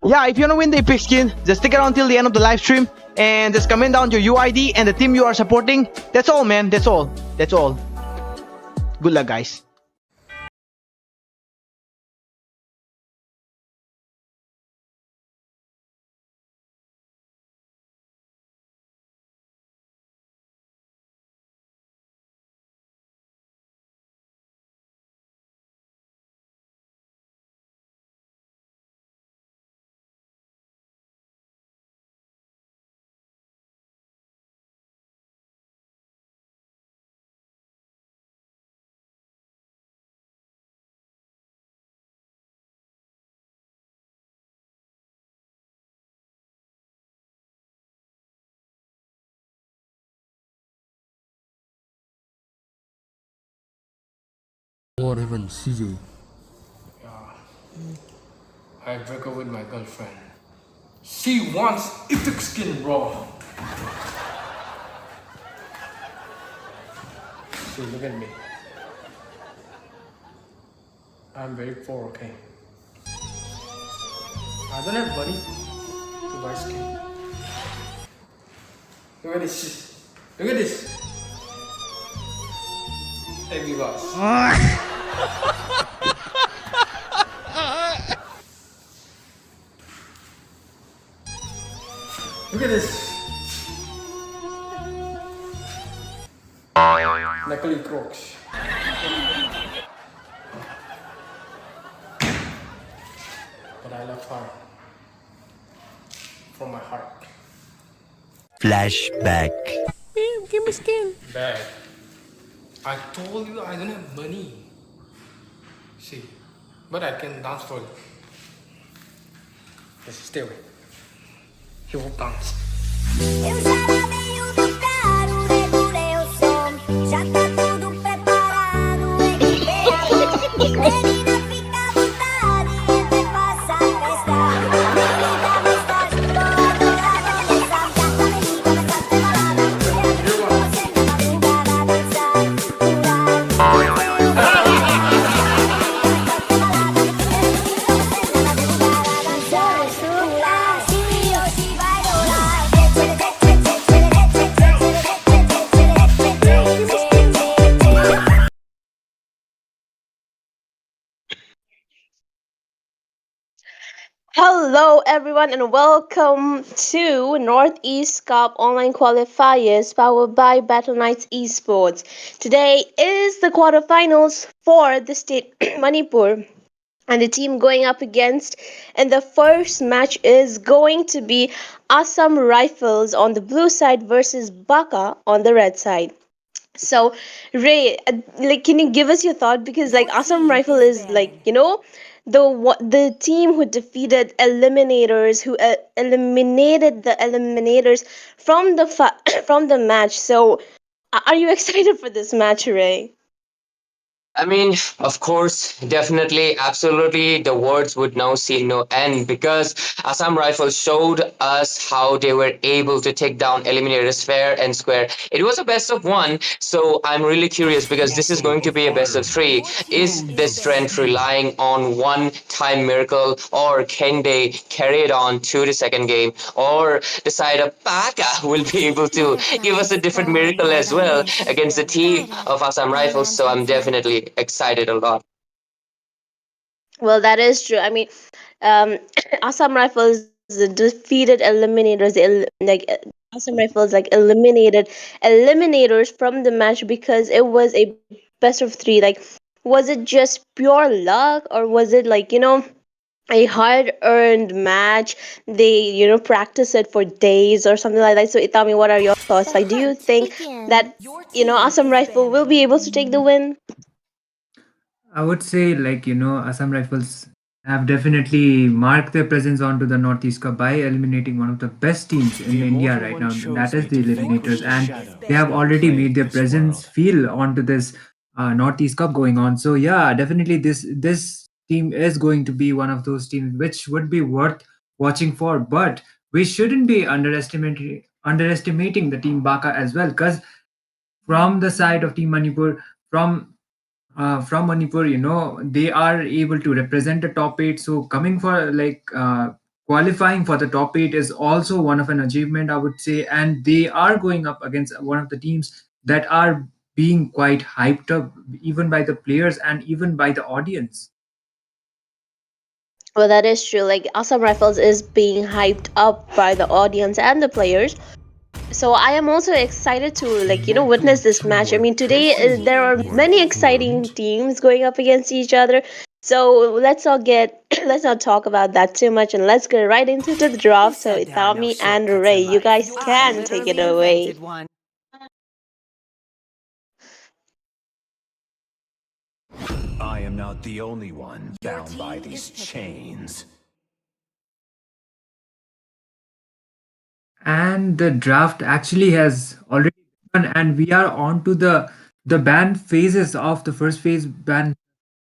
Yeah, if you want to win the epic skin, just stick around till the end of the live stream and just comment down your UID and the team you are supporting. That's all, man. That's all. That's all. Good luck, guys. What happened, CJ? I broke up with my girlfriend. She wants epic skin, bro. See, look at me. I'm very poor, okay? I don't have money to buy skin. Look at this. Look at this. Hey, big boss. Look at this. Nagli Crocs. But I love her. From my heart. Flashback. Give me skin. Bad. I told you I don't have money. See, but I can dance for you. Just stay away. He won't dance. Eu já lavei o meu carro, regulei o som. Já tá tudo preparado, equipei a mão. Menina, fica à vontade, entra e faça a festa. Menina, mensagem, vou adorar começar. Já sabem que começar a ser balada. Você tá madrugada a dançar, Hello, everyone, and welcome to Northeast Cup Online Qualifiers powered by Battle Knights Esports. Today is the quarterfinals for the state Manipur, and the team going up against in the first match is going to be Assam Rifles on the blue side versus Baka on the red side. So, Ray, can you give us your thought? Because Assam Rifle is the team who defeated eliminators, who eliminated the eliminators from the from the match. So, are you excited for this match, Ray? I mean, of course, definitely, absolutely, the words would now see no end because Assam Rifles showed us how they were able to take down Eliminators fair and square. It was a best of one, so I'm really curious because this is going to be a best of three. Is this strength relying on one time miracle, or can they carry it on to the second game? Or the side of Baka will be able to give us a different miracle as well against the team of Assam Rifles, so I'm definitely excited a lot. Well, that is true. I mean, Assam Rifles defeated eliminators, Assam Rifles eliminated eliminators from the match because it was a best of three. Was it just pure luck, or was it a hard earned match? They practice it for days or something like that. So Itami, what are your thoughts? Do you think that Assam Rifle will be able to take the win? I would say, Assam Rifles have definitely marked their presence onto the Northeast Cup by eliminating one of the best teams in India right now. That is the Eliminators, and they have already made their presence feel onto this Northeast Cup going on. So yeah, definitely this team is going to be one of those teams which would be worth watching for. But we shouldn't be underestimating the team Baka as well, because from the side of Team Manipur, from Manipur, they are able to represent the top eight. So coming for qualifying for the top 8 is also one of an achievement, I would say, and they are going up against one of the teams that are being quite hyped up even by the players and even by the audience. Well, that is true. Like Assam Rifles is being hyped up by the audience and the players. So I am also excited to witness this match. I mean, today there are many exciting teams going up against each other. So let's not get let's not talk about that too much, and let's get right into the draft. So Itami and Ray, you guys can take it away. I am not the only one bound by these chains. And the draft actually has already begun, and we are on to the ban phases of the first phase. Ban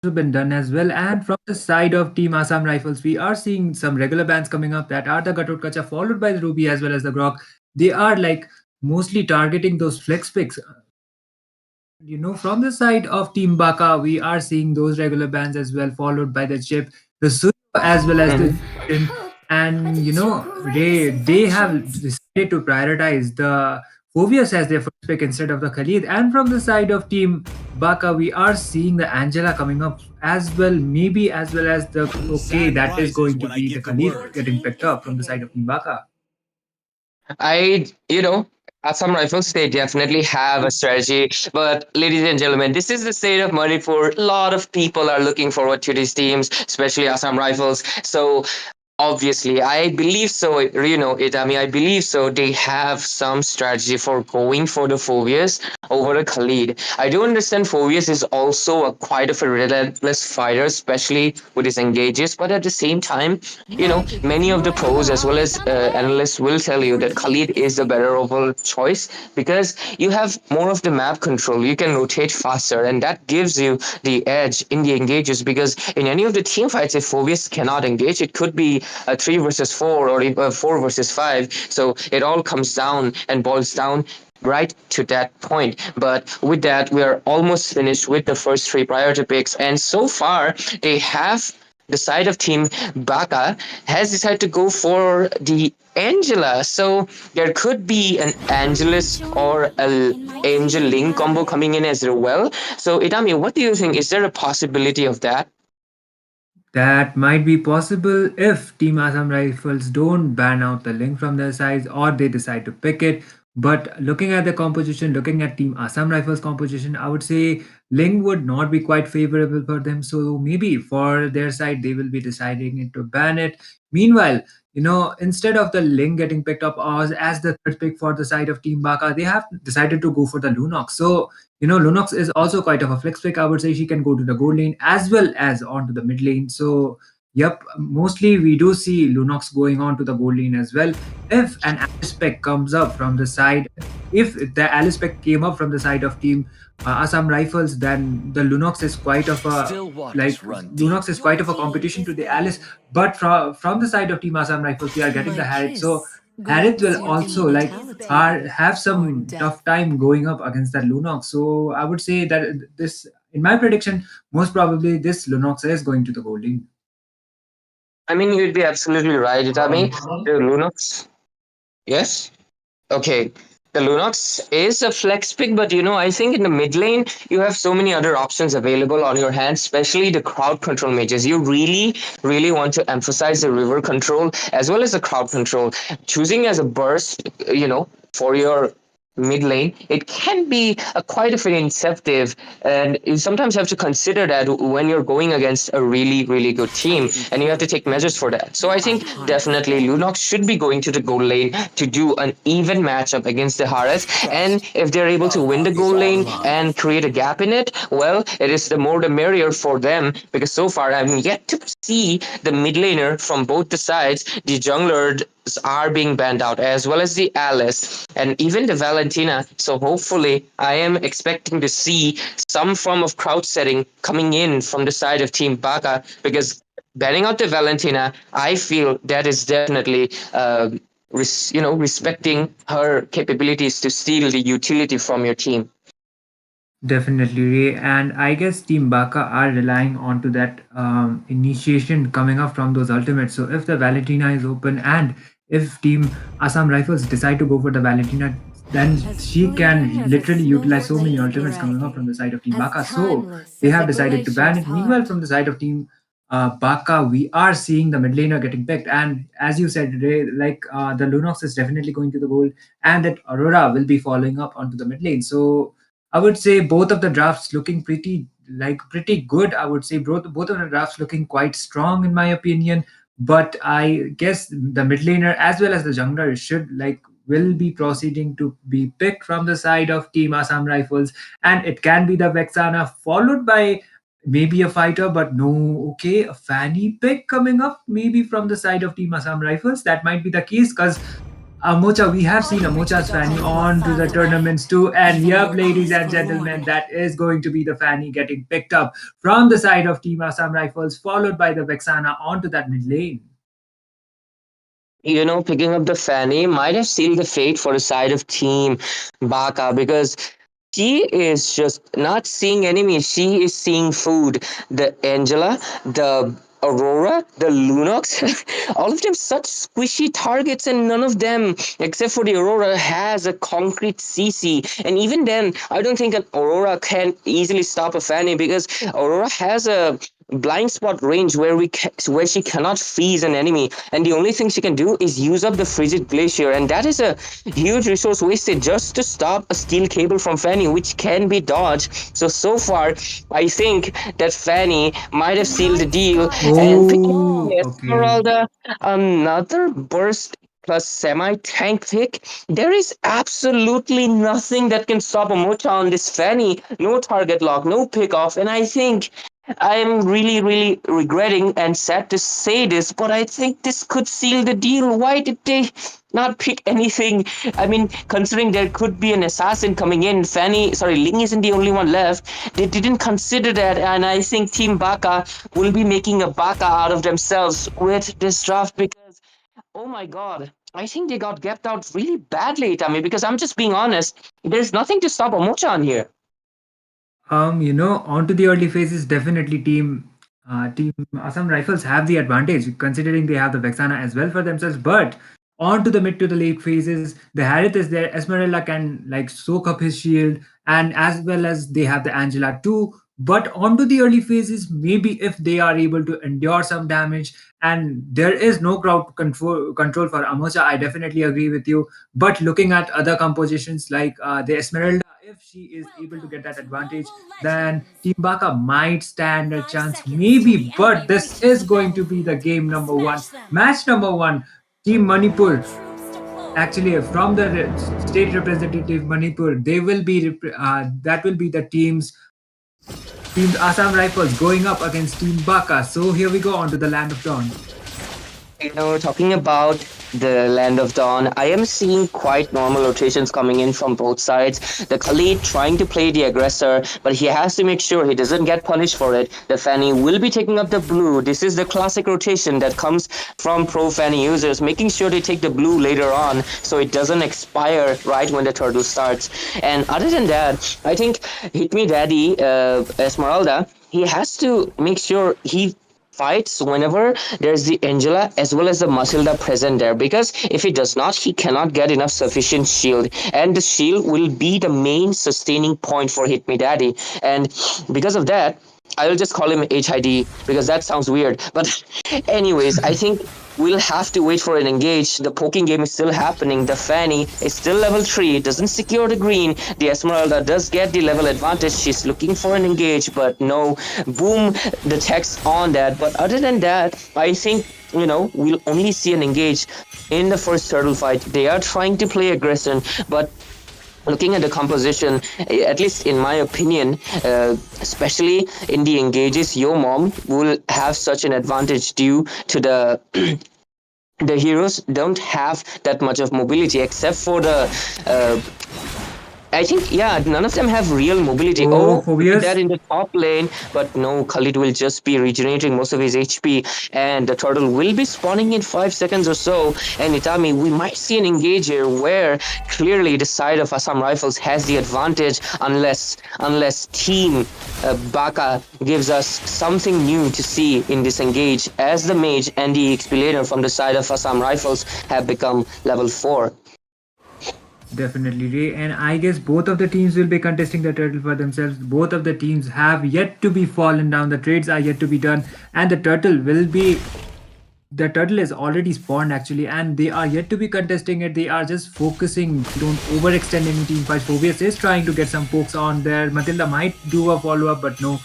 also been done as well, and from the side of Team Assam Rifles we are seeing some regular bans coming up, that are the Gatot Kacha followed by the Ruby as well as the Grok. They are like mostly targeting those flex picks. From the side of Team Baka, we are seeing those regular bans as well, followed by the Chip, the Suyo, as well as the Jin. And they have decided to prioritize the Phobius as their first pick instead of the Khalid. And from the side of Team Baka, we are seeing the Angela coming up as well, maybe as well as the okay, that is going to be the Khalid getting picked up from the side of Team Baka. Assam Rifles, they definitely have a strategy. But, ladies and gentlemen, this is the state of Manipur. A lot of people are looking forward to these teams, especially Assam Rifles. So, obviously, I believe so. Itami, I believe so. They have some strategy for going for the Phobius over the Khalid. I do understand Phobius is also quite of a relentless fighter, especially with his engages. But at the same time, many of the pros as well as analysts will tell you that Khalid is the better overall choice because you have more of the map control. You can rotate faster, and that gives you the edge in the engages because in any of the team fights, if Phobius cannot engage, it could be a 3 versus 4 or even 4 versus 5. So it all comes down and boils down right to that point. But with that, we are almost finished with the first 3 priority picks. And so far, they have the side of Team Baka has decided to go for the Angela. So there could be an Angelus or an Angel Link combo coming in as well. So Itami, what do you think? Is there a possibility of that? That might be possible if Team Assam Rifles don't ban out the link from their sides or they decide to pick it. But looking at the composition, looking at Team Assam Rifles composition, I would say Ling would not be quite favorable for them. So maybe for their side, they will be deciding to ban it. Meanwhile, instead of the Ling getting picked up as the third pick for the side of Team Baka, they have decided to go for the Lunox. So Lunox is also quite of a flex pick. I would say she can go to the gold lane as well as onto the mid lane. So, yep, mostly we do see Lunox going on to the gold lane as well. If an Alice spec comes up from the side, if the Alice spec came up from the side of Team Assam Rifles, then the Lunox is quite of a Lunox is quite of a competition to the Alice. But from the side of Team Assam Rifles, we are getting the Harith. So Harith will also have some tough time going up against that Lunox. So I would say that this, in my prediction, most probably this Lunox is going to the gold lane. I mean, you'd be absolutely right, Itami. The Lunox. Yes? Okay. The Lunox is a flex pick, but I think in the mid lane, you have so many other options available on your hands, especially the crowd control mages. You really, really want to emphasize the river control as well as the crowd control. Choosing as a burst, for your mid lane, it can be a quite of an incentive, and you sometimes have to consider that when you're going against a really, really good team, and you have to take measures for that. So I think definitely Lunox should be going to the gold lane to do an even matchup against the Haras, and if they're able to win the gold lane and create a gap in it, well, it is the more the merrier for them, because so far I'm yet to see the mid laner from both the sides. The jungler are being banned out, as well as the Alice and even the Valentina. So hopefully, I am expecting to see some form of crowd setting coming in from the side of Team Baka, because banning out the Valentina, I feel that is definitely respecting her capabilities to steal the utility from your team. Definitely, Ray. And I guess Team Baka are relying onto that initiation coming up from those ultimates. So if the Valentina is open and if Team Assam Rifles decide to go for the Valentina, then she can literally utilize so many ultimates coming up from the side of Team Baka. So they have decided to ban it. Meanwhile, from the side of Team Baka, we are seeing the mid laner getting picked. And as you said, Ray, like the Lunox is definitely going to the gold, and that Aurora will be following up onto the mid lane. So I would say both of the drafts looking pretty good. I would say both of the drafts looking quite strong in my opinion. But I guess the mid laner as well as the jungler should will be proceeding to be picked from the side of Team Assam Rifles, and it can be the Vexana followed by maybe a fighter, but no, okay, a Fanny pick coming up maybe from the side of Team Assam Rifles. That might be the case because Amocha, we have seen Amocha's Fanny on to the tournaments too. And yep, ladies and gentlemen, that is going to be the Fanny getting picked up from the side of Team Assam Rifles, followed by the Vexana onto that mid lane. Picking up the Fanny might have sealed the fate for the side of Team Baka because she is just not seeing enemies. She is seeing food. The Angela, the Aurora, the Lunox, all of them such squishy targets, and none of them, except for the Aurora, has a concrete CC. And even then, I don't think an Aurora can easily stop a Fanny because Aurora has a blind spot range where she cannot freeze an enemy, and the only thing she can do is use up the frigid glacier, and that is a huge resource wasted just to stop a steel cable from Fanny, which can be dodged. So far I think that Fanny might have sealed the deal. And Oh, okay. Esmeralda, another burst plus semi-tank pick. There is absolutely nothing that can stop a Mocha on this Fanny. No target lock, no pick off, and I think I'm really, really regretting and sad to say this, but I think this could seal the deal. Why did they not pick anything? I mean, considering there could be an assassin coming in, Ling isn't the only one left. They didn't consider that, and I think Team Baka will be making a Baka out of themselves with this draft because, oh my god. I think they got gapped out really badly, Itami, because I'm just being honest. There's nothing to stop Omocha on here. Onto the early phases, definitely Team Assam Rifles have the advantage considering they have the Vexana as well for themselves. But on to the mid to the late phases, the Harith is there. Esmeralda can soak up his shield, and as well as they have the Angela too. But onto the early phases, maybe if they are able to endure some damage, and there is no crowd control for Amocha, I definitely agree with you. But looking at other compositions like the Esmeralda, if she is able to get that advantage, then Team Baka might stand a chance, maybe. But this is going to be the game number one, match number one. Team Manipur, actually from the state representative Manipur, they will be that will be the Team Assam Rifles going up against Team Baka. So here we go on to the Land of Dawn. Talking about the Land of Dawn, I am seeing quite normal rotations coming in from both sides. The Khalid trying to play the aggressor, but he has to make sure he doesn't get punished for it. The Fanny will be taking up the blue. This is the classic rotation that comes from pro Fanny users, making sure they take the blue later on so it doesn't expire right when the turtle starts. And other than that, I think Hit Me Daddy, Esmeralda, he has to make sure he fights whenever there's the Angela as well as the Matilda present there, because if he does not, he cannot get enough sufficient shield, and the shield will be the main sustaining point for Hit Me Daddy. And because of that, I will just call him HID because that sounds weird. But anyways, I think we'll have to wait for an engage. The poking game is still happening. The Fanny is still level 3, doesn't secure the green. The Esmeralda does get the level advantage. She's looking for an engage, but no. Boom, the text on that. But other than that, I think, we'll only see an engage in the first turtle fight. They are trying to play aggression, but looking at the composition, at least in my opinion, especially in the engages, Yo Mom will have such an advantage due to the the heroes don't have that much of mobility except for the I think, yeah, none of them have real mobility. Oh, Look at Phobias. that in the top lane, but no, Khalid will just be regenerating most of his HP, and the turtle will be spawning in 5 seconds or so. And Itami, we might see an engage here where clearly the side of Assam Rifles has the advantage, unless Team Baka gives us something new to see in this engage, as the mage and the XP laner from the side of Assam Rifles have become level 4. Definitely, Ray. And I guess both of the teams will be contesting the turtle for themselves. Both of the teams have yet to be fallen down. The trades are yet to be done. And the turtle will be. The turtle is already spawned actually, and they are yet to be contesting it. They are just focusing. Don't overextend any team fights. Phobius is trying to get some pokes on there. Matilda might do a follow up, but no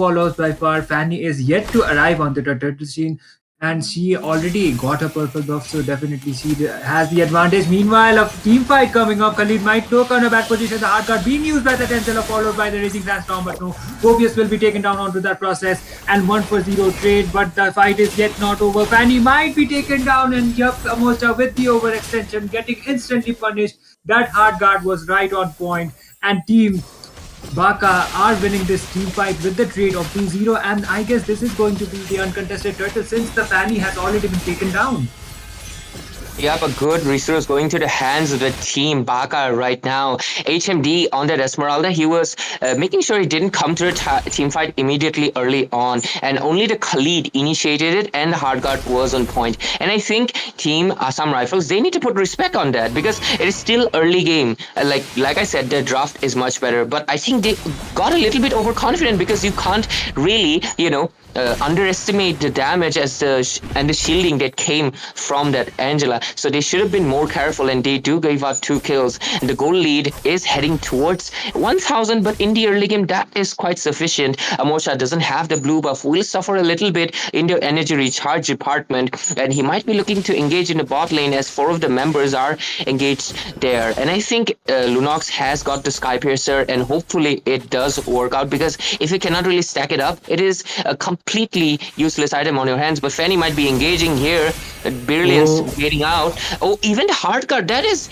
follow-ups by far. Fanny is yet to arrive on the turtle scene, and she already got a purple buff, so definitely she has the advantage. Meanwhile, a team fight coming up. Khalid might look on a bad position. The hard card being used by the Tencela, followed by the Raging Sandstorm, but no. Phobius will be taken down onto that process, and 1-for-0 trade, but the fight is yet not over. Fanny might be taken down, and yup, Amocha with the overextension, getting instantly punished. That hard guard was right on point, and Team Baka are winning this team fight with the trade of 2-0, and I guess this is going to be the uncontested turtle since the Fanny has already been taken down. Yep, a good resource going to the hands of the team Baka right now. HMD on that Esmeralda, he was making sure he didn't come to the team fight immediately early on, and only the Khalid initiated it, and the hard guard was on point. And I think Team Assam Rifles, they need to put respect on that because it is still early game. Like I said, the draft is much better, but I think they got a little bit overconfident because you can't really, underestimate the damage and the shielding that came from that Angela. So they should have been more careful, and they do give out 2 kills. And the goal lead is heading towards 1000, but in the early game, that is quite sufficient. Amosha doesn't have the blue buff, will suffer a little bit in the energy recharge department, and he might be looking to engage in the bot lane as 4 of the members are engaged there. And I think Lunox has got the Sky Piercer, and hopefully it does work out, because if you cannot really stack it up, it is a completely useless item on your hands. But Fanny might be engaging here, Brilliance getting out. Oh, even the hard guard, that is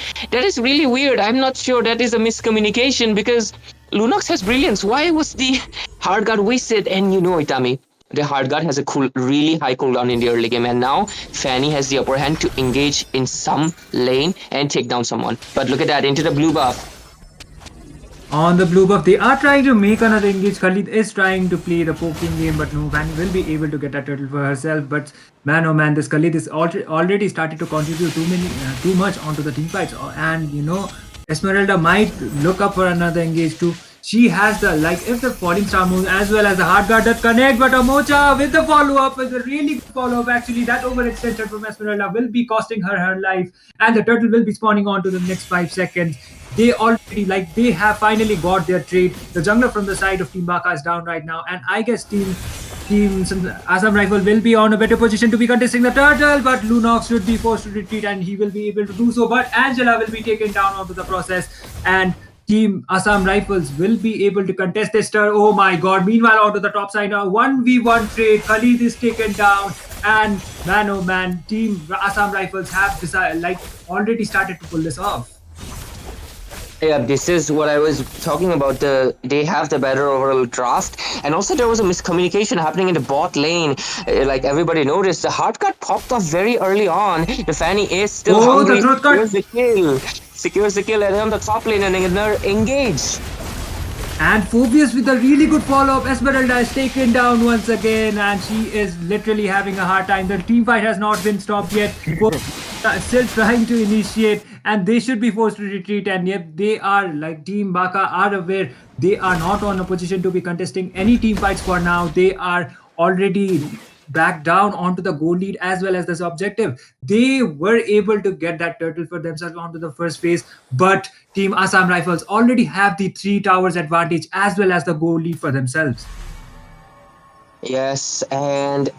really weird. I'm not sure, that is a miscommunication, because Lunox has Brilliance. Why was the hard guard wasted? And Itami, the hard guard has a really high cooldown in the early game, and now Fanny has the upper hand to engage in some lane and take down someone. But look at that, into the blue buff. On the blue buff, they are trying to make another engage. Khalid is trying to play the poking game, but no, Fanny will be able to get that turtle for herself. But man, oh man, this Khalid is already started to contribute too much onto the team fights. And Esmeralda might look up for another engage too. She has if the falling star moves as well as the hard guard that connect, but Amocha with the follow-up is a really good follow-up. Actually, that overextension from Esmeralda will be costing her life, and the turtle will be spawning on to the next 5 seconds. They already they have finally got their trade. The jungler from the side of Team Baka is down right now, and I guess Team Assam Rifle will be on a better position to be contesting the turtle, but Lunox should be forced to retreat, and he will be able to do so. But Angela will be taken down onto the process, and Team Assam Rifles will be able to contest this turn. Oh my god. Meanwhile, onto the top side now, 1v1 trade. Khalid is taken down, and man oh man, Team Assam Rifles have already started to pull this off. Yeah, this is what I was talking about. They have the better overall draft, and also there was a miscommunication happening in the bot lane. Like everybody noticed, the hard card popped off very early on. The Fanny is still hungry. Secures the kill, and on the top lane, and another engage. And Phobius with a really good follow-up. Esmeralda is taken down once again, and she is literally having a hard time. The team fight has not been stopped yet. Still trying to initiate, and they should be forced to retreat. And yep, they are Team Baka are aware they are not on a position to be contesting any team fights for now. They are already back down onto the goal lead as well as this objective. They were able to get that turtle for themselves onto the first phase, but Team Assam Rifles already have the 3 towers advantage as well as the goal lead for themselves. Yes, and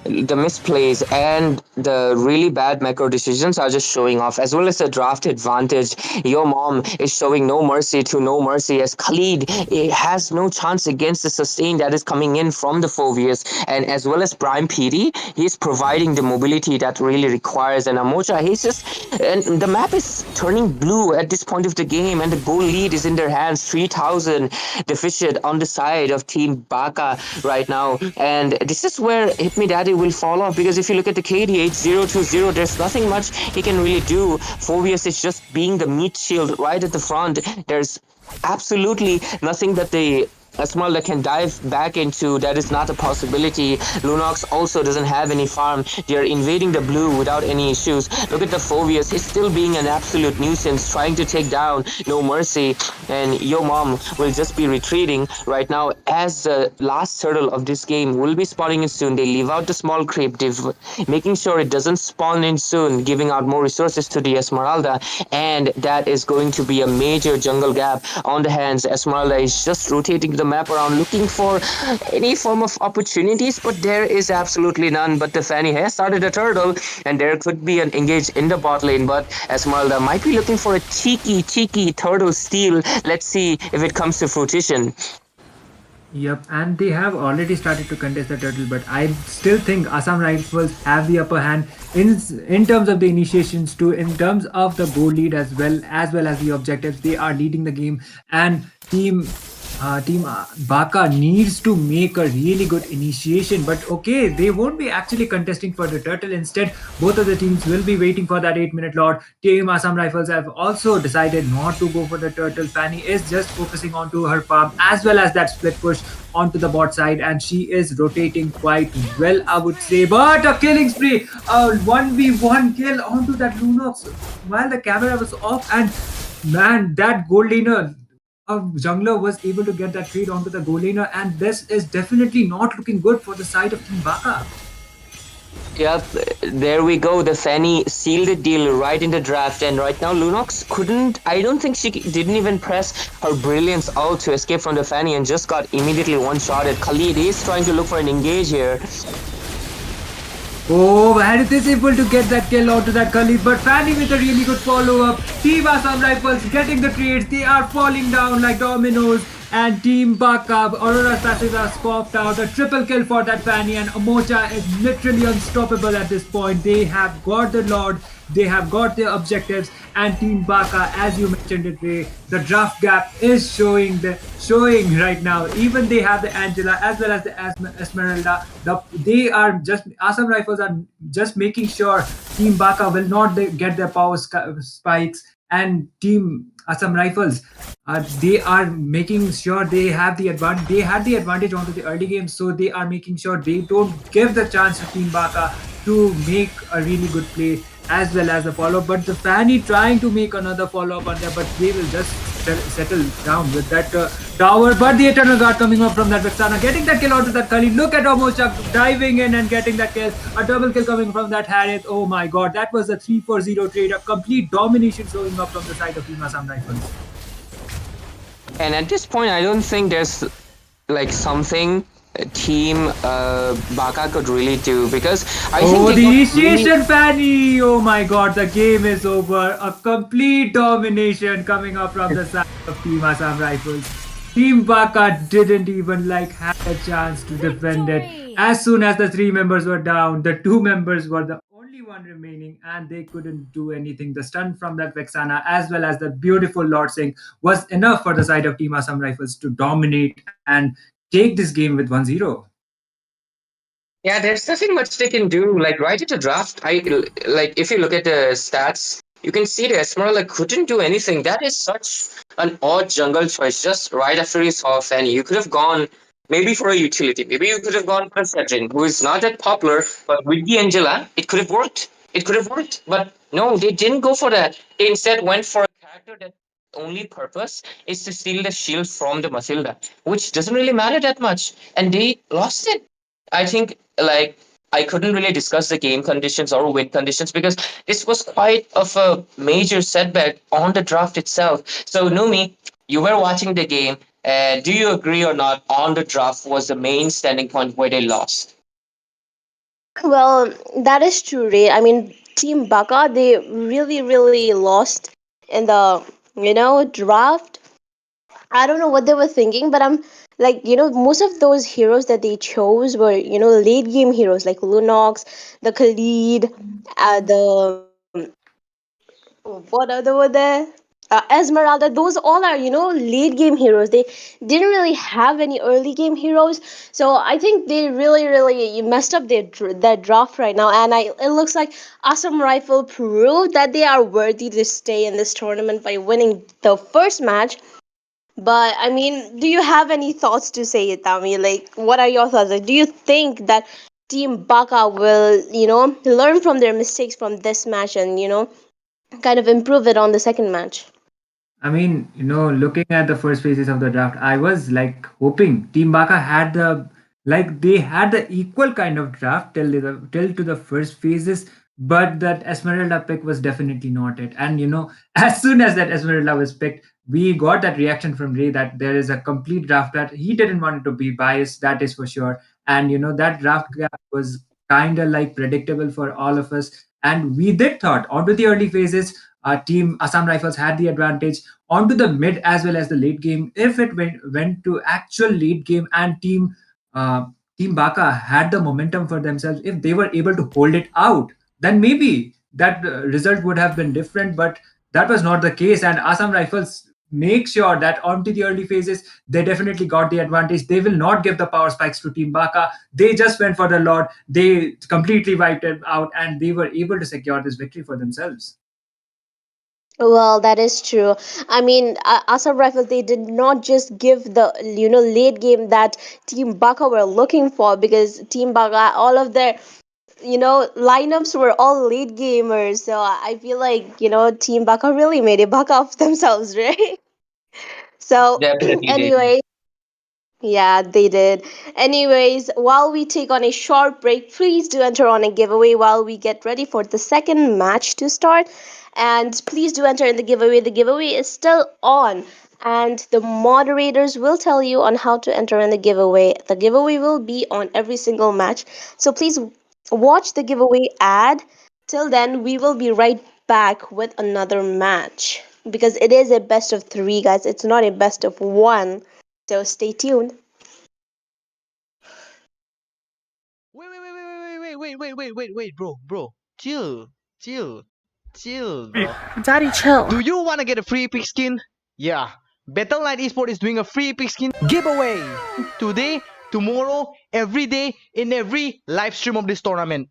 the misplays and the really bad macro decisions are just showing off, as well as the draft advantage. Your mom is showing no mercy to no mercy, as Khalid has no chance against the sustain that is coming in from the Phobias, and as well as Prime PD, he's providing the mobility that really requires. And Amocha, he's just, and the map is turning blue at this point of the game, and the goal lead is in their hands, 3,000 deficit on the side of Team Baka right now. And this is where Hit Me Daddy will fall off, because if you look at the KDH 020, there's nothing much he can really do. Phobius is just being the meat shield right at the front. There's absolutely nothing that the Esmeralda can dive back into. That is not a possibility. Lunox also doesn't have any farm. They are invading the blue without any issues. Look at the Phobius. He's still being an absolute nuisance, trying to take down No Mercy. And Yo Mom will just be retreating right now, as the last turtle of this game will be spawning in soon. They leave out the small creep, making sure it doesn't spawn in soon, giving out more resources to the Esmeralda. And that is going to be a major jungle gap on the hands. Esmeralda is just rotating the map around, looking for any form of opportunities, but there is absolutely none. But the Fanny has started a turtle, and there could be an engage in the bot lane, but Esmeralda might be looking for a cheeky turtle steal. Let's see if it comes to fruition. Yep, and they have already started to contest the turtle, but I still think Assam Rifles have the upper hand in terms of the initiations too, in terms of the goal lead as well as the objectives. They are leading the game, and Team Baka needs to make a really good initiation. But okay, they won't be actually contesting for the turtle. Instead, both of the teams will be waiting for that 8-minute lord. Team Assam Rifles have also decided not to go for the turtle. Fanny is just focusing onto her farm as well as that split push onto the bot side, and she is rotating quite well, I would say. But a killing spree, a 1v1 kill onto that Lunox while the camera was off, and man, that gold laner jungler was able to get that trade onto the goal laner, and this is definitely not looking good for the side of Team Baka. Yep, there we go. The Fanny sealed the deal right in the draft, and right now Lunox couldn't. I don't think she didn't even press her brilliance out to escape from the Fanny, and just got immediately one-shotted. Khalid is trying to look for an engage here. Oh, Harith is able to get that kill onto that Khalid, but Fanny with a really good follow-up. Team Assam Rifles getting the trades. They are falling down like dominoes. And Team Baka, Aurora's passive has popped out. A triple kill for that Fanny, and Amocha is literally unstoppable at this point. They have got the Lord, they have got their objectives, and Team Baka, as you mentioned it, Ray, the draft gap is showing right now. Even they have the Angela as well as the Esmeralda. They are just, Assam Rifles are just making sure Team Baka will not get their power spikes, and Team Assam Rifles, they are making sure they have the advantage. They had the advantage onto the early game, so they are making sure they don't give the chance to Team Baka to make a really good play as well as the follow-up. But the Fanny trying to make another follow-up on there, but they will just settle down with that tower. But the Eternal Guard coming up from that Vexana, getting that kill onto that Khalid. Look at Omochak diving in and getting that kill. A double kill coming from that Harith. Oh my god, that was a 3-4-0 trade. A complete domination showing up from the side of Team Assam Rifles. And at this point, I don't think there's like something Team Baka could really do, because I think the initiation Fanny! Oh my god, the game is over. A complete domination coming up from the side of Team Assam Rifles. Team Baka didn't even have a chance to defend it. As soon as the 3 members were down, the 2 members were the only one remaining, and they couldn't do anything. The stun from that Vexana as well as the beautiful Lord Singh was enough for the side of Team Assam Rifles to dominate and take this game with 1-0. Yeah, there's nothing much they can do. Like right at the draft, if you look at the stats, you can see the Esmeralda couldn't do anything. That is such an odd jungle choice. Just right after you saw Fanny, you could have gone maybe for a utility. Maybe you could have gone for Cedrin, who is not that popular, but with the Angela, it could have worked. It could have worked, but no, they didn't go for that. They instead went for a character that only purpose is to steal the shield from the Matilda, which doesn't really matter that much, and they lost it. I think I couldn't really discuss the game conditions or win conditions, because this was quite of a major setback on the draft itself. So Numi, you were watching the game, and do you agree or not on the draft was the main standing point where they lost? Well, that is true, Ray. I mean, Team Baka, they really, really lost in the, draft. I don't know what they were thinking, but I'm like, most of those heroes that they chose were, late game heroes like Lunox, the Khalid, the what other were there? Esmeralda. Those all are, late game heroes. They didn't really have any early game heroes, so I think they really, really messed up their draft right now. And it looks like Assam Rifle proved that they are worthy to stay in this tournament by winning the first match. But I mean, do you have any thoughts to say it, Tami? Like, what are your thoughts? Like, do you think that Team Baka will, learn from their mistakes from this match and, kind of improve it on the second match? I mean, looking at the first phases of the draft, I was like hoping Team Baka had they had the equal kind of draft till to the first phases, but that Esmeralda pick was definitely not it. And as soon as that Esmeralda was picked, we got that reaction from Ray that there is a complete draft that he didn't want it to be biased, that is for sure. And that draft gap was kind of like predictable for all of us. And we did thought onto the early phases, our team Assam Rifles had the advantage onto the mid as well as the late game. If it went to actual late game and uh, team Baka had the momentum for themselves, if they were able to hold it out, then maybe that result would have been different. But that was not the case, and Assam Rifles make sure that onto the early phases they definitely got the advantage. They will not give the power spikes to Team Baka. They just went for the Lord. They completely wiped it out, and they were able to secure this victory for themselves. Well, that is true. I mean, Assam Rifles, they did not just give the, late game that Team Baka were looking for, because Team Baka, all of their, lineups were all late gamers. So I feel like, Team Baka really made a buck of themselves, right? So, Definitely did. anyway, yeah, they did. Anyways, while we take on a short break, please do enter on a giveaway while we get ready for the second match to start. And please do enter in the giveaway. The giveaway is still on, and the moderators will tell you on how to enter in the giveaway. The giveaway will be on every single match. So please watch the giveaway ad. Till then, we will be right back with another match, because it is a best of three, guys. It's not a best of one. So stay tuned. Wait, bro. Chill, bro. Daddy, chill. Do you want to get a free epic skin? Yeah. Battle Night Esports is doing a free epic skin giveaway today, tomorrow, every day, in every live stream of this tournament.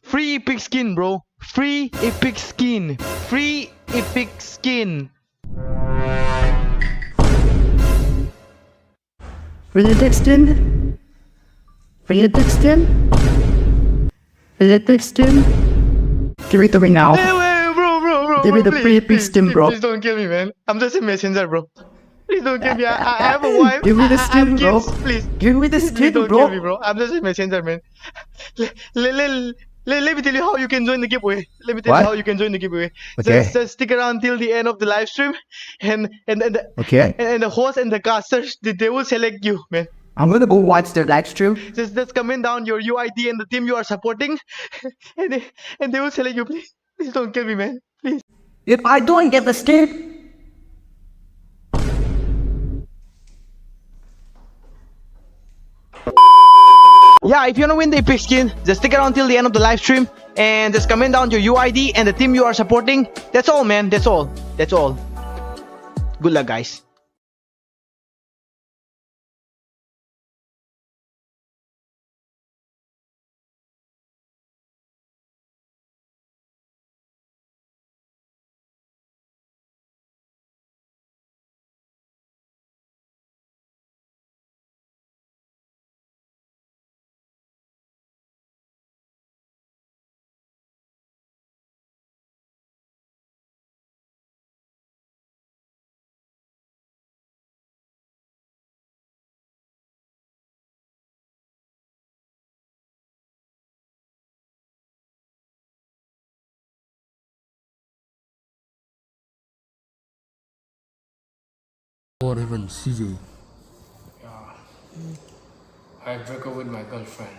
Free epic skin, bro. Free epic skin. Free epic skin. Read it, Stin. Read it, Stin. Read it, Stin. Give it to me now. Hey, bro. Give me the please, free epic please, stim, please, bro. Please don't kill me, man. I'm just a messenger, bro. Please don't kill me. I have a wife. Give me the I have stim, bro. kids. Please. Give me the Please stim, don't bro. kill me, bro. I'm just a messenger, man. Let me tell you how you can join the giveaway. Let me tell you What? how you can join the giveaway. Okay. Just stick around till the end of the live stream, and Okay. the host and the casters, they will select you, man. I'm gonna go watch the live stream. Just comment down your UID and the team you are supporting, and they will select you. Please don't kill me, man. Please. If I don't get the skin, Yeah, if you wanna win the epic skin, just stick around till the end of the live stream and just comment down your UID and the team you are supporting. That's all, man. That's all. Good luck, guys. Or even CJ. I broke up with my girlfriend.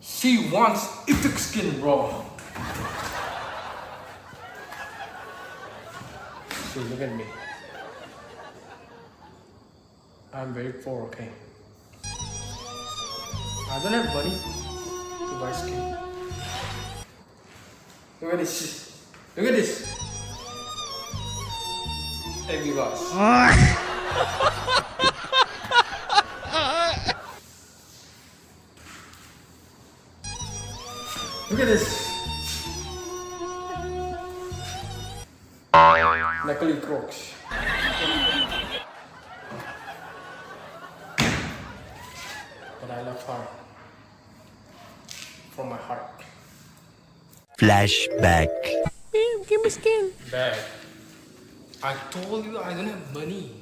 She wants epic skin, bro. So look at me. I'm very poor, okay? I don't have money to buy skin. Look at this. Look at this. Thank you guys. Look at this. Natalie Crocs. But I love her. From my heart. Flashback. Give me skin. Bad. I told you I don't have money.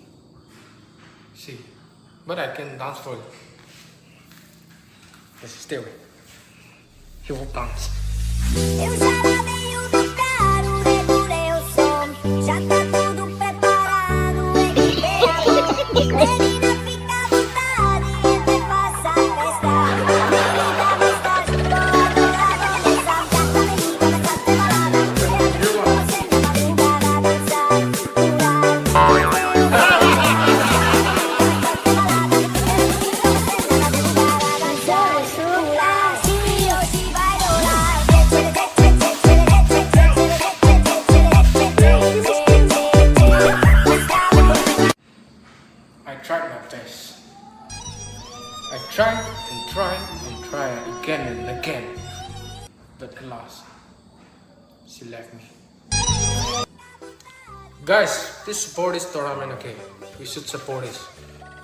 See, but I can dance for you. Let's stay away. He will dance. Eu já lavei o tocado, regulei o som. Já tá tudo preparado, equipei a mão. Menina, fica à vontade, entre e faça a festa. Menina, festa junto, adorada, dança. Já tá bem, começa a temporada. Você na madrugada, dançar, I tried my best. I tried and tried and tried again and again. But alas, she left me. Guys, please support this tournament, okay? We should support this.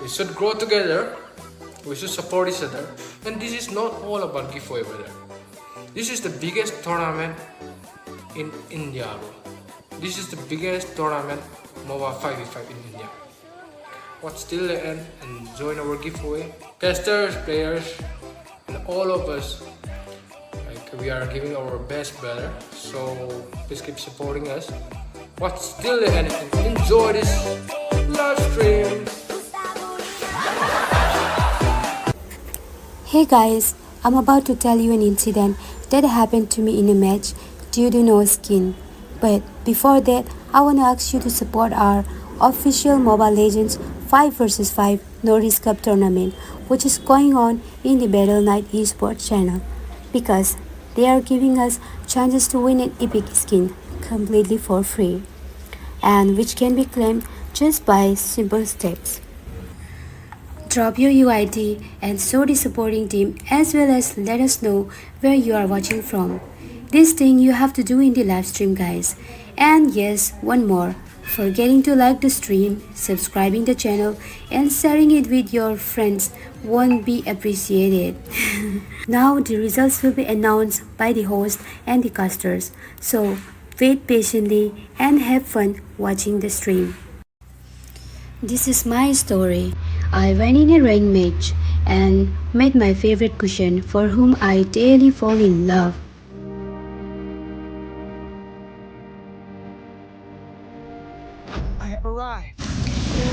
We should grow together. We should support each other. And this is not all about giveaway, brother. This is the biggest tournament in India, bro. This is the biggest tournament MOBA 5v5 in India. Watch till the end and join our giveaway. Testers, players, and all of us. Like we are giving our best, brother. So please keep supporting us. Watch till the end and enjoy this live stream. Hey guys, I'm about to tell you an incident that happened to me in a match due to no skin. But before that, I want to ask you to support our official Mobile Legends 5 vs 5 Northeast Cup tournament, which is going on in the Battle Night Esports channel, because they are giving us chances to win an epic skin completely for free, and which can be claimed just by simple steps. Drop your UID and show the supporting team, as well as let us know where you are watching from. This thing you have to do in the live stream, guys. And yes, one more. Forgetting to like the stream, subscribing the channel, and sharing it with your friends won't be appreciated. Now the results will be announced by the host and the casters. So wait patiently and have fun watching the stream. This is my story. I went in a ranked match and met my favorite cushion, for whom I daily fall in love. I have arrived.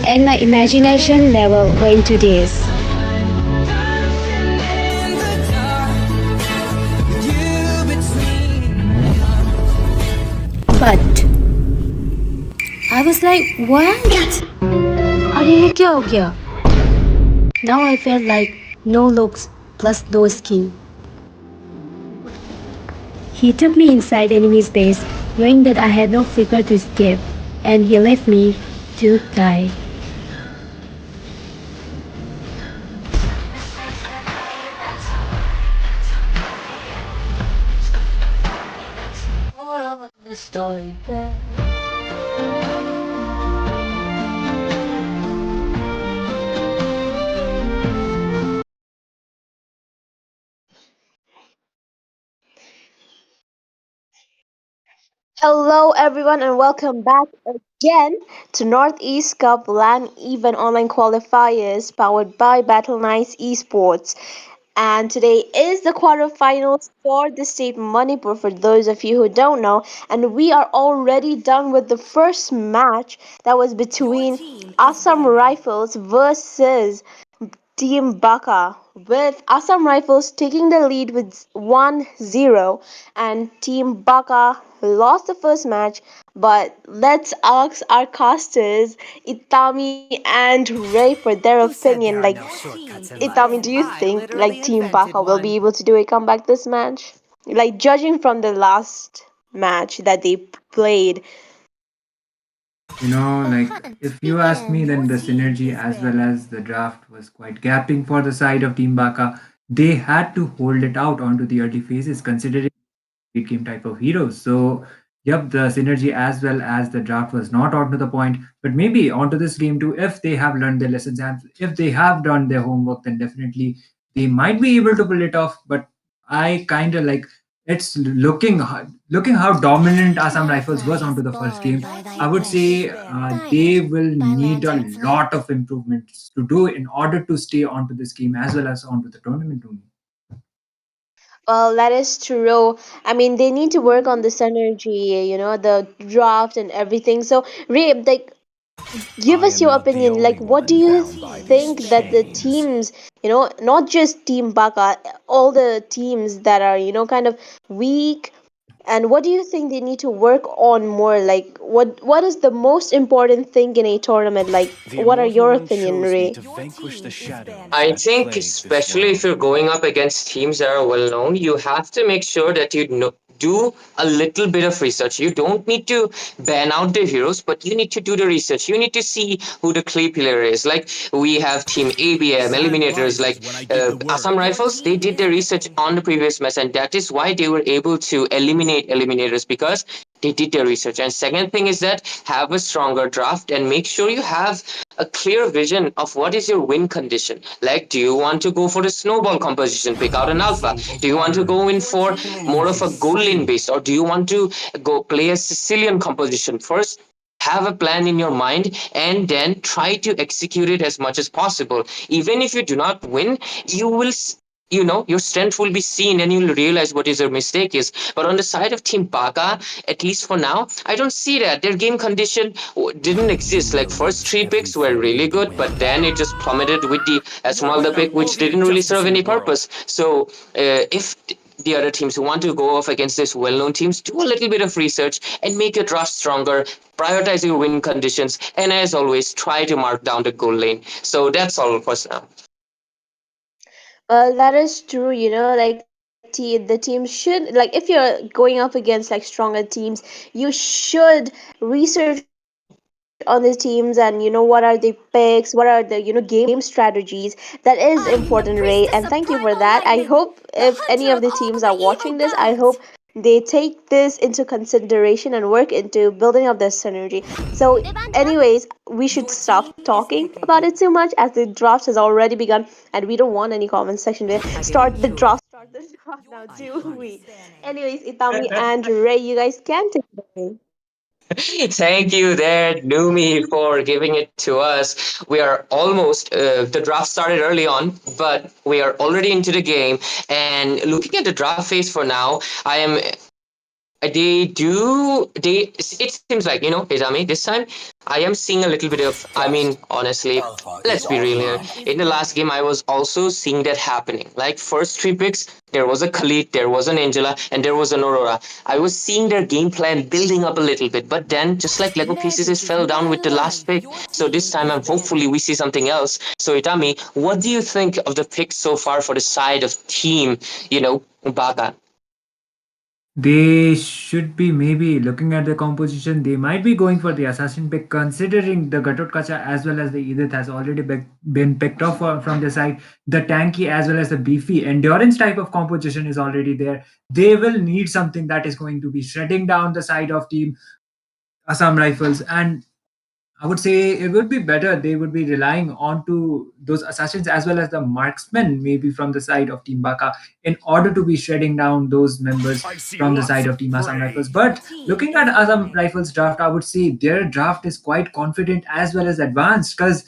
And my imagination level went to this. But I was like, what? अरे ये क्या हो गया? Now I felt like no looks plus no skin. He took me inside enemy's base, knowing that I had no figure to escape, and he left me to die. Moral of the story. Hello, everyone, and welcome back again to Northeast Cup LAN Even Online Qualifiers powered by Battle Nights Esports. And today is the quarterfinals for the state Manipur, for those of you who don't know. And we are already done with the first match that was between Assam Rifles versus Team Baka. with Assam Rifles taking the lead with 1-0, and Team Baka lost the first match. But let's ask our casters, Itami and Ray, for their opinion. Like, Itami, do you think like Team Baka will be able to do a comeback this match? Like, judging from the last match that they played. Like if you ask me, then the synergy as well as the draft was quite gapping for the side of Team Baka. They had to hold it out onto the early phases, considering late game type of heroes. So, yep, the synergy as well as the draft was not onto the point, but maybe onto this game too. If they have learned their lessons and if they have done their homework, then definitely they might be able to pull it off. But I kind of like it's looking how dominant Assam Rifles was onto the first game. I would say they will need a lot of improvements to do in order to stay onto this game as well as onto the tournament only. Well, that is true. I mean, they need to work on the synergy, the draft and everything. So, Ray, like, give I us am your not the opinion. only Like, what do one you bound by these think that the chains. teams, not just Team Baka, all the teams that are, kind of weak, and what do you think they need to work on more? Like, what is the most important thing in a tournament? Like, The what are Immortal your One opinion, chose me Ray? to vanquish the shadows I that think, plague this especially if world. you're going up against teams that are well known, you have to make sure that you know, do a little bit of research. You don't need to ban out the heroes, but you need to do the research. You need to see who the clay pillar is. Like we have Team ABM, Eliminators, like Assam Rifles, they did the research on the previous match, and that is why they were able to eliminate Eliminators because they did their research. And second thing is that have a stronger draft and make sure you have a clear vision of what is your win condition. Like, do you want to go for the snowball composition, pick out an alpha? Do you want to go in for more of a goal lane based, or do you want to go play a Sicilian composition? First, have a plan in your mind and then try to execute it as much as possible. Even if you do not win, you will your strength will be seen and you'll realize what is your mistake is. But on the side of Team Baka, at least for now, I don't see that their game condition didn't exist. Like first three picks were really good, but then it just plummeted with the Esmeralda pick, which didn't really serve any purpose. So if the other teams who want to go off against these well-known teams, do a little bit of research and make your draft stronger, prioritize your win conditions, and as always, try to mark down the goal lane. So that's all for now. Well, that is true, like the team should, like, if you're going up against like stronger teams, you should research on the teams and what are the picks, what are the game strategies. That is important, Ray, and thank you for that. I hope if any of the teams are watching this, I hope they take this into consideration and work into building up their synergy. So, anyways, we should stop talking about it too much as the draft has already begun, and we don't want any comment section to start the draft now, do we? Anyways, Itami and Ray, you guys can take it away. Thank you there, Numi, for giving it to us. We are almost, the draft started early on, but we are already into the game. And looking at the draft phase for now, I am it seems like Izami, this time I am seeing a little bit of, I mean, honestly, let's be real here, in the last game I was also seeing that happening. Like first three picks, there was a Khalid, there was an Angela, and there was an Aurora. I was seeing their game plan building up a little bit, but then just like Lego pieces, it fell down with the last pick. So this time I'm hopefully we see something else. So Itami, what do you think of the picks so far for the side of team, Baka? They should be maybe looking at the composition. They might be going for the assassin pick, considering the Gatotkacha as well as the Edith has already been picked off from the side. The tanky as well as the beefy endurance type of composition is already there. They will need something that is going to be shredding down the side of team Assam Rifles, and I would say it would be better. They would be relying on to those assassins as well as the marksmen, maybe from the side of Team Baka, in order to be shredding down those members I see from the lots side of of Team Assam Rifles. prey. But looking at Assam Rifles draft, I would say their draft is quite confident as well as advanced because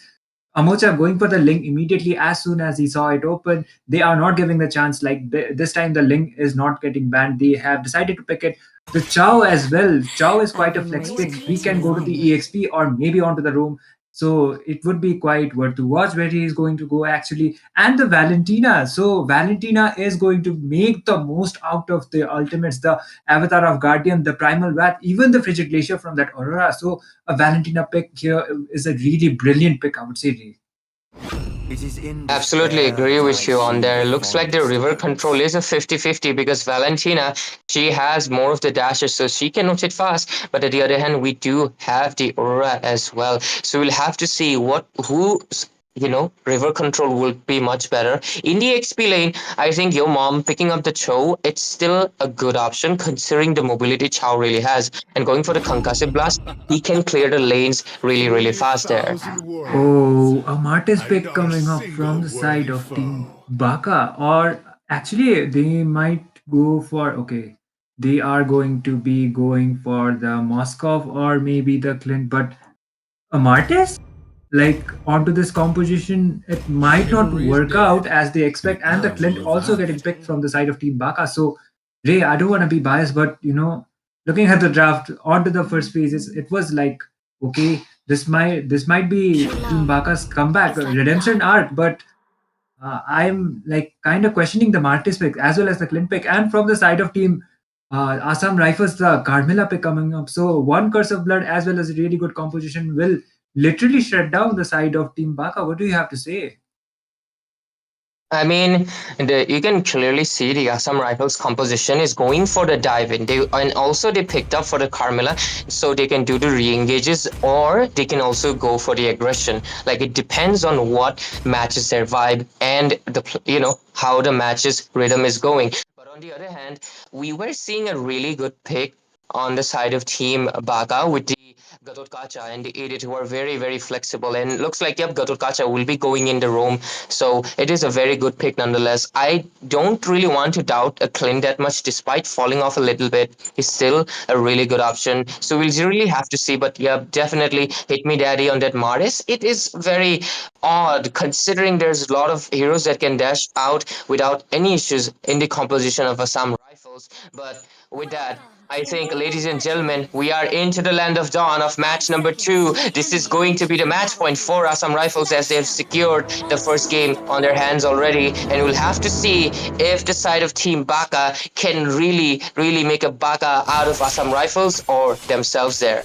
Amocha going for the link immediately as soon as he saw it open. They are not giving the chance. Like this time, the link is not getting banned. They have decided to pick it. The Chow as well. Chow is quite a flex pick. He can go to the EXP or maybe onto the room. So it would be quite worth to watch where he is going to go actually. And the Valentina. So Valentina is going to make the most out of the ultimates, the Avatar of Guardian, the Primal Wrath, even the Frigid Glacier from that Aurora. So a Valentina pick here is a really brilliant pick, I would say. Ray. Absolutely agree with you on there. Looks like the river control is a 50-50 because Valentina, she has more of the dashes, so she can hit fast. But on the other hand, we do have the Aurora as well. So we'll have to see who's river control will be much better. In the XP lane, I think your mom picking up the Cho, it's still a good option considering the mobility Chow really has. And going for the concussive blast, he can clear the lanes really, really fast there. Oh, a Martis pick coming up from the side of Team Baka. Or actually, they might go for. Okay, they are going to be going for the Moskov or maybe the Clint. But a Martis? Like onto this composition, it might not work out as they expect. And the Clint also getting picked from the side of Team Baka. So, Ray, I don't want to be biased, but looking at the draft onto the first phases, it was like, okay, this might be Team Baka's comeback, redemption arc, but I'm like kind of questioning the Martis pick as well as the Clint pick, and from the side of Team Assam Rifles, the Carmilla pick coming up. So one Curse of Blood as well as a really good composition will literally shut down the side of Team Baka. What do you have to say? I mean, you can clearly see the Assam Rifles composition is going for the dive in. And also they picked up for the Carmilla, so they can do the re-engages or they can also go for the aggression. Like it depends on what matches their vibe and how the match's rhythm is going. But on the other hand, we were seeing a really good pick on the side of Team Baka with the Gatot Kacha and the Edit who are very, very flexible. And looks like, yep, Gatot Kacha will be going in the roam. So it is a very good pick nonetheless. I don't really want to doubt a Clint that much despite falling off a little bit. He's still a really good option. So we'll really have to see. But yeah, definitely hit me daddy on that Maris. It is very odd considering there's a lot of heroes that can dash out without any issues in the composition of Assam Rifles. But with that, I think, ladies and gentlemen, we are into the land of dawn of match number 2. This is going to be the match point for Assam Rifles as they have secured the first game on their hands already. And we'll have to see if the side of Team Baka can really, really make a Baka out of Assam Rifles or themselves there.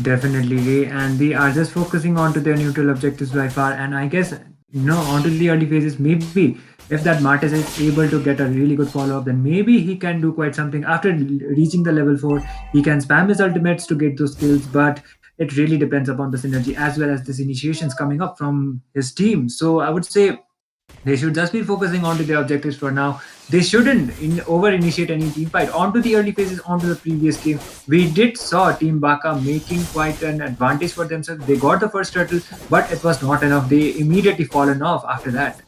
Definitely, and they are just focusing on to their neutral objectives by far. And I guess, onto the early phases, maybe if that Martis is able to get a really good follow-up, then maybe he can do quite something. After reaching the level 4, he can spam his ultimates to get those kills, but it really depends upon the synergy as well as this initiations coming up from his team. So I would say they should just be focusing on to their objectives for now. They shouldn't over-initiate any team fight. Onto the early phases, onto the previous game, we did saw Team Baka making quite an advantage for themselves. They got the first turtle, but it was not enough. They immediately fallen off after that.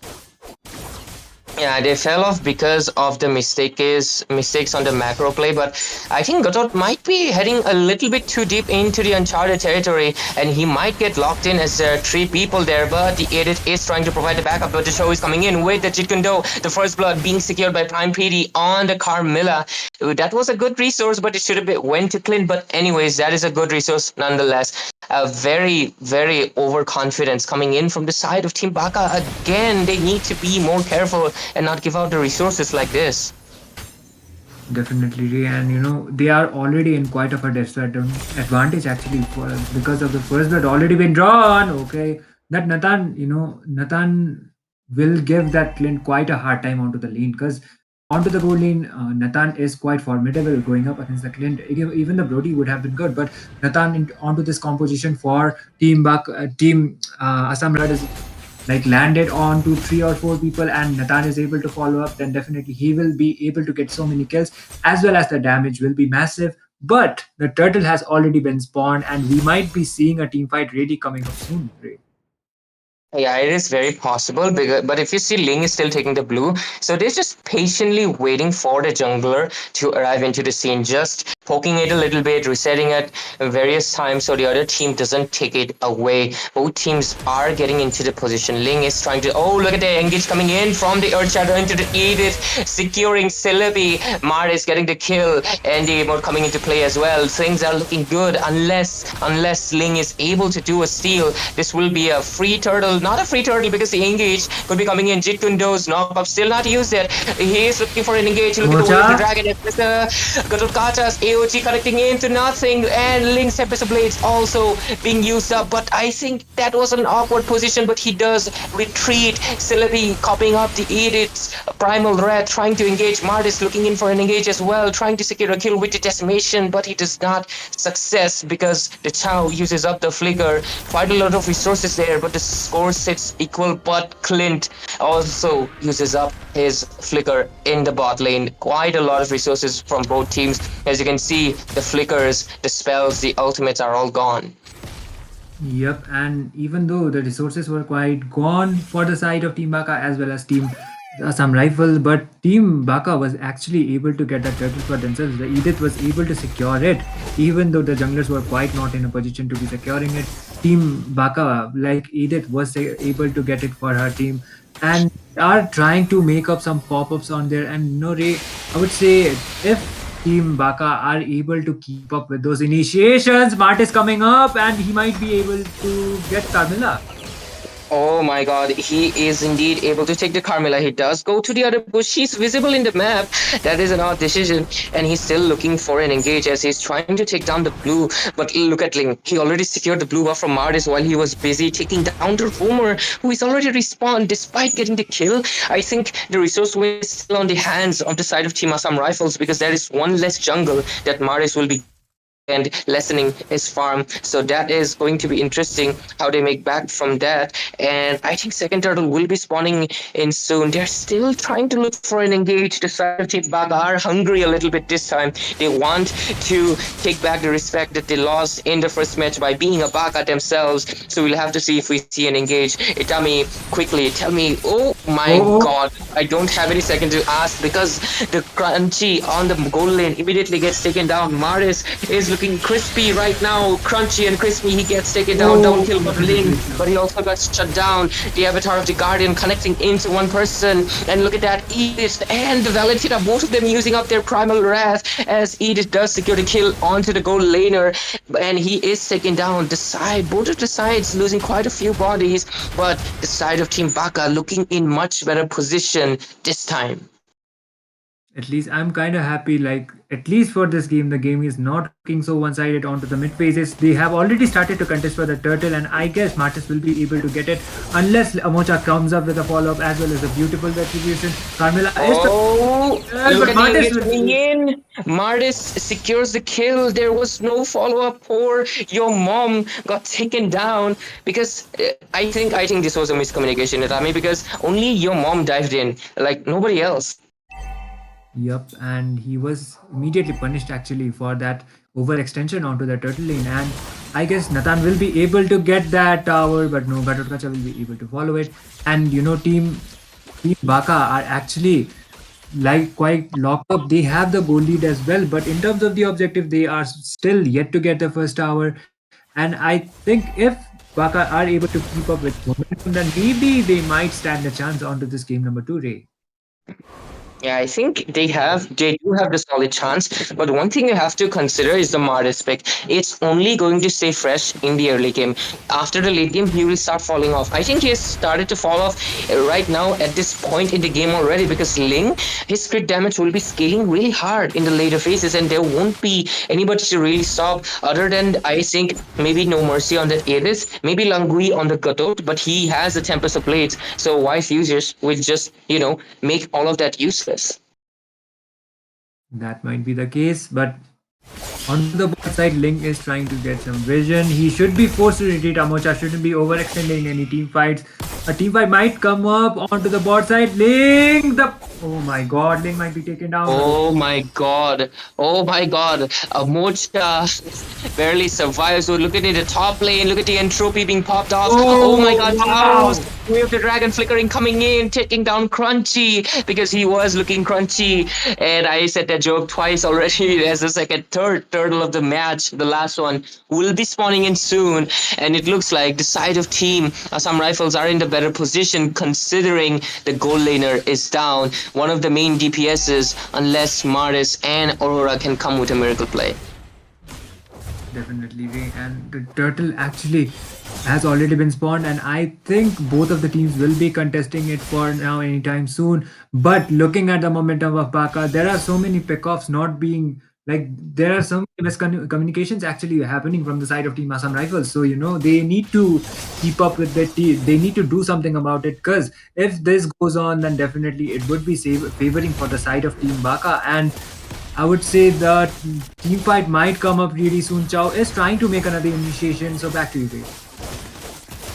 Yeah, they fell off because of the mistakes on the macro play, but I think Gatot might be heading a little bit too deep into the uncharted territory, and he might get locked in as there are 3 people there, but the Edit is trying to provide the backup, but the show is coming in with the Jitkundo, the first blood being secured by Prime PD on the Carmilla. That was a good resource, but it should have been went to Clint, but anyways, that is a good resource nonetheless. A very, very overconfidence coming in from the side of Team Baka. Again, they need to be more careful and not give out the resources like this. Definitely, and they are already in quite of a advantage actually because of the first blood already been drawn. Okay, that Nathan will give that Clint quite a hard time onto the lane because onto the gold lane, Nathan is quite formidable going up against the Clint. Even the Brody would have been good, but Nathan onto this composition for Team Assam Red is like landed on to 3 or 4 people and Nathan is able to follow up, then definitely he will be able to get so many kills as well as the damage will be massive. But the turtle has already been spawned and we might be seeing a team fight really coming up soon. Right? Yeah, it is very possible, but if you see Ling is still taking the blue, so they're just patiently waiting for the jungler to arrive into the scene, just poking it a little bit, resetting it various times so the other team doesn't take it away. Both teams are getting into the position. Ling is trying to, oh, look at the engage coming in from the Earth Shadow into the Edith, securing Celebi. Mar is getting the kill, and the emote coming into play as well. Things are looking good unless Ling is able to do a steal. This will be a free turtle, not a free turtle because the engage could be coming in. Jit Kundo's knock up still not used yet. He is looking for an engage. Look at the way of the dragon. Gatot AOG connecting into nothing, and Link's Tempest of Blades also being used up, but I think that was an awkward position, but he does retreat. Celebi copying up the Edith's Primal Red, trying to engage. Mardis looking in for an engage as well, trying to secure a kill with the Decimation, but he does not success because the Chow uses up the Flicker. Quite a lot of resources there, but the score sits equal, but Clint also uses up his Flicker in the bot lane. Quite a lot of resources from both teams. As you can see, the flickers, the spells, the ultimates are all gone. Yep, and even though the resources were quite gone for the side of Team Baka as well as Team Assam Rifles, but Team Baka was actually able to get that turtle for themselves. The Edith was able to secure it, even though the junglers were quite not in a position to be securing it. Team Baka, like Edith, was able to get it for her team and are trying to make up some pop-ups on there. And no, Ray, I would say if Team Baka are able to keep up with those initiations, Mart is coming up and he might be able to get Carmilla. Oh my god, he is indeed able to take the Carmilla. He does go to the other bush. She's visible in the map. That is an odd decision. And he's still looking for an engage as he's trying to take down the blue. But look at Ling. He already secured the blue buff from Mardis while he was busy taking down the Roamer, who is already respawned despite getting the kill. I think the resource win is still on the hands of the side of Team Assam Rifles because there is one less jungle that Mardis will be and lessening his farm, so that is going to be interesting how they make back from that. And I think second turtle will be spawning in soon. They're still trying to look for an engage. The side of Team Baka are hungry a little bit this time. They want to take back the respect that they lost in the first match by being a Baka themselves, so we'll have to see if we see an engage. Itami, quickly tell me. Oh my god, I don't have any second to ask because the Crunchy on the goal lane immediately gets taken down. Maris is looking crispy right now. Crunchy and crispy, he gets taken down. Down kill by Ling, but he also got shut down. The avatar of the Guardian connecting into one person, and look at that, Edith and the Valentina, both of them using up their Primal Wrath as Edith does secure the kill onto the gold laner, and he is taken down. The side, both of the sides losing quite a few bodies, but the side of Team Baka looking in much better position this time. At least I'm kind of happy, like, at least for this game, the game is not looking so one-sided onto the mid phases. They have already started to contest for the turtle, and I guess Martis will be able to get it unless Amocha comes up with a follow-up as well as a beautiful retribution. Carmilla look at Martis the coming in. Martis secures the kill. There was no follow-up. Poor your mom got taken down because I think this was a miscommunication, Itami, because only your mom dived in, like nobody else. Yup, and he was immediately punished actually for that overextension onto the turtle lane, and I guess Nathan will be able to get that tower, but no, Gatotkacha will be able to follow it. And you know, Team Baka are actually like quite locked up. They have the goal lead as well, but in terms of the objective, they are still yet to get the first tower. And I think if Baka are able to keep up with momentum, then maybe they might stand a chance onto this game number 2, Ray. Yeah, I think they do have the solid chance, but one thing you have to consider is the Mardis pick. It's only going to stay fresh in the early game. After the late game, he will start falling off. I think he has started to fall off right now at this point in the game already because Ling, his crit damage will be scaling really hard in the later phases, and there won't be anybody to really stop other than, I think, maybe No Mercy on that Aegis, maybe Langui on the Gatot, but he has the Tempest of Blades, so wise users will just, make all of that useless. That might be the case, but on the bot side, Ling is trying to get some vision. He should be forced to retreat. Amocha shouldn't be overextending any team fights. A team fight might come up onto the bot side. Ling, oh my god, Ling might be taken down. Oh my god. Amocha barely survives. So look at it, the top lane. Look at the entropy being popped off. Oh my god, wow. Way of the Dragon flickering coming in, taking down Crunchy because he was looking crunchy. And I said that joke twice already as the third turtle of the match, the last one, will be spawning in soon. And it looks like the side of Team Assam Rifles are in the better position considering the gold laner is down, one of the main DPSs, unless Maris and Aurora can come with a miracle play. Definitely, Ray. And the turtle actually has already been spawned, and I think both of the teams will be contesting it for now anytime soon. But looking at the momentum of Baka, there are so many pickoffs not being like there are some miscommunications actually happening from the side of Team Assam Rifles. So they need to keep up with their team. They need to do something about it, because if this goes on, then definitely it would be favoring for the side of Team Baka. And I would say the team fight might come up really soon. Chow is trying to make another initiation, so back to you, Ray.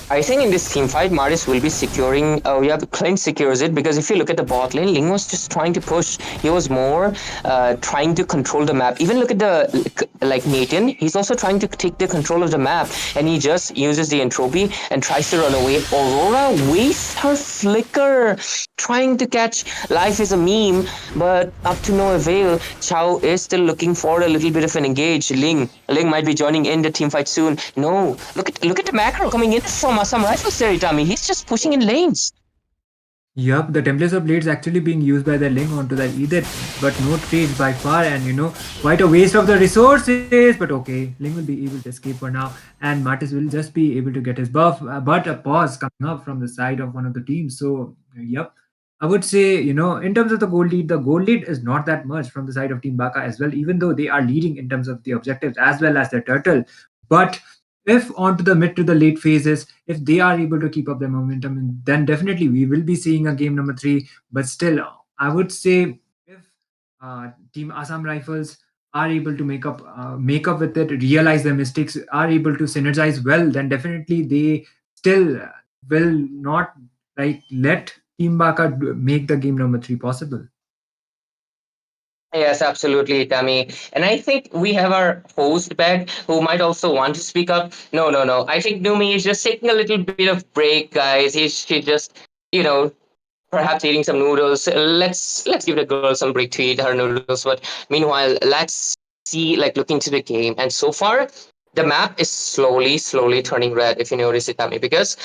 I think in this team fight, Maris will be securing, Clint secures it, because if you look at the bot lane, Ling was just trying to push. He was more trying to control the map. Even look at Nathan, he's also trying to take the control of the map, and he just uses the entropy and tries to run away. Aurora wastes her flicker, trying to catch life is a meme, but up to no avail. Chow is still looking for a little bit of an engage. Ling might be joining in the team fight soon. No, look at the macro coming in from Assam Rifles there, Itami. He's just pushing in lanes. Yup, the templates of blades actually being used by the Ling onto that either, but no trades by far, and quite a waste of the resources. But okay, Ling will be able to escape for now, and Martis will just be able to get his buff. But a pause coming up from the side of one of the teams. So yup, I would say in terms of the gold lead is not that much from the side of Team Baka as well, even though they are leading in terms of the objectives as well as their turtle. But if onto the mid to the late phases, if they are able to keep up their momentum, then definitely we will be seeing a game number 3. But still, I would say if Team Assam Rifles are able to make up with it, realize their mistakes, are able to synergize well, then definitely they still will not let Team Baka make the game number 3 possible. Yes, absolutely, Tammy. And I think we have our host back who might also want to speak up. No. I think Numi is just taking a little bit of break, guys. She just, perhaps eating some noodles. Let's give the girl some break to eat her noodles. But meanwhile, let's see, look into the game. And so far, the map is slowly turning red, if you notice it, Tammy, because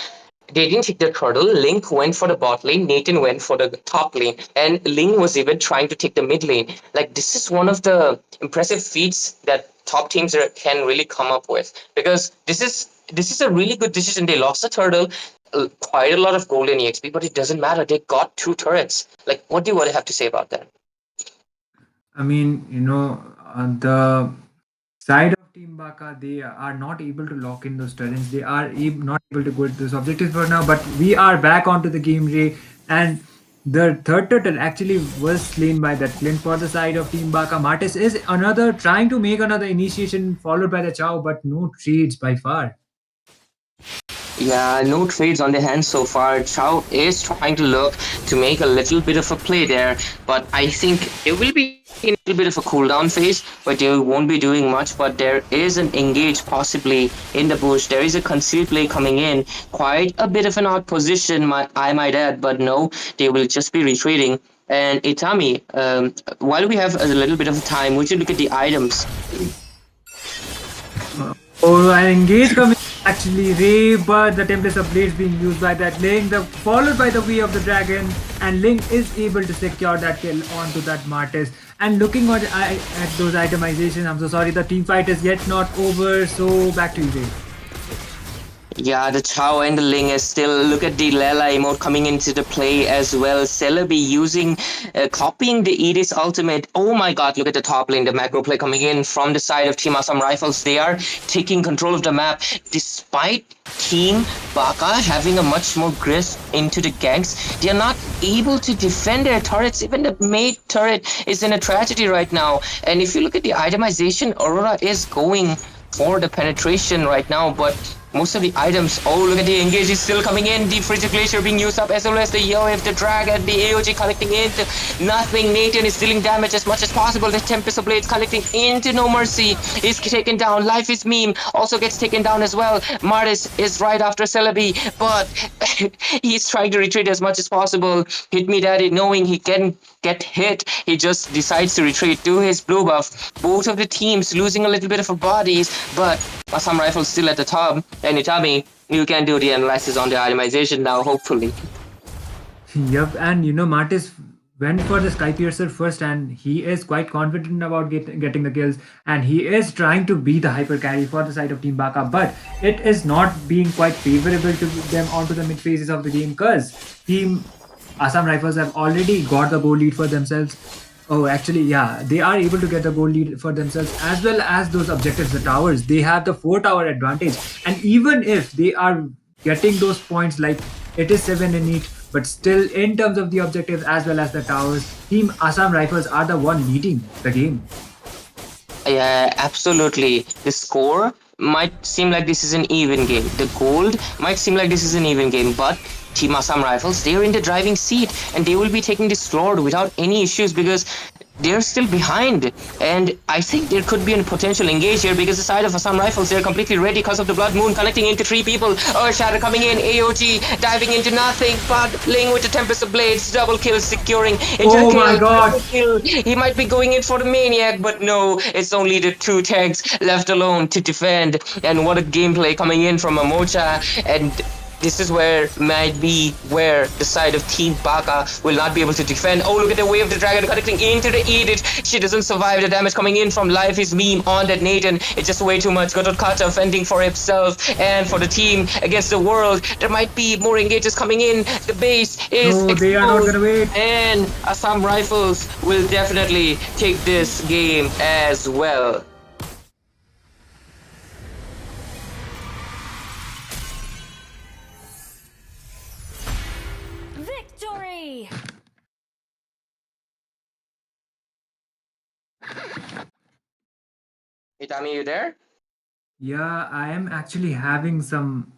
they didn't take the turtle. Link went for the bot lane. Nathan went for the top lane. And Ling was even trying to take the mid lane. This is one of the impressive feats that top teams can really come up with. Because this is a really good decision. They lost the turtle, quite a lot of golden EXP, but it doesn't matter. They got 2 turrets. What do you want to have to say about that? I mean, on the side of Team Baka, they are not able to lock in those turrets. They are not able to go to those objectives for now. But we are back onto the game, Ray, and the third turtle actually was slain by that Clint for the side of Team Baka. Martis is trying to make another initiation, followed by the Chow, but no trades by far. Yeah, no trades on the hand so far. Chow is trying to look to make a little bit of a play there, but I think it will be in a little bit of a cooldown phase where they won't be doing much, but there is an engage possibly in the bush. There is a concealed play coming in. Quite a bit of an odd position, I might add, but no, they will just be retreating. And Itami, while we have a little bit of time, we should look at the items. An engage coming actually, Ray, but the Tempest of Blades being used by that Ling, followed by the Way of the Dragon, and Ling is able to secure that kill onto that Martis. And looking at those itemizations, I'm so sorry, the team fight is yet not over, so back to you, Ray. Yeah, the Chow and the Ling is still. Look at the Lela emote coming into the play as well. Celebi using, copying the Edis ultimate. Oh my god, look at the top lane, the macro play coming in from the side of Team Assam Rifles. They are taking control of the map despite Team Baka having a much more grasp into the ganks. They are not able to defend their turrets. Even the mate turret is in a tragedy right now. And if you look at the itemization, Aurora is going for the penetration right now, but most of the items. Oh, look at the engage is still coming in. The Frigid Glacier being used up, as well as the EOF, the Dragon, the AOG collecting into nothing. Nathan is dealing damage as much as possible. The Tempest of Blades collecting into No Mercy is taken down. Life is Meme also gets taken down as well. Martis is right after Celebi, but he's trying to retreat as much as possible. Hit Me Daddy, knowing he can get hit, he just decides to retreat to his blue buff. Both of the teams losing a little bit of a bodies, but Assam Rifles still at the top. And Itami, you can do the analysis on the itemization now, hopefully. Yep, and Martis went for the Sky Piercer first, and he is quite confident about getting the kills, and he is trying to be the hyper carry for the side of Team Baka, but it is not being quite favorable to them onto the mid phases of the game because Team Assam Rifles have already got the goal lead for themselves. Oh, actually, yeah, they are able to get the goal lead for themselves as well as those objectives, the towers. They have the 4-tower advantage, and even if they are getting those points, like it is 7 in each, but still in terms of the objectives as well as the towers, Team Assam Rifles are the one leading the game. Yeah, absolutely. The score might seem like this is an even game. The gold might seem like this is an even game, but Team Assam Rifles, they're in the driving seat and they will be taking this floor without any issues because they're still behind. And I think there could be a potential engage here because the side of Assam Rifles, they're completely ready because of the Blood Moon connecting into 3 people. Shadow coming in, AOG diving into nothing, but Ling with the Tempest of Blades, double kill securing. Oh my god! He might be going in for the Maniac, but no, it's only the 2 tanks left alone to defend. And what a gameplay coming in from Amocha. And this is where the side of Team Baka will not be able to defend. Oh, look at the Wave of the Dragon connecting into the Edict. She doesn't survive the damage coming in from Life is Meme on that Nathan. It's just way too much. Kata fending for himself and for the team against the world. There might be more engages coming in. The base is exposed. They are not gonna wait. And Assam Rifles will definitely take this game as well. Victory! Itami, you there? Yeah, I am actually having some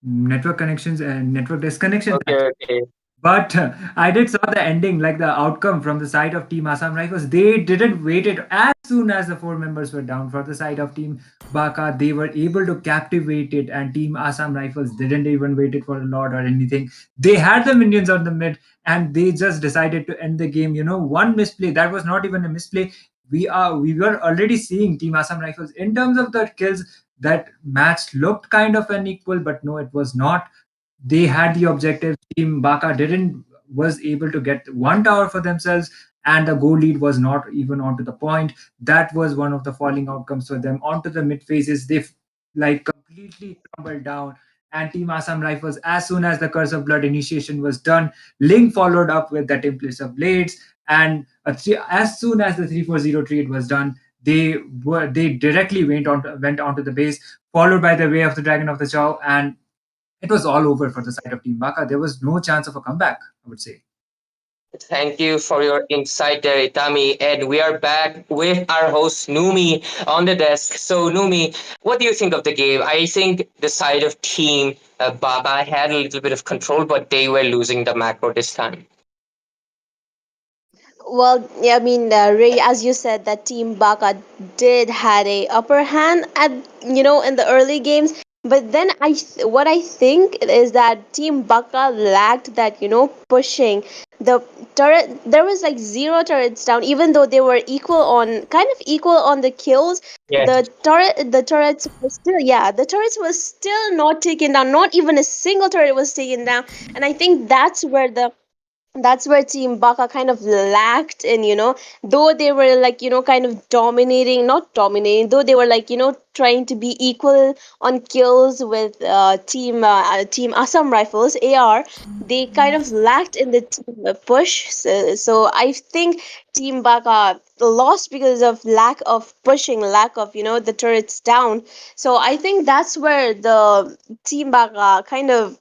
network connections and network disconnection. Okay. But I did saw the ending, like the outcome from the side of Team Assam Rifles. They didn't wait it as soon as the 4 members were down. For the side of Team Baka, they were able to captivate it, and Team Assam Rifles didn't even wait it for a lot or anything. They had the minions on the mid, and they just decided to end the game. One misplay, that was not even a misplay. We were already seeing Team Assam Rifles in terms of the kills. That match looked kind of unequal, but no, it was not. They had the objective. Team Baka was able to get 1 tower for themselves, and the goal lead was not even onto the point. That was one of the falling outcomes for them. Onto the mid phases, they completely crumbled down. And Team Assam Rifles, as soon as the Curse of Blood initiation was done, Ling followed up with the Templates of Blades, and as soon as the 340 trade was done, they directly went onto the base, followed by the Way of the Dragon of the Chow, and it was all over for the side of Team Baka. There was no chance of a comeback, I would say. Thank you for your insight there, Itami. And we are back with our host, Numi, on the desk. So, Numi, what do you think of the game? I think the side of Team Baka had a little bit of control, but they were losing the macro this time. Well, yeah, I mean, Ray, as you said, that Team Baka did had a upper hand at in the early games. But then what I think is that Team Baka lacked that pushing the turret. There was like 0 turrets down, even though they were kind of equal on the kills. Yes. The turrets were still not taken down. Not even a single turret was taken down, and I think that's where Team Baka kind of lacked in, though they were like, kind of not dominating, though they were like, trying to be equal on kills with Team Assam Rifles, AR, they kind of lacked in the team push. So I think Team Baka lost because of lack of pushing, lack of, the turrets down. So I think that's where the Team Baka kind of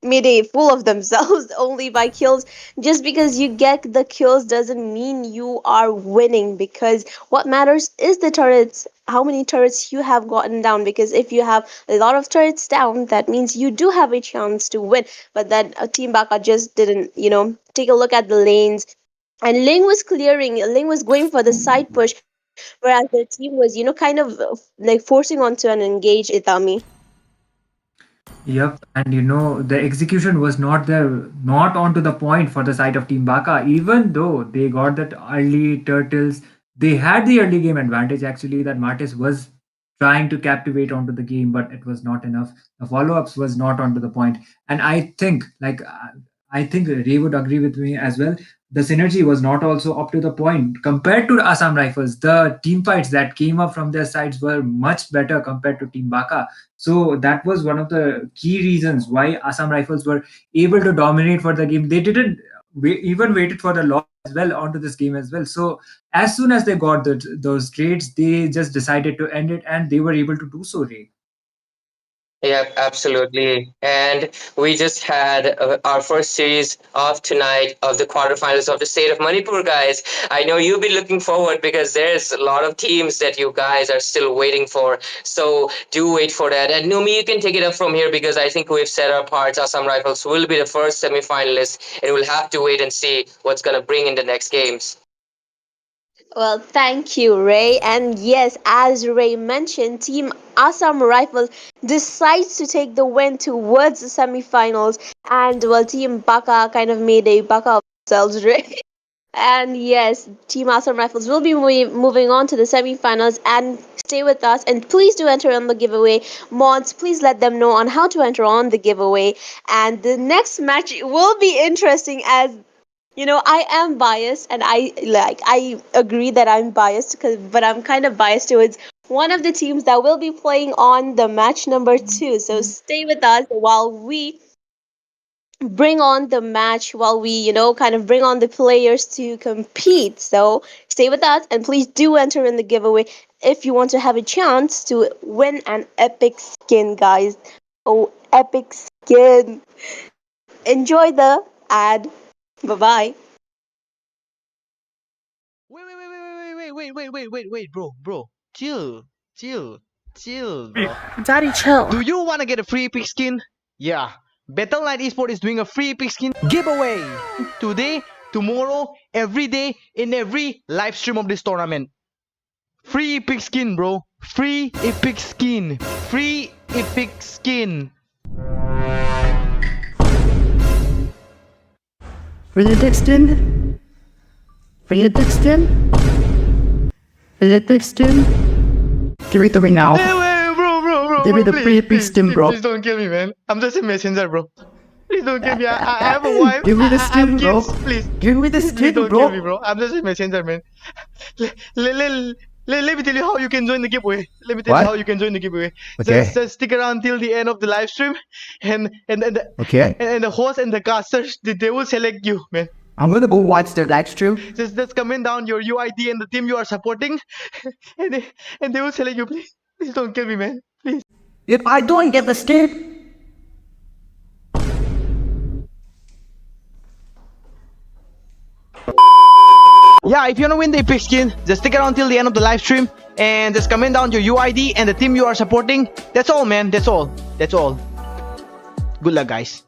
made a fool of themselves only by kills. Just because you get the kills doesn't mean you are winning, because what matters is the turrets, how many turrets you have gotten down. Because if you have a lot of turrets down, that means you do have a chance to win. But then Team Baka just didn't, take a look at the lanes, and Ling was going for the side push, whereas their team was, kind of like forcing onto an engage Itami. Yep, and the execution was not there, not onto the point for the side of Team Baka. Even though they got that early turtles, they had the early game advantage actually. That Martis was trying to captivate onto the game, but it was not enough. The follow-ups was not onto the point, and I think Ray would agree with me as well. The synergy was not also up to the point compared to Assam Rifles. The team fights that came up from their sides were much better compared to Team Baka. So that was one of the key reasons why Assam Rifles were able to dominate for the game. They didn't even waited for the loss as well onto this game as well. So as soon as they got those trades, they just decided to end it, and they were able to do so, Ray. Yep, absolutely. And we just had our first series of tonight of the quarterfinals of the state of Manipur, guys. I know you've been looking forward because there's a lot of teams that you guys are still waiting for. So do wait for that. And Numi, you can take it up from here because I think we've set our parts. Assam Rifles will be the first semifinalists, and we'll have to wait and see what's going to bring in the next games. Well, thank you, Ray. And yes, as Ray mentioned, Team Assam Rifles decides to take the win towards the semifinals, and well, Team Baka kind of made a Baka of themselves, Ray. And yes, Team Assam Rifles will be moving on to the semifinals, and stay with us. And please do enter on the giveaway. Mods, please let them know on how to enter on the giveaway. And the next match will be interesting, as I am biased, and I agree that I'm biased, but I'm kind of biased towards one of the teams that will be playing on the match number 2. So stay with us while we bring on the match, while we kind of bring on the players to compete. So stay with us, and please do enter in the giveaway if you want to have a chance to win an epic skin, guys. Oh, epic skin. Enjoy the ad. Bye bye. Wait, bro. Chill, bro. Daddy, chill. Do you want to get a free epic skin? Yeah. Battle Knight Esports is doing a free epic skin giveaway today, tomorrow, every day in every live stream of this tournament. Free epic skin, bro. Free epic skin. Free epic skin. Realistic skin? Realistic skin? Realistic skin? Give me the ring now. Hey, bro. Give me the free epic skin, bro. Please don't kill me, man. I'm just a messenger, bro. Please don't kill me. I have a wife. Give me the I have skin, bro. kids. Please. Give me the Please skin, don't bro. kill me, bro. I'm just a messenger, man. Let me tell you how you can join the giveaway. Let me tell you What? how you can join the giveaway. Okay. Just stick around till the end of the live stream, and Okay. the host and the casters, they will select you, man. I'm gonna go watch the live stream. Just comment down your UID and the team you are supporting, and they will select you. Please don't kill me, man. Please. If I don't get the skin, Yeah, if you wanna win the epic skin, just stick around till the end of the live stream and just comment down your UID and the team you are supporting. That's all, man. That's all. Good luck, guys.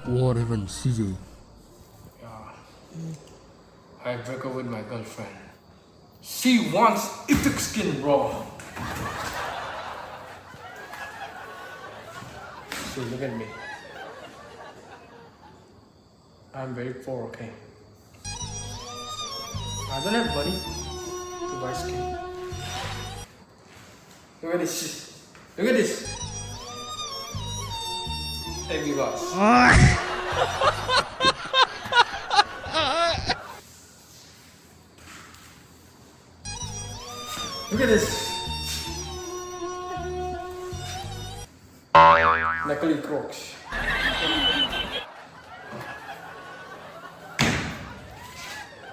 What even, CJ? I break up with my girlfriend. She wants epic skin, bro. So look at me. I'm very poor, okay? I don't have money to buy skin. Look at this. Look at this. Heavy boss. Look at this. Knuckly crocs.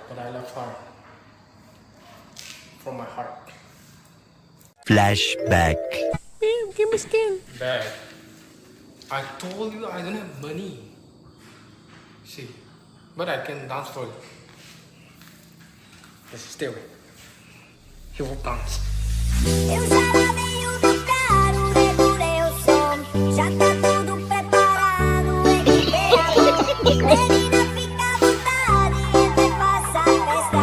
But I love her. From my heart. Flashback. Give me skin. Bad. I told you I don't have money. See, but I can dance for you. Just stay away. He will dance. Eu já lavei o meu carro, regulei o som. Já tá tudo preparado, equipei a mão. Menina, fica à vontade, entra e faça a festa.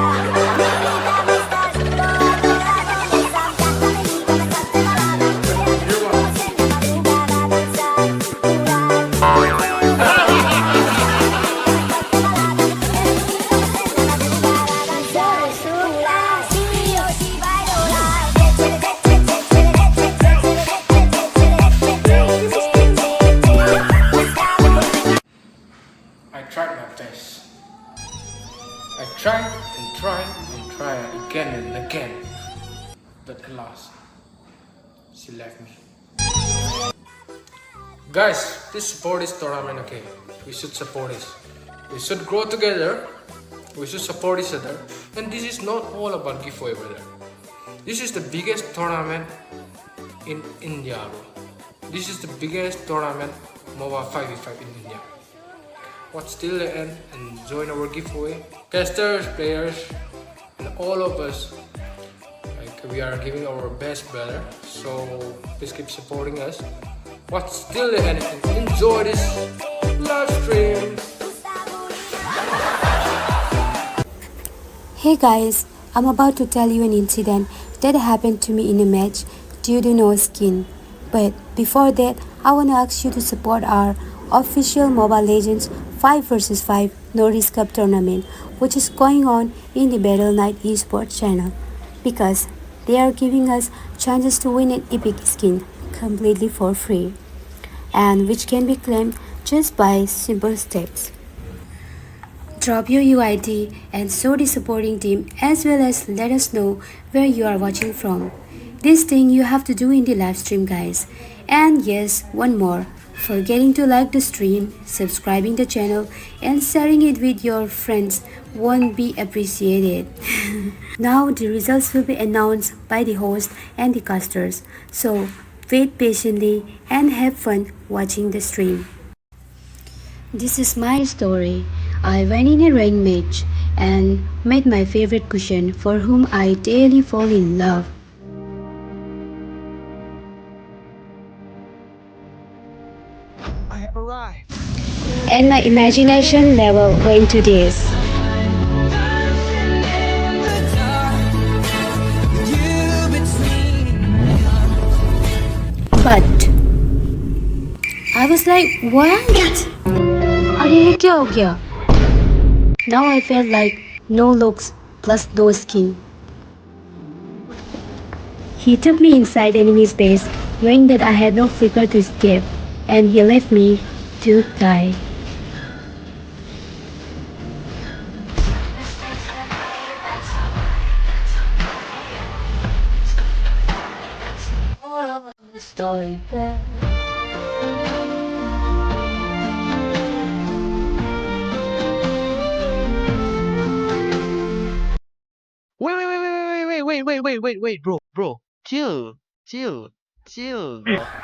Menina, está junto, adorada, dançar. Já tá bem, começa a ter balada. Você me madrugada a dançar, I tried my best. I tried and tried and tried again and again. But alas, she left me. Guys, please support this tournament, okay? We should support this. We should grow together. We should support each other. And this is not all about giveaway, brother. This is the biggest tournament in India, bro. This is the biggest tournament MOBA 5v5 in India. Watch till the end and join our giveaway. Casters, players, and all of us. Like, we are giving our best, brother. So please keep supporting us. Watch till the end and enjoy this live stream. Hey guys, I'm about to tell you an incident that happened to me in a match due to no skin. But before that, I want to ask you to support our official Mobile Legends 5 vs 5 No Risk Cup tournament, which is going on in the Battle Night Esports channel, because they are giving us chances to win an epic skin completely for free, and which can be claimed just by simple steps. Drop your UID and show the supporting team, as well as let us know where you are watching from. This thing you have to do in the live stream, guys. And yes, one more. Forgetting to like the stream, subscribing the channel, and sharing it with your friends won't be appreciated. Now the results will be announced by the host and the casters. So wait patiently and have fun watching the stream. This is my story. I went in a ranked match and met my favorite cushion, for whom I daily fall in love. I have arrived. And my imagination level went to this. But I was like, what? अरे ये क्या हो गया? Now I felt like no looks plus no skin. He took me inside enemy's base, knowing that I had no flicker to escape, and he left me to die. Story. Wait, bro. Chill, bro.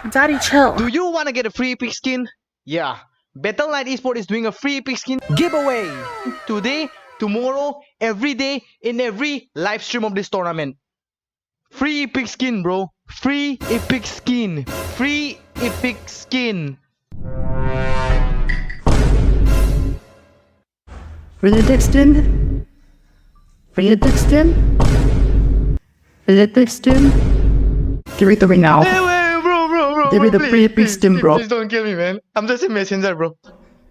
Daddy, chill. Do you want to get a free epic skin? Yeah, Battle Night Esports is doing a free epic skin giveaway today, tomorrow, every day in every live stream of this tournament. Free epic skin, bro. Free epic skin. Free epic skin. Read the skin. Read the skin. Read the skin. Give it to me now. Hey, wait, bro. Give me the please, free epic skin, bro. Please don't kill me, man. I'm just a messenger, bro.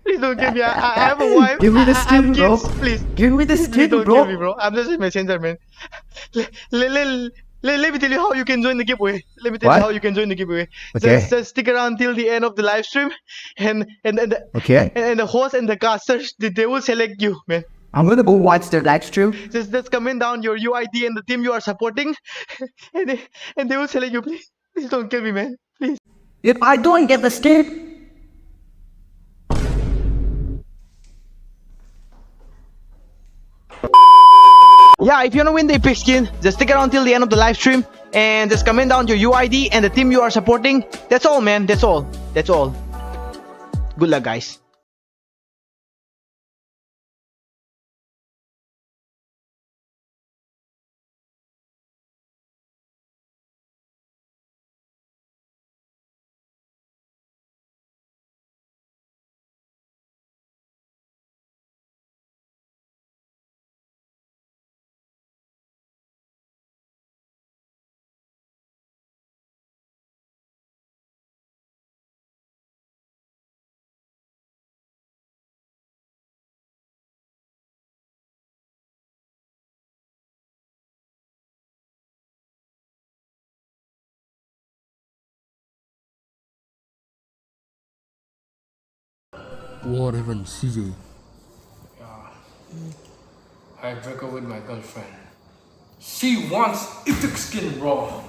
Please don't kill me. I have a wife. Give me the I have skin, bro. kids. Please. Give me the Please skin, don't kill me, bro. bro. I'm just a messenger, man. Let me tell you how you can join the giveaway. Let me tell you What? how you can join the giveaway. Okay. Just stick around till the end of the live stream, and Okay. the host and the casters they will select you, man. I'm gonna go watch the live stream. Just comment down your UID and the team you are supporting, and they will select you. Please don't kill me, man. Please. If I don't get the skin, Yeah, if you wanna win the epic skin, just stick around till the end of the live stream and just comment down your UID and the team you are supporting. That's all, man. That's all. That's all. Good luck, guys. What happened, CJ? I broke up with my girlfriend. She wants epic skin, bro.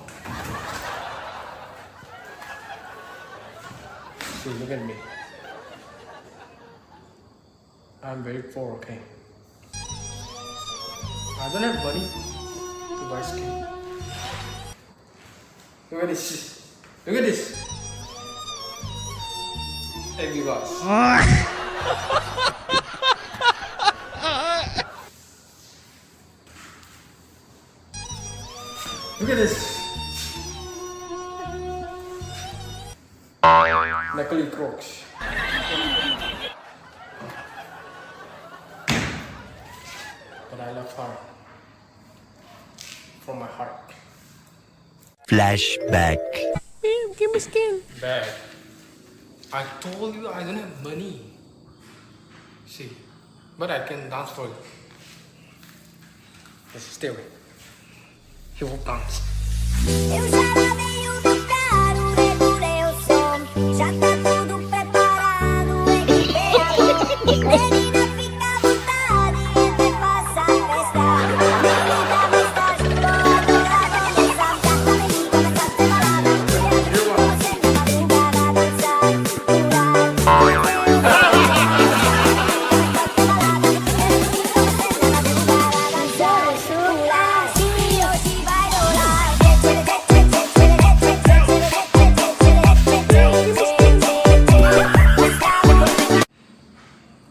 See, look at me. I'm very poor, okay? I don't have money to buy skin. Look at this. Look at this. Hey, you guys. Look at this. Knuckly crocs. But I love her. From my heart. Flashback. Give me skin. Bad. I told you I don't have money. See, but I can dance for you. Just stay away. He will dance. Eu já lavei o meu carro, regulei o som. Já tá tudo preparado, equipei. Menina, fica à vontade, entre faça a festa. Menina, está junto, adorada, começar. Já tá bem, começar a separada. Você fica brincando a dançar.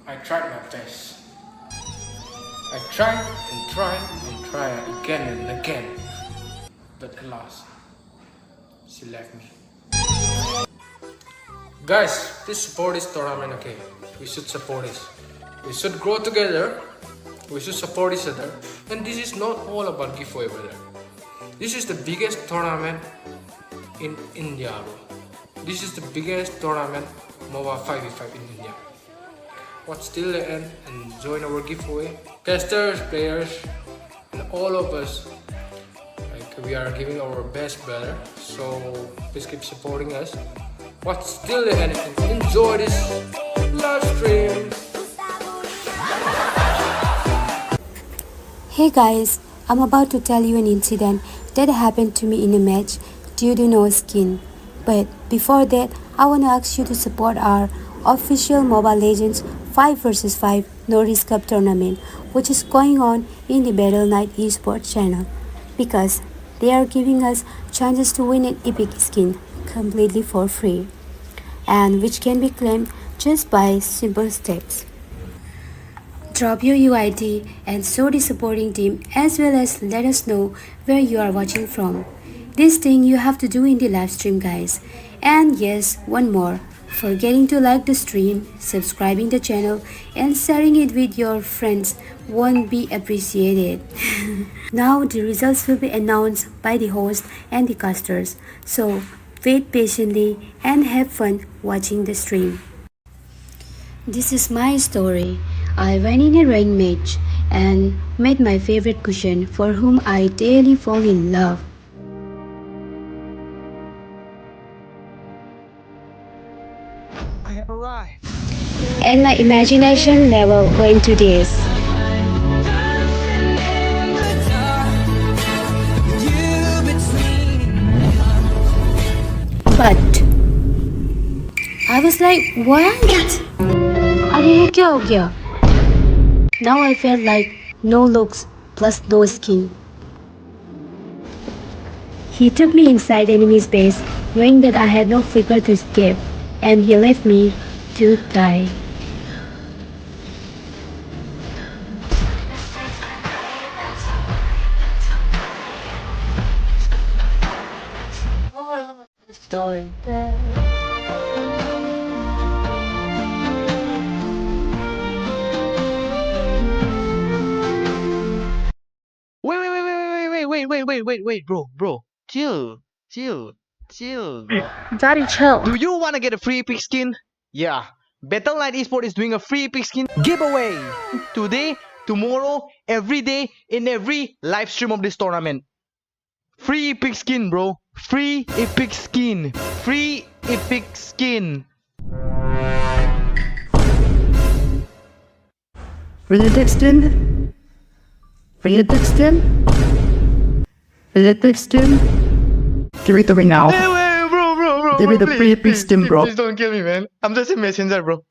I tried my best. I tried and tried and tried again and again. But alas, she left me. Guys, please support this tournament, okay? We should support this. We should grow together. We should support each other. And this is not all about giveaway, brother. This is the biggest tournament in India, bro. This is the biggest tournament MOBA 5v5 in India. Watch till the end and join our giveaway. Casters, players, and all of us. Like, we are giving our best, brother. So please keep supporting us. Watch till the end and enjoy this live stream. Hey guys, I'm about to tell you an incident that happened to me in a match due to no skin. But before that, I wanna ask you to support our official Mobile Legends 5 vs 5 No Risk Cup tournament, which is going on in the Battle Night Esports channel, because they are giving us chances to win an epic skin completely for free, and which can be claimed just by simple steps. Drop your UID and show the supporting team, as well as let us know where you are watching from. This thing you have to do in the live stream, guys. And yes, one more. Forgetting to like the stream, subscribing the channel, and sharing it with your friends won't be appreciated. Now the results will be announced by the host and the casters. So wait patiently and have fun watching the stream. This is my story. I went in a rain match and met my favorite cushion for whom I daily fall in love. I have arrived. And my imagination level went to this. But I was like, what? अरे ये क्या हो गया? Now I felt like no looks plus no skin. He took me inside enemy's base, knowing that I had no figure to escape, and he left me to die. Story. Wait, bro. Chill, bro. Daddy, chill. Do you want to get a free epic skin? Yeah, Battle.net Esports is doing a free epic skin giveaway today, tomorrow, every day in every live stream of this tournament. Free epic skin, bro. Free epic skin. Free epic skin. Realistic skin? Realistic skin? Realistic skin? Give it to me now. Hey, bro. Give me the please, free epic skin, bro. Please don't kill me, man. I'm just a messenger, bro.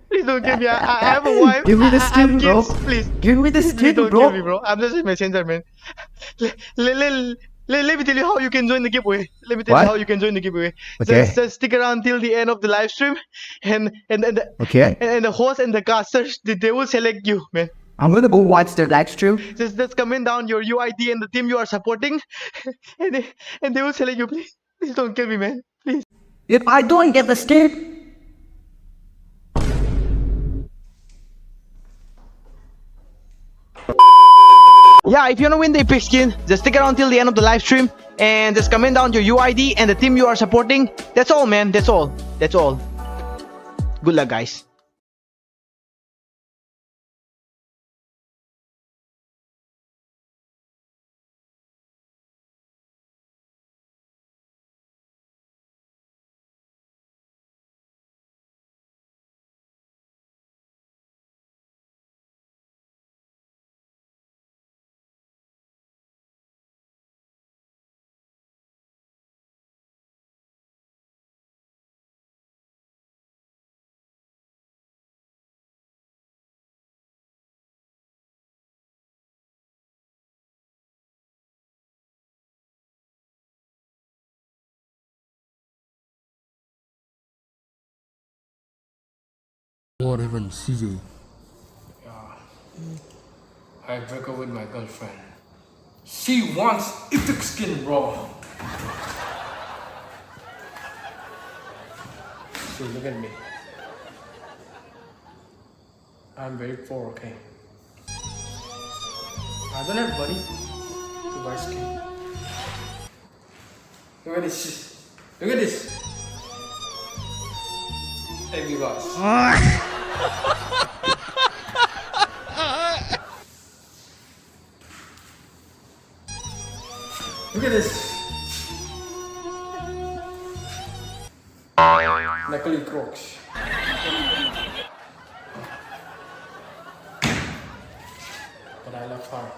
Please don't kill me. I have a wife. Give me the I have skin, bro. kids. Please. Give me the Please skin, don't kill me, bro. bro. I'm just a messenger, man. Let me tell you how you can join the giveaway. Let me tell you What? how you can join the giveaway. Okay. Just stick around till the end of the live stream, and Okay. the host and the casters they will select you, man. I'm gonna go watch the live stream. Just comment down your UID and the team you are supporting, and they will select you. Please don't kill me, man. Please. If I don't get the skin, Yeah, if you wanna win the epic skin, just stick around till the end of the live stream and just comment down your UID and the team you are supporting. That's all, man. That's all. Good luck, guys. What even, CJ? I broke up with my girlfriend. She wants epic skin, bro. See, look at me. I'm very poor, okay? I don't have money to buy skin. Look at this. Look at this. Hey, you guys. Look at this. Nakali Crocs. But I love her.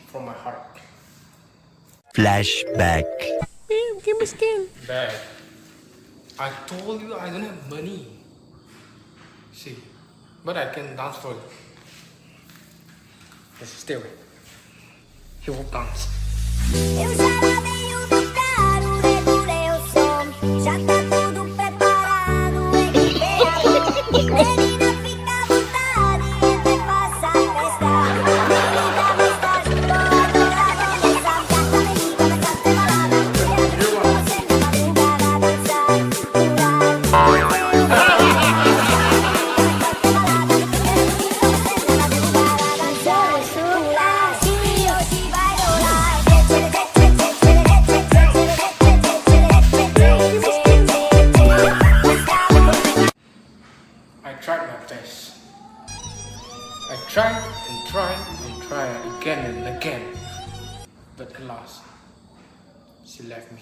From my heart. Flashback. Give me skin. Bad. I told you I don't have money. See, but I can dance for you. Just stay away. He will dance. Eu já lavei o meu carro, regulei o som. Já tá tudo preparado, equipei a mão. Menina, fica à vontade, entra e faça a festa. Menina, está junto, adorado, começar. Já também começa a ser balada. Você na madrugada, dançar, pular. Se hoje vai rolar, but alas, she left me.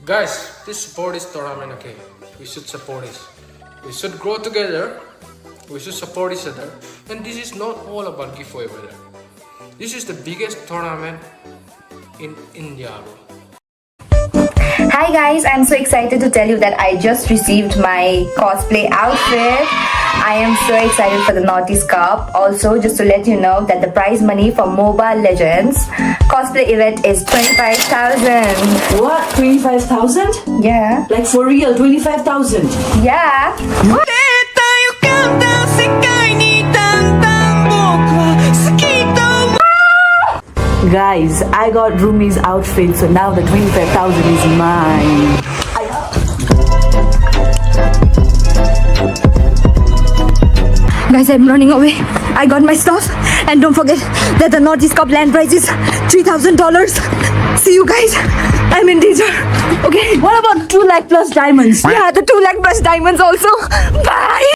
Guys, please support this tournament, okay? We should support this. We should grow together. We should support each other. And this is not all about giveaway, brother. This is the biggest tournament in India, bro. Hi guys, I'm so excited to tell you that I just received my cosplay outfit. I am so excited for the Northeast Cup. Also, just to let you know that the prize money for MOBA Legends cosplay event is 25,000. What? 25,000? Yeah. Like for real, 25,000? Yeah. Guys, I got Rumi's outfit, so now the 25,000 is mine. Guys, I'm running away. I got my stuff. And don't forget that the Northeast Cup land prize is $3,000. See you guys. I'm in danger. Okay. What about 2 lakh plus diamonds? Yeah, the 2 lakh plus diamonds also. Bye.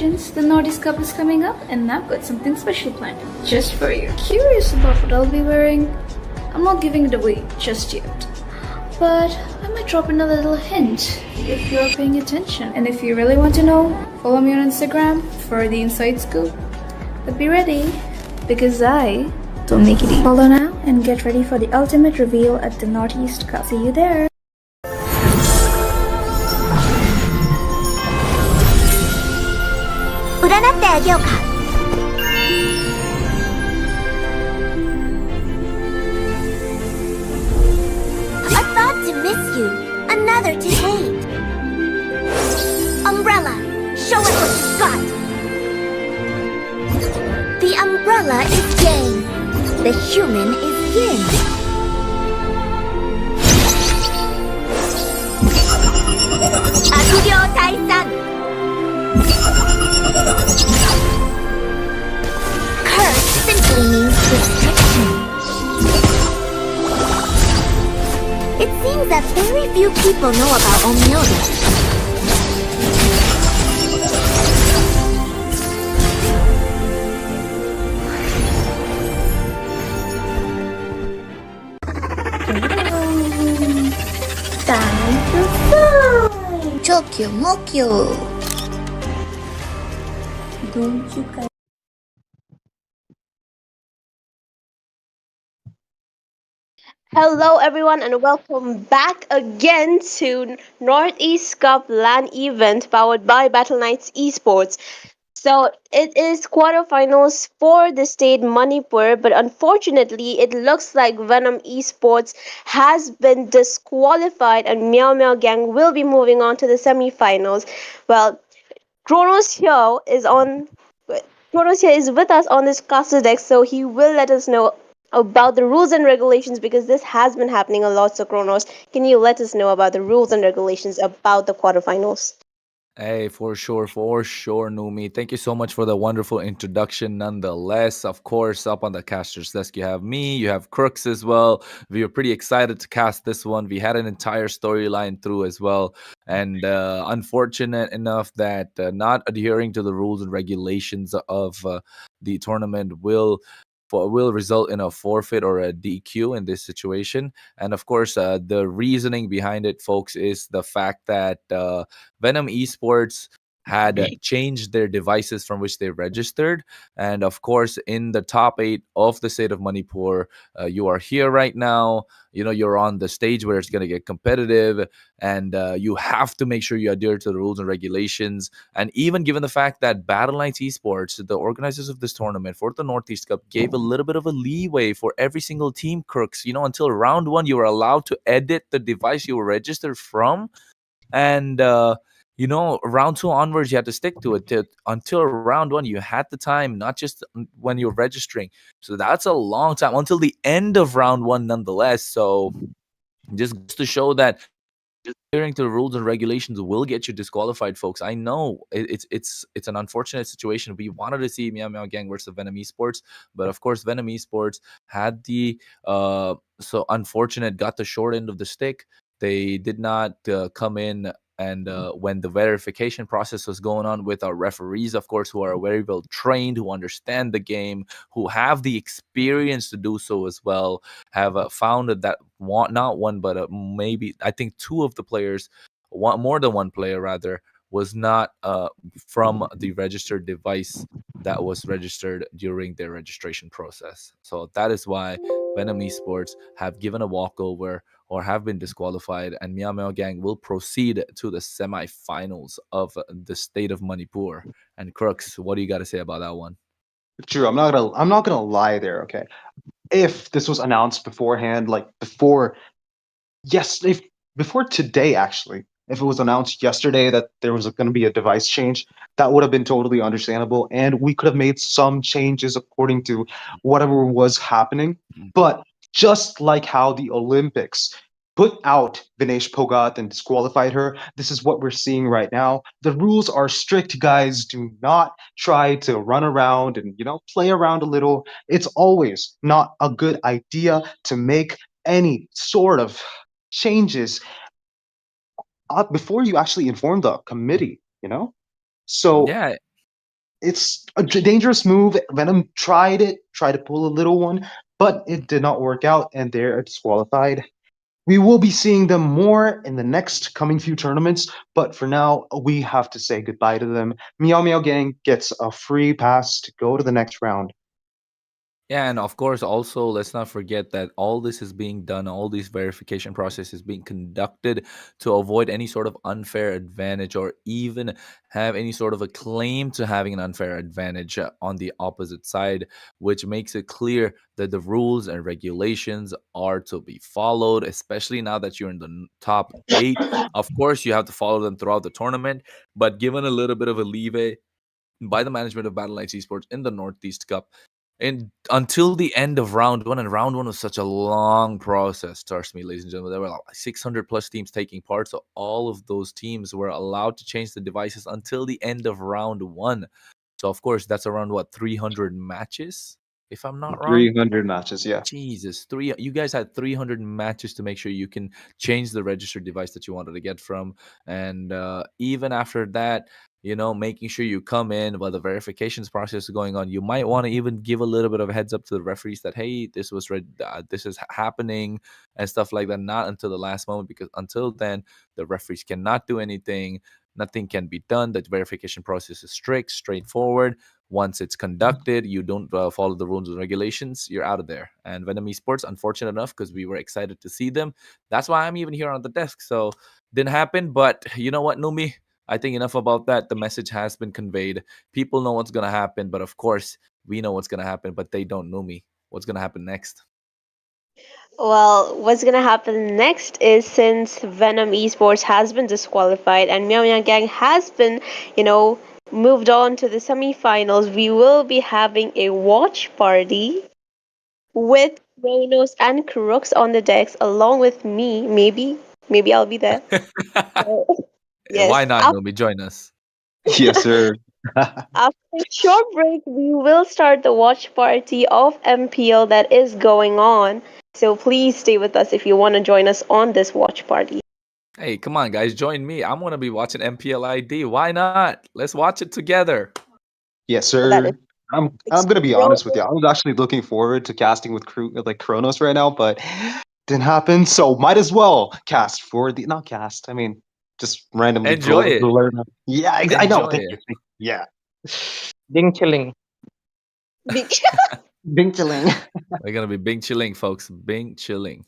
since the Northeast Cup is coming up, and I've got something special planned just for you. Curious about what I'll be wearing? I'm not giving it away just yet, but I might drop in a little hint if you're paying attention. And if you really want to know, follow me on Instagram for the inside scoop. But be ready, because I don't make it easy. Follow now and get ready for the ultimate reveal at the Northeast Cup. See you there. A thought to miss you, another to hate. Umbrella, show us what you've got. The umbrella is yang, the human is yin. Akugyo Taisan. Curse simply means restriction. It seems that very few people know about Omyoda. Time to fly! Chokyo Mokyo. Don't you guys? Hello, everyone, and welcome back again to Northeast Cup LAN event powered by Battle Knights Esports. So it is quarterfinals for the state Manipur, but unfortunately, it looks like Venom Esports has been disqualified, and Meow Meow Gang will be moving on to the semifinals. Well, Kronos here is on. Kronos here is with us on this caster deck, so he will let us know about the rules and regulations because this has been happening a lot. So Kronos, can you let us know about the rules and regulations about the quarterfinals? Hey, for sure, Numi. Thank you so much for the wonderful introduction. Nonetheless, of course, up on the caster's desk, you have me, you have Crooks as well. We were pretty excited to cast this one. We had an entire storyline through as well. And unfortunate enough that not adhering to the rules and regulations of the tournament will result in a forfeit or a DQ in this situation. And of course, the reasoning behind it, folks, is the fact that Venom Esports had changed their devices from which they registered. And of course, in the top 8 of the state of Manipur, you are here right now. You know, you're on the stage where it's going to get competitive, and you have to make sure you adhere to the rules and regulations. And even given the fact that Battle Knights Esports, the organizers of this tournament for the Northeast Cup, gave a little bit of a leeway for every single team, Crooks. You know, until round 1, you were allowed to edit the device you were registered from. And round 2 onwards, you had to stick to it until round 1. You had the time, not just when you're registering. So that's a long time until the end of round 1, nonetheless. So just to show that adhering to the rules and regulations will get you disqualified, folks. I know it's an unfortunate situation. We wanted to see Meow Meow Gang versus Venom Esports, but of course, Venom Esports had the so unfortunate, got the short end of the stick. They did not come in. And when the verification process was going on with our referees, of course, who are very well trained, who understand the game, who have the experience to do so as well, have found that not one, but maybe I think 2 of the players, more than one player rather, was not from the registered device that was registered during their registration process. So that is why Venom Esports have given a walkover or have been disqualified, and Meow Meow Gang will proceed to the semifinals of the state of Manipur. And Crooks, what do you got to say about that one? True, I'm not gonna lie there, okay? If this was announced beforehand, like before today actually, if it was announced yesterday that there was going to be a device change, that would have been totally understandable, and we could have made some changes according to whatever was happening. But just like how the Olympics put out Vinesh Pogat and disqualified her, this is what we're seeing right now. The rules are strict, guys. Do not try to run around and play around a little. It's always not a good idea to make any sort of changes before you actually inform the committee. So Yeah, It's a dangerous move. Venom tried to pull a little one, but it did not work out, and they're disqualified. We will be seeing them more in the next coming few tournaments, but for now, we have to say goodbye to them. Meow Meow Gang gets a free pass to go to the next round. Yeah, and of course, also let's not forget that all this is being done, all these verification process is being conducted to avoid any sort of unfair advantage or even have any sort of a claim to having an unfair advantage on the opposite side, which makes it clear that the rules and regulations are to be followed, especially now that you're in the top 8. Of course, you have to follow them throughout the tournament, but given a little bit of a leeway by the management of Battle Knights Esports in the Northeast Cup. And until the end of round one, and round one was such a long process, trust me, ladies and gentlemen, there were like 600 plus teams taking part. So all of those teams were allowed to change the devices until the end of round one. So, of course, that's around what, 300 matches, if I'm not wrong? 300 matches, yeah. Jesus, you guys had 300 matches to make sure you can change the registered device that you wanted to get from. And even after that, making sure you come in while the verifications process is going on. You might want to even give a little bit of a heads up to the referees that, hey, this is happening and stuff like that. Not until the last moment, because until then, the referees cannot do anything. Nothing can be done. The verification process is strict, straightforward. Once it's conducted, you don't follow the rules and regulations, you're out of there. And Venom Esports, unfortunate enough, because we were excited to see them. That's why I'm even here on the desk. So didn't happen. But you know what, Numi? I think enough about that. The message has been conveyed. People know what's going to happen. But of course, we know what's going to happen, but they don't know me. What's going to happen next? Well, what's gonna happen next is, since Venom Esports has been disqualified and Meow Meow Gang has been, moved on to the semifinals, we will be having a watch party with Kronos and Crooks on the decks, along with me. Maybe I'll be there. So, Why yes. not, Numi? Join us. Yes, sir. After a short break, we will start the watch party of MPL that is going on. So please stay with us if you want to join us on this watch party. Hey, come on, guys. Join me. I'm going to be watching MPL ID. Why not? Let's watch it together. Yes, That is sir. I'm gonna be honest with you. I was actually looking forward to casting with Kronos right now, but didn't happen. So might as well cast for the not cast. I mean, just randomly Enjoy blow it. the alert. Yeah, I know. Enjoy Thank it. you. Yeah, Ding chilling. Bing chilling. We're going to be Bing chilling, folks. Bing chilling.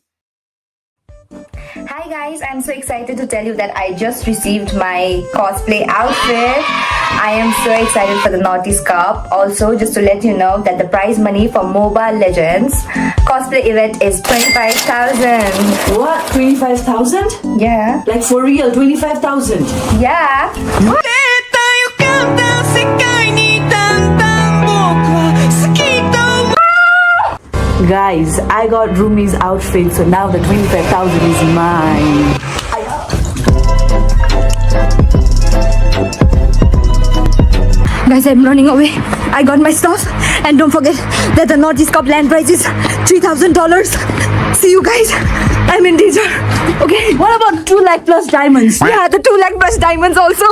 Hi guys, I'm so excited to tell you that I just received my cosplay outfit. I am so excited for the Northeast Cup. Also, just to let you know that the prize money for MOBA Legends cosplay event is 25,000. What? 25,000? Yeah. Like for real, 25,000? Yeah. Guys, I got Rumi's outfit, so now the 25,000 is mine. Guys, I'm running away. I got my stuff. And don't forget that the Northeast Cup land prize is $3,000. See you guys. I'm in danger. Okay. What about 2 lakh plus diamonds? Yeah, the 2 lakh plus diamonds also.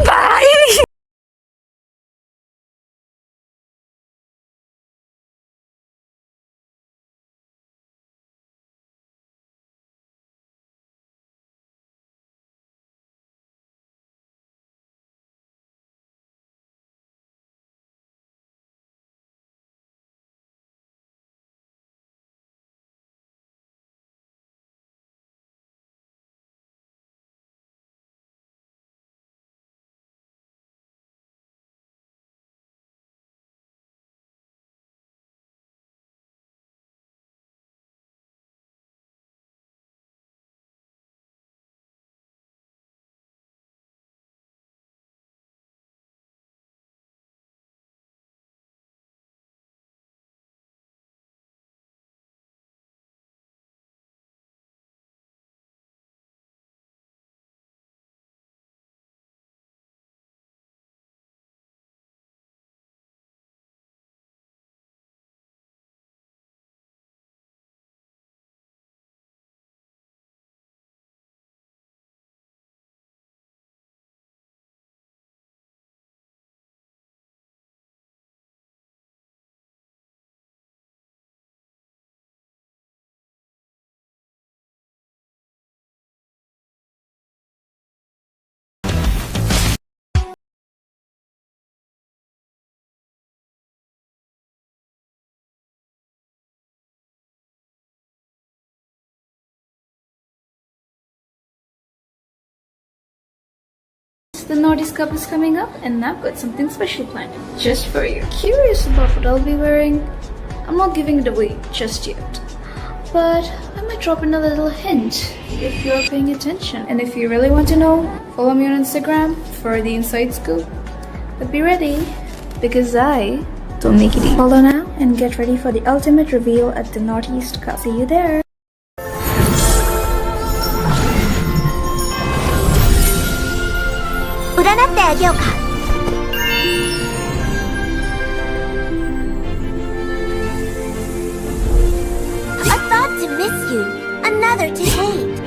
Bye. the Northeast Cup is coming up and I've got something special planned just for you. Curious about what I'll be wearing? I'm not giving it away just yet, but I might drop in a little hint if you're paying attention. And if you really want to know, follow me on Instagram for the inside scoop. But be ready, because I don't make it easy. Follow now and get ready for the ultimate reveal at the Northeast Cup. See you there. A thought to miss you, another to hate.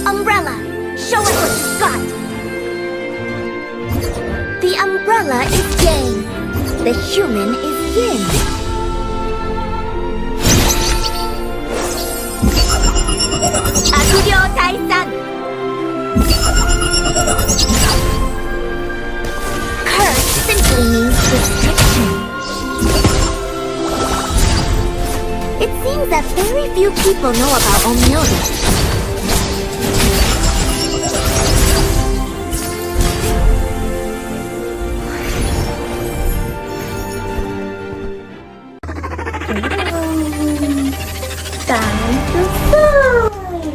Umbrella, show us what you've got. The umbrella is yang, the human is yin. Akugyo Taisan. Curse simply means restriction. It seems that very few people know about Omyoda.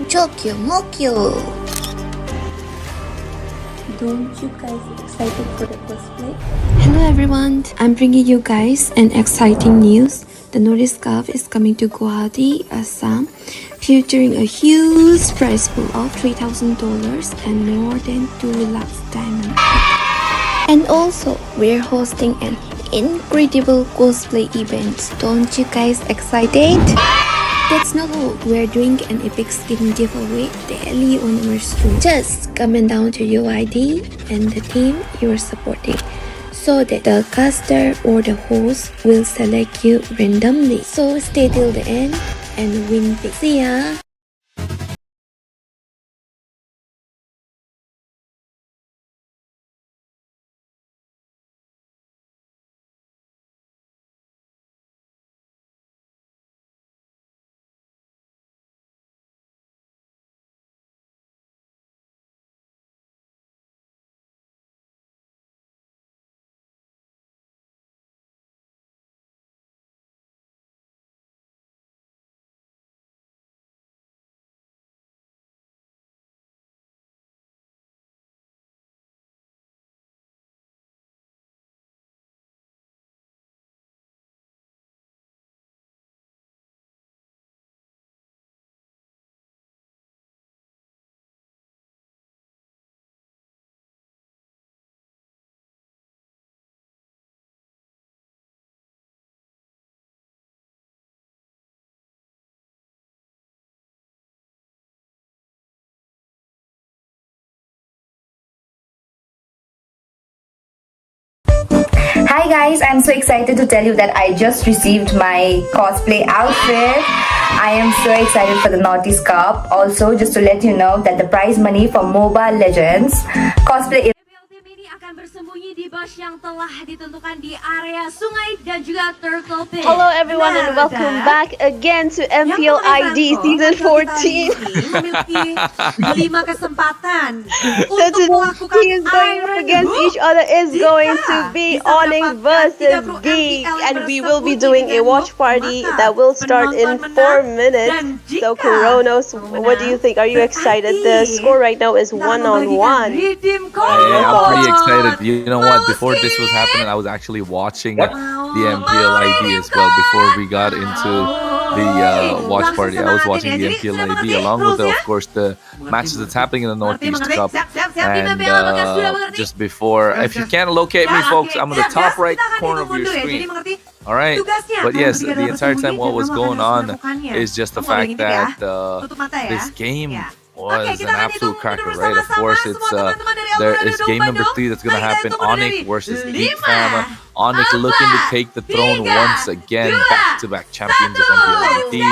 Chokyo Mokyo. Don't you guys excited for the cosplay? Hello everyone, I'm bringing you guys an exciting news. The Northeast Cup is coming to Guwahati, Assam, featuring a huge prize pool of $3,000 and more than 2 lakhs diamonds. And also, we're hosting an incredible cosplay event. Don't you guys excited? That's not all. We're doing an epic skin giveaway daily on our stream. Just comment down to your ID and the team you're supporting, so that the caster or the host will select you randomly. So stay till the end and win big. See ya! Hi guys, I'm so excited to tell you that I just received my cosplay outfit. I am so excited for the Northeast Cup. Also, just to let you know that the prize money for MOBA Legends cosplay akan bersembunyi di bus yang telah ditentukan di area sungai dan juga Turtle Pit. Hello everyone and welcome back again to MPL ID Season 14. Memiliki 5 kesempatan So the teams going up against each other is going to be Onyx versus Geek, and we will be doing a watch party that will start in 4 minutes. So Kronos, what do you think? Are you excited? The score right now is 1-1. I'm pretty excited. You know what? Before this was happening, I was actually watching the MPL ID as well. Before we got into the watch party, I was watching the MPL ID along with, of course, the matches that's happening in the Northeast Cup. And just before, if you can't locate me, folks, I'm in the top right corner of your screen. All right, but yes, the entire time what was going on is just the fact that this game was an absolute cracker, right? Of course, it's there is game number 3 that's gonna happen. Onyx versus Geek Fam. Onyx looking to take the throne once again, back-to-back champions of MPLIT.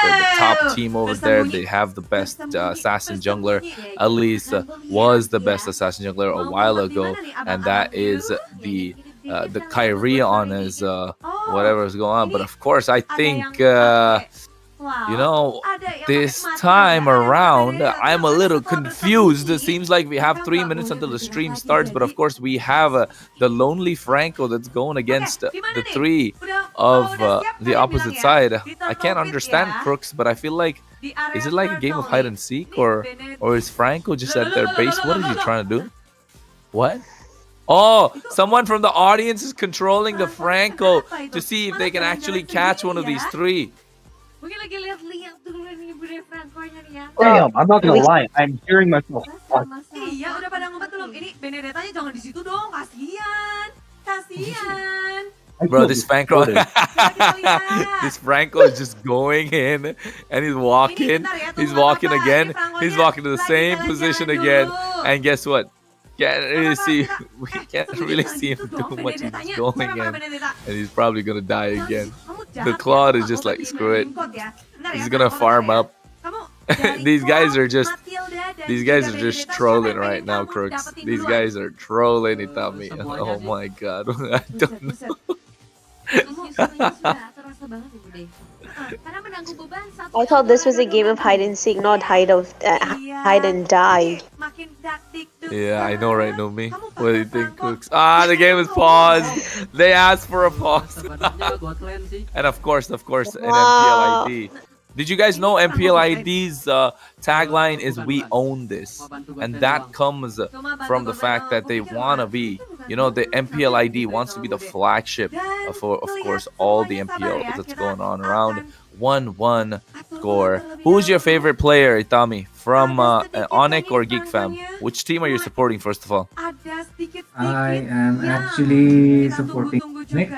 They're the top team over there. They have the best assassin jungler. At least was the best assassin jungler a while ago, and that is the Kyrie on his whatever is going on. But of course, I think You know, this time around, I'm a little confused. It seems like we have 3 minutes until the stream starts, but of course, we have the lonely Franco that's going against the three of the opposite side. I can't understand Crooks, but I feel like, is it like a game of hide and seek, or is Franco just at their base? What is he trying to do? What? Oh, someone from the audience is controlling the Franco to see if they can actually catch one of these three. Damn, I'm not gonna lie. I'm hearing myself. Iya, udah pada ngumpet belum? Ini Benedetta-nya jangan di situ dong, kasihan. Kasihan. Bro, this Franco, this Franco is just going in and he's walking. He's walking again. He's walking to the same position again. And guess what? Can't really see. We can't really see him do much. He's going in, and he's probably gonna die again. The Claude is just like, screw it. He's gonna farm up. These guys are just trolling right now, Crooks. These guys are trolling Itami. Oh my god. I don't know. I thought this was a game of hide and seek, not hide and die. Yeah, I know, right, Numi? What do you think, Crooks? Ah, the game is paused. They asked for a pause. And of course, an MPL ID. Did you guys know MPL ID's tagline is "We own this," and that comes from the fact that they want to be, you know, the MPL ID wants to be the flagship of course, all the MPL that's going on around. 1-1 score. Who's your favorite player, Itami, from Onyx or Geek Fam? Which team are you supporting, first of all? I am actually supporting Nick,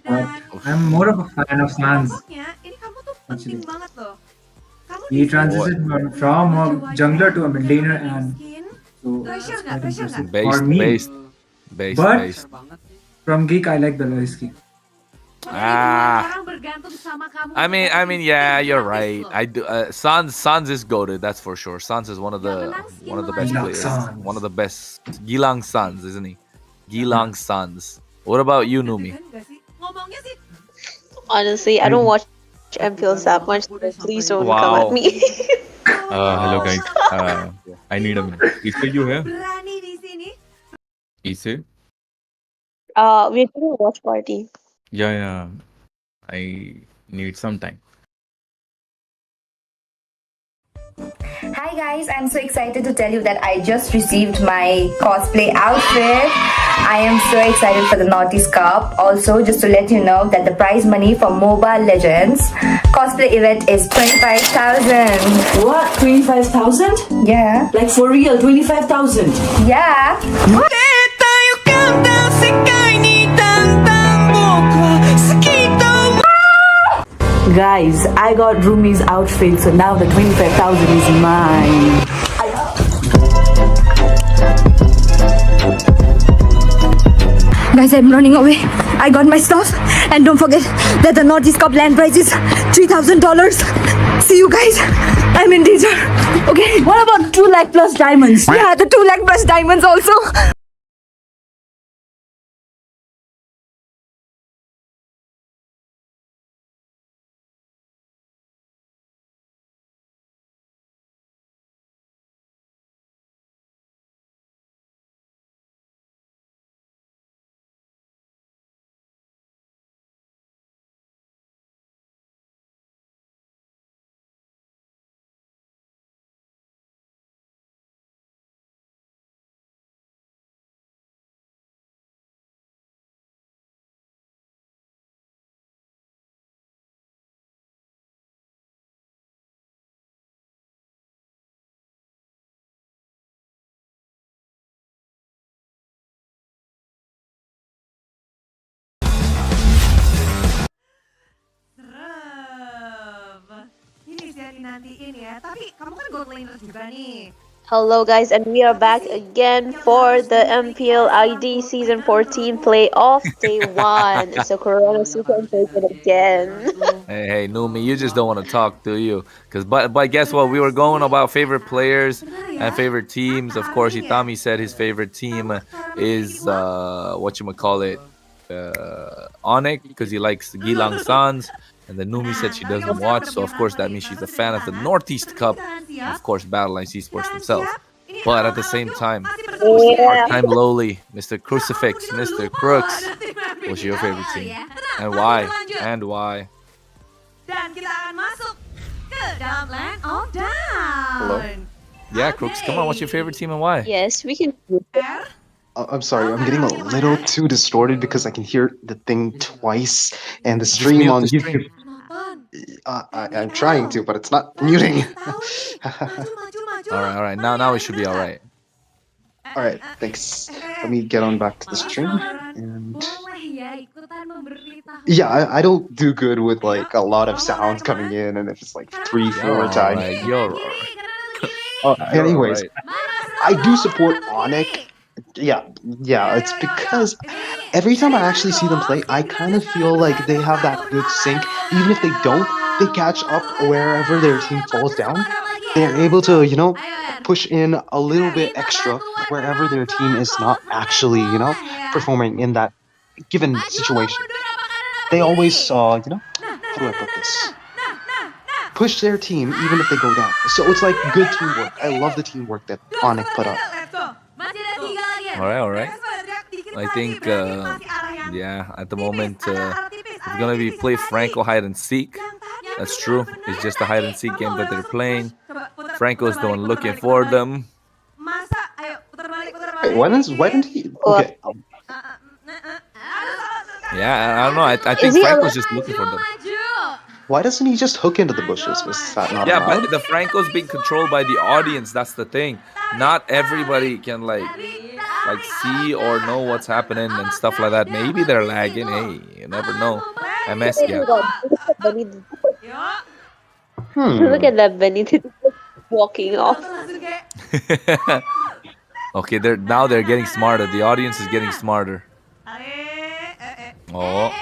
but I'm more of a fan of Sans. Actually, he transitioned from a jungler to a mid laner, and so that's quite impressive for me. But from Geek, I like Beloisky. I mean, yeah, you're right. I do. Sans is goated, that's for sure. Sans is one of the best players, one of the best. Gilang Sans, isn't he? Gilang Sans. What about you, Numi? Honestly, I don't watch MPLs that much, so please don't come at me. Hello guys. I need a minute. Is you here? Is We're doing a watch party. Yeah. I need some time. Hi guys, I'm so excited to tell you that I just received my cosplay outfit. I am so excited for the Northeast Cup. Also, just to let you know that the prize money for MOBA Legends cosplay event is 25,000. What? 25,000? Yeah. Like for real, 25,000? Yeah. Guys, I got Rumi's outfit, so now the 25,000 is mine. Guys, I'm running away. I got my stuff. And don't forget that the Northeast Cup land prize is $3,000. See you guys. I'm in danger. Okay. What about 2 lakh plus diamonds? Yeah, the 2 lakh plus diamonds also. Hello guys, and we are back again for the MPL ID Season 14 Playoff Day 1. So Corona Super Infected again. Hey, Numi, you just don't want to talk, do you? But guess what? We were going about favorite players and favorite teams. Of course, Itami said his favorite team is whatchamacallit, Onyx, because he likes Gilang Sans. And then Numi said she doesn't watch, so of course that means she's a fan of the Northeast Cup, and of course Battle Lines Esports themselves. But at the same time, Mr. Part-Time Lowly, Mr. Crucifix, Mr. Crooks, what's your favorite team? And why? And why? Dan kita akan masuk ke dalam Land of Hello? Down. Yeah, Crooks, come on, what's your favorite team and why? Yes, we can. I'm sorry, I'm getting a little too distorted because I can hear the thing twice, and the stream on YouTube. I'm trying to, but it's not muting. All right. Now it should be all right. All right, thanks. Let me get on back to the stream. And yeah, I don't do good with like a lot of sounds coming in, and if it's like 3, 4 times. Right, you're right. Anyways, Right. I do support Onic. Yeah, it's because every time I actually see them play, I kind of feel like they have that good sync. Even if they don't, they catch up wherever their team falls down. They're able to, push in a little bit extra wherever their team is not actually, performing in that given situation. They always, how do I put this? Push their team even if they go down. So it's like good teamwork. I love the teamwork that Onic put up. All right. I think, at the moment, it's going to be play Franco hide and seek. That's true. It's just a hide and seek game that they're playing. Franco's the one looking for them. Wait, why didn't he? Okay. Yeah, I don't know. I think Franco's just looking for them. Why doesn't he just hook into the bushes? Was that not allowed? But the Franco's being controlled by the audience. That's the thing. Not everybody can like see or know what's happening and stuff like that. Maybe they're lagging. Hey, you never know. MS gap. Look at that Benny walking off. Okay, they're getting smarter. The audience is getting smarter. Oh,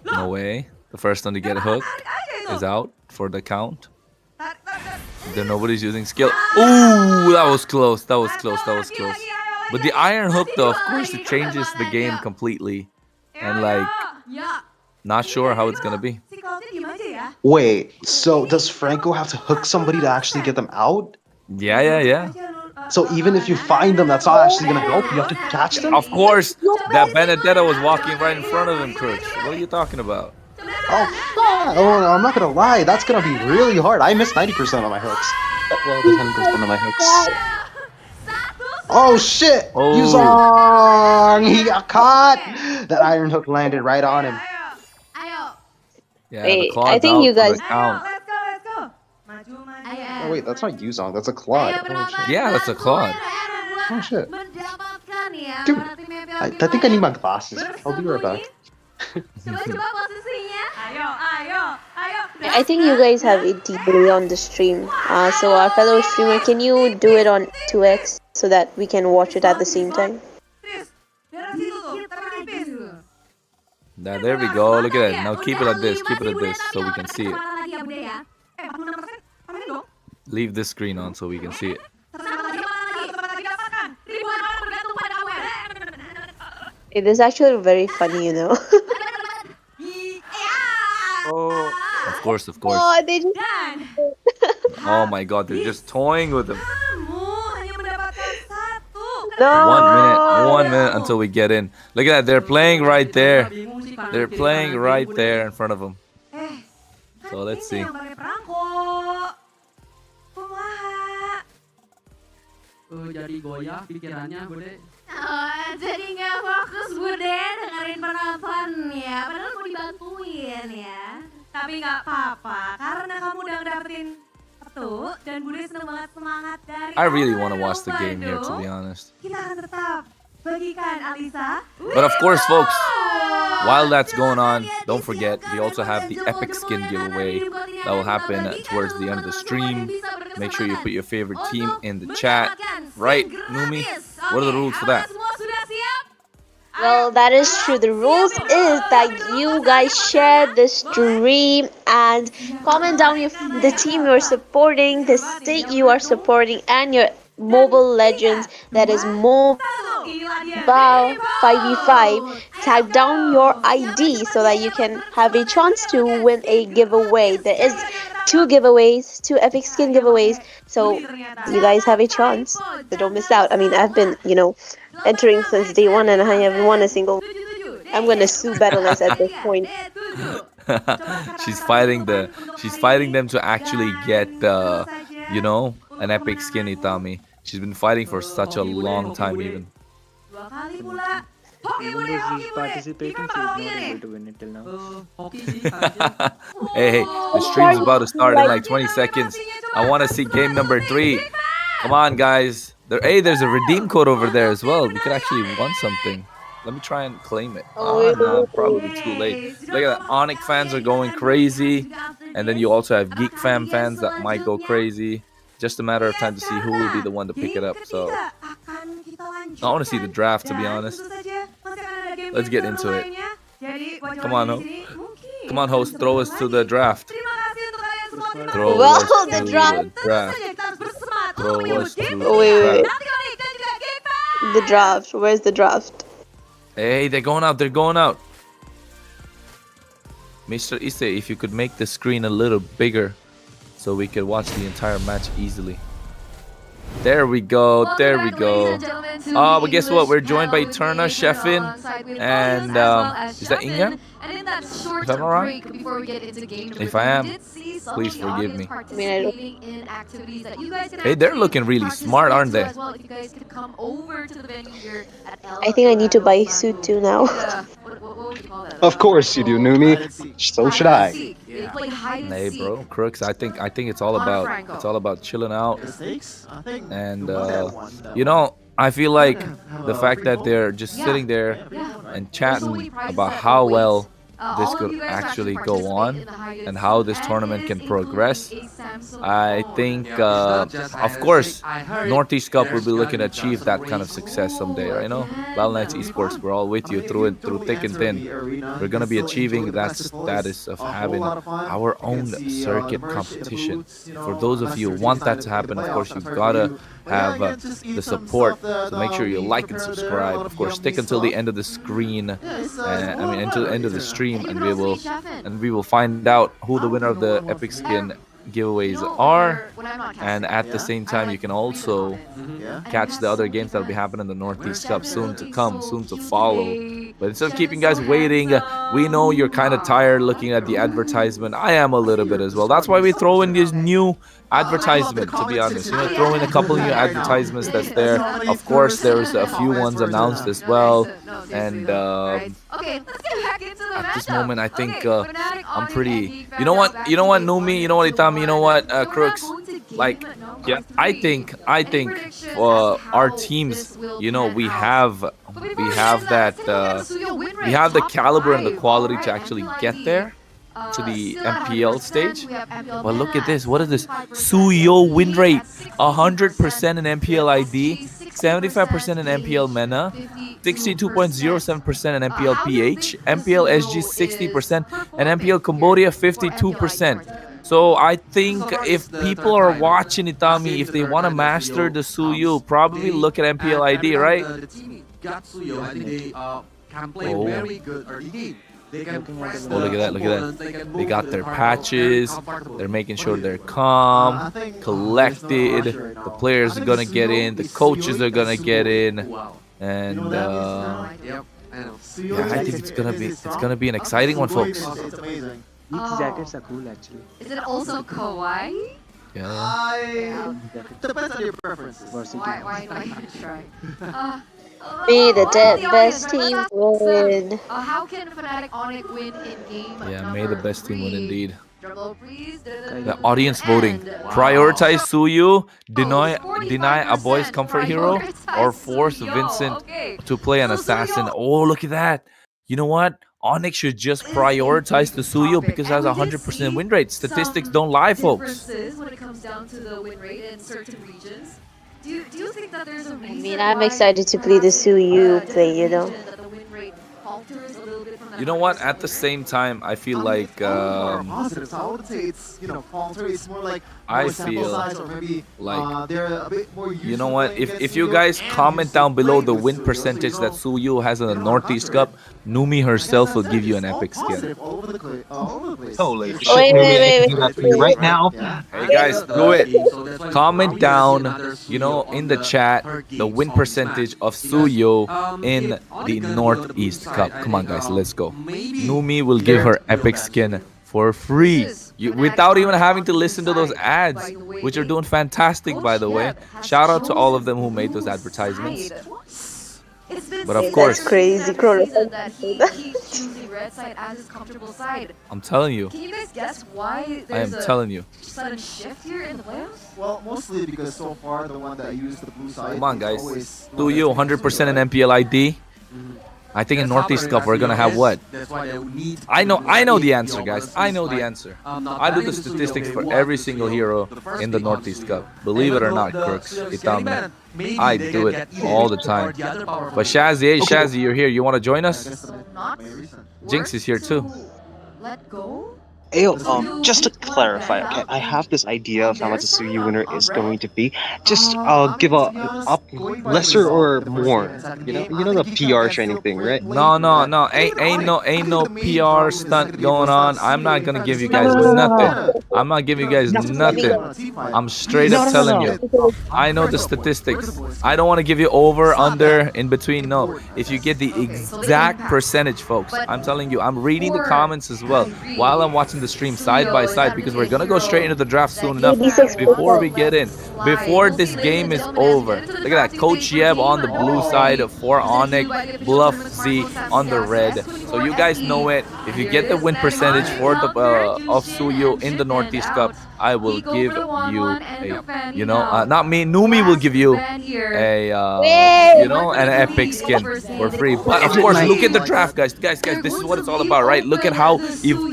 no way. The first one to get hooked is out for the count. There nobody's using skill. Ooh, that was close. That was close. But the iron hook, though, of course, it changes the game completely. And not sure how it's gonna be. Wait, so does Franco have to hook somebody to actually get them out? Yeah. So even if you find them, that's not actually gonna help. You have to catch them. Of course, that Benedetta was walking right in front of him, Crooks. What are you talking about? Oh, I'm not gonna lie. That's gonna be really hard. I missed 90% of my hooks. Well, the 10% of my hooks. Oh shit! Oh. Yuzong! He got caught! That iron hook landed right on him. Yeah, Wait, I think you guys. Oh wait, that's not Yuzong, that's a Claude. Oh, shit. Yeah, that's a Claude. Oh shit. Dude, I think I need my glasses. I'll be right back. I think you guys have a delay on the stream. So our fellow streamer, can you do it on 2x so that we can watch it at the same time? There we go. Look at that. Now keep it at this. So we can see it. Leave this screen on so we can see it. It is actually very funny, Oh, of course. Oh, they just... Oh my god, they're just toying with him. No. 1 minute until we get in. Look at that, they're playing right there. They're playing right there in front of him. So let's see. Jadi goyah pikirannya, Bude. Jadi nggak fokus Bude dengerin penonton ya. Padahal mau dibantuin ya. Tapi nggak apa-apa karena kamu udah dapetin kartu dan Bude seneng banget semangat dari. I really want to watch the game here, to be honest. Kita akan tetap bagikan Alisa. But of course, folks, while that's going on, don't forget we also have the epic skin giveaway that will happen towards the end of the stream. Make sure you put your favorite team in the chat. Right, Numi? What are the rules for that? Well, that is true. The rules is that you guys share the stream and comment down the team you are supporting, the state you are supporting, and your Mobile Legends, that is MOBA 5v5 type down your ID so that you can have a chance to win a giveaway. There is 2 giveaways, 2 epic skin giveaways, so you guys have a chance. So don't miss out. I mean, I've been, entering since day 1 and I haven't won a single. I'm gonna sue Battle.net at this point. she's fighting them to actually get an epic skin, Itami. She's been fighting for such a long time even. Even though she's participating, she's not able to win it till now. Hey, the stream's about to start in like 20 seconds. I want to see game number 3. Come on, guys. There's a redeem code over there as well. We could actually win something. Let me try and claim it. No, probably too late. Look at that. Onyx fans are going crazy. And then you also have Geek Fam fans that might go crazy. Just a matter of time to see who will be the one to pick it up. So I want to see the draft, to be honest. Let's get into it. Come on, come on, host. Throw us to the draft. Throw us to the draft. Throw us to the draft. The draft. Where's the draft? Hey, they're going out. They're going out. Mr. Isse, if you could make the screen a little bigger so we could watch the entire match easily. There we go. There we go. But guess what? We're joined by Eterna, Sheffin, and is that Inga? If I'm alright? If I am, please forgive me. Hey, they're looking really smart, aren't they? I think I need to buy a suit too now. Of course you do, Numi. So should I. Hey, bro, Crooks. I think it's all about chilling out, and I feel like the fact that they're just sitting there and chatting about how well this could actually go on and how this tournament can progress. I think, of course, Northeast Cup will be looking to achieve that kind of success someday, right? Battle.net Esports, we're all with you through thick and thin. We're going to be achieving that status of having our own circuit competition. For those of you who want that to happen, of course, you've got to have the support. So make sure you like and subscribe. Of course, stick until the end of the screen. Until the end of the stream, and we will find out who the winner of the epic skin giveaways are. And at the same time, you can also catch the other games that will be happening in the Northeast Cup soon to come, soon to follow. But instead of keeping guys waiting, we know you're kind of tired looking at the advertisement. I am a little bit as well. That's why we throw in this new advertisement, to be honest. Throw in a couple new advertisements that's there. Of course, there's a few ones announced as well. And at this moment, I think I'm pretty. You know what, Numi? You know what, Itami? You know what, Crooks? Like, yeah, I think our teams, we have that we have the caliber and the quality to actually get there to the MPL stage. Well, look at this. What is this? Suyo win rate 100% in MPL ID, 75% in MPL MENA, 62.07% in MPL PH, MPL SG 60%, and MPL Cambodia 52%. So I think if people are watching Itami, if they want to master the Suyu, probably look at MPL ID, right? Oh, look at that. They got their patches. They're making sure they're calm, collected. The players are going to get in. The coaches are going to get in. And I think it's gonna be an exciting one, folks. Each jackets are cool, actually. Is it also kawaii? Yeah. Depends on your preferences. Why not even try? May the best team win. How can Fnatic Onyx win in game? Yeah, may the best team win indeed. Drumroll, please. The audience voting. Prioritize Suyu, deny a boy's comfort hero, or force Vincent to play an assassin. Oh, look at that. You know what? Onyx should just prioritize the Suyu because it has 100% win rate. Statistics don't lie, folks. When it comes down to the win rate in certain regions, do you think that there's a reason? I'm excited to play the Suyu play, That the win rate falters a little bit from You know what? At the same time, I feel like more positive. I wouldn't say it's falter. It's more like I more sample feel size, or maybe like they're a bit more used you know to what? playing against If you Suyo guys and comment used to down below playing the with win Suyo. So, percentage that Suyu has in the Northeast Cup, Numi herself will give you an epic skin. positive all over the place. Holy Wait, shit, wait, Numi, I can wait, do that for you wait. right now. Hey guys, do it. Comment down, in the chat the win percentage of Suyo in the Northeast Cup. Come on, guys, let's go. Numi will give her epic skin for free, without even having to listen to those ads, which are doing fantastic, by the way. Shout out to all of them who made those advertisements. But of course, That's crazy, Chrono. that he chose the red side as his comfortable side. I'm telling you, Can you guys guess why I am there's a telling you. sudden shift here in the playoffs? Well, mostly because so far the one that used the blue side. Come on, is guys. always Do you 100% in MPL ID? I think in Northeast Cup we're gonna have what? I know the answer, guys. I know the answer. I do the statistics for every single hero in the Northeast Cup. Believe it or not, Crooks. Itame. I do it all the time. But Shazzy, hey Shazzy, you're here. You want to join us? Jinx is here too. Let go? Ayo, just to clarify, okay, I have this idea of how much the Suyu winner is going to be. Just give a up lesser or more. You know the PR training thing, right? No. Ain't no PR stunt going on. I'm not gonna give you guys nothing. I'm not giving you guys nothing. I'm straight up telling you. I know the statistics. I don't want to give you over, under, in between. No. If you get the exact percentage, folks, I'm telling you, I'm reading the comments as well while I'm watching the stream side by side, because we're gonna go straight into the draft soon enough. Before we get in, before this game is over, look at that. Coach Yeb on the blue side for Onyx, Bluff Z on the red. So you guys know it. If you get the win percentage for the of Suyu in the Northeast Cup, I will give you a, not me, Numi will give you a, an epic skin for free. But of course, look at the draft, guys. Guys, this is what it's all about, right? Look at how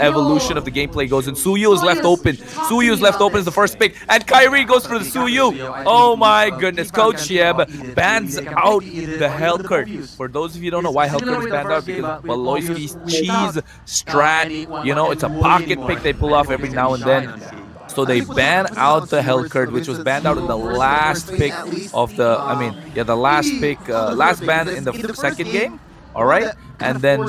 evolution of the gameplay goes. And Suyu is left open. Suyu is left open as the first pick. And Kyrie goes for the Suyu. Oh my goodness. Coach Yeb bans out the Hellcurt. For those of you who don't know why Hellcurt is banned out, because Waloyski's cheese strat, it's a pocket pick they pull off every now and then. So they ban out the Hellcurt, which was banned out in the last pick of the, last ban in the second game. All right. And then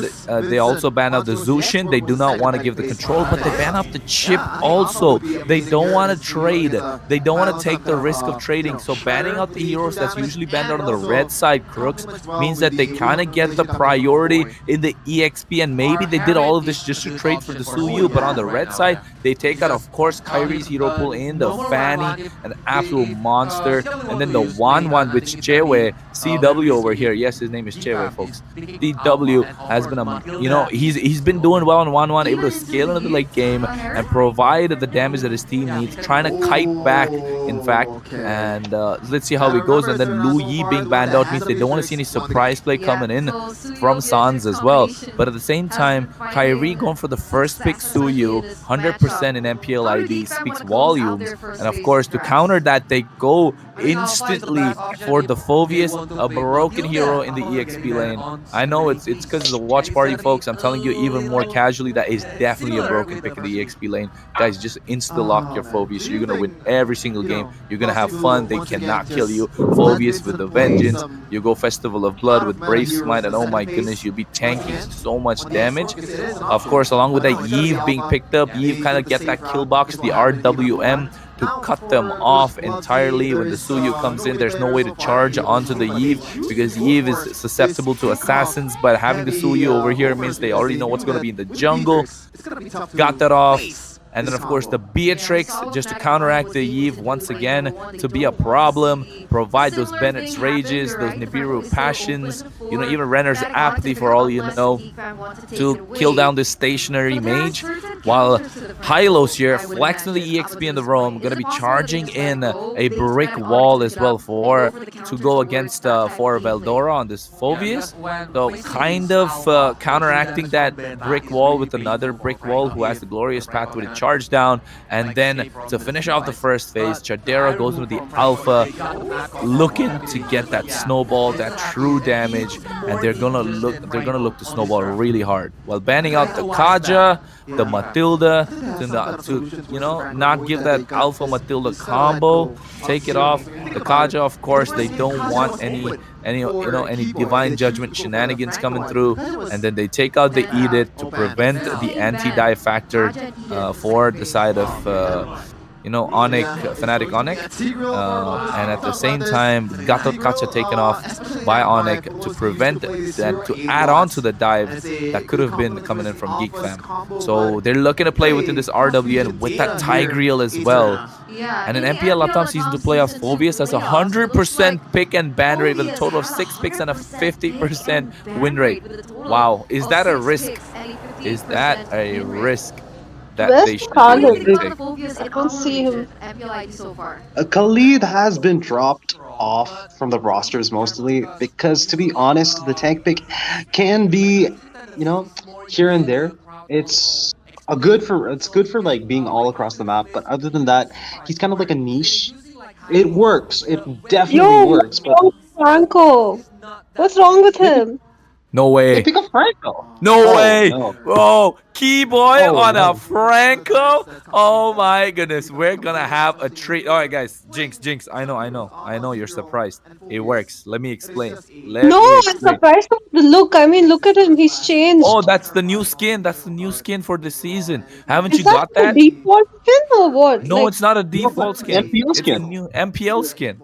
they also ban out the Zushin. They do not want to give the control, but they ban out the chip also. They don't want to trade. They don't want to take the risk of trading. So banning out the heroes that's usually banned out on the red side, Crooks, means that they kind of get the priority in the EXP. And maybe they did all of this just to trade for the Suyu. But on the red side, they take out, of course, Kyrie's hero pool in the Fanny, an absolute monster. And then the Wan with Chewe, CW over here. Yes, his name is Chewe, folks. CW has been he's been doing well on 1-1, able to scale into the late game and provide the damage that his team needs, trying to kite back, in fact. And let's see how it goes. And then Lu Yi being banned out means they don't want to see any surprise play coming in from Sans as well. But at the same time, Kyrie going for the first pick Suyu, 100% in MPL ID, speaks volumes. And of course, to counter that, they go instantly for the Phobius, a broken hero in the EXP lane. I know it's because of the watch party, folks. I'm telling you even more casually, that is definitely a broken pick in the EXP lane. Guys, just insta-lock your Phobius. You're going to win every single game. You're going to have fun. They cannot kill you. Phobius with the Vengeance. You go Festival of Blood with Brave Smite, and oh my goodness, you'll be tanking so much damage. Of course, along with that, Yves being picked up. Yves kind of get that kill box, the RWM, to cut them off entirely. When the Suyu comes in, there's no way to charge onto the Yves, because Yves is susceptible to assassins. But having the Suyu over here means they already know what's going to be in the jungle. Got that off. And then, of course, the Beatrix, just to counteract the Yves once again, to be a problem. Provide those Bennett's Rages, those Nibiru Passions, even Renner's Apathy, for all you know, to kill down this stationary mage. While Hylos here, flexing the EXP in the roam, going to be charging in a brick wall as well to go against for Veldora on this Phobius. So kind of counteracting that brick wall with another brick wall who has the glorious path with a charge down. And then to finish off the first phase, Chadera goes into the Alpha, looking to get that snowball, that true damage, and they're gonna look to snowball really hard while banning out the Kaja, the Matilda, to not give that Alpha Matilda combo, take it off. The Kaja, of course, they don't want any divine judgment shenanigans coming through, and then they take out the Edict to prevent the anti-die factor for the side of Onyx, Fnatic Onyx, and at the same time, Gatot Kacha taken off by Onyx to prevent that, to add on to the dive that could have been coming in from Geek Fam. So they're looking to play within this RWN with that Tigreal as well. And in MPL Latam Season 2 Playoffs, Phobius has 100% pick and ban rate with a total of 6 picks and a 50% win rate. Wow, is that a risk? Is that a risk that they should be willing to take? I can't see him. Khalid has been dropped off from the rosters mostly because, to be honest, the tank pick can be, here and there. It's good for like being all across the map, but other than that, he's kind of like a niche. It works. It definitely works. But Franco, what's wrong with him? No way. Pick up Franco. No way. No. Oh, Key Boy on no. a Franco. Oh my goodness. We're gonna have a treat. All right, guys. Jinx. I know you're surprised. It works. Let me explain. I'm surprised at the look. I mean, look at him. He's changed. Oh, that's the new skin. That's the new skin for this season. Haven't you Is that got that? the default skin or what? No, it's not a default skin. MPL It's a skin. new MPL skin.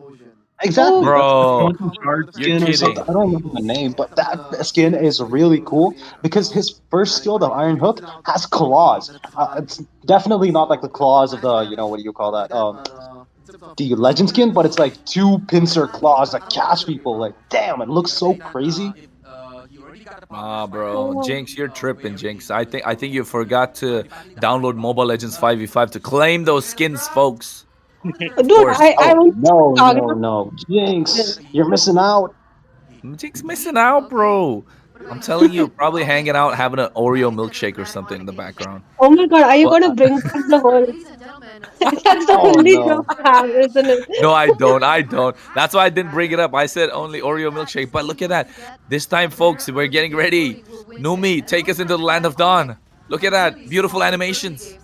Exactly. Bro, That's the charge you're skin or something. kidding. I don't remember the name, but that skin is really cool because his first skill, the Iron Hook, has claws. It's definitely not like the claws of the, what do you call that? The legend skin, but it's like two pincer claws that catch people. Like, damn, it looks so crazy. Bro, Jinx, you're tripping, Jinx. I think you forgot to download Mobile Legends 5v5 to claim those skins, folks. Dude, I want No, Jinx, you're missing out. Jinx missing out, bro. I'm telling you, probably hanging out, having an Oreo milkshake or something in the background. Oh my god, are you gonna bring back the whole? That's the only joke I have, isn't it? No, I don't. That's why I didn't bring it up. I said only Oreo milkshake. But look at that. This time, folks, we're getting ready. Numi, take us into the land of dawn. Look at that. Beautiful animations.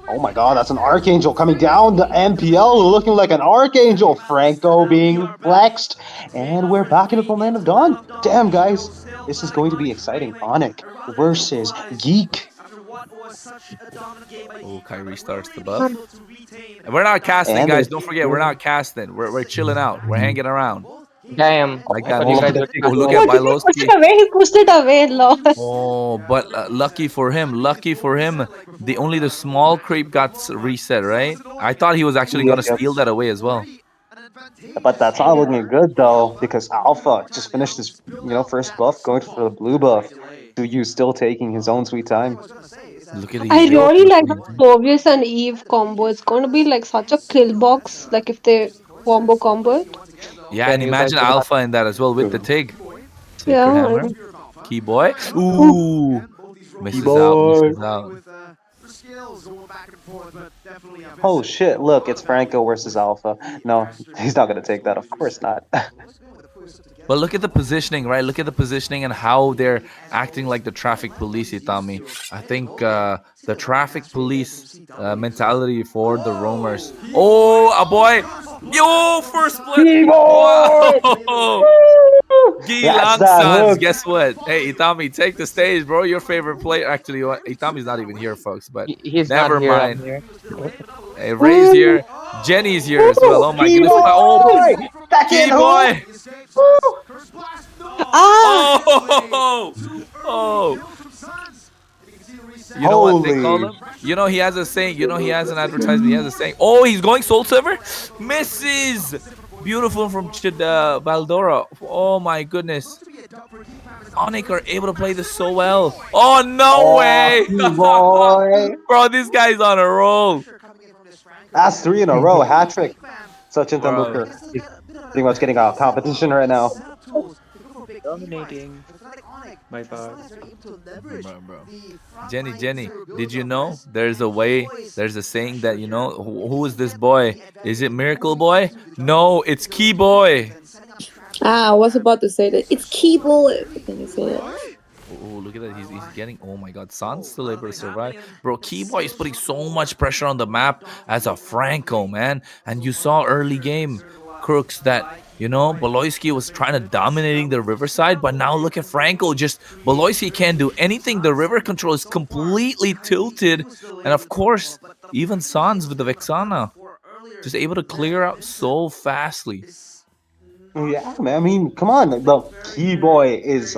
Oh my god, that's an Archangel coming down the MPL looking like an Archangel. Franco being flexed. And we're back into the land of dawn. Damn, guys. This is going to be exciting. Onyx versus Geek. Oh, Kyrie starts the buff. And we're not casting, guys. Don't forget, we're not casting. We're chilling out. We're hanging around. Damn. Like that. You guys Oh, look at Bailoski. He pushed it away, Lord. Oh, but lucky for him, only the small creep got reset, right? I thought he was actually going to steal that away as well. But that's not looking good, though, because Alpha just finished his first buff, going for the blue buff. Suyu still taking his own sweet time. Look at I really like the Sovius and Eve combo. It's going to be like such a kill box, like if they combo it. Yeah, and imagine Alpha in that as well with the Tig. Yeah. Hammer. Key Boy. Ooh. Misses out. Oh shit, look, it's Franco versus Alpha. No, he's not going to take that. Of course not. But look at the positioning, right? Look at the positioning and how they're acting like the traffic police, Itami. I think the traffic police mentality for the roamers. Oh, a boy. Yo, first split. Wow. Gilang Sons, guess what? Hey, Itami, take the stage, bro. Your favorite player. Actually, Itami's not even here, folks, but He's never not here, mind. Hey, Ray's here. Jenny's here as well. Oh my goodness. Oh, Key Boy. Oh. You know what they call him? You know he has a saying. You know he has an advertisement. He has a saying. Oh, he's going Soul Silver. Misses. Beautiful from Valdora. Oh my goodness. Onyx are able to play this so well. Oh, no way. Boy. Bro, this guy's on a roll. That's 3 in a row. Hat trick. Sachin Tendulkar. He's pretty much getting a competition right now. Dominating. My bad. Bro. Jenny, did you know there's a saying that, who is this boy? Is it Miracle Boy? No, it's Key Boy. I was about to say that it's keyboard. But then you say it. Oh, look at that. He's getting. Oh my God. San's still able to survive. Bro, Keyboy is putting so much pressure on the map as a Franco, man. And you saw early game, Crooks, that, Baloyski was trying to dominating the Riverside. But now look at Franco. Just Baloyski can't do anything. The river control is completely tilted. And of course, even Sans with the Vexana. Just able to clear out so fastly. Yeah, man. I mean, come on. The Key Boy is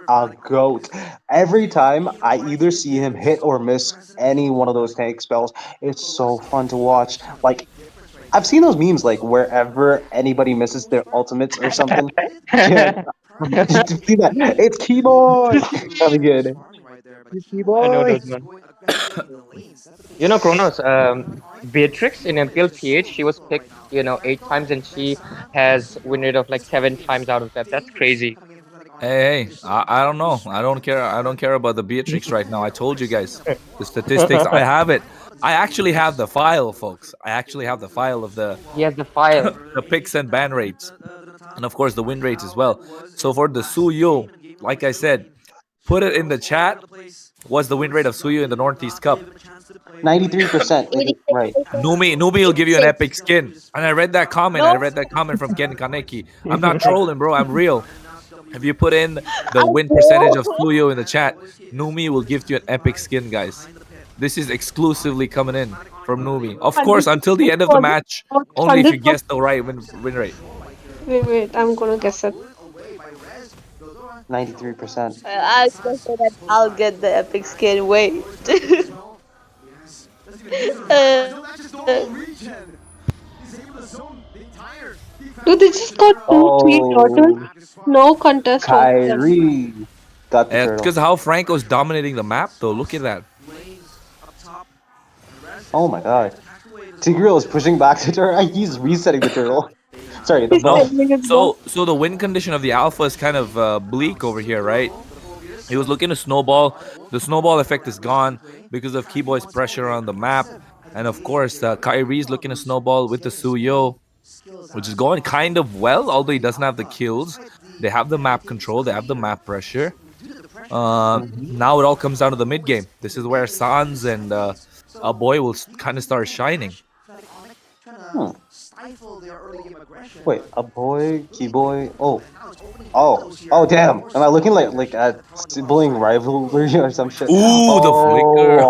a goat. Every time I either see him hit or miss any one of those tank spells, it's so fun to watch. Like, I've seen those memes, like, wherever anybody misses their ultimates or something. Yeah. Did you see that? It's Key Boy! Really good. Key I know Boy! that one. Kronos, Beatrix in MPL PH, she was picked, 8 times and she has win rate of like 7 times out of that. That's crazy. Hey, I don't know. I don't care about the Beatrix right now. I told you guys the statistics. I have it. I actually have the file, folks. I actually have the file of the He has the file. the picks and ban rates, and of course the win rates as well. So for the Suyo, like I said, put it in the chat. What's the win rate of Suyo in the Northeast Cup? 93%. Right. Numi will give you an epic skin. And I read that comment. I read that comment from Ken Kaneki. I'm not trolling, bro. I'm real. If you put in the win percentage of Suyo in the chat, Numi will give you an epic skin, guys. This is exclusively coming in from Numi. Of course, until the end of the match, only if you guess the right win rate. Wait, I'm gonna guess it. 93%. I was gonna say that I'll get the epic skin. Wait. Dude, they just got 2-3 turtles. No contest. Kyrie got the It's turtle. because how Franco's dominating the map, though. Look at that. Oh my god. Tigreal is pushing back the turtle. He's resetting the turtle. Sorry, the ball. So the win condition of the Alpha is kind of bleak over here, right? He was looking to snowball. The snowball effect is gone because of Keyboy's pressure on the map. And of course, Kyrie's looking to snowball with the Suyo, which is going kind of well, although he doesn't have the kills. They have the map control. They have the map pressure. Now it all comes down to the mid game. This is where Sans and a boy will kind of start shining. Wait, a boy, Key Boy. Oh, damn. Am I looking like at sibling rivalry or some shit? Ooh, the flicker.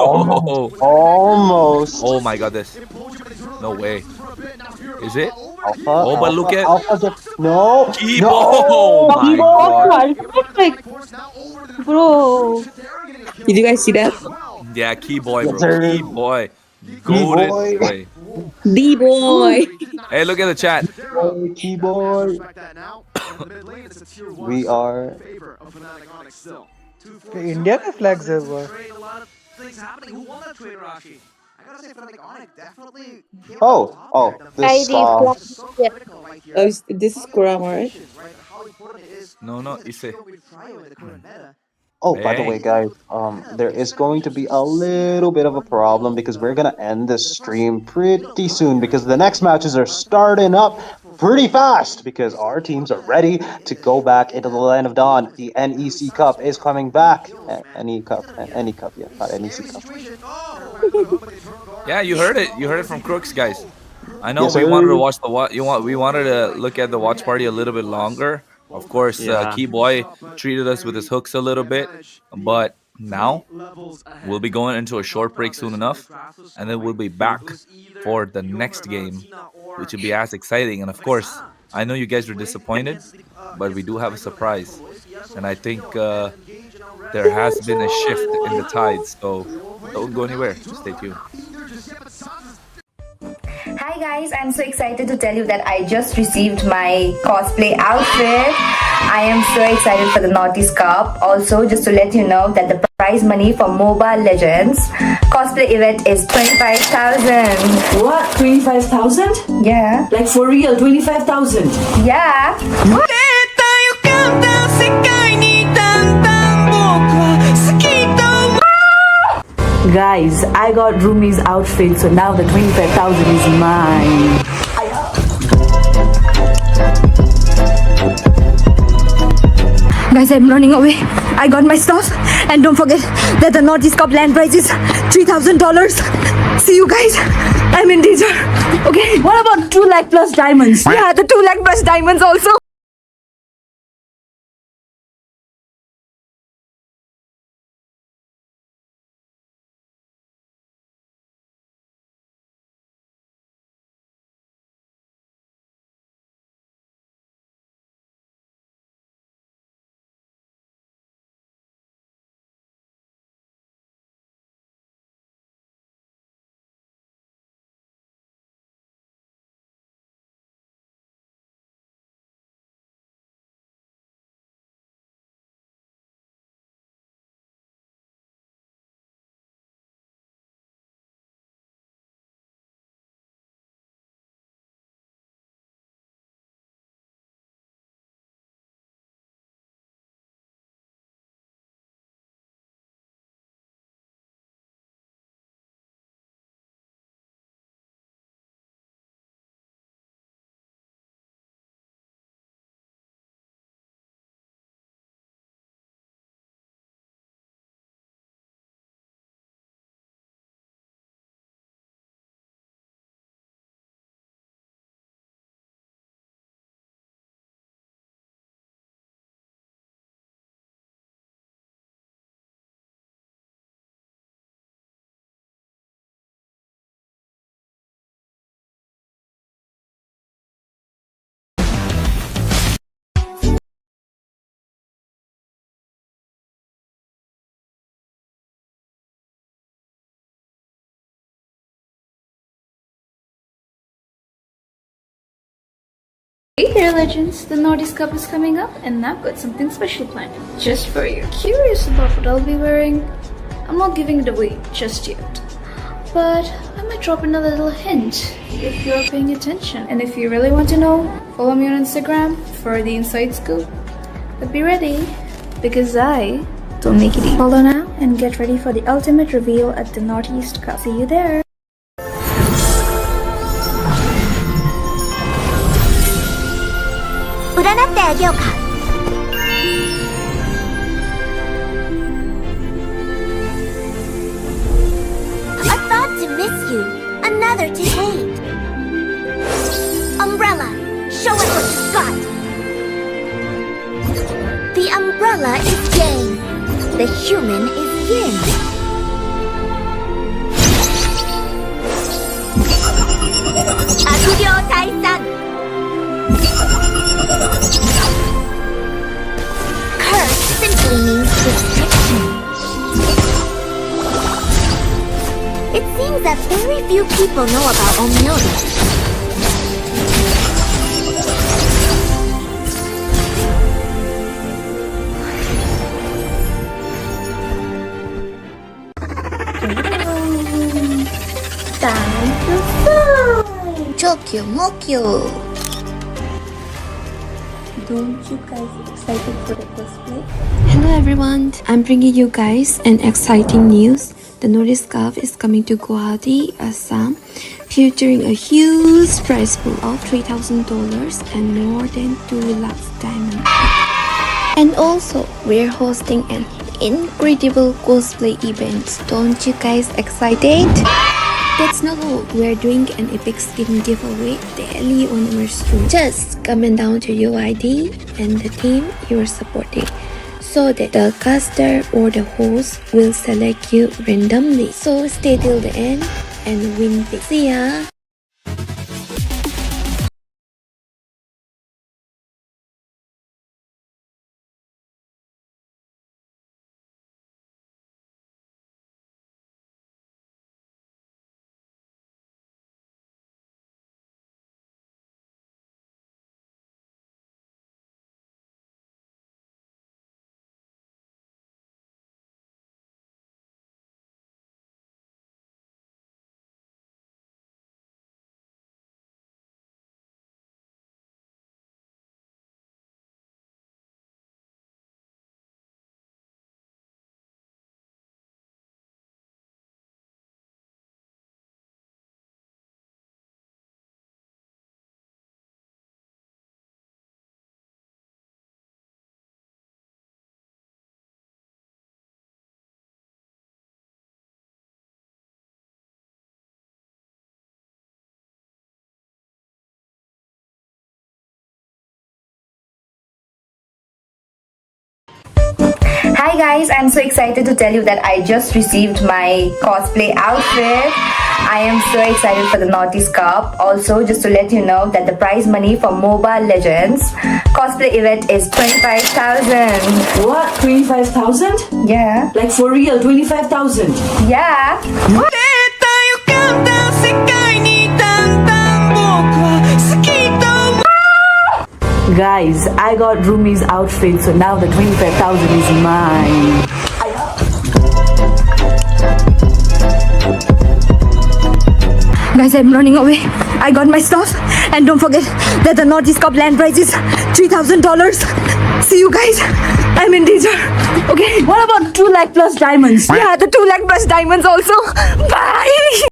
Almost. Oh my god, this. No way. Is it? Alpha, Oh, but look at no. Keyboy. No. Oh my god. Bro. Did you guys see that? Yeah, Keyboy, bro. Yes, sir. Keyboy. Goated boy. D-boy. Hey, look at the chat. Key Boy. We are. India के flags है वो Oh, this This is Kurama, right? No, Ise. Oh, by the way, guys, there is going to be a little bit of a problem because we're gonna end this stream pretty soon because the next matches are starting up pretty fast because our teams are ready to go back into the Land of Dawn. The NEC Cup is coming back. Any cup, yeah, not NEC Cup. Yeah, you heard it. You heard it from Crooks, guys. I know Yes, we sir. wanted to watch we wanted to look at the watch party a little bit longer. Of course, Yeah. Keyboy treated us with his hooks a little bit, but now we'll be going into a short break soon enough, and then we'll be back for the next game, which will be as exciting. And of course, I know you guys were disappointed, but we do have a surprise, and I think there has been a shift in the tides. So don't go anywhere. Stay tuned. Hi guys, I'm so excited to tell you that I just received my cosplay outfit. I am so excited for the Northeast Cup. Also, just to let you know that the prize money for MOBA Legends cosplay event is 25,000. What? 25,000? Yeah. Like for real, 25,000? Yeah. What? Guys, I got Rumi's outfit, so now the 25,000 is mine. Guys, I'm running away. I got my stuff. And don't forget that the Northeast Cup land prize is $3,000. See you guys. I'm in danger. Okay. What about 2 lakh plus diamonds? Yeah, the 2 lakh plus diamonds also. Hey there, legends! The Northeast Cup is coming up, and I've got something special planned just for you. Curious about what I'll be wearing? I'm not giving it away just yet, but I might drop in a little hint if you're paying attention. And if you really want to know, follow me on Instagram for the inside scoop. But be ready, because I don't make it easy. Follow now and get ready for the ultimate reveal at the Northeast Cup. See you there! A thought to miss you, another to hate. Umbrella, show us what you've got. The umbrella is yang, the human is yin. Aguryo Taisan. Curse simply means restriction. It seems that very few people know about Omyoda. Time to fly! Chokyo Mokyo. Don't you guys excited for the cosplay? Hello everyone, I'm bringing you guys an exciting news. The Northeast Cup is coming to Guwahati, Assam, featuring a huge prize pool of $3,000 and more than 2 lakhs diamonds. And also, we're hosting an incredible cosplay event. Don't you guys excited? That's not all. We're doing an epic skin giveaway daily on our stream. Just comment down to your ID and the team you're supporting, so that the caster or the host will select you randomly. So stay till the end and win big. See ya! Hi guys, I'm so excited to tell you that I just received my cosplay outfit. I am so excited for the Naughties Cup. Also, just to let you know that the prize money for MOBA Legends cosplay event is 25,000. What? 25,000? Yeah. Like for real, 25,000? Yeah. Guys, I got Rumi's outfit, so now the 25,000 is mine. Guys, I'm running away. I got my stuff. And don't forget that the Northeast Cup land prize is $3,000. See you guys. I'm in danger. Okay. What about 2 lakh plus diamonds? Yeah, the 2 lakh plus diamonds also. Bye.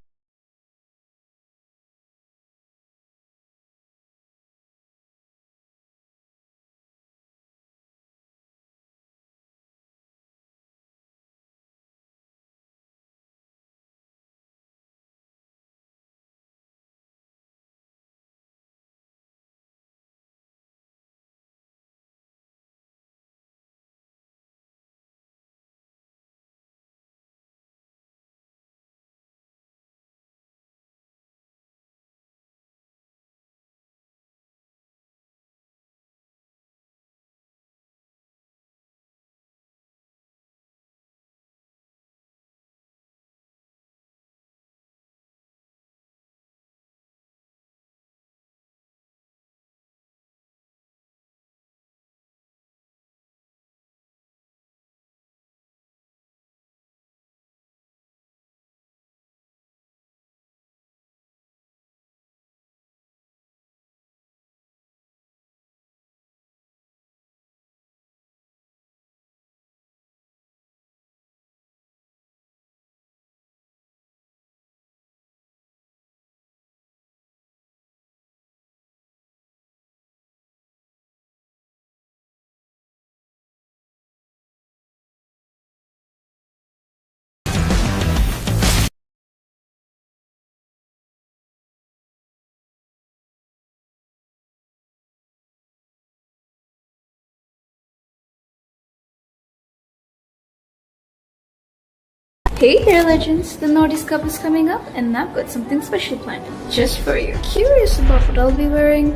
Hey there, legends! The Nordics Cup is coming up, and I've got something special planned just for you. Curious about what I'll be wearing?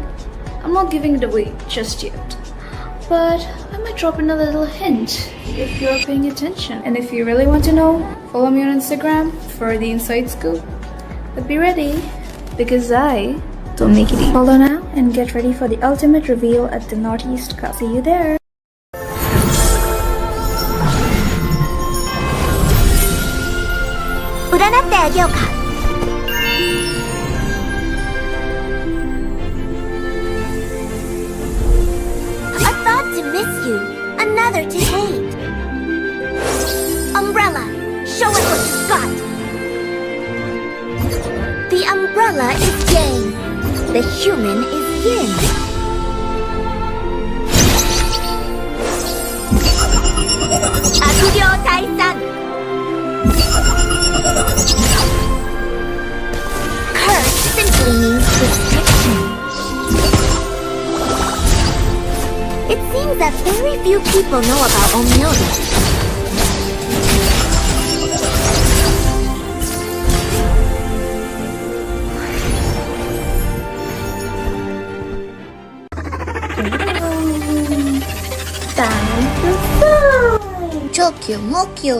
I'm not giving it away just yet, but I might drop in a little hint if you're paying attention. And if you really want to know, follow me on Instagram for the inside scoop. But be ready, because I don't make it easy. Follow now and get ready for the ultimate reveal at the Northeast Cup. See you there! A thought to miss you, another to hate. Umbrella, show us what you've got. The umbrella is yang, the human is yin. Akugyo Taisan. Curse simply means restriction. It seems that very few people know about Omyoda. Chokyo Mokyo.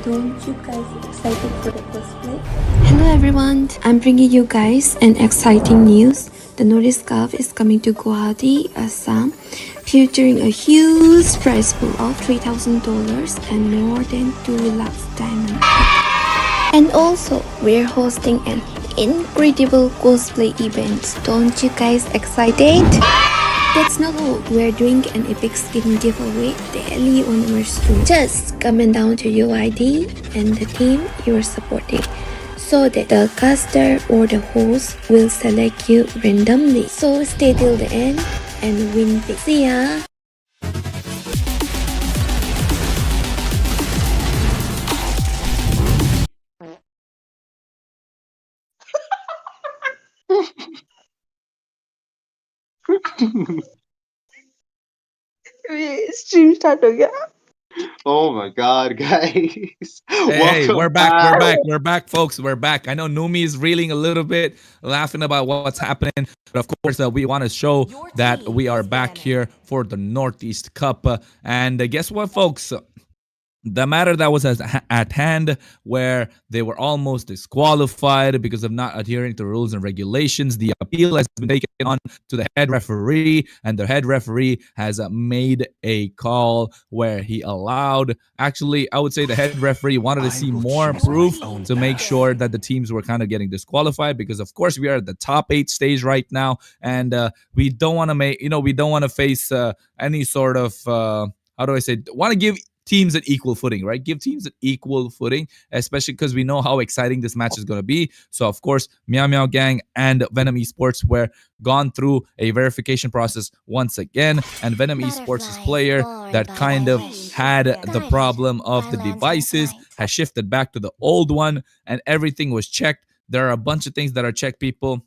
Don't you guys excited for the cosplay? Hello everyone, I'm bringing you guys an exciting news. The Nordic Cup is coming to Guwahati, Assam, featuring a huge prize pool of $3,000 and more than 2 lakhs diamonds. And also, we're hosting an incredible cosplay event. Don't you guys excited? That's not all. We're doing an epic skin giveaway daily on our stream. Just comment down to your ID and the team you're supporting, so that the caster or the host will select you randomly. So stay till the end and win big. See ya! Stream start हो गया. Oh my god, guys. Hey, Welcome we're back. back. We're back. We're back, folks. We're back. I know Numi is reeling a little bit, laughing about what's happening. But of course, we want to show that we are back here for the Northeast Cup. And guess what, folks? The matter that was at hand, where they were almost disqualified because of not adhering to rules and regulations. The appeal has been taken on to the head referee, and the head referee has made a call where he allowed. Actually, I would say the head referee wanted to see more proof to make sure that the teams were kind of getting disqualified, because of course we are at the top 8 stage right now, and we don't want to we don't want to face any sort of how do I say? Want to give teams an equal footing, right? Give teams an equal footing, especially because we know how exciting this match is going to be. So, of course, Meow Meow Gang and Venom Esports were gone through a verification process once again. And Venom Esports' player that kind of had the problem of the devices has shifted back to the old one, and everything was checked. There are a bunch of things that are checked, people.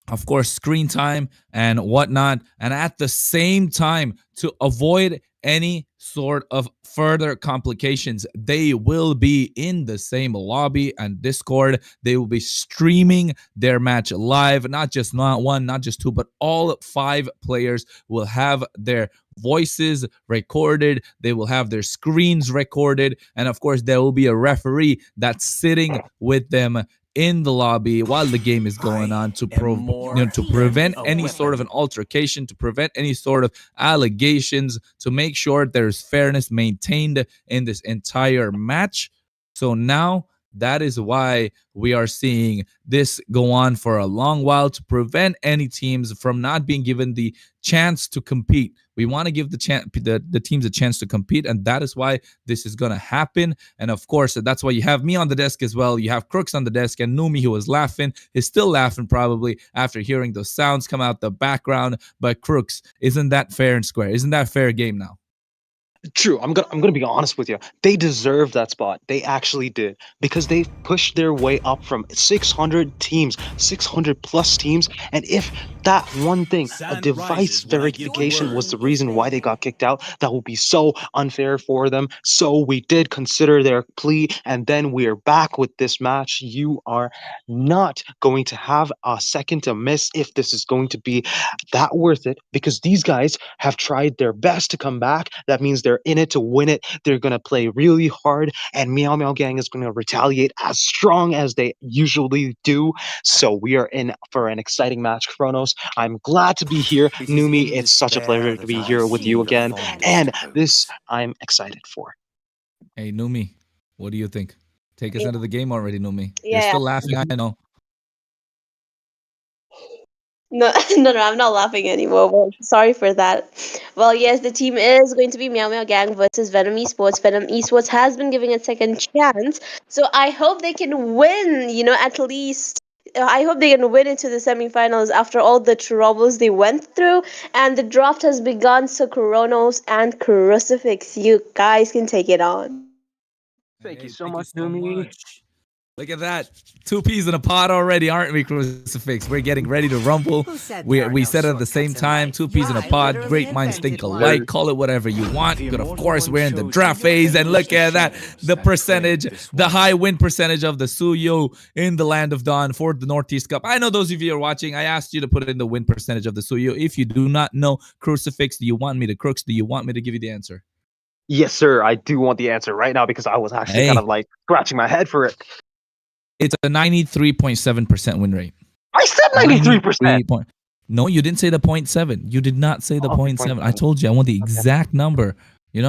Of course, screen time and whatnot. And at the same time, to avoid any sort of further complications, they will be in the same lobby and Discord. They will be streaming their match live, not one, not just two, but all 5 players will have their voices recorded. They will have their screens recorded. And of course, there will be a referee that's sitting with them in the lobby while the game is going on to prevent any sort of an altercation, to prevent any sort of allegations, to make sure there's fairness maintained in this entire match. So now that is why we are seeing this go on for a long while, to prevent any teams from not being given the chance to compete. We want to give the teams a chance to compete, and that is why this is going to happen. And of course, that's why you have me on the desk as well. You have Crooks on the desk, and Numi, who was laughing, is still laughing probably after hearing those sounds come out the background. But Crooks, isn't that fair and square? Isn't that fair game now? True. I'm gonna be honest with you. They deserved that spot. They actually did, because they pushed their way up from 600 teams, 600 plus teams. And if that one thing, a device verification, was the reason why they got kicked out, that would be so unfair for them. So we did consider their plea, and then we are back with this match. You are not going to have a second to miss if this is going to be that worth it, because these guys have tried their best to come back. That means they're in it to win it. They're going to play really hard, and Meow Meow Gang is going to retaliate as strong as they usually do. So we are in for an exciting match, Kronos. I'm glad to be here. Numi, it's such a pleasure to be here with you again, and this I'm excited for. Hey, Numi, what do you think? Take us Yeah. into the game already, Numi. Yeah. You're still laughing, I know. No, no, I'm not laughing anymore. Well, sorry for that. Well, yes, the team is going to be Meow Meow Gang versus Venom Esports. Venom Esports has been given a second chance, so I hope they can win. At least I hope they can win into the semifinals after all the troubles they went through. And the draft has begun, so Coronos and Crucifix, you guys can take it on. Thank you so much, Numi. Look at that. 2 peas in a pod already, aren't we, Crucifix? We're getting ready to rumble. We said it at the same time. 2 peas in a pod. Great minds think alike. Call it whatever you want. But of course, we're in the draft phase. And look at that. The percentage, the high win percentage of the Suyo in the Land of Dawn for the Northeast Cup. I know those of you are watching. I asked you to put in the win percentage of the Suyo. If you do not know, Crucifix, do you want me to, Crooks, do you want me to give you the answer? Yes, sir. I do want the answer right now, because I was actually kind of like scratching my head for it. It's a 93.7% win rate. I said 93%. No, you didn't say the 0.7. You did not say the 0.7. I told you I want the exact number. You're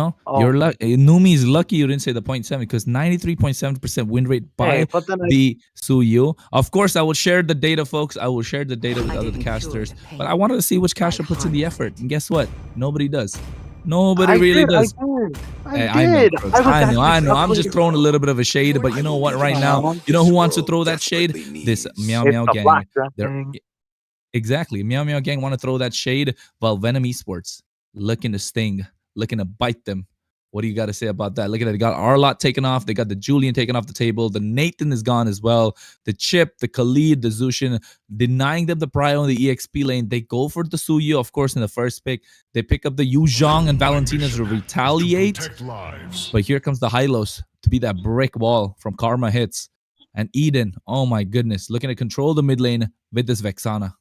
lucky. Numi is lucky you didn't say the 0.7, because 93.7% win rate by the Suyu. Of course, I will share the data, folks. I will share the data with other casters. But I wanted to see which caster puts in the effort. And guess what? Nobody does. Nobody really does. I did. I know. I'm just throwing a little bit of a shade, but you know what? Right now, you know who wants to throw that shade? This Meow Meow Gang. Exactly. Meow Meow Gang want to throw that shade, while Venom Esports looking to sting, looking to bite them What do you got to say about that? Look at it. They got Arlott taken off. They got the Julian taken off the table. The Nathan is gone as well. The Chip, the Khalid, the Zushin, denying them the prio in the EXP lane. They go for the Suyu, of course, in the first pick. They pick up the Yu Zhang and Valentina to retaliate. But here comes the Hylos to be that brick wall from Karma Hits. And Eden, oh my goodness, looking to control the mid lane with this Vexana.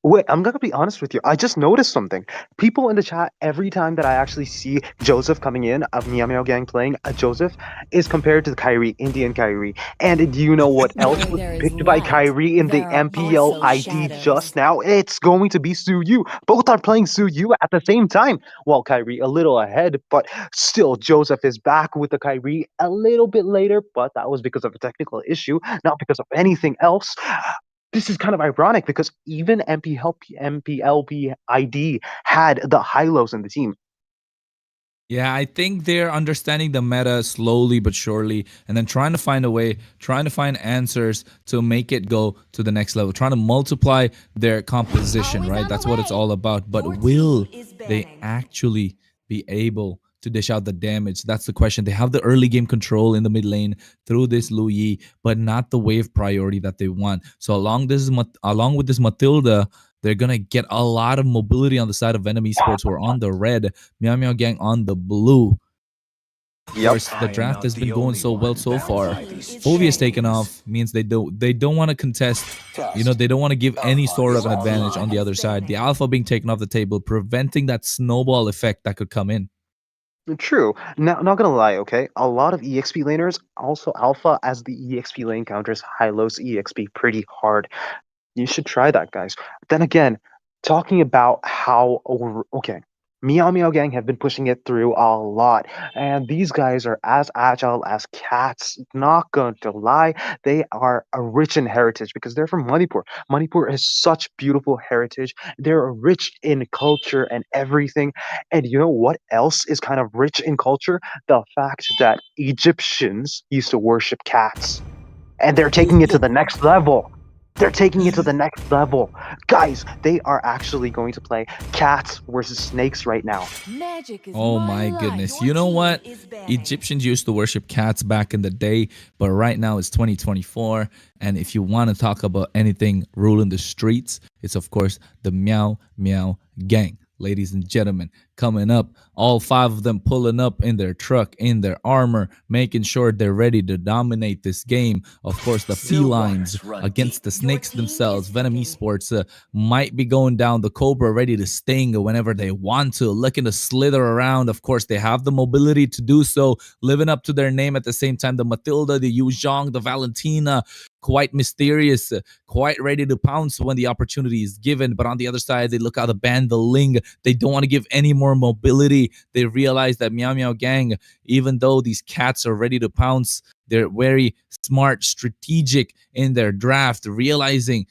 Wait, I'm gonna be honest with you. I just noticed something. People in the chat, every time that I actually see Joseph coming in of Meow Meow Gang playing, Joseph is compared to the Kyrie, Indian Kyrie. And do you know what else was picked by Kyrie in the MPL ID just now? It's going to be Suyu. Both are playing Suyu at the same time. Well, Kyrie a little ahead, but still, Joseph is back with the Kyrie a little bit later, but that was because of a technical issue, not because of anything else. This is kind of ironic because even MPLP ID had the Hylos in the team. Yeah, I think they're understanding the meta slowly but surely, and then trying to find a way, trying to find answers to make it go to the next level, trying to multiply their composition, right? That's what it's all about. But will they actually be able to dish out the damage? That's the question. They have the early game control in the mid lane through this Lu Yi, but not the wave priority that they want. So along with this Matilda, they're gonna get a lot of mobility on the side of Venom Esports, who are on the red, Meow Meow Gang on the blue. Of course, the draft has been going so well so far. Phovia's taken off means they don't want to contest. You know, they don't want to give any sort of an advantage on the other side. The Alpha being taken off the table, preventing that snowball effect that could come in. True. Now, not gonna lie, okay? A lot of EXP laners, also Alpha, as the EXP lane counters Hylos EXP pretty hard. You should try that, guys. Then again, talking about how okay, Meow Meow Gang have been pushing it through a lot, and these guys are as agile as cats. Not going to lie, they are rich in heritage because they're from Manipur. Manipur is such beautiful heritage. They're rich in culture and everything. And you know what else is kind of rich in culture? The fact that Egyptians used to worship cats, and they're taking it to the next level. They're taking it to the next level. Guys, they are actually going to play cats versus snakes right now. Oh my goodness. You know what? Egyptians used to worship cats back in the day, but right now it's 2024. And if you want to talk about anything ruling the streets, it's of course the Meow Meow Gang. Ladies and gentlemen, coming up, all 5 of them pulling up in their truck, in their armor, making sure they're ready to dominate this game. Of course, the felines against the snakes themselves. Venom Esports might be going down. The Cobra ready to sting whenever they want to, looking to slither around. Of course, they have the mobility to do so, living up to their name at the same time. The Matilda, the Yu Zhang, the Valentina, quite mysterious, quite ready to pounce when the opportunity is given. But on the other side, they look out to ban the Ling. They don't want to give any more mobility. They realize that Meow Meow Gang, even though these cats are ready to pounce, they're very smart, strategic in their draft, realizing,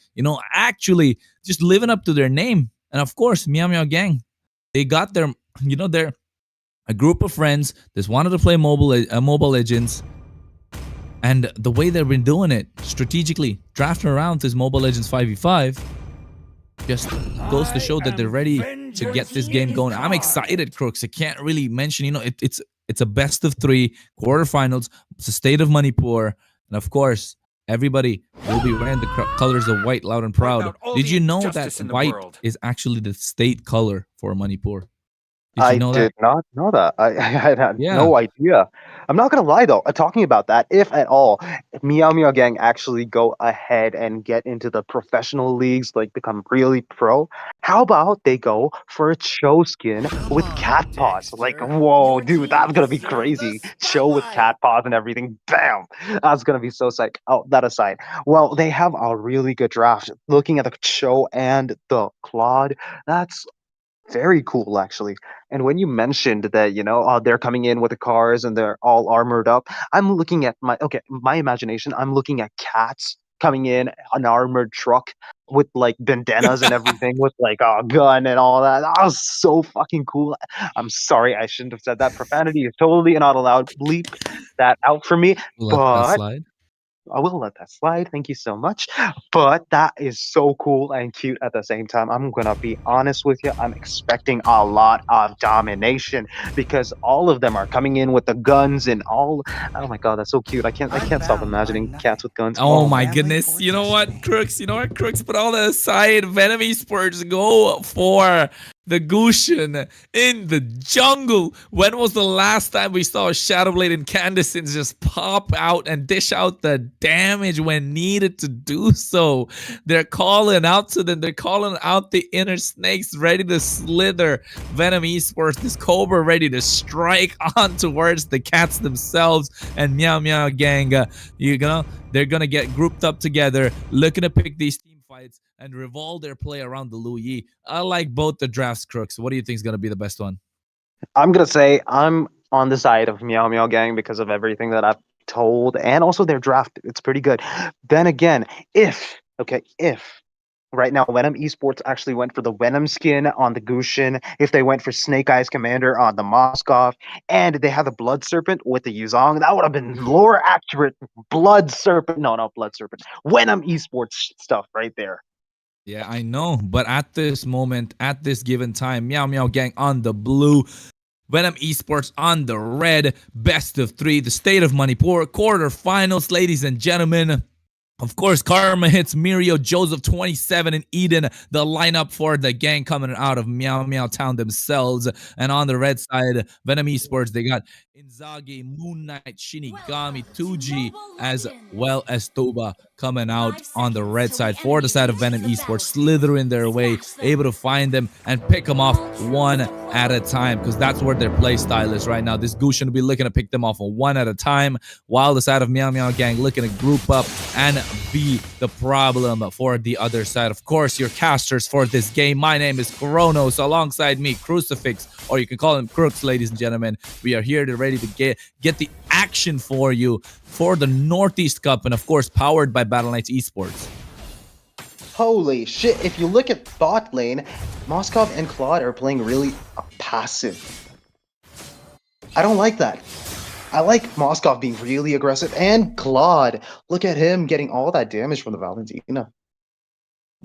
actually just living up to their name. And of course, Meow Meow Gang, they got their, they're a group of friends that wanted to play Mobile Legends. And the way they've been doing it, strategically, drafting around this Mobile Legends 5v5, just goes to show that they're ready to get this game going. I'm excited, Crooks. I can't really mention, it's a best of 3 quarterfinals. It's the state of Manipur. And of course, everybody will be wearing the colors of white, loud and proud. Did you know that white is actually the state color for Manipur? I did not know that. I had no idea. I'm not gonna lie though. Talking about that, if at all, Meow Meow Gang actually go ahead and get into the professional leagues, like become really pro, how about they go for a show skin with cat paws? Like, whoa, dude, that's gonna be crazy. Show with cat paws and everything. Bam! That's gonna be so sick. Oh, that aside, well, they have a really good draft. Looking at the show and the Claude, that's very cool, actually. And when you mentioned that, they're coming in with the cars and they're all armored up, I'm looking at my imagination. I'm looking at cats coming in an armored truck with like bandanas and everything, with like a gun and all that. That was so fucking cool. I'm sorry, I shouldn't have said that. Profanity is totally not allowed. Bleep that out for me. Let that But slide. I will let that slide. Thank you so much. But that is so cool and cute at the same time. I'm gonna be honest with you. I'm expecting a lot of domination because all of them are coming in with the guns and all. Oh my god, that's so cute. I can't stop imagining cats with guns. Oh Oh my man. goodness. You know what, Crooks? You know what, Crooks? Put all that aside. Venom Esports go for the Gushin in the jungle. When was the last time we saw Shadowblade and Candescence just pop out and dish out the damage when needed to do so? They're calling out to them. They're calling out the inner snakes ready to slither. Venom Esports, this Cobra ready to strike on towards the cats themselves. And Meow Meow Gang, they're gonna get grouped up together, looking to pick these team fights and revolve their play around the Lu Yi. I like both the drafts, Crooks. What do you think is gonna be the best one? I'm gonna say I'm on the side of Meow Meow Gang because of everything that I've told, and also their draft. It's pretty good. Then again, if right now Venom Esports actually went for the Venom skin on the Gushin, if they went for Snake Eyes Commander on the Moskov, and they had the Blood Serpent with the Yuzong, that would have been lore accurate Blood Serpent. No, not Blood Serpent. Venom Esports stuff right there. Yeah, I know. But at this moment, at this given time, Meow Meow Gang on the blue, Venom Esports on the red. Best of 3, the state of Manipur, quarterfinals, ladies and gentlemen. Of course, Karma hits Mirio, Joseph 27, and Eden, the lineup for the gang coming out of Meow Meow Town themselves. And on the red side, Venom Esports, they got Inzaghi, Moon Knight, Shinigami, 2G, as well as Toba coming out on the red side for the side of Venom Esports, slithering their way, able to find them and pick them off one at a time, because that's where their play style is right now. This Gushin will be looking to pick them off one at a time, while the side of Meow Meow Gang looking to group up and be the problem for the other side. Of course, your casters for this game. My name is Kronos, alongside me, Crucifix, or you can call him Crooks, ladies and gentlemen. We are here to ready to get the action for you for the Northeast Cup, and of course, powered by Battle Knights Esports. Holy shit, if you look at bot lane, Moskov and Claude are playing really passive. I don't like that. I like Moskov being really aggressive, and Claude, look at him getting all that damage from the Valentina.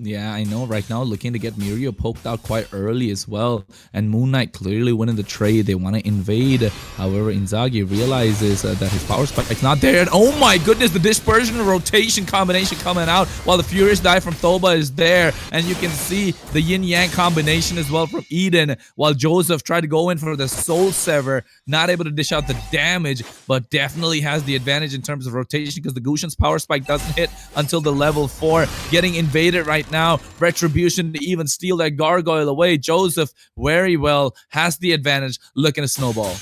Yeah, I know. Right now, looking to get Mirio poked out quite early as well. And Moon Knight clearly winning the trade. They want to invade. However, Inzaghi realizes that his power spike is not there. And oh my goodness, the dispersion and rotation combination coming out while the Furious Dive from Toba is there. And you can see the Yin-Yang combination as well from Eden, while Joseph tried to go in for the Soul Sever. Not able to dish out the damage, but definitely has the advantage in terms of rotation because the Gushin's power spike doesn't hit until the level 4. Getting invaded right now. Retribution to even steal that gargoyle away. Joseph very well has the advantage, looking to snowball.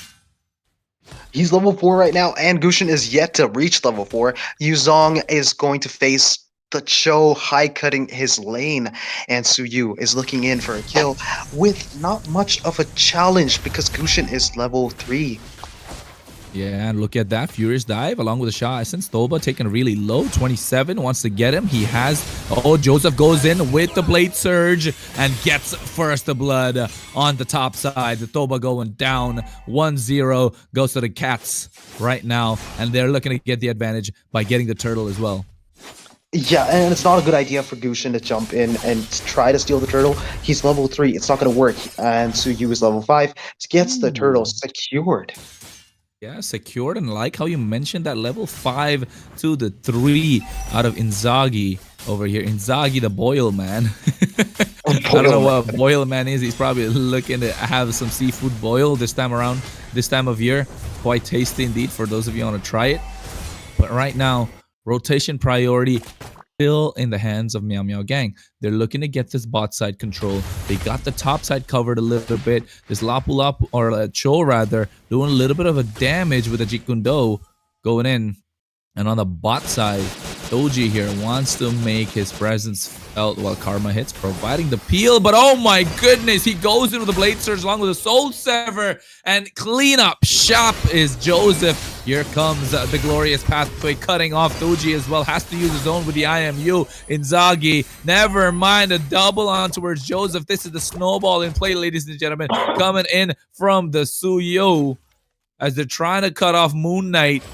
He's level 4 right now, and Gushin is yet to reach level 4. Yuzong is going to face the Cho high cutting his lane, and Suyu is looking in for a kill with not much of a challenge because Gushin is level 3. Yeah, and look at that. Furious Dive along with a Shah Essence. Toba taking really low. 27 wants to get him. He has... Oh, Joseph goes in with the Blade Surge and gets first the blood on the top side. The Toba going down. 1-0 goes to the Cats right now. And they're looking to get the advantage by getting the turtle as well. Yeah, and it's not a good idea for Gushin to jump in and try to steal the turtle. He's level 3. It's not going to work. And Suyu is level 5. Gets the turtle secured. Yeah, secured, and like how you mentioned that level 5 to the 3 out of Inzaghi over here. Inzaghi, the boil man. I don't know what boil man is. He's probably looking to have some seafood boil this time around, this time of year. Quite tasty indeed for those of you who want to try it. But right now, rotation priority still in the hands of Meow Meow Gang. They're looking to get this bot side control. They got the top side covered a little bit. This Lapu Lapu, or Cho rather, doing a little bit of a damage with a Jikundo going in. And on the bot side, Doji here wants to make his presence felt while Karma hits, providing the peel. But oh my goodness, he goes in with the Blade Surge along with a Soul Sever. And cleanup shop is Joseph. Here comes the glorious pathway, cutting off Doji as well. Has to use his own with the IMU. Inzaghi, never mind, a double on towards Joseph. This is the snowball in play, ladies and gentlemen. Coming in from the Suyo as they're trying to cut off Moon Knight.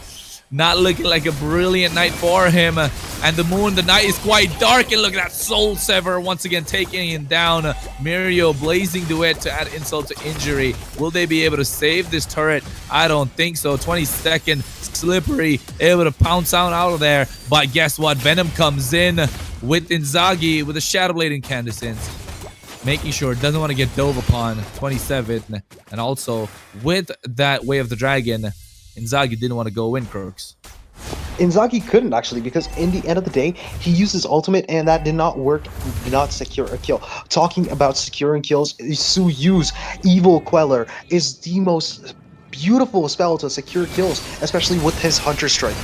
not looking like a brilliant night for him. And the moon, the night is quite dark, and look at that Soul Sever once again taking him down. Mirio blazing duet to add insult to injury. Will they be able to save this turret? I don't think so. 22nd, Slippery able to pounce out of there. But guess what? Venom comes in with Inzaghi with a Shadow Blade Incandescence, making sure it doesn't want to get dove upon. 27, and also with that Way of the Dragon, Inzaghi didn't want to go in, Crooks. Inzaghi couldn't actually, because in the end of the day, he used his ultimate and that did not work. He did not secure a kill. Talking about securing kills, Su Yu's Evil Queller is the most beautiful spell to secure kills, especially with his Hunter Strike.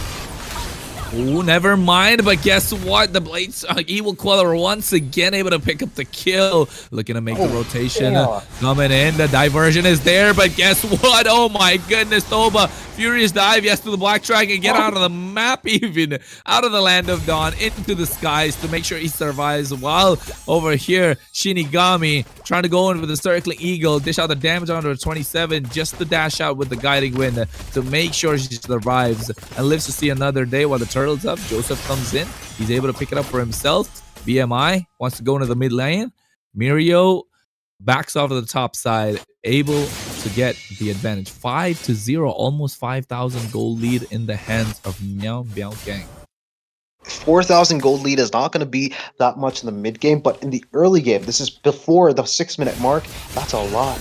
Ooh, never mind, but guess what? The Blades Evil Queller once again able to pick up the kill. Looking to make the rotation. Coming in, the diversion is there, but guess what? Oh my goodness, Toba. Furious dive, yes, to the Black Dragon. Get out of the map even. Out of the Land of Dawn, into the skies to make sure he survives. While over here, Shinigami trying to go in with the Circling Eagle. Dish out the damage onto a 27 just to dash out with the Guiding Wind to make sure she survives and lives to see another day. While the turtle's up, Joseph comes in. He's able to pick it up for himself. BMI wants to go into the mid lane. Mirio backs off to the top side, able to get the advantage. 5-0, almost 5,000 gold lead in the hands of Miao Miao Gang. 4,000 gold lead is not going to be that much in the mid game, but in the early game, this is before the 6-minute mark, that's a lot.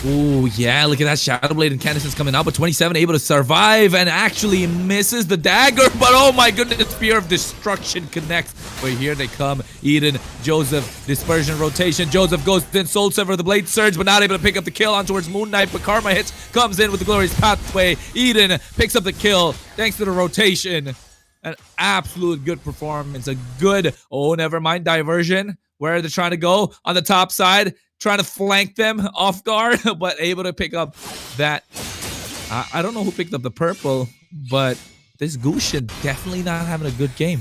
Ooh, yeah, look at that Shadow Blade Incandescence coming out, but 27 able to survive and actually misses the dagger, but oh my goodness, Spear of Destruction connects. But here they come, Eden, Joseph, Dispersion Rotation, Joseph goes in, Soul Sever, the Blade Surge, but not able to pick up the kill on towards Moon Knight, but Karma hits, comes in with the Glorious Pathway. Eden picks up the kill, thanks to the rotation. An absolute good performance, a good, oh, never mind, diversion. Where are they trying to go? On the top side, trying to flank them off guard, but able to pick up that. I don't know who picked up the purple, but this Gushin definitely not having a good game.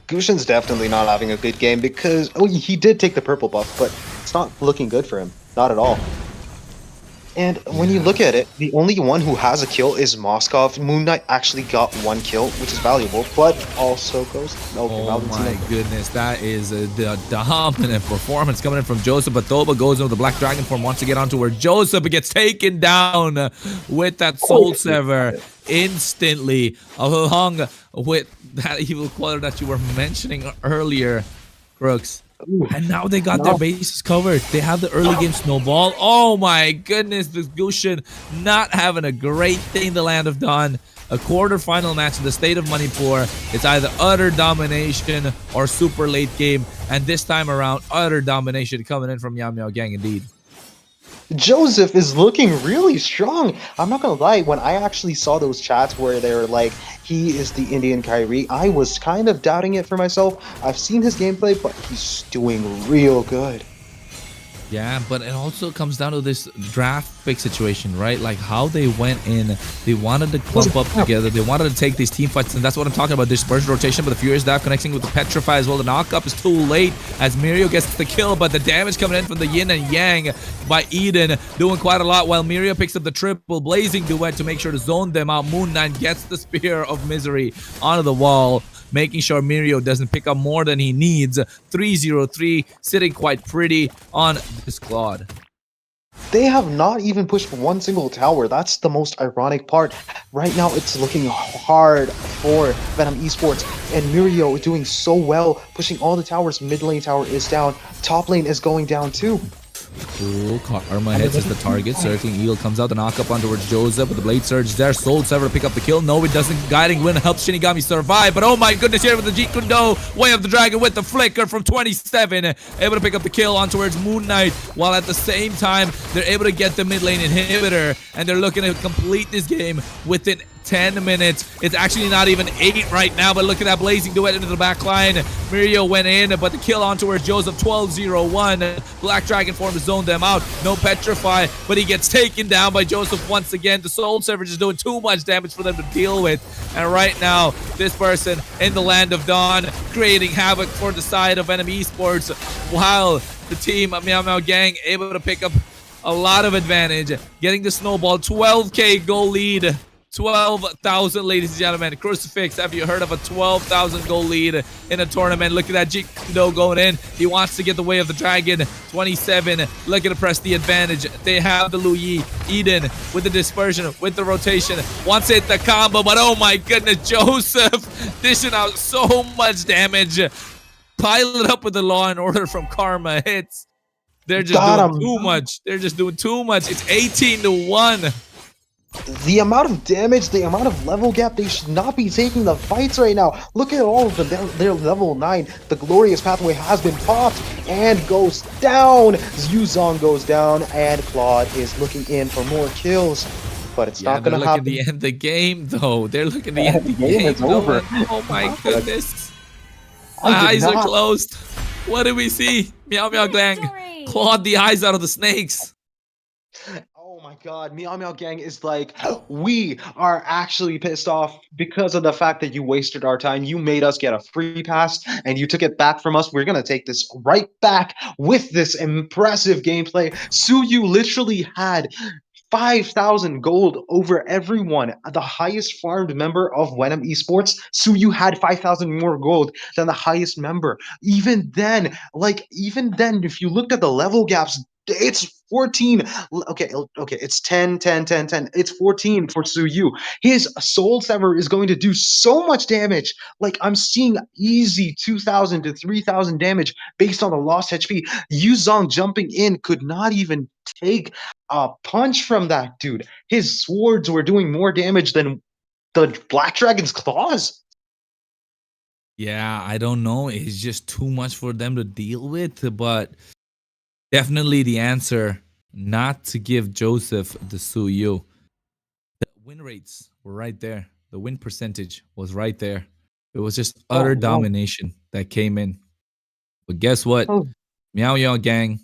Gushin's definitely not having a good game because he did take the purple buff, but it's not looking good for him. Not at all. And when you look at it, the only one who has a kill is Moskov. Moon Knight actually got 1 kill, which is valuable, but also goes... Oh my goodness, that is the dominant performance coming in from Joseph. But Toba goes into the Black Dragon form, wants to get onto where Joseph gets taken down with that Soul Sever instantly, along with that Evil Queller that you were mentioning earlier, Crooks. And now they got their bases covered. They have the early game snowball. Oh my goodness, this Gushin not having a great day in the Land of Dawn. A quarterfinal match in the state of Manipur. It's either utter domination or super late game. And this time around, utter domination coming in from Yao Miao Gang indeed. Joseph is looking really strong. I'm not gonna lie, when I actually saw those chats where they were like, he is the Indian Kyrie, I was kind of doubting it for myself. I've seen his gameplay, but he's doing real good. Yeah, but it also comes down to this draft pick situation, right? Like how they went in, they wanted to clump up together, they wanted to take these team fights, and that's what I'm talking about, dispersion rotation, but the Furious Dive connecting with the Petrify as well. The knockup is too late as Mirio gets the kill, but the damage coming in from the Yin and Yang by Eden, doing quite a lot, while Mirio picks up the triple Blazing Duet to make sure to zone them out. Moon Knight gets the Spear of Misery onto the wall, making sure Mirio doesn't pick up more than he needs. 3-0-3, sitting quite pretty on this Claude. They have not even pushed 1 single tower. That's the most ironic part. Right now, it's looking hard for Venom Esports, and Mirio doing so well, pushing all the towers. Mid lane tower is down. Top lane is going down too. Ooh, Karma hits as the target. Circling Eagle comes out, the knock up on towards Joseph with the Blade Surge there. Soul Sever to pick up the kill. No, it doesn't. Guiding Wind helps Shinigami survive. But oh my goodness, here with the Jeet Kune Do, Way of the Dragon with the flicker from 27. Able to pick up the kill on towards Moon Knight, while at the same time, they're able to get the mid lane inhibitor. And they're looking to complete this game within 10 minutes. It's actually not even 8 right now, but look at that Blazing Duet into the back line. Mirio went in, but the kill on towards Joseph, 12-0-1. Black Dragon form to zone them out. No Petrify, but he gets taken down by Joseph once again. The Soul Sever is doing too much damage for them to deal with. And right now, this person in the Land of Dawn, creating havoc for the side of Venom Esports, while the team of Miao Miao Gang able to pick up a lot of advantage, getting the snowball. 12k goal lead 12,000, ladies and gentlemen. Crucifix, have you heard of a 12,000 goal lead in a tournament? Look at that Jindo going in. He wants to get the way of the dragon. 27, looking to press the advantage. They have the Louis. Eden with the dispersion, with the rotation. Wants it, the combo, but oh my goodness, Joseph dishing out so much damage. Pile it up with the Law and Order from Karma hits. They're just doing too much. They're just doing too much. It's 18-1. The amount of damage, the amount of level gap, they should not be taking the fights right now. Look at all of them. They're level 9. The glorious pathway has been popped and goes down. Yuzong goes down, and Claude is looking in for more kills. But it's not going to happen. They're looking to end the game, though. They're looking to end the game. It's over. Oh my goodness. Eyes are closed. What do we see? Meow Meow Gang clawed the eyes out of the snakes. Oh my god, Meow Meow Gang is like, we are actually pissed off because of the fact that you wasted our time. You made us get a free pass and you took it back from us. We're gonna take this right back with this impressive gameplay. Suyu literally had 5,000 gold over everyone. The highest farmed member of Venom Esports, Suyu had 5,000 more gold than the highest member. Even then, if you looked at the level gaps, it's 14. Okay, it's 10, 10, 10, 10. It's 14 for Suyu. His Soul Sever is going to do so much damage. Like, I'm seeing easy 2,000 to 3,000 damage based on the lost HP. Yuzong jumping in could not even take a punch from that dude. His swords were doing more damage than the Black Dragon's claws. Yeah, I don't know. It's just too much for them to deal with, but definitely the answer not to give Joseph the Suyu. The win rates were right there. The win percentage was right there. It was just utter domination that came in. But guess what? Meow Meow Gang,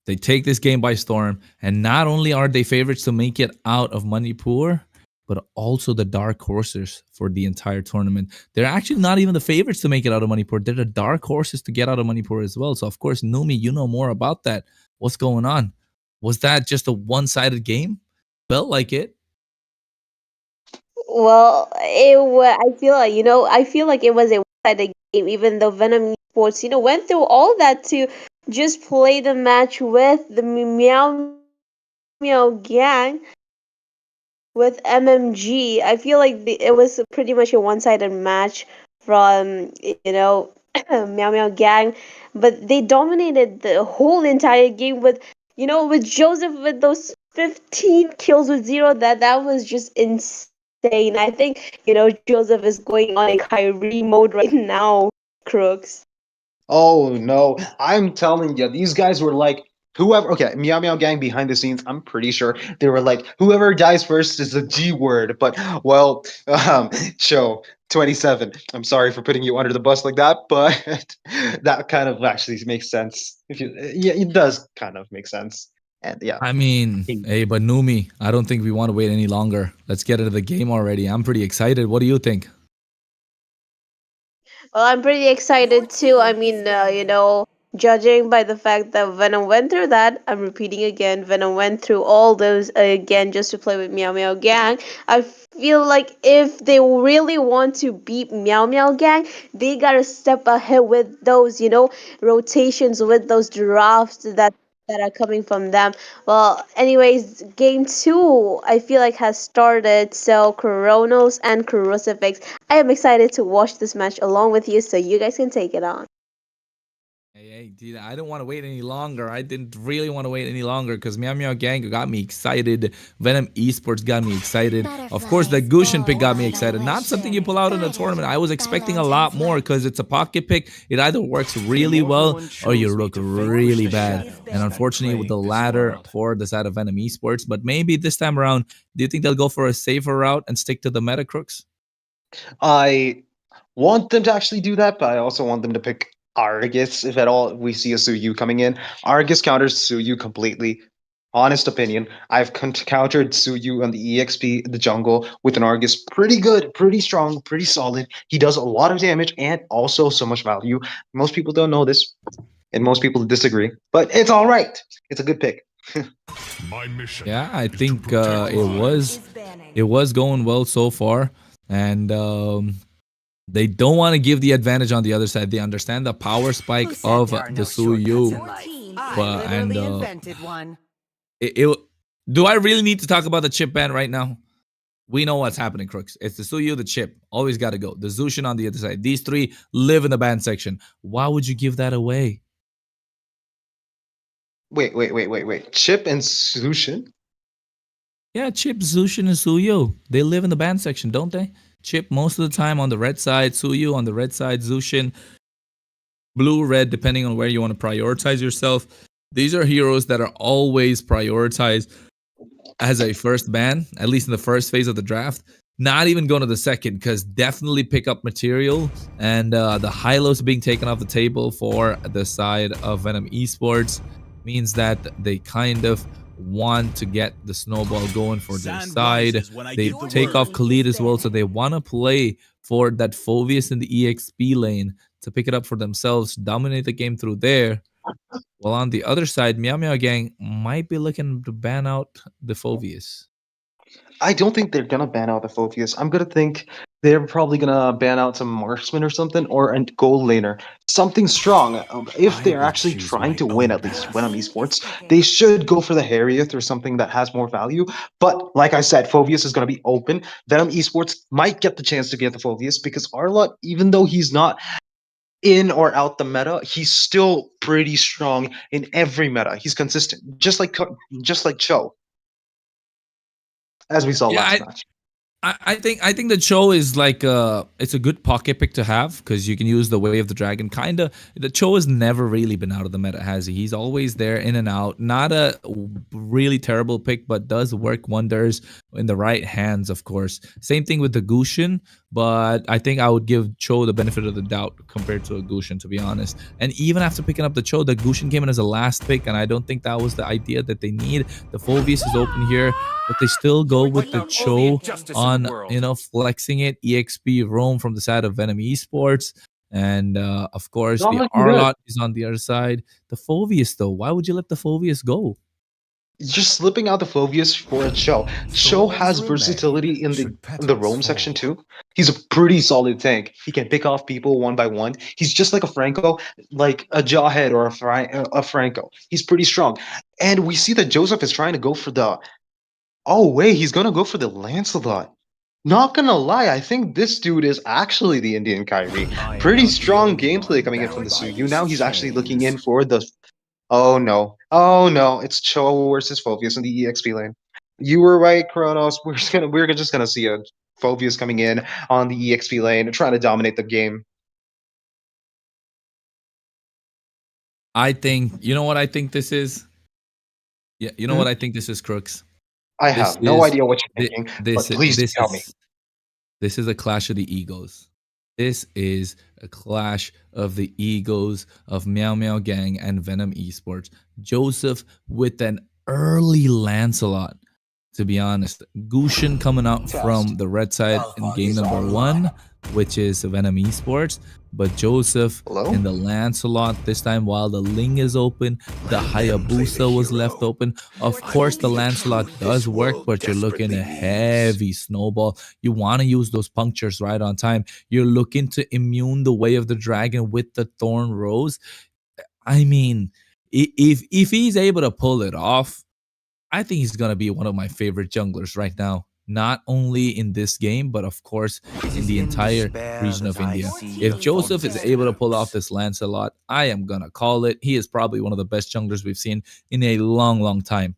they take this game by storm. And not only are they favorites to make it out of Manipur, but also the dark horses for the entire tournament. They're actually not even the favorites to make it out of Manipur. They're the dark horses to get out of Manipur as well. So, of course, Numi, you know more about that. What's going on? Was that just a one-sided game? Felt like it. Well, I feel like it was a one-sided game, even though Venom Esports, went through all that to just play the match with the Meow Meow Gang with MMG. I feel like it was pretty much a one-sided match from, Meow Meow Gang, but they dominated the whole entire game with Joseph with those 15 kills with 0. That was just insane. I think, Joseph is going on a Kyrie mode right now, Crooks. Oh no, I'm telling you, these guys were like, Meow Meow Gang behind the scenes, I'm pretty sure they were like, whoever dies first is the G word. But, well, Show 27, I'm sorry for putting you under the bus like that, but that kind of actually makes sense. It does kind of make sense. And yeah. I mean, hey, but Numi, I don't think we want to wait any longer. Let's get into the game already. I'm pretty excited. What do you think? Well, I'm pretty excited too. I mean, judging by the fact that Venom went through that, I'm repeating again, Venom went through all those again just to play with Meow Meow Gang. I feel like if they really want to beat Meow Meow Gang, they gotta step ahead with those, rotations, with those drafts that are coming from them. Well, anyways, game 2 I feel like has started. So Kronos and Crucifix, I am excited to watch this match along with you, so you guys can take it on. Hey, dude, I don't want to wait any longer. I didn't really want to wait any longer because Meow Meow Gang got me excited. Venom Esports got me excited. Of course, the Gushin pick got me excited. Not something you pull out in a tournament. I was expecting a lot more because it's a pocket pick. It either works really well or you look really bad. And unfortunately, with the latter for the side of Venom Esports. But maybe this time around, do you think they'll go for a safer route and stick to the meta, Crooks? I want them to actually do that, but I also want them to pick Argus, if at all we see a Suyu coming in. Argus counters Suyu completely. Honest opinion, I've countered Suyu on the EXP, the jungle, with an Argus. Pretty good, pretty strong, pretty solid. He does a lot of damage and also so much value. Most people don't know this, and most people disagree, but it's all right. It's a good pick. Yeah, I think it was going well so far, and they don't want to give the advantage on the other side. They understand the power spike of the Suyu, but do I really need to talk about the chip ban right now? We know what's happening, Crooks. It's the Suyu, the chip. Always got to go. The Zushin on the other side. These three live in the ban section. Why would you give that away? Wait. Chip and Sushin? Yeah, Chip, Zushin, and Suyu. They live in the ban section, don't they? Chip most of the time on the red side, Suyu on the red side, Zushin, blue, red, depending on where you want to prioritize yourself. These are heroes that are always prioritized as a first ban, at least in the first phase of the draft. Not even going to the second, because definitely pick up material, and the high-lows being taken off the table for the side of Venom Esports means that they kind of want to get the snowball going for their side. They take off Khalid as well, so they want to play for that Phoveus in the EXP lane to pick it up for themselves, dominate the game through there. Well, on the other side, Meow Meow Gang might be looking to ban out the Phoveus. I don't think they're gonna ban out the Phoveus. I'm gonna think they're probably gonna ban out some marksman or something, or a gold laner, something strong. If they're actually trying to win, at least win on esports, they should go for the Harriet or something that has more value. But like I said, Phoveus is gonna be open. Venom Esports might get the chance to get the Phoveus because Arlott, even though he's not in or out the meta, he's still pretty strong in every meta. He's consistent, just like Cho, as we saw last match. I think the Cho is like it's a good pocket pick to have, because you can use the Way of the Dragon. Kinda, the Cho has never really been out of the meta, has he? He's always there, in and out. Not a really terrible pick, but does work wonders in the right hands, of course. Same thing with the Gushin, but I think I would give Cho the benefit of the doubt compared to a Gushin, to be honest. And even after picking up the Cho, the Gushin came in as a last pick, and I don't think that was the idea that they need. The Phoveus is open here, but they still go with the Cho on, flexing it. EXP roam from the side of Venom Esports. And of course, the Arlott is on the other side. The Phoveus, though, why would you let the Phoveus go? Just slipping out the Phoveus for a Cho. Cho has versatility in the roam section too. He's a pretty solid tank. He can pick off people one by one. He's just like a Franco, like a Jawhead or a Franco. He's pretty strong. And we see that Joseph is trying to go for the... Oh, wait, he's going to go for the Lancelot. Not gonna lie, I think this dude is actually the Indian Kyrie. Pretty strong gameplay coming in from the Suyu. Now he's actually looking in for the... Oh no, it's Cho versus Phoveus in the EXP lane. You were right, Kronos. We're just gonna see a Phoveus coming in on the EXP lane, trying to dominate the game. I think, you know what I think this is? Yeah, you know what I think this is, Crooks? I have no idea what you're thinking, but please tell me. This is a clash of the egos. This is a clash of the egos of Meow Meow Gang and Venom Esports. Joseph with an early Lancelot, to be honest. Gushin coming out from the red side in game number 1, which is Venom Esports. But Joseph in the Lancelot this time, while the Ling is open, the Hayabusa was left open. Of course, the Lancelot does work, but you're looking at heavy snowball. You want to use those punctures right on time. You're looking to immune the Way of the Dragon with the Thorn Rose. I mean, if he's able to pull it off, I think he's going to be one of my favorite junglers right now. Not only in this game, but of course in the entire region of India. If Joseph is able to pull off this Lancelot, I am gonna call it. He is probably one of the best junglers we've seen in a long time.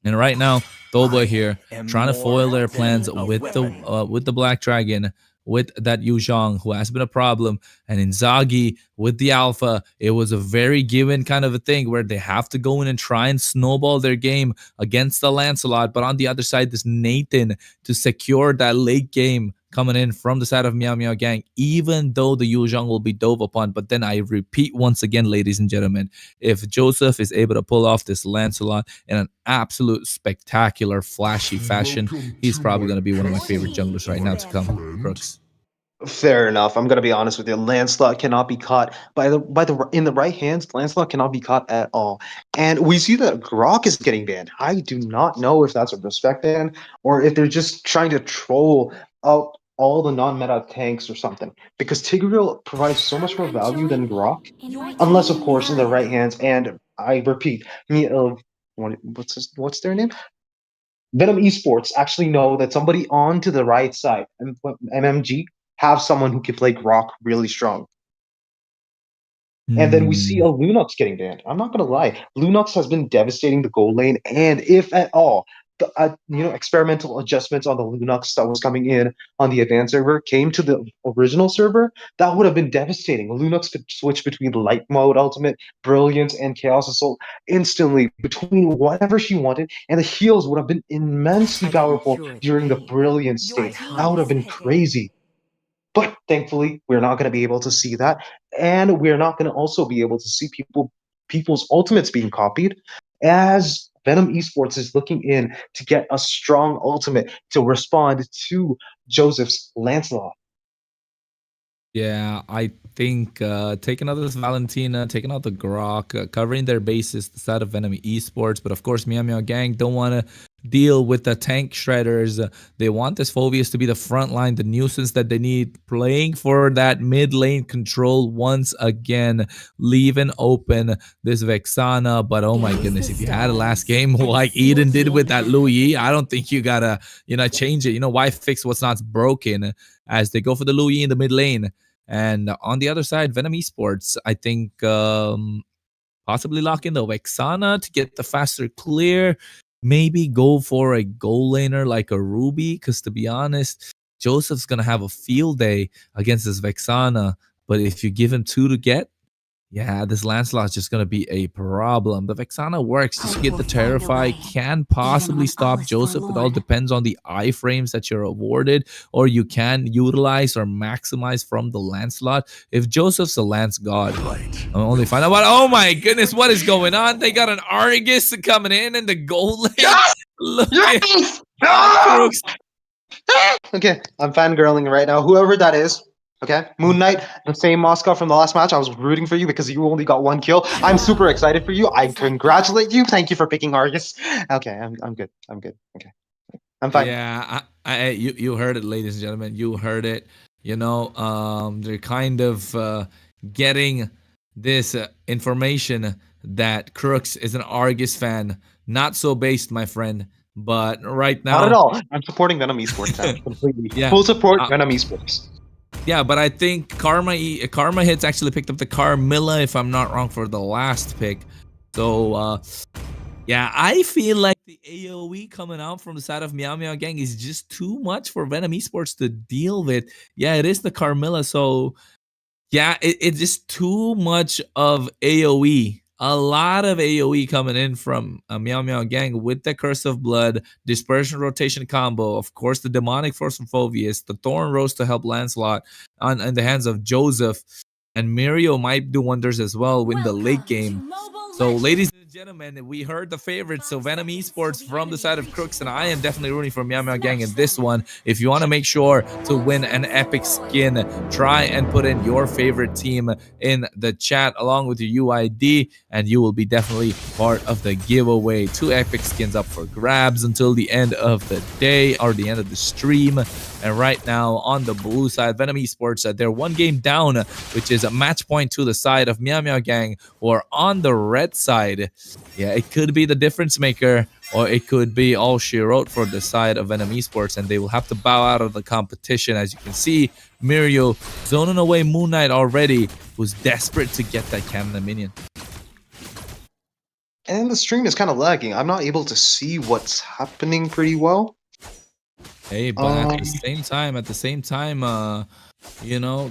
And right now, Thoba here trying to foil their plans with the Black Dragon, with that Yu Zhang, who has been a problem, and Inzaghi with the Alpha. It was a very given kind of a thing where they have to go in and try and snowball their game against the Lancelot. But on the other side, this Nathan to secure that late game coming in from the side of Meow Meow Gang, even though the Yu Zhang will be dove upon. But then I repeat once again, ladies and gentlemen, if Joseph is able to pull off this Lancelot in an absolute spectacular, flashy fashion, he's probably going to be one of my favorite junglers right now to come, Brooks. Fair enough. I'm gonna be honest with you. Lancelot cannot be caught in the right hands. Lancelot cannot be caught at all. And we see that Grok is getting banned. I do not know if that's a respect ban or if they're just trying to troll out all the non-meta tanks or something. Because Tigreal provides so much more value than Grok, unless of course in the right hands. And I repeat, what's their name? Venom Esports actually know that somebody on to the right side, MMG, have someone who can play Grok really strong. And then we see a Lunox getting banned. I'm not gonna lie, Lunox has been devastating the goal lane, and if at all, the experimental adjustments on the Lunox that was coming in on the advanced server came to the original server, that would have been devastating. Lunox could switch between light mode, ultimate, brilliance, and chaos assault instantly between whatever she wanted, and the heals would have been immensely powerful during the brilliance state. That would have been crazy. But thankfully, we're not going to be able to see that, and we're not going to also be able to see people's ultimates being copied, as Venom Esports is looking in to get a strong ultimate to respond to Joseph's Lancelot. Yeah, I think taking out this Valentina, taking out the Grok, covering their bases, the side of Venom Esports. But of course, Meow Meow Gang don't want to deal with the tank shredders. They want this Phoveus to be the front line, the nuisance that they need, playing for that mid lane control once again, leaving open this Vexana. But oh my goodness, if you had a last game like Eden did with that Louis, I don't think you gotta, change it. Why fix what's not broken, as they go for the Louis in the mid lane. And on the other side, Venom Esports, I think possibly lock in the Vexana to get the faster clear. Maybe go for a goal laner like a Ruby, because to be honest, Joseph's going to have a field day against this Vexana. But if you give him 2 to get, yeah, this Lancelot's just going to be a problem. The Vexana works. Just get the Terrify. Can possibly stop Joseph. It all depends on the iframes that you're awarded, or you can utilize or maximize from the Lancelot. If Joseph's a Lance God, I'm only find out what. Oh my goodness, what is going on? They got an Argus coming in the goal lane. Yes! Look Yes! at Okay, I'm fangirling right now. Whoever that is. Okay, Moon Knight, the same Moscow from the last match. I was rooting for you because you only got 1 kill. I'm super excited for you. I congratulate you. Thank you for picking Argus. Okay, I'm good. I'm good. Okay, I'm fine. Yeah, you heard it, ladies and gentlemen. You heard it. They're kind of getting this information that Crooks is an Argus fan. Not so based, my friend. But right now, not at all. I'm supporting Venom Esports now completely. Yeah. Full support Venom Esports. Yeah, but I think Karma Hits actually picked up the Carmilla, if I'm not wrong, for the last pick. So, yeah, I feel like the AoE coming out from the side of Meow Meow Gang is just too much for Venom Esports to deal with. Yeah, it is the Carmilla, so yeah, it's just too much of AoE. A lot of AoE coming in from Meow Meow Gang with the Curse of Blood, Dispersion Rotation combo, of course, the Demonic Force from Phoveus, the Thorn Rose to help Lancelot in the hands of Joseph, and Mirio might do wonders as well in the late game. So, ladies and gentlemen, we heard the favorites. So, Venom Esports from the side of Crooks, and I am definitely rooting for Meow Meow Gang in this one. If you want to make sure to win an epic skin, try and put in your favorite team in the chat along with your UID, and you will be definitely part of the giveaway. 2 epic skins up for grabs until the end of the day or the end of the stream. And right now on the blue side, Venom Esports, they're 1 game down, which is a match point to the side of Meow Meow Gang. Or on the red side, yeah, it could be the difference maker, or it could be all she wrote for the side of Venom Esports, and they will have to bow out of the competition. As you can see, Mirio zoning away Moon Knight already, who's desperate to get that cannon minion. And the stream is kind of lagging. I'm not able to see what's happening pretty well. Hey, but at the same time,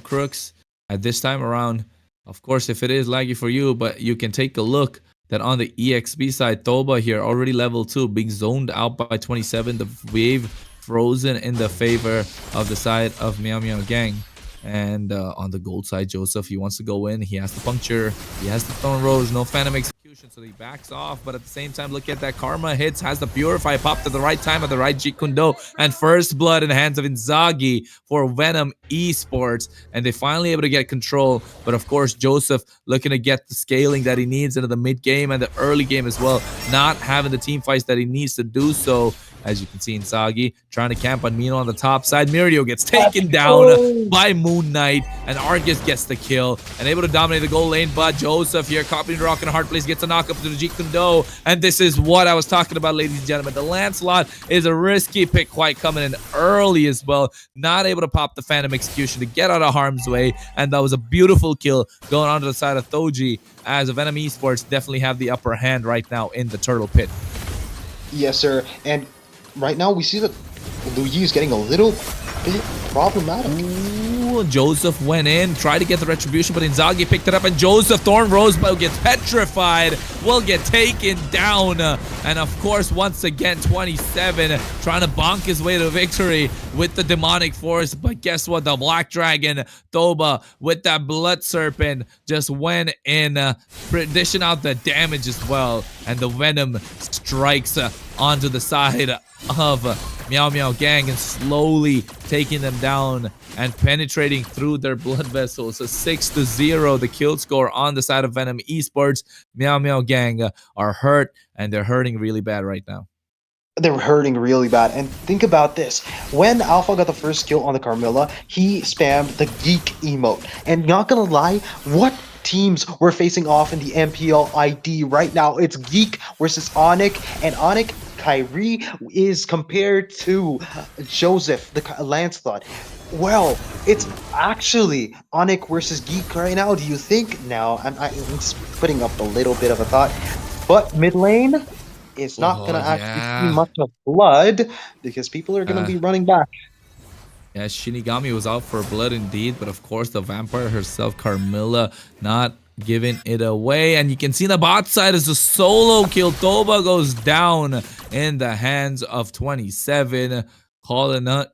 Crooks, at this time around, of course, if it is laggy for you, but you can take a look that on the EXP side, Toba here, already level 2, being zoned out by 27. The wave frozen in the favor of the side of Meow Meow Gang. And on the gold side, Joseph, he wants to go in. He has the puncture. He has the Thorn Rose. No Phantom Execution, so he backs off. But at the same time, look at that. Karma hits, has the Purify popped at the right time at the right Jeet Kune Do. And first blood in the hands of Inzaghi for Venom Esports. And they finally able to get control. But of course, Joseph looking to get the scaling that he needs into the mid game and the early game as well. Not having the team fights that he needs to do so. As you can see, Inzaghi trying to camp on Mino on the top side. Mirio gets taken down by Moon Knight, and Argus gets the kill and able to dominate the goal lane. But Joseph here, copying the rock and a hard place, gets a knock up to the Jeet Kune Do. And this is what I was talking about, ladies and gentlemen. The Lancelot is a risky pick, quite coming in early as well. Not able to pop the Phantom Execution to get out of harm's way. And that was a beautiful kill going on to the side of Thoji, as Venom Esports definitely have the upper hand right now in the Turtle Pit. Yes, sir. And right now we see that Lu Yi is getting a little bit problematic. Ooh, Joseph went in, tried to get the retribution, but Inzaghi picked it up, and Joseph Thorn Rosebow gets petrified, will get taken down. And of course, once again, 27 trying to bonk his way to victory with the demonic force. But guess what? The Black Dragon, Thoba, with that Blood Serpent, just went in, dishing out the damage as well. And the Venom strikes onto the side of Meow Meow Gang and slowly taking them down and penetrating through their blood vessels. So 6-0, the kill score on the side of Venom Esports. Meow Meow Gang are hurt, and they're hurting really bad right now. They're hurting really bad. And think about this. When Alpha got the first kill on the Carmilla, he spammed the Geek emote. And not gonna lie, what teams we're facing off in the MPL ID right now? It's Geek versus Onyx, and Onyx Kyrie is compared to Joseph, the Lancelot. Well, it's actually Onyx versus Geek right now. Do you think? Now, I'm putting up a little bit of a thought, but mid lane is not going to actually see much of blood because people are going to be running back. Yeah, Shinigami was out for blood indeed, but of course the vampire herself, Carmilla, not giving it away. And you can see the bot side as a solo kill. Thoba goes down in the hands of 27. Calling it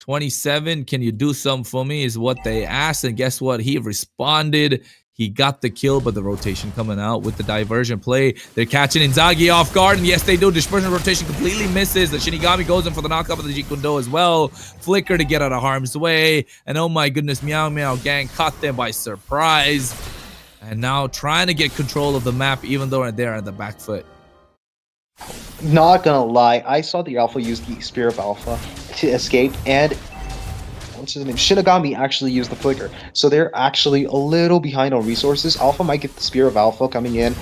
27, can you do something for me is what they asked. And guess what? He responded. He got the kill, but the rotation coming out with the diversion play. They're catching Inzaghi off guard, and yes, they do. Dispersion rotation completely misses. The Shinigami goes in for the knockup of the Jeet Kune Do as well. Flicker to get out of harm's way. And oh my goodness, Meow Meow Gang caught them by surprise. And now trying to get control of the map, even though they're at the back foot. Not gonna lie, I saw the Alpha use the Spear of Alpha to escape, and what's his name? Shinigami actually used the Flicker. So they're actually a little behind on resources. Alpha might get the Spear of Alpha coming in.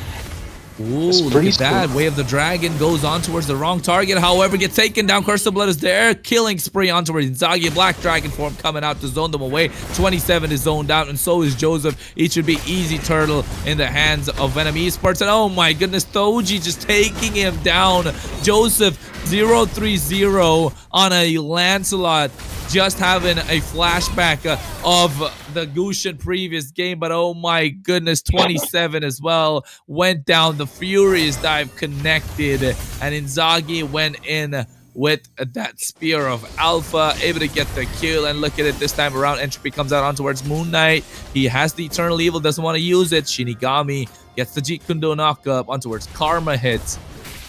Ooh, look at that. Way of the Dragon goes on towards the wrong target. However, gets taken down. Curse of Blood is there. Killing spree on towards Inzaghi. Black Dragon form coming out to zone them away. 27 is zoned out, and so is Joseph. It should be easy turtle in the hands of Venom Esports. And oh my goodness, Thoji just taking him down. Joseph 0-3-0 on a Lancelot. Just having a flashback of the Gushin previous game, but oh my goodness, 27 as well went down. The Furious dive connected, and Inzaghi went in with that Spear of Alpha, able to get the kill. And look at it this time around. Entropy comes out on towards Moon Knight. He has the Eternal Evil, doesn't want to use it. Shinigami gets the Jeet Kune Do knockup on towards Karma hits.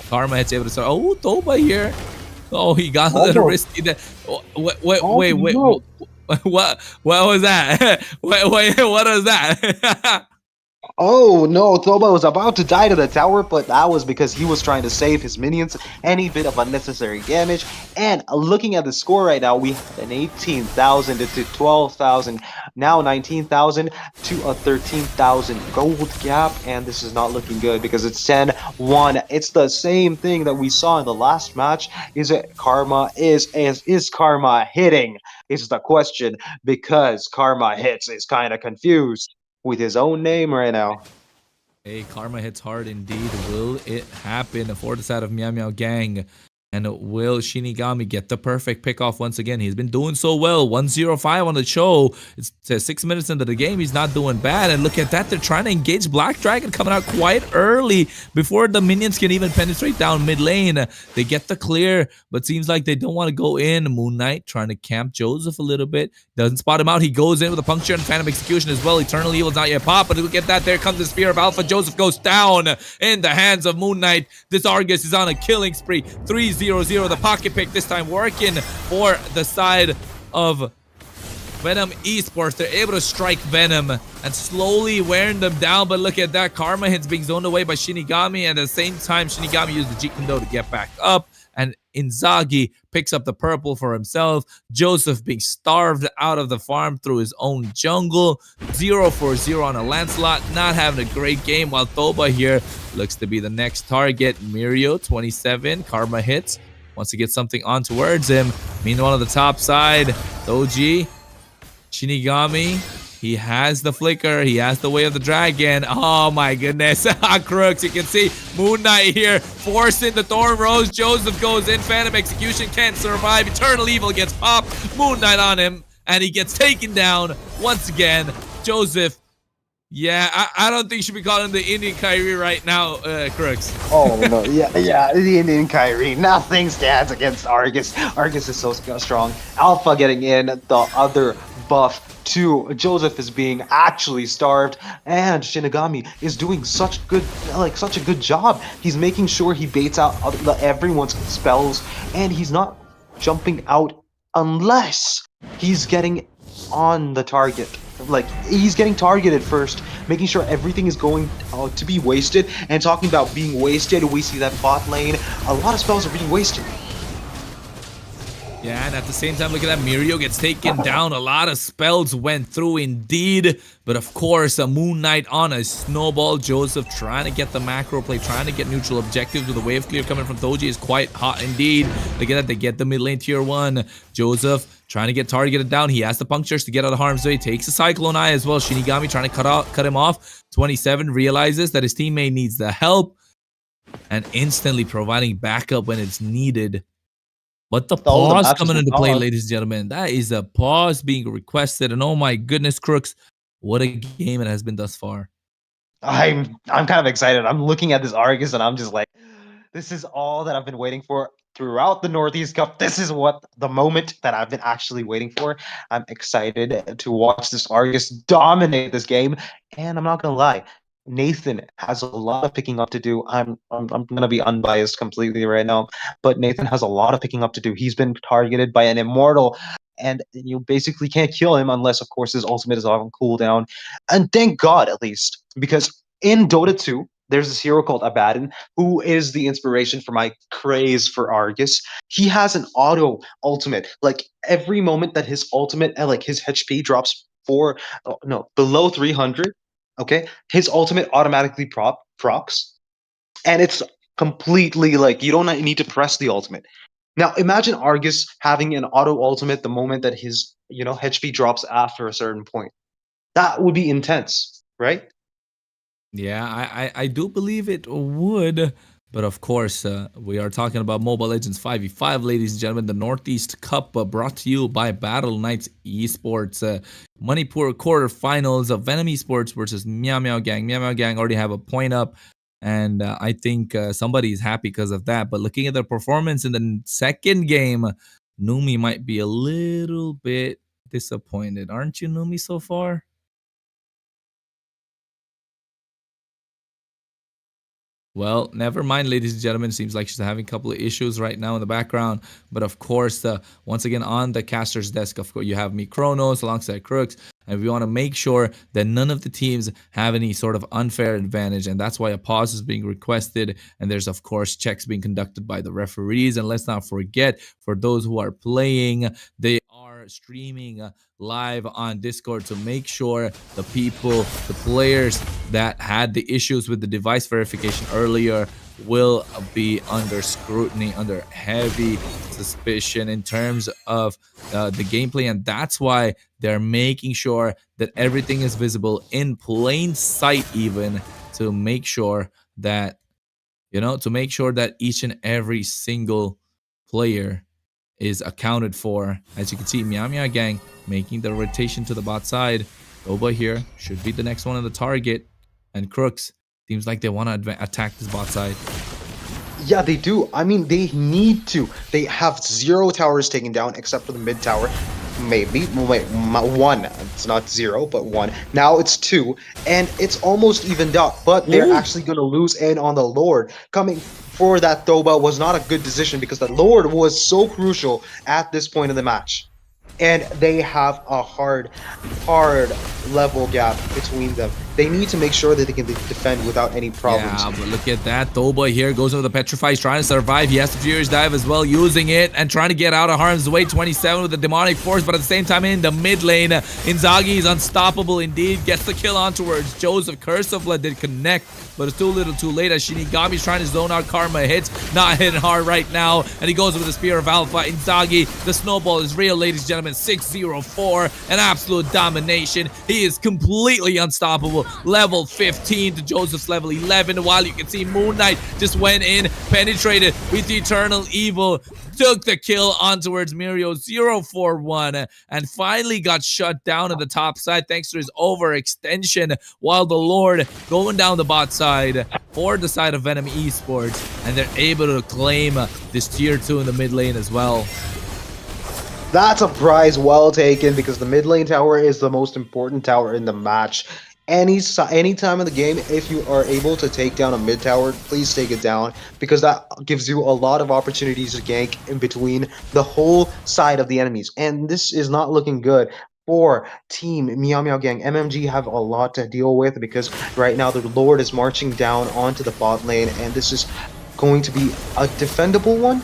Karma hits, able to start. Oh, Thoba here. Oh, he got a little risky there. Wait. What was that? Wait, what was that? Oh no, Thoba was about to die to the tower, but that was because he was trying to save his minions any bit of unnecessary damage. And looking at the score right now, we have an 18,000 to 12,000, now 19,000 to a 13,000 gold gap, and this is not looking good because it's 10-1. It's the same thing that we saw in the last match. Is Karma hitting? Is the question, because Karma hits is kind of confused with his own name right now. Hey, Karma hits hard indeed. Will it happen for the side of Meow Meow Gang? And will Shinigami get the perfect pickoff once again? He's been doing so well. 105 on the show. It's 6 minutes into the game. He's not doing bad. And look at that. They're trying to engage Black Dragon coming out quite early before the minions can even penetrate down mid lane. They get the clear, but seems like they don't want to go in. Moon Knight trying to camp Joseph a little bit. Doesn't spot him out. He goes in with a puncture and Phantom Execution as well. Eternal Evil's not yet popped, but look at that. There comes the Spear of Alpha. Joseph goes down in the hands of Moon Knight. This Argus is on a killing spree. 3-0. The pocket pick this time working for the side of Venom Esports. They're able to strike Venom and slowly wearing them down, but look at that. Karma hits being zoned away by Shinigami, and at the same time Shinigami used the Jikundo to get back up, and Inzaghi picks up the purple for himself. Joseph being starved out of the farm through his own jungle. 0-for-0 on a Lancelot, not having a great game, while Thoba here looks to be the next target. Mirio 27, Karma hits, wants to get something on towards him. Meanwhile on the top side, Doji, Shinigami, he has the flicker. He has the way of the dragon. Oh my goodness. Crooks, you can see Moon Knight here forcing the Thorn Rose. Joseph goes in. Phantom Execution can't survive. Eternal Evil gets popped. Moon Knight on him, and he gets taken down once again. Joseph, yeah, I don't think you should be calling him the Indian Kyrie right now, Crooks. Oh no, yeah, the Indian Kyrie. Nothing stands against Argus. Argus is so strong. Alpha getting in, the other buff to Joseph is being actually starved, and Shinigami is doing such a good job. He's making sure he baits out everyone's spells, and he's not jumping out unless he's getting on the target. Like, he's getting targeted first, making sure everything is going to be wasted. And talking about being wasted, we see that bot lane, a lot of spells are being wasted. Yeah, and at the same time, look at that. Mirio gets taken down. A lot of spells went through indeed. But of course, a Moon Knight on a snowball. Joseph trying to get the macro play, trying to get neutral objectives with the wave clear coming from Doji is quite hot indeed. Look at that. They get the mid lane tier 1. Joseph trying to get targeted down. He has the punctures to get out of harm's way. Takes a Cyclone Eye as well. Shinigami trying to cut him off. 27 realizes that his teammate needs the help and instantly providing backup when it's needed. But the pause coming into play, ladies and gentlemen. That is a pause being requested. And oh my goodness, Crooks, what a game it has been thus far. I'm kind of excited. I'm looking at this Argus and I'm just like, this is all that I've been waiting for throughout the Northeast Cup. This is the moment that I've been actually waiting for. I'm excited to watch this Argus dominate this game. And I'm not gonna lie, Nathan has a lot of picking up to do. I'm gonna be unbiased completely right now, but Nathan has a lot of picking up to do. He's been targeted by an immortal, and you basically can't kill him unless, of course, his ultimate is on cooldown. And thank God, at least, because in Dota 2, there's this hero called Abaddon, who is the inspiration for my craze for Argus. He has an auto ultimate. Like, every moment that his ultimate, like his HP drops below 300, okay, his ultimate automatically procs, and it's completely like you don't need to press the ultimate. Now imagine Argus having an auto ultimate the moment that his HP drops after a certain point. That would be intense, right? Yeah, I do believe it would. But of course, we are talking about Mobile Legends 5v5, ladies and gentlemen. The Northeast Cup brought to you by Battle Knights Esports. Manipur quarterfinals of Venom Esports versus Meow Meow Gang. Meow Meow Gang already have a point up. And I think somebody is happy because of that. But looking at their performance in the second game, Numi might be a little bit disappointed. Aren't you, Numi, so far? Well, never mind, ladies and gentlemen. Seems like she's having a couple of issues right now in the background. But of course, once again, on the caster's desk, of course, you have me, Kronos, alongside Crooks. And we want to make sure that none of the teams have any sort of unfair advantage. And that's why a pause is being requested. And there's, of course, checks being conducted by the referees. And let's not forget, for those who are playing, they are streaming live on Discord to make sure the players that had the issues with the device verification earlier will be under scrutiny, under heavy suspicion in terms of the gameplay. And that's why they're making sure that everything is visible in plain sight, even to make sure that each and every single player is accounted for. As you can see, Meow Gang making the rotation to the bot side. Doba here should be the next one on the target. And Crooks, seems like they want to attack this bot side. Yeah, they do. I mean, they need to. They have 0 towers taken down except for the mid tower. Maybe. Wait, 1. It's not 0, but 1. Now it's 2. And it's almost evened up. But they're actually going to lose in on the Lord. Coming for that Doba was not a good decision because the Lord was so crucial at this point in the match. And they have a hard level gap between them. They need to make sure that they can defend without any problems. Yeah, but look at that. Doba here goes over the Petrify. He's trying to survive. He has the Furious Dive as well, using it and trying to get out of harm's way. 27 with the Demonic Force, but at the same time in the mid lane, Inzaghi is unstoppable indeed. Gets the kill on towards Joseph. Curse of Blood did connect, but it's too little too late as Shinigami's trying to zone out. Karma hits. Not hitting hard right now. And he goes with the Spear of Alpha. Inzaghi, the snowball is real, ladies and gentlemen. 6-0-4. An absolute domination. He is completely unstoppable. Level 15 to Joseph's level 11. While you can see Moon Knight just went in, penetrated with the Eternal Evil, took the kill on towards Mirio 0-4-1, and finally got shut down at the top side thanks to his overextension, while the Lord going down the bot side for the side of Venom Esports, and they're able to claim this tier 2 in the mid lane as well. That's a prize well taken because the mid lane tower is the most important tower in the match. Any time in the game, if you are able to take down a mid tower, please take it down because that gives you a lot of opportunities to gank in between the whole side of the enemies. And this is not looking good for Team Meow Gang. MMG have a lot to deal with because right now the Lord is marching down onto the bot lane, and this is going to be a defendable one.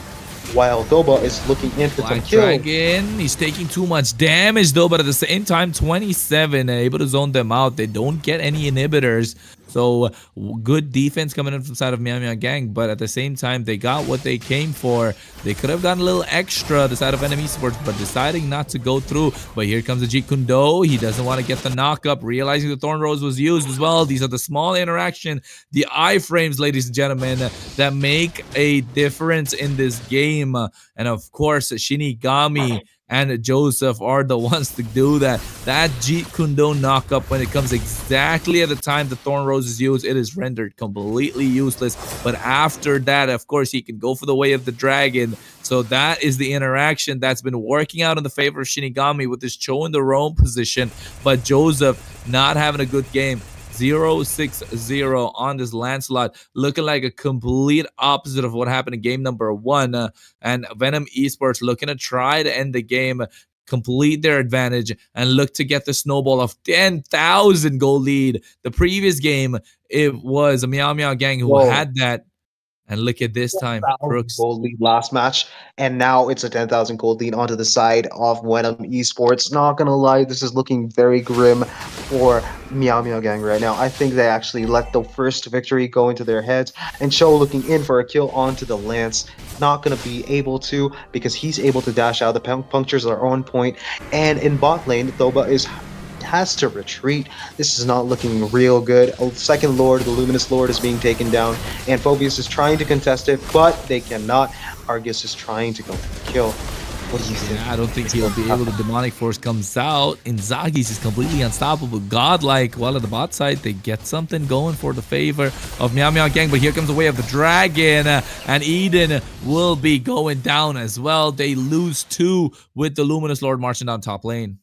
While Doba is looking in for some kill. Dragon, he's taking too much damage though, but at the same time, 27, able to zone them out. They don't get any inhibitors. So good defense coming in from the side of Meow Gang, but at the same time, they got what they came for. They could have gotten a little extra, the side of Enemy Sports, but deciding not to go through. But here comes the Jeet Kune Do. He doesn't want to get the knock-up, realizing the Thorn Rose was used as well. These are the small interaction, the iframes, ladies and gentlemen, that make a difference in this game. And of course, Shinigami and Joseph are the ones to do that. That Jeet Kune Do knockup, when it comes exactly at the time the Thorn Rose is used, it is rendered completely useless. But after that, of course, he can go for the Way of the Dragon. So that is the interaction that's been working out in the favor of Shinigami with this Cho in the roam position. But Joseph not having a good game. 0-6-0 on this Lancelot, looking like a complete opposite of what happened in game number 1. And Venom Esports looking to try to end the game, complete their advantage, and look to get the snowball of 10,000 gold lead. The previous game, it was a Meow Gang who had that. And look at this time, Crooks. Gold lead last match, and now it's a 10,000 gold lead onto the side of Venom Esports. Not gonna lie, this is looking very grim for Meow Gang right now. I think they actually let the first victory go into their heads, and Cho looking in for a kill onto the Lance. Not gonna be able to because he's able to dash out. The punctures are on point, and in bot lane, Doba has to retreat. This is not looking real good. Second Lord, the Luminous Lord, is being taken down, and Phobius is trying to contest it, but they cannot. Argus is trying to go for the kill. What do you think? I don't think he'll be able to. Demonic Force comes out. Inzaghi's is completely unstoppable, godlike. While at the bot side, they get something going for the favor of Meow Gang, but here comes the Way of the Dragon, and Eden will be going down as well. They lose 2 with the Luminous Lord marching down top lane.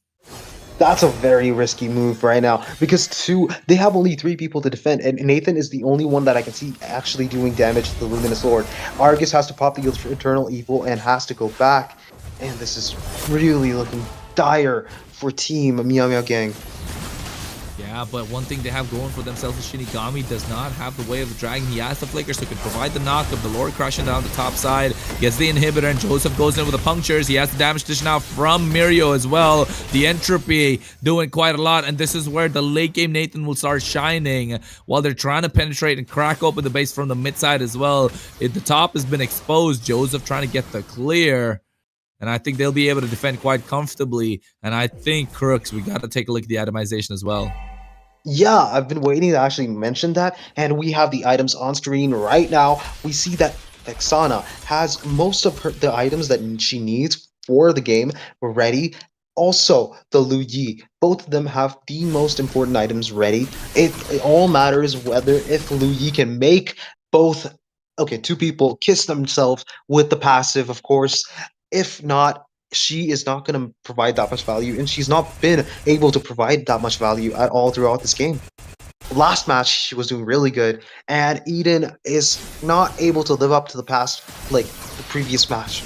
That's a very risky move right now because they have only 3 people to defend, and Nathan is the only one that I can see actually doing damage to the Luminous Lord. Argus has to pop the Eternal Evil and has to go back, and this is really looking dire for Team Meow Gang. Yeah, but one thing they have going for themselves is Shinigami does not have the Way of the Dragon. He has the flicker, so can provide the knock of the Lord crashing down the top side. Gets the inhibitor, and Joseph goes in with the punctures. He has the damage dish now from Mirio as well. The entropy doing quite a lot, and this is where the late game Nathan will start shining while they're trying to penetrate and crack open the base from the mid side as well. The top has been exposed. Joseph trying to get the clear. And I think they'll be able to defend quite comfortably. And I think, Crooks, we got to take a look at the itemization as well. Yeah, I've been waiting to actually mention that, and we have the items on screen right now. We see that Vexana has most of the items that she needs for the game ready. Also, the Lu Yi, both of them have the most important items ready. It all matters whether if Lu Yi can make both, okay, two people kiss themselves with the passive, of course. If not, she is not going to provide that much value, and she's not been able to provide that much value at all throughout this game. Last match, she was doing really good, and Eden is not able to live up to the past, like the previous match.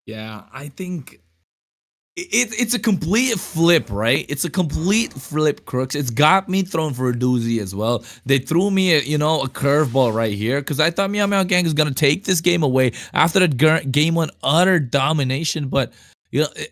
Yeah, I think it's a complete flip, right? It's a complete flip, Crooks. It's got me thrown for a doozy as well. They threw me, a curveball right here because I thought Meow Meow Gang is gonna take this game away after that game one utter domination, but.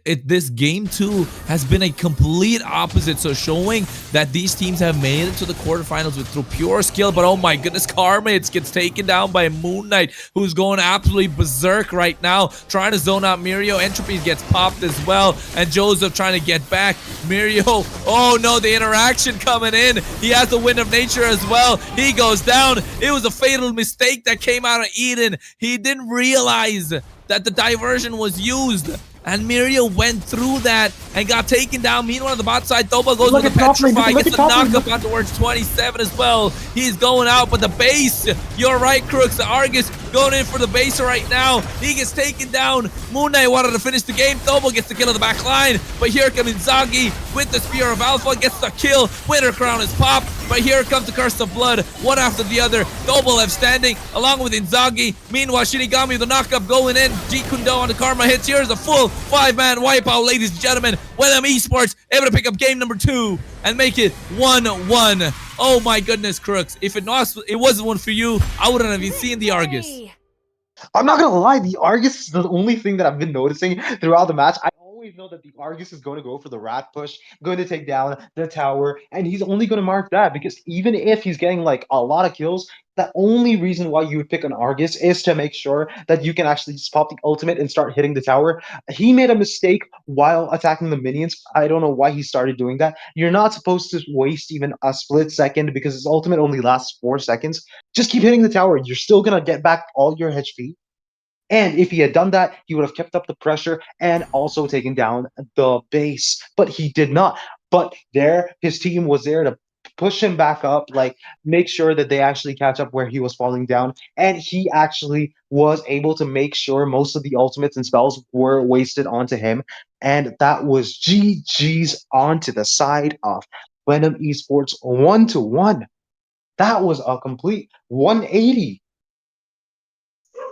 This game 2 has been a complete opposite, so showing that these teams have made it to the quarterfinals through pure skill, but oh my goodness, Carmates gets taken down by Moon Knight, who's going absolutely berserk right now, trying to zone out Mirio. Entropy gets popped as well, and Joseph trying to get back. Mirio, oh no, the interaction coming in. He has the Wind of Nature as well. He goes down. It was a fatal mistake that came out of Eden. He didn't realize that the diversion was used. And Mirio went through that and got taken down. Meanwhile, on the bot side, Thoba goes with the Petrify, gets the knockup out towards 27 as well. He's going out, but the base, you're right, Crooks. The Argus going in for the base right now. He gets taken down. Moon Knight wanted to finish the game. Thoba gets the kill of the back line, but here comes Inzaghi with the Spear of Alpha, gets the kill. Winter Crown is popped, but here comes the Curse of Blood, one after the other. Thoba left standing along with Inzaghi. Meanwhile, Shinigami, the knockup going in. G Kundo on the Karma hits. Here's a full 5-man wipeout, ladies and gentlemen. Venom Esports able to pick up game number 2 and make it 1-1. Oh my goodness, Crooks. If it wasn't one for you, I wouldn't have even seen the Argus. I'm not gonna lie, the Argus is the only thing that I've been noticing throughout the match. I always know that the Argus is going to go for the rat push, going to take down the tower, and he's only going to mark that because even if he's getting like a lot of kills, the only reason why you would pick an Argus is to make sure that you can actually just pop the ultimate and start hitting the tower. He made a mistake while attacking the minions. I don't know why he started doing that. You're not supposed to waste even a split second because his ultimate only lasts 4 seconds. Just keep hitting the tower. You're still going to get back all your HP. And if he had done that, he would have kept up the pressure and also taken down the base. But he did not. But his team was there to push him back up, like make sure that they actually catch up where he was falling down. And he actually was able to make sure most of the ultimates and spells were wasted onto him. And that was GG's onto the side of Venom Esports 1-1. That was a complete 180.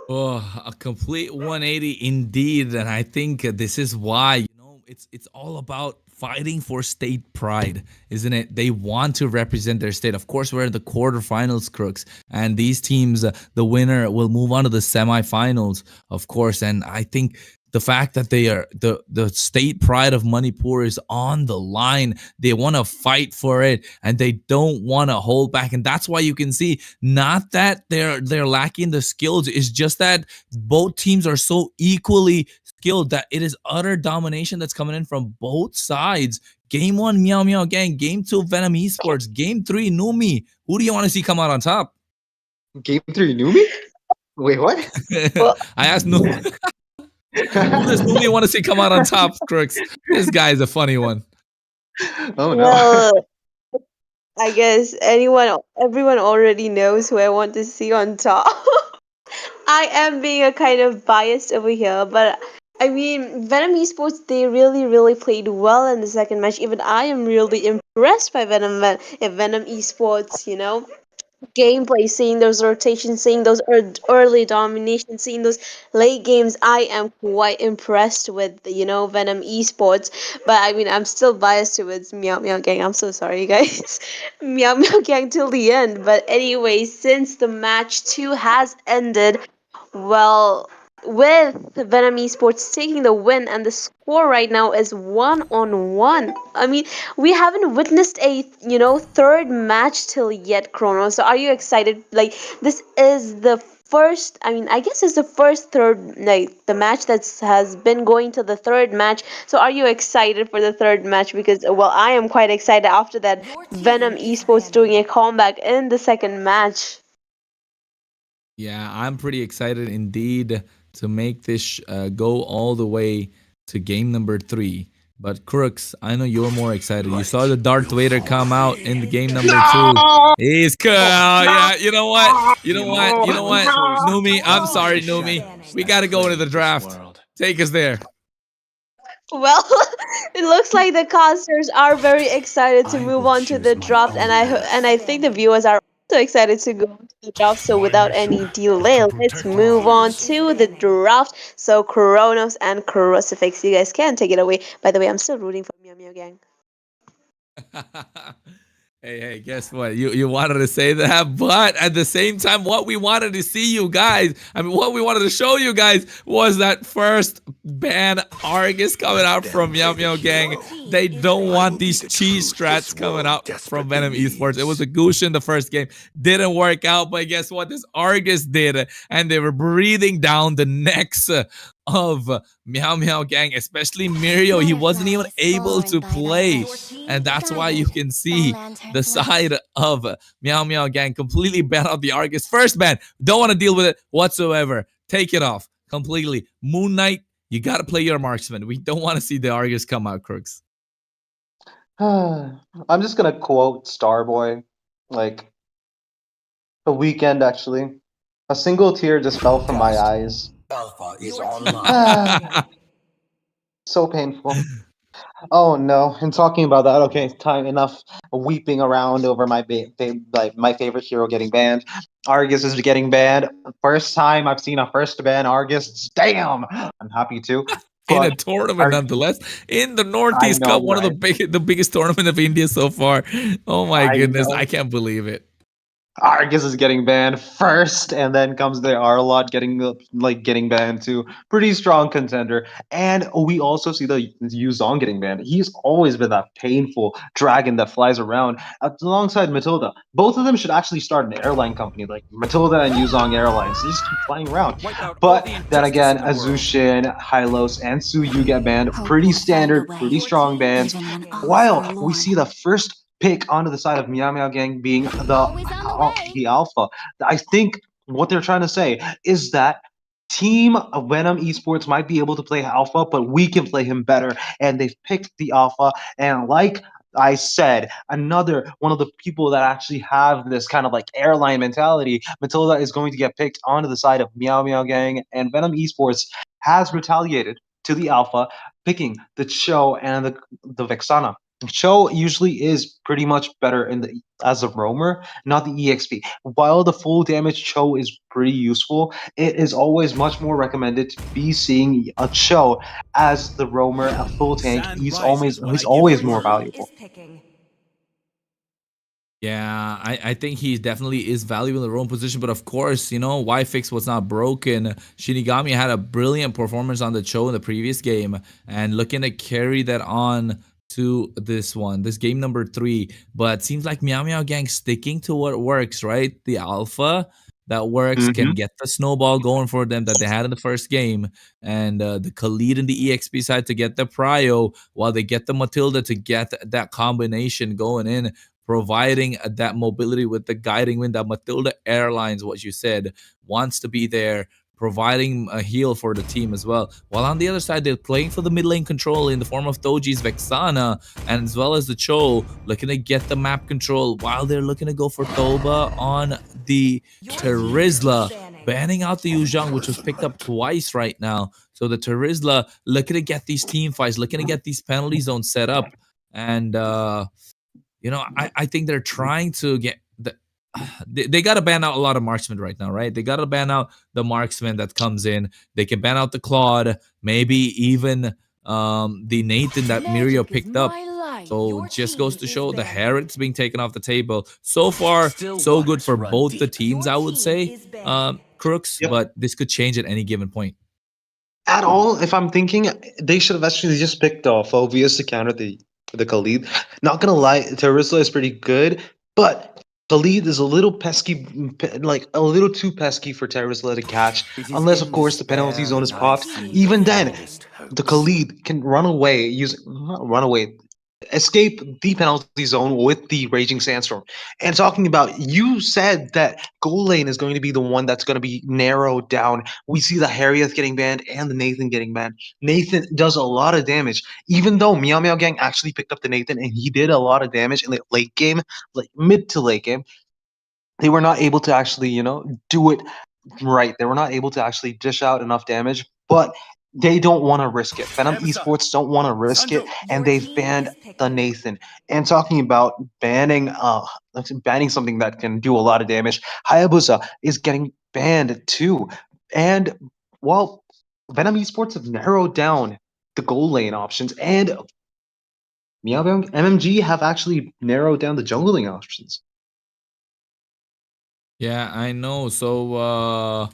Oh, a complete 180 indeed. And I think this is why, it's all about fighting for state pride, isn't it? They want to represent their state. Of course, we're in the quarterfinals, Crooks, and these teams, the winner will move on to the semifinals, of course. And I think the fact that they are the state pride of Manipur is on the line. They want to fight for it and they don't want to hold back. And that's why you can see not that they're lacking the skills. It's just that both teams are so equally skilled that it is utter domination that's coming in from both sides. Game 1, Meow Meow Gang. Game 2, Venom Esports. Game 3, Numi. Who do you want to see come out on top? Game 3, Numi? Wait, what? I asked Numi. Who does Numi want to see come out on top, Crooks? This guy is a funny one. Oh no. Well, I guess everyone already knows who I want to see on top. I am being a kind of biased over here, but I mean, Venom Esports, they really, really played well in the second match. Even I am really impressed by Venom Esports, gameplay, seeing those rotations, seeing those early dominations, seeing those late games. I am quite impressed with Venom Esports, but I mean I'm still biased towards Meow Meow Gang. I'm so sorry, you guys. Meow Meow Gang till the end. But anyway, since the match 2 has ended, well, with Venom Esports taking the win, and the score right now is 1-1. I mean, we haven't witnessed a third match till yet, Chrono. So are you excited? Like, this is the first. I mean, I guess it's the first third, like the match that has been going to the third match. So are you excited for the third match? Because well, I am quite excited after that Venom Esports doing a comeback in the second match. Yeah, I'm pretty excited indeed to make this go all the way to game number 3. But Crooks, I know you're more excited. You saw the Darth Vader come out in the game number 2. No! He's cool. Yeah, you know what? You know what? You know what? No! Numi, I'm sorry, Numi. We got to go into the draft. Take us there. Well, it looks like the casters are very excited to move on to the draft, and I think the viewers are also excited to go to the draft. So without any delay, let's move on to the draft. So Kronos and Crucifix, you guys can take it away. By the way, I'm still rooting for Meow Meow Gang. Hey, guess what? You wanted to say that, but at the same time, what we wanted to see you guys, what we wanted to show you guys was that first ban Argus coming out from Meow Meow Gang. They don't want these cheese strats coming out from Venom Esports. It was a Goose in the first game. Didn't work out, but guess what? This Argus did, and they were breathing down the necks of Meow Meow Gang, especially Mirio. He wasn't even able to play, and that's why you can see the side of Meow Meow Gang completely ban out the Argus. First ban, don't want to deal with it whatsoever. Take it off completely. Moon Knight, you got to play your marksman. We don't want to see the Argus come out, Crooks. I'm just gonna quote Starboy, like a weekend actually. A single tear just fell from my eyes. Alpha is online. So painful. Oh no! And talking about that, okay, time enough weeping around over my my favorite hero getting banned. Argus is getting banned. First time I've seen a first ban Argus. Damn! I'm happy too. In a tournament, nonetheless, in the Northeast I know, Cup, one of the biggest tournament of India so far. Oh my goodness, know. I can't believe it. Argus is getting banned first, and then comes the Arlot getting banned too. Pretty strong contender. And we also see the Yuzong getting banned. He's always been that painful dragon that flies around alongside Matilda. Both of them should actually start an airline company like Matilda and Yuzong Airlines. They just keep flying around. But then again, Azushin, Hylos, and Suyu get banned. Pretty standard, pretty strong bans. While we see the first pick onto the side of Meow Meow Gang being the alpha. I think what they're trying to say is that Team Venom Esports might be able to play alpha, but we can play him better. And they've picked the alpha. And like I said, another one of the people that actually have this kind of like airline mentality, Matilda is going to get picked onto the side of Meow Meow Gang, and Venom Esports has retaliated to the alpha, picking the Cho and the Vexana. Cho usually is pretty much better as a roamer, not the EXP. While the full damage Cho is pretty useful, it is always much more recommended to be seeing a Cho as the roamer, a full tank. He's always more valuable. Yeah, I think he definitely is valuable in the roam position, but of course, Y-Fix was not broken. Shinigami had a brilliant performance on the Cho in the previous game, and looking to carry that on to this game number 3. But seems like Meow Meow Gang sticking to what works, right? The alpha that works can get the snowball going for them that they had in the first game, and the Khalid and the EXP side to get the prio, while they get the Matilda to get that combination going in, providing that mobility with the guiding wind. That Matilda Airlines, what you said, wants to be there, providing a heal for the team as well. While on the other side, they're playing for the mid lane control in the form of Toji's Vexana, and as well as the Cho, looking to get the map control, while they're looking to go for Toba on the Terizla, banning out the Yuzhong, which was picked up twice right now. So the Terizla looking to get these team fights, looking to get these penalty zones set up. And, I think they're trying to get they got to ban out a lot of marksmen right now, right? They got to ban out the marksman that comes in. They can ban out the Claude, maybe even the Nathan that Mirio picked up. So just goes to show the Heretics being taken off the table. So far, so good for both the teams, I would say, Crooks, but this could change at any given point. At all, if I'm thinking, they should have actually just picked Phobius to counter the Khalid. Not gonna lie, Terizla is pretty good, but Khalid is a little pesky, like a little too pesky for Terizla to catch, unless of course the penalty zone is popped. Even then, the Khalid can run away, escape the penalty zone with the Raging Sandstorm. And talking about, you said that goal lane is going to be the one that's going to be narrowed down. We see the Harriet getting banned and the Nathan getting banned. Nathan does a lot of damage, even though Meow Meow Gang actually picked up the Nathan and he did a lot of damage in the late game, like mid to late game. They were not able to actually, do it right. They were not able to actually dish out enough damage, but they don't want to risk it. Venom Esports don't want to risk it, and they've banned the Nathan. And talking about banning something that can do a lot of damage, Hayabusa is getting banned too. And well, Venom Esports have narrowed down the goal lane options, and Meow Meow MMG have actually narrowed down the jungling options. Yeah, I know. So,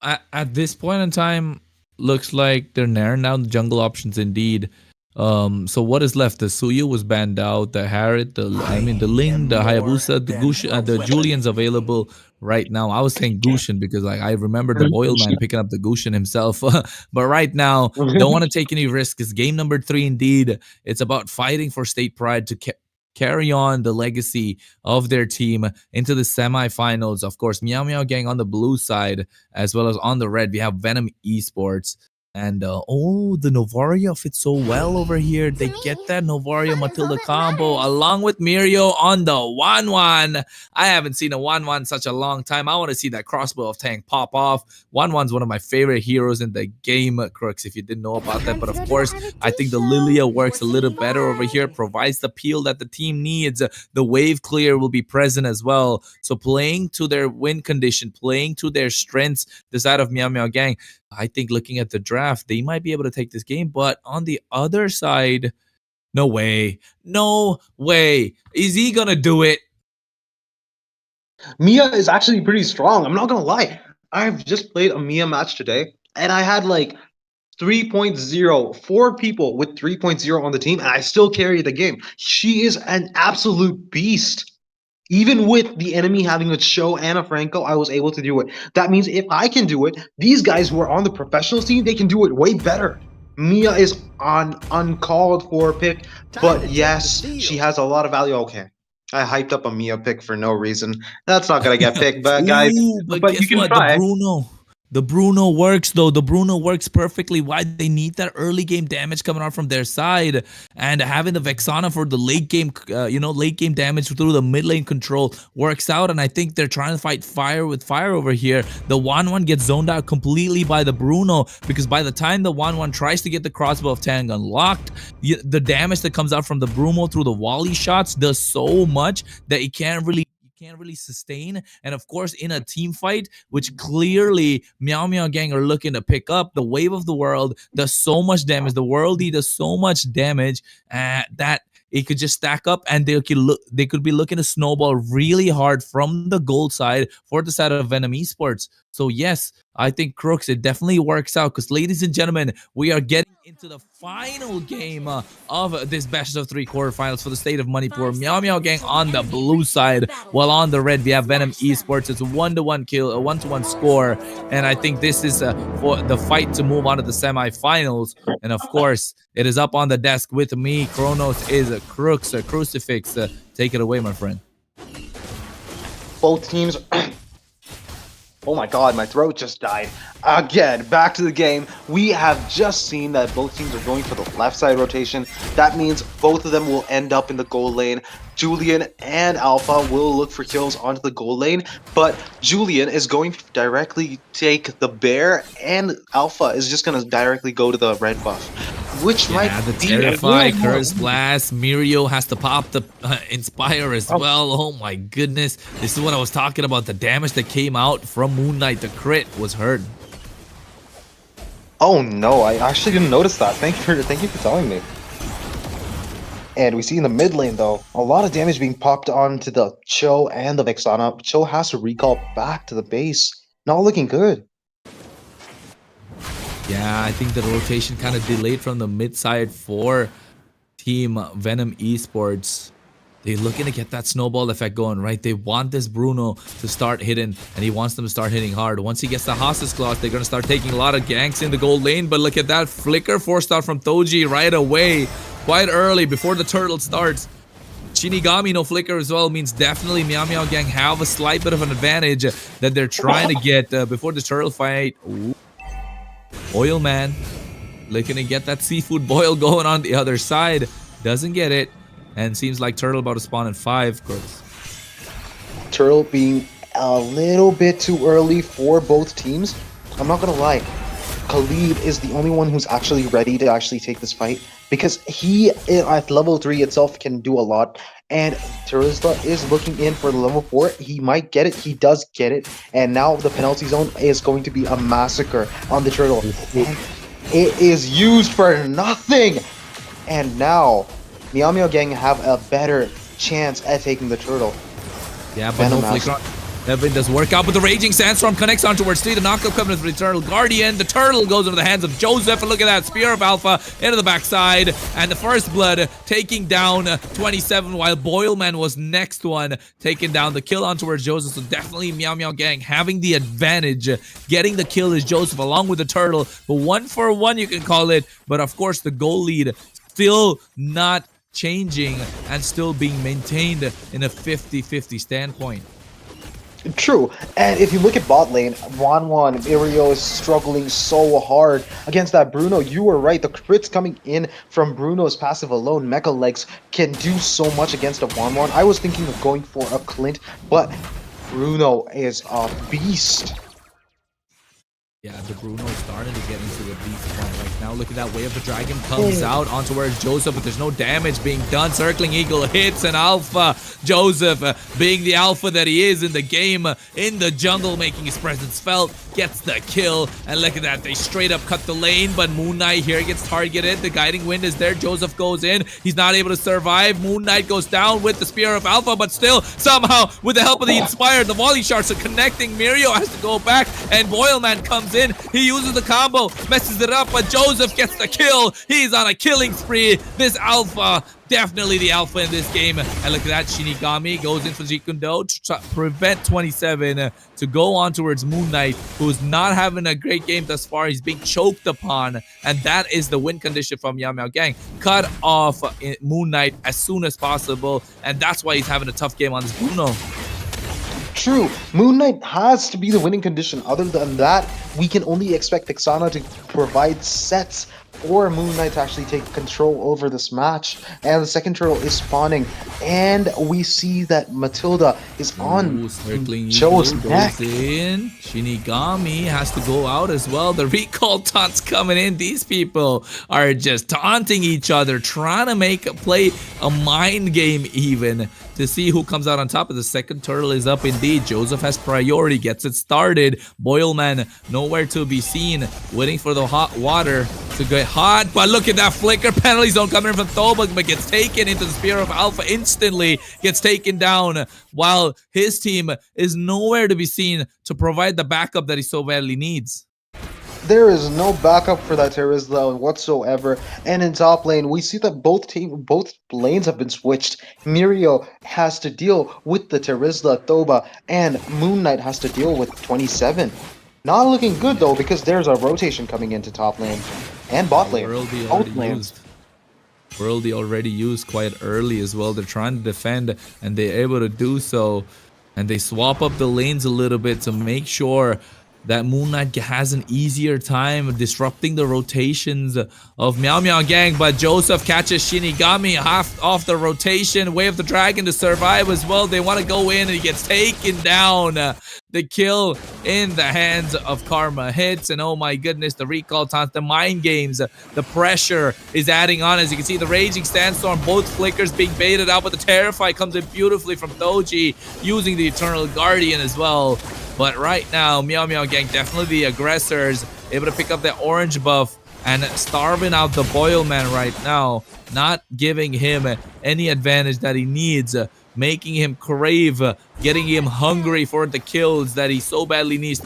at this point in time, looks like they're narrowing down the jungle options indeed. So what is left? The Suyu was banned out. The Harriet, the Ling, the Hayabusa, the Gush, the Julian's available right now. I was saying Gushin because I remember the Boyle man picking up the Gushin himself. But right now, don't want to take any risks. It's game number 3 indeed. It's about fighting for state pride to carry on the legacy of their team into the semifinals. Of course, Meow Meow Gang on the blue side, as well as on the red, we have Venom Esports. And the Novaria fits so well over here. They get that Novaria Matilda combo along with Mirio on the 1-1. I haven't seen a 1-1 such a long time. I want to see that crossbow of tank pop off. 1-1's one of my favorite heroes in the game, Crooks, if you didn't know about that. But of course, I think the Lilia works a little better over here, provides the peel that the team needs. The wave clear will be present as well. So playing to their win condition, playing to their strengths, the side of Meow Meow Gang, I think looking at the draft, they might be able to take this game. But on the other side, no way. No way. Is he going to do it? Mia is actually pretty strong. I'm not going to lie. I've just played a Mia match today, and I had like 3.0, 4 people with 3.0 on the team, and I still carried the game. She is an absolute beast. Even with the enemy having a Show and a Franco, I was able to do it. That means if I can do it, these guys who are on the professional team, they can do it way better. Mia is on uncalled for pick, but yes, she has a lot of value. Okay, I hyped up a Mia pick for no reason. That's not gonna get picked, but guys, but you can try. The Bruno works though. The Bruno works perfectly. Why they need that early game damage coming out from their side, and having the Vexana for the late game, late game damage through the mid lane control works out. And I think they're trying to fight fire with fire over here. The 1-1 gets zoned out completely by the Bruno, because by the time the 1-1 tries to get the crossbow of Tang unlocked, the damage that comes out from the Bruno through the volley shots does so much that it can't really sustain. And of course, in a team fight, which clearly Meow Meow Gang are looking to pick up, the Wave of the World does so much damage. The Worldie does so much damage that it could just stack up, and they could be looking to snowball really hard from the gold side for the side of Venom Esports. So yes, I think Crooks, it definitely works out, because ladies and gentlemen, we are getting into the final game of this best of 3 quarterfinals for the state of Manipur. Meow Meow Gang on the blue side, while on the red we have Venom Esports. It's a 1-1 kill, a 1-1 score, and I think this is for the fight to move on to the semifinals. And of course, it is up on the desk with me. Kronos is a Crooks, a Crucifix. Take it away, my friend. Both teams. Oh my god, my throat just died. Again, back to the game. We have just seen that both teams are going for the left side rotation. That means both of them will end up in the goal lane. Julian and Alpha will look for kills onto the goal lane, but Julian is going to directly take the bear, and Alpha is just going to directly go to the red buff. Which might the be Terrify, Curse Blast, Mirio has to pop the Inspire as well. Oh my goodness. This is what I was talking about. The damage that came out from Moon Knight, the crit was hurt. Oh no, I actually didn't notice that. Thank you for telling me. And we see in the mid lane though, a lot of damage being popped onto the Cho and the Vexana. Cho has to recall back to the base. Not looking good. Yeah, I think the rotation kind of delayed from the mid side for Team Venom Esports. They're looking to get that snowball effect going, right? They want this Bruno to start hitting, and he wants them to start hitting hard. Once he gets the Hostage Claws, they're going to start taking a lot of ganks in the gold lane. But look at that flicker forced out from Toji right away. quite early before the turtle starts. Shinigami no flicker as well means definitely Meow Meow Gang have a slight bit of an advantage that they're trying to get before the turtle fight. Ooh. Oil Man looking to get that seafood boil going on the other side. Doesn't get it. And seems like turtle about to spawn in 5, Crooks. Turtle being a little bit too early for both teams. I'm not gonna lie. Khalid is the only one who's actually ready to actually take this fight because he at level 3 itself can do a lot, and Terizla is looking in for the level 4. He might get it. He does get it, and now the penalty zone is going to be a massacre on the turtle. And it is used for nothing, and now Meow Meow Gang have a better chance at taking the turtle. Yeah, but no flicker. Evan does work out, but the Raging Sandstorm connects on towards 3. The knockup coming for the Eternal Guardian. The turtle goes into the hands of Joseph, and look at that, Spear of Alpha into the backside. And the First Blood taking down 27, while Boilman was next one, taking down the kill on towards Joseph. So definitely Meow Meow Gang having the advantage. Getting the kill is Joseph along with the turtle. But 1-for-1 you can call it. But of course the goal lead still not changing and still being maintained in a 50-50 standpoint. True, and if you look at bot lane, Wanwan Irio is struggling so hard against that Bruno. You were right, the crits coming in from Bruno's passive alone, Mecha Legs, can do so much against a Wanwan. I was thinking of going for a Clint, but Bruno is a beast. Yeah, the Bruno is starting to get into the beast form right now. Look at that, Way of the Dragon comes out on towards Joseph, but there's no damage being done. Circling Eagle hits an Alpha. Joseph, being the Alpha that he is in the game, in the jungle, making his presence felt, gets the kill. And look at that, they straight up cut the lane, but Moon Knight here gets targeted. The Guiding Wind is there. Joseph goes in. He's not able to survive. Moon Knight goes down with the Spear of Alpha, but still, somehow, with the help of the Inspired, the volley shards are connecting. Mirio has to go back, and Boilman comes in. He uses the combo, messes it up, but Joseph gets the kill. He's on a killing spree. This Alpha, definitely the Alpha in this game. And look at that, Shinigami goes in for Jikundo to prevent 27 to go on towards Moon Knight, who's not having a great game thus far. He's being choked upon, and that is the win condition from Meow Meow Gang. Cut off Moon Knight as soon as possible, and that's why he's having a tough game on this Bruno. True, Moon Knight has to be the winning condition. Other than that, we can only expect Texana to provide sets for Moon Knight to actually take control over this match. And the second turtle is spawning, and we see that Matilda is on Joe's neck. In. Shinigami has to go out as well. The recall taunts coming in. These people are just taunting each other, trying to play a mind game even to see who comes out on top. Of the second turtle is up indeed. Joseph has priority, gets it started. Boilman nowhere to be seen, waiting for the hot water to get hot. But look at that flicker. Penalty zone coming in from Thoba, but gets taken into the Spear of Alpha instantly. Gets taken down while his team is nowhere to be seen to provide the backup that he so badly needs. There is no backup for that Terizla whatsoever. And in top lane, we see that both lanes have been switched. Mirio has to deal with the Terizla, Thoba, and Moon Knight has to deal with 27. Not looking good though, because there's a rotation coming into top lane and bot lane. Worldy already used quite early as well. They're trying to defend, and they're able to do so. And they swap up the lanes a little bit to make sure that Moon Knight has an easier time disrupting the rotations of Meow Meow Gang. But Joseph catches Shinigami half off the rotation. Way of the Dragon to survive as well. They want to go in, and he gets taken down. The kill in the hands of Karma hits, and oh my goodness, the recall taunts, the mind games, the pressure is adding on. As you can see, the Raging Sandstorm, both flickers being baited out, but the Terrify comes in beautifully from Thoji, using the Eternal Guardian as well. But right now, Meow Meow Gang, definitely the aggressors, able to pick up that orange buff and starving out the Boilman right now, not giving him any advantage that he needs, making him crave, getting him hungry for the kills that he so badly needs,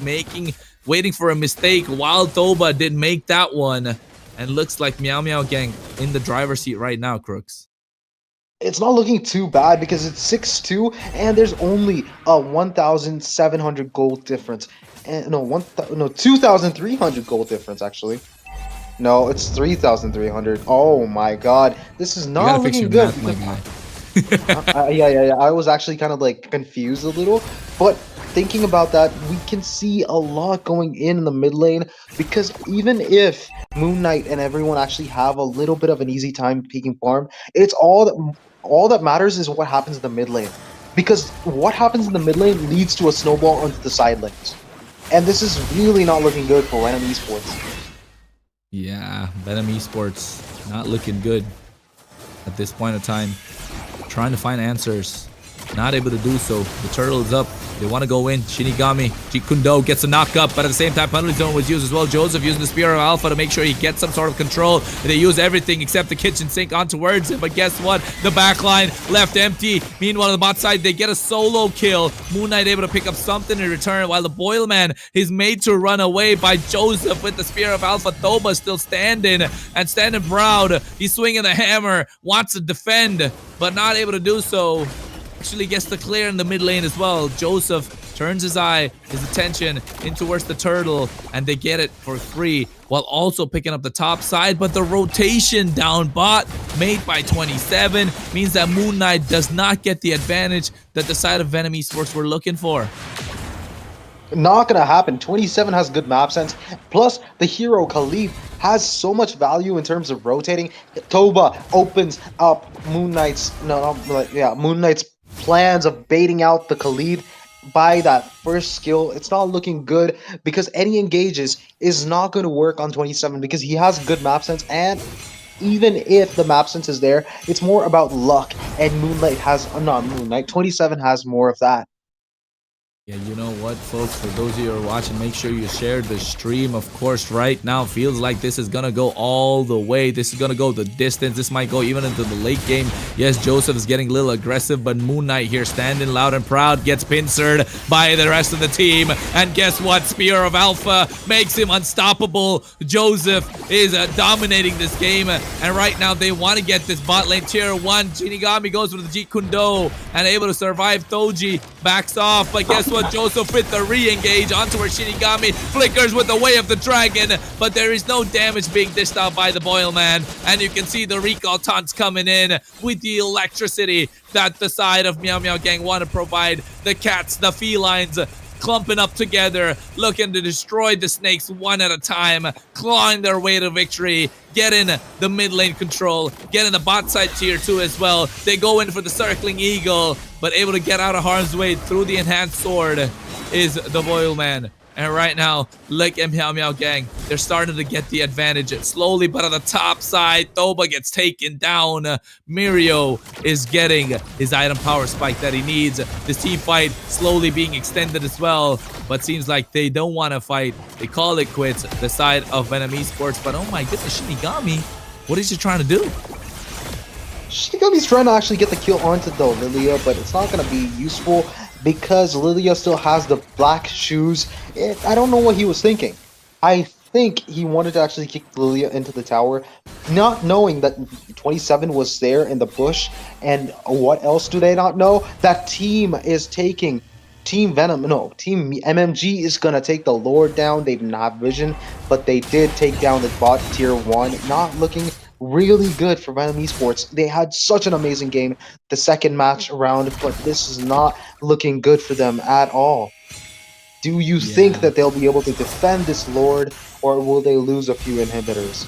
waiting for a mistake while Thoba did make that one. And looks like Meow Meow Gang in the driver's seat right now, Crooks. It's not looking too bad because it's 6-2 and there's only a 1,700 gold difference. And no, 2,300 gold difference actually. No, it's 3,300. Oh my god. This is You gotta not fix looking your good. math, my guy. Yeah. I was actually kind of like confused a little, but thinking about that, we can see a lot going in the mid lane because even if Moon Knight and everyone actually have a little bit of an easy time picking farm, it's all that matters is what happens in the mid lane. Because what happens in the mid lane leads to a snowball onto the side lanes. And this is really not looking good for Venom Esports. Yeah, Venom Esports not looking good at this point of time. Trying to find answers. Not able to do so. The turtle is up. They want to go in. Shinigami. Jeet Kune Do gets a knock up, but at the same time, penalty zone was used as well. Joseph using the Spear of Alpha to make sure he gets some sort of control. They use everything except the kitchen sink on towards him, but guess what? The back line left empty. Meanwhile, on the bot side, they get a solo kill. Moon Knight able to pick up something in return, while the Boilman is made to run away by Joseph with the Spear of Alpha. Thoba still standing and standing proud. He's swinging the hammer, wants to defend, but not able to do so. Actually gets the clear in the mid lane as well. Joseph turns his attention in towards the turtle, and they get it for free while also picking up the top side. But the rotation down bot made by 27 means that Moon Knight does not get the advantage that the side of Venom Esports were looking for. Not gonna happen. 27 has good map sense. Plus, the hero Khalid has so much value in terms of rotating. Toba opens up Moon Knight's Moon Knight's plans of baiting out the Khalid by that first skill. It's not looking good because any engages is not going to work on 27 because he has good map sense, and even if the map sense is there, it's more about luck, and Moonlight has not Moonlight 27 has more of that. Yeah, you know what, folks, for those of you who are watching, make sure you share the stream. Of course, right now, feels like this is going to go all the way. This is going to go the distance. This might go even into the late game. Yes, Joseph is getting a little aggressive, but Moon Knight here standing loud and proud, gets pincered by the rest of the team. And guess what? Spear of Alpha makes him unstoppable. Joseph is dominating this game. And right now, they want to get this bot lane tier 1. Shinigami goes for the Jeet Kune Do and able to survive. Toji backs off, but guess what? Joseph with the re-engage onto where Shinigami flickers with the Way of the Dragon, but there is no damage being dished out by the Boilman, and you can see the recall taunts coming in with the electricity that the side of Meow Meow Gang want to provide. The cats, the felines, clumping up together, looking to destroy the snakes one at a time, clawing their way to victory, getting the mid lane control, getting the bot side tier 2 as well. They go in for the circling eagle, but able to get out of harm's way through the enhanced sword is the Boilman. And right now, like Meow Meow Gang, they're starting to get the advantage slowly, but on the top side, Thoba gets taken down. Mirio is getting his item power spike that he needs. This team fight slowly being extended as well, but seems like they don't want to fight. They call it quits, the side of Venom Esports, but oh my goodness, Shinigami, what is he trying to do? Shinigami's trying to actually get the kill onto the Lilia, but it's not going to be useful because Lilia still has the black shoes. I don't know what he was thinking. I think he wanted to actually kick Lilia into the tower, not knowing that 27 was there in the bush. And what else do they not know? That team is taking Team MMG is going to take the Lord down. They didn't have vision, but they did take down the bot tier 1. Not looking really good for Venom Esports. They had such an amazing game the second match around, but this is not looking good for them at all. Do you think that they'll be able to defend this Lord, or will they lose a few inhibitors?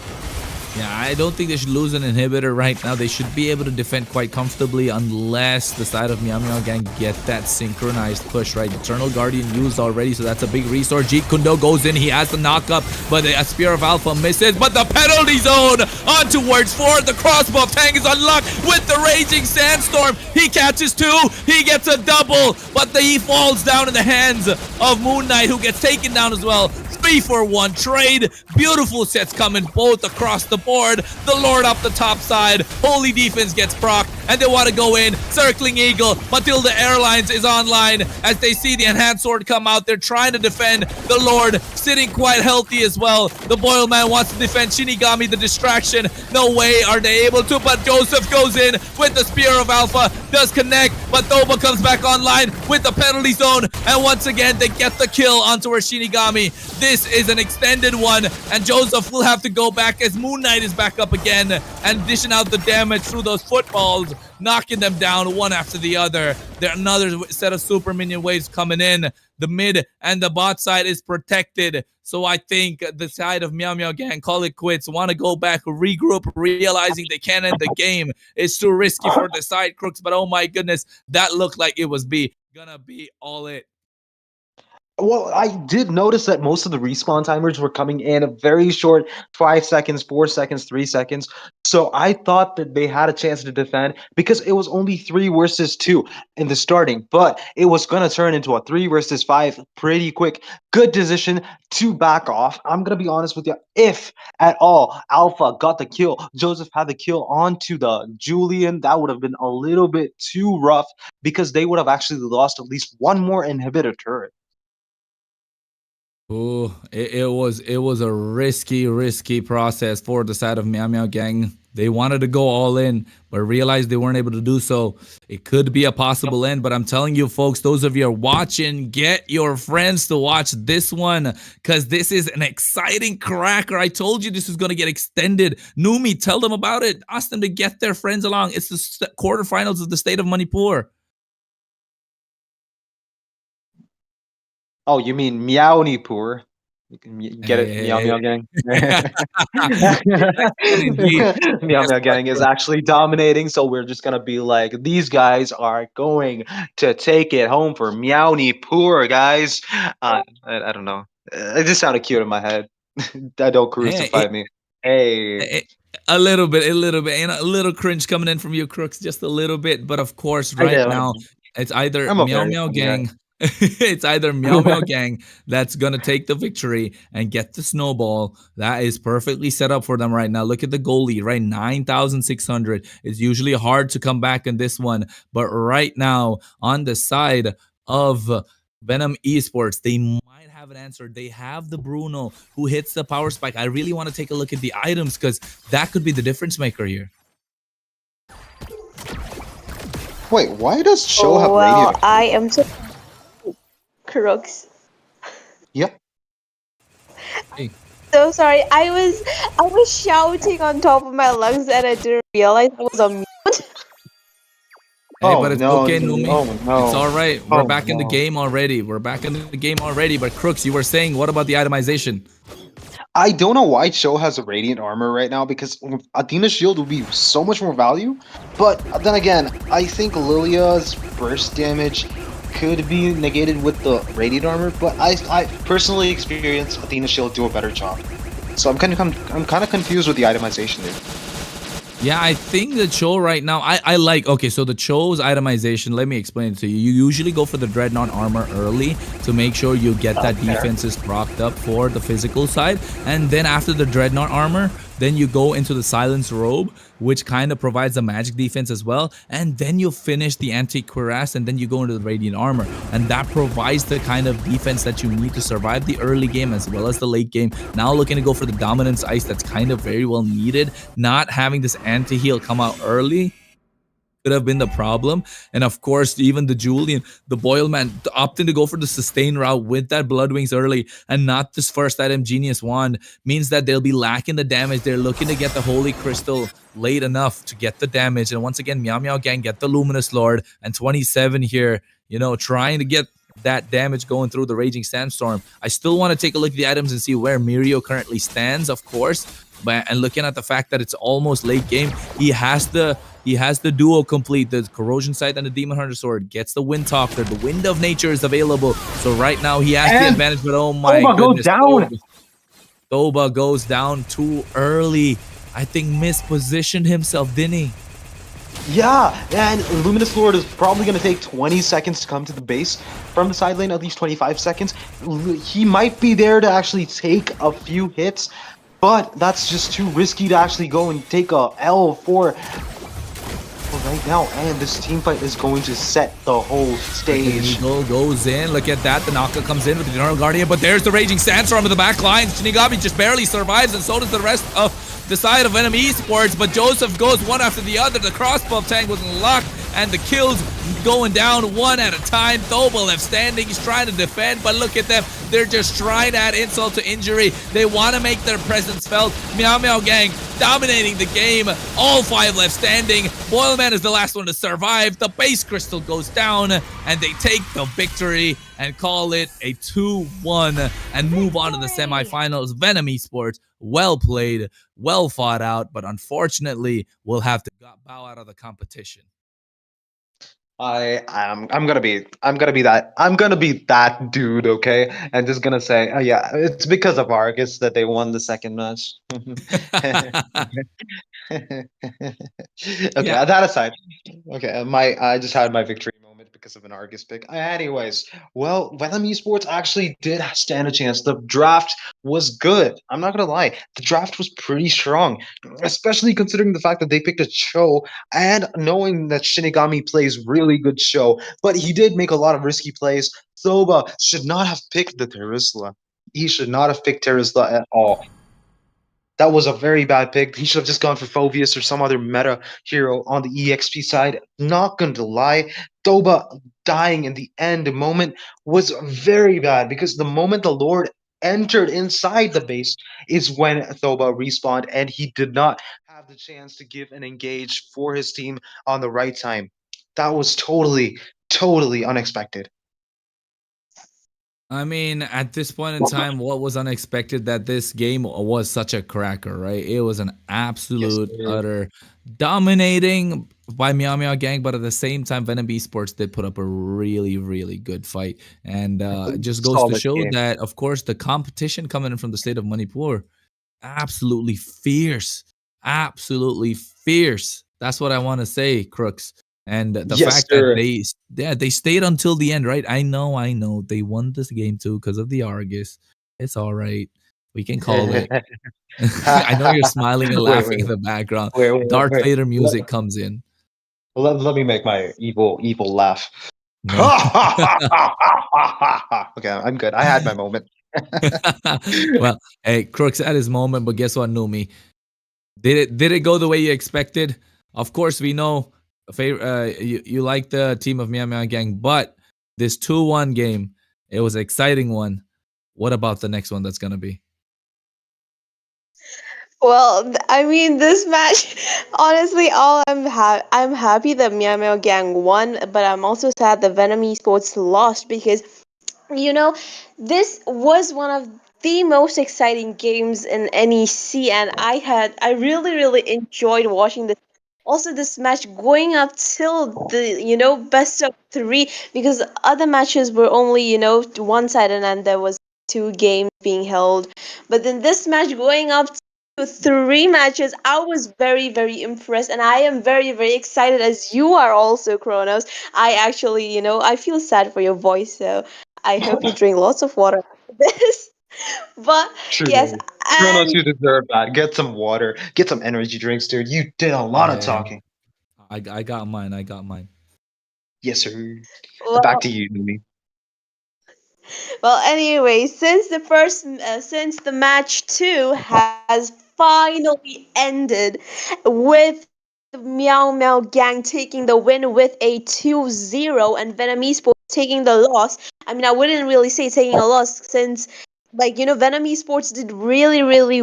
Yeah, I don't think they should lose an inhibitor right now. They should be able to defend quite comfortably unless the side of Meow Meow Gang get that synchronized push, right? Eternal Guardian used already, so that's a big resource. Jeet Kune Do goes in, he has the knockup, but the Spear of Alpha misses. But the penalty zone on towards 4. The crossbow of Tang is unlocked with the Raging Sandstorm. He catches 2, he gets a double, but he falls down in the hands of Moon Knight, who gets taken down as well. 3-for-1 trade. Beautiful sets coming both across the board. The Lord up the top side. Holy Defense gets proc, and they want to go in. Circling Eagle. Matilda Airlines is online as they see the enhanced sword come out. They're trying to defend the Lord, sitting quite healthy as well. The Boilman wants to defend Shinigami, the distraction. No way are they able to, but Joseph goes in with the Spear of Alpha. does connect, but Thoba comes back online with the penalty zone, and once again they get the kill onto our Shinigami. This is an extended one, and Joseph will have to go back as Moon Knight is back up again and dishing out the damage through those footballs, knocking them down one after the other. There are another set of super minion waves coming in. The mid and the bot side is protected. So I think the side of Meow Meow Gang call it quits, want to go back, regroup, realizing they can't end the game. It's too risky for the side crooks, but oh my goodness, that looked like it was gonna be all it. Well, I did notice that most of the respawn timers were coming in a very short 5 seconds, 4 seconds, 3 seconds. So I thought that they had a chance to defend because it was only 3 versus 2 in the starting, but it was going to turn into a 3 versus 5 pretty quick. Good decision to back off. I'm going to be honest with you. If at all Alpha got the kill, Joseph had the kill onto the Julian, that would have been a little bit too rough because they would have actually lost at least one more inhibitor turret. Ooh, it was a risky process for the side of Meow Meow Gang. They wanted to go all in, but realized they weren't able to do so. It could be a possible end, but I'm telling you folks, those of you are watching, get your friends to watch this one, because this is an exciting cracker. I told you this was going to get extended. Numi, tell them about it. Ask them to get their friends along. It's the quarterfinals of the state of Manipur. Oh, you mean Meownipur? You can get it, Meow Meow Gang. Meow Meow Gang is actually dominating, so we're just gonna be like, these guys are going to take it home for Meownipur, guys. I don't know. It just sounded cute in my head. Don't crucify me. Hey. A little bit, and a little cringe coming in from you, Crooks, just a little bit. But of course, right now, it's either Meow Meow Gang. It's either Meow Meow Gang that's going to take the victory and get the snowball. That is perfectly set up for them right now. Look at the goalie, right? 9,600. It's usually hard to come back in this one. But right now, on the side of Venom Esports, they might have an answer. They have the Bruno who hits the power spike. I really want to take a look at the items because that could be the difference maker here. Wait, why does Show have radio? I am so... Crooks. Yep. Hey. So sorry. I was shouting on top of my lungs and I didn't realize I was on mute. Hey, but it's okay, Numi. No. It's all right. We're back in the game already. But Crooks, you were saying, what about the itemization? I don't know why Cho has a radiant armor right now because Athena's shield would be so much more value. But then again, I think Lilia's burst damage could be negated with the radiant armor, but I personally experienced Athena's shield do a better job. So I'm kind of confused with the itemization there. Yeah, I think the Cho right now, I like, okay, so the Cho's itemization, let me explain it to you. You usually go for the Dreadnought armor early to make sure you get that defenses propped up for the physical side. And then after the Dreadnought armor, then you go into the Silence Robe, which kind of provides the magic defense as well. And then you finish the Anti-Cuirass, and then you go into the Radiant Armor. And that provides the kind of defense that you need to survive the early game as well as the late game. Now looking to go for the Dominance Ice, that's kind of very well needed. Not having this anti-heal come out early could have been the problem. And of course, even the Julian, the Boilman, opting to go for the sustain route with that Blood Wings early and not this first item Genius Wand means that they'll be lacking the damage. They're looking to get the Holy Crystal late enough to get the damage. And once again, Meow Meow Gang get the Luminous Lord and 27 here, you know, trying to get that damage going through the Raging Sandstorm. I still want to take a look at the items and see where Mirio currently stands, of course. And looking at the fact that it's almost late game, he has the duo complete, the Corrosion Sight and the Demon Hunter Sword, gets the Wind Talker, the Wind of Nature is available. So right now he has the advantage, but oh my goodness. Thoba goes down too early. I think mispositioned himself, didn't he? Yeah, and Luminous Lord is probably going to take 20 seconds to come to the base from the side lane, at least 25 seconds. He might be there to actually take a few hits, but that's just too risky to actually go and take a L for right now. And this team fight is going to set the whole stage. Eagle goes in. Look at that. The Naka comes in with the General Guardian, but there's the Raging Sandstorm in the back line. Shinigami just barely survives, and so does the rest of the side of Venom Esports, but Joseph goes one after the other. The crossbow tank was locked. and the kills going down one at a time. Thoba left standing. He's trying to defend, but look at them. They're just trying to add insult to injury. They want to make their presence felt. Meow Meow Gang dominating the game. All 5 left standing. Boilman is the last one to survive. The base crystal goes down, and they take the victory and call it a 2-1 and move on to the semifinals. Venom Esports, well played, well fought out, but unfortunately, we'll have to bow out of the competition. I'm gonna be that dude, okay? And just gonna say, oh yeah, it's because of Argus that they won the second match. Okay, that aside. Okay, I just had my victory moment because of an Argus pick. Anyways, well, Venom Esports actually did stand a chance. The draft was good. I'm not gonna lie. The draft was pretty strong, especially considering the fact that they picked a Cho and knowing that Shinigami plays really good Show, but he did make a lot of risky plays. Thoba should not have picked the Terizla. He should not have picked Terizla at all. That was a very bad pick. He should have just gone for Phobius or some other meta hero on the EXP side. Not going to lie, Thoba dying in the end moment was very bad because the moment the Lord entered inside the base is when Thoba respawned, and he did not have the chance to give an engage for his team on the right time. That was totally unexpected. I mean, at this point in time, what was unexpected that this game was such a cracker, right? It was an absolute, utter dominating by Meow Meow Gang, but at the same time, Venom Esports did put up a really, really good fight. And it just goes to show that, of course, the competition coming in from the state of Manipur, absolutely fierce. Absolutely fierce. That's what I want to say, Crooks. And the fact that they stayed until the end, right? I know. They won this game too because of the Argus. It's all right. We can call it. I know you're smiling and laughing in the background. Darth Vader music comes in. Let me make my evil laugh. No. Okay, I'm good. I had my moment. Well, hey, Crooks had his moment, but guess what, Numi? Did it go the way you expected? Of course, we know you like the team of Meow Meow Gang, but this 2-1 game, it was an exciting one. What about the next one that's gonna be? Well, I mean, this match, honestly, I'm happy that Meow Meow Gang won, but I'm also sad that Venom Esports lost because, this was one of the most exciting games in NEC, and I really, really enjoyed watching this. Also, this match going up till the best of 3 because other matches were only one sided and there was 2 games being held, but then this match going up to 3 matches, I was very, very impressed, and I am very, very excited as you are also, Kronos. I actually, I feel sad for your voice, so I hope you drink lots of water after this. But True. yes, Kronos, you deserve that. Get some water. Get some energy drinks, dude. You did a lot of talking. I got mine. Yes, sir. Well, back to you, Numi. Well, anyway, since the match 2 has finally ended with Meow Meow Gang taking the win with a 2-0 and Venom Esports taking the loss. I mean, I wouldn't really say taking a loss since, Venom Esports did really, really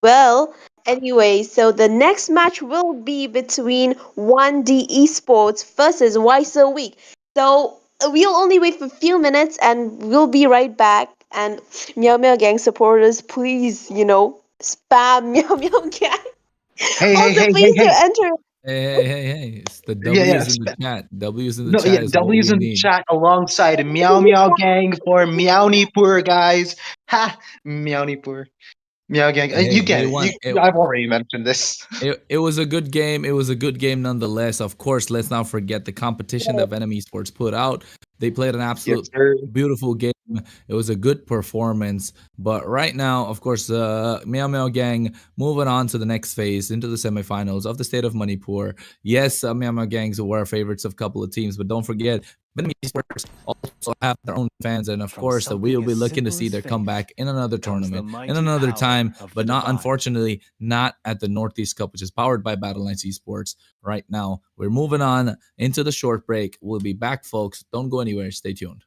well. Anyway, so the next match will be between 1D Esports versus Why So Weak. So we'll only wait for a few minutes and we'll be right back. And Meow Meow Gang supporters, please, spam Meow Meow Gang. Please do enter. Hey. It's the W's in the chat. W's in the chat is W's what in we the need. chat alongside Meow Meow Gang for Meownipur, guys. Ha! Meownipur. Meow Gang. You get it. I've already mentioned this. It was a good game. It was a good game nonetheless. Of course, let's not forget the competition that Venom Esports put out. They played an absolute beautiful game It was a good performance. But right now, of course, the Meow Meow Gang moving on to the next phase into the semifinals of the state of Manipur. Yes, Meow Meow Gangs were favorites of a couple of teams, but don't forget, Esports also have their own fans, and of course, we'll be looking to see their comeback in another tournament, in another time, but not unfortunately, not at the Northeast Cup, which is powered by Battle Lines Esports. Right now, we're moving on into the short break. We'll be back, folks. Don't go anywhere. Stay tuned.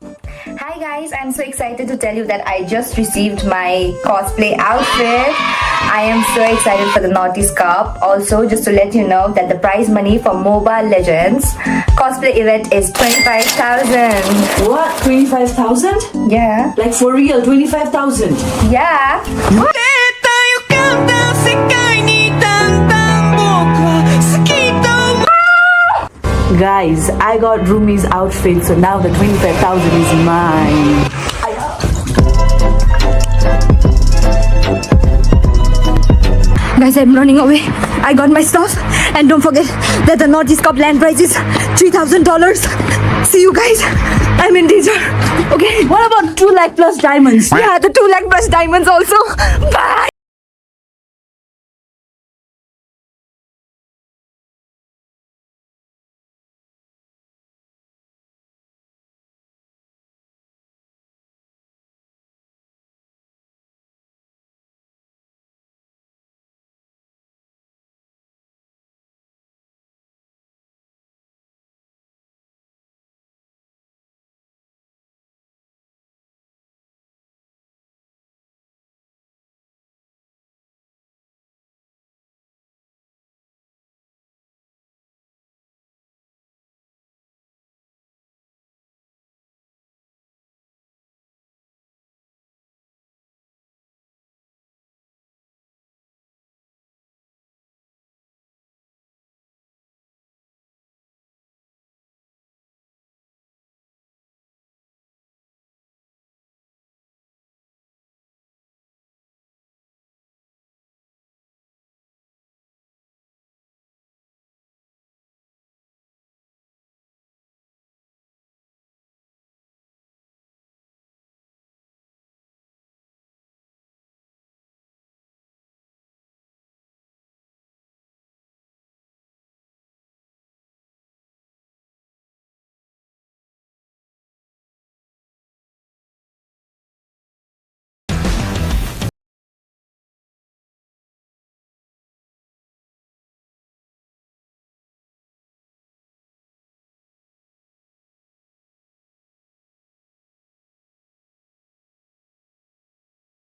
Hi guys, I'm so excited to tell you that I just received my cosplay outfit. I am so excited for the Northeast Cup. Also, just to let you know that the prize money for MOBA Legends cosplay event is 25,000. What? 25,000? Yeah. Like for real, 25,000? Yeah. Guys, I got Rumi's outfit, so now the 25,000 is mine. Guys, I'm running away. I got my stuff. And don't forget that the Northeast Cup land prize is $3,000. See you guys. I'm in danger. Okay. What about 2 lakh plus diamonds? Yeah, the 2 lakh plus diamonds also. Bye.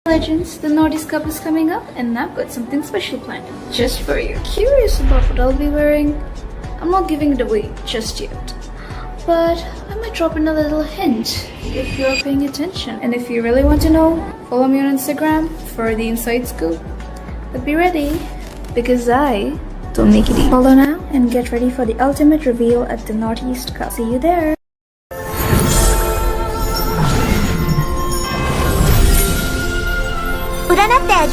Legends, the Northeast Cup is coming up and I've got something special planned just for you. Curious about what I'll be wearing? I'm not giving it away just yet, but I might drop in a little hint if you're paying attention. And if you really want to know, follow me on Instagram for the inside scoop. But be ready, because I don't make it easy. Follow now and get ready for the ultimate reveal at the Northeast Cup. See you there. A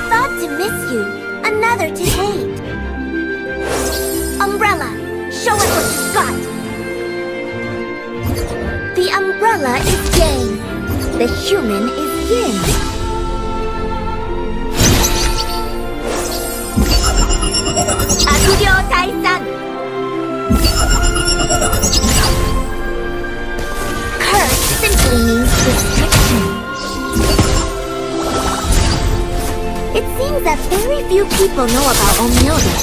thought to miss you, another to hate. Umbrella, show us what you've got. The umbrella is yang, the human is yin. Akugyo Taisan. Curse simply means restriction. It seems that very few people know about Omyoda.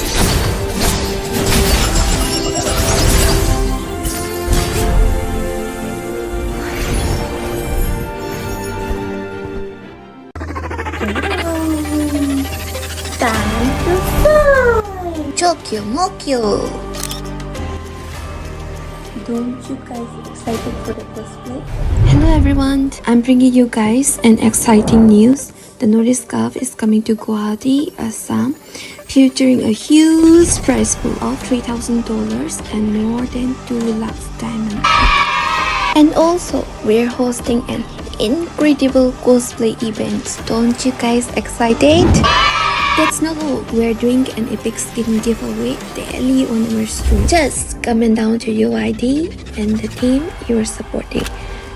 Don't you guys excited for the cosplay? Hello everyone, I'm bringing you guys an exciting news. The Northeast Cup is coming to Guwahati, Assam, featuring a huge prize pool of $3,000 and more than 2 lakhs diamonds. And also, we're hosting an incredible cosplay event. Don't you guys excited? That's not all. We're doing an epic skin giveaway daily on our stream. Just comment down to your ID and the team you're supporting,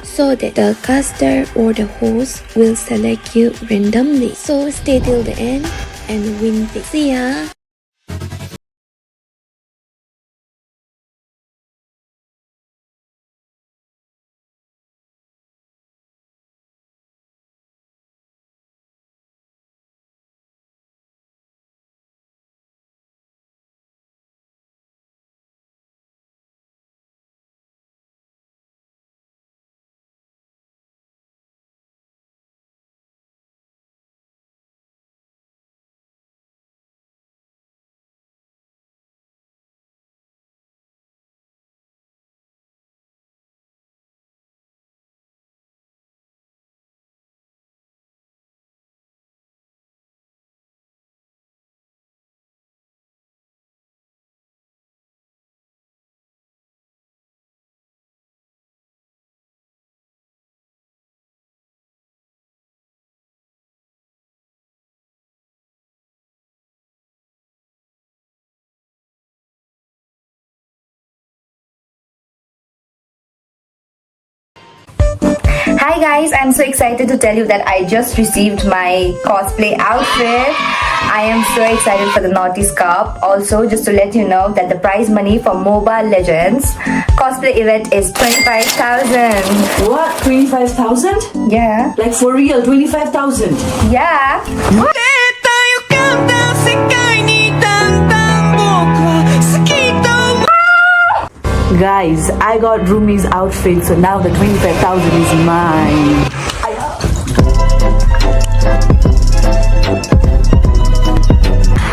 so that the caster or the host will select you randomly. So stay till the end and win big. See ya! Hi guys, I'm so excited to tell you that I just received my cosplay outfit. I am so excited for the Naughty's Cup. Also, just to let you know that the prize money for MOBA Legends cosplay event is 25,000. What? 25,000? Yeah. Like for real, 25,000? Yeah. Guys, I got Rumi's outfit, so now the 25,000 is mine.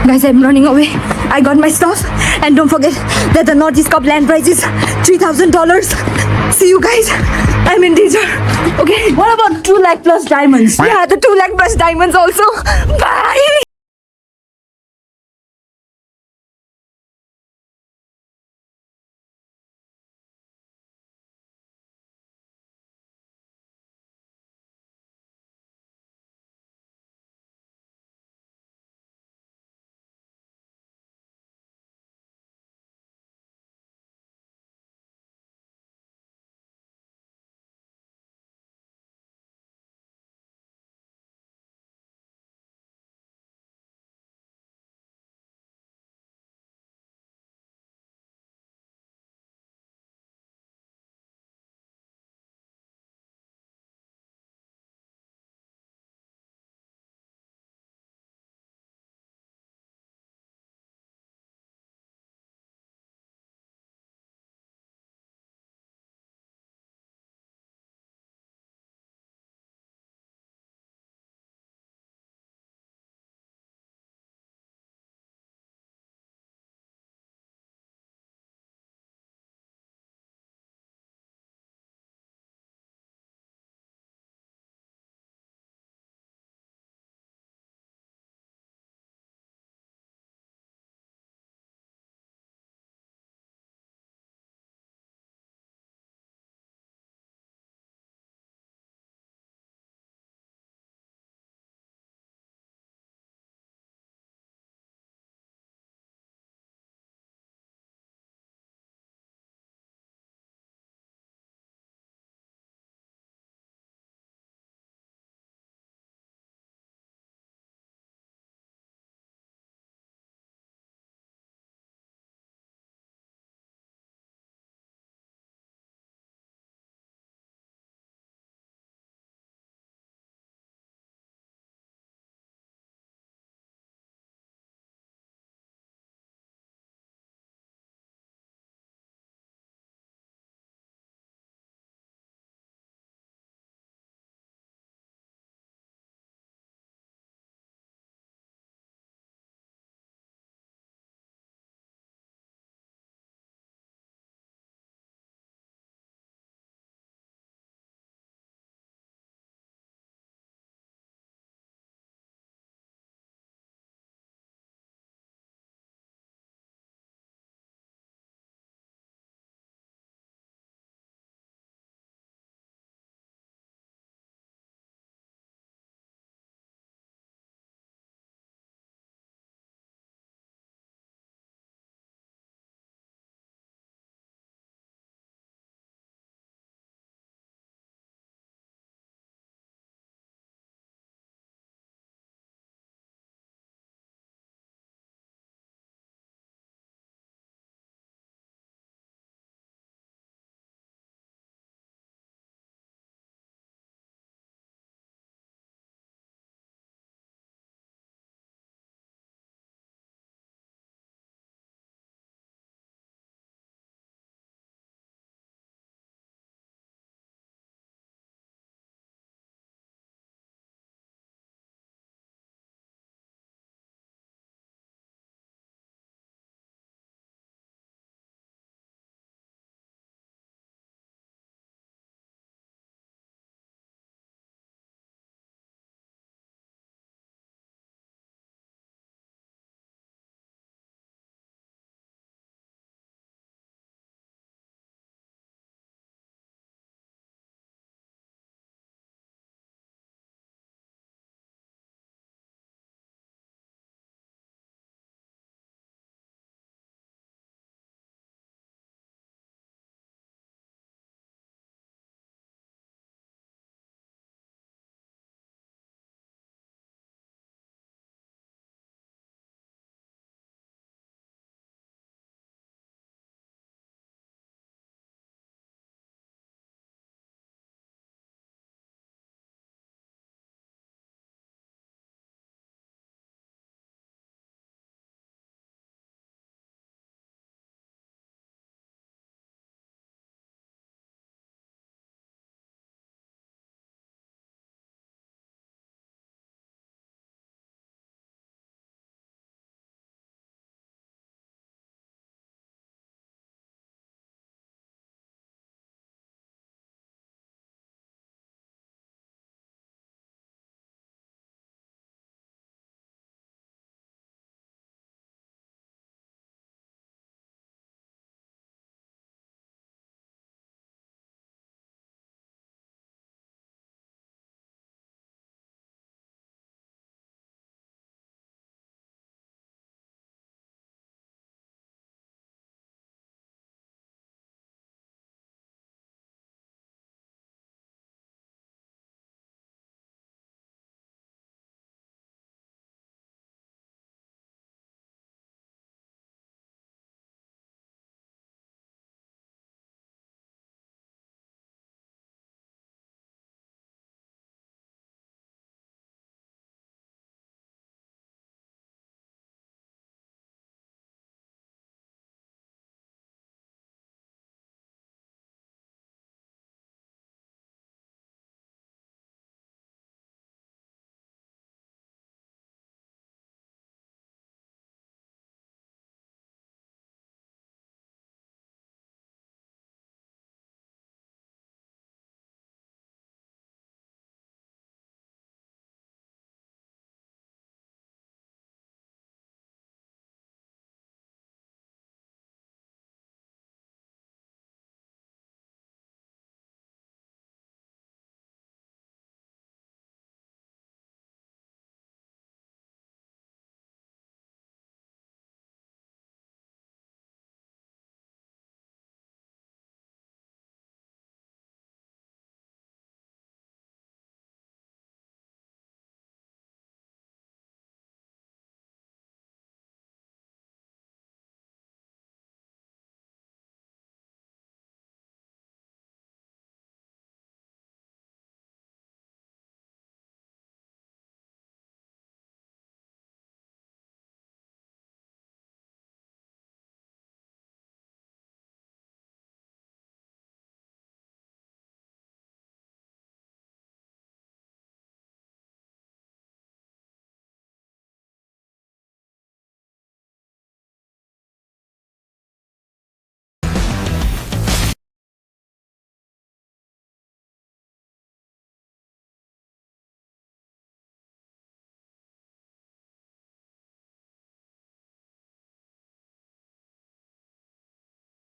Guys, I'm running away. I got my stuff. And don't forget that the Naughty's Cup land prize is $3,000. See you guys. I'm in danger. Okay. What about 2 lakh plus diamonds? Yeah, the 2 lakh plus diamonds also. Bye.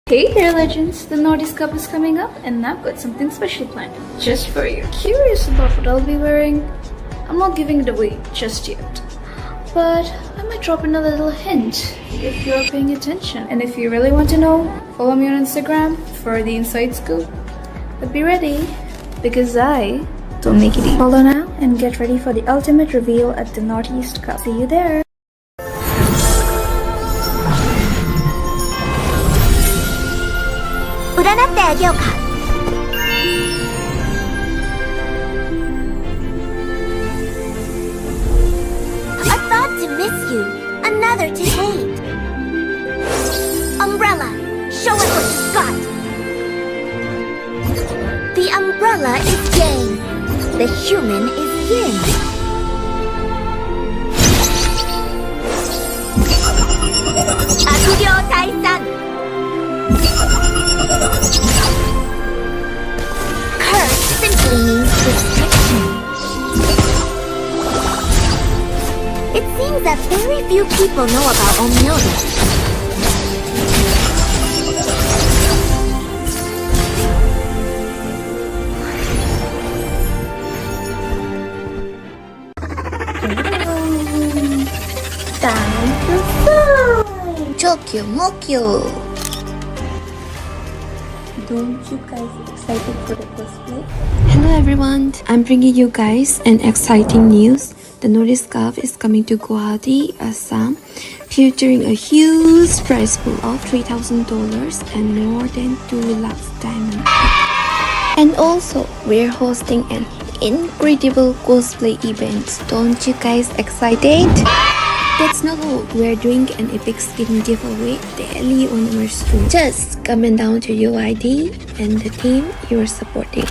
Hey there, legends! The Nordics Cup is coming up, and I've got something special planned just for you. Curious about what I'll be wearing? I'm not giving it away just yet, but I might drop in a little hint if you're paying attention. And if you really want to know, follow me on Instagram for the inside scoop. But be ready, because I don't make it easy. Follow now and get ready for the ultimate reveal at the Northeast Cup. See you there! A thought to miss you, another to hate. Umbrella, show us what you've got. The umbrella is yang, the human is yin. Akugyo Taisan. Curse simply means restriction. It seems that very few people know about Omyoda. Time to fly! Chokyo Mokyo! Don't you guys excited for the cosplay? Hello everyone, I'm bringing you guys an exciting news. The Nordic Cup is coming to Guwahati, Assam, featuring a huge prize pool of $3,000 and more than 2 lakhs diamonds. And also, we're hosting an incredible cosplay event. Don't you guys excited? That's not all. We're doing an epic skin giveaway daily on our stream. Just comment down to your ID and the team you're supporting,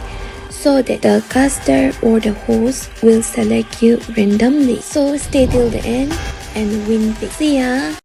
so that the caster or the host will select you randomly. So stay till the end and win big. See ya!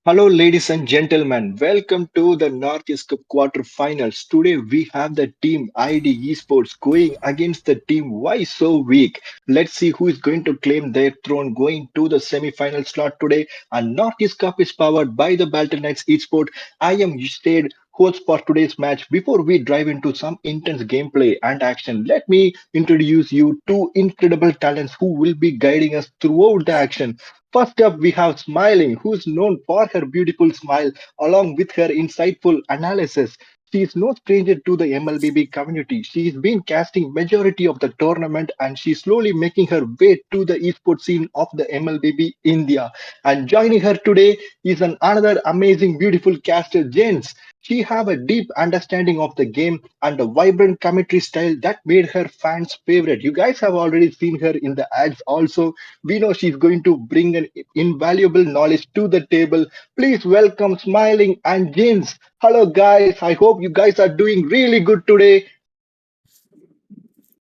Hello, ladies and gentlemen. Welcome to the Northeast Cup quarterfinals. Today we have the team ID Esports going against the team Why So Weak. Let's see who is going to claim their throne going to the semi-final slot today. And Northeast Cup is powered by the Battle Knights Esports. I am Stade, host for today's match. Before we dive into some intense gameplay and action, let me introduce you two incredible talents who will be guiding us throughout the action. First up, we have Smiling, who's known for her beautiful smile along with her insightful analysis. She is no stranger to the MLBB community. She's been casting majority of the tournament and she's slowly making her way to the esports scene of the MLBB India. And joining her today is another amazing, beautiful caster, Jens. She have a deep understanding of the game and a vibrant commentary style that made her fans' favorite. You guys have already seen her in the ads also. We know she's going to bring an invaluable knowledge to the table. Please welcome Smiling and James. Hello, guys. I hope you guys are doing really good today.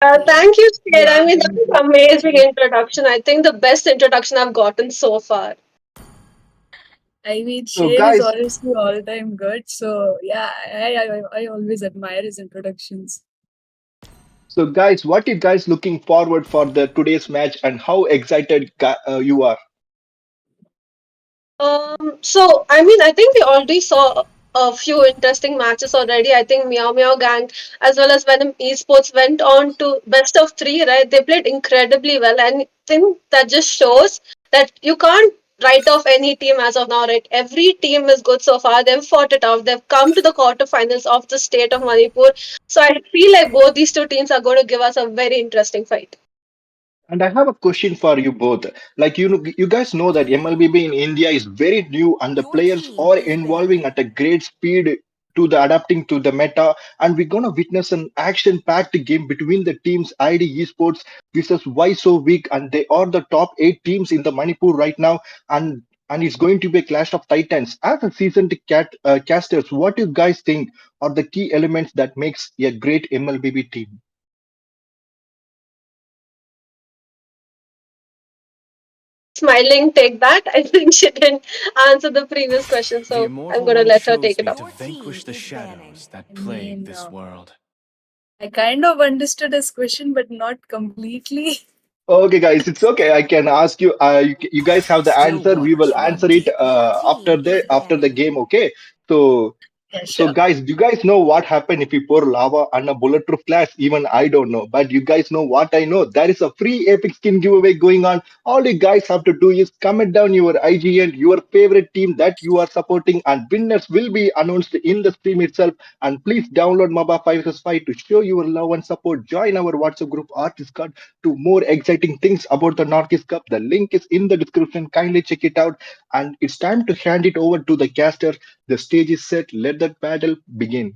Thank you, Sid. I mean, that was amazing introduction. I think the best introduction I've gotten so far. I mean, So, Shane is guys, honestly all time good. So yeah, I always admire his introductions. what you guys looking forward for the today's match and how excited you are? So I mean, I think we already saw a few interesting matches already. I think Meow Meow Gang as well as Venom Esports went on to best of three, right? They played incredibly well, and I think that just shows that you can't write off any team as of now, right? Every team is good so far. They've fought it out. They've come to the quarterfinals of the state of Manipur. So I feel like both these two teams are going to give us a very interesting fight. And I have a question for you both. Like you guys know that MLBB in India is very new, and the players are evolving at a great speed to the adapting to the meta. And we're gonna witness an action-packed game between the teams ID Esports versus Why So Weak, and they are the top 8 teams in the Manipur right now. And and it's going to be a clash of titans. As a seasoned casters, what do you guys think are the key elements that makes a great MLBB team? Smiling, take that. I think she didn't answer the previous question, The so I'm immortal gonna one let her take chose it me up. to vanquish the shadows that I plague mean, this world. I kind of understood his question, but not completely. Okay, guys, it's okay. I can ask you. You guys have the answer. We will answer it after the game. Okay. So Yeah, so, sure. guys, do you guys know what happened if you pour lava on a bulletproof glass? Even I don't know, but you guys know what I know. There is a free epic skin giveaway going on. All you guys have to do is comment down your IG and your favorite team that you are supporting, and winners will be announced in the stream itself. And please download MOBA 5 to show your love and support. Join our WhatsApp group or Discord to more exciting things about the Northeast Cup. The link is in the description. Kindly check it out. And it's time to hand it over to the caster. The stage is set. Let that battle begin.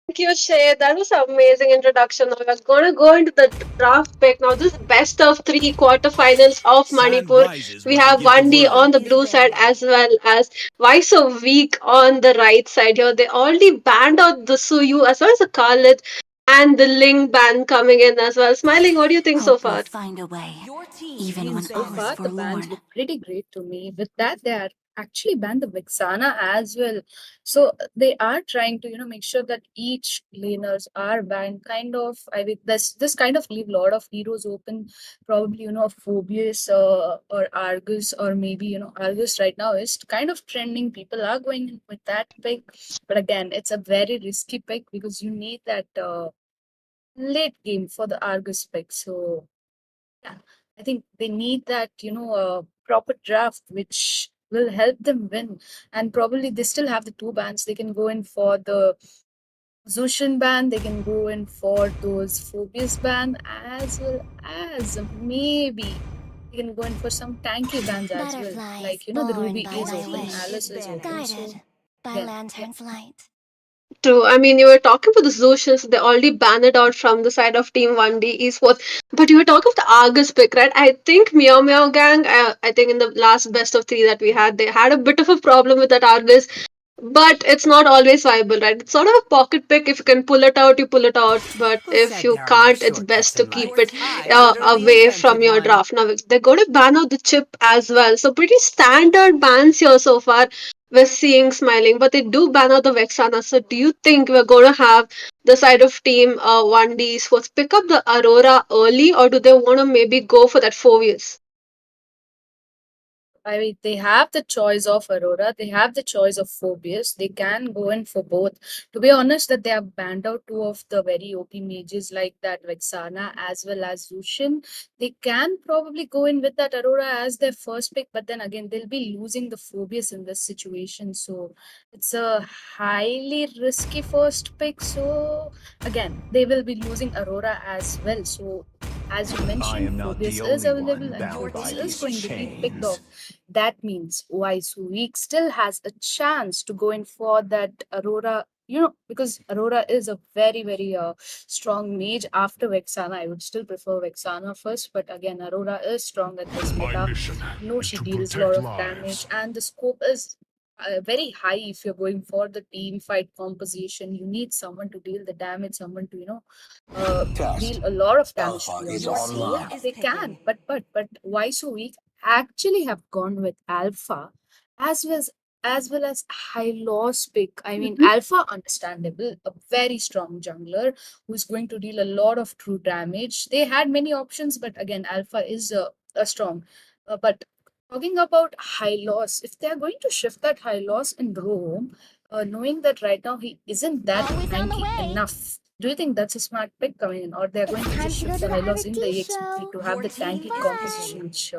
Thank you, Shay. That was an amazing introduction. Now we're gonna go into the draft pick. Now this is best of three quarterfinals of Sun Manipur. rises We when I have give the 1D word. on the blue side as well as Why So Weak on the right side here. They already banned out the Suyu as well as the Khalid and the Ling ban coming in as well. Smiling, what do you think so far? I mean, so far the bans look pretty great to me. With that, they are actually banned the Vixana as well. So they are trying to, make sure that each laners are banned. Kind of, I mean, this kind of leave a lot of heroes open. Probably, Phobius or Argus, or maybe Argus right now is kind of trending. People are going in with that pick, but again, it's a very risky pick because you need that late game for the Argus pick. So yeah, I think they need that, proper draft which will help them win. And probably they still have the two bans. They can go in for the Zushin ban, they can go in for those Phobius ban, as well as maybe they can go in for some tanky bans as well. Like, the Ruby is open, Alice is open. So, again, yeah. True. I mean, you were talking about the Zoshins, they already banned it out from the side of Team 1D Esports. But you were talking of the Argus pick, right? I think Meow Meow Gang, I think in the last best of three that we had, they had a bit of a problem with that Argus. But it's not always viable, right? It's sort of a pocket pick. If you can pull it out, you pull it out. But if you can't, it's best to keep it away from your draft. Now, they're going to ban out the chip as well. So, pretty standard bans here so far. We're seeing smiling, but they do ban out the Vexana. So, do you think we're going to have the side of team 1D Sports pick up the Aurora early, or do they want to maybe go for that 4 years? I mean, they have the choice of Aurora, they have the choice of Phobius. They can go in for both. To be honest, that they have banned out two of the very OP mages like that Vexana as well as Zushin. They can probably go in with that Aurora as their first pick, but then again, they'll be losing the Phobius in this situation. So it's a highly risky first pick. So again, they will be losing Aurora as well. So as you I mentioned, am not Phobius the is only available one and bound by Phobius is these going to be picked chains. off. That means Wise Week still has a chance to go in for that Aurora, because Aurora is a very, very strong mage after Vexana. I would still prefer Vexana first, but again, Aurora is strong at this My meta. mission is She to deals a lot protect of lives. damage, and the scope is very high if you're going for the team fight composition. You need someone to deal the damage, someone to, deal a lot of damage, to be honest. So yeah, they can, but why so weak? Actually have gone with Alpha as well as high loss pick. I mean, Alpha, understandable, a very strong jungler who's going to deal a lot of true damage. They had many options, but again, Alpha is a strong. But talking about high loss, if they are going to shift that high loss in Rome, knowing that right now he isn't that tanky enough, do you think that's a smart pick coming in, or they're going to just shift the high loss in the EXP to have the tanky composition which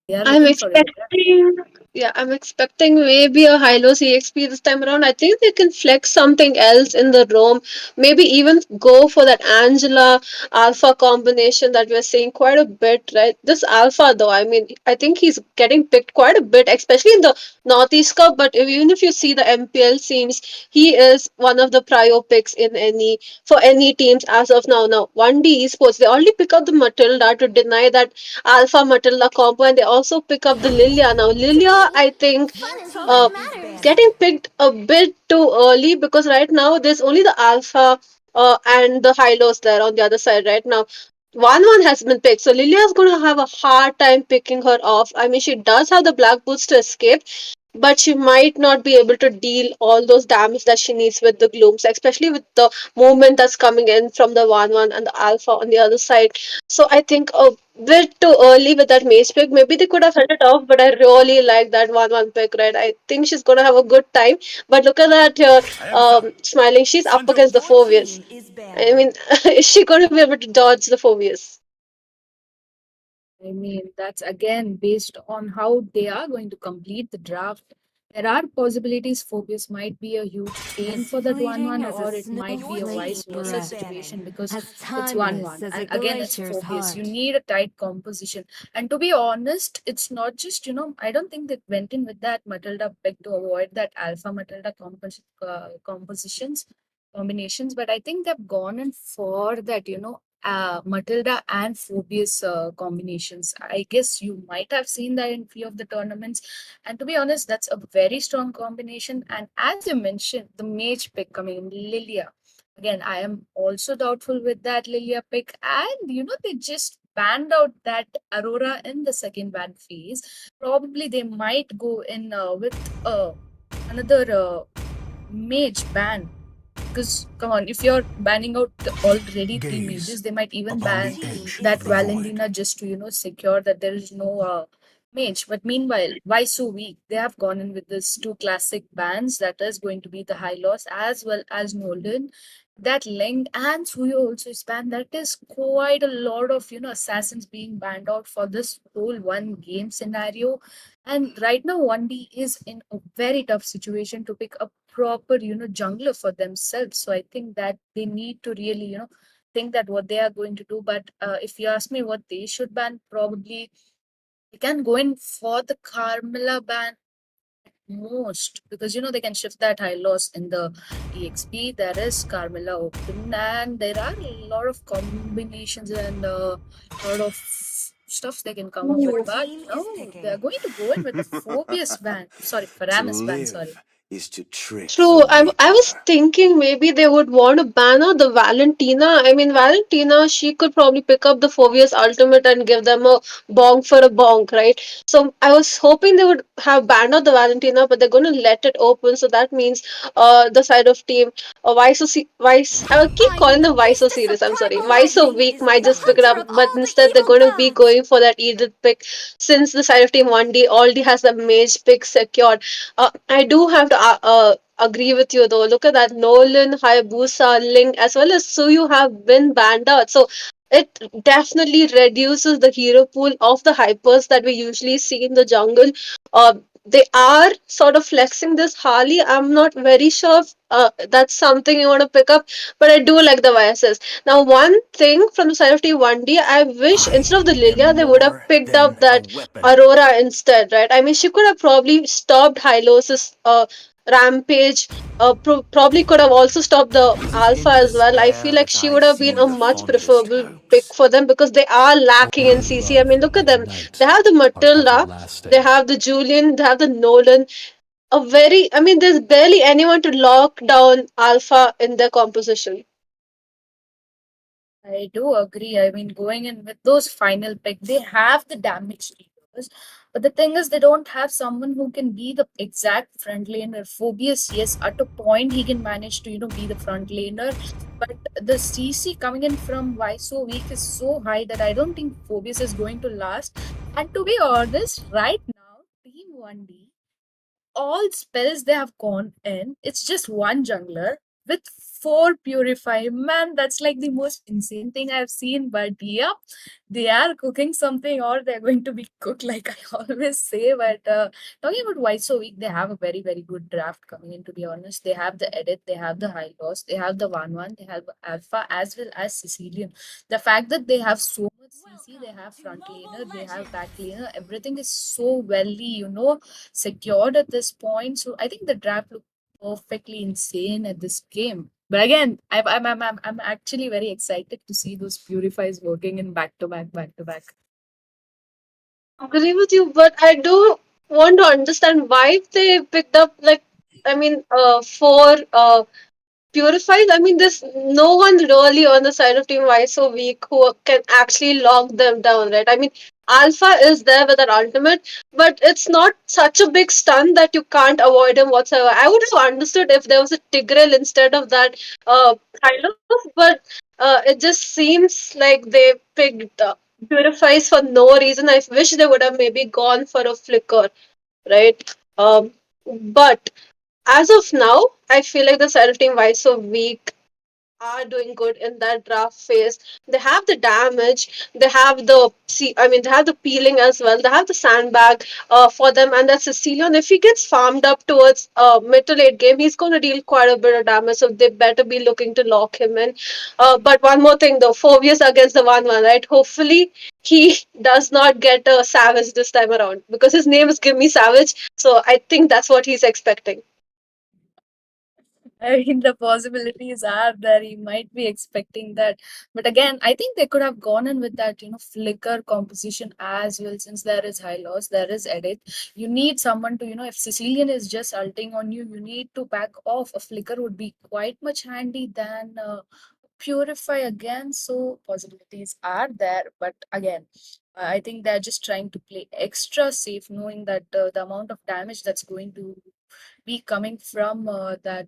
they are I'm looking for in the draft? expecting, yeah, I'm expecting maybe a high-low CXP this time around. I think they can flex something else in the Rome. Maybe even go for that Angela Alpha combination that we're seeing quite a bit, right? This Alpha, though, I mean, I think he's getting picked quite a bit, especially in the Northeast Cup. But even if you see the MPL scenes, he is one of the prio picks in any teams as of now. Now, 1D Esports, they already pick up the Matilda to deny that Alpha Matilda combo, and they also pick up the Lilia. Now, Lilia, I think, uh, getting picked a bit too early because right now there's only the Alpha and the Hylos there on the other side right now. 1-1 has been picked, so Lilia's going to have a hard time picking her off. I mean, she does have the black boots to escape, but she might not be able to deal all those damage that she needs with the glooms, especially with the movement that's coming in from the 1-1 and the alpha on the other side. So I think a bit too early with that mage pick. Maybe they could have held it off, but I really like that 1-1 pick, right? I think she's gonna have a good time. But look at that here, smiling. She's up against the Phobias. I mean, is she gonna be able to dodge the Phobias? I mean, that's again based on how they are going to complete the draft. There are possibilities Phobius might be a huge pain for that 1-1, or it might be a vice versa situation because it's 1-1. And again, it's Phobius. You need a tight composition. And to be honest, it's not just, I don't think they went in with that Matilda pick to avoid that Alpha Matilda compositions, combinations, but I think they've gone in for that, Matilda and Phobius combinations. I guess you might have seen that in few of the tournaments. And to be honest, that's a very strong combination. And as you mentioned, the mage pick coming in, Lilia. Again, I am also doubtful with that Lilia pick. And they just banned out that Aurora in the second ban phase. Probably they might go in with another mage ban, because come on, if you're banning out already three mages, they might even ban that Valentina just to secure that there is no mage. But meanwhile, why so weak? They have gone in with this two classic bans, that is going to be the High Loss as well as Nolan. That Ling and Suyo also is banned. That is quite a lot of assassins being banned out for this whole one game scenario. And right now 1D is in a very tough situation to pick a proper jungler for themselves. So I think that they need to really think that what they are going to do. But if you ask me what they should ban, probably they can go in for the Carmilla ban most, because they can shift that high loss in the exp. There is Carmilla open, and there are a lot of combinations and a lot of stuff they can come up with. But no, they're going to go in with the Phobius ban. Sorry, Paramus ban. Sorry. Is to trick True. I was thinking maybe they would want to ban out the Valentina. I mean, Valentina, she could probably pick up the Phobius ultimate and give them a bonk for a bonk, right? So I was hoping they would have banned out the Valentina, but they're going to let it open. So that means the side of team Vice. I will keep calling them Vice so serious. I'm sorry. Vice so weak might just pick it up, but instead they're going to be going for that Edith pick since the side of team 1D already has the mage pick secured. I do have to agree with you though. Look at that. Nolan, Hayabusa, Ling, as well as Suyu have been banned out. So it definitely reduces the hero pool of the hypers that we usually see in the jungle. They are sort of flexing this Harley. I'm not very sure if that's something you want to pick up, but I do like the VSS. Now, one thing from the side of T1D, I wish instead of the Lilia, they would have picked up that Aurora instead, right? I mean, she could have probably stopped Hylos's rampage. Probably could have also stopped the Alpha as well. I feel like she would have been a much preferable pick for them because they are lacking in CC. I mean, look at them. They have the Matilda, they have the Julian, they have the Nolan. I mean, there's barely anyone to lock down Alpha in their composition. I do agree. I mean, going in with those final pick, they have the damage dealers. But the thing is, they don't have someone who can be the exact front laner. Phobius, yes, at a point he can manage to, be the front laner. But the CC coming in from Why So Weak is so high that I don't think Phobius is going to last. And to be honest, right now, Team 1D, all spells they have gone in, it's just one jungler with 4 purify. Man, that's like the most insane thing I've seen. But yeah, they are cooking something, or they're going to be cooked, like I always say. But talking about why so weak, they have a very, very good draft coming in, to be honest. They have the edit, they have the high loss, they have the 1-1, they have alpha as well as Sicilian. The fact that they have so much CC, they have front laner, they have back laner, everything is so well, secured at this point. So I think the draft looks perfectly insane at this game. But again, I'm actually very excited to see those purifies working in back to back, back to back. agree with you, but I do want to understand why they picked up like four purifies. I mean, there's no one really on the side of Team Y so weak who can actually lock them down, right? I mean, Alpha is there with an ultimate, but it's not such a big stun that you can't avoid him whatsoever. I would have understood if there was a Tigreal instead of that, kind of, but it just seems like they picked purifies for no reason. I wish they would have maybe gone for a flicker, right? But as of now, I feel like the Seraph team, why so weak, are doing good in that draft phase. They have the damage, they have the they have the peeling as well. They have the sandbag for them, and that Sicilian. If he gets farmed up towards mid to late game, he's going to deal quite a bit of damage. So they better be looking to lock him in. But one more thing though, Phobius against the 1-1, right? Hopefully he does not get a Savage this time around because his name is Give Me Savage. So I think that's what he's expecting. I mean, the possibilities are there. He might be expecting that. But again, I think they could have gone in with that, flicker composition as well, since there is high loss, there is edit. You need someone to, if Sicilian is just ulting on you, you need to back off. A flicker would be quite much handy than purify again. So possibilities are there. But again, I think they're just trying to play extra safe, knowing that the amount of damage that's going to be coming from that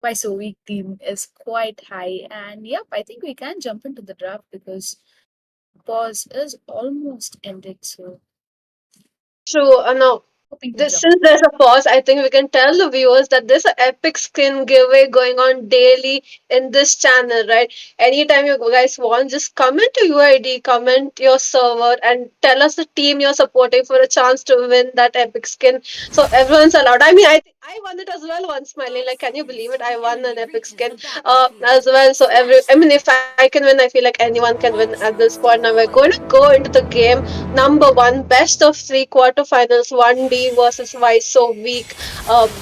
my Soviet team is quite high. And yep, I think we can jump into the draft because pause is almost ended. So True, no. hoping to This, jump. since there's a pause, I think we can tell the viewers that there's an epic skin giveaway going on daily in this channel, right? Anytime you guys want, just comment to UID, comment your server, and tell us the team you're supporting for a chance to win that epic skin. So everyone's allowed. I mean, I won it as well once, smiling. Like, can you believe it? I won an epic skin as well. So if I can win, I feel like anyone can win at this point. Now we're going to go into the game. Number one, best of three quarterfinals, 1D versus Why So Weak.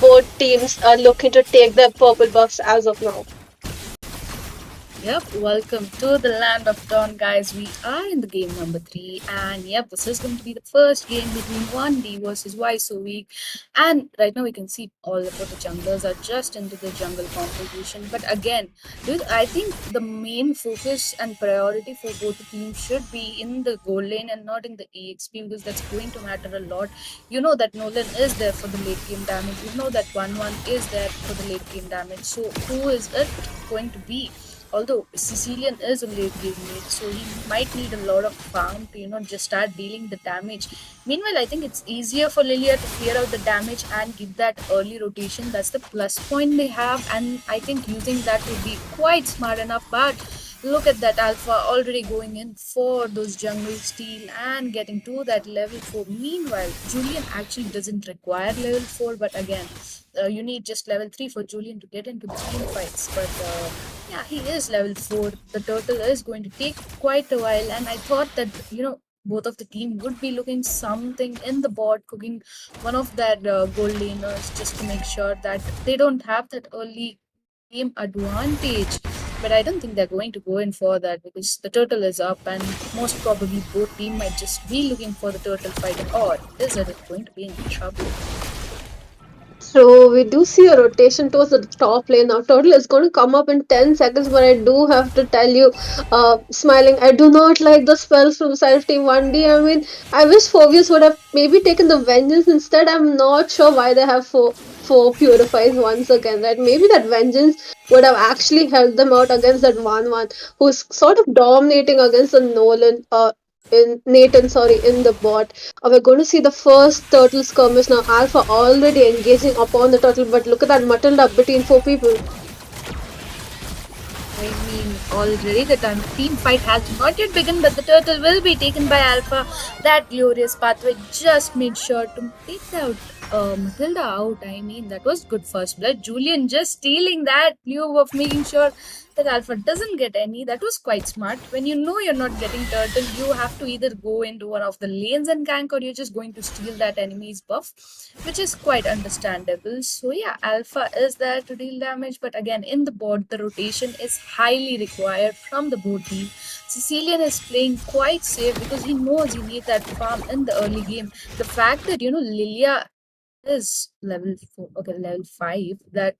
Both teams are looking to take their purple buffs as of now. Yep, welcome to the land of dawn, guys. We are in the game number 3, and yep, this is going to be the first game between 1D versus Why So Weak. And right now, we can see all of the junglers are just into the jungle contribution. But again, dude, I think the main focus and priority for both the teams should be in the gold lane and not in the EXP because that's going to matter a lot. You know that Nolan is there for the late game damage. You know that 1-1 is there for the late game damage. So who is it going to be? Although Sicilian is a late game mid, so he might need a lot of farm to just start dealing the damage. Meanwhile, I think it's easier for Lilia to clear out the damage and give that early rotation. That's the plus point they have, and I think using that would be quite smart enough. But look at that Alpha already going in for those jungle steal and getting to that level 4. Meanwhile, Julian actually doesn't require level 4, but again, you need just level 3 for Julian to get into the team fights. But yeah, he is level 4. The turtle is going to take quite a while, and I thought that, both of the team would be looking something in the bot, cooking one of their gold laners just to make sure that they don't have that early game advantage. But I don't think they're going to go in for that because the turtle is up, and most probably both team might just be looking for the turtle fight, or is it going to be in trouble? So we do see a rotation towards the top lane now. Turtle is going to come up in 10 seconds, but I do have to tell you, Smiling, I do not like the spells from the side of Team 1D. I mean, I wish Phobius would have maybe taken the Vengeance instead. I'm not sure why they have four Purifies once again, right? Maybe that Vengeance would have actually helped them out against that 1-1 who's sort of dominating against the Nolan. In Nathan, sorry, in the bot. We're going to see the first turtle skirmish now. Alpha already engaging upon the turtle, but look at that Matilda between 4 people. I mean, already the team fight has not yet begun, but the turtle will be taken by Alpha. That glorious pathway just made sure to take out Matilda out. I mean, that was good first blood. Julian just stealing that move of making sure that Alpha doesn't get any. That was quite smart. When you know you're not getting turtle, you have to either go into one of the lanes and gank, or you're just going to steal that enemy's buff, which is quite understandable. So yeah, Alpha is there to deal damage, but again, in the bot, the rotation is highly required from the board team. Sicilian is playing quite safe because he knows he needs that farm in the early game. The fact that, Lilia is level 4, okay, level 5, that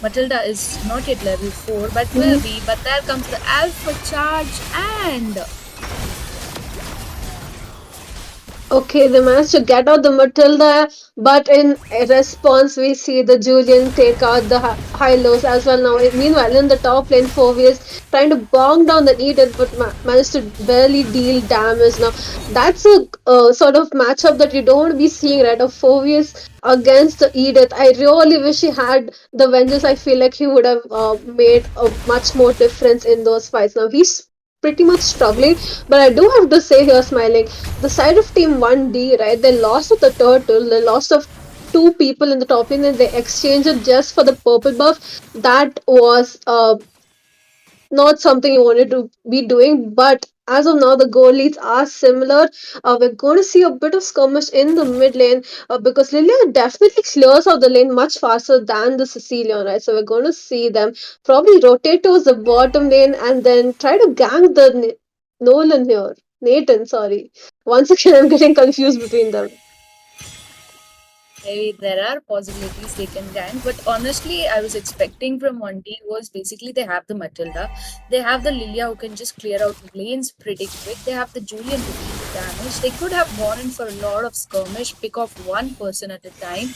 Matilda is not yet level 4, but will be. But there comes the Alpha charge, and Okay, they managed to get out the Matilda, but in response, we see the Julian take out the high lows as well. Now, meanwhile, in the top lane, Fovius trying to bong down the Edith, but managed to barely deal damage. Now, that's a sort of matchup that you don't want to be seeing, right? Of Fovius against the Edith. I really wish he had the Vengeance. I feel like he would have made a much more difference in those fights. Now, he's pretty much struggling, but I do have to say here, Smiling, the side of Team 1D, right, they lost of the turtle, they lost of two people in the top lane, and they exchanged it just for the purple buff. That was not something you wanted to be doing, but as of now, the goal leads are similar. We're going to see a bit of skirmish in the mid lane because Lilia definitely clears out the lane much faster than the Sicilian, right? So we're going to see them probably rotate towards the bottom lane and then try to gank the Nolan here. Nathan, sorry. Once again, I'm getting confused between them. maybe there are possibilities they can gank, but honestly, I was expecting from 1D was basically they have the Matilda, they have the Lilia who can just clear out lanes pretty quick, they have the Julian to deal damage. They could have gone in for a lot of skirmish, pick off one person at a time,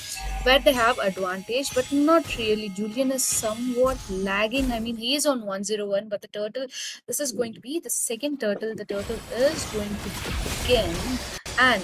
where they have advantage, but not really. Julian is somewhat lagging. I mean, he is on 101, but the turtle, this is going to be the second turtle. The turtle is going to begin, and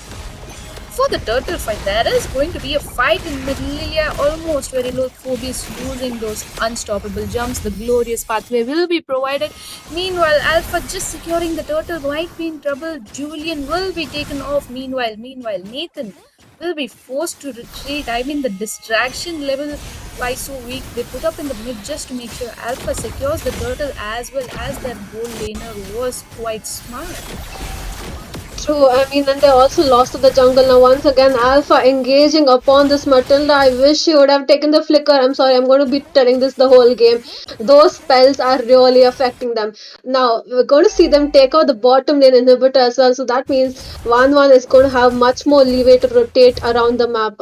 for the turtle fight, there is going to be a fight in mid. Lilia almost very low. Phobius using those unstoppable jumps. The glorious pathway will be provided. Meanwhile, Alpha just securing the turtle might be in trouble. Julian will be taken off. Meanwhile, Nathan will be forced to retreat. I mean, the distraction level, why so weak? They put up in the mid just to make sure Alpha secures the turtle as well as their gold laner was quite smart. True, I mean, and they also lost to the jungle. Now, once again, Alpha engaging upon this Matilda. I wish she would have taken the flicker. I'm sorry, I'm going to be telling this the whole game. Those spells are really affecting them. Now, we're going to see them take out the bottom lane inhibitor as well. So that means 1-1 is going to have much more leeway to rotate around the map.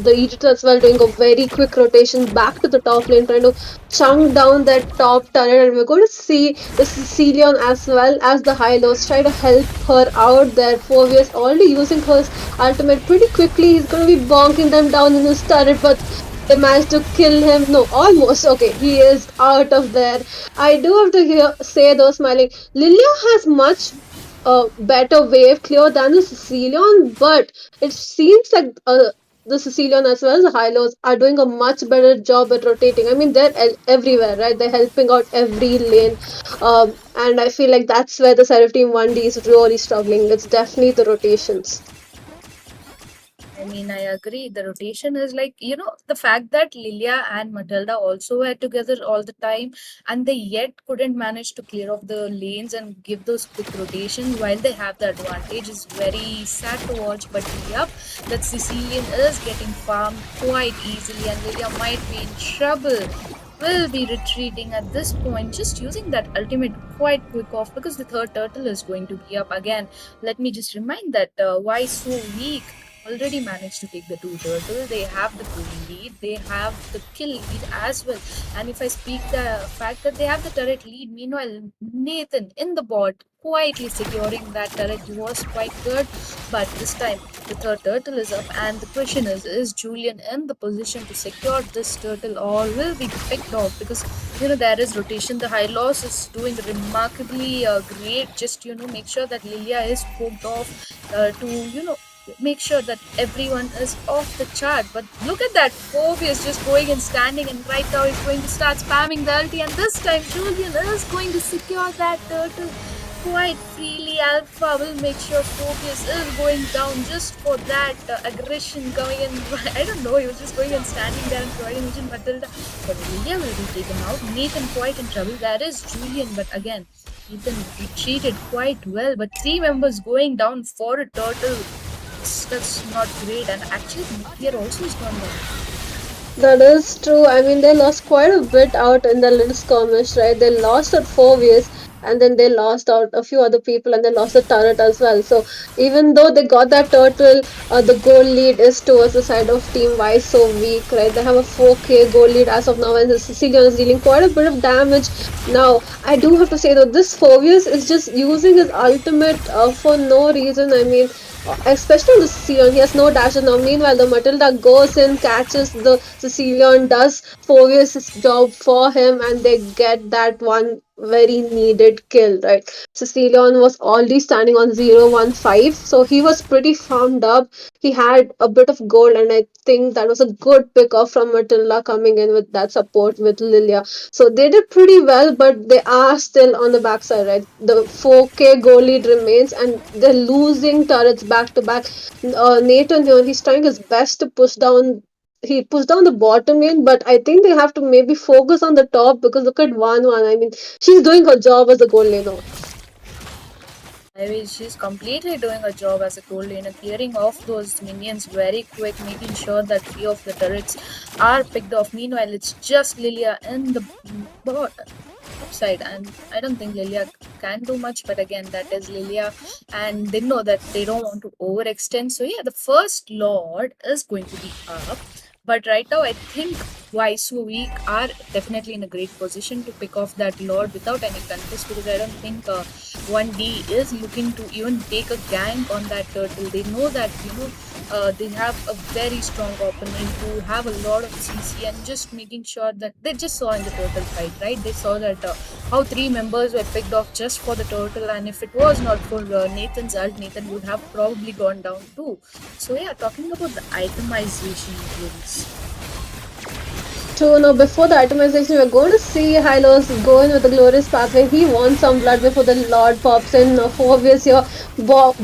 The Egypt as well doing a very quick rotation back to the top lane, trying to chunk down that top turret. And we're going to see the Sicilian as well as the Hylos try to help her out there. Fovius already using her ultimate pretty quickly. He's going to be bonking them down in his turret, but they managed to kill him. No, almost. Okay, he is out of there. I do have to say though, Smiling, Lilia has much better wave clear than the Sicilian, but it seems like the Sicilian as well as the Hylos are doing a much better job at rotating. I mean, they're everywhere, right? They're helping out every lane. And I feel like that's where the side of Team 1D is really struggling. It's definitely the rotations. I mean, I agree. The rotation is like, the fact that Lilia and Matilda also were together all the time and they yet couldn't manage to clear off the lanes and give those quick rotations while they have the advantage is very sad to watch. But yep, that Sicilian is getting farmed quite easily and Lilia might be in trouble. Will be retreating at this point, just using that ultimate quite quick off because the third turtle is going to be up again. Let me just remind that why so weak already managed to take the two turtle. They have the goal lead, they have the kill lead as well. And if I speak the fact that they have the turret lead, meanwhile Nathan in the bot quietly securing that turret was quite good. But this time the third turtle is up and the question is Julian in the position to secure this turtle or will be picked off? Because there is rotation. The high loss is doing remarkably great, just make sure that Lilia is poked off to make sure that everyone is off the chart. But look at that, Phoebe is just going and standing, and right now he's going to start spamming the ulti, and this time Julian is going to secure that turtle quite freely. the Alpha will make sure Phobius is going down just for that aggression coming in. I don't know, he was just going and standing there and providing vision Matilda. But Lilia will be taken out. Nathan quite in trouble. There is Julian, but again, Nathan retreated quite well. But 3 members going down for a turtle. That's not great. And actually, Nuclear also is gone down. That is true. I mean, they lost quite a bit out in the little skirmish, right? They lost at 4 ways, and then they lost out a few other people, and they lost the turret as well. So even though they got that turtle, the goal lead is towards the side of Team Y so weak, right? They have a 4K goal lead as of now, and the Sicilian is dealing quite a bit of damage. Now, I do have to say though, this Phobius is just using his ultimate for no reason. I mean, especially on the Sicilian, he has no dashes now. Meanwhile, the Matilda goes in, catches the Sicilian, does Phobius' job for him, and they get that one very needed kill, right? Sicilian was already standing on 0-1-5, so he was pretty farmed up. He had a bit of gold, and I think that was a good pick off from Matilda coming in with that support with Lilia. So they did pretty well, but they are still on the backside, right? The 4K goal lead remains, and they're losing turrets back to back. Nathan here, he's trying his best to push down. He pushed down the bottom lane, but I think they have to maybe focus on the top because look at 1-1. I mean, she's doing her job as a goal laner. I mean, she's completely doing a job as a gold laner, clearing off those minions very quick, making sure that few of the turrets are picked off. Meanwhile, it's just Lilia in the upside, and I don't think Lilia can do much, but again, that is Lilia, and they know that they don't want to overextend. So yeah, the first Lord is going to be up. But right now, I think Waisu Week are definitely in a great position to pick off that Lord without any contest, because I don't think 1D is looking to even take a gank on that turtle. They know that, they have a very strong opponent who have a lot of CC, and just making sure that they just saw in the turtle fight, right? They saw that how 3 members were picked off just for the turtle, and if it was not for Nathan's ult, Nathan would have probably gone down too. So yeah, talking about the itemization rules. So now before the itemization, we're going to see Hylos going with the glorious pathway. He wants some blood before the Lord pops in. Phobius here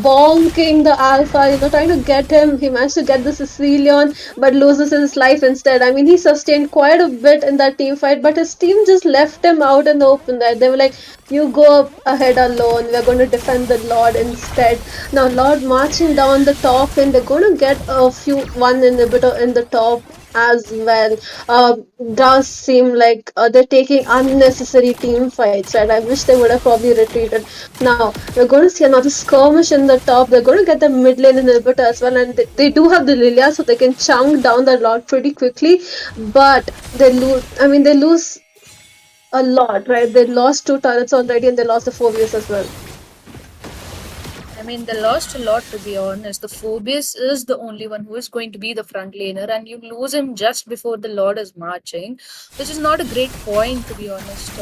bonking the Alpha, trying to get him. He managed to get the Sicilian, but loses his life instead. I mean, he sustained quite a bit in that team fight, but his team just left him out in the open there. They were like, you go ahead alone. We're going to defend the Lord instead. Now, Lord marching down the top, and they're going to get one inhibitor in the top as well. Does seem like they're taking unnecessary team fights, right? I wish they would have probably retreated. Now we're going to see another skirmish in the top. They're going to get the mid lane inhibitor as well, and they do have the Lilia, so they can chunk down the Lord pretty quickly. But they lose. I mean, they lose a lot, right? They lost 2 turrets already, and they lost the 4 views as well. I mean, they lost a lot, to be honest. The Phobius is the only one who is going to be the front laner, and you lose him just before the Lord is marching, which is not a great point, to be honest.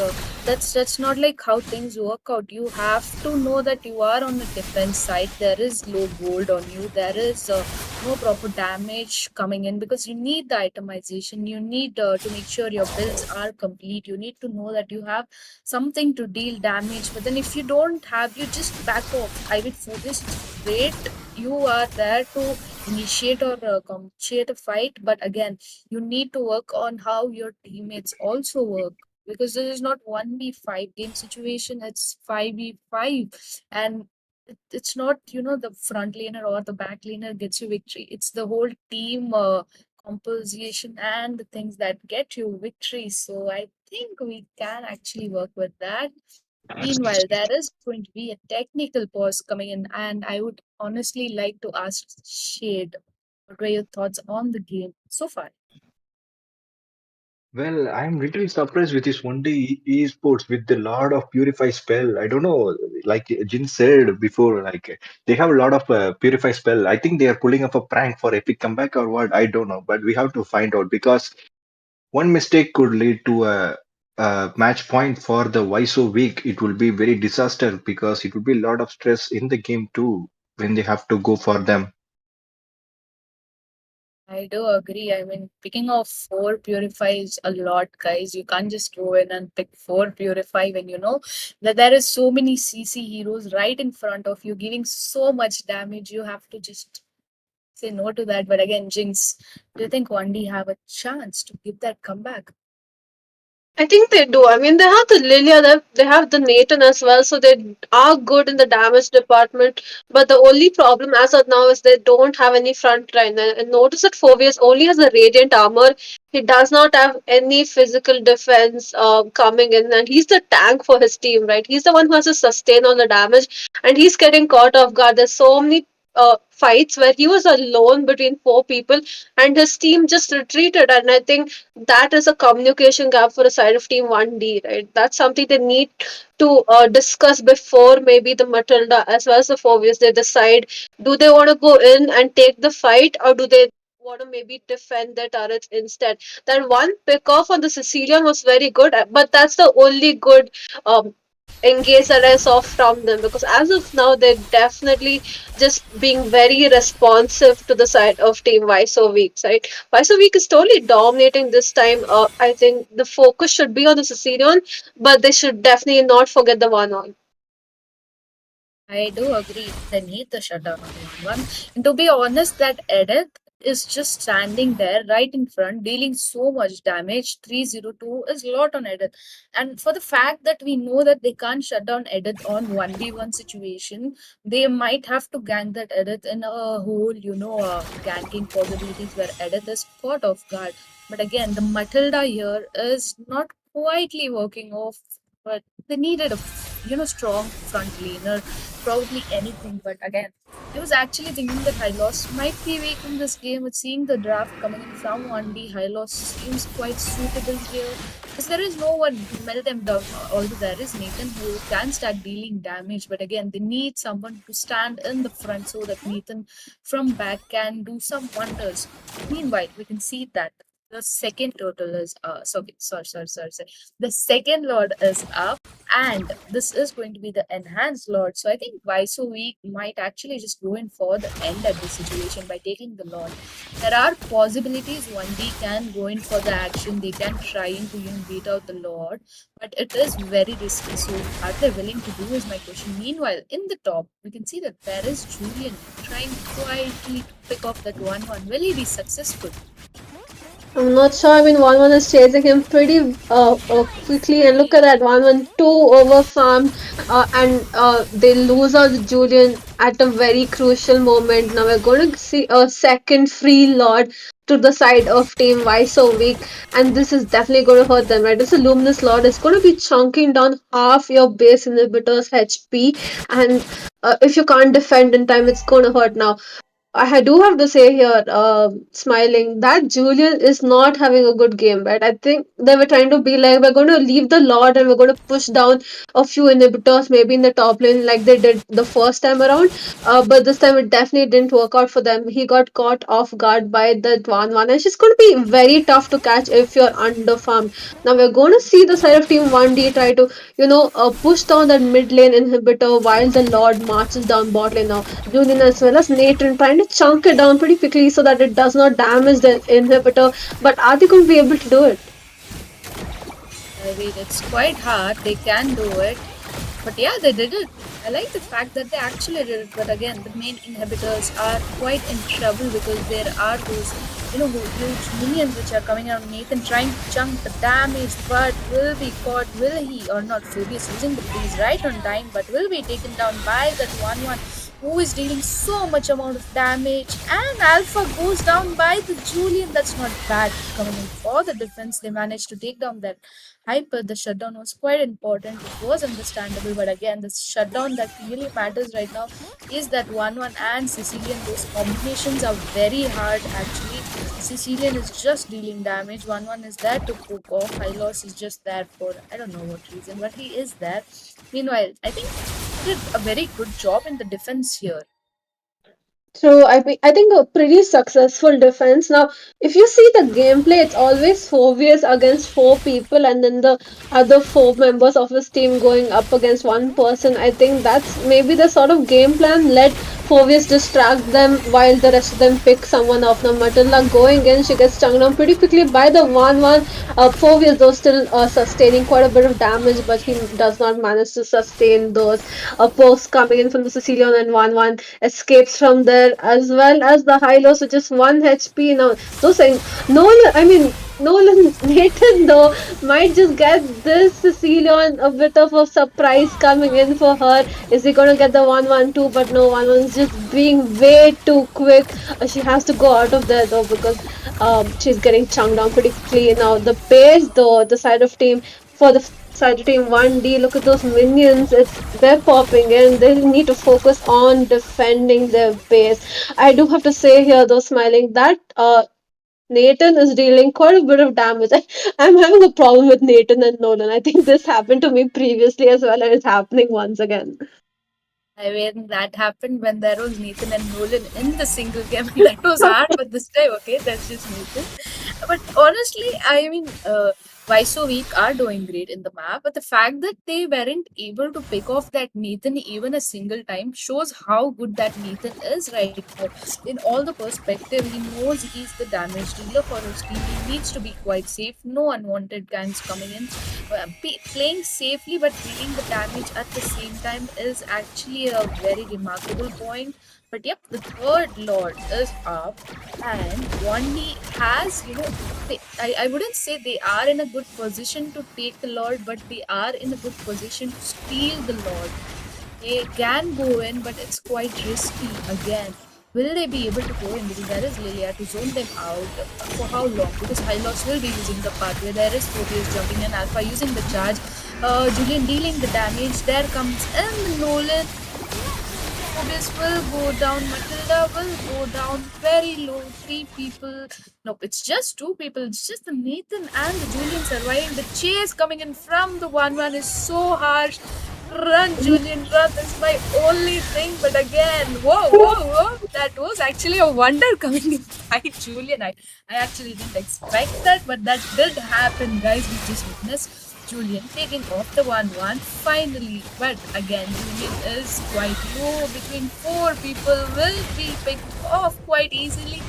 That's not like how things work out. You have to know that you are on the defense side. There is low gold on you. There is no proper damage coming in, because you need the itemization. You need to make sure your builds are complete. You need to know that you have something to deal damage. But then if you don't have, you just back off. I mean, for this, it's great you are there to initiate or compensate a fight, but again, you need to work on how your teammates also work, because this is not 1v5 game situation, it's 5v5. And it's not, the front laner or the back laner gets you victory. It's the whole team composition and the things that get you victory. So I think we can actually work with that. Meanwhile, there is going to be a technical pause coming in, and I would honestly like to ask Shade, what were your thoughts on the game so far? Well, I'm little surprised with this one day esports with the lot of purify spell. I don't know, like Jin said before, like they have a lot of purify spell. I think they are pulling up a prank for epic comeback or what. I don't know, but we have to find out because one mistake could lead to a match point for the why so weak. It will be very disaster because it will be a lot of stress in the game too when they have to go for them. I do agree. I mean, picking off four purifies a lot, guys. You can't just go in and pick four purify when you know that there is so many CC heroes right in front of you, giving so much damage. You have to just say no to that. But again, Jinx, do you think 1D have a chance to give that comeback? I think they do. I mean, they have the Lilia, they have the Nathan as well, so they are good in the damage department. But the only problem as of now is they don't have any front line. And notice that Phoveus only has a radiant armor. He does not have any physical defense coming in, and he's the tank for his team, right? He's the one who has to sustain all the damage, and he's getting caught off guard. There's so many fights where he was alone between four people, and his team just retreated. And I think that is a communication gap for a side of team 1D, right? That's something they need to discuss before maybe the Matilda as well as the Phobius. They decide, do they want to go in and take the fight, or do they want to maybe defend their turrets instead? That one pick off on the Sicilian was very good, but that's the only good engage that I saw from them, because as of now they're definitely just being very responsive to the side of team Why So Weak, right? Why So Weak is totally dominating this time. I think the focus should be on the Sicilian, but they should definitely not forget the one on. I do agree. They need the shutdown on one. And to be honest, that Edith is just standing there right in front, dealing so much damage. 302 is a lot on Edith. And for the fact that we know that they can't shut down Edith on 1v1 situation, they might have to gank that Edith in a whole, ganking possibilities where Edith is caught off guard. But again, the Matilda here is not quietly working off, but they needed a strong front laner, probably anything. But again, I was actually thinking that Hylos might be weak in this game. With seeing the draft coming in from 1D, Hylos seems quite suitable here because there is no one to melt them down. Although there is Nathan who can start dealing damage, but again, they need someone to stand in the front so that Nathan from back can do some wonders. Meanwhile, we can see that the second total is sorry. The second lord is up, and this is going to be the enhanced lord. So I think Viso Week might actually just go in for the end at this situation by taking the lord. There are possibilities 1D can go in for the action. They can try to beat out the lord, but it is very risky. So are they willing to do is my question. Meanwhile, in the top, we can see that there is Julian trying quietly to pick off that 1-1. Will he be successful? I'm not sure. I mean, 1-1 is chasing him pretty quickly, and look at that 1-1, 2 over farm, and they lose out Julian at a very crucial moment. Now we're going to see a second free Lord to the side of team Why So Weak, and this is definitely going to hurt them, right? This is a Luminous Lord. It's going to be chunking down half your base inhibitor's HP, and if you can't defend in time, it's going to hurt now. I do have to say here, smiling, that Julian is not having a good game, right? I think they were trying to be like, we're going to leave the Lord and we're going to push down a few inhibitors, maybe in the top lane, like they did the first time around. But this time it definitely didn't work out for them. He got caught off guard by the 1-1, and it's just going to be very tough to catch if you're under farm. Now we're going to see the side of team 1D try to, push down that mid lane inhibitor while the Lord marches down bot lane. Now Julian as well as Nathan trying to chunk it down pretty quickly so that it does not damage the inhibitor. But are they going to be able to do it? I mean, it's quite hard. They can do it. But yeah, they did it. I like the fact that they actually did it. But again, the main inhibitors are quite in trouble because there are those, huge minions which are coming around Nathan trying to chunk the damage. But will be caught, will he or not? Phoebus using the freeze right on time, but will be taken down by that 1-1 who is dealing so much amount of damage. And Alpha goes down by the Julian. That's not bad. Coming in for the defense, they managed to take down that Hyper. The shutdown was quite important. It was understandable, but again, the shutdown that really matters right now is that 1-1 and Sicilian. Those combinations are very hard actually. Sicilian is just dealing damage. 1-1 is there to poke off. Hylos is just there for I don't know what reason, but he is there. Meanwhile, I think he did a very good job in the defense here. So I think a pretty successful defense. Now, if you see the gameplay, it's always 4 vs against 4 people, and then the other 4 members of his team going up against one person. I think that's maybe the sort of game plan. Let 4 vs distract them while the rest of them pick someone off. Now, Matilda going in, she gets stung down pretty quickly by the 1-1. 4 vs though still sustaining quite a bit of damage, but he does not manage to sustain those posts coming in from the Sicilian, and 1-1 escapes from there, as well as the high low, so just 1 HP. Now, those saying Nolan, I mean, Nolan Nathan though might just get this Cecilion a bit of a surprise coming in for her. Is he gonna get the 1-1-2? But no, 1-1 is just being way too quick. She has to go out of there though, because she's getting chunked down pretty quickly. Now the pace though, the side of team for the side of team 1D, look at those minions. They're popping in. They need to focus on defending their base. I do have to say here though, smiling, that Nathan is dealing quite a bit of damage. I'm having a problem with Nathan and Nolan. I think this happened to me previously as well, and it's happening once again. I mean, that happened when there was Nathan and Nolan in the single game. That was hard, but this time, okay, that's just Nathan. But honestly, I mean, why so weak are doing great in the map, but the fact that they weren't able to pick off that Nathan even a single time shows how good that Nathan is right now. In all the perspective, he knows he's the damage dealer for his team. He needs to be quite safe. No unwanted gangs coming in. Playing safely but dealing the damage at the same time is actually a very remarkable point. But yep, the third lord is up, and 1D has, I wouldn't say they are in a good position to take the lord, but they are in a good position to steal the lord. They can go in, but it's quite risky again. Will they be able to go in? Because there is Lilia to zone them out. For how long? Because Hylos will be using the pathway. There is Photius jumping in, Alpha using the charge. Julian dealing the damage. There comes in Nolan. This will go down. Matilda will go down very low. 3 people. Nope, it's just 2 people. It's just the Nathan and the Julian surviving. The chase coming in from the 1-1 is so harsh. Run, Julian, run. That's my only thing. But again, whoa, whoa, whoa. That was actually a wonder coming in by Julian. I actually didn't expect that, but that did happen, guys. We just witnessed Julian taking off the 1-1 finally. But again, Julian is quite low. Between 4 people will be picked off quite easily.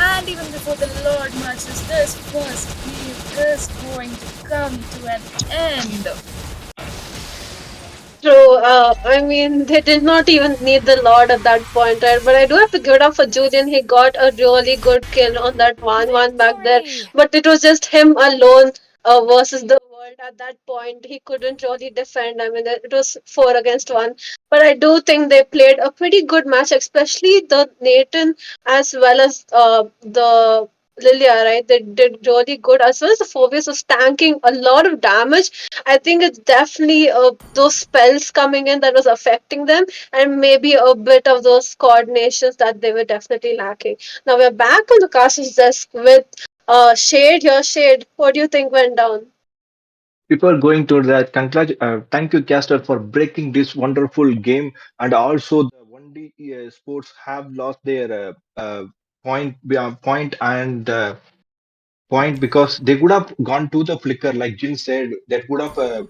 And even before the Lord matches, this first game is going to come to an end. True. I mean, they did not even need the Lord at that point, right? But I do have to give it up for Julian. He got a really good kill on that 1-1 back there. But it was just him alone versus the world at that point. He couldn't really defend. I mean, it was 4 against 1. But I do think they played a pretty good match, especially the Nathan as well as the Lilia, right? They did really good, as well as the Phobius was tanking a lot of damage. I think it's definitely those spells coming in that was affecting them, and maybe a bit of those coordinations that they were definitely lacking. Now we're back on the castle desk with Shade here. Shade, what do you think went down? Before going to that, thank you, Caster, for breaking this wonderful game. And also, the 1D sports have lost their point and point because they could have gone to the flicker, like Jin said, that would have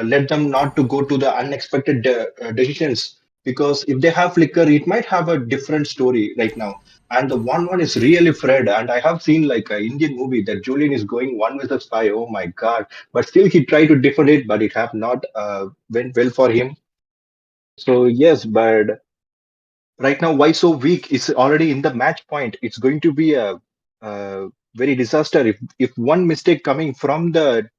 let them not to go to the unexpected decisions. Because if they have flicker, it might have a different story right now. And the 1-1 is really Fred. And I have seen like an Indian movie that Julian is going 1 vs 5. Oh my god! But still, he tried to defend it, but it have not went well for him. So yes, but right now why so weak is already in the match point. It's going to be a very disaster if one mistake coming from the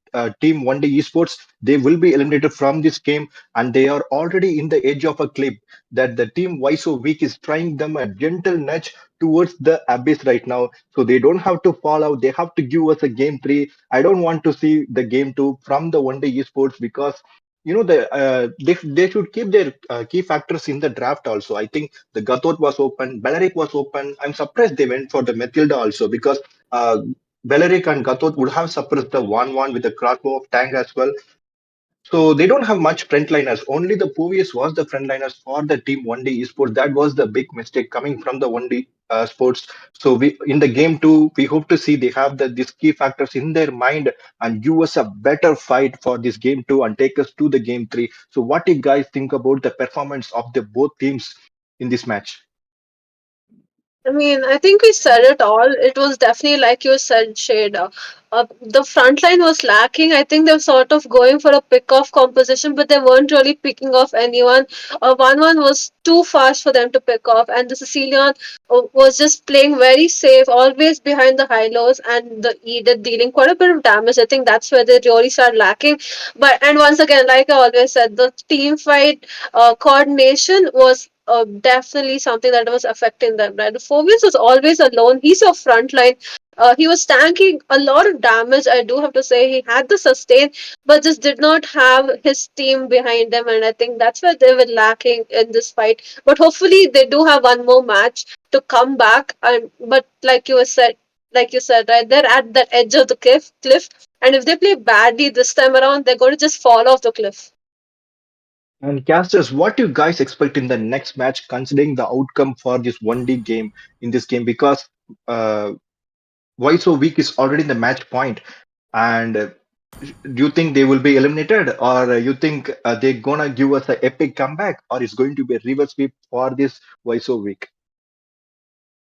team 1D esports, they will be eliminated from this game, and they are already in the edge of a cliff that the team why so weak is trying them a gentle nudge towards the abyss right now, so they don't have to fall out. They have to give us a game 3. I don't want to see the game 2 from the 1D esports, because they should keep their key factors in the draft also. I think the Gatot was open, Balearic was open. I'm surprised they went for the Matilda also, because Balearic and Gatot would have suppressed the 1-1 with the crossbow of tank as well. So they don't have much frontliners. Only the Povius was the frontliners for the team 1D esports. That was the big mistake coming from the 1D sports. So we in the game two, we hope to see they have these key factors in their mind and give us a better fight for this game two and take us to the game three. So what do you guys think about the performance of the both teams in this match? I mean, I think we said it all. It was definitely like you said, Shade. The front line was lacking. I think they were sort of going for a pick-off composition, but they weren't really picking off anyone. 1-1 was too fast for them to pick off, and the Sicilian was just playing very safe, always behind the high lows, and the Edith dealing quite a bit of damage. I think that's where they really started lacking. But and once again, like I always said, the team fight coordination was definitely something that was affecting them. Right, Phobius was always alone. He's your front line. He was tanking a lot of damage. I do have to say he had the sustain, but just did not have his team behind them, and I think that's where they were lacking in this fight. But hopefully, they do have one more match to come back. And but like you said, right, they're at the edge of the cliff, and if they play badly this time around, they're going to just fall off the cliff. And casters, what do you guys expect in the next match, considering the outcome for this 1D game in this game? Because uh, Why So Weak is already in the match point, and do you think they will be eliminated, or you think they're gonna give us an epic comeback, or it's going to be a reverse sweep for this Why So Weak?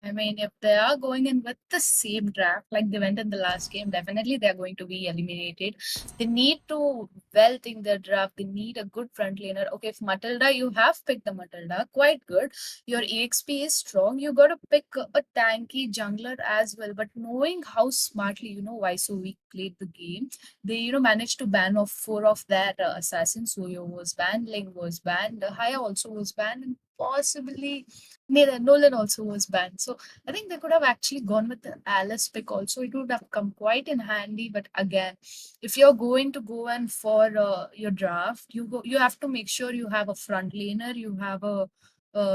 I mean, if they are going in with the same draft like they went in the last game, definitely they're going to be eliminated. They need to well think their draft. They need a good front laner. Okay, if Matilda, you have picked the Matilda, quite good. Your EXP is strong. You got to pick a tanky jungler as well. But knowing how smartly, why so weak played the game, they, managed to ban off four of their assassins. Soyo was banned, Ling was banned, Haya also was banned, and possibly Nolan also was banned. So I think they could have actually gone with the Alice pick also. It would have come quite in handy. But again, if you're going to go and for your draft, you have to make sure you have a front laner, you have a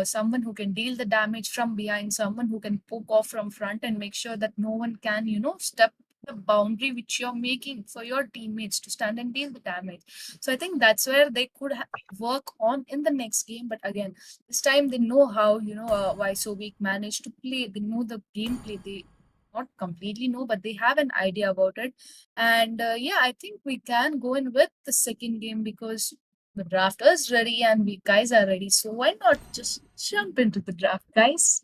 someone who can deal the damage from behind, someone who can poke off from front and make sure that no one can, step the boundary which you're making for your teammates to stand and deal the damage. So I think that's where they could work on in the next game. But again, this time they know how, why so weak managed to play. They know the gameplay. They not completely know, but they have an idea about it. And yeah, I think we can go in with the second game because the draft is ready and we guys are ready. So why not just jump into the draft, guys?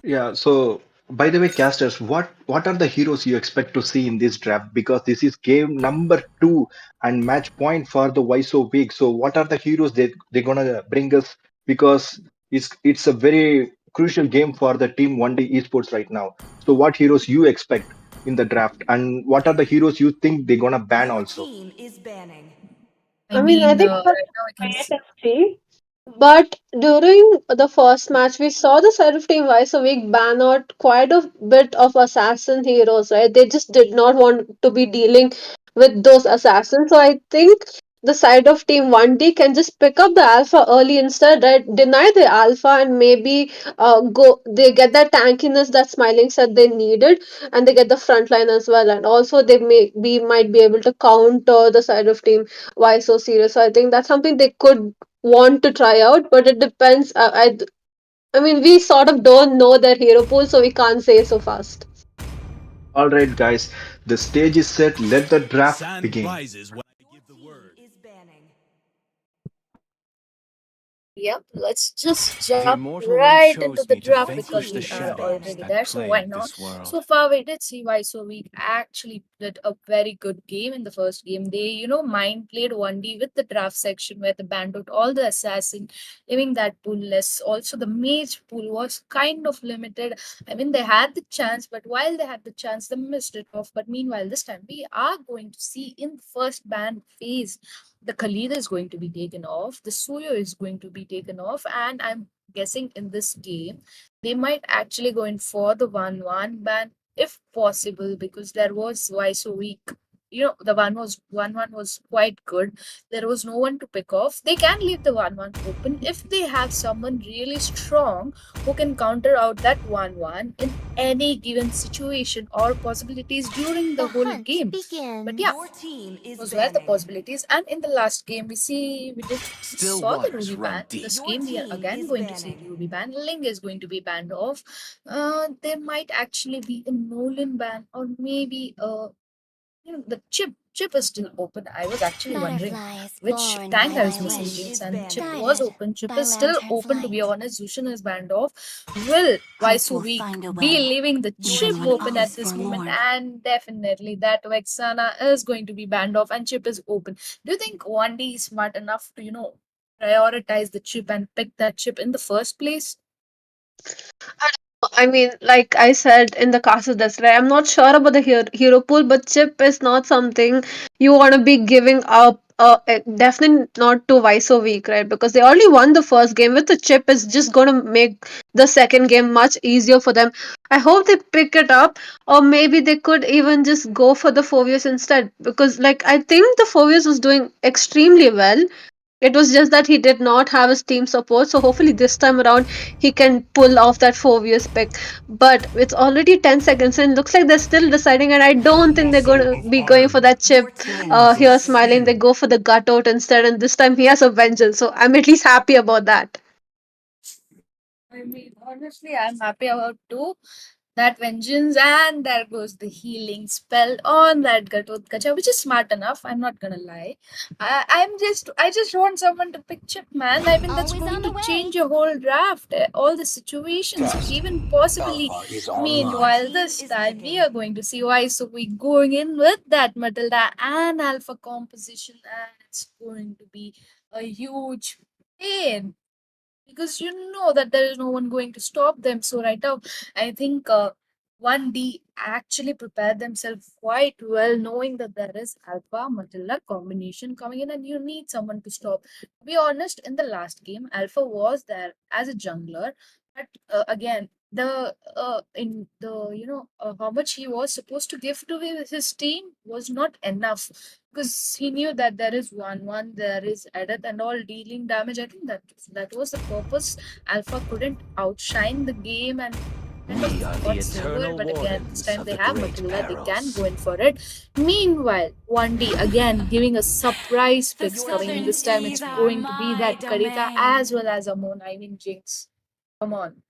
Yeah. So, by the way, casters, what are the heroes you expect to see in this draft? Because this is game number two and match point for the Why So Weak. So, what are the heroes they're gonna bring us? Because it's a very crucial game for the team 1D esports right now. So, what heroes you expect in the draft, and what are the heroes you think they're gonna ban also? I I mean, I mean, think right now I can see. history. But during the first match, we saw the Seraph team Vice a week ban out quite a bit of assassin heroes, right? They just did not want to be dealing with those assassins. So I think the side of Team 1D can just pick up the alpha early instead, right? Deny the alpha and maybe they get that tankiness that Smiling said they needed, and they get the front line as well. And also they might be able to counter the side of Team Why So Serious. So I think that's something they could want to try out, but it depends. I mean, we sort of don't know their hero pool, so we can't say so fast. All right, guys, the stage is set. Let the draft begin. Yep, let's just jump immortal one right into chose the me to draft vanquish because the we are shadows already that there, so why plague not? this world. So far, we did see why so we actually did a very good game in the first game. They, mind played 1D with the draft section where they banned out all the assassin, leaving that pool less. Also, the mage pool was kind of limited. I mean, they had the chance, but while they had the chance, they missed it off. But meanwhile, this time we are going to see in the first ban phase the Khalida is going to be taken off, the Suyo is going to be taken off, and I'm guessing in this game they might actually go in for the 1-1 ban if possible because there was why so weak the 1-1 was quite good. There was no one to pick off. They can leave the 1-1 open if they have someone really strong who can counter out that 1-1 in any given situation or possibilities during the whole game. But yeah, those were the possibilities. And in the last game, we saw the waters Ruby run ban. deep. This game we are again going to see Ruby ban. Ling is going to be banned off. There might actually be a Nolan ban, or maybe the chip is still open. I was actually wondering which tank I was missing, Jinx, and chip was open. Chip is still open, to be honest. Zushan is banned off. Will Why So Weak be leaving the chip open at this moment? And definitely that Vexana is going to be banned off and chip is open. Do you think 1D is smart enough to, prioritize the chip and pick that chip in the first place? I mean, like I said in the classes yesterday, I'm not sure about the hero pool, but chip is not something you want to be giving up. Definitely not to Why So Weak, right? Because they already won the first game. With the chip, is just going to make the second game much easier for them. I hope they pick it up, or maybe they could even just go for the Fovius instead. Because, like, I think the Fovius was doing extremely well. It was just that he did not have his team support, so hopefully this time around he can pull off that 4 years pick. But it's already 10 seconds and looks like they're still deciding, and I don't think they're going to be going for that chip here smiling. They go for the gut out instead, and this time he has a vengeance, so I'm at least happy about that. I mean, honestly, I'm happy about too. That vengeance, and there goes the healing spell on that Gatotkacha, which is smart enough. I'm not gonna lie. I just want someone to pick chip, man. I mean, that's going to change your whole draft, all the situations, even possibly. Meanwhile, this time we are going to see why. So we going in with that Matilda and Alpha composition, and it's going to be a huge pain because you know that there is no one going to stop them. So right now, I think 1D actually prepared themselves quite well, knowing that there is Alpha Matilda combination coming in, and you need someone to stop. To be honest, in the last game, Alpha was there as a jungler, but again, the in the how much he was supposed to give to his team was not enough because he knew that there is 1-1, there is Edith and all dealing damage. I think that was the purpose. Alpha couldn't outshine the game and kind We are of the got silver, eternal but again, this wardens time of they the have great Matilda, they can perils. go in for it. Meanwhile, 1D again giving a surprise picks coming in. This time it's going to be that Karita as well as Amon. I mean, Jinx. Come on.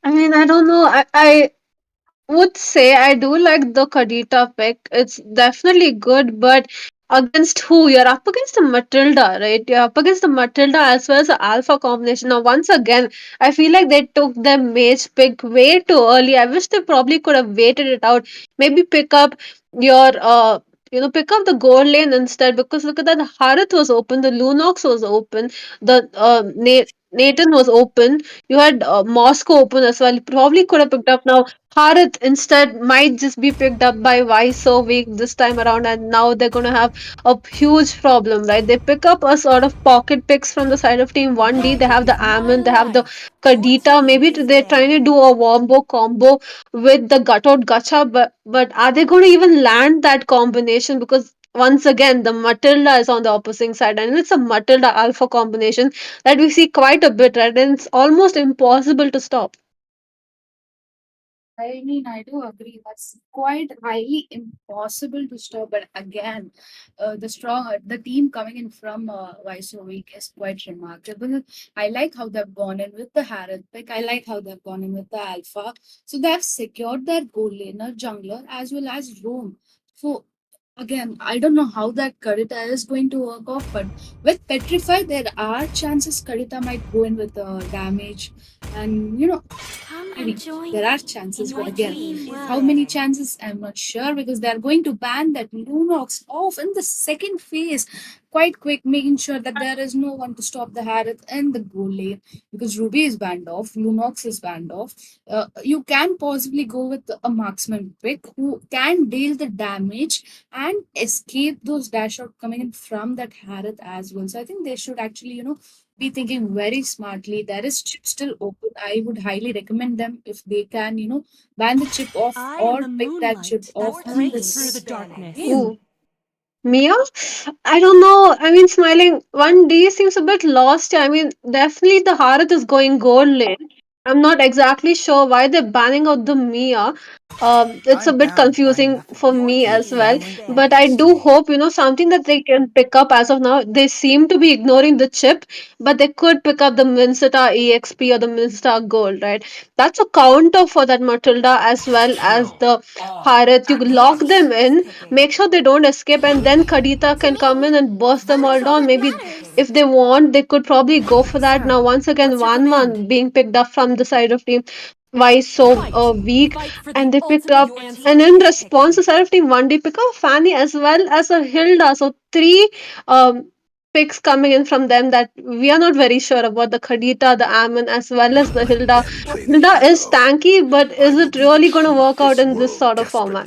I mean, I don't know. I would say I do like the Kadita pick. It's definitely good, but against who? You're up against the Matilda, right? You're up against the Matilda as well as the Alpha combination. Now, once again, I feel like they took the mage pick way too early. I wish they probably could have waited it out. Maybe pick up your pick up the gold lane instead, because look at that, the Harith was open, the Lunox was open, the Nathan was open, you had Moscow open as well. You probably could have picked up now. Harith instead might just be picked up by Why So Weak this time around, and now they're going to have a huge problem, right? They pick up a sort of pocket picks from the side of Team 1D. They have the Ammon, they have the Kadita. Maybe they're trying to do a wombo combo with the Gutout Gacha, but are they going to even land that combination? Because once again, the Matilda is on the opposing side, and it's a Matilda Alpha combination that we see quite a bit, right? And it's almost impossible to stop. I mean, I do agree. That's quite highly impossible to stop. But again, the team coming in from Week is quite remarkable. I like how they've gone in with the Harith pick. I like how they've gone in with the Alpha. So they've secured their goal laner, jungler, as well as roam. So again, I don't know how that Karita is going to work off, but with Petrify, there are chances Karita might go in with damage. And I mean, there are chances, but again, how many chances? I'm not sure because they are going to ban that Lunox off in the second phase quite quick, making sure that there is no one to stop the Harith and the goal lane because Ruby is banned off, Lunox is banned off. You can possibly go with a marksman pick who can deal the damage and escape those dash out coming in from that Harith as well. So I think they should actually, be thinking very smartly. There is chip still open. I would highly recommend them if they can, ban the chip off or pick that chip off in this game. Ooh. Mia? I don't know. I mean, smiling. 1D seems a bit lost. I mean, definitely the Harat is going gold lane. I'm not exactly sure why they're banning out the Mia. It's a bit confusing for me as well. But I do hope, something that they can pick up as of now. They seem to be ignoring the chip, but they could pick up the Minseta EXP or the Minseta Gold, right? That's a counter for that Matilda as well as the Harat. You lock them in, make sure they don't escape, and then Kadita can come in and burst them all down. Maybe if they want, they could probably go for that. Now, once again, 1-1 being picked up from the side of team. Why so weak? And they picked up, and in response, the side of team 1D pick up Fanny as well as a Hilda. So, three picks coming in from them that we are not very sure about the Khadita, the Ammon, as well as the Hilda. Hilda is tanky, but is it really going to work out in this sort of format?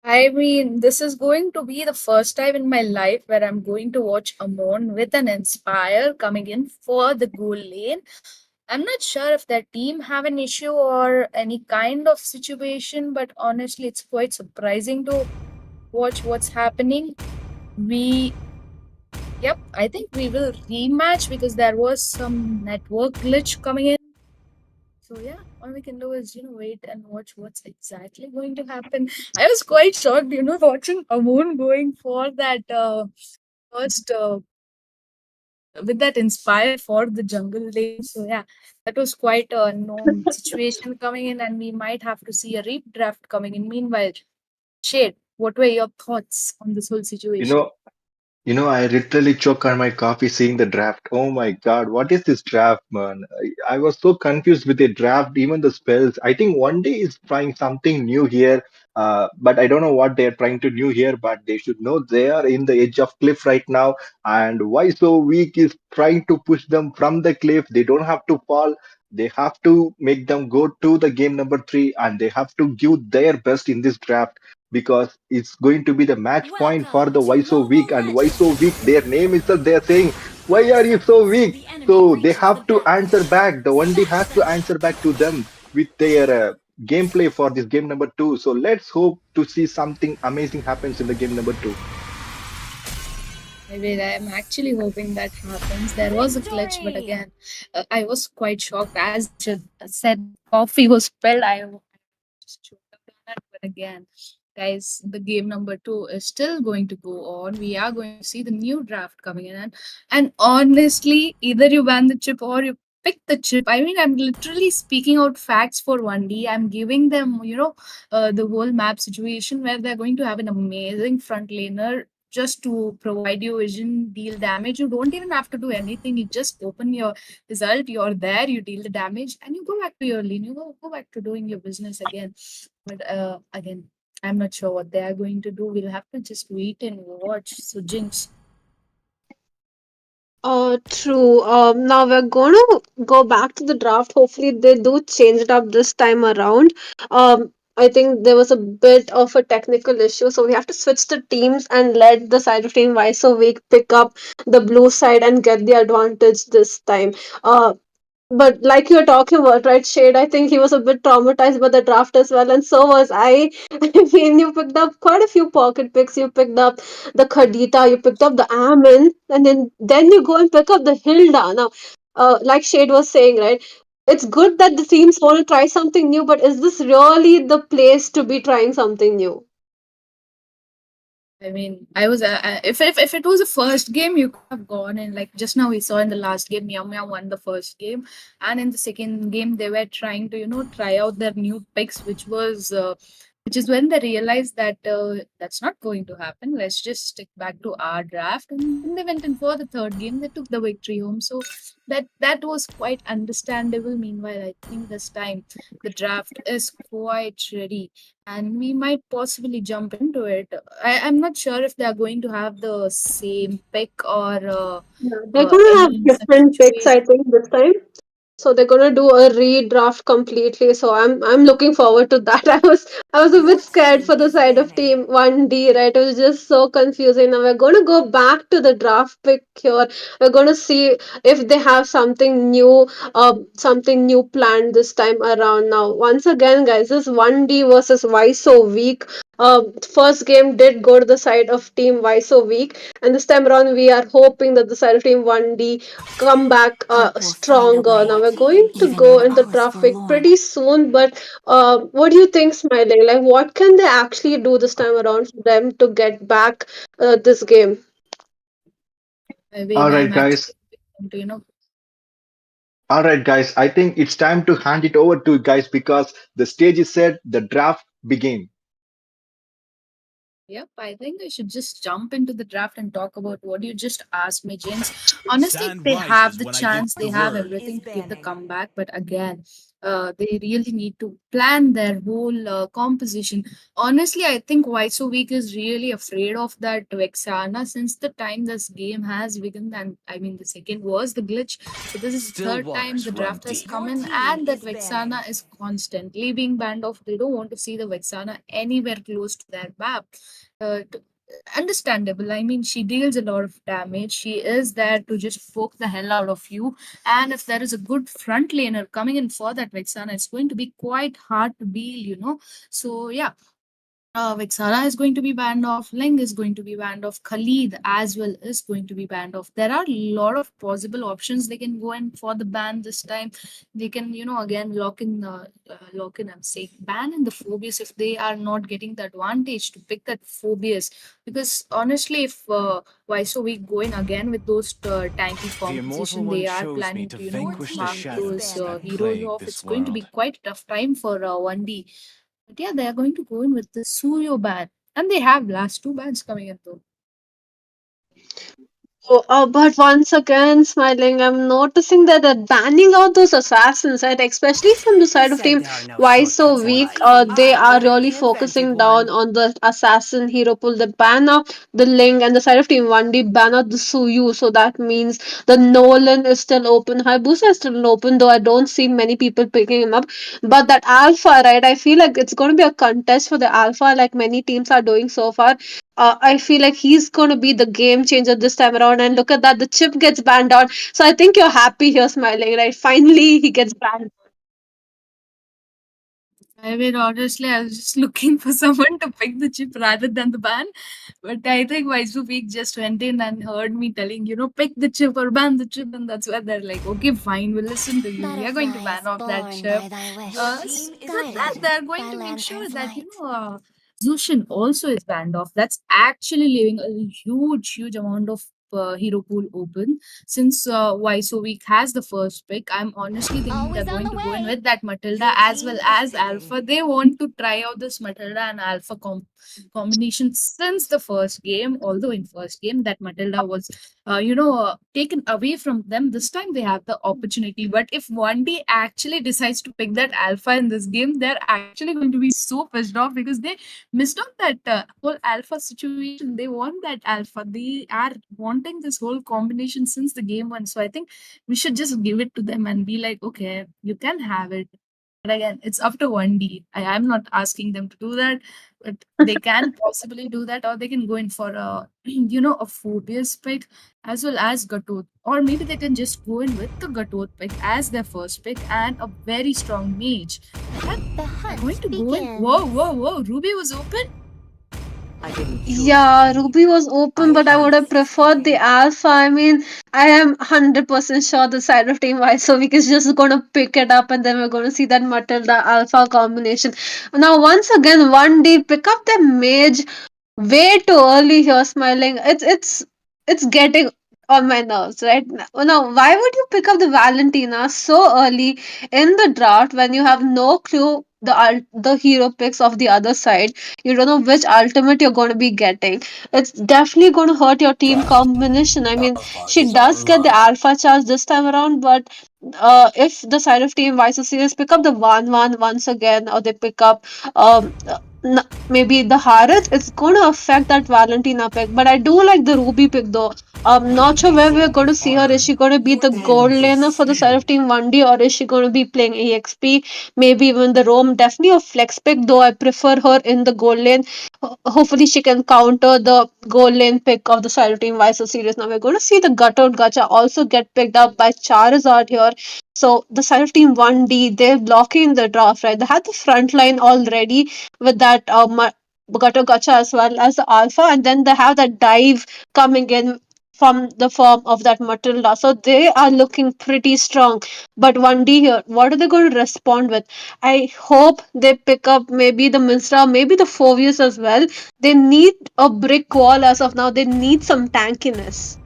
I mean, this is going to be the first time in my life where I'm going to watch Amon with an Inspire coming in for the goal lane. I'm not sure if their team have an issue or any kind of situation, but honestly, it's quite surprising to watch what's happening. We, yep, I think we will rematch because there was some network glitch coming in. So yeah, all we can do is wait and watch what's exactly going to happen. I was quite shocked, watching Amun going for that first with that Inspire for the jungle lane. So yeah, that was quite a known situation coming in, and we might have to see a redraft coming in. Meanwhile, Shade, what were your thoughts on this whole You situation? know, I literally choke on my coffee seeing the draft. Oh my God, what is this draft, man? I was so confused with the draft, even the spells. I think one day is trying something new here, but I don't know what they're trying to new here. But they should know they are in the edge of cliff right now, and why so weak is trying to push them from the cliff. They don't have to fall. They have to make them go to the game number three, and they have to give their best in this draft because it's going to be the match point for the why so weak and why so weak. Their name itself, they are saying, why are you so weak? So they have to answer back. The 1D has to answer back to them with their gameplay for this game number two. So let's hope to see something amazing happens in the game number two. I mean, I'm actually hoping that happens. There was a glitch, but again, I was quite shocked. As you said, coffee was spilled. I just choked up on it. But again, guys, the game number two is still going to go on. We are going to see the new draft coming in, and honestly, either you ban the chip or you pick the chip. I mean, I'm literally speaking out facts for 1D. I'm giving them, the whole map situation where they're going to have an amazing front laner just to provide you vision, deal damage. You don't even have to do anything. You just open your result, you're there, you deal the damage, and you go back to your lane. You go back to doing your business again. But again, I'm not sure what they are going to do. We'll have to just wait and watch. So, Jinx, True. Now we're going to go back to the draft. Hopefully, they do change it up this time around. I think there was a bit of a technical issue, so we have to switch the teams and let the side of Team Why So Weak pick up the blue side and get the advantage this time. But like you're talking about, right, Shade, I think he was a bit traumatized by the draft as well, and so was I. I mean, you picked up quite a few pocket picks. You picked up the Khadita, you picked up the Amin, and then you go and pick up the Hilda. Now, like Shade was saying, right, it's good that the teams want to try something new, but is this really the place to be trying something new? I mean, I was if it was a first game, you could have gone and like just now we saw in the last game, Meow Meow won the first game, and in the second game they were trying to try out their new picks, which is when they realized that that's not going to happen. Let's just stick back to our draft, and then they went in for the third game. They took the victory home, so that was quite understandable. Meanwhile, I think this time the draft is quite ready and we might possibly jump into it. I'm not sure if they're going to have the same pick or Yeah, they're going to have any such different picks, situation. I think, this time. So they're gonna do a redraft completely. So I'm looking forward to that. I was a bit scared for the side of team 1D, right? It was just so confusing. Now we're gonna go back to the draft pick here. We're gonna see if they have something new planned this time around. Now, once again, guys, this 1D versus Why So Weak. First game did go to the side of team Why So Weak, and this time around we are hoping that the side of team 1D come back stronger. Now we're going to go in the traffic pretty soon, but what do you think, Smiling? Like, what can they actually do this time around for them to get back this game? I mean, All I'm right, actually, guys. you know, All right, guys. I think it's time to hand it over to you guys because the stage is set. The draft begin. Yep, I think I should just jump into the draft and talk about what you just asked me, Jinx. Honestly, they have the chance, they have everything to give the comeback, but again, they really need to plan their whole composition. Honestly, I think Why So Weak is really afraid of that Vexana since the time this game has begun. And I mean, the second was the glitch. So this is the third time the draft has come in, and that Vexana is constantly being banned off. They don't want to see the Vexana anywhere close to their map. Understandable. I mean, she deals a lot of damage. She is there to just poke the hell out of you. And if there is a good front laner coming in for that Vexana, it's going to be quite hard to deal. So yeah, Vixara is going to be banned off. Ling is going to be banned off. Khalid as well is going to be banned off. There are a lot of possible options they can go in for the ban this time. They can, again I'm saying, ban in the phobias if they are not getting the advantage to pick that phobias. Because honestly, if why so we go in again with those tanky The Immortal composition, One they are chose me planning to to, vanquish the mark those shadows that heroes plague off. this It's going to be world. quite a tough time for 1D. But yeah, they are going to go in with the Suyo ban. And they have last two bans coming in though. Oh, but once again, Smiling, I'm noticing that they're banning out those assassins, right? Especially from the side of team Why So Weak. They are really focusing down on the assassin hero pool. The ban out the Ling, and the side of team 1D ban out the Suyu. So that means the Nolan is still open. Hayabusa is still open, though I don't see many people picking him up. But that Alpha, right? I feel like it's going to be a contest for the Alpha, like many teams are doing so far. I feel like he's going to be the game changer this time around. And look at that, the chip gets banned out. So I think you're happy here, Smiling, right? Finally, he gets banned. I mean, honestly, I was just looking for someone to pick the chip rather than the ban. But I think Week just went in and heard me telling, pick the chip or ban the chip. And that's why they're like, okay, fine, we'll listen to you. We are going to ban off that chip. With that, they're going to make sure that, Zushin also is banned off. That's actually leaving a huge amount of hero pool open. Since Why So Weak has the first pick, I'm honestly thinking they're going to go in with that Matilda as well as Alpha. They want to try out this Matilda and Alpha combination since the first game. Although in first game that Matilda was, taken away from them. This time they have the opportunity. But if one day actually decides to pick that Alpha in this game, they're actually going to be so pissed off because they missed out that whole Alpha situation. They want that Alpha. They are wanting this whole combination since the game one. So I think we should just give it to them and be like, okay, you can have it. But again, it's up to 1D. I'm not asking them to do that, but they can possibly do that, or they can go in for a, a phobias pick as well as Gatot. Or maybe they can just go in with the Gatot pick as their first pick and a very strong mage. They're going to go in. Whoa. Ruby was open? Yeah, Ruby was open, but I would have preferred the Alpha. I mean, I am 100% sure the side of Team Visovic is just going to pick it up, and then we're going to see that Matilda Alpha combination. Now, once again, 1D pick up the mage way too early here, Smiling. It's getting on my nerves, right? Now, why would you pick up the Valentina so early in the draft when you have no clue the hero picks of the other side? You don't know which ultimate you're going to be getting. It's definitely going to hurt your team combination. I mean, she does get the alpha charge this time around, but if the side of team Vice Series pick up the 1-1 once again, or they pick up maybe the Harith, it's going to affect that Valentina pick. But I do like the Ruby pick though. Not sure where we're going to see her. Is she going to be the gold laner for the side of Team 1D, or is she going to be playing EXP? Maybe even the roam. Definitely a flex pick, though I prefer her in the gold lane. Hopefully, she can counter the gold lane pick of the side of Team Vice series. Now, we're going to see the Gutout Gacha also get picked up by Charizard here. So, the side of Team 1D, they're blocking the draft, right? They had the front line already with that Gutout Gacha as well as the Alpha, and then they have that dive coming in from the form of that Matilda. So they are looking pretty strong. But 1D here, what are they going to respond with? I hope they pick up maybe the Minstra, maybe the Fovius as well. They need a brick wall as of now. They need some tankiness.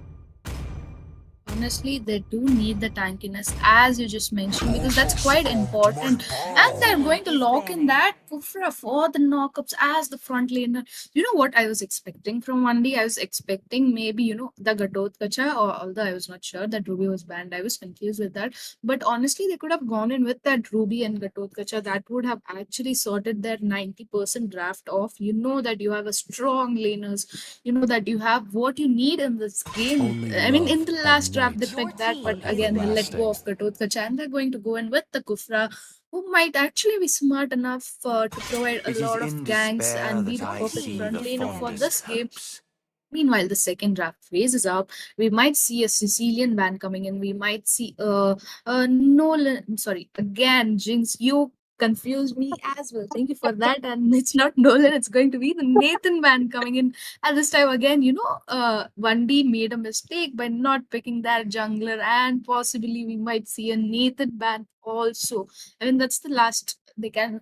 Honestly, they do need the tankiness, as you just mentioned, because that's quite important. And they're going to lock in that Kufra for the knockups as the front laner. You know what I was expecting from 1D? I was expecting maybe, the Gatot Kacha, or although I was not sure that Ruby was banned, I was confused with that. But honestly, they could have gone in with that Ruby and Gatot Kacha. That would have actually sorted their 90% draft off. You know that you have a strong laners, you know that you have what you need in this game. I mean, in the last draft, they picked that, but again, they let go of Gatot Kacha, and they're going to go in with the Kufra, who might actually be smart enough to provide a lot of ganks and be the perfect front laner for this game. Meanwhile, the second draft phase is up. We might see a Sicilian ban coming in. We might see a Nolan. Sorry, again, Jinx, you confused me as well. Thank you for that. And it's not Nolan, it's going to be the Nathan ban coming in. And this time again, 1D made a mistake by not picking that jungler, and possibly we might see a Nathan ban also. I mean, that's the last. They can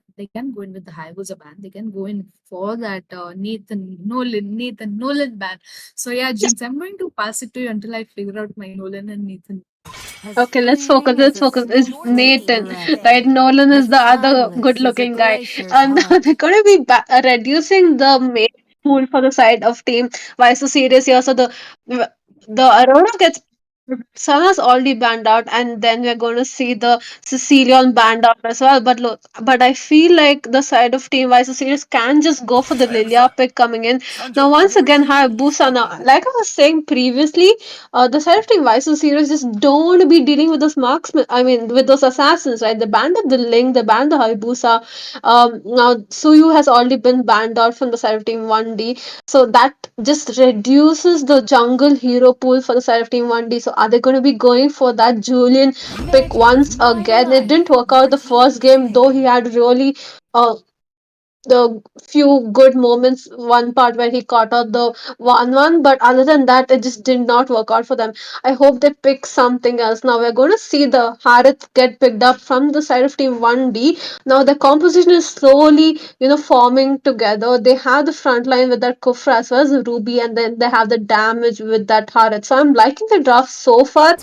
go in with the Hayabusa ban. They can go in for that Nathan Nolan ban. So yeah, Jinx, I'm going to pass it to you until I figure out my Nolan and Nathan. Okay, let's focus. Let's focus. It's Nathan, right? Nolan is the other good-looking guy, and they're going to be reducing the main pool for the side of Team Vice Series here. So the Aurora gets Sana's already banned out, and then we're going to see the Sicilian banned out as well. But look, but I feel like the side of Team Vice Series can just go for the Lilia pick coming in. Now, once again, Hayabusa. Now, like I was saying previously, the side of Team Vice Series just don't want to be dealing with those marksmen. I mean, with those assassins, right? They banned the Ling, they banned the Hayabusa. Now Suyu has already been banned out from the side of Team 1D, so that just reduces the jungle hero pool for the side of Team 1D. So are they going to be going for that Julian pick once again? It didn't work out the first game, though he had really the few good moments, one part where he caught out the 1-1, but other than that, it just did not work out for them. I hope they pick something else. Now we're going to see the Harith get picked up from the side of Team 1D. Now the composition is slowly, forming together. They have the front line with that Kufra as well as Ruby, and then they have the damage with that Harith. So I'm liking the draft so far,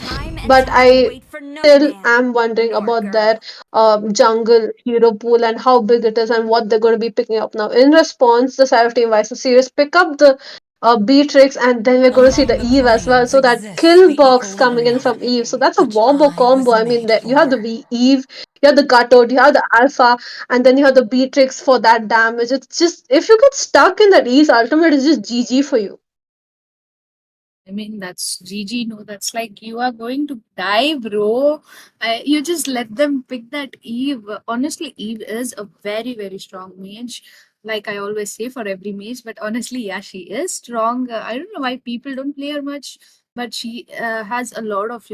but I still am wondering about their jungle hero pool and how big it is and what they're going to be picking up now. In response, the side of Team Vice Series pick up the Beatrix, and then we're going to see the Eve as well. So that kill box coming in from Eve. So that's a wombo combo. I mean, you have the Eve, you have the Gatot, you have the Alpha, and then you have the Beatrix for that damage. It's just, if you get stuck in that Eve's ultimate, it's just GG for you. I mean, that's GG. No, that's like you are going to die, bro. You just let them pick that Eve. Honestly, Eve is a very, very strong mage. Like I always say for every mage, but honestly, yeah, she is strong. I don't know why people don't play her much, but she has a lot of,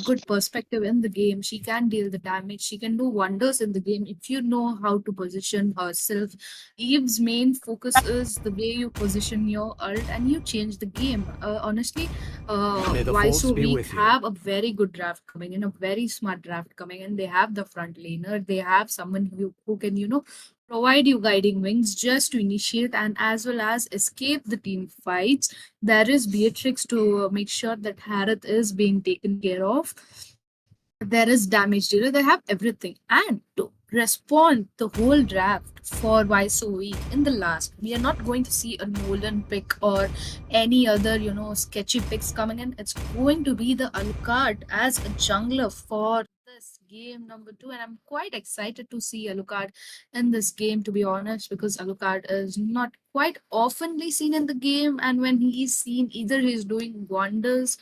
good perspective in the game. She can deal the damage. She can do wonders in the game if you know how to position herself. Eve's main focus is the way you position your ult and you change the game. Honestly, May the why force so be weak with you. have a very good draft coming in, a very smart draft coming in. They have the front laner. They have someone who can, provide you guiding wings just to initiate and as well as escape the team fights. There is Beatrix to make sure that Harith is being taken care of. There is damage dealer. They have everything. And to respond the whole draft for why so weak in the last, we are not going to see a Nolan pick or any other, sketchy picks coming in. It's going to be the Alucard as a jungler for this game number 2, and I'm quite excited to see Alucard in this game, to be honest, because Alucard is not quite oftenly seen in the game, and when he is seen, either he's doing wonders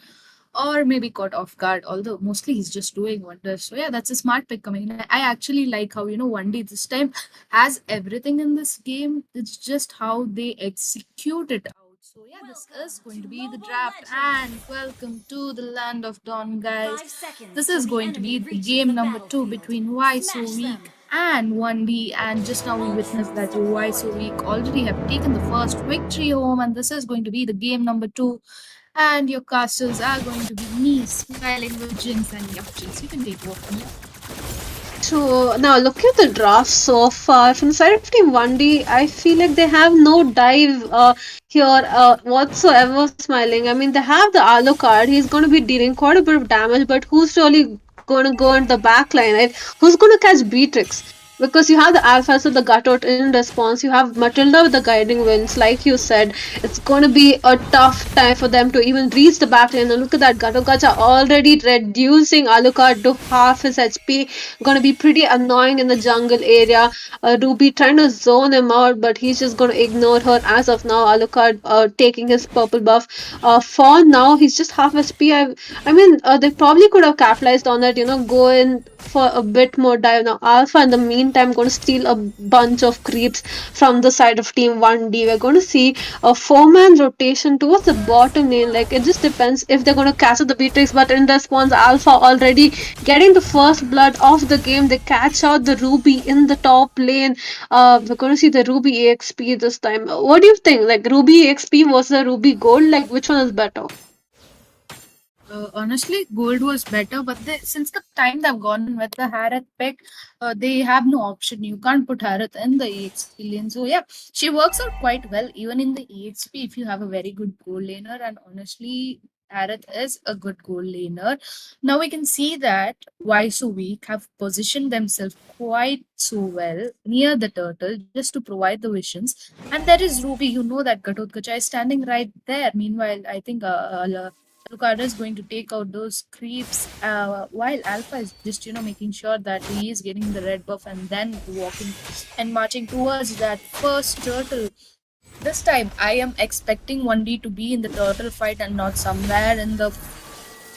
or maybe caught off guard, although mostly he's just doing wonders. So yeah, that's a smart pick coming in. I actually like how 1D this time has everything in this game. It's just how they execute it out. So yeah, this is going to be the draft, and welcome to the land of Dawn, guys. This is going to be the game number 2 between Why So Weak and 1D, and just now we witnessed that Why So Weak already have taken the first victory home, and this is going to be the game number 2, and your casters are going to be me, smiling with Jinx and Yup. You can take over from here. So now looking at the draft so far from the side of Team 1D, I feel like they have no dive here whatsoever. Smiling. I mean, they have the Alucard. He's going to be dealing quite a bit of damage, but who's really going to go in the back line? Right? Who's going to catch Beatrix? Because you have the Alphas with the Gutout in response, you have Matilda with the Guiding Winds. Like you said, it's going to be a tough time for them to even reach the back line. And look at that, Gato Gacha already reducing Alucard to half his HP. Going to be pretty annoying in the jungle area. Ruby trying to zone him out, but he's just going to ignore her as of now. Alucard taking his purple buff. For now, he's just half HP. I mean, they probably could have capitalized on that, go in for a bit more dive. Now, Alpha in the meantime going to steal a bunch of creeps from the side of Team 1D. We're going to see a 4-man rotation towards the bottom lane. Like, it just depends if they're going to catch the Beatrix, but in response, Alpha already getting the first blood of the game. They catch out the Ruby in the top lane. We're going to see the Ruby EXP this time. What do you think? Like, Ruby EXP versus the Ruby Gold? Like, which one is better? Honestly, gold was better, but since the time they've gone with the Harith pick, they have no option. You can't put Harith in the EXP lane. So yeah, she works out quite well even in the EXP if you have a very good gold laner. And honestly, Harith is a good gold laner. Now we can see that Why So Weak have positioned themselves quite so well near the turtle just to provide the visions. And there is Ruby. You know that Gatotkacha is standing right there. Meanwhile, I think Alucard is going to take out those creeps, while Alpha is just making sure that he is getting the red buff and then walking and marching towards that first turtle. This time I am expecting 1D to be in the turtle fight and not somewhere in the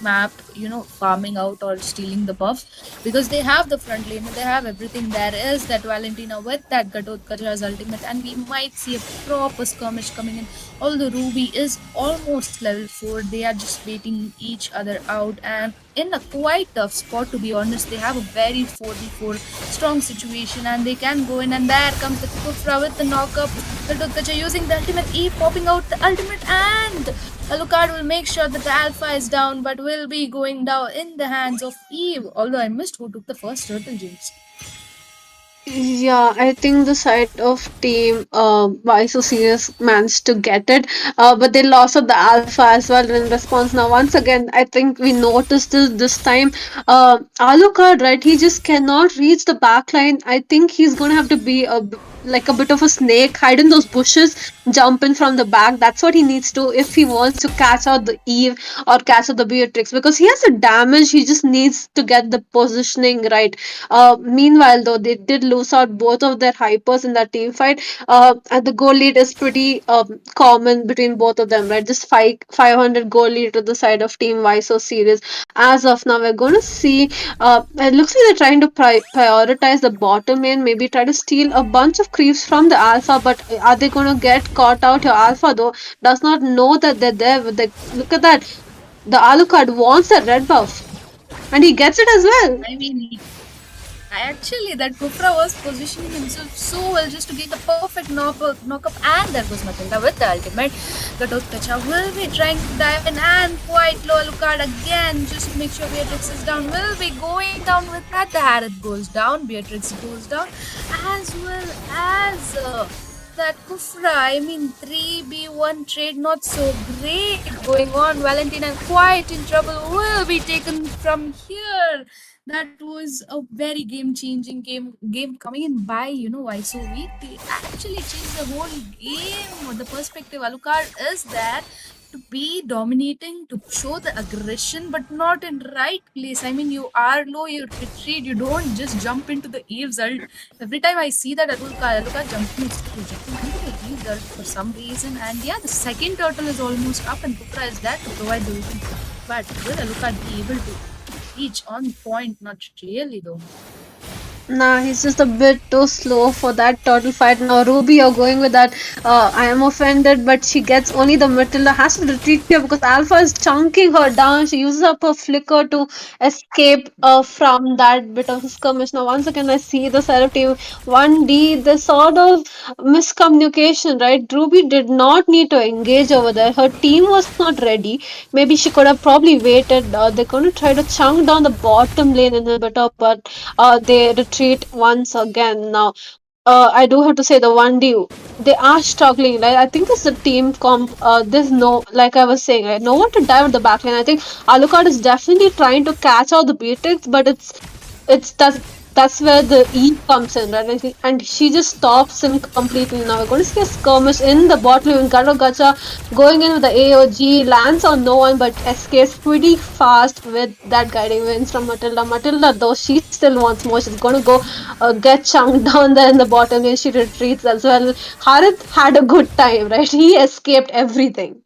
map, farming out or stealing the buff, because they have the front lane, they have everything. There is that Valentina with that Gatotkacha's ultimate, and we might see a proper skirmish coming in. Although Ruby is almost level 4, they are just waiting each other out, and in a quite tough spot, to be honest. They have a very 4v4 strong situation, and they can go in, and there comes the Kufra with the knockup. Gatotkacha using the ultimate, E popping out the ultimate, and Alucard will make sure that the Alpha is down, but will be going down in the hands of Eve. Although I missed who took the first turtle, James. Yeah, I think the side of Team Why So Serious managed to get it, but they lost at the Alpha as well in response. Now, once again, I think we noticed this time. Alucard, right? He just cannot reach the backline. I think he's gonna have to be like a bit of a snake, hide in those bushes, jump in from the back. That's what he needs to if he wants to catch out the Eve or catch out the Beatrix, because he has the damage. He just needs to get the positioning right. Meanwhile, though, they did lose out both of their hypers in that team fight. And the goal lead is pretty common between both of them, right? Just 500 goal lead to the side of Team Why So Serious. As of now, we're going to see. It looks like they're trying to prioritize the bottom lane, maybe try to steal a bunch of creeps from the Alpha, but are they going to get caught out? Your Alpha, though, does not know that they're there. Look at that. The Alucard wants that red buff, and he gets it as well. I mean, actually, that Kufra was positioning himself so well just to get the perfect knockup, and there goes Matilda with the ultimate. Gatotkacha will be trying to dive in, and quite low. Alucard again, just to make sure Beatrix is down, will be going down with that. The Harith goes down, Beatrix goes down, as well as that Kufra. I mean, 3v1 trade, not so great going on. Valentina quite in trouble, will be taken from here. That was a very game-changing game coming in by, Why So Weak. They actually changed the whole game. The perspective, Alucard is there. to be dominating, to show the aggression, but not in right place. I mean, you are low, you retreat, you don't just jump into the Eve's ult. Every time I see that Aluka jumping into the Eve's ult for some reason. And yeah, the second turtle is almost up, and Kufra is there to provide the weapon. But will Aluka be able to reach on point? Not really, though. Nah, he's just a bit too slow for that turtle fight. Now, Ruby, you're going with that. I am offended, but she gets only the Matilda has to retreat here because Alpha is chunking her down. She uses up her flicker to escape from that bit of skirmish. Now, once again, I see the side of team 1D, the sort of miscommunication, right? Ruby did not need to engage over there. Her team was not ready. Maybe she could have probably waited. They're going to try to chunk down the bottom lane inhibitor, but they retreat once again. Now, I do have to say the 1D, they are struggling. Right? I think it's the team comp. There's no, like I was saying, right? No one to dive at the backline. I think Alucard is definitely trying to catch out the beatings, but it's that's where the E comes in, right? And she just stops him completely. Now we're going to see a skirmish in the bottom lane. Gato Gacha going in with the AOG, lands on no one, but escapes pretty fast with that guiding wins from Matilda. Matilda, though, she still wants more. She's going to go get chunked down there in the bottom lane. She retreats as well. Harith had a good time, right? He escaped everything.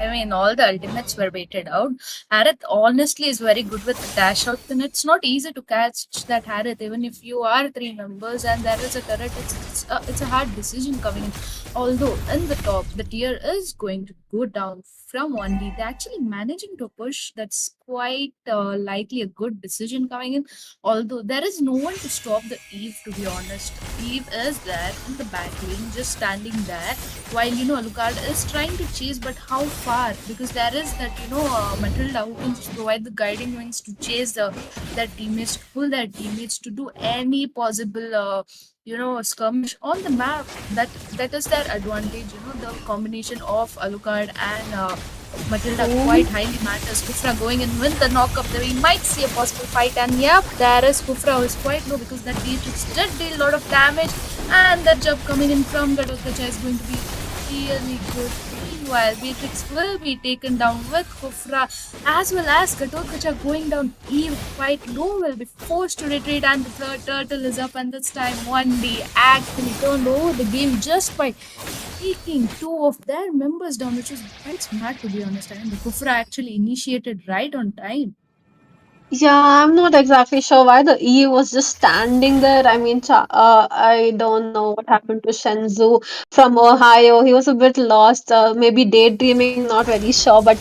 I mean, all the ultimates were waited out. Harith honestly is very good with the dash out, and it's not easy to catch that Harith. Even if you are three members and there is a turret, it's a hard decision coming in. Although in the top, the tier is going to go down from 1D. They're actually managing to push. That's quite likely a good decision coming in. Although there is no one to stop the Eve, to be honest. Eve is there in the back lane, just standing there, while Alucard is trying to chase, but how far? Because there is that Matilda who can just provide the guiding wings to chase their teammates, to pull their teammates to do any possible skirmish on the map. That is their advantage. The combination of Alucard and Matilda quite highly matters. Kufra going in with the knockup. We might see a possible fight, and yep, there is Kufra who is quite low because that Beatrix did deal a lot of damage, and that jump coming in from Gatotkacha is going to be really good. Meanwhile, Beatrix will be taken down with Kufra, as well as Gatotkacha going down. Eve quite low will be forced to retreat, and the third turtle is up, and this time 1D actually turned over the game just by taking two of their members down, which is quite smart, to be honest. And the Kufra actually initiated right on time. Yeah, I'm not exactly sure why the E was just standing there. I mean, I don't know what happened to Shenzhou from Ohio. He was a bit lost, maybe daydreaming, not very sure. But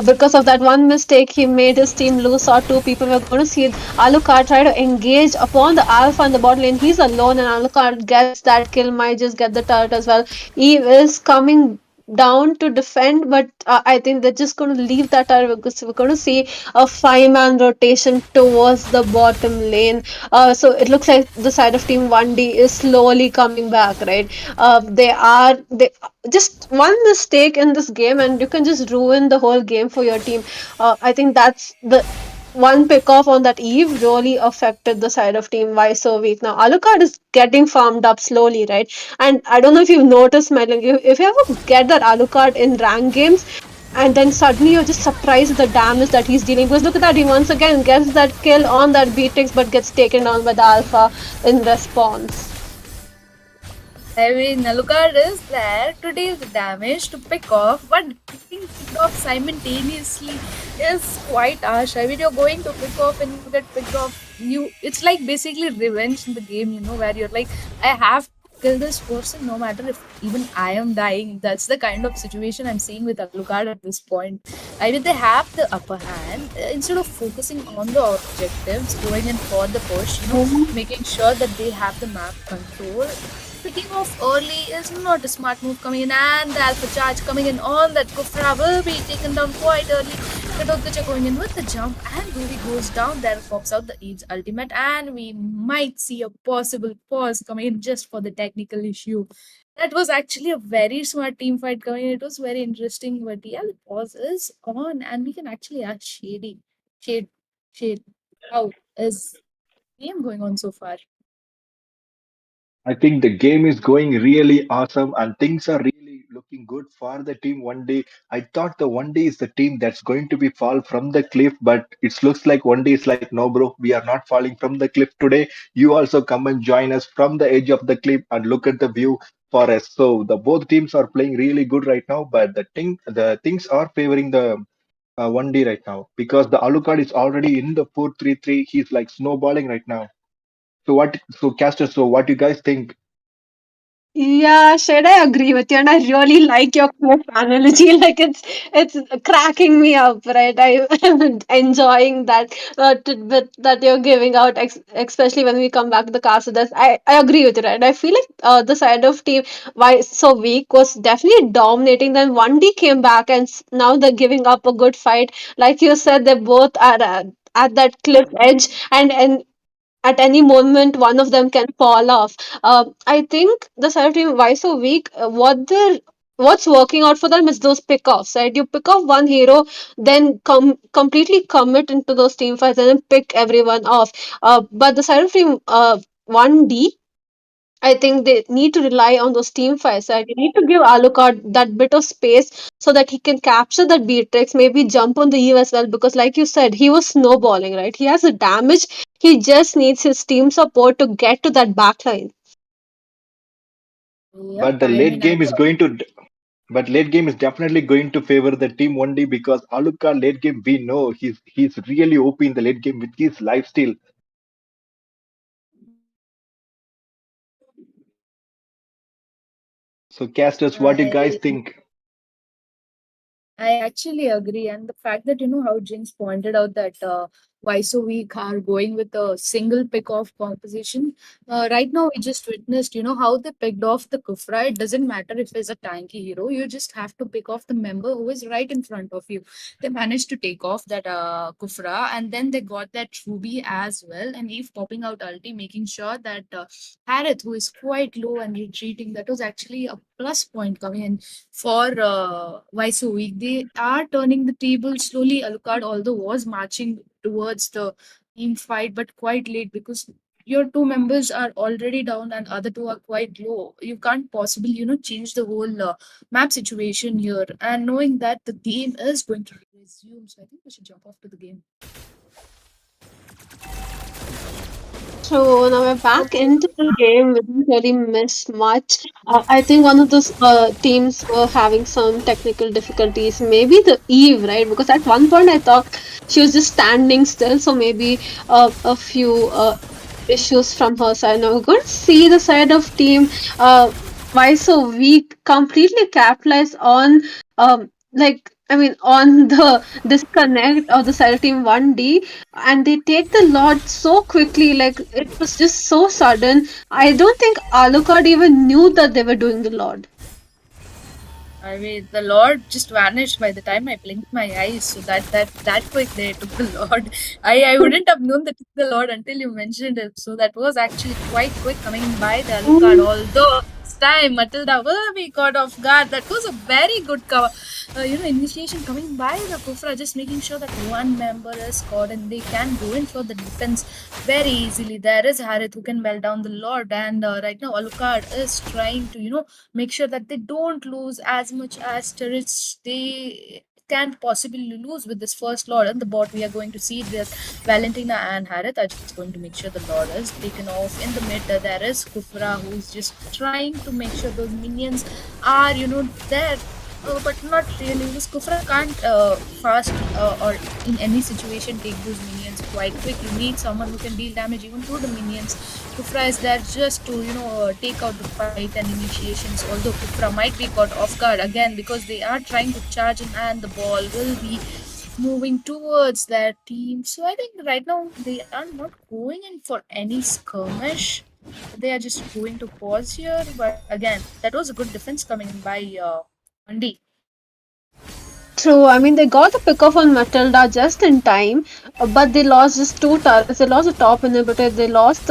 because of that one mistake, he made his team lose. Or two people were going to see Alucard try to engage upon the Alpha in the bot lane. He's alone, and Alucard gets that kill, might just get the turret as well. Eve is coming down to defend, but I think they're just going to leave that turret because we're going to see a five-man rotation towards the bottom lane. So it looks like the side of Team 1D is slowly coming back, right? They just one mistake in this game, and you can just ruin the whole game for your team. I think that's the one pick off on that Eve really affected the side of Team Why so weak. Now Alucard is getting farmed up slowly, right? And I don't know if you've noticed, Metlin, if you ever get that Alucard in rank games, and then suddenly you're just surprised at the damage that he's dealing. Because look at that, he once again gets that kill on that Beatrix, but gets taken down by the Alpha in response. I mean, Alucard is there to deal the damage, to pick off, but getting picked off simultaneously is quite harsh. I mean, you're going to pick off and you get picked off. It's like basically revenge in the game, where you're like, I have to kill this person no matter if even I am dying. That's the kind of situation I'm seeing with Alucard at this point. I mean, they have the upper hand. Instead of focusing on the objectives, going in for the push, making sure that they have the map control. Picking off early is not a smart move coming in, and the Alpha Charge coming in on that Kufra will be taken down quite early. Gatotkacha going in with the jump, and Ruby goes down. There pops out the Eve's ultimate, and we might see a possible pause coming in just for the technical issue. That was actually a very smart team fight coming in. It was very interesting, but yeah, the pause is on, and we can actually ask Shade, how is the game going on so far? I think the game is going really awesome and things are really looking good for the team one day. I thought the one day is the team that's going to be fall from the cliff, but it looks like one day is like, no, bro, we are not falling from the cliff today. You also come and join us from the edge of the cliff and look at the view for us. So the both teams are playing really good right now, but the things are favoring the 1D right now because the Alucard is already in the 4-3-3. He's like snowballing right now. So what? So Caster. So what do you guys think? Yeah, Shed, I agree with you, and I really like your cliff analogy. Like it's cracking me up, right? I am enjoying that tidbit that you're giving out, especially when we come back to the cast of this. I agree with you, right? I feel like the side of team why so weak was definitely dominating. Then 1D came back, and now they're giving up a good fight. Like you said, they both are at that cliff edge, and at any moment one of them can fall off. I think the Celtic team why so weak? What's working out for them is those pickoffs, right? You pick off one hero, then completely commit into those team fights, and then pick everyone off. But the Celtic team, 1D, I think they need to rely on those team fights. Right? You need to give Alucard that bit of space so that he can capture that Beatrix, maybe jump on the E as well, because like you said, he was snowballing, right? He has a damage. He just needs his team support to get to that backline. Yep, But the I late mean, game is going to. But late game is definitely going to favor the team 1D because Alucard late game we know he's really OP in the late game with his lifesteal. So casters, what do you guys I think? I actually agree, and the fact that how Jinx pointed out that why so weak are going with a single pick off composition. Right now, we just witnessed how they picked off the Kufra. It doesn't matter if it's a tanky hero; you just have to pick off the member who is right in front of you. They managed to take off that Kufra, and then they got that Ruby as well, and Eve popping out ulti, making sure that Harith, who is quite low and retreating, that was actually a plus point coming in for why so weak. They are turning the table slowly. Alucard, although was marching towards the team fight, but quite late because your two members are already down and other two are quite low. You can't possibly, change the whole map situation here. And knowing that the game is going to resume, so I think we should jump off to the game. So now we're back into the game. We didn't really miss much. I think one of those teams were having some technical difficulties. Maybe the Eve, right? Because at one point I thought she was just standing still. So maybe a few issues from her side. Now we're going to see the side of team. Why so weak? Completely capitalize on on the disconnect of the Cell Team 1D, and they take the Lord so quickly, like it was just so sudden. I don't think Alucard even knew that they were doing the Lord. I mean, the Lord just vanished by the time I blinked my eyes. So that quick they took the Lord. I wouldn't have known that it's the Lord until you mentioned it. So that was actually quite quick coming by the Alucard. Although this time Matilda will be caught off guard. That was a very good cover. Initiation coming by the Kufra, just making sure that one member is caught and they can go in for the defense very easily. There is Harith who can well down the Lord, and right now Alucard is trying to make sure that they don't lose as much as turrets they can possibly lose with this first Lord. And the bot we are going to see that Valentina and Harith are just going to make sure the Lord is taken off. In the mid there is Kufra who's just trying to make sure those minions are there. But not really. This Kufra can't fast or in any situation take those minions quite quick. You need someone who can deal damage even to the minions. Kufra is there just to take out the fight and initiations. Although Kufra might be caught off guard again because they are trying to charge in, and the ball will be moving towards their team. So I think right now they are not going in for any skirmish. They are just going to pause here. But again, that was a good defense coming by Andy. True, I mean they got the pick off on Matilda just in time, but they lost just two turrets. They lost the top inhibitor. They lost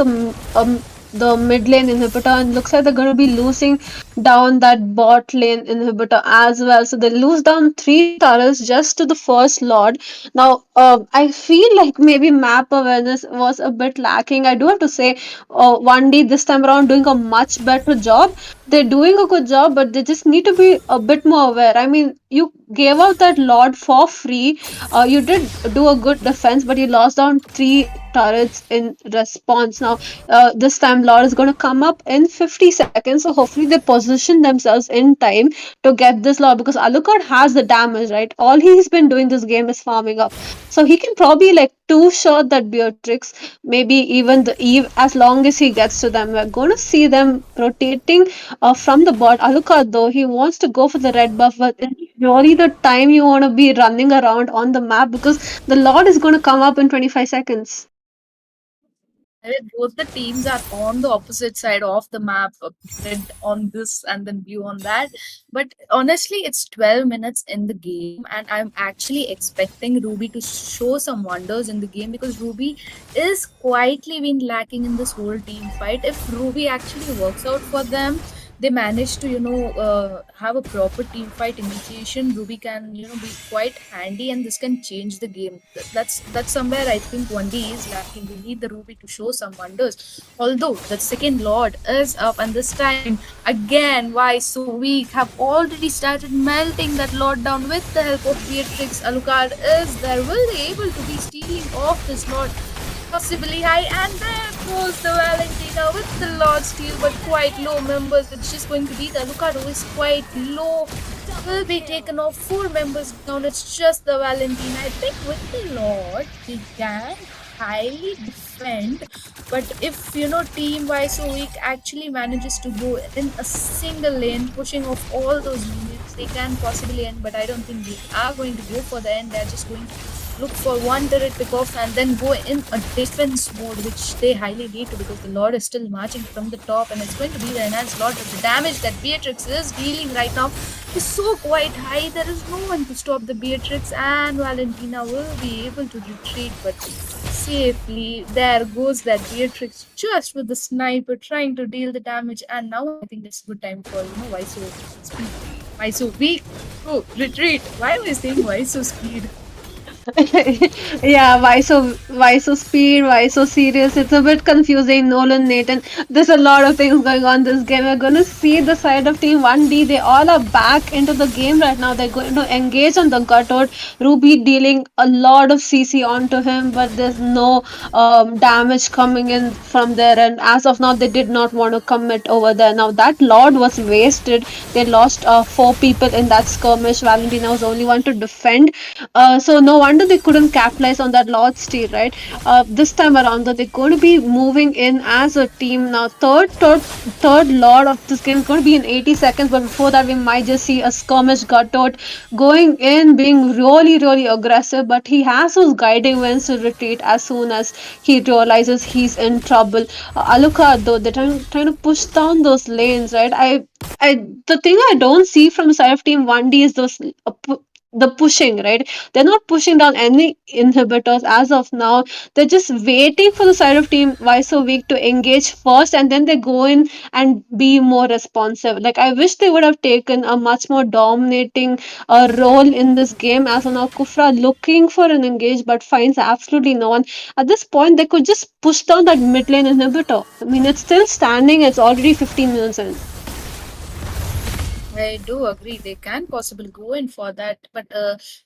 the mid lane inhibitor, and looks like they're going to be losing down that bot lane inhibitor as well. So they lose down 3 turrets just to the first lord. Now, I feel like maybe map awareness was a bit lacking. I do have to say, 1D this time around doing a much better job. They're doing a good job, but they just need to be a bit more aware. I mean, you gave out that lord for free. You did do a good defense, but you lost down 3 turrets in response. Now, this time lord is going to come up in 50 seconds, so hopefully they position themselves in time to get this lord, because Alucard has the damage, right? All he's been doing this game is farming up, so he can probably like two-shot that Beatrix, maybe even the Eve, as long as he gets to them. We're going to see them rotating from the bot. Alucard, though, he wants to go for the red buff, but it's really the time you want to be running around on the map, because the Lord is going to come up in 25 seconds. Both the teams are on the opposite side of the map, red on this and then blue on that. But honestly, it's 12 minutes in the game, and I'm actually expecting Ruby to show some wonders in the game, because Ruby is quietly been lacking in this whole team fight. If Ruby actually works out for them, they manage to have a proper team fight initiation, Ruby can be quite handy, and this can change the game. That's somewhere I think 1D is lacking. We need the Ruby to show some wonders. Although the second lord is up, and this time again, why so weak, have already started melting that lord down with the help of Beatrix. Alucard is there, will they able to be stealing off this lord possibly high, and there goes the Valentina with the Lord Steel, but quite low members. It's just going to be the Alucard, who is quite low, will be taken off. 4 members down. It's just the Valentina. I think with the Lord, he can highly defend, but if team wise so weak actually manages to go in a single lane, pushing off all those units, they can possibly end. But I don't think they are going to go for the end. They're just going to look for one turret pick off and then go in a defense mode, which they highly need to, because the Lord is still marching from the top, and it's going to be the enhanced Lord. But the damage that Beatrix is dealing right now is so quite high. There is no one to stop the Beatrix, and Valentina will be able to retreat, but safely. There goes that Beatrix just with the sniper trying to deal the damage, and now I think it's a good time for why so speed, why so weak. Oh, retreat. Why am I saying why so speed? Yeah, why so speed, why so serious? It's a bit confusing. Nolan, Nathan, there's a lot of things going on this game. We're gonna see the side of Team 1D. They all are back into the game right now. They're going to engage on the cutout. Ruby dealing a lot of CC onto him, but there's no damage coming in from there. And as of now, they did not want to commit over there. Now that Lord was wasted. They lost 4 people in that skirmish. Valentina was the only one to defend. So no wonder they couldn't capitalize on that Lord steal, right? This time around, though, they're going to be moving in as a team now. Third Lord of this game is going to be in 80 seconds, but before that, we might just see a skirmish Gutout going in, being really, really aggressive. But he has those guiding winds to retreat as soon as he realizes he's in trouble. Alucard, though, they're trying to push down those lanes, right? The thing I don't see from the side of Team 1D is the pushing, right? They're not pushing down any inhibitors as of now. They're just waiting for the side of Team Why So Weak to engage first, and then they go in and be more responsive. Like, I wish they would have taken a much more dominating role in this game. As of now, Kufra looking for an engage but finds absolutely no one. At this point, they could just push down that mid lane inhibitor. I mean, it's still standing. It's already 15 minutes in. I do agree they can possibly go in for that, but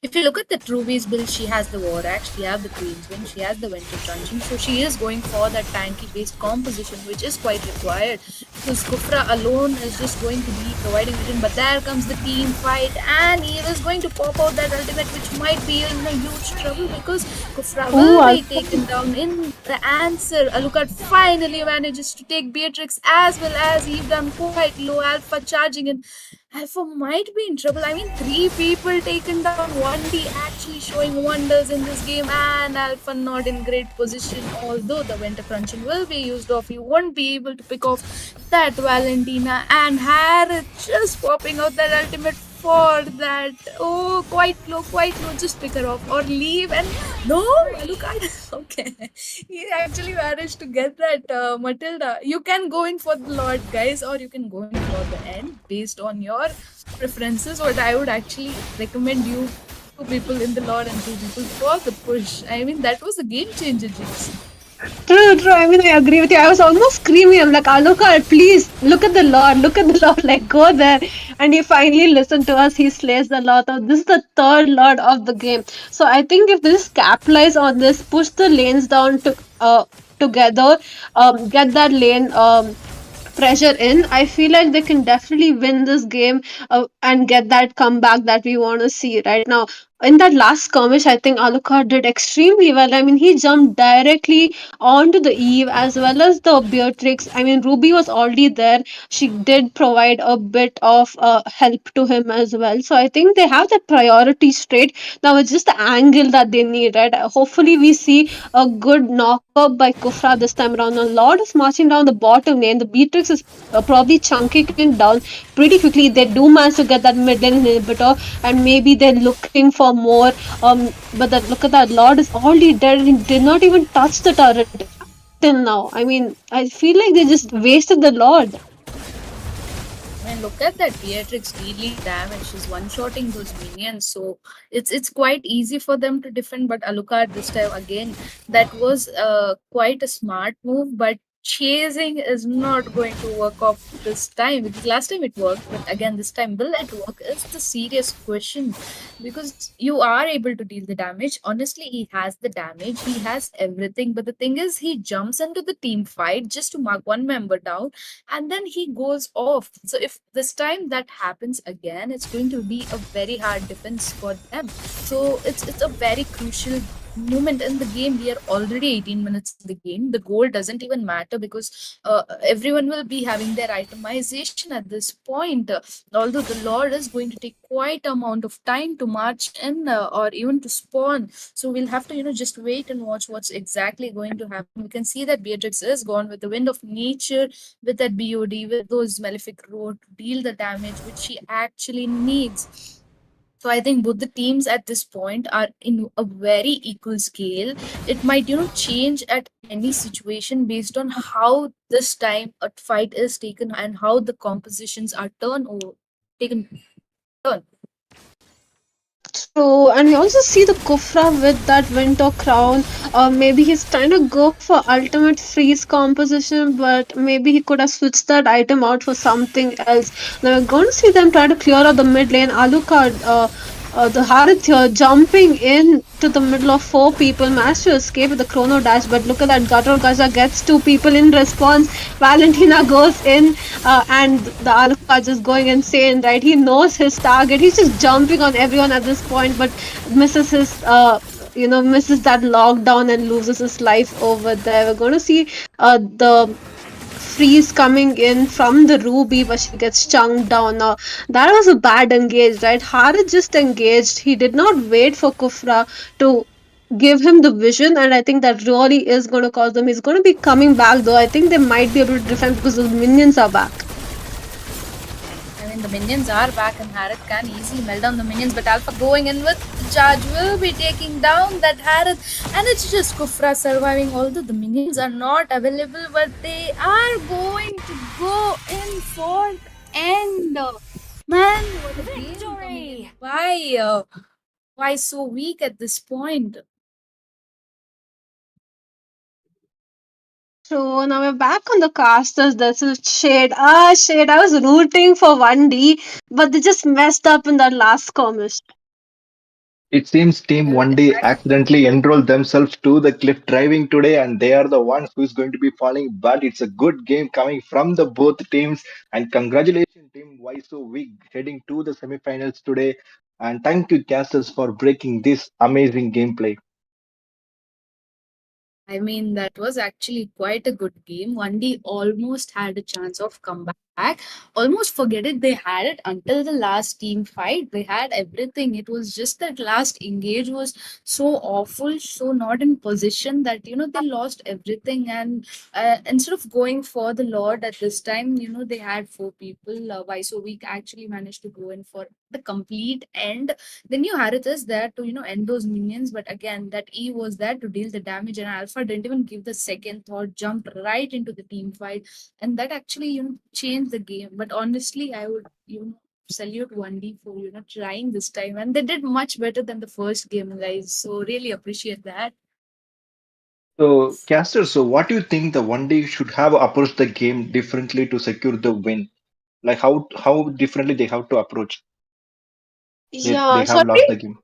if you look at the Ruby's build, she has the War Axe, she has the Queen's Wing, she has the Winter Truncheon, so she is going for that tanky based composition, which is quite required, because Kufra alone is just going to be providing vision. But there comes the team fight, and he is going to pop out that ultimate, which might be in a huge trouble, because Kufra will be taken down. In the answer, Alucard finally manages to take Beatrix as well as Eve down quite low. Alpha charging in. Alpha might be in trouble. I mean, 3 people taken down, 1D actually showing wonders in this game, and Alpha not in great position. Although the Winter Crunching will be used off, he won't be able to pick off that Valentina, and Harith just popping out that ultimate for that. Oh, quite low, just pick her off or leave. And no, look at okay. He actually managed to get that Matilda. You can go in for the Lord, guys, or you can go in for the end based on your preferences. What I would actually recommend you two people in the Lord and two people for the push. I mean, that was a game changer, Jinx. True, true. I mean, I agree with you. I was almost screaming. I'm like, Alucard, please look at the Lord, look at the Lord, like go there. And he finally listened to us. He slays the Lord. This is the third Lord of the game. So I think if this capitalize on this, push the lanes down to together, get that lane pressure in, I feel like they can definitely win this game and get that comeback that we want to see right now. In that last skirmish, I think Alucard did extremely well. I mean, he jumped directly onto the Eve as well as the Beatrix. I mean, Ruby was already there. She did provide a bit of help to him as well. So I think they have that priority straight. Now it's just the angle that they need, right? Hopefully, we see a good knockup by Kufra this time around. A lot is marching down the bottom lane. The Beatrix is probably chunking it down pretty quickly. They do manage to get that mid lane inhibitor, and maybe they're looking for more. But that look at that Lord is already dead and he did not even touch the turret till now. I mean, I feel like they just wasted the Lord. I mean, look at that Beatrix dealing damage. She's one-shotting those minions, so it's quite easy for them to defend. But Alucard this time again, that was quite a smart move. But chasing is not going to work off this time, because last time it worked, but again this time will it work is the serious question, because you are able to deal the damage. Honestly, he has the damage, he has everything, but the thing is he jumps into the team fight just to mark one member down and then he goes off. So if this time that happens again, it's going to be a very hard defense for them. So it's a very crucial moment in the game. We are already 18 minutes in the game. The goal doesn't even matter because everyone will be having their itemization at this point. Although the Lord is going to take quite amount of time to march in or even to spawn. So we'll have to, just wait and watch what's exactly going to happen. We can see that Beatrix is gone with the Wind of Nature, with that BOD, with those Malefic Road to deal the damage which she actually needs. So I think both the teams at this point are in a very equal scale. It might, change at any situation based on how this time a fight is taken and how the compositions are taken turn. True, and we also see the Kufra with that Winter Crown. Maybe he's trying to go for ultimate freeze composition, but maybe he could have switched that item out for something else. Now we're going to see them try to clear out the mid lane. Alucard, the Harith here jumping in to the middle of four people, managed to escape with the chrono dash, but look at that, Gutter Gaza gets two people in response. Valentina goes in, and the Alucard just going insane, right? He knows his target, he's just jumping on everyone at this point, but misses his misses that lockdown and loses his life over there. We're going to see the freeze coming in from the Ruby, but she gets chunked down. Now that was a bad engage, right? Harith just engaged. He did not wait for Kufra to give him the vision, and I think that really is going to cause them. He's going to be coming back though. I think they might be able to defend because the minions are back. I mean, the minions are back and Harith can easily melt down the minions, but Alpha going in with the charge will be taking down that Harith, and it's just Kufra surviving. Although the minions are not available, but they are going to go in for the end. Man, what a game coming in. Why so weak at this point? So now we're back on the casters. This is Shade. Shade. I was rooting for 1D, but they just messed up in that last skirmish. It seems Team 1D accidentally enrolled themselves to the cliff driving today, and they are the ones who is going to be falling. But it's a good game coming from the both teams, and congratulations, Team Why So Weak, heading to the semifinals today. And thank you, casters, for breaking this amazing gameplay. I mean, that was actually quite a good game. 1D almost had a chance of comeback. back. Almost forget it. They had it until the last team fight. They had everything. It was just that last engage was so awful, so not in position that they lost everything. And instead of going for the Lord at this time, they had four people. Why so weak actually managed to go in for the complete end. They knew Harith is there to end those minions, but again that E was there to deal the damage, and Alpha didn't even give the second thought, jumped right into the team fight, and that actually changed the game. But honestly, I would salute 1D for trying this time, and they did much better than the first game, guys. So really appreciate that. So, Caster, so what do you think the one day should have approached the game differently to secure the win? Like how differently they have to approach? They Yeah, so I have lost think the game.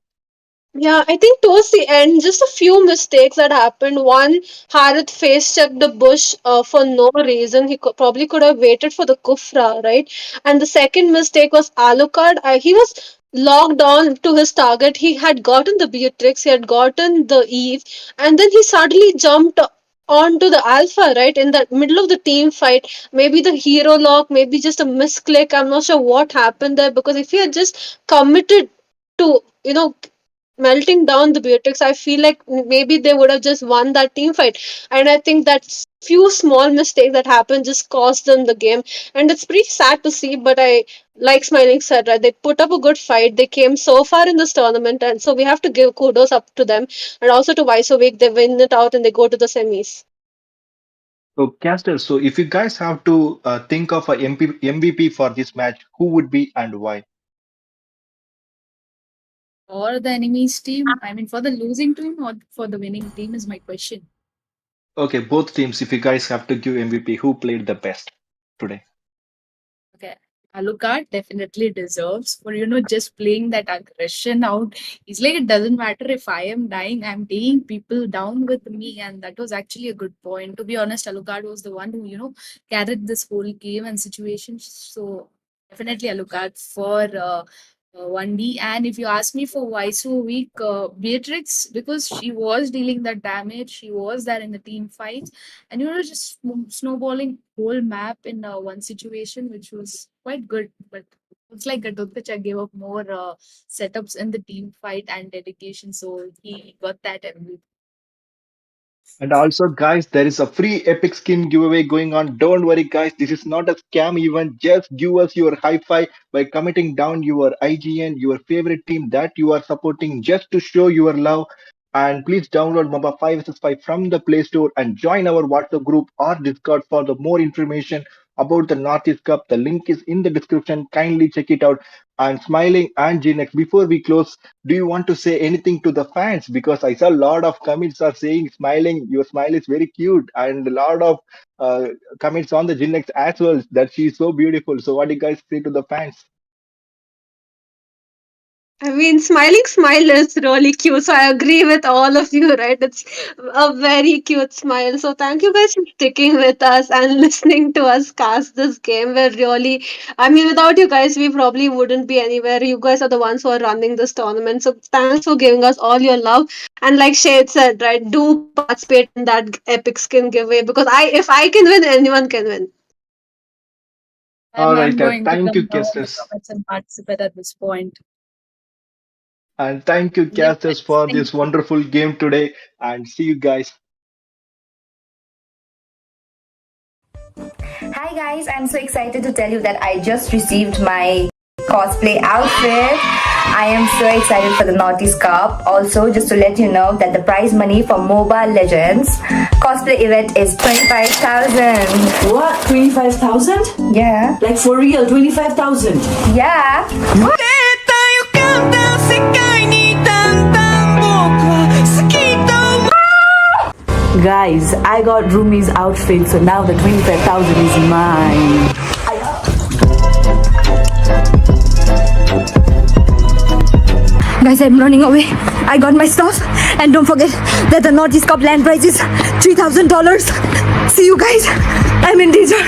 Yeah, I think towards the end, just a few mistakes that happened. One, Harith face checked the bush for no reason. Probably could have waited for the Kufra, right? And the second mistake was Alucard. He was locked on to his target. He had gotten the Beatrix, he had gotten the Eve, and then he suddenly jumped onto the Alpha, right? In the middle of the team fight. Maybe the hero lock, maybe just a misclick. I'm not sure what happened there because if he had just committed to, melting down the Beatrix, I feel like maybe they would have just won that team fight. And I think that few small mistakes that happened just cost them the game. And it's pretty sad to see, but like Smiling said, right, they put up a good fight. They came so far in this tournament, and so we have to give kudos up to them. And also to Week, they win it out and they go to the semis. So, Caster, so if you guys have to think of a MVP for this match, who would be and why? Or the enemy's team? I mean, for the losing team or for the winning team is my question. Okay, both teams. If you guys have to give MVP, who played the best today? Okay. Alucard definitely deserves for just playing that aggression out. He's like, it doesn't matter if I am dying, I'm taking people down with me, and that was actually a good point. To be honest, Alucard was the one who carried this whole game and situation. So definitely Alucard for 1D. And if you ask me for why so weak, Beatrix, because she was dealing that damage, she was there in the team fights, and just snowballing whole map in one situation, which was quite good. But it's like Gatotkacha gave up more setups in the team fight and dedication, so he got that MVP. And also, guys, there is a free epic skin giveaway going on. Don't worry, guys. This is not a scam event. Just give us your high five by commenting down your IGN, your favorite team that you are supporting, just to show your love. And please download MOBA 5 vs 5 from the Play Store and join our WhatsApp group or Discord for the more information about the Northeast Cup. The link is in the description. Kindly check it out. And Smiling and Gnex, before we close, do you want to say anything to the fans? Because I saw a lot of comments are saying Smiling, your smile is very cute, and a lot of uh, comments on the Gnex as well that she's so beautiful. So what do you guys say to the fans? I mean, Smiling Smile is really cute. So I agree with all of you, right? It's a very cute smile. So thank you guys for sticking with us and listening to us cast this game. We're really, I mean, without you guys, we probably wouldn't be anywhere. You guys are the ones who are running this tournament. So thanks for giving us all your love. And like Shade said, right, do participate in that epic skin giveaway because if I can win, anyone can win. All I'm right, going to thank you, come down in the Casters. comments and participate at this point. And thank you, Yep, Casters, guys. for Thank this you. wonderful game today. And see you guys. Hi guys, I'm so excited to tell you that I just received my cosplay outfit. I am so excited for the Northeast Cup. Also, just to let you know that the prize money for MOBA Legends cosplay event is 25,000. What? 25,000? Yeah. Like for real, 25,000? Yeah. Guys, I got Rumi's outfit, so now the 25,000 is mine. Guys, I'm running away. I got my stuff. And don't forget that the Northeast Cup land prize is $3,000. See you guys. I'm in danger.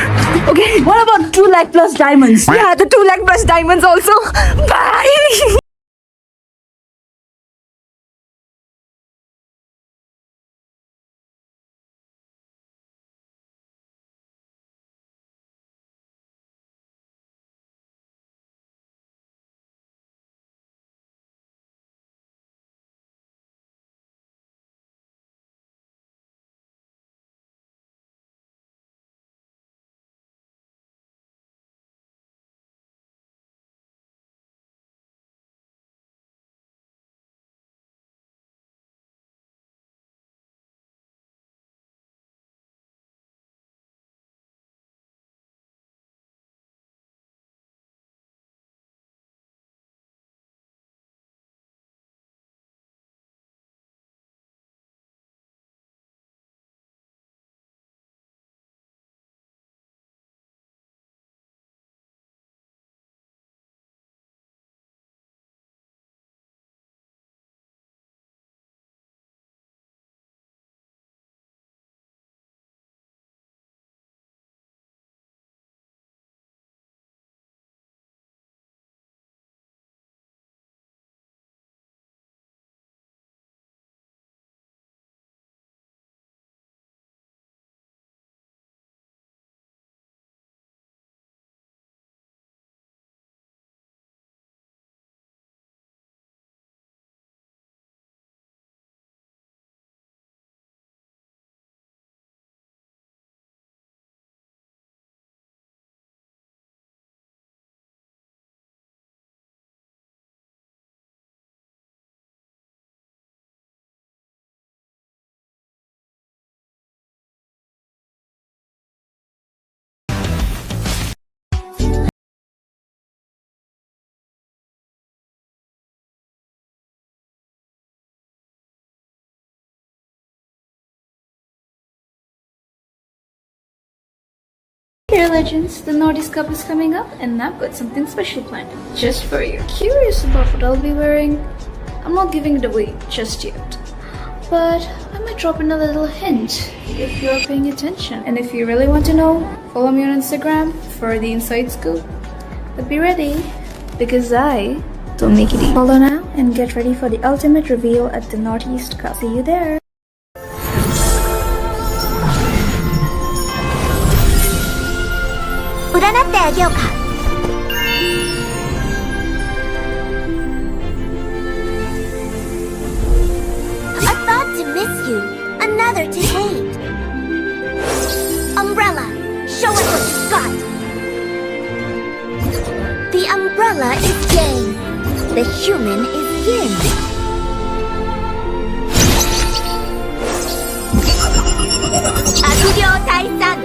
Okay. What about 2 lakh plus diamonds? Yeah, the 2 lakh plus diamonds also. Bye. Here, legends, the Nordics Cup is coming up, and I've got something special planned just for you. Curious about what I'll be wearing? I'm not giving it away just yet, but I might drop in a little hint if you're paying attention. And if you really want to know, follow me on Instagram for the inside scoop. But be ready, because I don't make it easy. Follow now and get ready for the ultimate reveal at the Northeast Cup. See you there. A thought to miss you, another to hate. Umbrella, show us what you've got. The umbrella is yang, the human is yin. Akugyo Taisan.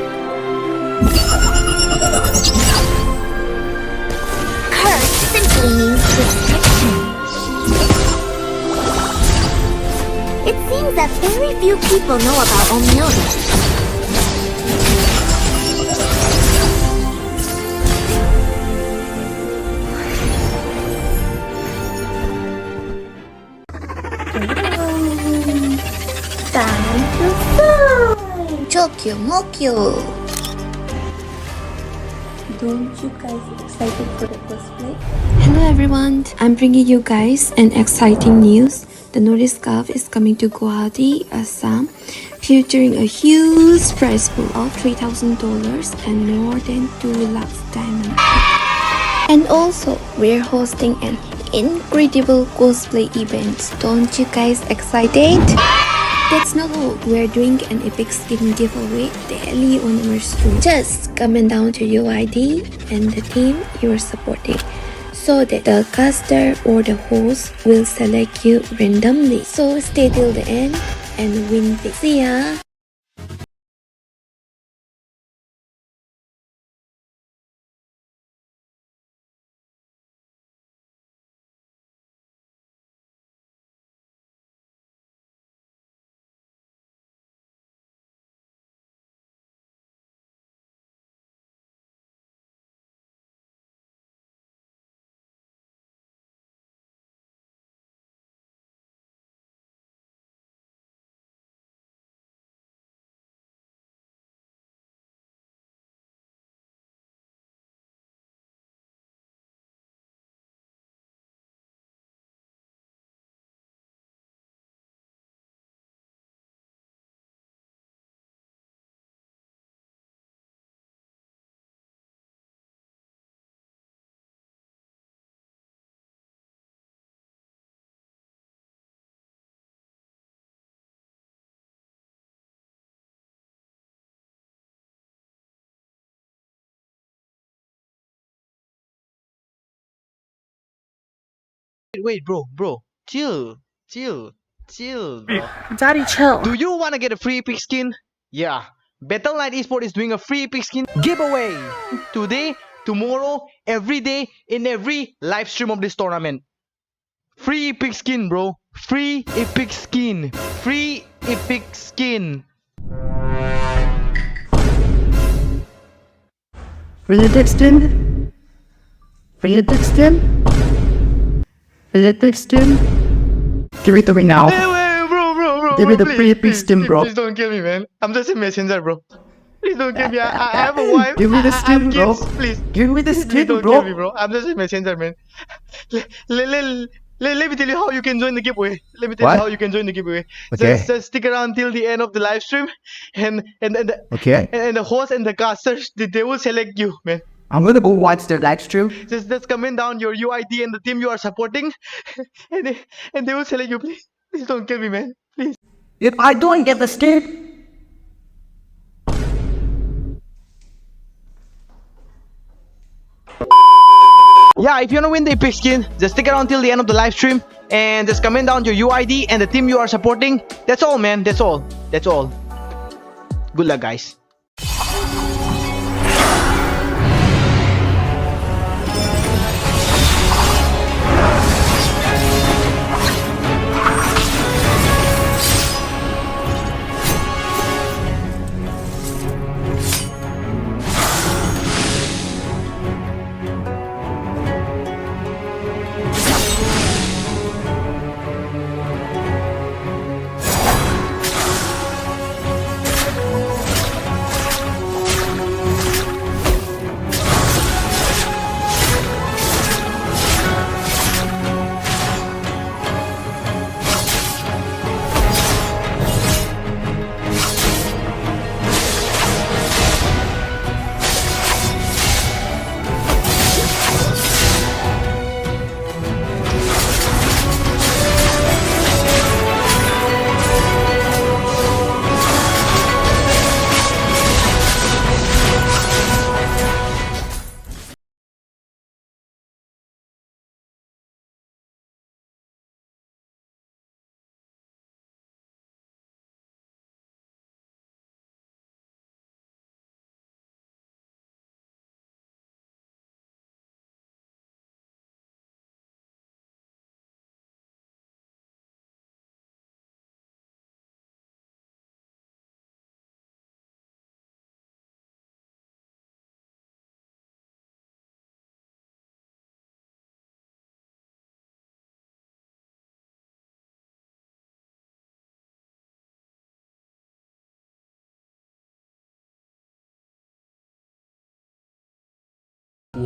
Curse simply means restriction. It seems that very few people know about Omyoga. Chokyo Mokyo. Don't you guys excited for the cosplay? Hello everyone, I'm bringing you guys an exciting news. The Nordics Cup is coming to Guwahati, Assam, featuring a huge prize pool of $3,000 and more than 2 lakhs diamonds. And also, we're hosting an incredible cosplay event. Don't you guys excited? That's not all. We're doing an epic skin giveaway daily on our stream. Just comment down to your ID and the team you're supporting, so that the caster or the host will select you randomly. So stay till the end and win big. See ya! Wait, bro, chill, bro. Daddy, chill. Do you want to get a free epic skin? Yeah, Battle.net Esports is doing a free epic skin giveaway today, tomorrow, every day, in every live stream of this tournament. Free epic skin, bro. Free epic skin. Free epic skin. Really, Dixon? Really, Dixon? Really, Dixon? Give it to me now. Hey, wait, bro. Give me the please, free epic skin, bro. Please don't kill me, man. I'm just a messenger, bro. Please don't kill me. I have a wife. Give me the I skin, have bro. kids. Please. Give me the Please skin, don't bro. kill me, bro. I'm just a messenger, man. Let me tell you how you can join the giveaway. Let me tell you What? how you can join the giveaway. Okay. Just stick around till the end of the live stream, and Okay. the host and the casters they will select you, man. I'm gonna go watch the live stream. Just comment down your UID and the team you are supporting, and they will select you. Please don't kill me, man. Please. If I don't get the skin, Yeah, if you wanna win the epic skin, just stick around till the end of the live stream and just comment down your UID and the team you are supporting. That's all, man. That's all. Good luck, guys.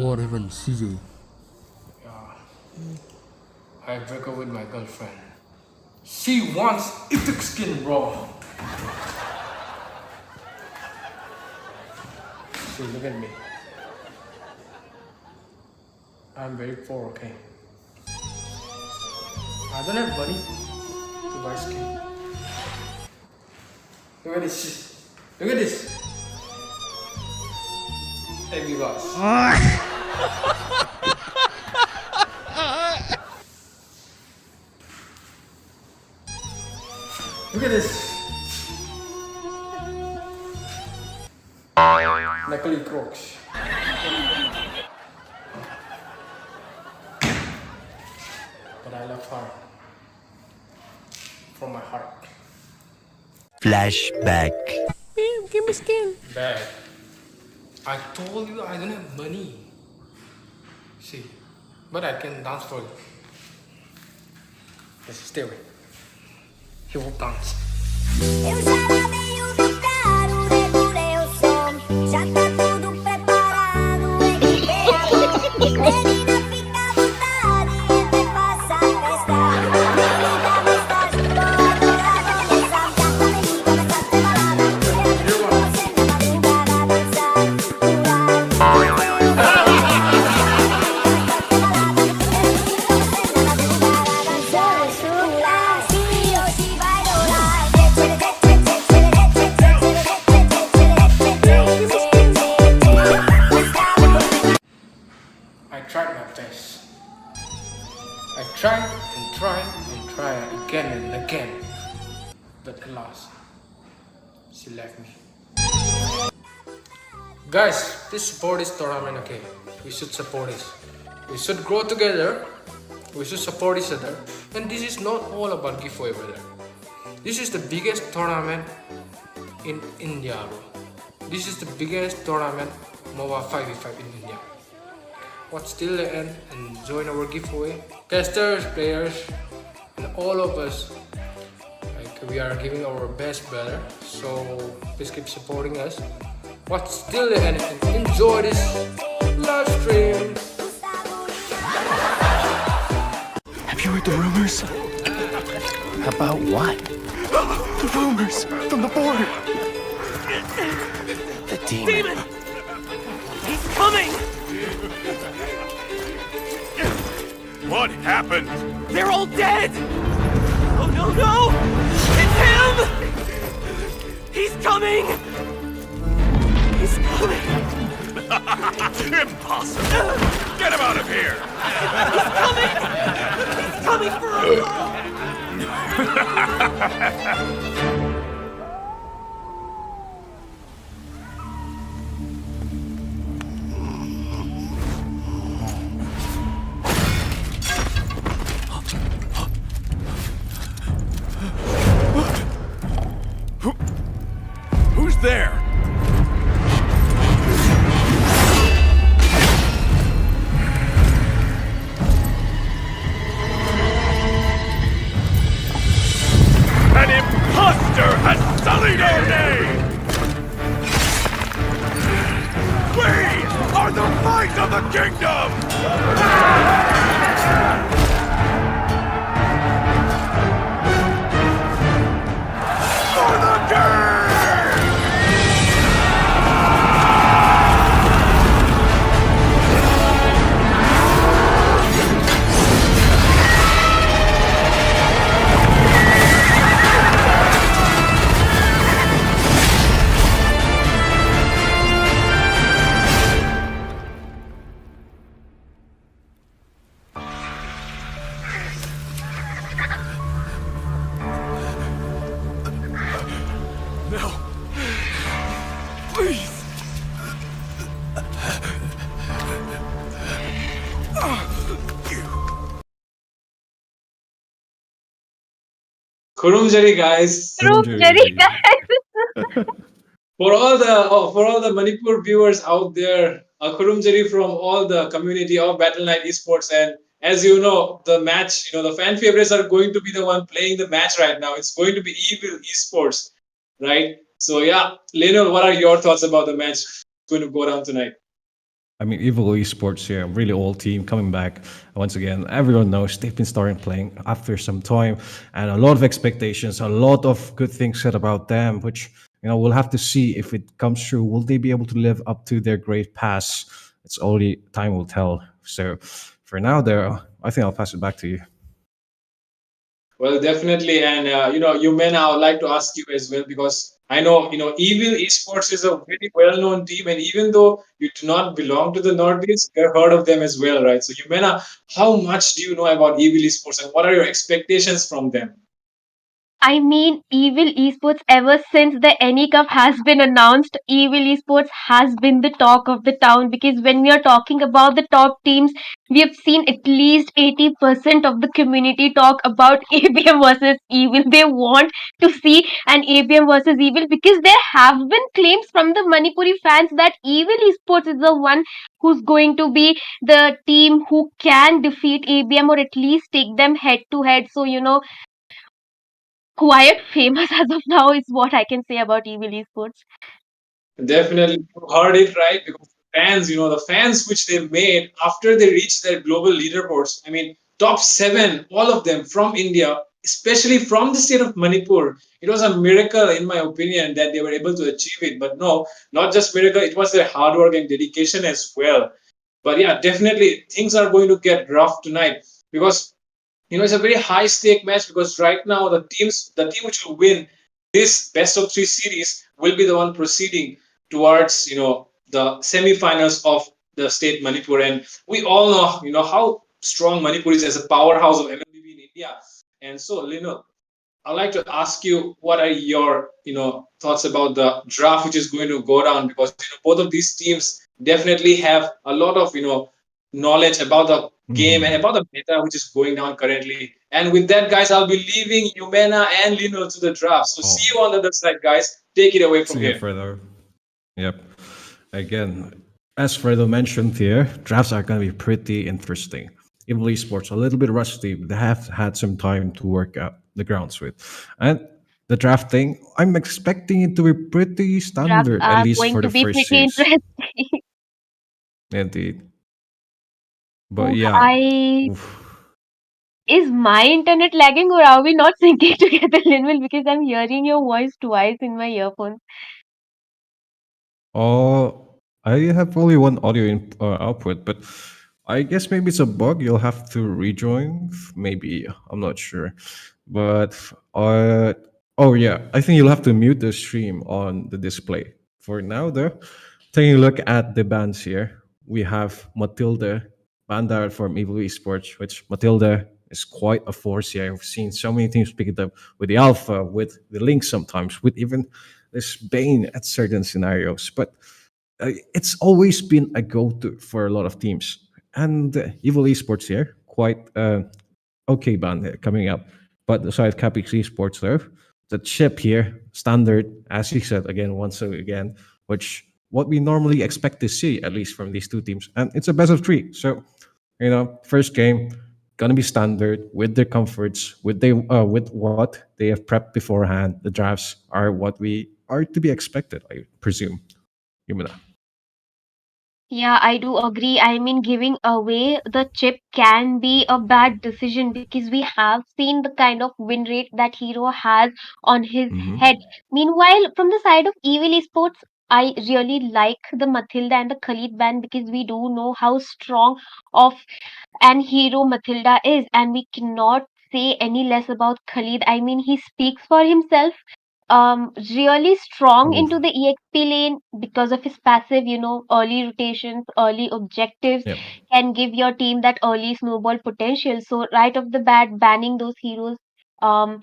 What even, CJ? I break up with my girlfriend. She wants epic skin, bro. See, look at me. I'm very poor, okay? I don't have money to buy skin. Look at this shit. Look at this. Hey, viewers. Look at this. Nagli Crocs. But I love her. From my heart. Flashback. Give me skin. Bad. I told you I don't have money. See, but I can dance for you. Just stay away. He will dance. Eu já lavei o meu carro, regulei o som. Já tá tudo preparado, equipei a mão. Menina, fica à vontade, entre passa a festa. Menina, mensagem boa, adora começar. Já falei que começar a ter balada. Quero ver você na madrugada dançar. I tried my best. I tried and tried and tried again and again. But alas, she left me. Guys, please support this tournament, okay? We should support it. We should grow together. We should support each other. And this is not all about giveaway, brother. This is the biggest tournament in India, bro. This is the biggest tournament MOBA 5v5 in India. Watch till the end and join our giveaway. Testers, players, and all of us. Like, we are giving our best, brother. So please keep supporting us. Watch till the end and enjoy this live stream. Have you heard the rumors? About what? The rumors from the board. The demon. He's coming! What happened? They're all dead! Oh no, no! It's him! He's coming! He's coming! Impossible! Get him out of here! He's coming! He's coming for us! Who's there? An imposter has sullied our name! We are the might of the kingdom! For the king! No. Please. Kurumjari guys. Jerry, guys. For all the Manipur viewers out there, Kurumjari from all the community of Battle.net Esports, and as you know, the match, the fan favorites are going to be the one playing the match right now. It's going to be Evil Esports, right? So yeah, Lionel, what are your thoughts about the match going to go down tonight? I mean, Evil Esports here, really old team coming back. Once again, everyone knows they've been starting playing after some time, and a lot of expectations, a lot of good things said about them, which we'll have to see if it comes true. Will they be able to live up to their great past? It's only time will tell. So, for now, there, I think I'll pass it back to you. Well, definitely, and Yumena, I would like to ask you as well because I know Evil Esports is a very well-known team, and even though you do not belong to the Northeast, you've heard of them as well, right? So, Yumena, how much do you know about Evil Esports, and what are your expectations from them? I mean, Evil Esports, ever since the NE Cup has been announced, Evil Esports has been the talk of the town because when we are talking about the top teams, we have seen at least 80% of the community talk about ABM versus Evil. They want to see an ABM versus Evil because there have been claims from the Manipuri fans that Evil Esports is the one who's going to be the team who can defeat ABM or at least take them head to head. So, quite famous as of now is what I can say about Evil Esports. Definitely, you heard it right because the fans which they made after they reached their global leaderboards. I mean, top seven, all of them from India, especially from the state of Manipur. It was a miracle, in my opinion, that they were able to achieve it. But no, not just miracle, it was their hard work and dedication as well. But yeah, definitely things are going to get rough tonight because it's a very high stake match because right now the team which will win this best of three series will be the one proceeding towards the semi-finals of the state Manipur, and we all know how strong Manipur is as a powerhouse of MLBB in India. And so, I'd like to ask you what are your thoughts about the draft which is going to go down because both of these teams definitely have a lot of knowledge about the game and about the meta which is going down currently. And with that, guys, I'll be leaving Yumena and Lino to the draft. So see you on the other side, guys. Take it away from See you here. further. Yep. Again, as Fredo mentioned here, drafts are going to be pretty interesting. Evil Esports, a little bit rusty, but they have had some time to work out the grounds with. And the drafting, I'm expecting it to be pretty Drafts standard, at are least going for to the be first pretty series. interesting. Indeed. But Oof, yeah. Is my internet lagging or are we not syncing together, Linville? Because I'm hearing your voice twice in my earphones. I have only one audio output, but I guess maybe it's a bug. You'll have to rejoin. Maybe I'm not sure, but oh yeah, I think you'll have to mute the stream on the display for now. Though, taking a look at the bands here, we have Matilda Bandar from Evil Esports, which Matilda is quite a force here. I've seen so many teams pick it up with the Alpha, with the Link sometimes, with even this Bane at certain scenarios. But it's always been a go-to for a lot of teams. And Evil Esports here, quite okay band here coming up. But aside Capix Esports there, the chip here, standard, as he said again, once again, which what we normally expect to see, at least from these two teams. And it's a best of three. So, first game, gonna be standard with their comforts, with what they have prepped beforehand. The drafts are what we are to be expected, I presume. Yumina. Yeah, I do agree. I mean, giving away the chip can be a bad decision because we have seen the kind of win rate that Hero has on his head. Meanwhile, from the side of Evil Esports, I really like the Matilda and the Khalid band because we do know how strong of an hero Matilda is, and we cannot say any less about Khalid. I mean, he speaks for himself. Really strong Oof. into the EXP lane because of his passive, early rotations, early objectives Yep. can give your team that early snowball potential. So right off the bat, banning those heroes, um,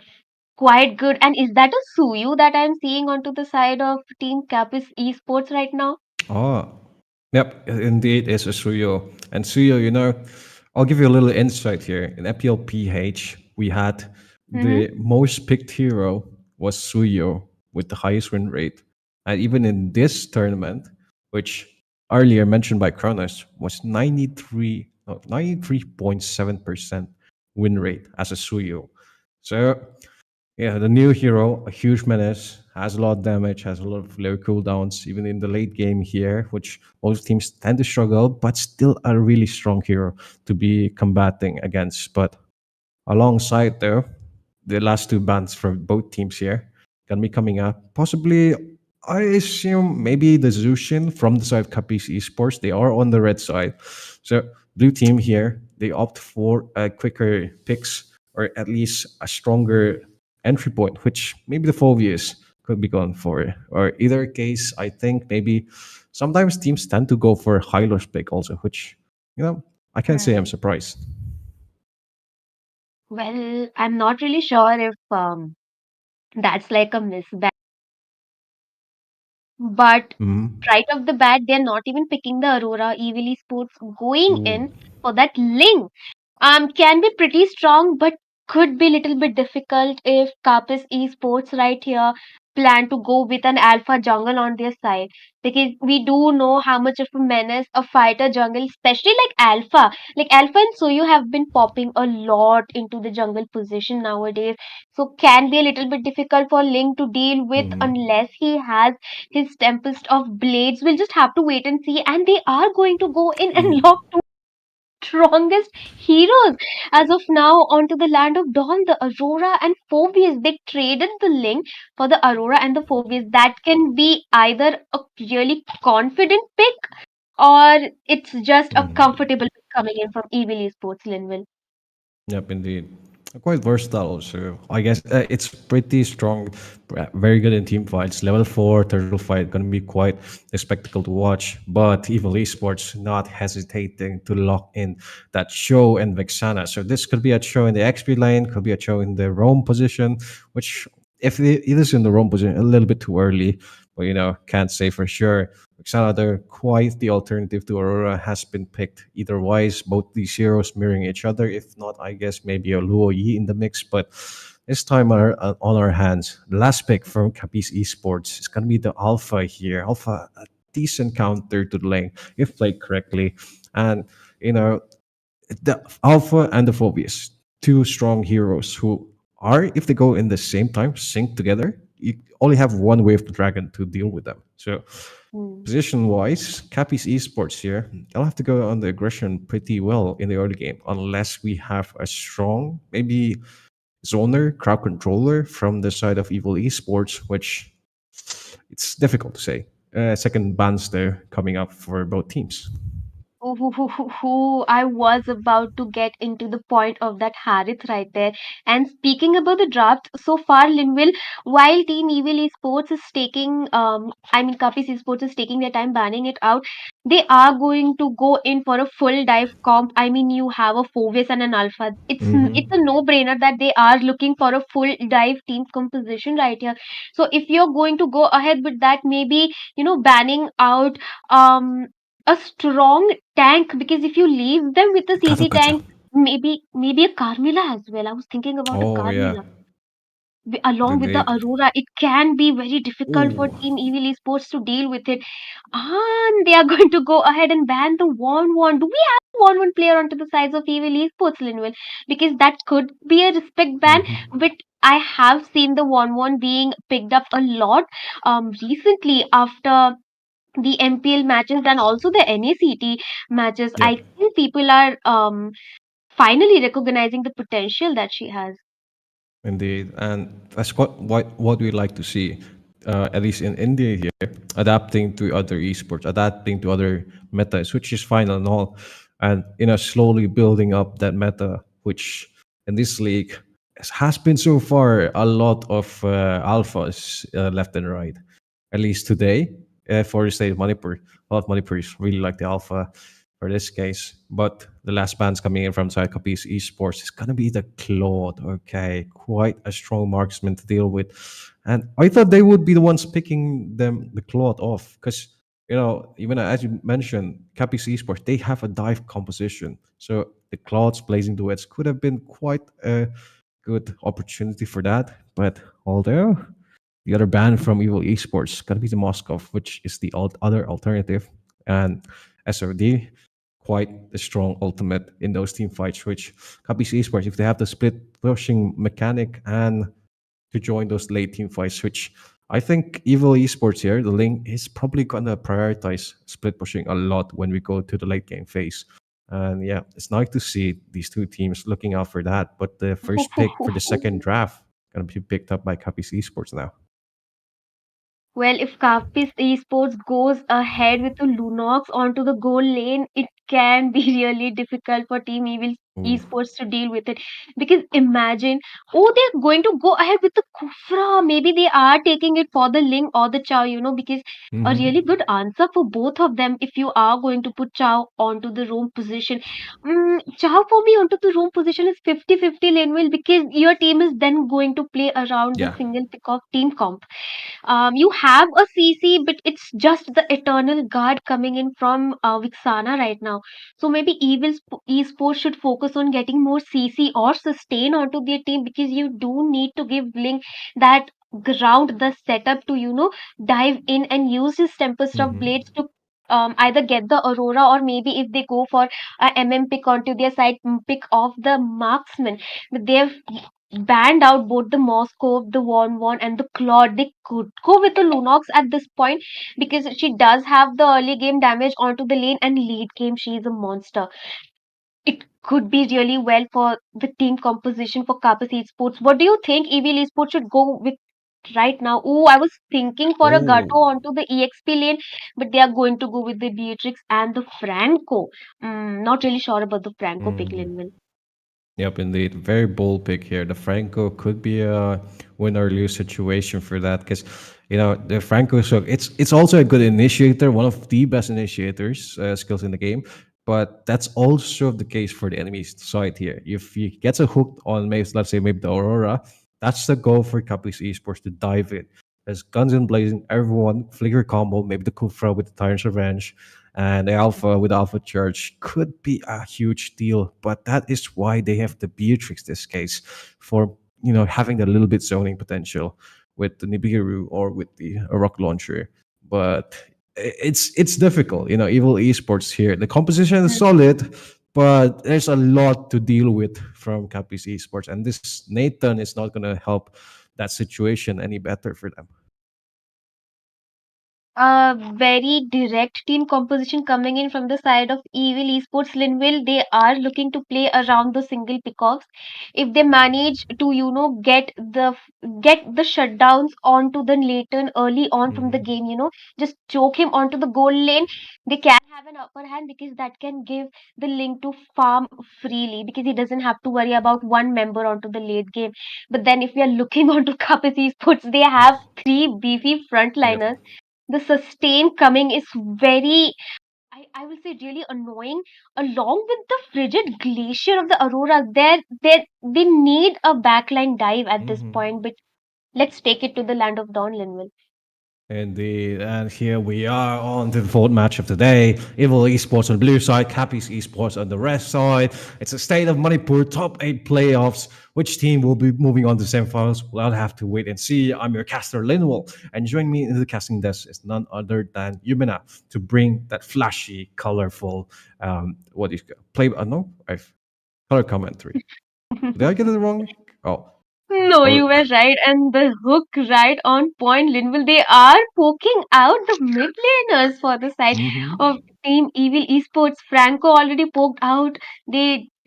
quite good. And is that a Suyu that I'm seeing onto the side of Team Capis Esports right now? Oh, yep, indeed, it's a Suyo. And Suyo, I'll give you a little insight here. In FPLPH, we had the most picked hero was Suyo with the highest win rate. And even in this tournament, which earlier mentioned by Kronos, was 93.7% win rate as a Suyo. So Yeah, the new hero, a huge menace, has a lot of damage, has a lot of low cooldowns, even in the late game here, which most teams tend to struggle, but still a really strong hero to be combating against. But alongside, though, the last two bans from both teams here gonna be coming up. Possibly, I assume maybe the Zushin from the side of Capiz Esports. They are on the red side. So blue team here, they opt for a quicker picks or at least a stronger entry point, which maybe the Phobias could be going for. Or either case, I think maybe sometimes teams tend to go for Hylos pick also, which I can't say I'm surprised. Well, I'm not really sure if that's like a mismatch. But Mhm. right off the bat, they're not even picking the Aurora Evil Sports going Ooh. in for that link. Can be pretty strong, but could be little bit difficult if Capis Esports right here plan to go with an alpha jungle on their side, because we do know how much of a menace a fighter jungle, especially like alpha and Soyu have been popping a lot into the jungle position nowadays. So can be a little bit difficult for Link to deal with unless he has his Tempest of Blades. We'll just have to wait and see, and they are going to go in and lock strongest heroes as of now onto the land of Dawn, the Aurora and Phobius. They traded the link for the Aurora and the Phobius. That can be either a really confident pick or it's just a comfortable pick coming in from Evil Esports, Linville. Yep, indeed. Quite versatile also. I guess it's pretty strong, very good in team fights. Level 4 turtle fight gonna be quite a spectacle to watch. But Evil Esports not hesitating to lock in that Show and Vexana. So this could be a Show in the XP lane, could be a Show in the roam position, which if it is in the roam position, a little bit too early, but can't say for sure. Xanadu, quite the alternative to Aurora, has been picked either wise, both these heroes mirroring each other. If not, I guess maybe a Luo Yi in the mix, but this time on our hands. The last pick from Capiz Esports is going to be the Alpha here. Alpha, a decent counter to the lane, if played correctly. And, the Alpha and the Phobius, two strong heroes who are, if they go in the same time, sync together, you only have one wave of the dragon to deal with them. So position wise, Capi's Esports here, they'll have to go on the aggression pretty well in the early game, unless we have a strong, maybe zoner, crowd controller from the side of Evil Esports, which it's difficult to say. Second bans there coming up for both teams. I was about to get into the point of that Harith right there. And speaking about the draft, so far, Linville, while Team Evil Esports is taking, Capis Esports is taking their time banning it out, they are going to go in for a full dive comp. I mean, you have a Fovis and an Alpha. It's a no-brainer that they are looking for a full dive team composition right here. So if you're going to go ahead with that, maybe banning out a strong tank, because if you leave them with a CC tank, maybe a Carmilla as well. I was thinking about a Oh, yeah. Carmilla along with the Indeed. Aurora. It can be very difficult for Ooh. Team Evil Esports to deal with it. And they are going to go ahead and ban the One. Do we have a One player onto the sides of Evil Esports, Linwell? Because that could be a respect ban, but I have seen the One being picked up a lot recently after the MPL matches and also the NACT matches. Yeah. I think people are finally recognizing the potential that she has. Indeed, and that's what we like to see, at least in India here, adapting to other esports, adapting to other metas, which is fine and all, and slowly building up that meta, which in this league has been so far a lot of alphas left and right. At least today, for the state of Manipur, a lot of Manipuris really like the alpha for this case. But the last band's coming in from Psychopies Esports is gonna be the Claude. Okay, quite a strong marksman to deal with, and I thought they would be the ones picking the Claude off because even as you mentioned, Capis Esports they have a dive composition, so the Claude's blazing duets could have been quite a good opportunity for that. But although the other band from Evil Esports gonna be the Moscow, which is the other alternative, and SOD quite the strong ultimate in those team fights. Which Capis Esports, if they have the split pushing mechanic and to join those late team fights, which I think Evil Esports here, the link is probably gonna prioritize split pushing a lot when we go to the late game phase. And yeah, it's nice to see these two teams looking out for that. But the first pick for the second draft gonna be picked up by Capis Esports now. Well, if Capis Esports goes ahead with the Lunox onto the goal lane, it can be really difficult for Team Evil Ooh. Esports to deal with it. Because imagine, oh, they're going to go ahead with the Kufra. Maybe they are taking it for the Ling or the Chow, because a really good answer for both of them if you are going to put Chow onto the roam position. Chow for me onto the roam position is 50-50 lane will, because your team is then going to play around the Yeah. single pick of team comp. You have a CC, but it's just the eternal guard coming in from Vixana right now. So maybe Esports should focus on getting more CC or sustain onto their team, because you do need to give Link that ground, the setup to dive in and use his Tempest of Blades to either get the Aurora, or maybe if they go for a pick onto their side, pick off the marksman. But they've banned out both the Moscow, the Won, and the Claude. They could go with the Lunox at this point, because she does have the early game damage onto the lane, and late game she is a monster. It could be really well for the team composition for Capus Esports. What do you think Evil Esports should go with right now? Oh, I was thinking for a Gato Oh. onto the EXP lane, but they are going to go with the Beatrix and the Franco. Not really sure about the Franco pick, Linwin. Yep, indeed. Very bold pick here. The Franco could be a win or lose situation for that, because the Franco, so it's also a good initiator, one of the best initiators skills in the game. But that's also the case for the enemy side here. If he gets a hook on, maybe let's say maybe the Aurora, that's the goal for Capis Esports to dive in. There's guns in blazing, everyone flicker combo, maybe the Kufra with the Tyrant's Revenge, and the Alpha with Alpha Charge could be a huge deal. But that is why they have the Beatrix this case, for having a little bit zoning potential with the Nibiru or with the rock launcher. But it's difficult. Evil Esports here. The composition is solid, but there's a lot to deal with from Capis Esports, and this Nathan is not going to help that situation any better for them. A very direct team composition coming in from the side of Evil Esports. Linville, they are looking to play around the single pickoffs. If they manage to, get the shutdowns onto the Leighton early on from the game, just choke him onto the goal lane, they can have an upper hand, because that can give the Link to farm freely, because he doesn't have to worry about one member onto the late game. But then if we are looking onto Capis Esports, they have three beefy frontliners. The sustain coming is very, I will say, really annoying, along with the frigid glacier of the Aurora. They need a backline dive at this point, but let's take it to the land of Dawn, Linville. Indeed, and here we are on to the fourth match of the day. Evil Esports on the blue side, Capis Esports on the red side. It's a state of Manipur top 8 playoffs. Which team will be moving on to semifinals? Well, I'll have to wait and see. I'm your caster, Linwell, and joining me in the casting desk is none other than Yumina to bring that flashy, colorful, what is play? No, I've color commentary. Did I get it wrong? Oh. No, you were right, and the hook right on point, Linville. They are poking out the mid laners for the side of Team Evil Esports. Franco already poked out.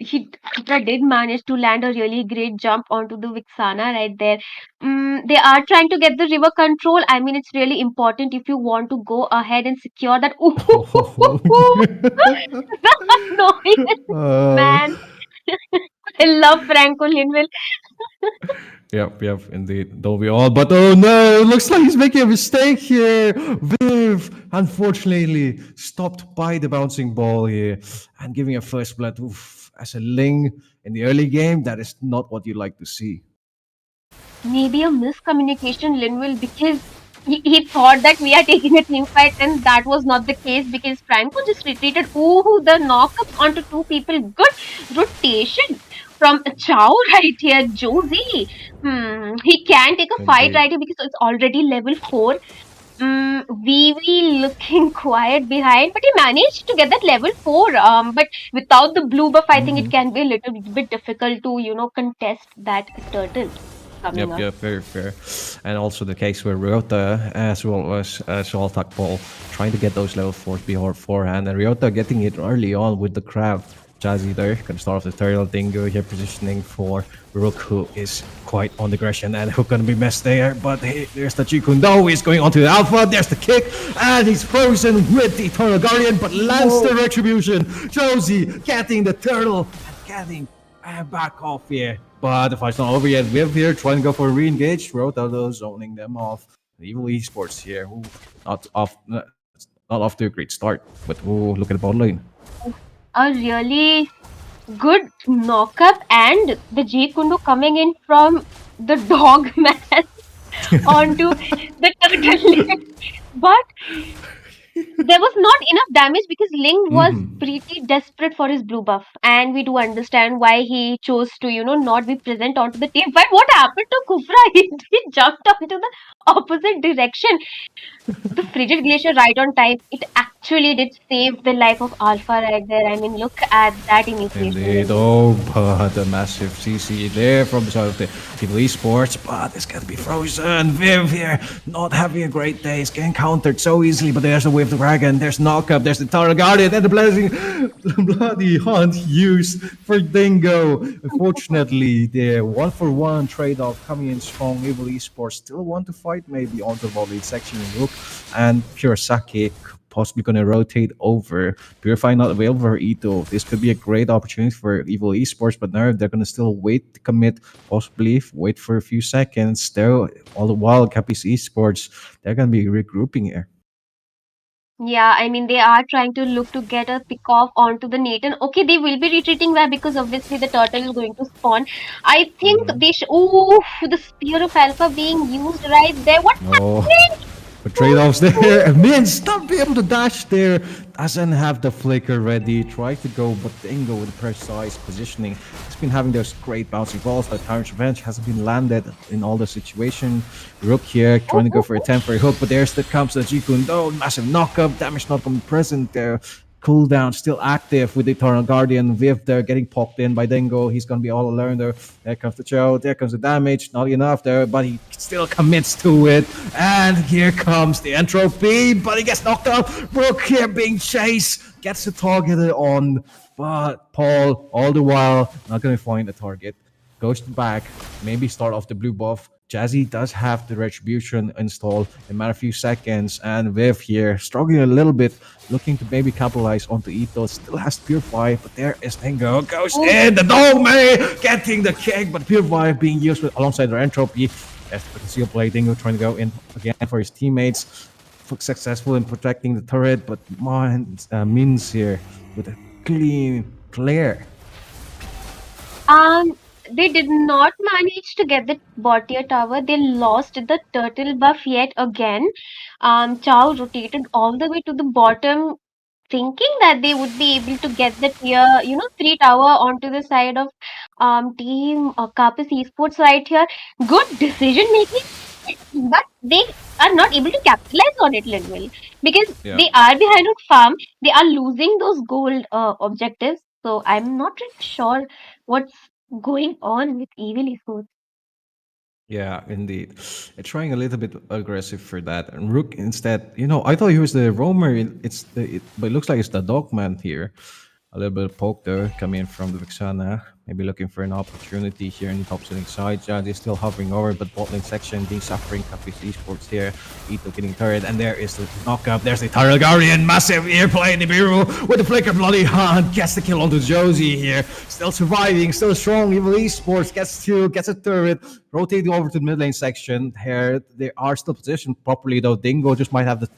He did manage to land a really great jump onto the Vixana right there. They are trying to get the river control. I mean, it's really important if you want to go ahead and secure that. No, man. I love Franco Linville. Yep, indeed. Don't we all? But oh no, it looks like he's making a mistake here. Viv, unfortunately, stopped by the bouncing ball here and giving a first blood. Oof, as a Ling in the early game, that is not what you like to see. Maybe a miscommunication, Linville, because he thought that we are taking a team fight, and that was not the case, because Franco just retreated. Ooh, the knockup onto two people. Good rotation from Chow right here. Josie. He can take a fight right here, because it's already level 4. Vivi looking quiet behind, but he managed to get that level 4. But without the blue buff, I think it can be a little bit difficult to, contest that turtle. coming up. Yep, very fair. And also the case where Ryota, as well as Altak Paul, trying to get those level 4s beforehand, and Ryota getting it early on with the crab. Jazzy there, gonna start off the turtle dingo here, positioning for Rook, who is quite on the aggression and who gonna be messed there. But hey, there's the Chikundo, he's going onto the alpha, there's the kick, and he's frozen with the Eternal Guardian, but lands the retribution. Josie getting the turtle and getting back off here. But the fight's not over yet. Viv here trying to go for a re-engage. Rota though zoning them off. Evil Esports here. Ooh, not off to a great start. But look at the bottom lane. A really good knock-up, and the J Kundo coming in from the dog man onto the turtle lane. But there was not enough damage because Ling was pretty desperate for his blue buff, and we do understand why he chose to, not be present onto the team. But what happened to Kufra? He jumped onto the opposite direction. The frigid glacier right on time. It actually did save the life of Alpha right there. I mean, look at that initiation. Indeed. Oh, but a massive CC there from the side of the Evil Esports. But it's got to be frozen. Viv here not having a great day. It's getting countered so easily. But there's the Wave of the Dragon. There's Knockup. There's the Tower Guardian. And the bloody hunt used for Dingo. Unfortunately, the 1-for-1 trade-off coming in strong. Evil Esports still want to fight maybe on the volley section in Rook. And Kurosaki possibly going to rotate over. Purify not available for Ito. This could be a great opportunity for Evil Esports, but now they're going to still wait to commit, possibly wait for a few seconds. Still, all the while, Capiz Esports, they're going to be regrouping here. Yeah, I mean, they are trying to look to get a pick off onto the Nathan. Okay, they will be retreating there because obviously the turtle is going to spawn. I think they ooh, the Spear of Alpha being used right there. What's happening? The trade-offs there. Mins not be able to dash there. Doesn't have the flicker ready. Tries to go, but Dingo with precise positioning. He's been having those great bouncing balls. But Tyrant's Revenge hasn't been landed in all the situation. Rook here trying to go for a temporary hook, but there's the comes the Jikundo. Massive knockup. Damage not coming present there. Cooldown still active with the Eternal Guardian. Viv there getting poked in by Dingo. He's gonna be all alone there. There comes the Chow. There comes the damage. Not enough there, but he still commits to it. And here comes the entropy, but he gets knocked out. Brooke here being chased. Gets the targeted on, but Paul all the while not gonna find a target. Goes back. Maybe start off the blue buff. Jazzy does have the retribution installed in a matter of few seconds, and Viv here struggling a little bit, looking to maybe capitalize onto Ito. Still has Purify, but there is Dingo. Goes in the Dome, getting the kick, but Purify being used alongside their entropy. As the conceal play, Dingo trying to go in again for his teammates. Successful in protecting the turret, but Mins here with a clean clear. They did not manage to get the bot tier tower. They lost the turtle buff yet again. Chow rotated all the way to the bottom, thinking that they would be able to get the tier, 3 tower onto the side of team Capiz Esports right here. Good decision making, but they are not able to capitalize on it, literally, because they are behind on farm. They are losing those gold objectives. So I'm not really sure what's going on with Evil Esports. Yeah, indeed. Trying a little bit aggressive for that. And Rook instead, I thought he was the roamer. But it looks like it's the dogman here. A little bit of poke there coming in from the Vixana. Maybe looking for an opportunity here in the top sitting side. Jazzy still hovering over, but bot lane section being suffering. Capiz Esports here. Ito getting turret, and there is the knockup. There's the Eternal Guardian. Massive airplay in the Nibiru with the flicker bloody hand. Gets the kill onto Josie here. Still surviving, still strong. Evil Esports gets a turret. Rotating over to the mid lane section. Here, they are still positioned properly, though. Dingo just might have the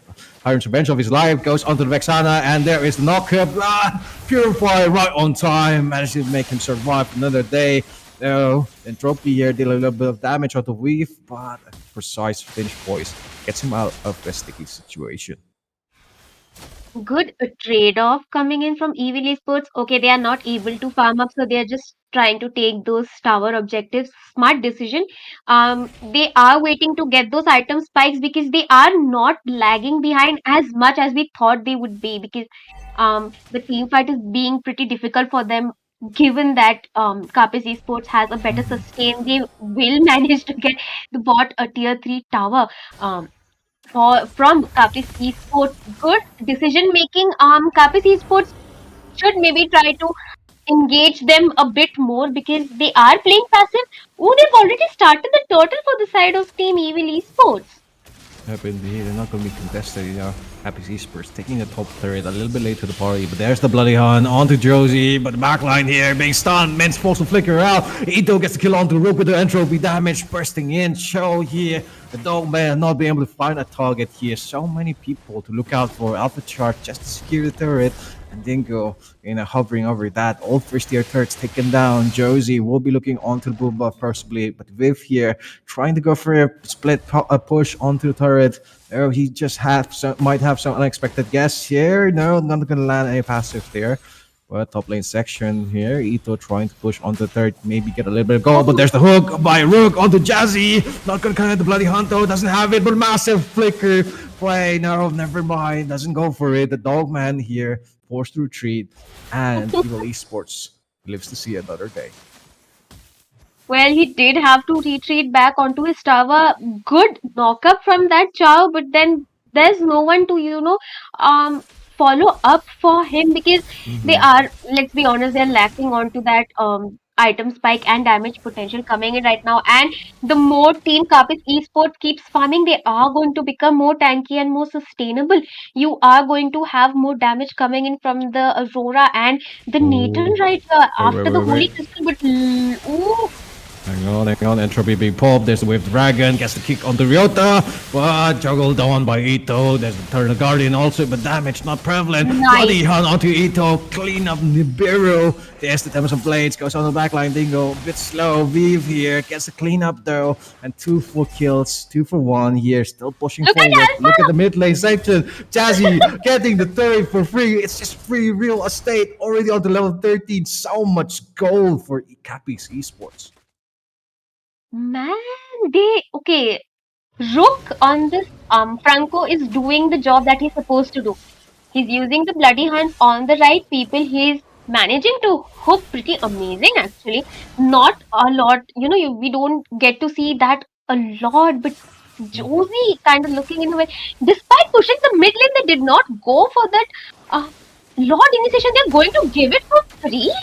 Tyrant's Revenge of his life. Goes onto the Vexana, and there is the knockup. Purify right on time. Managed to make him survive another day. Entropy here did a little bit of damage out of Weave, but a precise finish poise gets him out of the sticky situation. Good trade-off coming in from Evil Esports. Okay, they are not able to farm up, so they are just trying to take those tower objectives. Smart decision. They are waiting to get those item spikes because they are not lagging behind as much as we thought they would be, because the team fight is being pretty difficult for them given that Capes Esports has a better sustain, they will manage to get the bot a tier 3 tower. For from Capes Esports, good decision making. Capes Esports should maybe try to engage them a bit more because they are playing passive. Oh, they've already started the turtle for the side of Team Evil Esports. Yep, indeed. They're not going to be contested, Happy Esports taking the top turret a little bit late to the party, but there's the Bloody Hun onto Josie, but the backline here being stunned. Men's supposed to flicker out. Ito gets the kill onto Rook with the entropy damage bursting in. Show here. The Dogman not being able to find a target here. So many people to look out for. Alpha Chart just to secure the turret. And Dingo, hovering over that. All first-tier turrets taken down. Josie will be looking onto the boom buff possibly, but Viv here trying to go for a split push onto the turret. Oh, he just might have some unexpected guess here. No, not gonna land any passive there. But top lane section here, Ito trying to push onto the third, maybe get a little bit of goal, but there's the hook by Rook onto Jazzy. Not gonna connect the Bloody Hunter, doesn't have it, but massive flicker play. No, never mind, doesn't go for it. The Dogman here forced to retreat, and Evil Esports lives to see another day. Well, he did have to retreat back onto his tower. Good knock up from that Chow, but then there's no one to, follow up for him because they are, let's be honest, they're lacking onto that item spike and damage potential coming in right now. And the more Team Capes Esports keeps farming, they are going to become more tanky and more sustainable. You are going to have more damage coming in from the Aurora and the Nathan right after the Holy Crystal, but ooh. Hang on, entropy being popped. There's the Wave Dragon, gets the kick onto Ryota, but juggled on by Ito. There's the Eternal Guardian also, but damage not prevalent. Bloody Hun onto Ito, clean up Nibiru. There's the Tempest of Blades, goes on the backline, Dingo, a bit slow. Viv here, gets the clean up though, and 2 full kills, 2 for 1 here, still pushing forward. Look at the mid lane section. Jazzy getting the turret for free. It's just free real estate, already on the level 13. So much gold for Capes Esports. Man, okay. Rook on this Franco is doing the job that he's supposed to do. He's using the Bloody Hunt on the right people. He's managing to hook pretty amazing actually. Not a lot, we don't get to see that a lot, but Josie kind of looking in a way. Despite pushing the mid lane, they did not go for that Lord initiation. They're going to give it for free.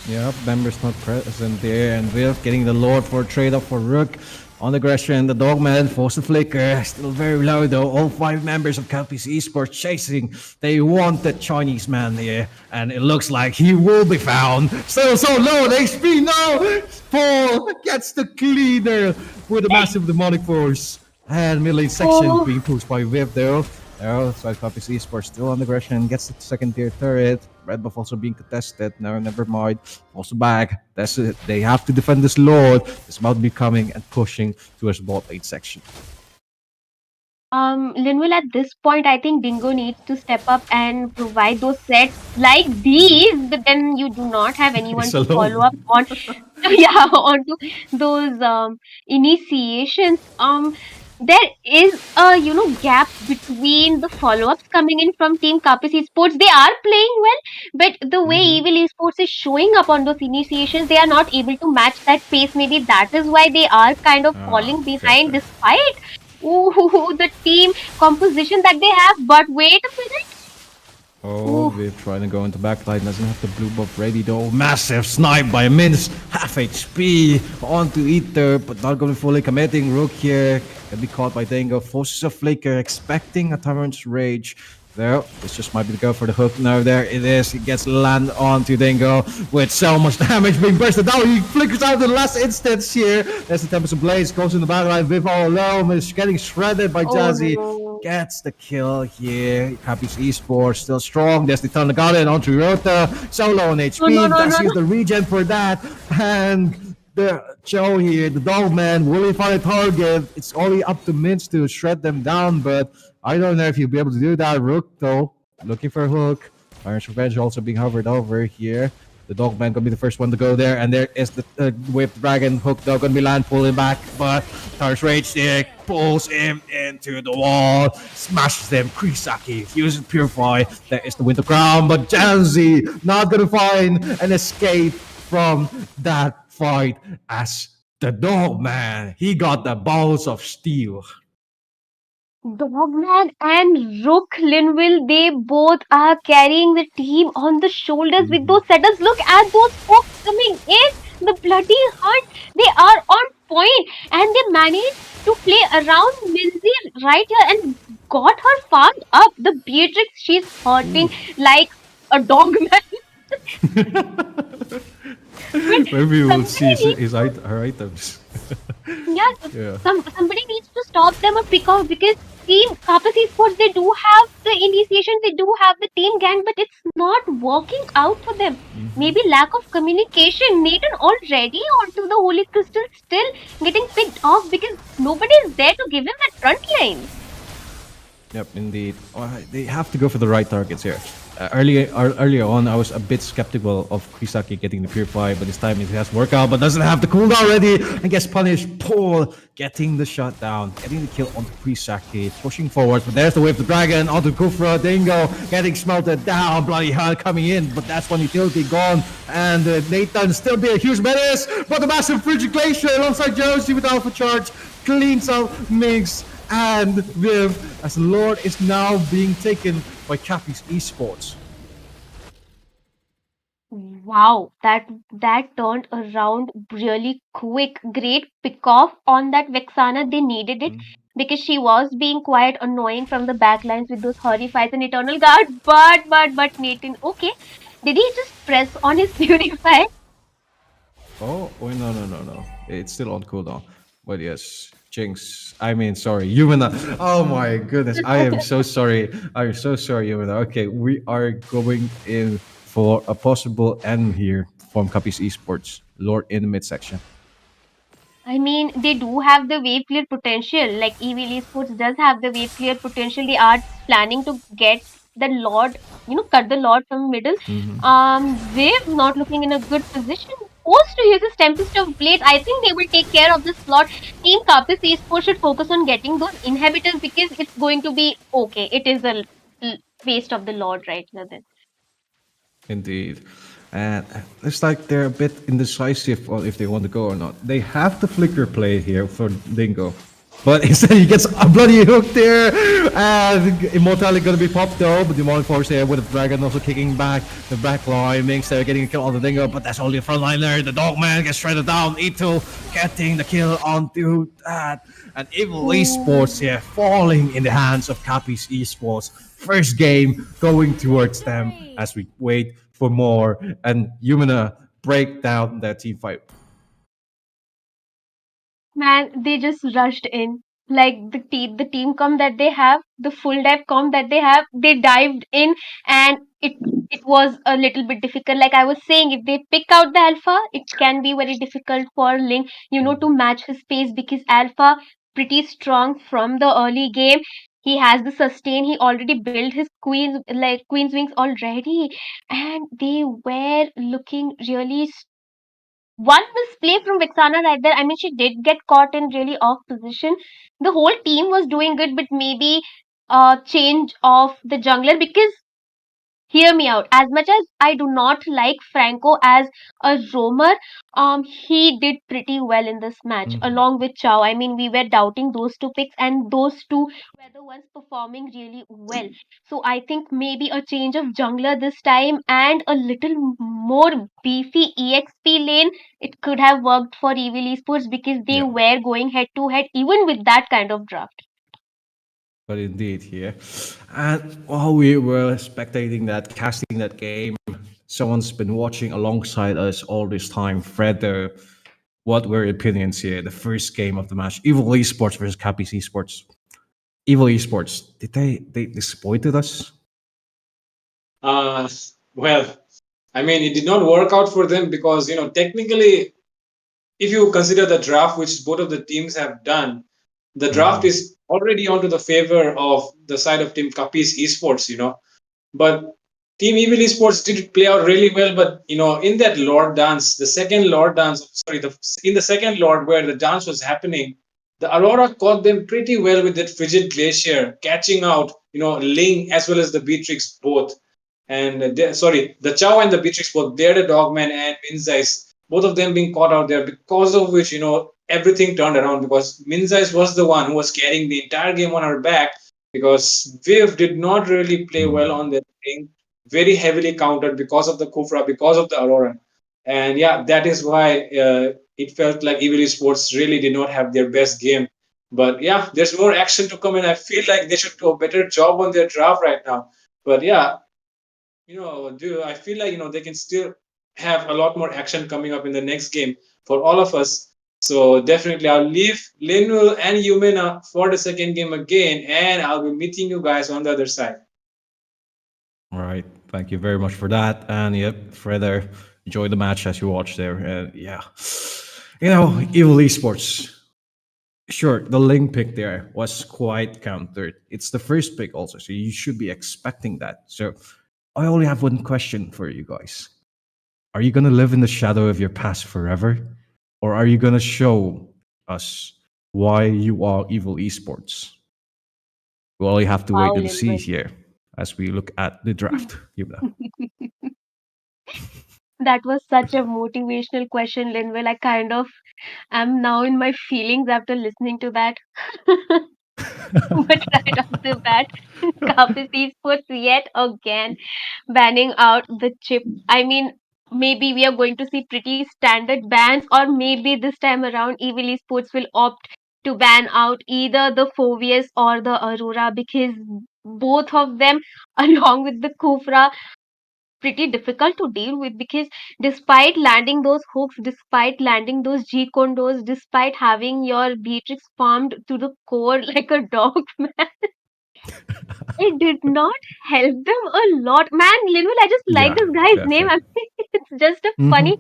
Yep, members not present there, and Wilf getting the Lord for a trade-off for Rook. On aggression, the Dogman forced the flicker. Still very low though. All 5 members of Capes Esports chasing. They want the Chinese man there, and it looks like he will be found. Still so low, the HP now. Paul gets the cleaner with a massive demonic force. And mid lane section being pushed by Viv though. Oh, so Capes Esports still on aggression, gets the second tier turret. Red buff also being contested. No, never mind. Also back. That's it. They have to defend this Lord. It's about to be coming and pushing towards bot lane section. Linwell, at this point, I think Dingo needs to step up and provide those sets like these, but then you do not have anyone to follow up on. Onto those initiations. There is a gap between the follow-ups coming in from Team Capes Esports. They are playing well, but the way Evil Esports is showing up on those initiations, they are not able to match that pace. Maybe that is why they are kind of falling behind despite the team composition that they have. But wait a minute. Oh, we're trying to go into backline. Doesn't have the blue buff ready though. Massive snipe by Mince. Half HP onto Ether, but not going to fully committing. Rook here can be caught by Dingo. Forces a flicker, expecting a Tyrant's Rage. There, this just might be the go for the hook. No, there it is. He gets land onto Dingo with so much damage being bursted down. He flickers out in the last instance here. There's the Tempest of Blaze, goes in the backline. Viv all alone is getting shredded by Jazzy. No. Gets the kill here. Capes Esports still strong. There's the Thunder Guardian onto Rota. Solo on HP. Does use the regen for that. And the Joe here, the Dogman, will he find a target? It's only up to Mince to shred them down, but I don't know if he'll be able to do that. Rook, though, looking for a hook. Iron's Revenge also being hovered over here. The Dogman gonna be the first one to go there, and there is the Whip Dragon hook though gonna be land pulling back, but Tars Rage Stick pulls him into the wall, smashes them. Krisaki uses Purify. There is the Winter Crown, but Janzi not gonna find an escape from that fight as the Dogman. He got the balls of steel. Dogman and Rook Linville, they both are carrying the team on the shoulders with those setups. Look at those hooks coming in. The bloody hunt. They are on point and they managed to play around Minzy right here and got her farmed up. The Beatrix, she's hurting like a dogman. Maybe we'll see Somebody her items. Yeah, Yeah. somebody needs to stop them or pick out because Team Kappa Esports, they do have the initiation, they do have the team gang, but it's not working out for them. Maybe lack of communication. Nathan already onto the Holy Crystal, still getting picked off because nobody is there to give him that front line. Yep, indeed. They have to go for the right targets here. Earlier on, I was a bit skeptical of Krisaki getting the Purify, but this time it has worked out, but doesn't have the cooldown ready and gets punished. Paul getting the shutdown, getting the kill onto Krisaki, pushing forward, but there's the Wave of the Dragon onto Kufra, Dingo getting smelted down, Bloody Hell coming in, but that's one utility gone, and Nathan still be a huge menace, but the massive Frigid Glacier alongside Josie with Alpha Charge cleans out Minx and Viv as Lord is now being taken by Cappy's Esports. Wow, that turned around really quick. Great pick off on that Vexana. They needed it because she was being quite annoying from the backlines with those hurry fights and Eternal Guard. But Nathan, okay. Did he just press on his Purify? Oh, no. It's still on cooldown. But yes, Jinx. I mean, sorry, Yumina. Oh my goodness. I am so sorry. I'm so sorry, Yumina. Okay, we are going in for a possible end here from Cappy's Esports. Lord in the midsection. I mean, they do have the wave clear potential. Like Evil Esports does have the wave clear potential. They are planning to get the Lord, cut the Lord from middle. Wave not looking in a good position. Forced to use his Tempest of Blades. I think they will take care of this slot. Team Kapis Esports should focus on getting those inhibitors because it's going to be okay. It is a waste of the Lord right now then. Indeed. And it's like they're a bit indecisive on if they want to go or not. They have the flicker play here for Dingo. But instead he gets a bloody hook there. And Immortality gonna be popped though. But Demonic Force there with the Dragon also kicking back the back line. Minx there getting a kill on the Dingo. But that's only a frontliner. The Dogman gets shredded down. Ito getting the kill onto that. And Evil Esports here falling in the hands of Cappy's Esports. First game going towards them as we wait for more, and Yumina break down that team fight. Man, they just rushed in. Like the team comp that they have, the full dive comp that they have, they dived in and it was a little bit difficult. Like I was saying, if they pick out the alpha, it can be very difficult for Link, to match his pace because alpha pretty strong from the early game. He has the sustain. He already built his queen's wings already, and they were looking really one misplay from Vexana right there. I mean, she did get caught in really off position. The whole team was doing good, but maybe a change of the jungler because hear me out. As much as I do not like Franco as a roamer, he did pretty well in this match along with Chow. I mean, we were doubting those two picks, and those two were the ones performing really well. So I think maybe a change of jungler this time and a little more beefy EXP lane, it could have worked for Evil Esports because they were going head to head even with that kind of draft. But indeed, here. And while we were spectating that, casting that game, someone's been watching alongside us all this time. Fred, what were your opinions here? The first game of the match, Evil Esports versus Cappy's Esports. Evil Esports, did they disappointed us? Well, I mean, it did not work out for them because, technically, if you consider the draft which both of the teams have done, the draft is already onto the favor of the side of Team Cappy's Esports, But Team Evil Esports did play out really well, but in that Lord dance, the second Lord dance, sorry, in the second Lord where the dance was happening, the Aurora caught them pretty well with that Frigid Glacier, catching out, Ling as well as the Beatrix both. And sorry, the Chow and the Beatrix both, they're the Dogman and Minzais, both of them being caught out there, because of which, everything turned around, because Minzais was the one who was carrying the entire game on her back, because Viv did not really play well on that thing, very heavily countered because of the Kufra, because of the Aurora. And yeah, that is why it felt like Evil Esports really did not have their best game. But yeah, there's more action to come, and I feel like they should do a better job on their draft right now. But yeah, I feel like they can still have a lot more action coming up in the next game for all of us. So definitely, I'll leave Linwell and Yumena for the second game again, and I'll be meeting you guys on the other side. All right. Thank you very much for that. And yep, further enjoy the match as you watch there. And yeah, Evil Esports. Sure, the Ling pick there was quite countered. It's the first pick also, so you should be expecting that. So I only have one question for you guys. Are you going to live in the shadow of your past forever? Or are you going to show us why you are Evil Esports? We only have to wait and see here as we look at the draft. That was such a motivational question, Linville. I kind of am now in my feelings after listening to that. But right off the bat, Kapis Esports yet again banning out the chip. I mean, maybe we are going to see pretty standard bans, or maybe this time around, Evil Esports will opt to ban out either the Fovius or the Aurora, because both of them, along with the Kufra, pretty difficult to deal with, because despite landing those hooks, despite landing those G condos, despite having your Beatrix farmed to the core like a dog, man, it did not help them a lot. Man, Linwell, I just like this guy's name. I mean, it's just a funny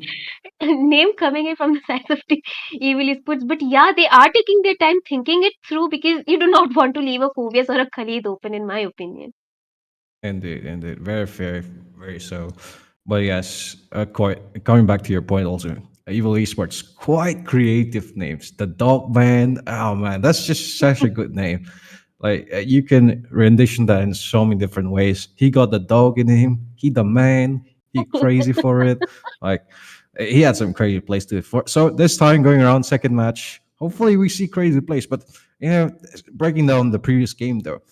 name coming in from the sides of the Evil Esports. But yeah, they are taking their time thinking it through, because you do not want to leave a Phobias or a Khalid open, in my opinion. Indeed. Very fair, very so. But yes, quite coming back to your point also, Evil Esports, quite creative names. The Dog Man, oh man, that's just such a good name. Like you can rendition that in so many different ways. He got the dog in him. He the man. He crazy for it. Like he had some crazy plays to it. So this time going around second match, hopefully we see crazy plays. But breaking down the previous game though,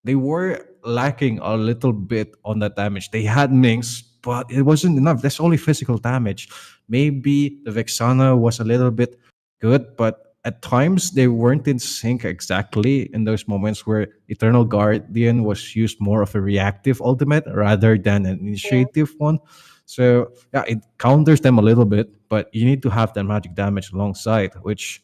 they were lacking a little bit on that damage. They had Minx, but it wasn't enough. That's only physical damage. Maybe the Vexana was a little bit good, but at times they weren't in sync exactly in those moments where Eternal Guardian was used more of a reactive ultimate rather than an initiative one. So yeah, it counters them a little bit, but you need to have that magic damage alongside, which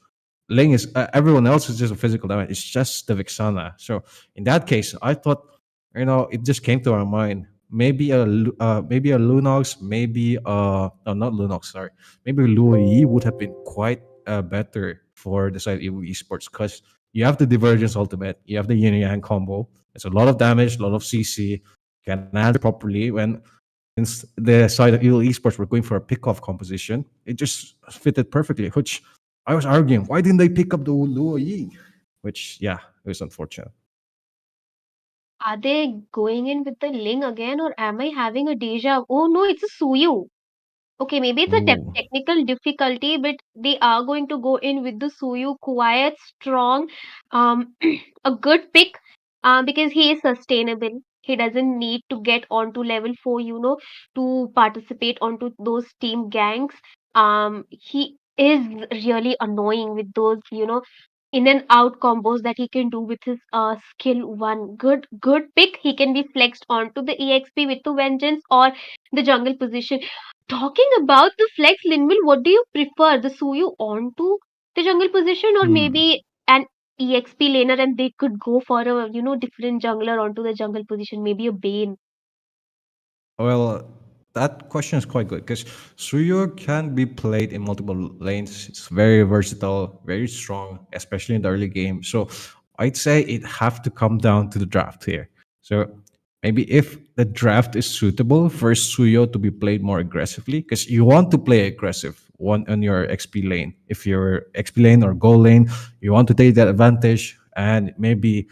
Ling is everyone else is just a physical damage. It's just the Vixana. So in that case, I thought, it just came to our mind. Maybe maybe a Lunox, maybe no, not Lunox, sorry. Maybe Luo Yi would have been quite better for the side of Evil Esports, because you have the Divergence ultimate, you have the Yin Yang combo. It's a lot of damage, a lot of CC. Can answer properly when since the side of Evil Esports were going for a pick-off composition, it just fitted perfectly, which I was arguing, why didn't they pick up the Luo Yi? Which, yeah, it was unfortunate. Are they going in with the Ling again, or am I having a deja? Oh no, it's a Suyu. Okay, maybe it's a technical difficulty, but they are going to go in with the Suyu, quiet, strong, a good pick, because he is sustainable. He doesn't need to get onto level 4, to participate onto those team gangs. He is really annoying with those, in and out combos that he can do with his skill one. Good pick. He can be flexed onto the EXP with the vengeance or the jungle position. Talking about the flex, Linville, what do you prefer? The Suyu onto the jungle position, or maybe an EXP laner, and they could go for a different jungler onto the jungle position, maybe a Bane. Well, that question is quite good because Suyo can be played in multiple lanes. It's very versatile, very strong, especially in the early game. So I'd say it have to come down to the draft here. So maybe if the draft is suitable for Suyo to be played more aggressively because you want to play aggressive one on your XP lane. If you're XP lane or goal lane, you want to take that advantage and maybe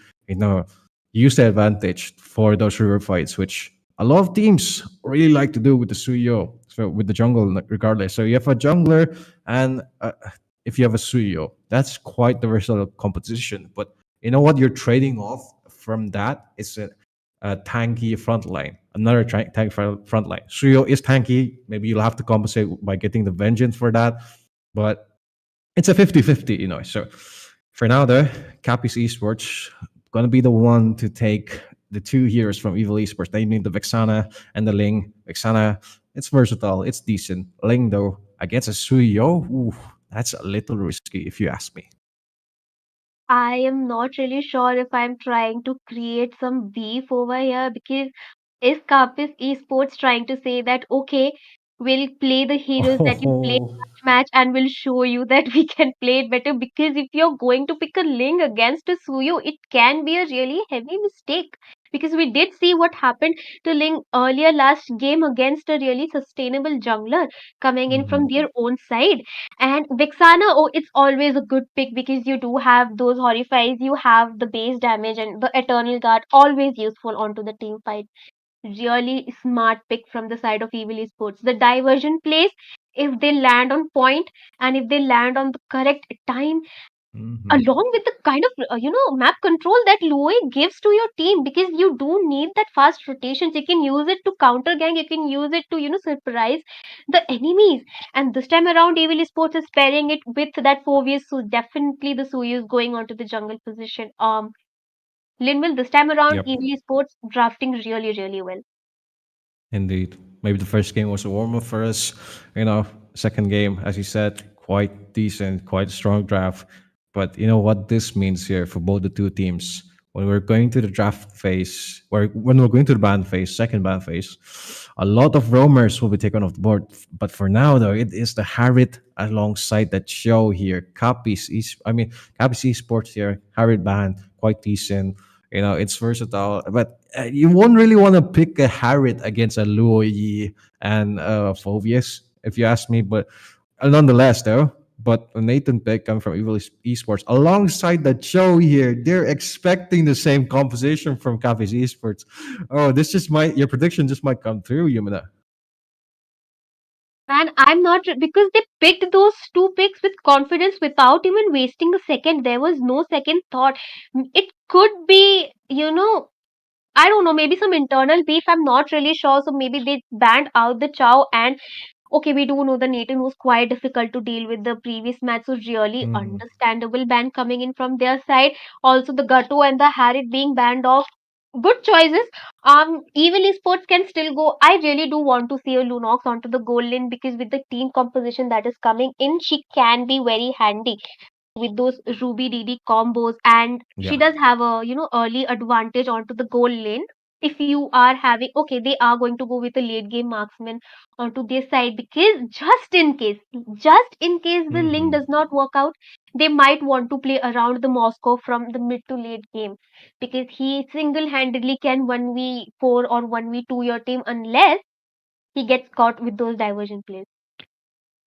use the advantage for those river fights, which a lot of teams really like to do with the Suyo. So with the jungle, regardless. So you have a jungler, and if you have a Suyo, that's quite the versatile composition. But you know what you're trading off from that is a tanky front line, another tank front line. Suyo is tanky. Maybe you'll have to compensate by getting the vengeance for that. But it's a 50-50. So for now, though, Capi's Esports going to be the one to take the two heroes from Evil Esports, namely the Vexana and the Ling. Vexana, it's versatile, it's decent. Ling, though, against a Suyo, ooh, that's a little risky if you ask me. I am not really sure if I'm trying to create some beef over here because is Kapis Esports trying to say that okay, we'll play the heroes that you play Oh, last match and we'll show you that we can play it better because if you're going to pick a Ling against a Suyo, it can be a really heavy mistake. Because we did see what happened to Ling earlier last game against a really sustainable jungler coming in from their own side. And Vixana, oh, it's always a good pick because you do have those horrifies, you have the base damage and the Eternal Guard, always useful onto the team fight. Really smart pick from the side of Evil Esports. The diversion plays, if they land on point and if they land on the correct time, along with the kind of map control that Lue gives to your team, because you do need that fast rotations. You can use it to counter gang, you can use it to surprise the enemies. And this time around, Evil Sports is pairing it with that Fovius, so definitely the Suyu is going onto the jungle position. Linville, this time around, yep. Evil Sports drafting really, really well. Indeed. Maybe the first game was a warm up for us. Second game, as you said, quite decent, quite a strong draft. But you know what this means here for both the two teams? When we're going to the draft phase, or when we're going to the ban phase, second ban phase, a lot of roamers will be taken off the board. But for now, though, it is the Harriet alongside that show here. Capi's Esports here, Harriet ban, quite decent. It's versatile, but you won't really want to pick a Harriet against a Luo Yi and Phobius, if you ask me. But nonetheless, though, but Nathan Peck coming from Evil Esports alongside the show here, they're expecting the same composition from Cafe's Esports. Oh, your prediction just might come through, Yumina. And I'm not because they picked those two picks with confidence without even wasting a second. There was no second thought. It could be, I don't know, maybe some internal beef. I'm not really sure. So maybe they banned out the Chow. And okay, we do know the Nathan was quite difficult to deal with the previous match. So really understandable ban coming in from their side. Also the Gatto and the Harriet being banned off. Good choices. Evil Esports can still go. I really do want to see a Lunox onto the goal lane because with the team composition that is coming in, she can be very handy with those Ruby DD combos, and she Yeah. does have a early advantage onto the goal lane. If you are having, okay, they are going to go with a late game marksman onto their side because just in case the link does not work out, they might want to play around the Moscow from the mid to late game because he single-handedly can 1v4 or 1v2 your team unless he gets caught with those diversion plays.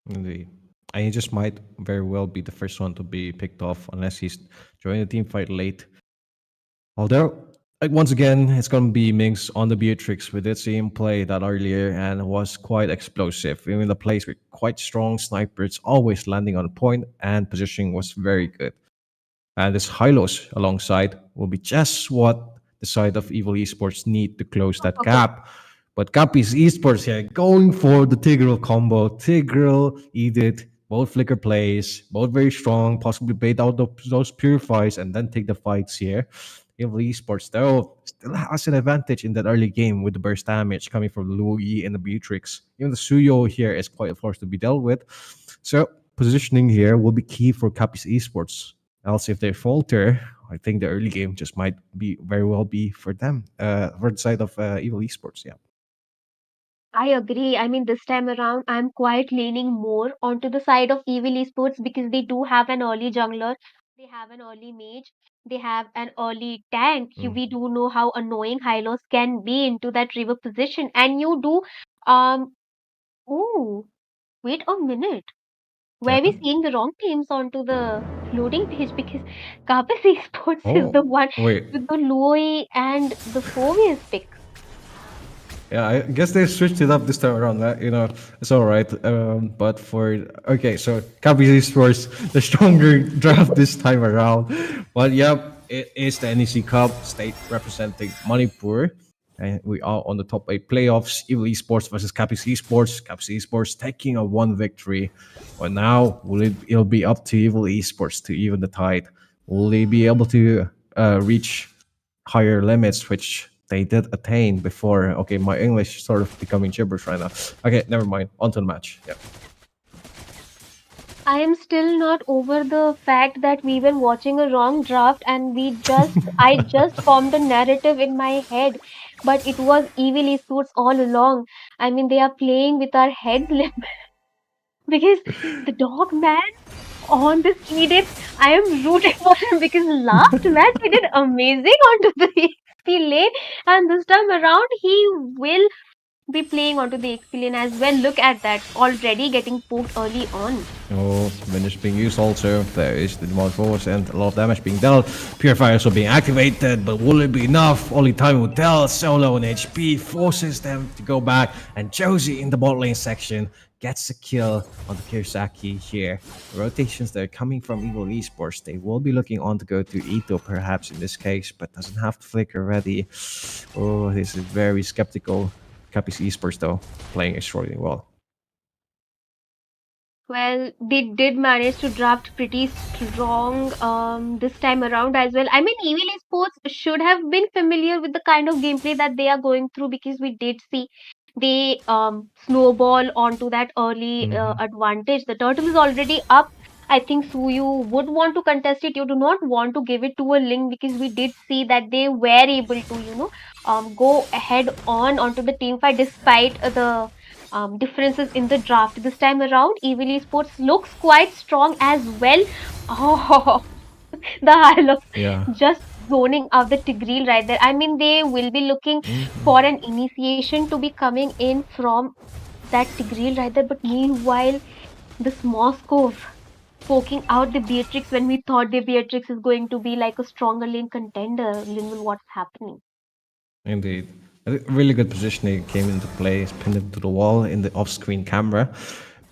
Indeed. And he just might very well be the first one to be picked off unless he's joining the team fight late. Although, once again, it's going to be Minx on the Beatrix. We did see him play that earlier and was quite explosive. Even the plays were quite strong. Snipers always landing on point and positioning was very good. And this Hylos alongside will be just what the side of Evil Esports need to close that gap. But Capi's Esports here going for the Tigreal combo. Tigreal, Edith, both flicker plays, both very strong, possibly bait out those purifies and then take the fights here. Evil Esports, though, still has an advantage in that early game with the burst damage coming from Louis and the Beatrix. Even the Suyo here is quite a force to be dealt with. So, positioning here will be key for Capi's Esports. Else, if they falter, I think the early game just might be very well be for them, for the side of Evil Esports. Yeah. I agree. I mean, this time around, I'm quite leaning more onto the side of Evil Esports because they do have an early jungler. They have an early mage. They have an early tank. Mm. We do know how annoying Hylos can be into that river position. And you do, um, ooh, wait a minute. Yeah. Were we seeing the wrong teams onto the loading page? Because Kapis Esports is Oh, the one wait. with the Louis and the Phobius pick. Yeah, I guess they switched it up this time around. It's all right. But okay, so Cubbies Esports the stronger draft this time around. But yep, it is the NEC Cup, state representing Manipur, and we are on the top 8 playoffs. Evil Esports versus Capis Esports. Capis Esports taking a 1 victory. But now it'll be up to Evil Esports to even the tide. Will they be able to reach higher limits, which they did attain before? Okay, my English is sort of becoming gibberish right now. Okay, never mind. On to the match. Yeah. I am still not over the fact that we were watching a wrong draft and I just formed a narrative in my head, but it was Evil Esports all along. I mean, they are playing with our heads because the dog man on the ski dip, I am rooting for him because last match he did amazing onto the XP lane, and this time around he will be playing onto the XP lane as well. Look at that, already getting poked early on. Oh, Venice being used also. There is the demand force and a lot of damage being dealt. Purifiers are being activated, but will it be enough? Only time will tell. Solo and HP forces them to go back, and Josie in the bot lane section gets a kill on the Kirasaki here. The rotations that are coming from Evil Esports, they will be looking on to go to Ito perhaps in this case, but doesn't have the flicker ready. Oh, this is very skeptical. Capis Esports though, playing extraordinarily well. Well, they did manage to draft pretty strong this time around as well. I mean, Evil Esports should have been familiar with the kind of gameplay that they are going through because we did see they snowball onto that early advantage. The turtle is already up. I think Suyu would want to contest it. You do not want to give it to a Link because we did see that they were able to, go ahead onto the team fight despite the differences in the draft. This time around, Evil Esports looks quite strong as well. Oh, the Harlow Yeah. just zoning out the Tigreal right there. I mean, they will be looking for an initiation to be coming in from that Tigreal right there. But meanwhile, this Moscow poking out the Beatrix when we thought the Beatrix is going to be like a stronger lane contender. Linville, what's happening? Indeed. A really good positioning came into play, pinned him to the wall in the off-screen camera.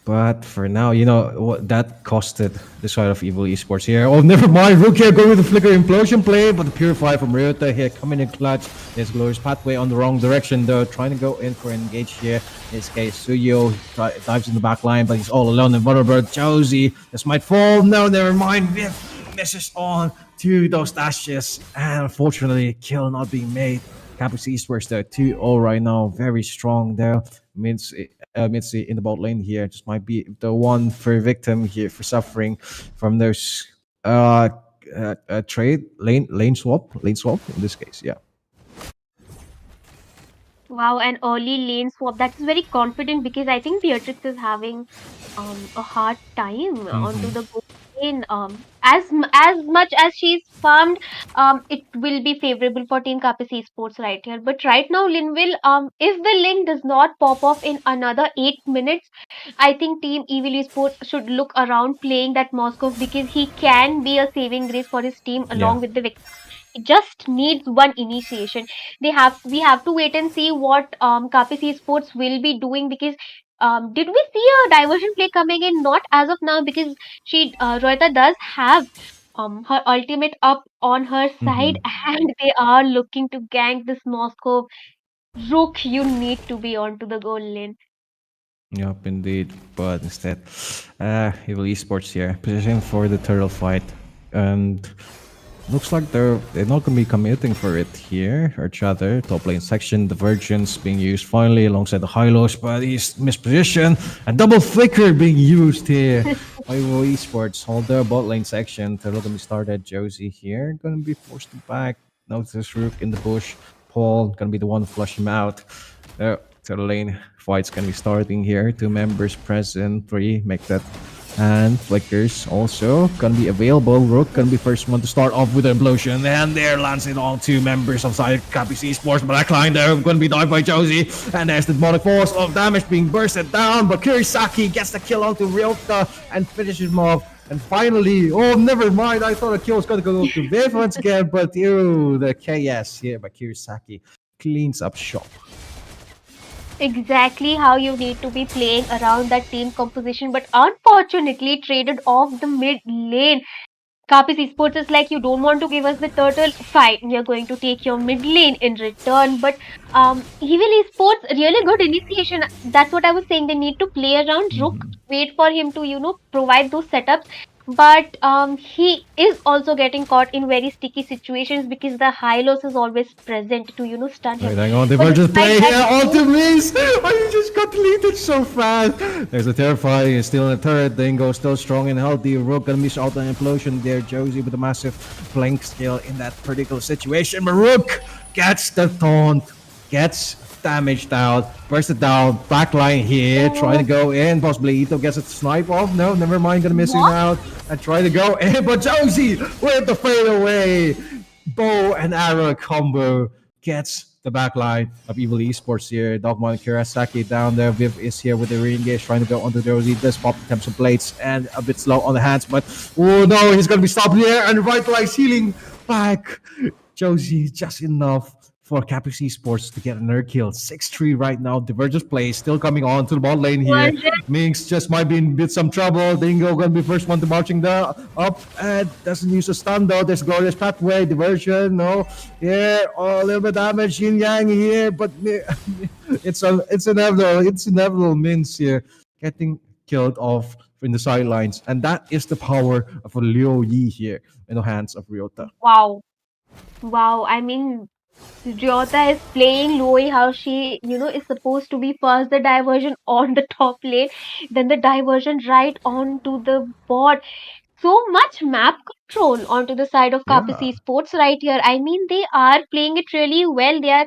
But for now, what that costed the side of Evil Esports here. Oh, never mind. Rukia going with the flicker implosion play, but the Purify from Ryota here coming in clutch. There's Glorious Pathway on the wrong direction though, trying to go in for an engage here. In this case, Suyo dives in the back line, but he's all alone in vulnerable. Josie, this might fall. No, never mind. Viv misses on to those dashes, and unfortunately, kill not being made. Capus Eastwards there 2-0 right now, very strong there. Mitzi in the bot lane here just might be the one for victim here for suffering from those trade lane swap in this case. Yeah. Wow, an early lane swap. That is very confident because I think Beatrix is having a hard time onto the goal lane. As much as she's farmed, it will be favorable for Team Capis Esports right here. But right now, Linville, if the link does not pop off in another 8 minutes, I think Team Evil Esports should look around playing that Moskov because he can be a saving grace for his team along with the victim. It just needs one initiation. We have to wait and see what Capis Esports will be doing because did we see a diversion play coming in? Not as of now because Roita does have her ultimate up on her side and they are looking to gank this Moscow. Rook, you need to be onto the goal lane. Yep, indeed. But instead, Evil Esports here, positioning for the turtle fight, and looks like they're not going to be committing for it here. Each other, top lane section, Divergence being used finally alongside the Hylos, but he's mispositioned. And double flicker being used here by Evil Esports. Hold their bot lane section. Turtle going to be started. Josie here, going to be forced back. Notice Rook in the bush. Paul going to be the one to flush him out. Turtle lane fight's going to be starting here. 2 members present. 3 make that And Flickers also gonna be available. Rook gonna be first one to start off with an implosion. And there lands it all two members of side Capital Esports. Blackline there gonna be died by Josie. And there's the demonic force of damage being bursted down. But Kurisaki gets the kill onto Ryota and finishes him off. And finally, oh, never mind. I thought the kill was going to go to Viv once again, but ew, the KS here by Kurisaki cleans up shop. Exactly how you need to be playing around that team composition, but unfortunately traded off the mid lane. Capis Esports is like, you don't want to give us the turtle, fine, we are going to take your mid lane in return. But Evil Esports, really good initiation. That's what I was saying. They need to play around Rook, wait for him to, provide those setups. But he is also getting caught in very sticky situations because the high loss is always present to, stun him. Wait, hang on, they But were just despite playing here that, onto Miss. Oh, you just got deleted so fast. There's a Terrifying, he's still in the turret. Dingo still strong and healthy. Rook gonna miss out an implosion there. Josie with a massive flank skill in that particular situation. But Rook gets the taunt, gets damaged out, bursted down, backline here, trying to go in, possibly Ito gets a snipe off, no, never mind, gonna miss him out, and try to go in, but Josie with the fade away, bow and arrow combo, gets the backline of Evil Esports here. Dogman and Kurosaki down there. Viv is here with the re-engage, trying to go onto Josie. Does pop the Tempest Blades and a bit slow on the hands, but oh no, he's gonna be stopped here and Revitalize healing back. Josie just enough for Capital Esports to get another kill. 6-3 right now. Divergence play still coming on to the bot lane here. Minx just might be in bit some trouble. Dingo gonna be first one to marching up and doesn't use a stun though. There's Glorious Pathway, Diversion, no. Yeah, a little bit damage, Yin Yang here, but it's inevitable. It's inevitable. Minx here getting killed off in the sidelines, and that is the power of a Liu Yi here in the hands of Ryota. Wow, I mean, Ryota is playing Loi how she, is supposed to be first the diversion on the top lane, then the diversion right onto the bot. So much map control onto the side of Capis Esports right here. I mean, they are playing it really well. They are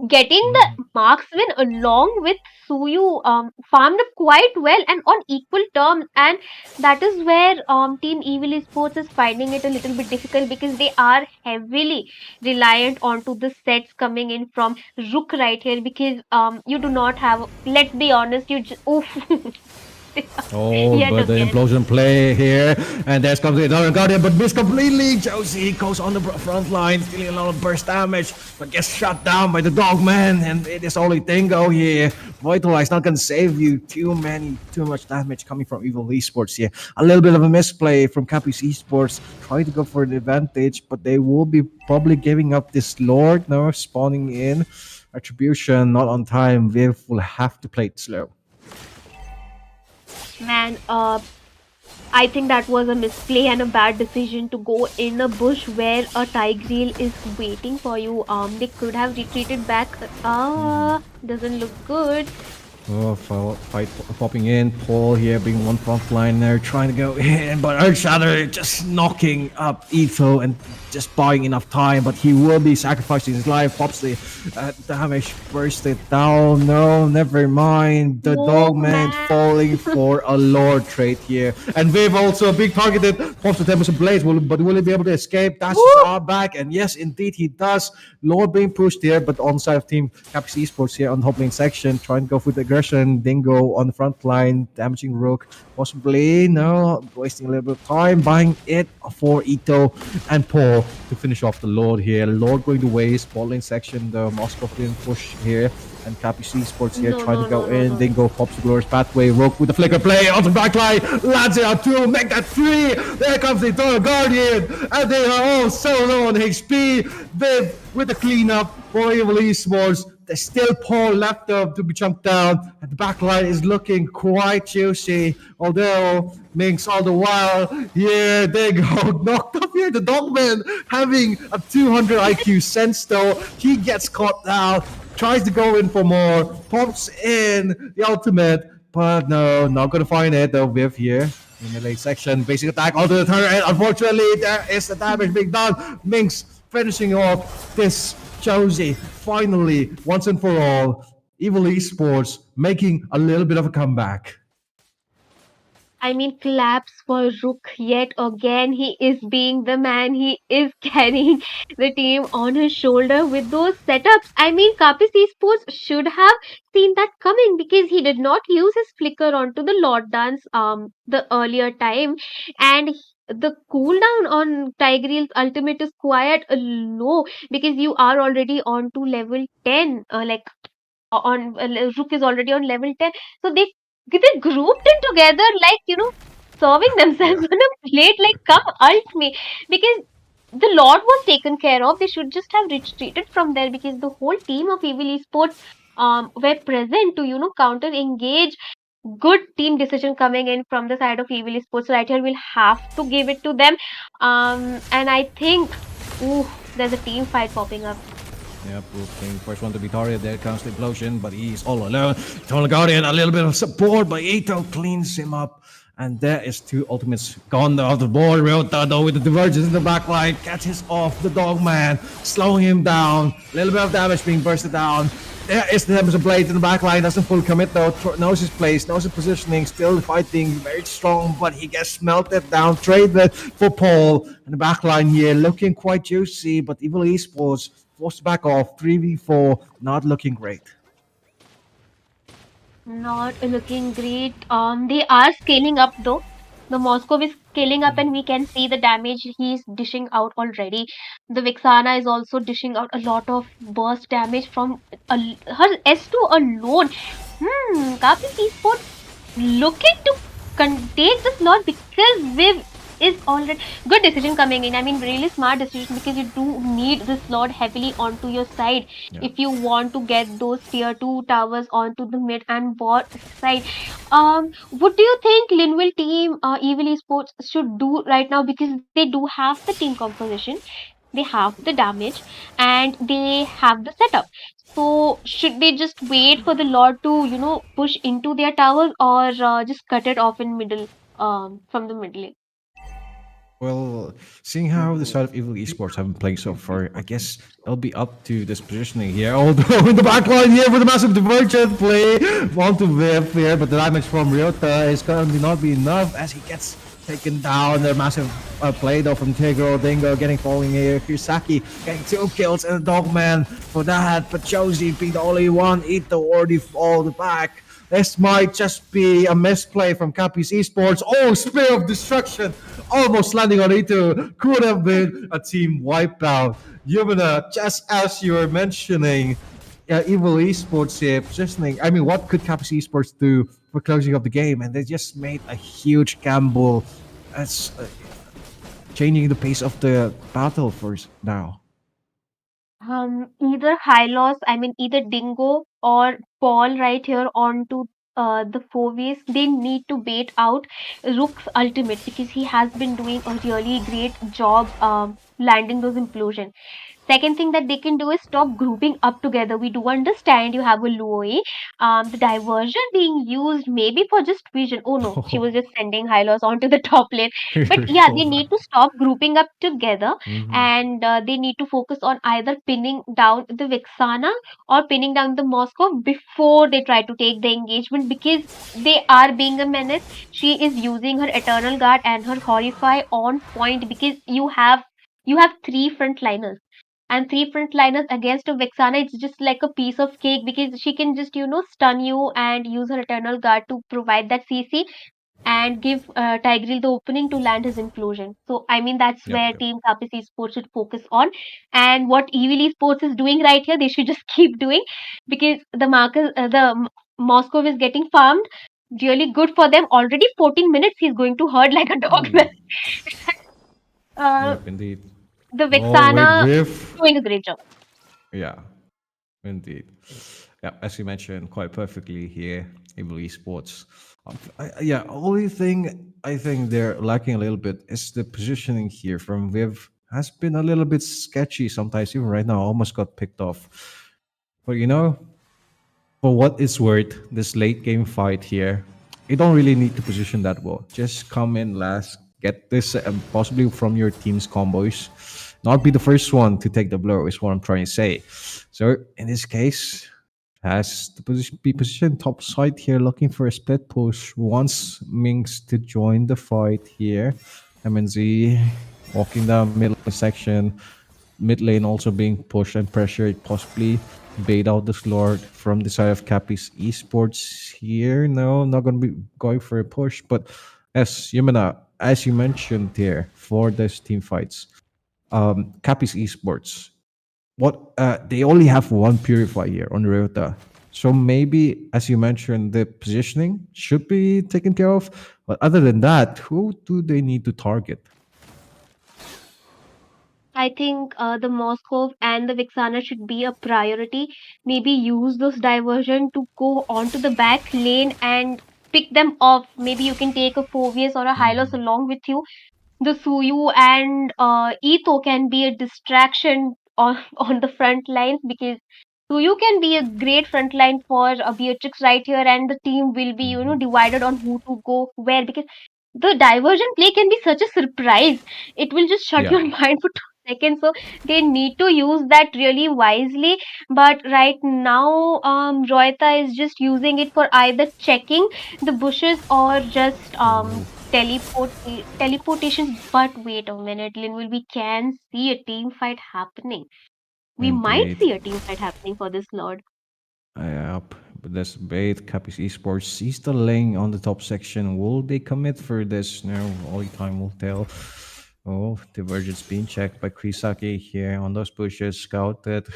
getting the marksman along with Suyu farmed up quite well and on equal terms, and that is where Team Evil Esports is finding it a little bit difficult because they are heavily reliant onto the sets coming in from Rook right here because you do not have, let's be honest, you just Oh, but the implosion play here, and there's comes the another Guardian, but missed completely. Josie goes on the front line, dealing a lot of burst damage, but gets shot down by the Dogman, and it is only Dingo here. Vitalize not gonna save you. Too much damage coming from Evil Esports here. A little bit of a misplay from Capital Esports, trying to go for the advantage, but they will be probably giving up this Lord now, spawning in. Attribution not on time. Viv will have to play it slow. Man, I think that was a misplay and a bad decision to go in a bush where a Tigreal is waiting for you. They could have retreated back. Doesn't look good. Oh, fight popping in. Paul here being one frontliner, trying to go in, but Earthshatter just knocking up Etho and just buying enough time, but he will be sacrificing his life. Pops the damage, burst it down. No, never mind. The Dogman falling for a Lord trade here. And Viv also a big targeted. Pops the Tempest Blades, but will he be able to escape? Dashes are back, and yes, indeed he does. Lord being pushed here, but on the side of Team Capital Esports here on the top lane section, trying to go for the aggression. Dingo on the front line, damaging Rook. Possibly, no, wasting a little bit of time, buying it for Ito and Paul to finish off the Lord here. Lord going to waste, bot lane section, the Moscovian push here. And Capital Esports here trying to go in. Dingo pops the Glorious Pathway. Rook with the flicker play on the backline. Lands it out 2, make that 3. There comes the Eternal Guardian. And they are all so low on HP. Viv with the cleanup for Evil Esports. There's still Paul left up to be chunked down. And the backline is looking quite juicy. Although Minx all the while. Here they go. Knocked up here. The Dogman having a 200 IQ sense though. He gets caught out. Tries to go in for more, pops in the ultimate, but no, not gonna find it though. Viv here in the late section, basic attack onto the turret. Unfortunately, there is the damage being done. Minx finishing off this Josie. Finally, once and for all, Evil Esports making a little bit of a comeback. I mean, claps for Rook yet again. He is being the man. He is carrying the team on his shoulder with those setups. I mean, Kapis Esports should have seen that coming because he did not use his flicker onto the Lord Dance the earlier time, and the cooldown on Tigreal's ultimate is quite low because you are already on to level 10. Rook is already on level 10, so they grouped in together, like, serving themselves on a plate, like, come ult me, because the Lord was taken care of. They should just have retreated from there because the whole team of Evil Esports were present to, counter engage. Good team decision coming in from the side of Evil Esports. Right here, we'll have to give it to them. And I think, ooh, there's a team fight popping up. Yep, looking first one to be targeted. There comes the implosion, but he's all alone. Eternal Guardian, a little bit of support, but Ito cleans him up. And there is two ultimates gone off the board. Ryota, though, with the divergence in the back line, catches off the Dogman, slowing him down. A little bit of damage being bursted down. There is the Tempest Blade in the back line. Doesn't full commit though. Knows his place, knows his positioning. Still fighting, very strong, but he gets melted down. Traded for Paul. And the back line here looking quite juicy, but Evil Esports forced to back off. 3v4, not looking great. Not looking great. They are scaling up though. The Moscow is scaling up, and we can see the damage he's dishing out already. The Vixana is also dishing out a lot of burst damage from her S2 alone. Kapis Esports looking to take this lot because Viv is already good decision coming in. I mean, really smart decision because you do need this Lord heavily onto your side if you want to get those tier 2 towers onto the mid and bot side. What do you think Linville team, Evil Esports should do right now, because they do have the team composition, they have the damage, and they have the setup? So should they just wait for the Lord to push into their towers, or just cut it off in middle from the middle lane? Well, seeing how the side of Evil Esports have been playing so far, I guess it'll be up to this positioning here. Although in the back line here with a massive divergent play, want to whip here, but the damage from Ryota is currently not be enough as he gets taken down. The massive play though from Tigro, Dingo getting falling here. Kisaki getting 2 kills and a Dogman for that, but Josie being the only one. Ito already fall back. This might just be a misplay from Kapis Esports. Oh, Spear of Destruction! Almost landing on Ito. Could have been a team wipeout. Yumina, just as you were mentioning, Evil Esports here positioning. I mean, what could Kapis Esports do for closing of the game? And they just made a huge gamble. That's changing the pace of the battle for now. Either high loss, I mean, either Dingo or Paul right here onto the 4 ways. They need to bait out Rook's ultimate because he has been doing a really great job landing those implosion. Second thing that they can do is stop grouping up together. We do understand you have a Luoi. The diversion being used maybe for just vision. Oh no, she was just sending Hylos onto the top lane. But yeah, they need to stop grouping up together, and they need to focus on either pinning down the Vixana or pinning down the Moscow before they try to take the engagement, because they are being a menace. She is using her Eternal Guard and her Horrify on point because you have 3 frontliners, and 3 frontliners against a Vexana, it's just like a piece of cake because she can just stun you and use her Eternal Guard to provide that CC and give Tigreal the opening to land his implosion. So I mean, that's where Team Kapis Esports should focus on, and what Evil Esports is doing right here, they should just keep doing, because Moscow is getting farmed. Really good for them. Already 14 minutes he's going to herd like a dog. Yep, indeed. The Vixana Whiff. doing a great job. Yeah, indeed. Yeah, as you mentioned quite perfectly here, Evil Esports. Yeah, only thing I think they're lacking a little bit is the positioning here from Viv. Has been a little bit sketchy sometimes, even right now, almost got picked off. But for what it's worth, this late game fight here, you don't really need to position that well. Just come in last, get this possibly from your team's combos. Not be the first one to take the blow is what I'm trying to say. So in this case, has to be positioned top side here, looking for a split push. Wants Minx to join the fight here. MNZ walking down middle section. Mid lane also being pushed and pressured, possibly bait out the Lord from the side of Cappy's Esports here. No, not going to be going for a push, but as Yumina, as you mentioned here, for these team fights, Cappy's Esports, what they only have one purify here on Ryota. So maybe, as you mentioned, the positioning should be taken care of. But other than that, who do they need to target? I think the Moscow and the Vixana should be a priority. Maybe use those diversion to go onto the back lane and pick them off. Maybe you can take a Phobius or a Hylos along with you. The Suyu and Etho can be a distraction on, on the front lines, because Suyu can be a great front line for Beatrix right here, and the team will be, divided on who to go where, because the diversion play can be such a surprise. It will just shut Yeah. your mind for 2 seconds. So they need to use that really wisely. But right now, Royta is just using it for either checking the bushes or just teleportations. But wait a minute, Linville, we can see a team fight happening. We might Indeed. see a team fight happening for this Lord. Yep, but that's bait. Cappy's Esports sees the lane on the top section. Will they commit for this? No, only time will tell. Oh, Divergence being checked by Krisaki here on those pushes. Scouted.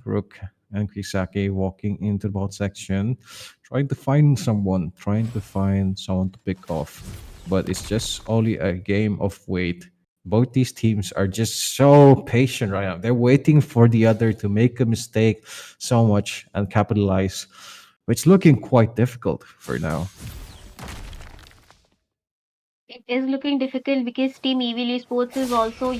Rook and Krisaki walking into the bot section. Trying to find someone. To pick off. But it's just only a game of wait. Both these teams are just so patient right now. They're waiting for the other to make a mistake so much and capitalize. It's looking quite difficult for now. It is looking difficult because Team Evil Esports is also,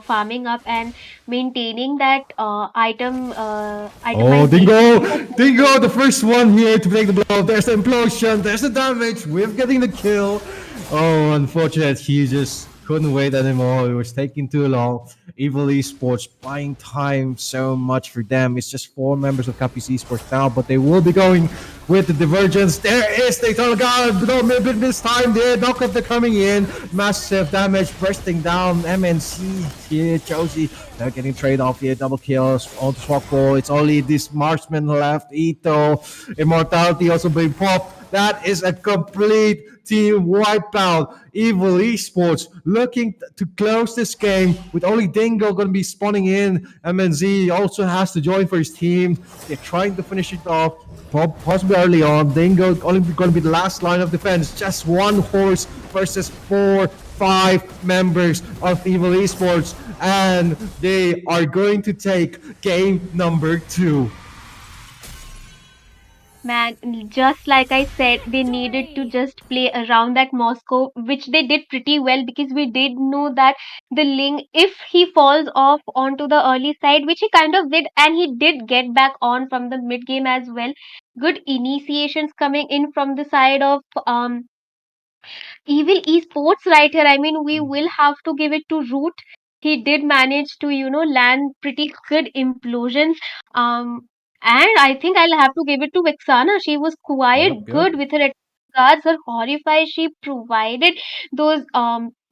farming up and maintaining that Oh, itemization. Dingo, the first one here to take the blow. There's the implosion, there's the damage. We're getting the kill. Oh, unfortunate. He just couldn't wait anymore. It was taking too long. Evil Esports buying time so much for them. It's just 4 members of Cappy's Esports now, but they will be going with the Divergence. There is the Eternal God. No, maybe this time the knockup they're coming in. Massive damage bursting down. MNC here, Josie. They're getting trade off here. Double kills on the swap ball. It's only this marksman left. Ito. Immortality also being popped. That is a complete team wipeout. Evil Esports looking to close this game with only Dingo going to be spawning in. MNZ also has to join for his team. They're trying to finish it off, possibly early on. Dingo only going to be the last line of defense. Just one horse versus 4-5 members of Evil Esports. And they are going to take game number 2. Man, just like I said, they needed to just play around that Moscow, which they did pretty well, because we did know that the Ling, if he falls off onto the early side, which he kind of did, and he did get back on from the mid game as well. Good initiations coming in from the side of Evil Esports right here. I mean, we will have to give it to Root. He did manage to, land pretty good implosions. And I think I'll have to give it to Vexana. She was quite good with her guards, her horrify. She provided those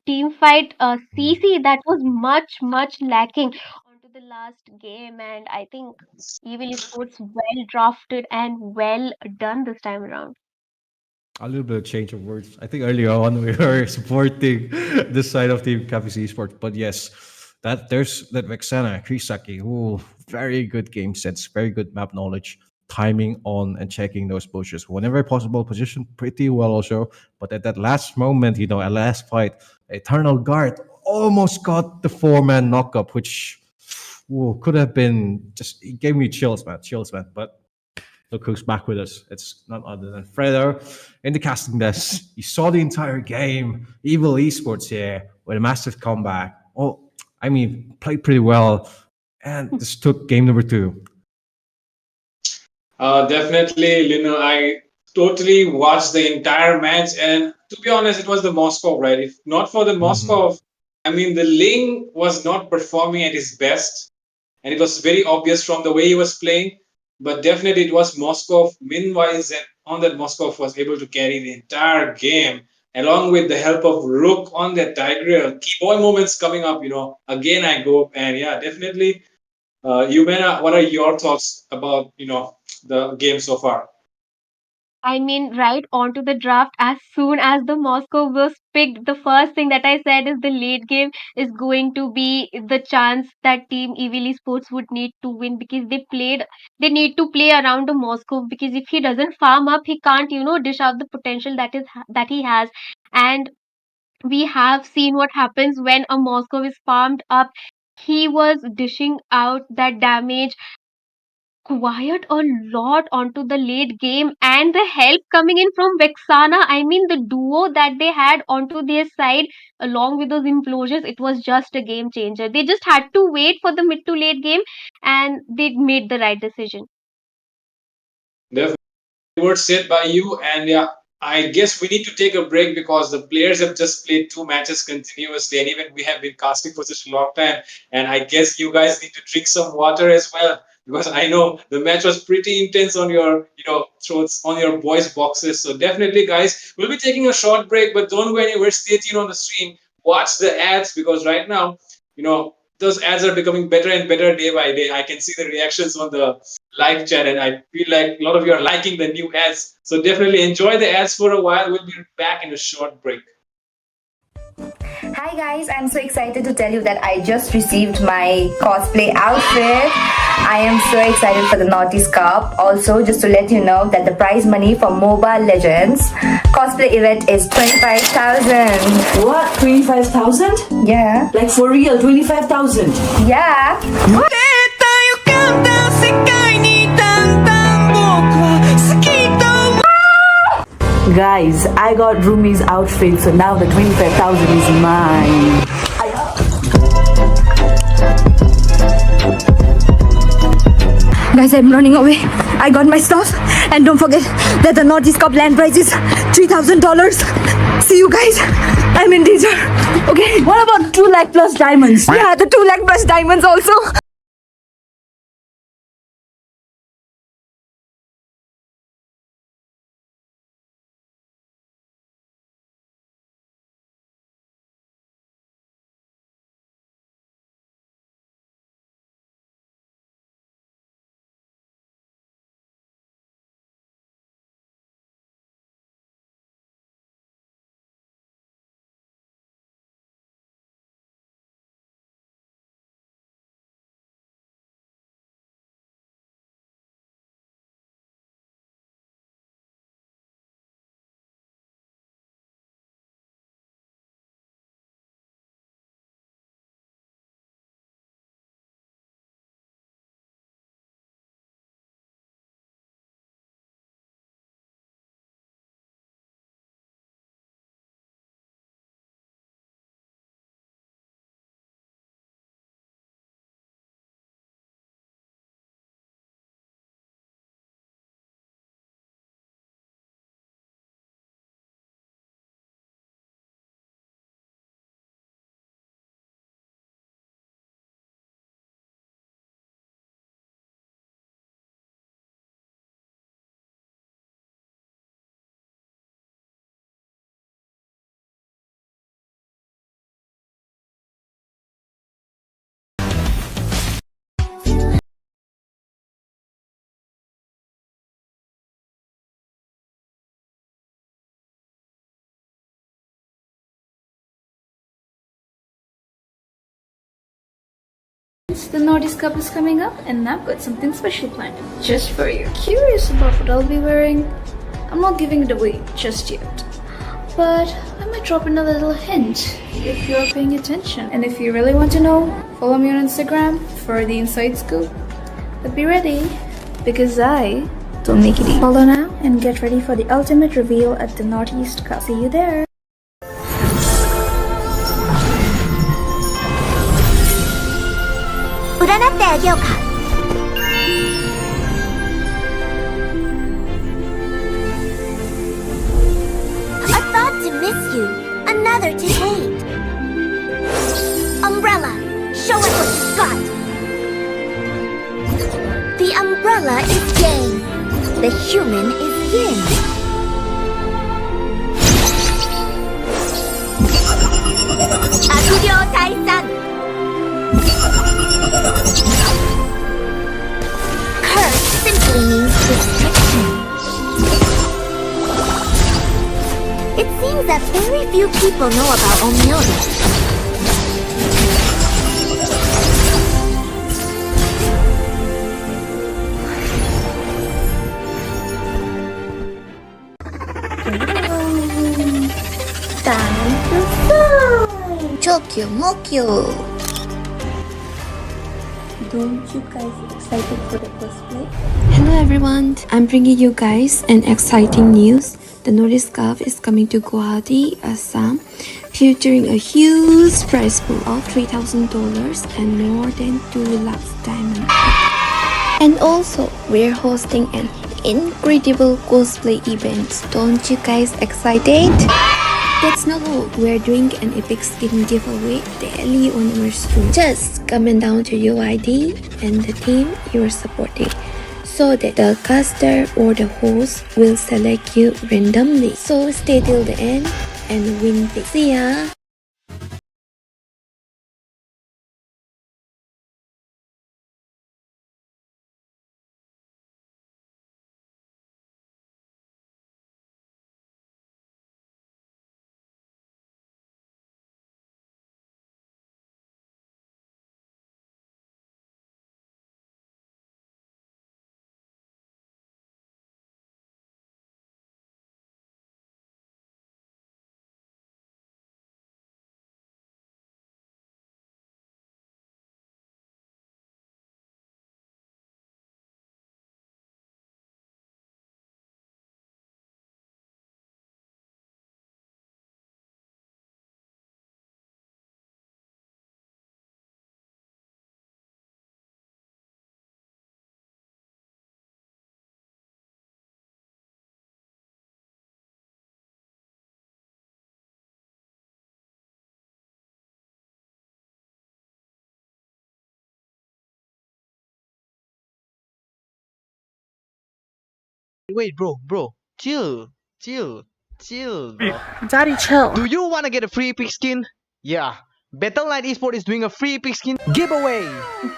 team fight CC that was much lacking onto the last game. And I think Evil Esports well drafted and well done this time around. A little bit of change of words. I think earlier on we were supporting this side of Team Cappy's Esports, but yes, that there's that Vexana Krisaki, who very good game sense, very good map knowledge, timing on and checking those bushes whenever possible, position pretty well also. But at that last moment, at last fight, Eternal Guard almost got the 4-man knockup, which could have been just, it gave me chills, man. But look who's back with us. It's none other than Fredo in the casting desk. You saw the entire game. Evil Esports here with a massive comeback. Oh, I mean, played pretty well. And this took game number 2. Definitely, Lino. I totally watched the entire match, and to be honest, it was the Moscow, right? If not for the Moscow, I mean, the Ling was not performing at his best, and it was very obvious from the way he was playing. but definitely it was Moskov win-wise, and on that Moskov was able to carry the entire game along with the help of Rook on that Tigreal. Key boy moments coming up, again I go, and yeah, definitely. Yumena, what are your thoughts about, the game so far? I mean, right onto the draft. As soon as the Moscow was picked, the first thing that I said is the late game is going to be the chance that Team Evil Sports would need to win, because they need to play around the Moscow, because if he doesn't farm up, he can't, dish out the potential that he has. And we have seen what happens when a Moscow is farmed up. He was dishing out that damage quite a lot onto the late game, and the help coming in from Vexana. I mean, the duo that they had onto their side along with those implosions, it was just a game changer. They just had to wait for the mid to late game, and they made the right decision. Definitely. Words said by you, and yeah, I guess we need to take a break because the players have just played two matches continuously, and even we have been casting for such a long time, and I guess you guys need to drink some water as well, because I know the match was pretty intense on your throats, on your voice boxes. So definitely, guys, we'll be taking a short break, but don't go anywhere. Stay tuned on the stream, watch the ads, because right now, those ads are becoming better and better day by day. I can see the reactions on the live chat, and I feel like a lot of you are liking the new ads. So definitely enjoy the ads for a while. We'll be back in a short break. Hi guys, I'm so excited to tell you that I just received my cosplay outfit. I am so excited for the Naughty's Cup. Also, just to let you know that the prize money for MOBA Legends cosplay event is 25,000. What? 25,000? Yeah. Like for real, 25,000? Yeah. What? Guys, I got Rumi's outfit, so now the 25,000 is mine. Guys, I'm running away. I got my stuff. And don't forget that the Naughty's Cup land prize is $3,000. See you guys. I'm in danger. Okay. What about 2 lakh plus diamonds? Yeah, the 2 lakh plus diamonds also. The Naughty's Cup is coming up, and I've got something special planned just for you. Curious about what I'll be wearing? I'm not giving it away just yet, but I might drop in a little hint if you're paying attention. And if you really want to know, follow me on Instagram for the inside scoop. But be ready, because I don't make it easy. Follow now and get ready for the ultimate reveal at the Naughty's Cup. See you there. A thought to miss you, another to hate. Umbrella, show us what you've got. The umbrella is human is yin. 악우려 달산. Curse simply means restriction. It seems that very few people know about Omniotic. Chokyo Mokyo. Don't you guys excited for the cosplay? Hello everyone, I'm bringing you guys an exciting news. The Nordic Cup is coming to Guwahati, Assam, featuring a huge prize pool of $3,000 and more than 2 lakhs diamonds. And also, we're hosting an incredible cosplay event. Don't you guys excited? That's not all. We're doing an epic skin giveaway daily on our stream. Just comment down to your ID and the team you're supporting, so that the caster or the host will select you randomly. So stay till the end and win big. See ya! Wait, bro, chill, bro. Daddy, chill. Do you want to get a free epic skin? Yeah, Battle.net Esports is doing a free epic skin giveaway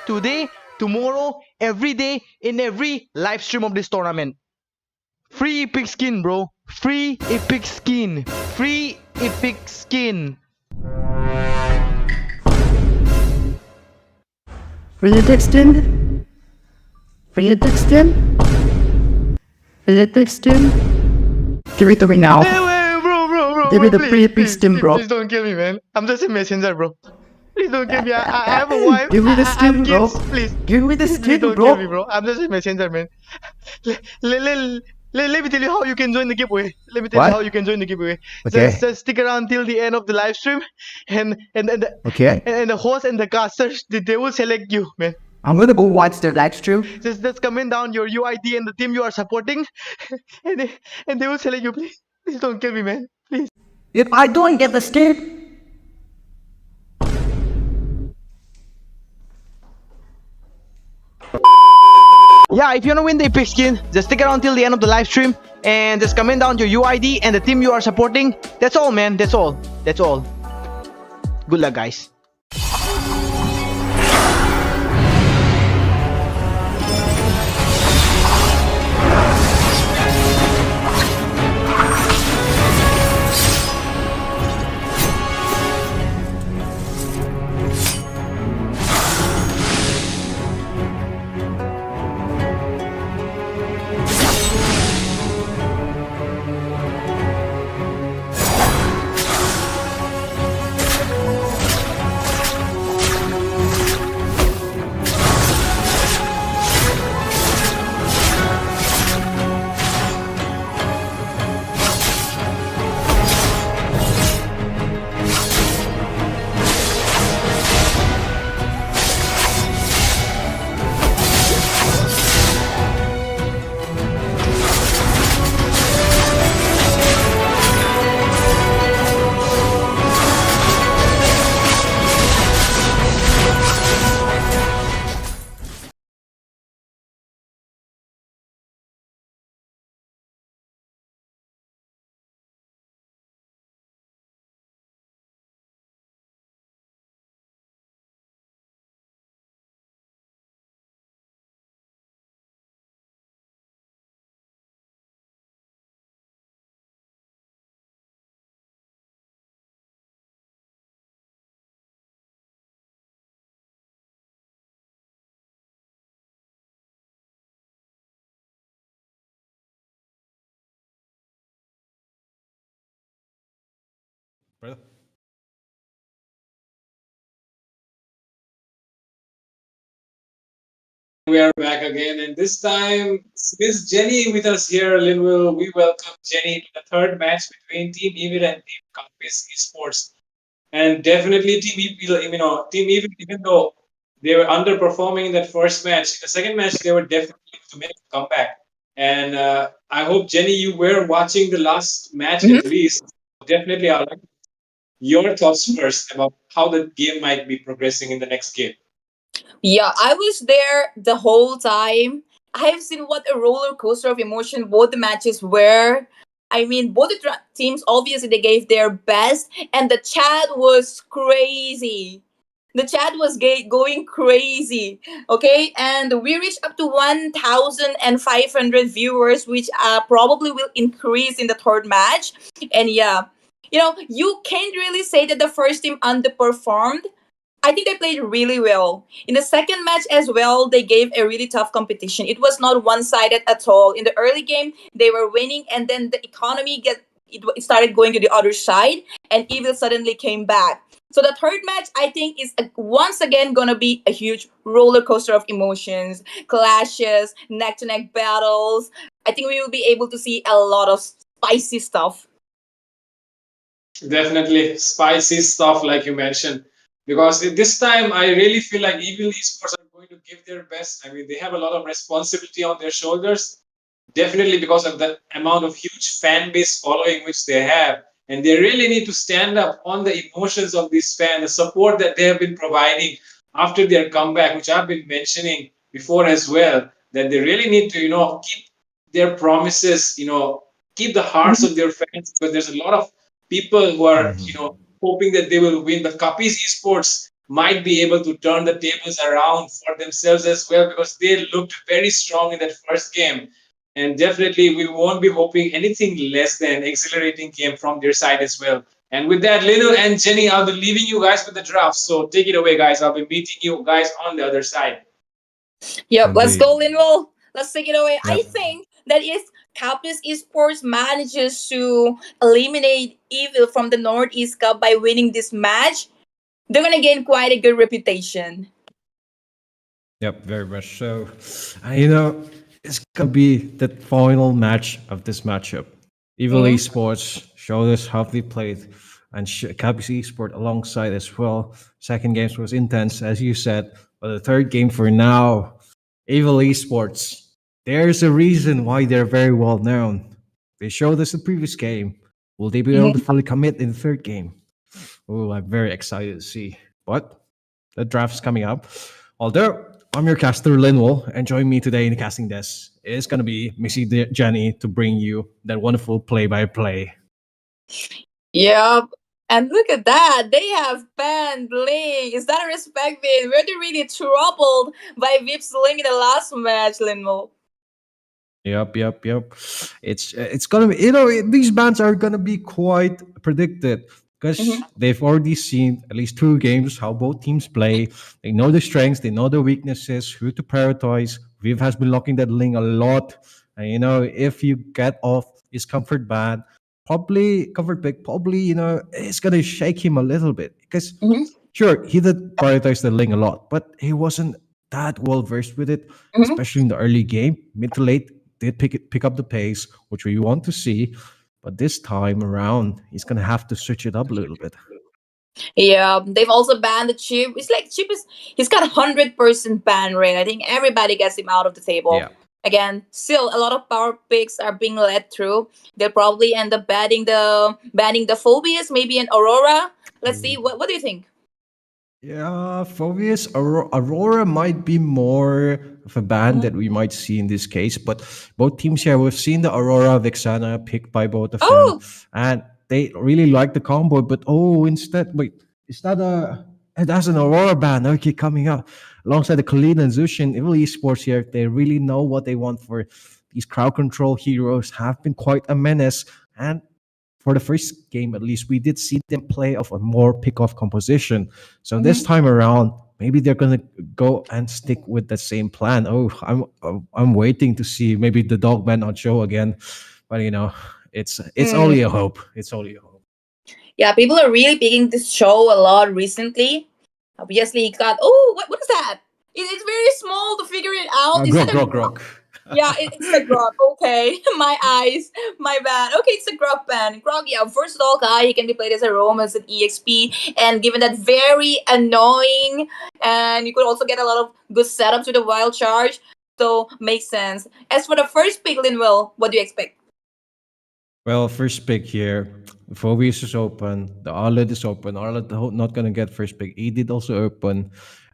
today, tomorrow, every day in every live stream of this tournament. Free epic skin, bro. Free epic skin. Free epic skin. Free epic skin? Free epic skin? Free epic skin? Give it to me now. Wait, bro. Give me the please, free epic please, skin, bro. Please don't kill me, man. I'm just a messenger, bro. Please don't kill me. I have a wife. Give me the I skin, have bro. kids. Please. Give me the Please skin, don't bro. kill me, bro. I'm just a messenger, man. Let me tell you how you can join the giveaway. Let me tell What? you how you can join the giveaway. Okay. Just stick around till the end of the live stream, and Okay. the host and the casters they will select you, man. I'm gonna go watch the live stream. Just comment down your UID and the team you are supporting, and they will select you. Please don't kill me, man. Please. If I don't get the skin, Yeah, if you want to win the epic skin, just stick around till the end of the live stream and just comment down your UID and the team you are supporting. That's all, man. That's all. Good luck, guys. brother. We are back again, and this time Miss Jenny with us here. Linville, we welcome Jenny to the third match between Team Evil and Team Compass Esports. And definitely, Team Evil, Team Evil, even though they were underperforming in that first match, the second match they were definitely to make a comeback. And I hope Jenny, you were watching the last match at least. Definitely, I'd like your thoughts first about how the game might be progressing in the next game. Yeah, I was there the whole time. I have seen what a roller coaster of emotion both the matches were. I mean, both the teams obviously they gave their best, and the chat was crazy. The chat was going crazy. Okay, and we reached up to 1,500 viewers, which probably will increase in the third match. And yeah, you can't really say that the first team underperformed. I think they played really well. In the second match as well, they gave a really tough competition. It was not one-sided at all. In the early game, they were winning, and then the economy it started going to the other side, and Evil suddenly came back. So the third match, I think, is once again gonna be a huge roller coaster of emotions, clashes, neck-to-neck battles. I think we will be able to see a lot of spicy stuff. Definitely spicy stuff, like you mentioned. Because this time, I really feel like Evil Esports are going to give their best. I mean, they have a lot of responsibility on their shoulders, definitely because of the amount of huge fan base following which they have. And they really need to stand up on the emotions of these fans, the support that they have been providing after their comeback, which I've been mentioning before as well, that they really need to, keep their promises, keep the hearts of their fans, because there's a lot of people who are, hoping that they will win. The Capis Esports might be able to turn the tables around for themselves as well, because they looked very strong in that first game. And definitely, we won't be hoping anything less than exhilarating game from their side as well. And with that, Lino and Jenny, I'll be leaving you guys with the draft. So take it away, guys. I'll be meeting you guys on the other side. Yep, let's go, Linwell. Let's take it away. Yep. I think that if Capis Esports manages to eliminate Evil from the Northeast Cup by winning this match, they're gonna gain quite a good reputation. Yep, very much so. It's gonna be the final match of this matchup. Evil Esports showed us how they played, and Capis Esports alongside as well. Second game was intense, as you said, but the third game for now, Evil Esports. There's a reason why they're very well known. They showed us the previous game. Will they be able to fully commit in the third game? Oh, I'm very excited to see. But the draft's coming up. Although I'm your caster, Linwell, and join me today in the casting desk is going to be Missy Jenny to bring you that wonderful play-by-play. Yep. And look at that. They have banned Link. Is that a respect win? Were they really troubled by Vip's Link in the last match, Linwell? Yep. It's gonna be, these bands are gonna be quite predicted because they've already seen at least 2 games how both teams play. They know the strengths, they know the weaknesses, who to prioritize. Viv has been locking that Ling a lot, and if you get off his comfort ban, probably it's gonna shake him a little bit because sure he did prioritize the Ling a lot, but he wasn't that well versed with it, especially in the early game. Mid to late did pick up the pace, which we want to see, but this time around he's gonna have to switch it up a little bit. Yeah, they've also banned the Chip. It's like Chip he's got 100% ban rate. I think everybody gets him out of the table. Yeah. Again, still a lot of power picks are being led through. They'll probably end up banning the Phobias, maybe an Aurora. Let's see. What do you think? Yeah, Phobias Aurora might be more of a ban that we might see in this case, but both teams here, we've seen the Aurora Vixana picked by both of them, and they really like the combo. But instead, wait, it has an Aurora ban? Okay, coming up alongside the Colleen and Zushin. Evil Esports here, they really know what they want for these crowd control heroes. Have been quite a menace, and for the first game, at least, we did see them play off a more pick-off composition. So this time around, maybe they're gonna go and stick with the same plan. I'm waiting to see maybe the Dogman on show again, but it's only a hope. It's only a hope. Yeah, people are really picking this show a lot recently. Obviously, it got what is that? It's very small to figure it out. Is it a Grok. Yeah, it's a grog. Okay, my eyes, my bad. Okay, it's a grog pen. Grog, yeah, versatile guy. He can be played as a roam, as an EXP, and given that very annoying, and you could also get a lot of good setups with a wild charge. So makes sense. As for the first pick, Linwell, what do you expect? Well, first pick here. Phobius is open. The Arlet is open. Arlet not gonna get first pick. Edith also open.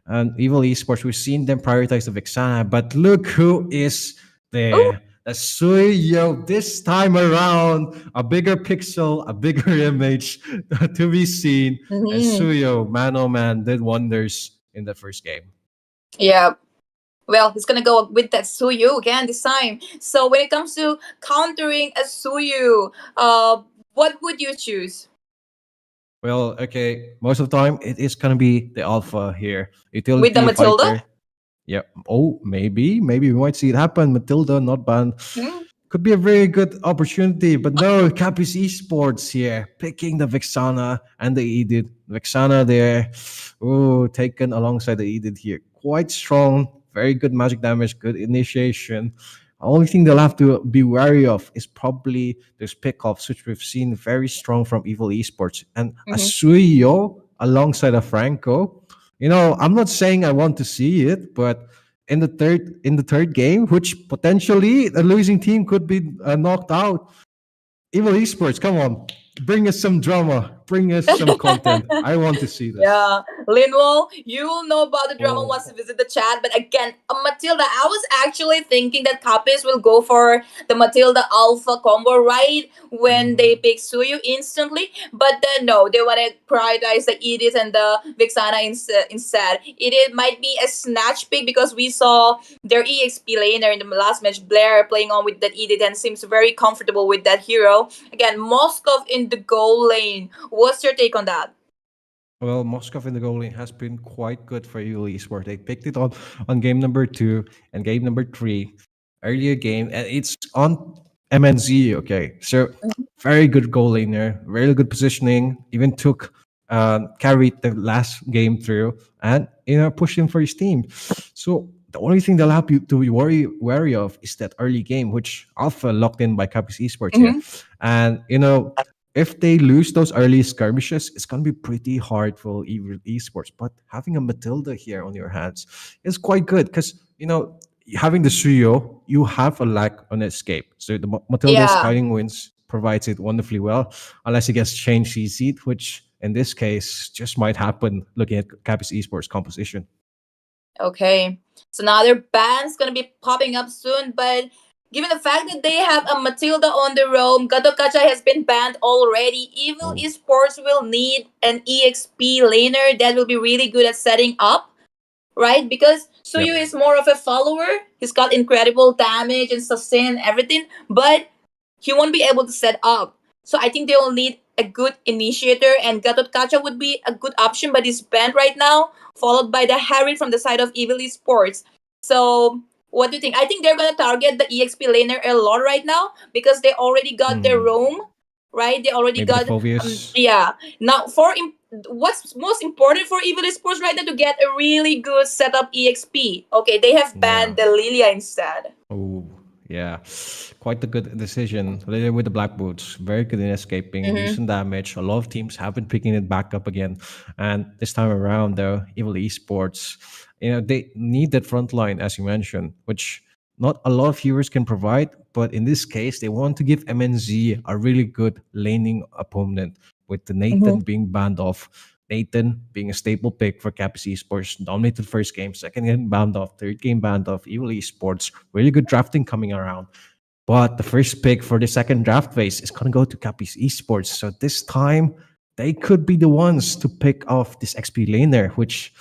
And Evil Esports, we've seen them prioritize the Vexana, but look who is there. The Suyo this time around. A bigger pixel, a bigger image to be seen. And Suyo, man oh man, did wonders in the first game. Yeah. Well, he's gonna go with that Suyu again this time. So when it comes to countering a Suyu, what would you choose? Well, okay. Most of the time, it is gonna be the alpha here. Utility With the Matilda? fighter. Yeah. Oh, maybe we might see it happen. Matilda not banned. Could be a very good opportunity, but no. Capi's Esports here, picking the Vexana and the Edith. Vexana there. Oh, taken alongside the Edith here. Quite strong. Very good magic damage. Good initiation. Only thing they'll have to be wary of is probably those pickoffs, which we've seen very strong from Evil Esports. And a Suyo alongside a Franco. I'm not saying I want to see it, but in the third game, which potentially the losing team could be knocked out. Evil Esports, come on, bring us some drama, bring us some content. I want to see this. Yeah, Linwell, you'll know about the drama once you visit the chat. But again, Matilda, I was actually thinking that Capis will go for the Matilda Alpha combo right when they pick Suyu instantly. But then no, they want to prioritize the Edith and the Vixana instead. Edith might be a snatch pick because we saw their EXP laner in the last match, Blair, playing on with that Edith and seems very comfortable with that hero. Again, Moskov in the goal lane. What's your take on that? Well, Moskov in the goal lane has been quite good for Evil Esports. They picked it on game number 2 and game number 3. Earlier game, and it's on MNZ. Okay, so very good goal laner, very good positioning. Even took carried the last game through, and pushed him for his team. So the only thing they'll have you to be wary of is that early game, which Alpha locked in by Capis Esports here, and if they lose those early skirmishes, it's going to be pretty hard for Evil Esports. But having a Matilda here on your hands is quite good because, having the Suyo, you have a lack on escape. So the Matilda's Guiding Winds provides it wonderfully well, unless it gets changed CC'd, which in this case just might happen looking at Capis Esports composition. Okay, so now their band's going to be popping up soon, but given the fact that they have a Matilda on the roam, Gadokacha has been banned already. Evil Esports will need an EXP laner that will be really good at setting up, right? Because Suyu is more of a follower. He's got incredible damage and sustain and everything, but he won't be able to set up. So I think they will need a good initiator, and Gadokacha would be a good option, but he's banned right now, followed by the Harry from the side of Evil Esports. So what do you think? I think they're going to target the EXP laner a lot right now because they already got their roam, right? They already Maybe got the Now what's most important for Evil Esports right now to get a really good setup EXP. Okay, they have banned the Lilia instead. Oh, yeah. Quite a good decision. Later with the Black Boots. Very good in escaping, decent damage. A lot of teams have been picking it back up again. And this time around, though, Evil Esports, they need that front line, as you mentioned, which not a lot of viewers can provide. But in this case, they want to give MNZ a really good laning opponent, with the Nathan being banned off. Nathan being a staple pick for Capis Esports, dominated first game, second game banned off, third game banned off. Evil Esports, really good drafting coming around. But the first pick for the second draft phase is going to go to Capis Esports. So this time, they could be the ones to pick off this XP laner, which,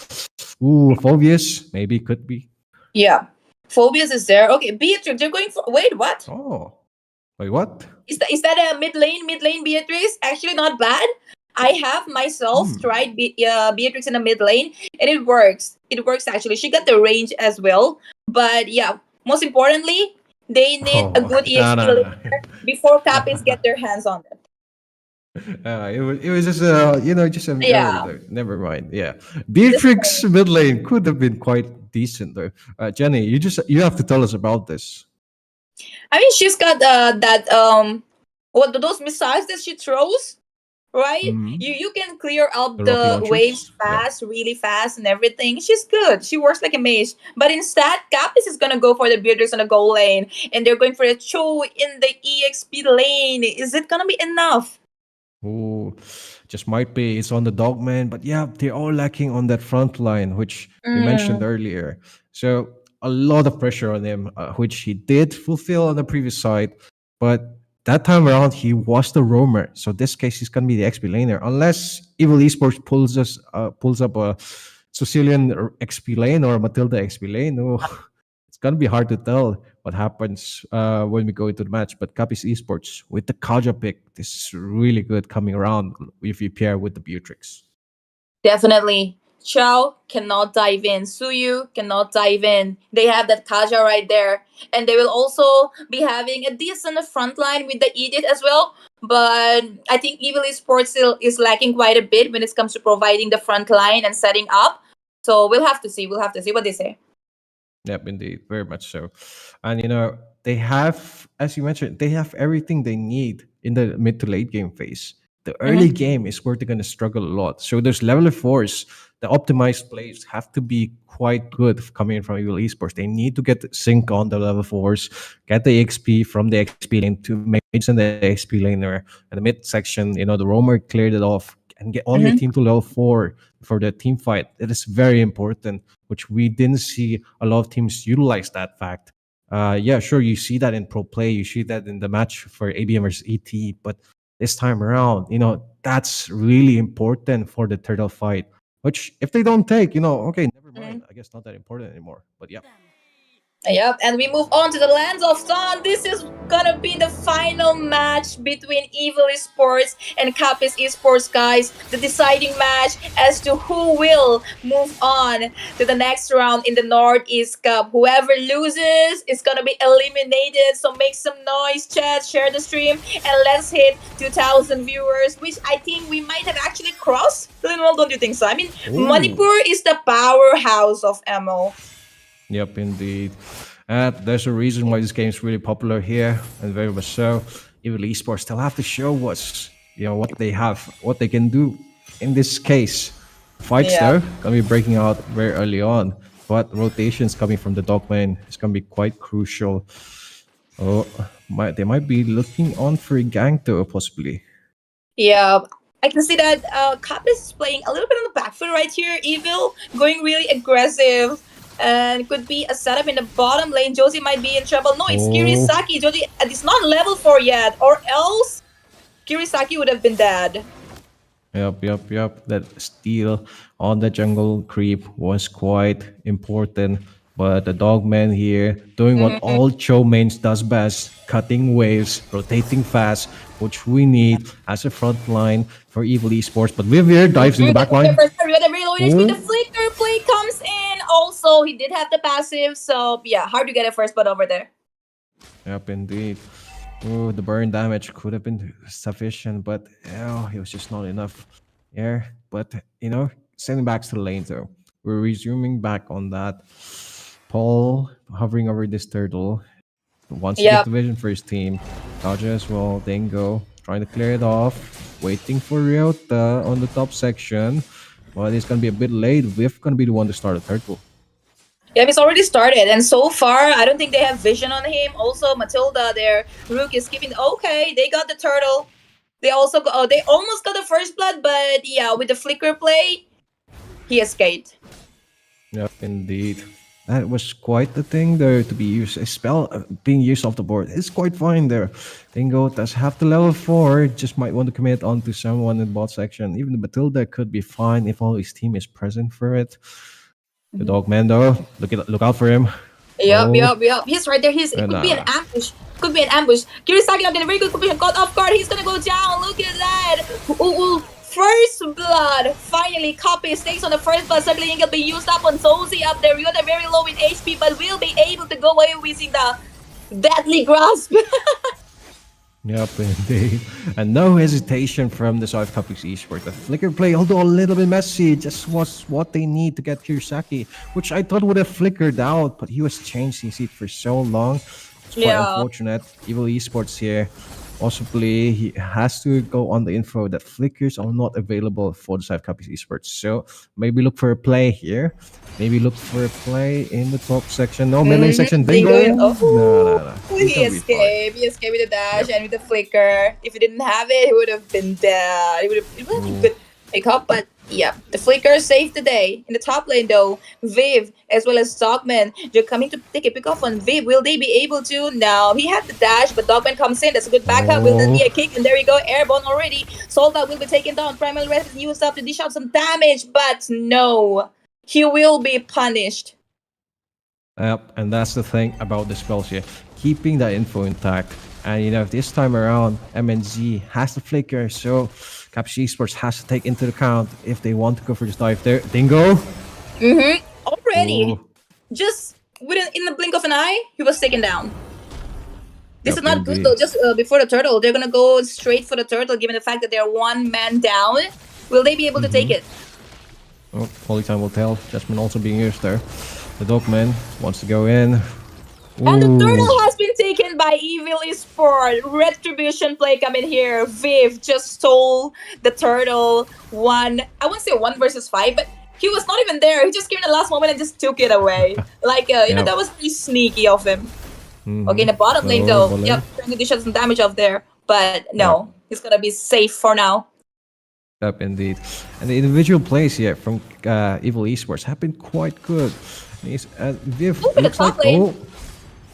Phobius, maybe could be. Yeah. Phobius is there. Okay, Beatrix, they're going for... Wait, what? Oh. Wait, what? Is that a mid lane Beatrice? Actually not bad. I have myself tried Beatrix in the mid lane, and it works. It works actually. She got the range as well. But yeah, most importantly, they need a good EXP laner before Capis get their hands on it. It was just just an error Yeah. though. Never mind. Yeah, Beatrix mid lane could have been quite decent though. Jenny, you have to tell us about this. I mean, she's got that what those missiles that she throws, right? Mhm. You can clear up The rocket the waves launchers. Yeah. fast, really fast, and everything. She's good. She works like a mage. But instead, Capis is gonna go for the Beatrix on the goal lane, and they're going for a Cho in the EXP lane. Is it gonna be enough? Oh, just might be. It's on the dogman, but yeah, they're all lacking on that front line, which we mentioned Mm. earlier. So a lot of pressure on him, which he did fulfill on the previous side, but that time around he was the roamer. So this case he's gonna be the XP laner, unless Evil Esports pulls up a Sicilian XP lane or Matilda XP lane. Oh, it's gonna be hard to tell what happens when we go into the match. But Capiz Esports with the Kaja pick, this is really good coming around if you pair with the Beatrix. Definitely. Chao cannot dive in. Suyu cannot dive in. They have that Kaja right there. And they will also be having a decent front line with the Edith as well. But I think Evil Esports still is lacking quite a bit when it comes to providing the front line and setting up. So we'll have to see. We'll have to see what they say. Yep, indeed, very much so. And they have, as you mentioned, they have everything they need in the mid to late game phase. The early game is where they're gonna struggle a lot. So those level of force, the optimized plays have to be quite good coming from Evil Esports. They need to get sync on the level force, get the XP from the XP lane to make and the XP laner. And the mid section, the roamer cleared it off and get all your team to level 4 for the team fight. It is very important, which we didn't see a lot of teams utilize that fact. Yeah, sure, you see that in pro play, you see that in the match for ABM versus ET, but this time around, that's really important for the turtle fight. Which, if they don't take, okay, never mind. I guess not that important anymore. But yeah. Yep, and we move on to the Lands of Sun. This is gonna be the final match between Evil Esports and Capiz Esports, guys. The deciding match as to who will move on to the next round in the Northeast Cup. Whoever loses is gonna be eliminated. So make some noise, chat, share the stream, and let's hit 2,000 viewers, which I think we might have actually crossed. Don't you think so? I mean, Manipur is the powerhouse of MO. Yep, indeed. There's a reason why this game is really popular here, and very much so. Evil Esports still have to show us, what they have, what they can do. In this case, fights though gonna be breaking out very early on, but rotations coming from the dogman is gonna be quite crucial. Oh, they might be looking on for a gank though, possibly. Yeah, I can see that Capiz is playing a little bit on the back foot right here. Evil going really aggressive. And could be a setup in the bottom lane. Josie might be in trouble. No, it's Kirisaki. Josie is not level 4 yet. Or else Kirisaki would have been dead. Yep. That steal on the jungle creep was quite important. But the dogman here doing what all Cho mains does best, cutting waves, rotating fast, which we need as a front line for Evil Esports. But Vivier dives in the back line. The flicker play comes in. Also, he did have the passive, so yeah, hard to get a first blood over there. Yep, indeed. Oh, the burn damage could have been sufficient, but it was just not enough. Yeah, but sending back to the lane though. We're resuming back on that. Paul hovering over this turtle. Wants to get the vision for his team. Kaja as well. Dingo trying to clear it off. Waiting for Ryota on the top section. But it's going to be a bit late. Viv going to be the one to start a turtle. Yeah, it's already started. And so far, I don't think they have vision on him. Also, Matilda, their rook is keeping... Okay, they got the turtle. They also they almost got the first blood. But yeah, with the flicker play, he escaped. Yep, indeed. That was quite the thing there to be used. A spell being used off the board is quite fine there. Dingo does have the level 4. Just might want to commit onto someone in bot section. Even the Matilda could be fine if all his team is present for it. The dogman though, look out for him. Yep. He's right there. It could be an ambush. Kirisaki not in a very good position. Caught off guard. He's gonna go down. Look at that. Ooh. First blood. Finally, Copy stays on the first blood. Suddenly, will be used up on Zozy up there. Ryota very low in HP, but will be able to go away using the deadly grasp. Yep, indeed. And no hesitation from the South Capi's Esports. The flicker play, although a little bit messy, just was what they need to get Kirasaki, which I thought would have flickered out, but he was changing his seat for so long. It's quite Yeah. unfortunate. Evil Esports here. Possibly he has to go on the info that flickers are not available for the South Capi's Esports. So maybe look for a play here. Maybe look for a play in the top section. No, melee section. Bingo! Bingo. No. He's He gonna be fine. escaped. He escaped with the dash and with the flicker. If he didn't have it, he would have been dead. It would have been a good pick up, but yeah, the flicker saved the day. In the top lane though, Viv as well as Dogman, they're coming to take a pick off on Viv. Will they be able to? No, he had the dash, but Dogman comes in. That's a good backup. Will there be a kick? And there we go, airborne already. Soldat will be taken down. Primal Rest is used up to dish out some damage, but no, he will be punished. Yep, and that's the thing about the spells here. Keeping that info intact. And this time around, MNZ has the flicker, so Caps Esports has to take into account if they want to go for this dive there. Dingo! Already. Oh. Just in the blink of an eye, he was taken down. This Yep, is not good indeed. though. Just before the turtle, they're gonna go straight for the turtle, given the fact that they're one man down. Will they be able to take it? Oh, only time will tell. Jasmine also being used there. The Dogman wants to go in. And the Ooh. turtle has been taken by Evil Esports. Retribution play coming here. Viv just stole the turtle. I won't say 1 versus 5, but he was not even there. He just came in the last moment and just took it away. Like, Yep. that was pretty sneaky of him. Mhm. Okay, in the bottom lane Oh, though, bottom yep, lane. trying to dish out some damage off there. But no, he's gonna be safe for now. Yep, indeed. And the individual plays here from Evil Esports have been quite good. Viv Look at the looks like top lane.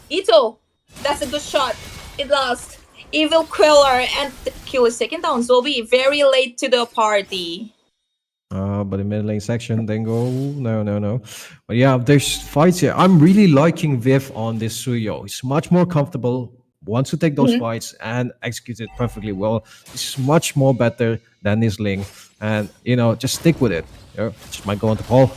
Ito, that's a good shot. It lost. Evil Queller and the kill is taken down. Zobi very late to the party. But in mid lane section, then go no. But yeah, there's fights here. I'm really liking Viv on this Suyo. He's much more comfortable, wants to take those Mhm. fights and execute it perfectly well. He's much more better than this Ling. And just stick with it. Just might go on to Paul.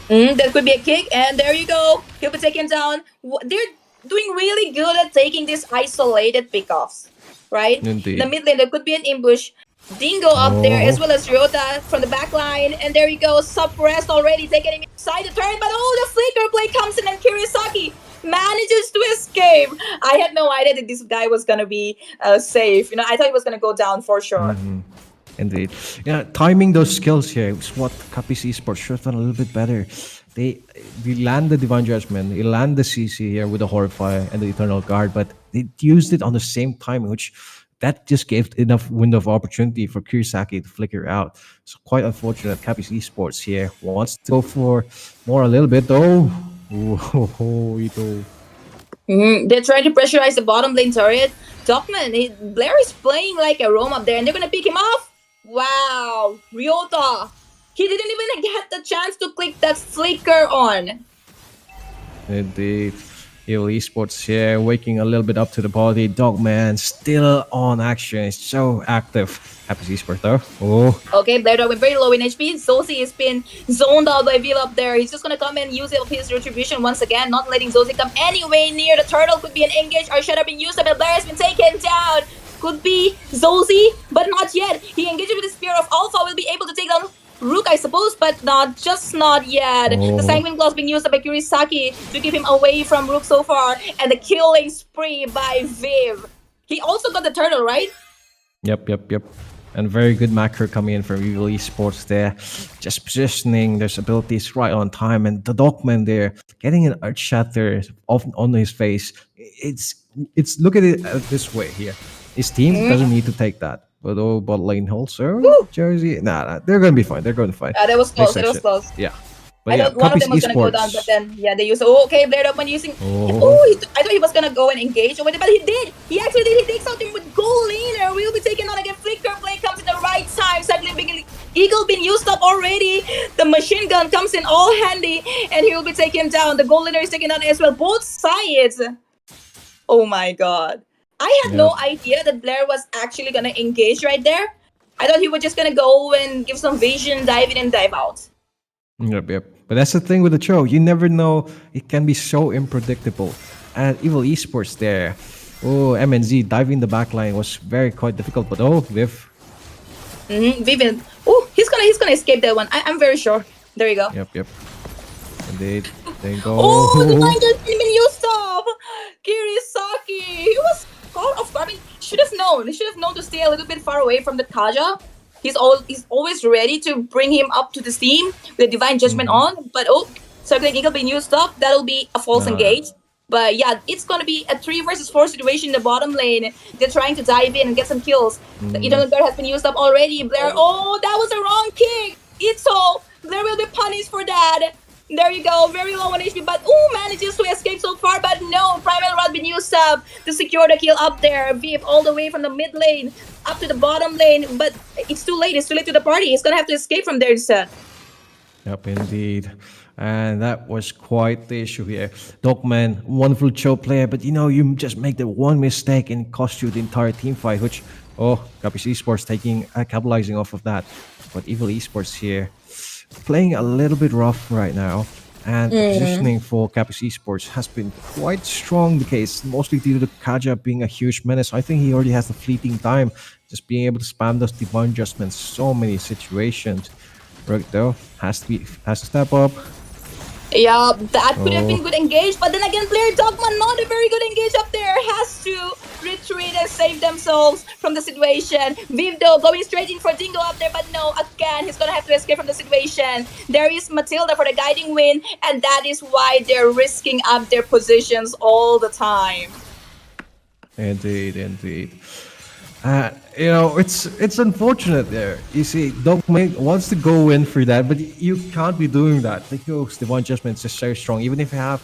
That could be a kick, and there you go. He'll be taken down. They're doing really good at taking these isolated pickoffs, right? Indeed. In the mid lane, there could be an ambush. Dingo up there, as well as Ryota from the back line. And there you go, suppressed already, taking him inside the turn. But the flicker play comes in, and Kirisaki manages to escape. I had no idea that this guy was going to be safe. I thought he was going to go down for sure. Indeed. Yeah, timing those skills here is what Capi's Esports should have done a little bit better. They land the Divine Judgment, they land the CC here with the Horrify and the Eternal Guard, but they used it on the same time, which that just gave enough window of opportunity for Kirisaki to flicker out. So quite unfortunate. Capi's Esports here wants to go for more a little bit though. Ooh, Ito. They're trying to pressurize the bottom lane turret. Dogman, Blair is playing like a roam up there, and they're gonna pick him off. Wow, Ryota. He didn't even get the chance to click that flicker on. Indeed. Evil Esports here, waking a little bit up to the party. Dogman still on action. It's so active. Happy Esports though. Oh. Okay, Blair Dog went very low in HP. Zosi has been zoned out by Viv up there. He's just gonna come and use his retribution once again, not letting Zosi come anywhere near the turtle. Could be an engage or should have been used up, but Blair has been taken down. Could be Zosi, but not yet. He engages with the Spear of Alpha, will be able to take down Rook, I suppose, but not yet. The Sanguine Claws being used by Kirisaki to keep him away from Rook so far, and the killing spree by Viv. He also got the turtle, right? Yep. And very good macro coming in from Evil Esports there. Just positioning their abilities right on time. And the Dogman there, getting an Earth Shatter on his face. It's look at it this way here. His team doesn't need to take that. But bot lane also, Jersey, nah, they're gonna be fine. They're gonna be fine. That was close. Next That was section. close. Yeah. I thought one of them was gonna go down, but then they used. Okay, Blair Dogman using. I thought he was gonna go and engage with it, but he did. He actually did. He takes out him with gold laner. We'll be taking on again. Flicker play comes in the right time. Cycling Eagle been used up already. The machine gun comes in all handy, and he will be taken down. The gold laner is taken down as well. Both sides. Oh my god. I had no idea that Blair was actually gonna engage right there. I thought he was just gonna go and give some vision, dive in and dive out. Yep. But that's the thing with the show. You never know. It can be so unpredictable. And Evil Esports there, Oh, MNZ diving the backline was very quite difficult, but oh, Viv. Vivian. Oh, he's gonna escape that one. I'm very sure. There you go. Yep. Indeed. There you go. Oh, the line just didn't even use stop. Kirisaki. He was caught off guard. I mean, should have known. He should have known to stay a little bit far away from the Kaja. He's always ready to bring him up to the steam with Divine Judgment on. But Circling Eagle being used up, that'll be a false engage. But yeah, it's gonna be a 3 versus 4 situation in the bottom lane. They're trying to dive in and get some kills. The Eternal Guard has been used up already. Blair, that was a wrong kick. Itzo, Blair will be punished for that. There you go, very low on HP, but manages to escape so far, but no, Primal Rod been used up to secure the kill up there. Viv all the way from the mid lane up to the bottom lane, but it's too late to the party. He's gonna have to escape from there instead. Yep, indeed. And that was quite the issue here. Dogman, wonderful Cho player, but you just make the one mistake and cost you the entire team fight, which, Capiz Esports capitalizing off of that. But Evil Esports here, playing a little bit rough right now. And positioning for Capiz Esports has been quite strong, the case, mostly due to the Kaja being a huge menace. I think he already has the fleeting time, just being able to spam those divine adjustments, so many situations. Rook though has to step up. Yeah, that could have been good engage, but then again, player Dogman not a very good engage up there. Has to retreat and save themselves from the situation. Viv though going straight in for Dingo up there, but no, again, he's gonna have to escape from the situation. There is Matilda for the guiding win, and that is why they're risking up their positions all the time. Indeed. It's unfortunate there. You see, Dogman wants to go in for that, but you can't be doing that. Because Divine Judgment is just so strong. Even if you have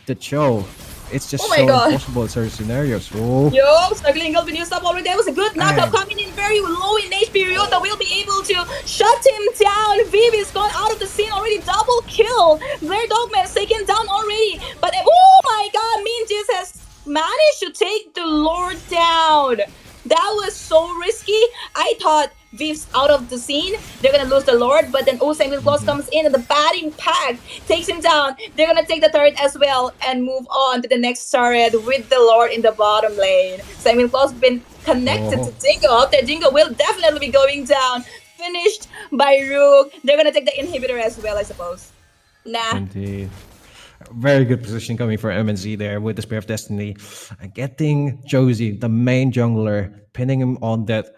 the Cho, it's just so impossible in certain scenarios. Yo, Circling Eagle been used up already. That was a good knockup coming in very low in HP. Ryota will be able to shut him down. Viv is gone out of the scene already. Double kill. Blair Dogman is taken down already. But oh my god, Minjis has managed to take the Lord down. That was so risky. I thought Viv's out of the scene. They're gonna lose the Lord, but then Sanguine Claws comes in and the bad impact takes him down. They're gonna take the turret as well and move on to the next turret with the Lord in the bottom lane. Sanguine Claws been connected to Dingo. Up there, Dingo will definitely be going down. Finished by Rook. They're gonna take the inhibitor as well, I suppose. Nah. Indeed. Very good position coming for MNZ there with the Spear of Destiny. Getting Josie, the main jungler, pinning him on that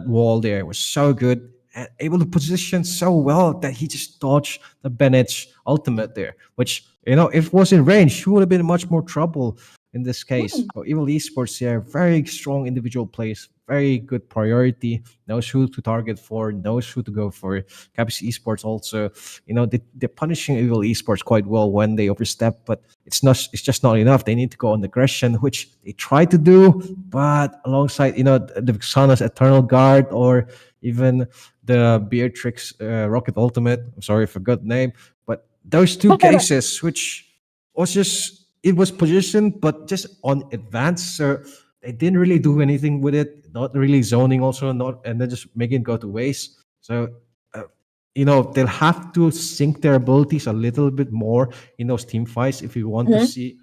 wall there was so good. And able to position so well that he just dodged the Bennett's ultimate there, which, if it was in range, he would have been in much more trouble in this case. But Evil Esports here, very strong individual plays, very good priority, knows who to target for, knows who to go for. Capiz Esports also, they're punishing Evil Esports quite well when they overstep, but it's just not enough. They need to go on aggression, which they try to do, but alongside, the Vixana's Eternal Guard or even the Beatrix Rocket Ultimate, I'm sorry, I forgot the name, but those two cases, which was just, it was positioned, but just on advance, so they didn't really do anything with it. Not really zoning, also and then just making it go to waste. So, they'll have to sync their abilities a little bit more in those team fights if you want to see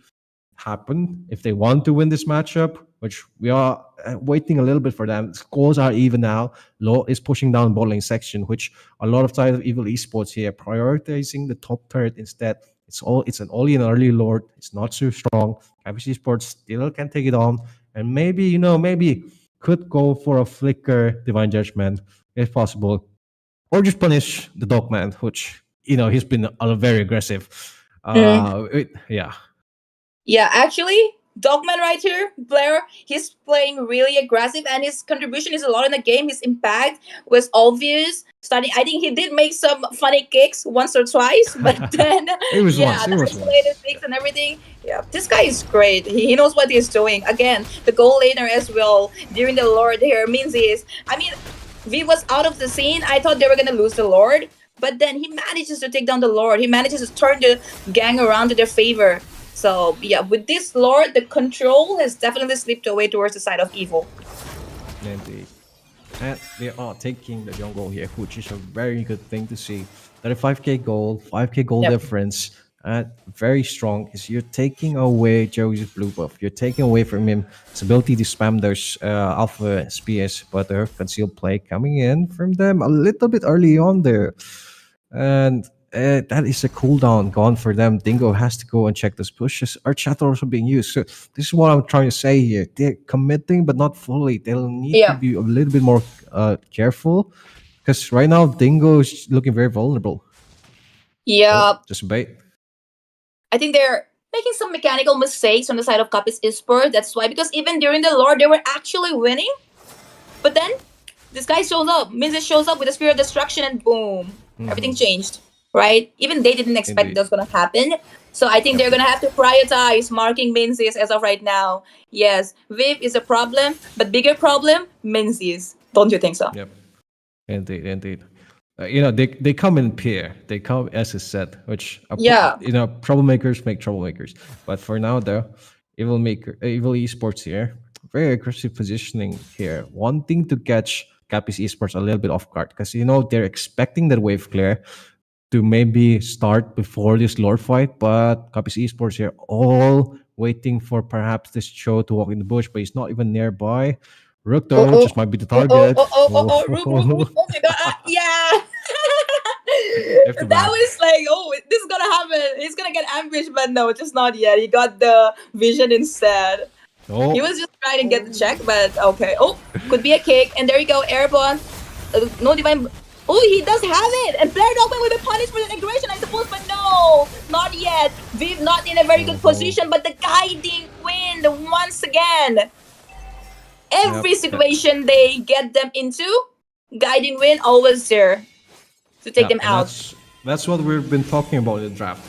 happen. If they want to win this matchup, which we are waiting a little bit for them. Scores are even now. Law is pushing down bot lane section, which a lot of times of Evil Esports here prioritizing the top turret instead. It's an only an early Lord. It's not too strong. Capiz Esports still can take it on, and maybe could go for a flicker Divine Judgment if possible, or just punish the Dogman, which he's been very aggressive. Yeah, actually, Dogman right here, Blair, he's playing really aggressive and his contribution is a lot in the game. His impact was obvious. I think he did make some funny kicks once or twice, but then isolated kicks and everything. Yeah, this guy is great. He knows what he's doing. Again, the goal laner as well during the Lord here means V was out of the scene. I thought they were gonna lose the Lord, but then he manages to take down the Lord. He manages to turn the gang around to their favor. So yeah, with this Lord, the control has definitely slipped away towards the side of Evil. Indeed. And they are taking the jungle here, which is a very good thing to see. 35k gold, 5k gold difference. very strong, is you're taking away Joe's blue buff. You're taking away from him his ability to spam those alpha spears, but there concealed play coming in from them a little bit early on there. And that is a cooldown gone for them. Dingo has to go and check those pushes. Our chat also being used. So this is what I'm trying to say here. They're committing, but not fully. They'll need to Yeah. be a little bit more careful, because right now Dingo is looking very vulnerable. Yeah. Just bait. I think they're making some mechanical mistakes on the side of Capis Esports. That's why, because even during the Lord, they were actually winning. But then, this guy shows up. Minzes shows up with a Spear of Destruction, and boom. Everything changed. Right? Even they didn't expect Indeed. that was going to happen. So I think they're going to have to prioritize marking Minzes as of right now. Yes, Viv is a problem, but bigger problem, Minzes. Don't you think so? Yep. Indeed. They come in pair. They come as a set, which Yeah. troublemakers make troublemakers. But for now, though, Evil Esports here, very aggressive positioning here, wanting to catch Capis Esports a little bit off guard, because they're expecting that wave clear to maybe start before this Lord fight, but Capis Esports here all waiting for perhaps this Cho to walk in the bush, but he's not even nearby. Rook though just might be the target. Rook. Oh my god. Yeah. After That that. was like, oh, this is gonna happen. He's gonna get ambushed, but no, just not yet. He got the vision instead. Oh. He was just trying to get the check, but okay. Oh, could be a kick. And there you go, airborne. No divine. Oh, he does have it. And Blair Dogman will be punished for that aggression, I suppose, but no, not yet. Viv not in a very good position, but the guiding wind once again. Every situation they get them into, guiding wind always there to take them and out. That's what we've been talking about in the draft.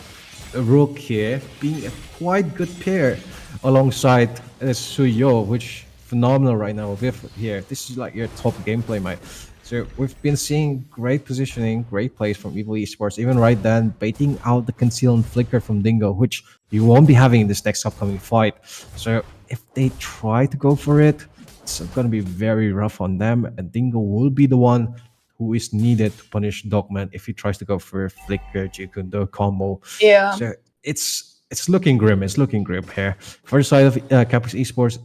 A Rook here being a quite good pair alongside Suyo, which phenomenal right now. Here, this is like your top gameplay, mate. So we've been seeing great positioning, great plays from Evil Esports. Even right then, baiting out the conceal and flicker from Dingo, which you won't be having in this next upcoming fight. So if they try to go for it, it's going to be very rough on them, and Dingo will be the one who is needed to punish Dogman if he tries to go for a flicker Jikundo combo. Yeah. So it's looking grim. It's looking grim here. First side of Capis Esports,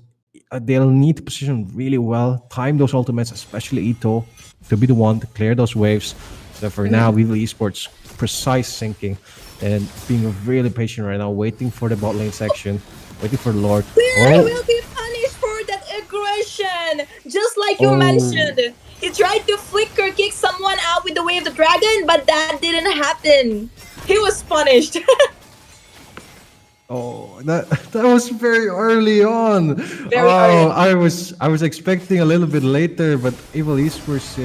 they'll need to position really well, time those ultimates, especially Ito, to be the one to clear those waves. So for now, Evil Esports precise syncing and being really patient right now, waiting for the bot lane section, waiting for the Lord. Blair will be punished for that aggression, just like you mentioned. He tried to flicker kick someone out with the Wave of the Dragon, but that didn't happen. He was punished. Oh, that was very early on. Very early. I was expecting a little bit later, but Evil Esports,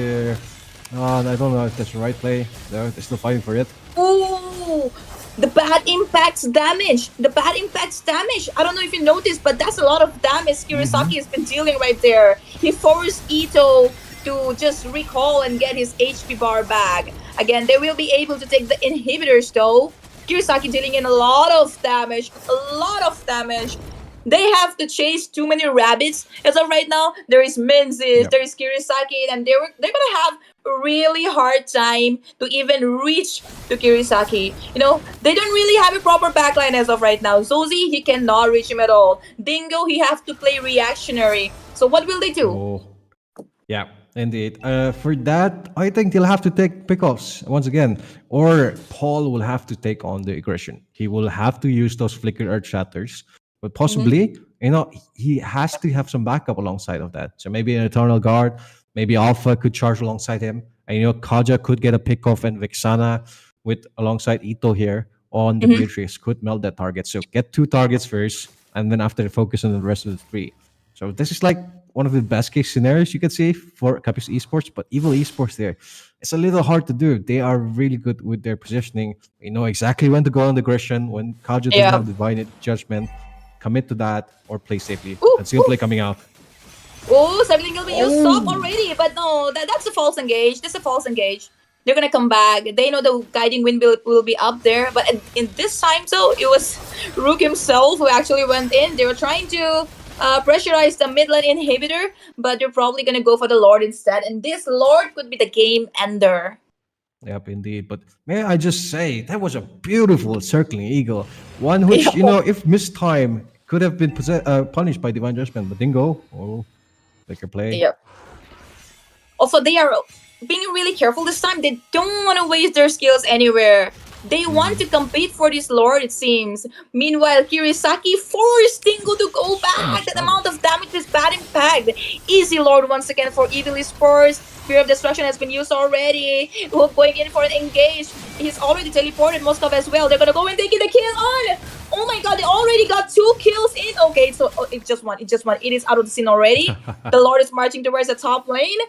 I don't know if that's the right play. They're still fighting for it. Ooh, the bad impacts damage. I don't know if you noticed, but that's a lot of damage Kirisaki has been dealing right there. He forced Ito to just recall and get his HP bar back. Again, they will be able to take the inhibitors though. Kirisaki dealing in a lot of damage. They have to chase too many rabbits. As of right now, there is Menzies, there is Kirisaki, and they're gonna have a really hard time to even reach to Kirisaki. They don't really have a proper backline as of right now. Zozi, he cannot reach him at all. Dingo, he have to play reactionary. So what will they do? Yeah, indeed. For that, I think they'll have to take pickoffs once again, or Paul will have to take on the aggression. He will have to use those flicker earth shatters, but possibly, he has to have some backup alongside of that. So maybe an Eternal Guard, maybe Alpha could charge alongside him, and Kaja could get a pickoff, and Vixana with alongside Ito here on the Beatrice could melt that target. So get 2 targets first, and then after focus on the rest of the 3. So this is like one of the best case scenarios you could see for Capis Esports, but Evil Esports there, it's a little hard to do. They are really good with their positioning. They know exactly when to go on the aggression, when Kaja doesn't have Divine Judgment, commit to that, or play safely. And single play coming out. Oh, something will be used up already, but no, that's a false engage. They're gonna come back. They know the guiding wind will be up there, but in this time, so it was Rook himself who actually went in. They were trying to pressurize the mid lane inhibitor, but they're probably gonna go for the Lord instead, and this Lord could be the game ender. Yep, indeed. But may I just say, that was a beautiful circling eagle. One Yeah. which, if missed time, could have been punished by divine judgment, but didn't go. Oh, like a play. Yep. Also, they are being really careful this time. They don't want to waste their skills anywhere. They want to compete for this lord, it seems. Meanwhile, Kirisaki forced Tingo to go back. That amount of damage is bad impact. Easy lord once again for Evil Esports. Fear of Destruction has been used already. Hook going in for an engage. He's already teleported Moskov as well. They're gonna go and take the kill on. Oh my god, they already got 2 kills in. Okay, so it's just one. It's just one. It is out of the scene already. The lord is marching towards the top lane.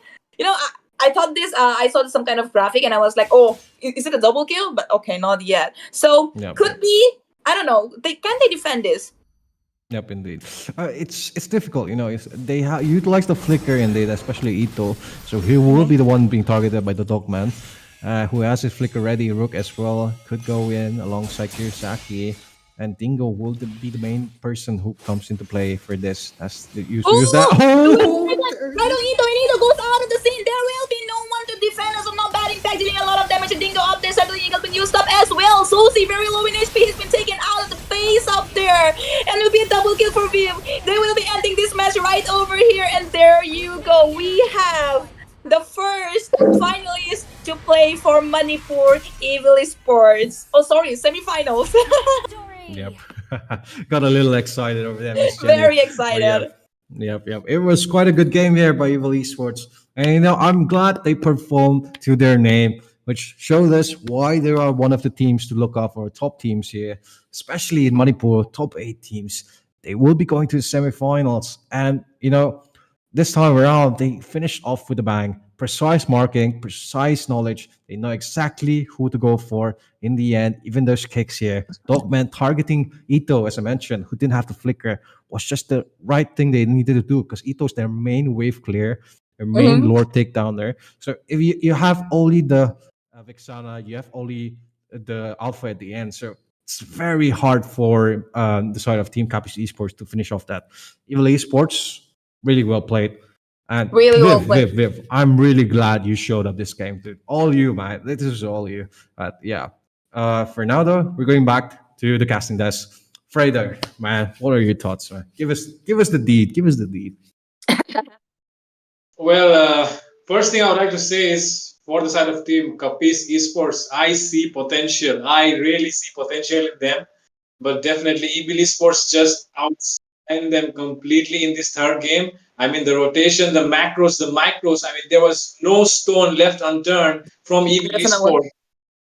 I thought this. I saw some kind of graphic, and I was like, "Oh, is it a double kill?" But okay, not yet. So Yep. could be. I don't know. Can they defend this? Yep, indeed. It's difficult, they utilize the flicker indeed, especially Ito. So he will be the one being targeted by the Dogman, who has his flicker ready. Rook as well could go in alongside Kirisaki, and Dingo will be the main person who comes into play for this. That's the use that. Right on Ito, and Ito goes out of the scene. There will be no one to defend us. Not bad impact, dealing a lot of damage. And Dingo up there, suddenly Eagle been used up as well. Sosi very low in HP. He's been taken out of the face up there, and it'll be a double kill for Viv. They will be ending this match right over here, and there you go. We have the first finalist to play for Manipur Evil Esports. Oh, sorry, semifinals. Yep. Got a little excited over there, Miss Jenny. Very But excited. Yep. It was quite a good game here by Evil Esports. And I'm glad they performed to their name, which showed us why they are one of the teams to look out for, top teams here, especially in Manipur, top 8 teams. They will be going to the semifinals. And, this time around, they finished off with a bang. Precise marking, precise knowledge. They know exactly who to go for in the end. Even those kicks here. Dogman targeting Ito, as I mentioned, who didn't have the flicker, was just the right thing they needed to do because Ito's their main wave clear, their main lord takedown there. So if you have only the Vixana, you have only the Alpha at the end. So it's very hard for the side of Team Capital Esports to finish off that. Evil Esports, really well played. And Really well played. Viv, I'm really glad you showed up this game, dude. All you, man. This is all you. But yeah. For now, though, we're going back to the casting desk. Freda, man, what are your thoughts, man? Give us the deed. Give us the deed. Well, first thing I would like to say is for the side of team Capiz Esports, I see potential. I really see potential in them. But definitely Evil Esports just outspend them completely in this third game. I mean, the rotation, the macros, the micros. I mean, there was no stone left unturned from Evil Esports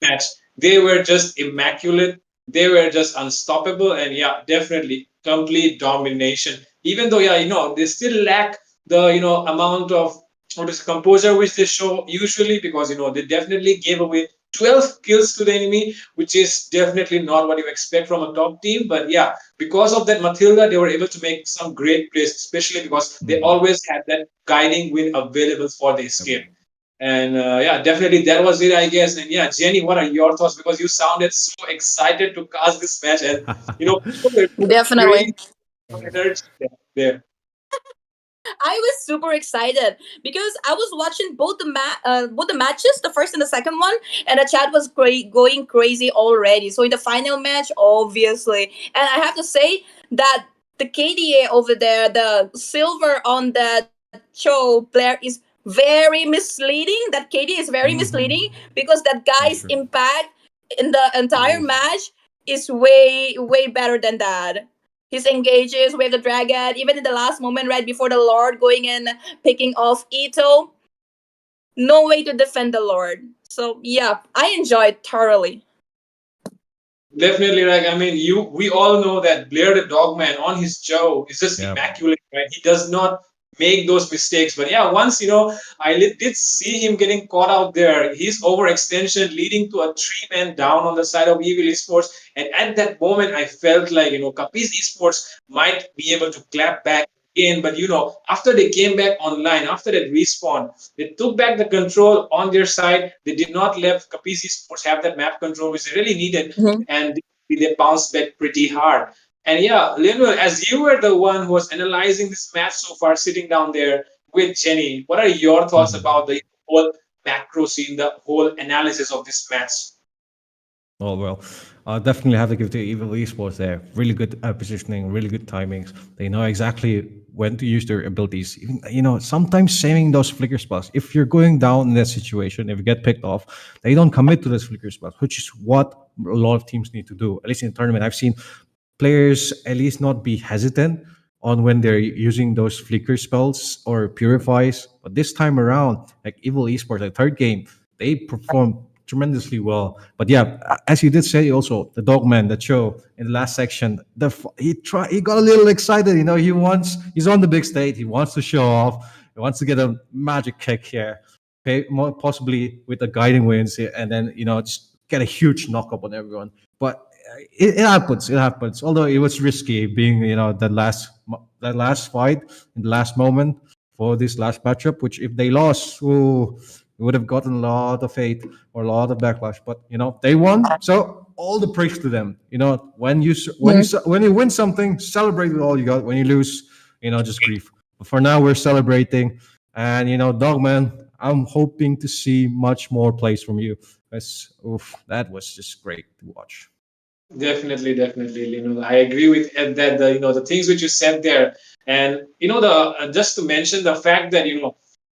match. They were just immaculate. They were just unstoppable, and yeah, definitely complete domination. Even though, they still lack the amount of composure which they show usually, because they definitely gave away 12 kills to the enemy, which is definitely not what you expect from a top team. But yeah, because of that Matilda, they were able to make some great plays, especially because they always had that guiding win available for the escape. And yeah, definitely that was it, I guess. And yeah, Jenny, what are your thoughts? Because you sounded so excited to cast this match, and Definitely. energy there. I was super excited because I was watching both the matches, the first and the second one, and the chat was going crazy already. So in the final match, obviously, and I have to say that the KDA over there, the silver on that show player is very misleading. That KDA is very misleading because that guy's impact in the entire match is way better than that. His engages with the dragon, even in the last moment, right before the Lord going in, picking off Ito. No way to defend the Lord. So yeah, I enjoyed thoroughly. Definitely, I mean, we all know that Blair the Dogman on his Joe is just immaculate, right? He does not make those mistakes. But yeah, once I did see him getting caught out there, his overextension leading to a 3-man down on the side of Evil Esports. And at that moment, I felt like Capiz Esports might be able to clap back again. But after they came back online, after that respawn, they took back the control on their side. They did not let Capiz Esports have that map control, which they really needed, and they bounced back pretty hard. And yeah, Leonel, as you were the one who was analyzing this match so far, sitting down there with Jenny, what are your thoughts about the whole macro scene, the whole analysis of this match. Oh well, I'll definitely have to give it to Evil Esports there. Really good positioning, really good timings. They know exactly when to use their abilities. Even, sometimes saving those flicker spots. If you're going down in that situation, if you get picked off, they don't commit to those flicker spots, which is what a lot of teams need to do. At least in the tournament, I've seen players at least not be hesitant on when they're using those flicker spells or purifies. But this time around, like Evil Esports, the third game, they performed tremendously well. But yeah, as you did say, also the Dogman that show in the last section, he got a little excited. He's on the big stage. He wants to show off. He wants to get a magic kick here, okay, more possibly with the guiding winds, and then just get a huge knock up on everyone. But it happens. It happens. Although it was risky, being that last fight in the last moment for this last matchup. Which if they lost, we would have gotten a lot of hate or a lot of backlash. But they won, so all the praise to them. When you win something, celebrate with all you got. When you lose, just grief. But for now, we're celebrating, and Dogman, I'm hoping to see much more plays from you. That was just great to watch. Definitely. I agree with Ed that the things which you said there, and just to mention the fact that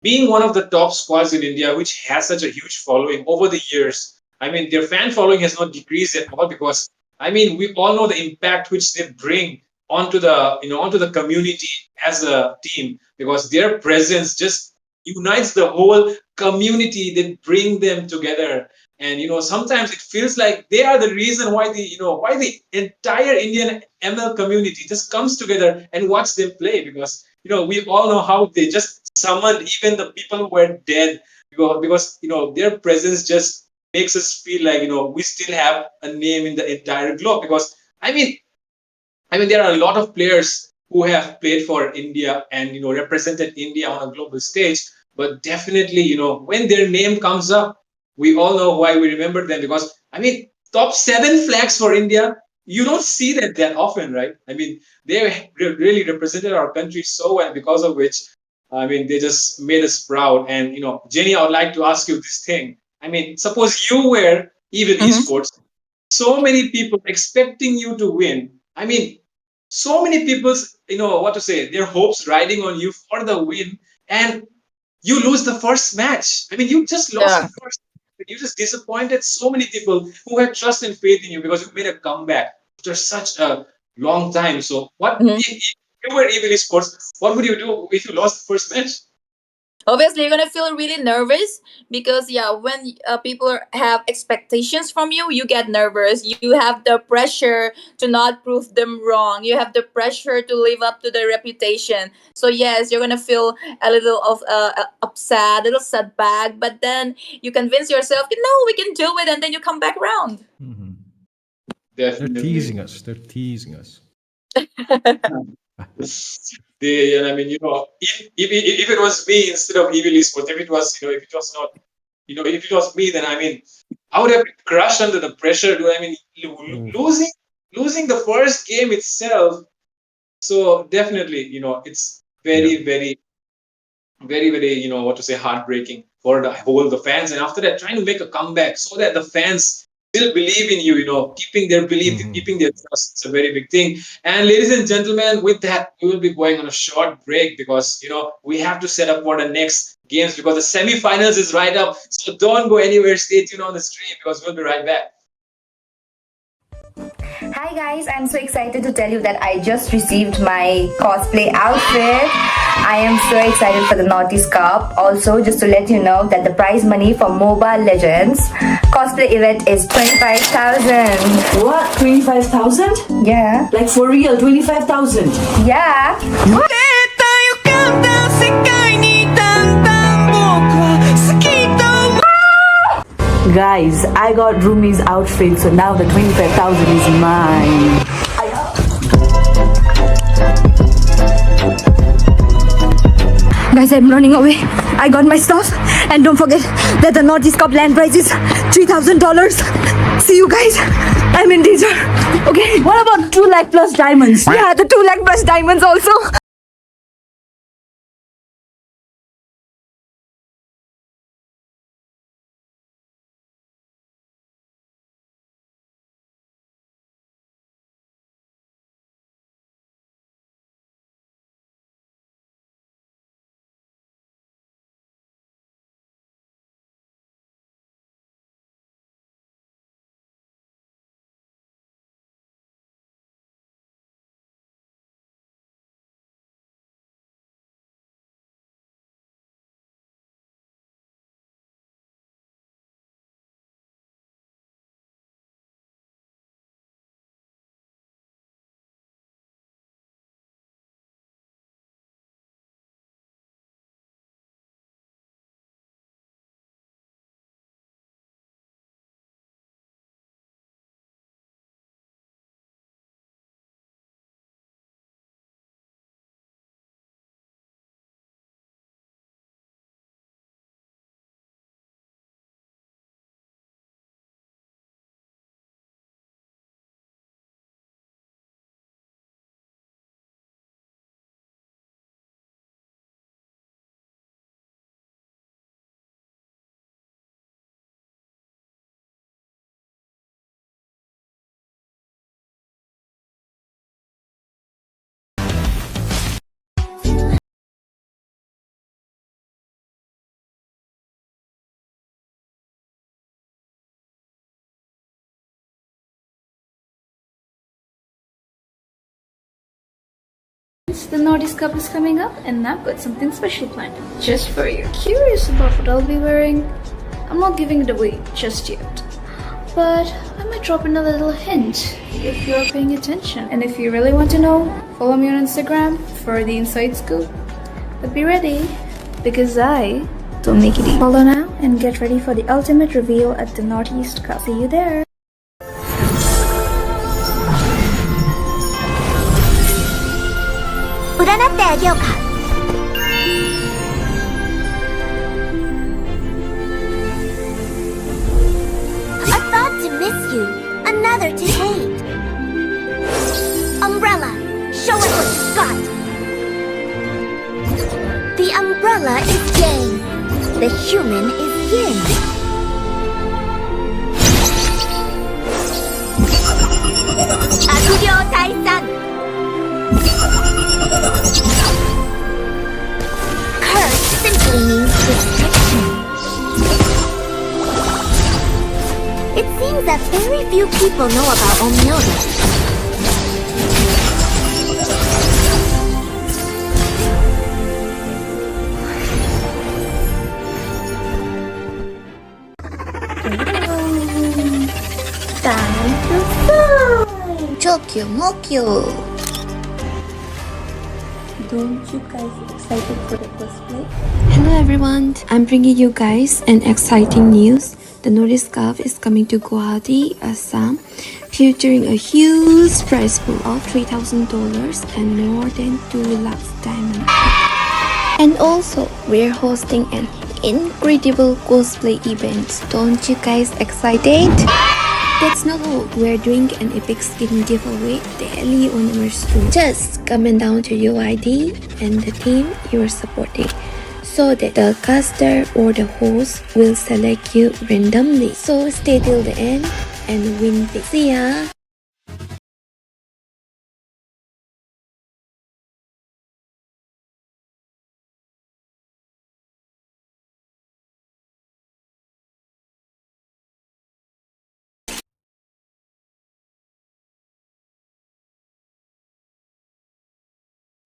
being one of the top squads in India, which has such a huge following over the years, I mean their fan following has not decreased at all, because I mean we all know the impact which they bring onto the community as a team, because their presence just unites the whole community. They bring them together. And sometimes it feels like they are the reason why the entire Indian ML community just comes together and watch them play, because we all know how they just summoned even the people who were dead, because their presence just makes us feel like we still have a name in the entire globe. Because I mean there are a lot of players who have played for India and represented India on a global stage, but definitely when their name comes up, we all know why we remember them. Because I mean top 7 flags for India, you don't see that often, right? I mean they really represented our country so well, because of which I mean they just made us proud. And Jenny, I would like to ask you this thing. I mean, suppose you were Evil Esports, so many people expecting you to win. I mean, so many people's their hopes riding on you for the win, and you lose the first match. I mean, you just lost the first. You just disappointed so many people who had trust and faith in you, because you made a comeback after such a long time. So, if you were Evil Esports, what would you do if you lost the first match? Obviously you're gonna feel really nervous, because when people have expectations from you, you get nervous. You have the pressure to not prove them wrong. You have the pressure to live up to their reputation. So yes, you're gonna feel a little of upset, a little setback, but then you convince yourself, no, we can do it, and then you come back around. They're teasing us. They're teasing us. I mean, if it was me instead of Evil Esports, if it was me, then I mean, I would have been crushed under the pressure. I mean, losing the first game itself. So definitely, it's very, heartbreaking for the fans. And after that, trying to make a comeback so that the fans still believe in you, keeping their belief, keeping their trust. It's a very big thing. And ladies and gentlemen, with that, we will be going on a short break, because, we have to set up for the next games, because the semi-finals is right up. So don't go anywhere. Stay tuned on the stream, because we'll be right back. Hi guys, I'm so excited to tell you that I just received my cosplay outfit. I am so excited for the Northeast Cup. Also, just to let you know that the prize money for MOBA Legends cosplay event is 25,000. What? 25,000? Yeah. Like for real, 25,000? Yeah. What? Guys, I got Rumi's outfit, so now the 25,000 is mine. Guys, I'm running away. I got my stuff. And don't forget that the Northeast Cup land prize is $3,000. See you guys. I'm in danger. Okay. What about 2 lakh plus diamonds? Yeah, the 2 lakh plus diamonds also. The Nordics Cup is coming up, and I've got something special planned just for you. Curious about what I'll be wearing? I'm not giving it away just yet, but I might drop in a little hint if you're paying attention. And if you really want to know, follow me on Instagram for the inside scoop. But be ready, because I don't make it easy. Follow now and get ready for the ultimate reveal at the Northeast Cup. See you there. A thought to miss you, another to hate. Umbrella, show us what you've got. The umbrella is yang, the human is yin. Akugyo Taisan. Curse simply means restriction. It seems that very few people know about Omyoda. Chokyo Mokyo. Don't you guys excited for the cosplay? Hello everyone, I'm bringing you guys an exciting news. The Nordic Cup is coming to Guwahati, Assam, featuring a huge prize pool of $3,000 and more than 2 lakhs diamonds. And also, we're hosting an incredible cosplay event. Don't you guys excited? That's not all. We're doing an epic skin giveaway daily on our stream. Just comment down to your ID and the team you're supporting, so that the caster or the host will select you randomly. So stay till the end and win big. See ya!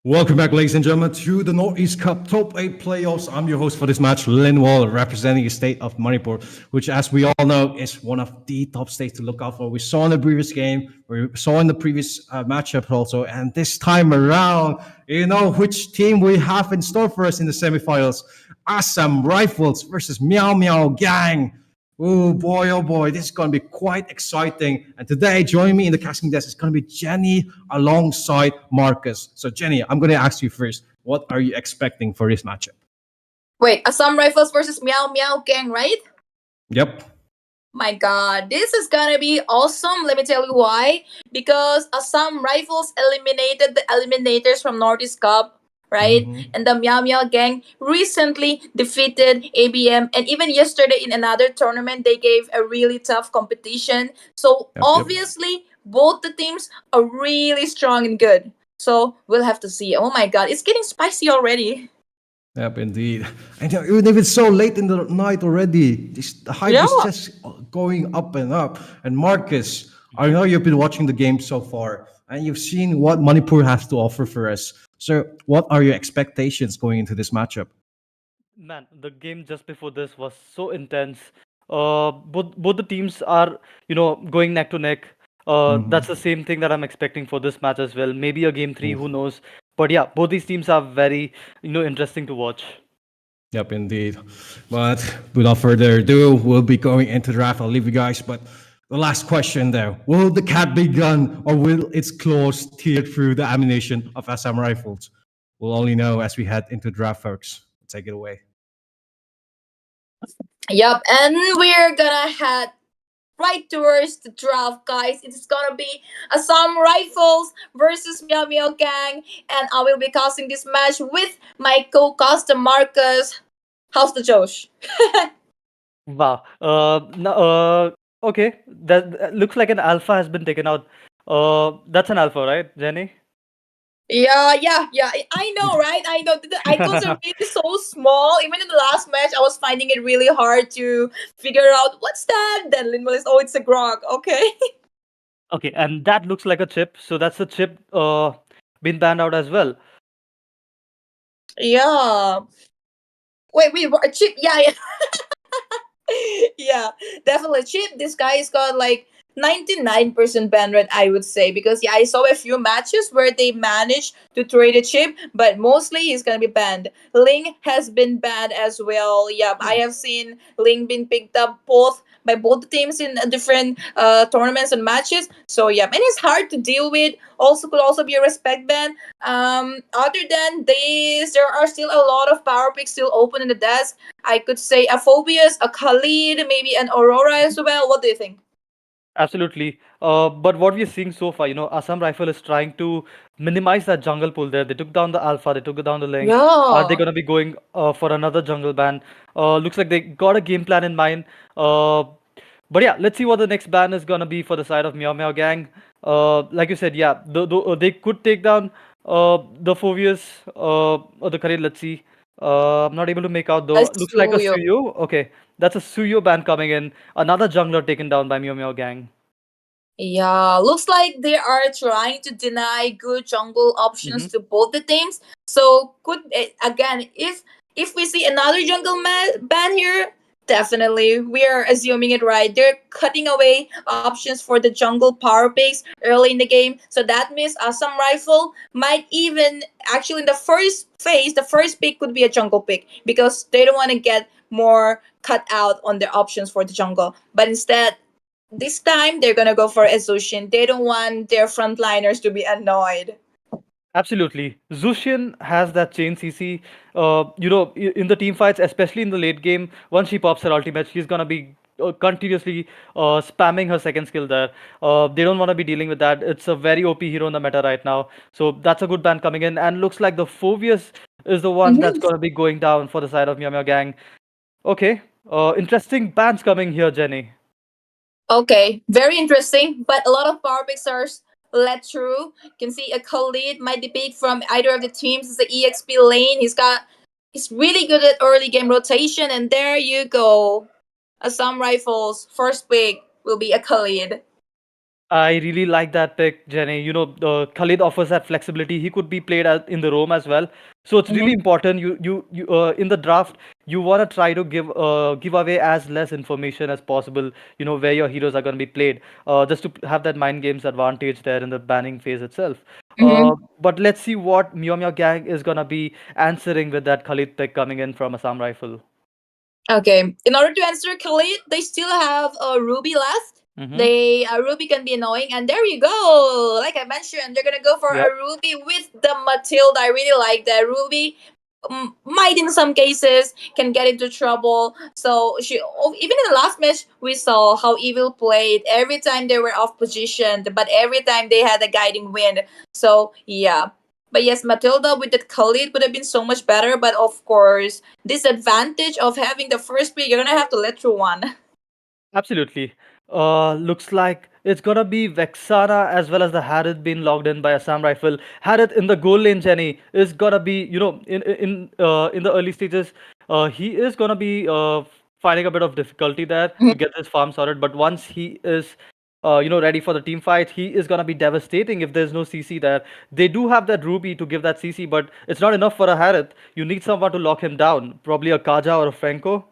Welcome back, ladies and gentlemen, to the Northeast Cup Top 8 playoffs. I'm your host for this match, Lin Wall, representing the state of Manipur, which, as we all know, is one of the top states to look out for. We saw in the previous game, we saw in the previous matchup also, and this time around, you know which team we have in store for us in the semifinals. Assam Rifles versus Meow Meow Gang. Oh boy, this is going to be quite exciting. And today, joining me in the casting desk is going to be Jenny alongside Marcus. So Jenny, I'm going to ask you first, what are you expecting for this matchup? Wait, Assam Rifles versus Meow Meow Gang, right? Yep. My god, this is gonna be awesome. Let me tell you why. Because Assam Rifles eliminated the Eliminators from Northeast Cup, right? And the Meow Meow Gang recently defeated ABM, and even yesterday in another tournament they gave a really tough competition. So obviously both the teams are really strong and good. So we'll have to see. Oh my god, it's getting spicy already. Yep, indeed. And even if it's so late in the night already, the hype is just going up and up. And Marcus, I know you've been watching the game so far, and you've seen what Manipur has to offer for us. So, what are your expectations going into this matchup? Man, the game just before this was so intense. Both the teams are, going neck to neck. That's the same thing that I'm expecting for this match as well. Maybe a game 3, who knows? But yeah, both these teams are very, interesting to watch. Yep, indeed. But without further ado, we'll be going into the draft. I'll leave you guys. But the last question there, will the cat be gone, or will its claws tear through the ammunition of Assam Rifles? We'll only know as we head into draft, folks. Take it away. Yep, and we're gonna head right towards the draft, guys. It's gonna be Assam Rifles versus Meow Meow Gang, and I will be casting this match with my co-caster Marcus. How's the Josh? Wow. Okay. That looks like an alpha has been taken out. That's an alpha, right, Jenny? Yeah. I know, right? I know. The icons are really so small. Even in the last match, I was finding it really hard to figure out what's that. Then Linwell is, it's a grog. Okay. Okay, and that looks like a chip. So that's a chip been banned out as well. Yeah. Wait, what? Chip? Yeah, yeah. Yeah, definitely. Chip, this guy's got like 99% ban rate, I would say, because yeah, I saw a few matches where they managed to trade a chip, but mostly he's gonna be banned. Ling has been banned as well. Yeah, I have seen Ling being picked up by both the teams in different tournaments and matches. So yeah, and it's hard to deal with. Also, could also be a respect ban. Other than this, there are still a lot of power picks still open in the desk. I could say a Phobius, a Khalid, maybe an Aurora as well. What do you think? Absolutely. But what we're seeing so far, Assam Rifle is trying to minimize that jungle pool there. They took down the Alpha, they took down the Ling. Are they Yeah. going to be going for another jungle ban? Looks like they got a game plan in mind. Uh, but yeah, let's see what the next ban is going to be for the side of Meow Meow Gang. Like you said, yeah, they could take down the Phobius or the Khalid. Let's see. I'm not able to make out though. Looks like a Asuyo. Suyo. Okay, that's a Suyo ban coming in. Another jungler taken down by Meow Meow Gang. Yeah, looks like they are trying to deny good jungle Hmm. options to both the teams. So could again, if we see another ban here, definitely we are assuming it right. They're cutting away options for the jungle power picks early in the game. So that means Assam Rifle might even actually in the first phase, the first pick could be a jungle pick because they don't want to get more cut out on their options for the jungle. But instead this time they're gonna go for Exhaustion. They don't want their frontliners to be annoyed. Absolutely. Zushin has that chain CC. In the team fights, especially in the late game, once she pops her ultimate, she's gonna be continuously spamming her second skill there. They don't want to be dealing with that. It's a very OP hero in the meta right now. So that's a good ban coming in. And looks like the Phobius is the one that's Mhm. gonna be going down for the side of Meow Meow Gang. Okay. Interesting bans coming here, Jenny. Okay, very interesting. But a lot of power picks are let through. You can see a Khalid might be picked from either of the teams. It's the EXP lane. He's really good at early game rotation. And there you go. Assam Rifles first pick will be a Khalid. I really like that pick, Jenny. Khalid offers that flexibility. He could be played in the roam as well. So it's really Mhm. important. You in the draft, you want to try to give away as less information as possible. Where your heroes are going to be played, just to have that mind games advantage there in the banning phase itself. Mhm. But let's see what Meow Meow Gang is going to be answering with that Khalid pick coming in from Assam Rifle. Okay. In order to answer Khalid, they still have Ruby left. Mm-hmm. They Ruby can be annoying, and there you go. Like I mentioned, they're gonna go for a Yep. Ruby with the Matilda. I really like that. Ruby might in some cases can get into trouble. So even in the last match we saw how Evil played every time they were off position, but every time they had a guiding wind. So yeah. But yes, Matilda with that Khalid would have been so much better. But of course, disadvantage of having the first pick, you're gonna have to let through one. Absolutely. Looks like it's gonna be Vexana as well as the Harith being logged in by Assam Rifle. Harith in the goal lane, Jenny, is gonna be, in the early stages, he is gonna be finding a bit of difficulty there to get this farm sorted. But once he is, ready for the team fight, he is gonna be devastating if there's no CC there. They do have that Ruby to give that CC, but it's not enough for a Harith. You need someone to lock him down, probably a Kaja or a Franco.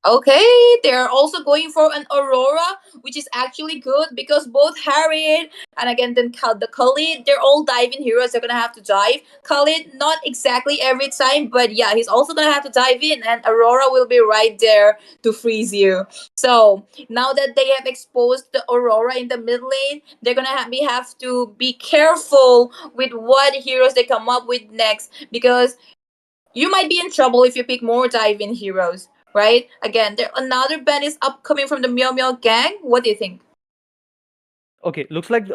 Okay, they're also going for an Aurora, which is actually good because both Harriet and again then the Khalid, they're all diving heroes. They're gonna have to dive. Khalid, not exactly every time, but yeah, he's also gonna have to dive in, and Aurora will be right there to freeze you. So now that they have exposed the Aurora in the mid lane, they're gonna have to be careful with what heroes they come up with next because you might be in trouble if you pick more dive-in heroes, right? Again, there another ban is upcoming from the Meow Meow gang. What do you think? Okay, looks like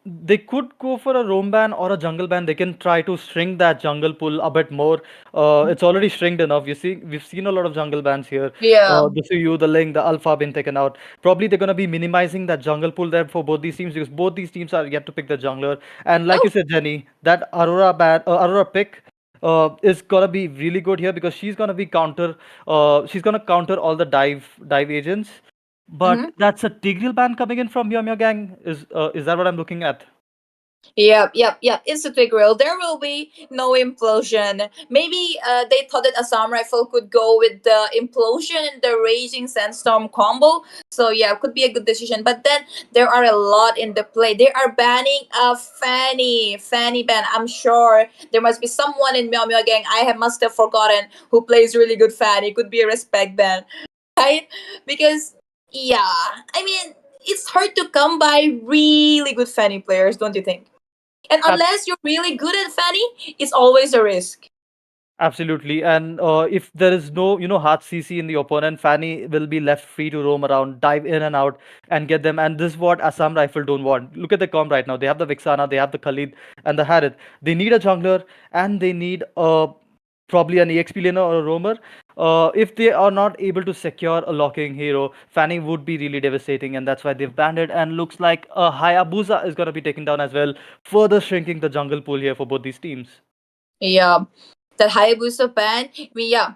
they could go for a roam ban or a jungle ban. They can try to shrink that jungle pool a bit more. It's already shrinked enough. We've seen a lot of jungle bans here. Yeah. The Suyu, the Ling, the Alpha been taken out. Probably they're gonna be minimizing that jungle pool there for both these teams because both these teams are yet to pick the jungler. And like you said, Jenny, that Aurora pick is gonna be really good here because she's gonna be counter. She's gonna counter all the dive agents. Mm-hmm. But that's a Tigreal ban coming in from Yum Gang. Is that what I'm looking at? Yep. It's a big grill. There will be no implosion. Maybe they thought that a Assam Rifle could go with the implosion and the raging sandstorm combo. So yeah, could be a good decision. But then there are a lot in the play. They are banning a Fanny ban. I'm sure there must be someone in Meow Meow Gang. Must have forgotten who plays really good Fanny. Could be a respect ban, right? Because yeah, I mean it's hard to come by really good Fanny players, don't you think? And unless you're really good at Fanny, it's always a risk. Absolutely. And if there is no, hard CC in the opponent, Fanny will be left free to roam around, dive in and out, and get them. And this is what Assam Rifle don't want. Look at the comp right now. They have the Vixana, they have the Khalid, and the Harith. They need a jungler, and they need probably an EXP laner or a roamer. If they are not able to secure a locking hero, Fanny would be really devastating, and that's why they've banned it. And looks like Hayabusa is going to be taken down as well, further shrinking the jungle pool here for both these teams. Yeah, that Hayabusa ban. I mean, yeah,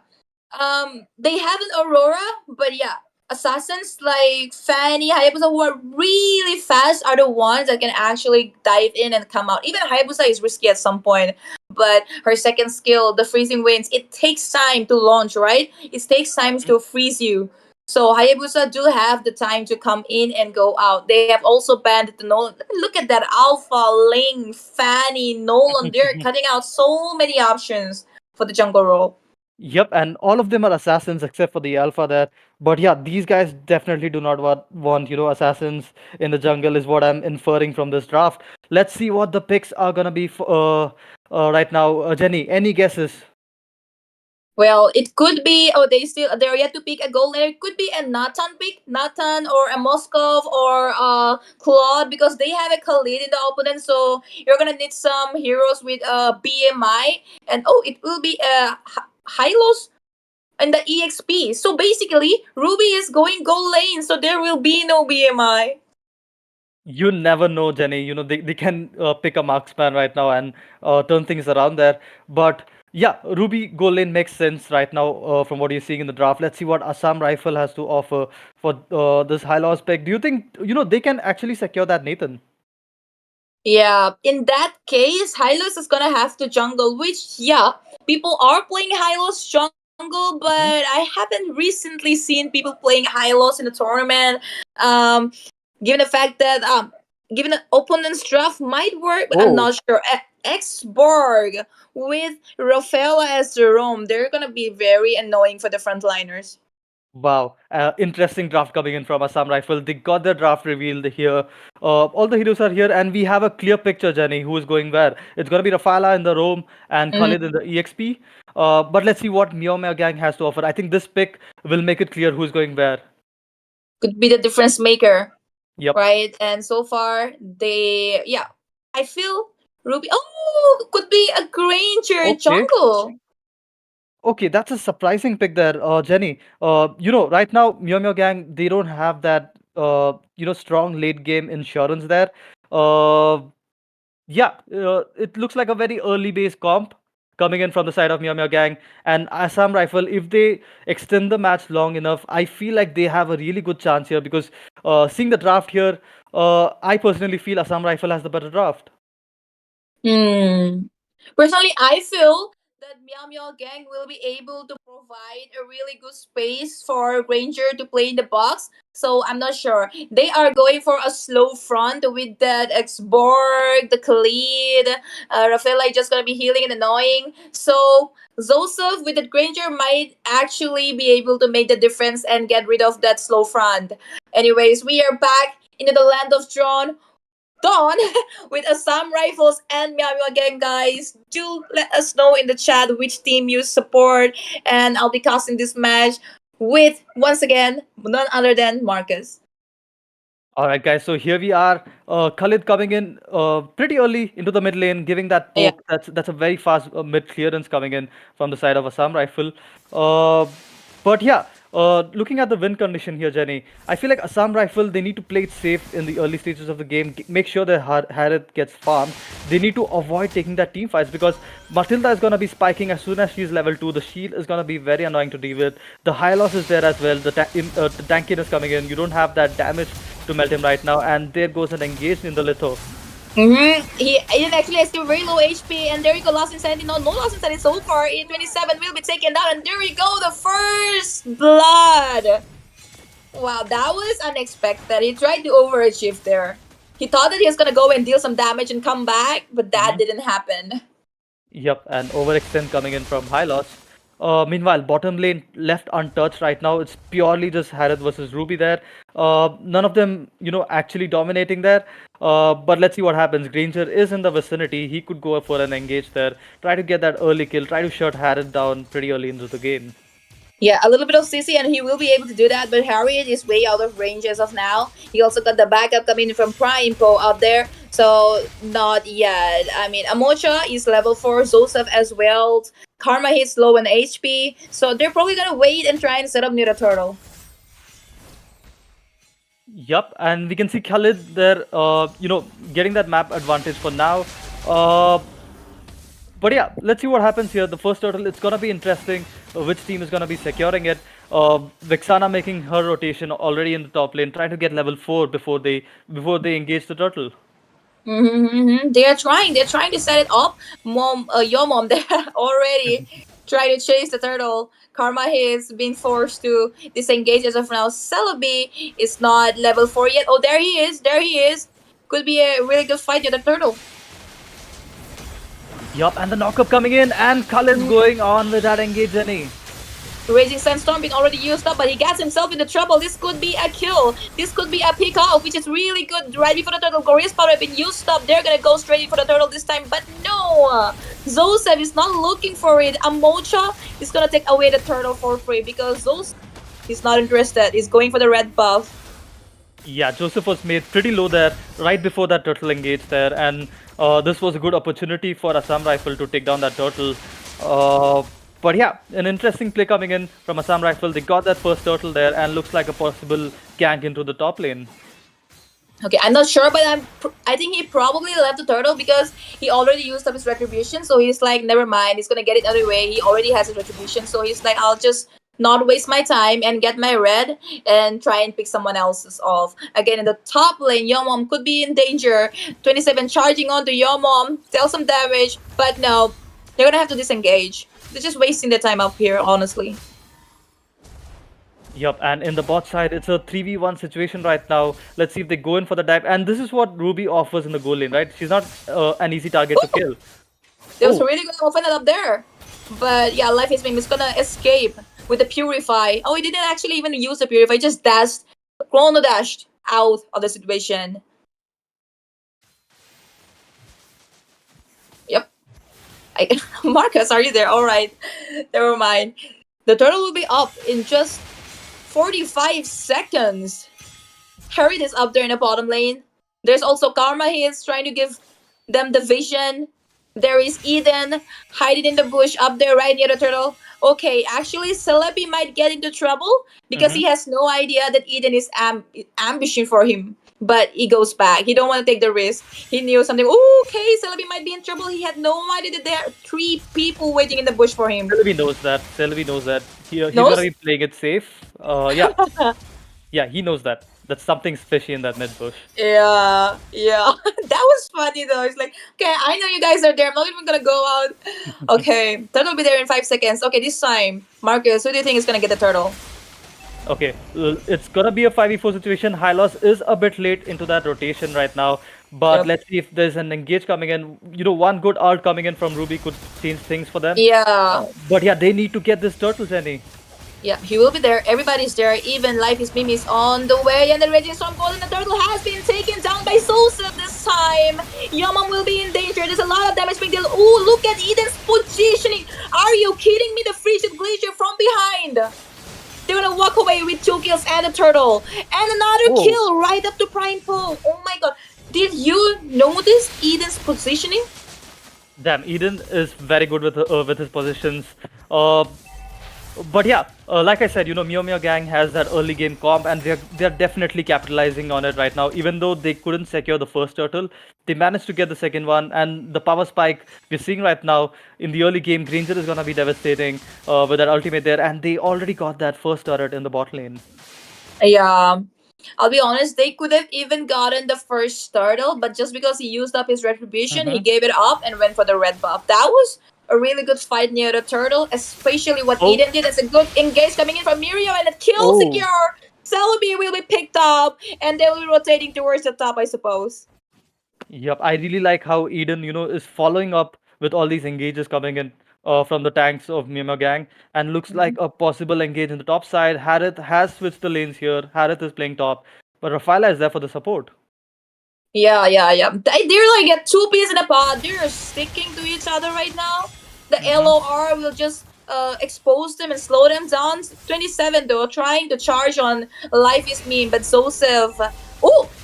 they have an Aurora, but yeah, assassins like Fanny, Hayabusa, who are really fast, are the ones that can actually dive in and come out. Even Hayabusa is risky at some point, but her second skill, the freezing winds, it takes time to launch, right? It takes time to freeze you. So Hayabusa do have the time to come in and go out. They have also banned the Nolan. Look at that Alpha, Ling, Fanny, Nolan. They're cutting out so many options for the jungle role. Yep, and all of them are assassins except for the alpha there. But yeah, these guys definitely do not want assassins in the jungle, is what I'm inferring from this draft. Let's see what the picks are gonna be for, right now. Jenny, any guesses? Well, it could be. Oh, they're yet to pick a goal laner. It could be a Nathan pick, Nathan or a Moskov or Claude, because they have a Khalid in the opponent. So you're gonna need some heroes with BMI, and it will be Hylos and the EXP. So basically, Ruby is going goal lane, so there will be no BMI. You never know, Jenny. They can pick a marksman right now and turn things around there. But yeah, Ruby goal lane makes sense right now from what you're seeing in the draft. Let's see what Assam Rifle has to offer for this high loss pick. Do you think they can actually secure that, Nathan? Yeah, in that case, Hylos is gonna have to jungle, which, yeah, people are playing Hylos jungle, but I haven't recently seen people playing Hylos in the tournament. Given the fact that, given the opponent's draft might work, but I'm not sure. X-Borg with Rafaela as the roam, they're gonna be very annoying for the frontliners. Wow, interesting draft coming in from Assam Rifle. They got their draft revealed here. All the heroes are here, and we have a clear picture, Jenny, who is going where. It's going to be Rafaela in the roam and Khalid in the EXP. But let's see what Meow Meow Gang has to offer. I think this pick will make it clear who's going where. Could be the difference maker. Yep. Right? And so far, I feel Ruby. Could be a Granger jungle. Okay, that's a surprising pick there, Jenny. Right now, Meow Meow Gang, they don't have that, strong late game insurance there. It looks like a very early base comp coming in from the side of Meow Meow Gang and Assam Rifle. If they extend the match long enough, I feel like they have a really good chance here because seeing the draft here, I personally feel Assam Rifle has the better draft. Personally, I feel that Meow Meow Gang will be able to provide a really good space for Granger to play in the box. So I'm not sure. They are going for a slow front with that X-Borg, the Khalid. Rafaela is just gonna be healing and annoying. So Zosef with the Granger might actually be able to make the difference and get rid of that slow front. Anyways, we are back into the land of Dawn with Assam Rifles and Meow Meow Gang, guys. Do let us know in the chat which team you support, and I'll be casting this match with, once again, none other than Marcus. All right, guys. So here we are. Khalid coming in pretty early into the mid lane, giving that poke. Yeah. That's a very fast mid clearance coming in from the side of Assam Rifle. But yeah, looking at the win condition here, Jenny, I feel like Assam Rifle, they need to play it safe in the early stages of the game, make sure that Harith gets farmed. They need to avoid taking that team fights because Matilda is going to be spiking as soon as she's level 2. The shield is going to be very annoying to deal with. The high loss is there as well. The tankiness coming in. You don't have that damage to melt him right now. And there goes an engage in the litho. Eden actually has still very low HP, and there you go, lost insanity. No lost insanity so far. In 27 will be taken down, and there we go, the first blood. Wow, that was unexpected. He tried to overachieve there. He thought that he was gonna go and deal some damage and come back, but that didn't happen. Yep, and overextend coming in from Hylos. Meanwhile, bottom lane left untouched right now. It's purely just Harith versus Ruby there. None of them, actually dominating there. But let's see what happens. Granger is in the vicinity. He could go for an engage there. Try to get that early kill. Try to shut Harith down pretty early into the game. Yeah, a little bit of CC and he will be able to do that, but Harriet is way out of range as of now. He also got the backup coming from Prime Pro out there, so not yet. I mean, Amocha is level 4, Zosef as well. Karma hits low in HP, so they're probably gonna wait and try and set up near the turtle. Yup, and we can see Khalid there, getting that map advantage for now. But yeah, let's see what happens here. The first turtle, it's gonna be interesting. Which team is gonna be securing it? Vexana making her rotation already in the top lane, trying to get level 4 before they engage the turtle. They're trying to set it up. Your mom, they're already trying to chase the turtle. Karma is being forced to disengage as of now. Celebi is not level 4 yet. Oh, there he is. Could be a really good fight with the turtle. Yup, and the knockup coming in, and Khalid's going on with that engage, Jenny. Raging Sandstorm being already used up, but he gets himself into trouble. This could be a kill. This could be a pick off, which is really good. Right before the turtle, Glorious Powder have been used up. They're gonna go straight for the turtle this time, but no! Zosef is not looking for it. Amocha is gonna take away the turtle for free because Zosef is not interested. He's going for the red buff. Yeah, Joseph was made pretty low there, right before that turtle engaged there, and this was a good opportunity for Assam Rifle to take down that turtle. But yeah, an interesting play coming in from Assam Rifle. They got that first turtle there, and looks like a possible gank into the top lane. Okay, I'm not sure, but I think he probably left the turtle because he already used up his retribution. So he's like, never mind, he's gonna get it anyway. He already has his retribution, so he's like, I'll just not waste my time and get my red and try and pick someone else's off. Again, in the top lane, Yomom could be in danger. 27 charging onto Yomom, deal some damage, but no, they're gonna have to disengage. They're just wasting their time up here, honestly. Yup, and in the bot side, it's a 3v1 situation right now. Let's see if they go in for the dive. And this is what Ruby offers in the goal lane, right? She's not an easy target to kill. There was a really good open up there. But yeah, Life is Beam is gonna escape with the Purify. Oh, he didn't actually even use the Purify, just Chrono dashed out of the situation. Yep. Marcus, are you there? Alright. Never mind. The turtle will be up in just 45 seconds. Harriet is up there in the bottom lane. There's also Karma. He is trying to give them the vision. There is Eden hiding in the bush up there right near the turtle. Okay, actually, Celebi might get into trouble because he has no idea that Eden is ambushing for him. But he goes back. He don't want to take the risk. He knew something. Ooh, okay, Celebi might be in trouble. He had no idea that there are 3 people waiting in the bush for him. Celebi knows that. He's gonna be playing it safe. Yeah. Yeah, he knows that. That's something fishy in that mid bush. Yeah. That was funny though. It's like, okay, I know you guys are there. I'm not even gonna go out. Okay, turtle will be there in 5 seconds. Okay, this time, Marcus, who do you think is gonna get the turtle? Okay, it's gonna be a 5v4 situation. Hylos is a bit late into that rotation right now, but let's see if there's an engage coming in. One good ult coming in from Ruby could change things for them. Yeah. But yeah, they need to get this turtle, Jenny. Yeah, he will be there. Everybody's there. Even Life is Beam is on the way, and the Raging Storm Golden, the turtle has been taken down by Sosa this time. Yamam will be in danger. There's a lot of damage being dealt. Ooh, look at Eden's positioning. Are you kidding me? The Frigid Glacier from behind. They're gonna walk away with 2 kills and a turtle. And another kill right up to Prime Poe. Oh my god. Did you notice Eden's positioning? Damn, Eden is very good with his positions. But yeah, like I said, Mio Mio Gang has that early game comp, and they're definitely capitalizing on it right now. Even though they couldn't secure the first turtle, they managed to get the second one, and the power spike we're seeing right now in the early game, Granger is gonna be devastating with that ultimate there, and they already got that first turret in the bot lane. Yeah. I'll be honest, they could have even gotten the first turtle, but just because he used up his retribution, he gave it up and went for the red buff. That was a really good fight near the turtle, especially what Oh. Eden did. It's a good engage coming in from Mirio, and a kill Oh. secure. Celebi will be picked up, and they will be rotating towards the top, I suppose. Yep, I really like how Eden, is following up with all these engages coming in from the tanks of Mima Gang, and looks like a possible engage in the top side. Harith has switched the lanes here. Harith is playing top, but Rafaela is there for the support. Yeah. They're like at two peas in a pod. They're sticking to each other right now. The LOR will just expose them and slow them down. 27 though, trying to charge on Life is Mean, but Joseph.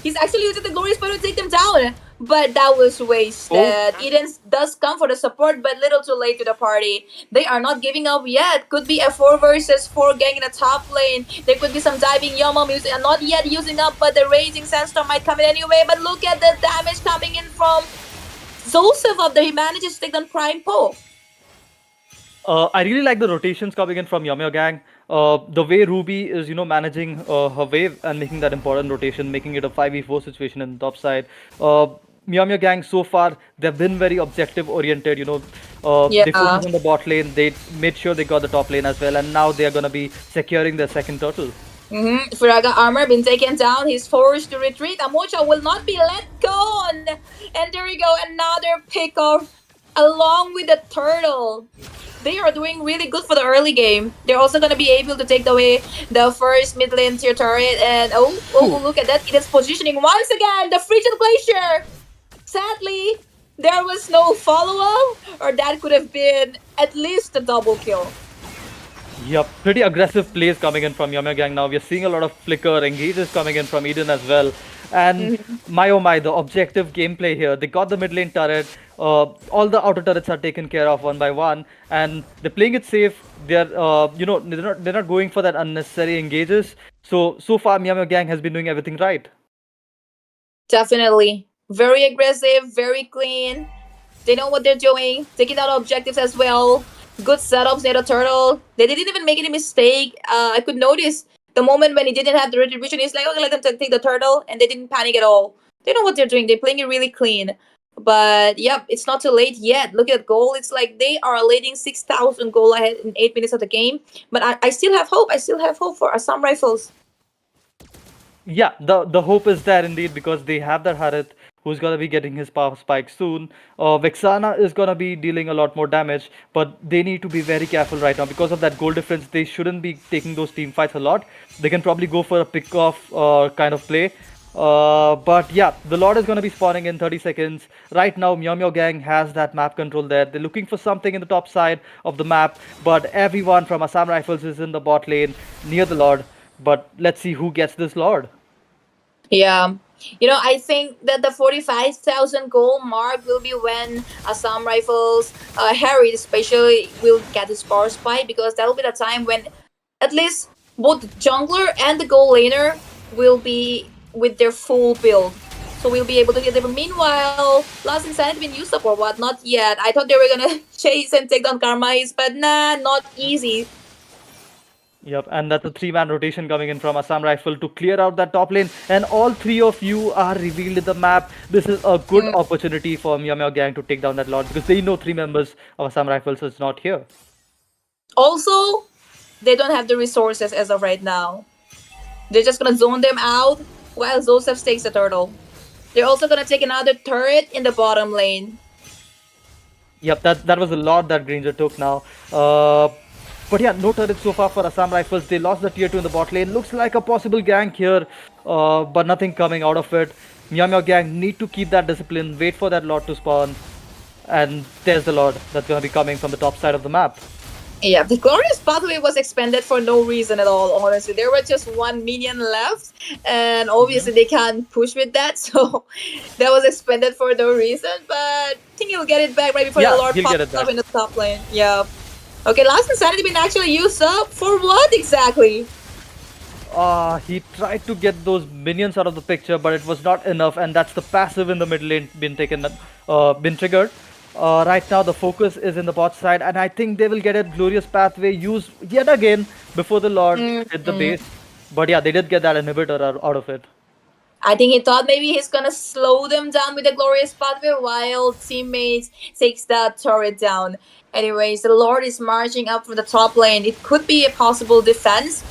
He's actually using the glorious power to take them down. But that was wasted. Eden does come for the support, but little too late to the party. They are not giving up yet. Could be a 4 versus 4 gang in the top lane. There could be some diving Yomom using, not yet using up, but the Raging Sandstorm might come in anyway. But look at the damage coming in from Joseph up there. He manages to take down Prime Po. I really like the rotations coming in from Yamio Gang. The way Ruby is, managing her wave and making that important rotation, making it a 5v4 situation in the top side. Miyamia Gang so far, they've been very objective oriented, They focused on the bot lane, they made sure they got the top lane as well, and now they're gonna be securing their second turtle. Furaga armor been taken down. He's forced to retreat. Amocha will not be let go. And there we go. Another pick off along with the turtle. They are doing really good for the early game. They're also going to be able to take away the first mid lane tier turret. And look at that. It is positioning once again. The Frigid Glacier. Sadly, there was no follow-up, or that could have been at least a double kill. Yep, pretty aggressive plays coming in from Yamia Gang now. We are seeing a lot of flicker engages coming in from Eden as well. And my oh my, the objective gameplay here. They got the mid lane turret. All the outer turrets are taken care of one by one, and they're playing it safe. They're they're not going for that unnecessary engages. So far, Yamia Gang has been doing everything right. Definitely. Very aggressive, very clean. They know what they're doing. Taking out objectives as well. Good setups near the turtle. They didn't even make any mistake. I could notice the moment when he didn't have the retribution, he's like, okay, let them take the turtle, and they didn't panic at all. They know what they're doing. They're playing it really clean. But yep, it's not too late yet. Look at goal. It's like they are leading 6,000 goal ahead in 8 minutes of the game. But I still have hope. I still have hope for Assam Rifles. Yeah, the hope is there indeed, because they have that Harith who's gonna be getting his power spike soon. Vexana is gonna be dealing a lot more damage, but they need to be very careful right now because of that goal difference. They shouldn't be taking those team fights a lot. They can probably go for a pick off kind of play. But yeah, the Lord is gonna be spawning in 30 seconds. Right now, Meow Gang has that map control there. They're looking for something in the top side of the map, but everyone from Assam Rifles is in the bot lane near the Lord. But let's see who gets this Lord. Yeah. I think that the 45,000 goal mark will be when Assam Rifles, Harry especially, will get his power spike, because that will be the time when at least both the jungler and the goal laner will be with their full build. So we'll be able to get them. Meanwhile, Last Insanity been used up or what? Not yet. I thought they were gonna chase and take down Karmais, but nah, not easy. Yep, and that's a 3-man rotation coming in from Assam Rifle to clear out that top lane. And all 3 of you are revealed in the map. This is a good opportunity for Meow Gang to take down that Lord, because they know 3 members of Assam Rifles is not here. Also, they don't have the resources as of right now. They're just gonna zone them out while Joseph takes the turtle. They're also gonna take another turret in the bottom lane. Yep, that was a lot that Granger took now. But yeah, no turret so far for Assam Rifles. They lost the tier 2 in the bot lane. Looks like a possible gank here, but nothing coming out of it. Meow Gang need to keep that discipline, wait for that Lord to spawn. And there's the Lord that's going to be coming from the top side of the map. Yeah, the glorious pathway was expanded for no reason at all, honestly. There were just 1 minion left, and obviously they can't push with that, so that was expanded for no reason, but I think he'll get it back right before the Lord pops up in the top lane. Yeah. Okay, Last Insanity been actually used up for what exactly? He tried to get those minions out of the picture, but it was not enough, and that's the passive in the mid lane been triggered. Right now, the focus is in the bot side, and I think they will get a glorious pathway used yet again before the Lord hit the base. But yeah, they did get that inhibitor out of it. I think he thought maybe he's gonna slow them down with the glorious pathway while teammates takes that turret down. Anyways, the Lord is marching up from the top lane. It could be a possible defense.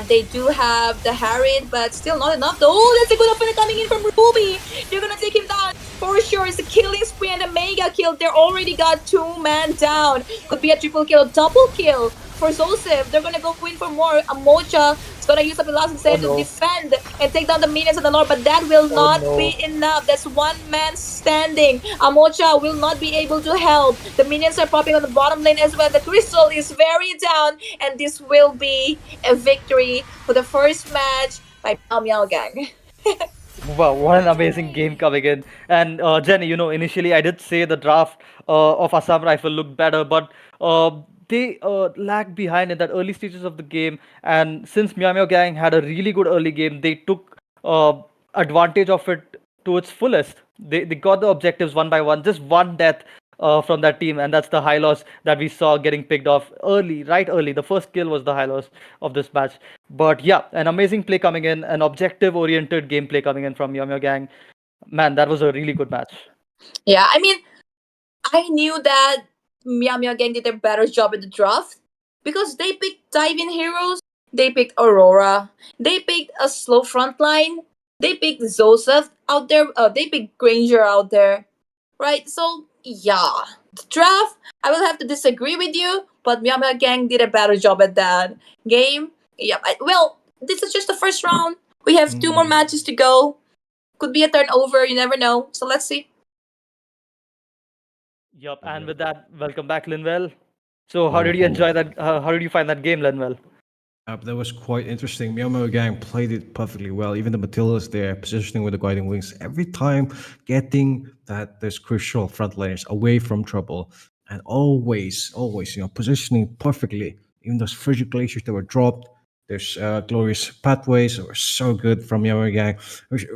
They do have the Harriet, but still not enough. Oh, that's a good opener coming in from Ruby. They're gonna take him down for sure. It's a killing spree and a mega kill. They already got 2 men down. Could be a triple kill, double kill for Joseph. They're gonna go in for more. Amocha is gonna use up the last set to defend and take down the minions of the Lord, but that will not be enough. That's 1 man standing. Amocha will not be able to help. The minions are popping on the bottom lane as well. The crystal is very down, and this will be a victory for the first match by Meow Meow Gang. Wow, what an amazing game coming in. And Jenny, initially I did say the draft of Assam Rifle looked better, but they lagged behind in that early stages of the game. And since Meow Meow Gang had a really good early game, they took advantage of it to its fullest. They got the objectives one by one, just one death from that team, and that's the high loss that we saw getting picked off early, right early. The first kill was the high loss of this match. But yeah, an amazing play coming in, an objective-oriented gameplay coming in from Yum Gang. Man, that was a really good match. Yeah, I mean, I knew that Meow Meow Gang did a better job at the draft because they picked dive-in heroes, they picked Aurora, they picked a slow frontline, they picked Joseph out there, they picked Granger out there, right? So yeah, the draft, I will have to disagree with you, but Meow Meow Gang did a better job at that game. Yeah, well, this is just the first round. We have 2 more matches to go. Could be a turnover. You never know. So let's see. Yup, and with that, welcome back, Linwell. So, how did you enjoy that? How did you find that game, Linwell? That was quite interesting. Meow Meow Gang played it perfectly well. Even the Matildas there, positioning with the guiding wings, every time getting those crucial frontliners away from trouble, and always, positioning perfectly. Even those frigid glaciers that were dropped, there's glorious pathways that were so good from Meow Meow Gang.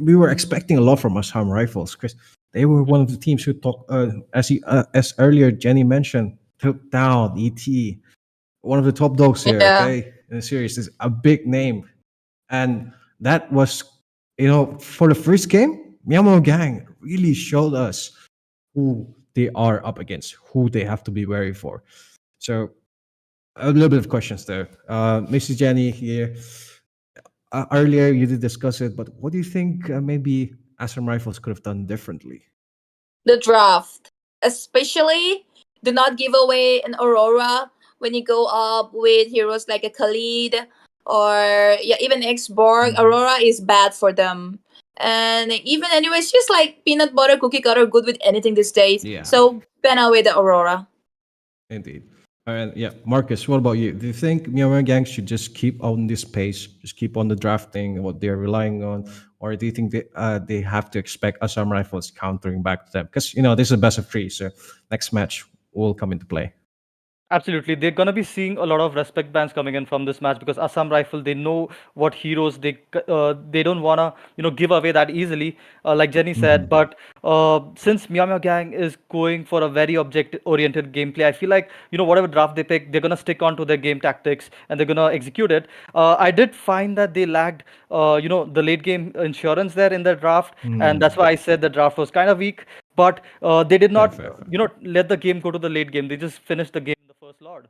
We were expecting a lot from Assam Rifles because they were one of the teams who as earlier Jenny mentioned, took down ET, one of the top dogs here, okay, in the series. Is a big name, and that was, for the first game, Meow Meow Gang really showed us who they are up against, who they have to be wary for. So a little bit of questions there. Mrs. Jenny here. Earlier you did discuss it, but what do you think maybe Assam Rifles could have done differently? The draft, especially do not give away an Aurora when you go up with heroes like a Khalid or even X-Borg. Aurora is bad for them. And even anyways, just like peanut butter cookie cutter good with anything these days. Yeah. So ban away the Aurora. Indeed. And yeah, Marcus, what about you? Do you think Meow Meow Gang should just keep on this pace, just keep on the drafting, what they're relying on, or do you think they have to expect Assam Rifles countering back to them? Because this is a best of 3, so next match will come into play. Absolutely, they're gonna be seeing a lot of respect bans coming in from this match because Assam Rifle, they know what heroes they don't wanna give away that easily, like Jenny said. But since Meow Meow Gang is going for a very object-oriented gameplay, I feel like whatever draft they pick, they're gonna stick on to their game tactics and they're gonna execute it. I did find that they lacked the late game insurance there in the draft, and that's why I said the draft was kind of weak. But they did not let the game go to the late game. They just finished the game in the first lord.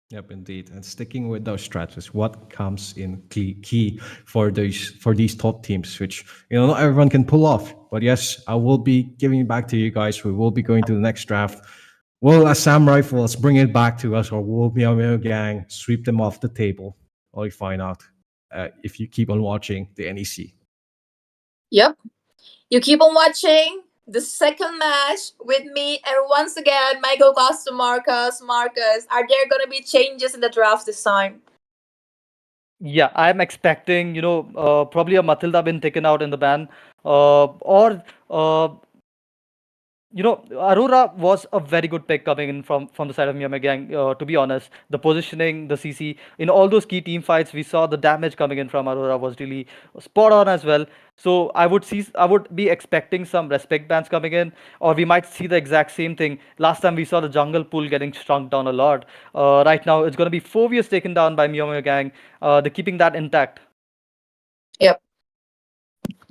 Yep, indeed. And sticking with those strats is what comes in key for these top teams, which not everyone can pull off. But yes, I will be giving it back to you guys. We will be going to the next draft. Will Assam Rifles bring it back to us, or will Meow Meow Gang sweep them off the table? Or you find out if you keep on watching the NEC. Yep. You keep on watching the second match with me, and once again, my co-host Marcus. Marcus, are there gonna be changes in the draft this time? Yeah, I'm expecting, probably a Matilda being taken out in the ban, or Aurora was a very good pick coming in from the side of Myanmar Gang. To be honest, the positioning, the CC in all those key team fights, we saw the damage coming in from Aurora was really spot on as well. So I would be expecting some respect bans coming in, or we might see the exact same thing. Last time we saw the jungle pool getting shrunk down a lot. Right now it's going to be 4 years taken down by Myanmar Gang. They're keeping that intact. Yep.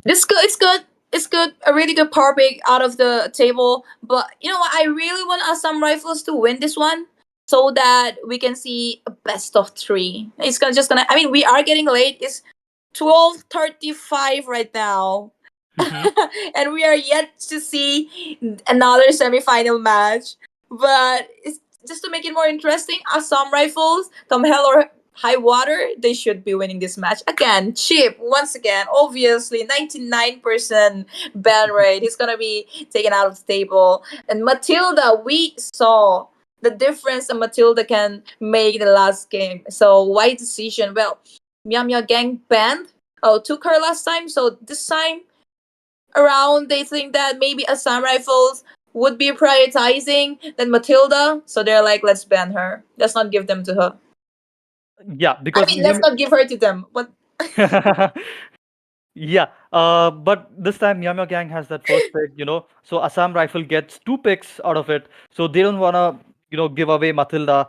This good. It's good. It's good. A really good power pick out of the table. But you know what? I really want Assam Rifles to win this one so that we can see a best of three. It's gonna just gonna. I mean, we are getting late. It's 12:35 right now, and we are yet to see another semi-final match. But it's just to make it more interesting. Assam Rifles, Tom Hell or High Water, they should be winning this match again. Chip once again, obviously 99% ban rate. He's gonna be taken out of the table. And Matilda, we saw the difference that Matilda can make in the last game. So why decision? Well, Mia Gang banned. Took her last time. So this time around, they think that maybe Assam Rifles would be prioritizing than Matilda. So they're like, let's ban her. Let's not give them to her. Yeah, I because mean, let's not give her to them. What? Yeah, but this time Myanmar Gang has that first pick. So Assam Rifle gets 2 picks out of it. So they don't wanna, give away Matilda.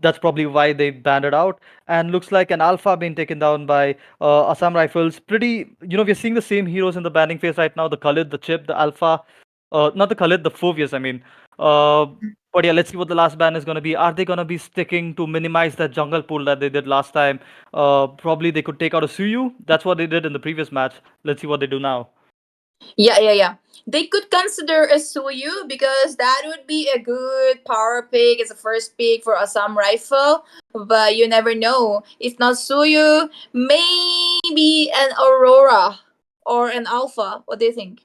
That's probably why they banned it out. And looks like an Alpha being taken down by Assam Rifles. Pretty, we're seeing the same heroes in the banning phase right now. The Khalid, the Chip, the Alpha. Not the Khalid, the Phobius, I mean. But yeah, let's see what the last ban is going to be. Are they going to be sticking to minimize that jungle pool that they did last time? Probably they could take out a Suyu. That's what they did in the previous match. Let's see what they do now. Yeah. They could consider a Suyu because that would be a good power pick. It's a first pick for Assam Rifle, but you never know. If not Suyu, maybe an Aurora or an Alpha. What do you think?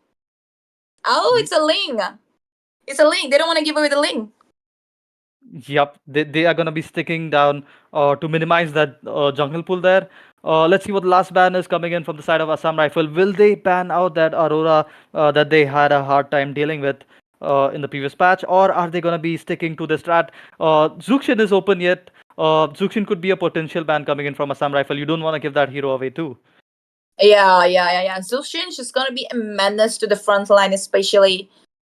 Oh, it's a Ling. It's a Ling. They don't want to give away the Ling. Yep, they are going to be sticking down to minimize that jungle pool there. Let's see what the last ban is coming in from the side of Assam Rifle. Will they ban out that Aurora that they had a hard time dealing with in the previous patch, or are they going to be sticking to the strat? Zuxin is open yet. Zuxin could be a potential ban coming in from Assam Rifle. You don't want to give that hero away too. Yeah. Zushin, she's gonna be a menace to the front line, especially.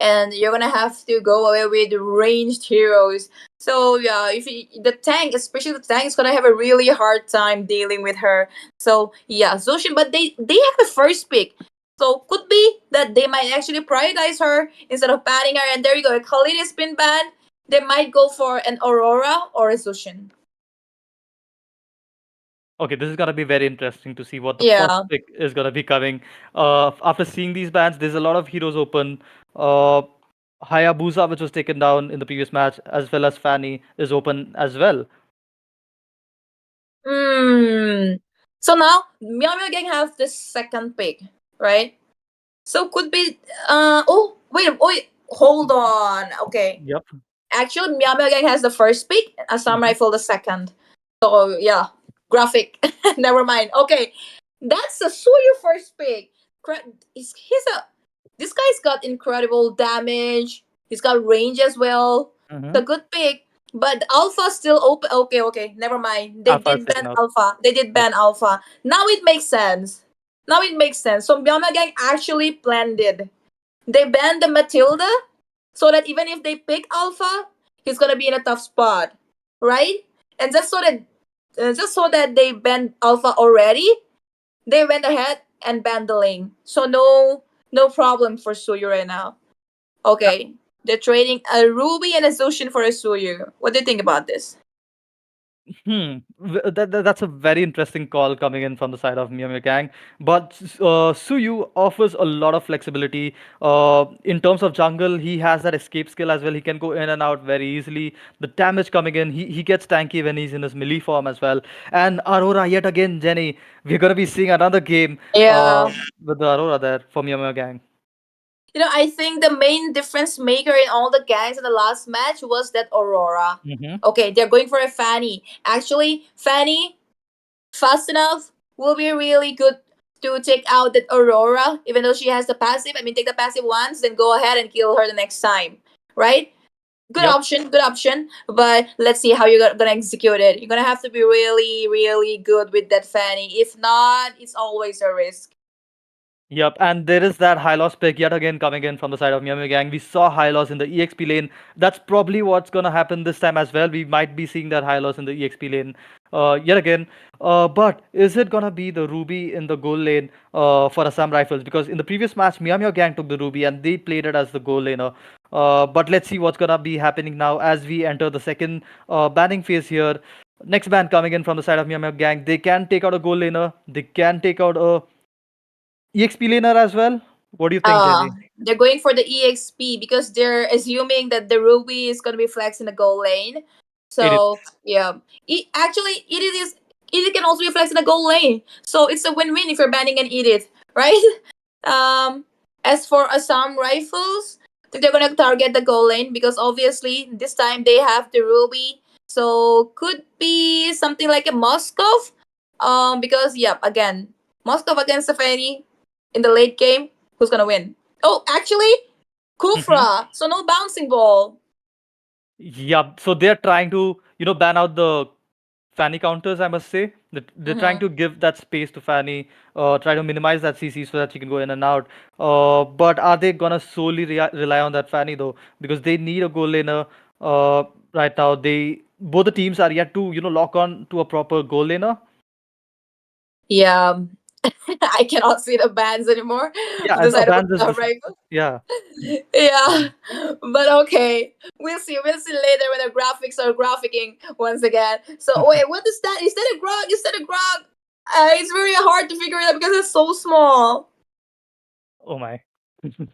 And you're gonna have to go away with ranged heroes. So yeah, the tank, especially the tank, is gonna have a really hard time dealing with her. So yeah, Zushin, but they have a first pick. So could be that they might actually prioritize her instead of banning her. And there you go, Khalid has been banned. They might go for an Aurora or a Zushin. Okay, this is gonna be very interesting to see what the Yeah. first pick is gonna be coming. After seeing these bans, there's a lot of heroes open. Hayabusa, which was taken down in the previous match, as well as Fanny, is open as well. So now Meow Gang have the second pick, right? So could be wait, hold on. Okay. Yep. Actually Meow Gang has the first pick, Assam Rifle the second. So yeah, graphic. Never mind. Okay. That's the Suyu first pick. This guy's got incredible damage. He's got range as well. It's a good pick. But Alpha still open. Okay. Never mind. They Alpha is did taken ban out. Alpha. They did ban Alpha. Now it makes sense. So Myanmar Gang actually planned it. They banned the Matilda so that even if they pick Alpha, he's gonna be in a tough spot, right? And just so that they banned Alpha already, they went ahead and banned the lane. So no problem for Suyu right now. Okay. They're trading a Ruby and a Zushin for a Suyu. What do you think about this? That's a very interesting call coming in from the side of Myanmar Gang. But Suyu offers a lot of flexibility. In terms of jungle, he has that escape skill as well. He can go in and out very easily. The damage coming in, he gets tanky when he's in his melee form as well. And Aurora, yet again, Jenny, we're going to be seeing another game Yeah. with the Aurora there for Myanmar Gang. I think the main difference maker in all the gangs in the last match was that Aurora. Okay, they're going for a Fanny. Actually, Fanny, fast enough, will be really good to take out that Aurora, even though she has the passive. I mean, take the passive once, then go ahead and kill her the next time, right? Good Yep. option, good option. But let's see how you're gonna execute it. You're gonna have to be really, really good with that Fanny. If not, it's always a risk. Yep, and there is that high loss pick yet again coming in from the side of Miami Gang. We saw high loss in the EXP lane. That's probably what's gonna happen this time as well. We might be seeing that high loss in the EXP lane yet again. But is it gonna be the Ruby in the goal lane for Assam Rifles? Because in the previous match, Miami Gang took the Ruby and they played it as the goal laner. But let's see what's gonna be happening now as we enter the second banning phase here. Next ban coming in from the side of Miami Gang. They can take out a goal laner. They can take out a EXP laner as well? What do you think, Jenny? They're going for the EXP because they're assuming that the Ruby is gonna be flexed in the goal lane. So yeah, actually Edith can also be flexed in the goal lane. So it's a win-win if you're banning an Edith, right? As for Assam Rifles, I think they're gonna target the goal lane because obviously this time they have the Ruby. So could be something like a Moskov. Because yeah, again, Moskov against Stephanie in the late game, who's gonna win? Oh, actually, Kufra. So no bouncing ball. Yeah, so they're trying to, ban out the Fanny counters, I must say. They're trying to give that space to Fanny, try to minimize that CC so that she can go in and out. But are they gonna solely rely on that Fanny though? Because they need a goal laner right now. Both the teams are yet to, lock on to a proper goal laner. Yeah. I cannot see the bands anymore. Yeah, On the side of bands is the just, rifle. yeah. Yeah. But okay. We'll see. We'll see later when the graphics are graphicing once again. So wait, what is that? Is that a grog? Is that a grog? It's very hard to figure it out because it's so small. Oh my. Okay,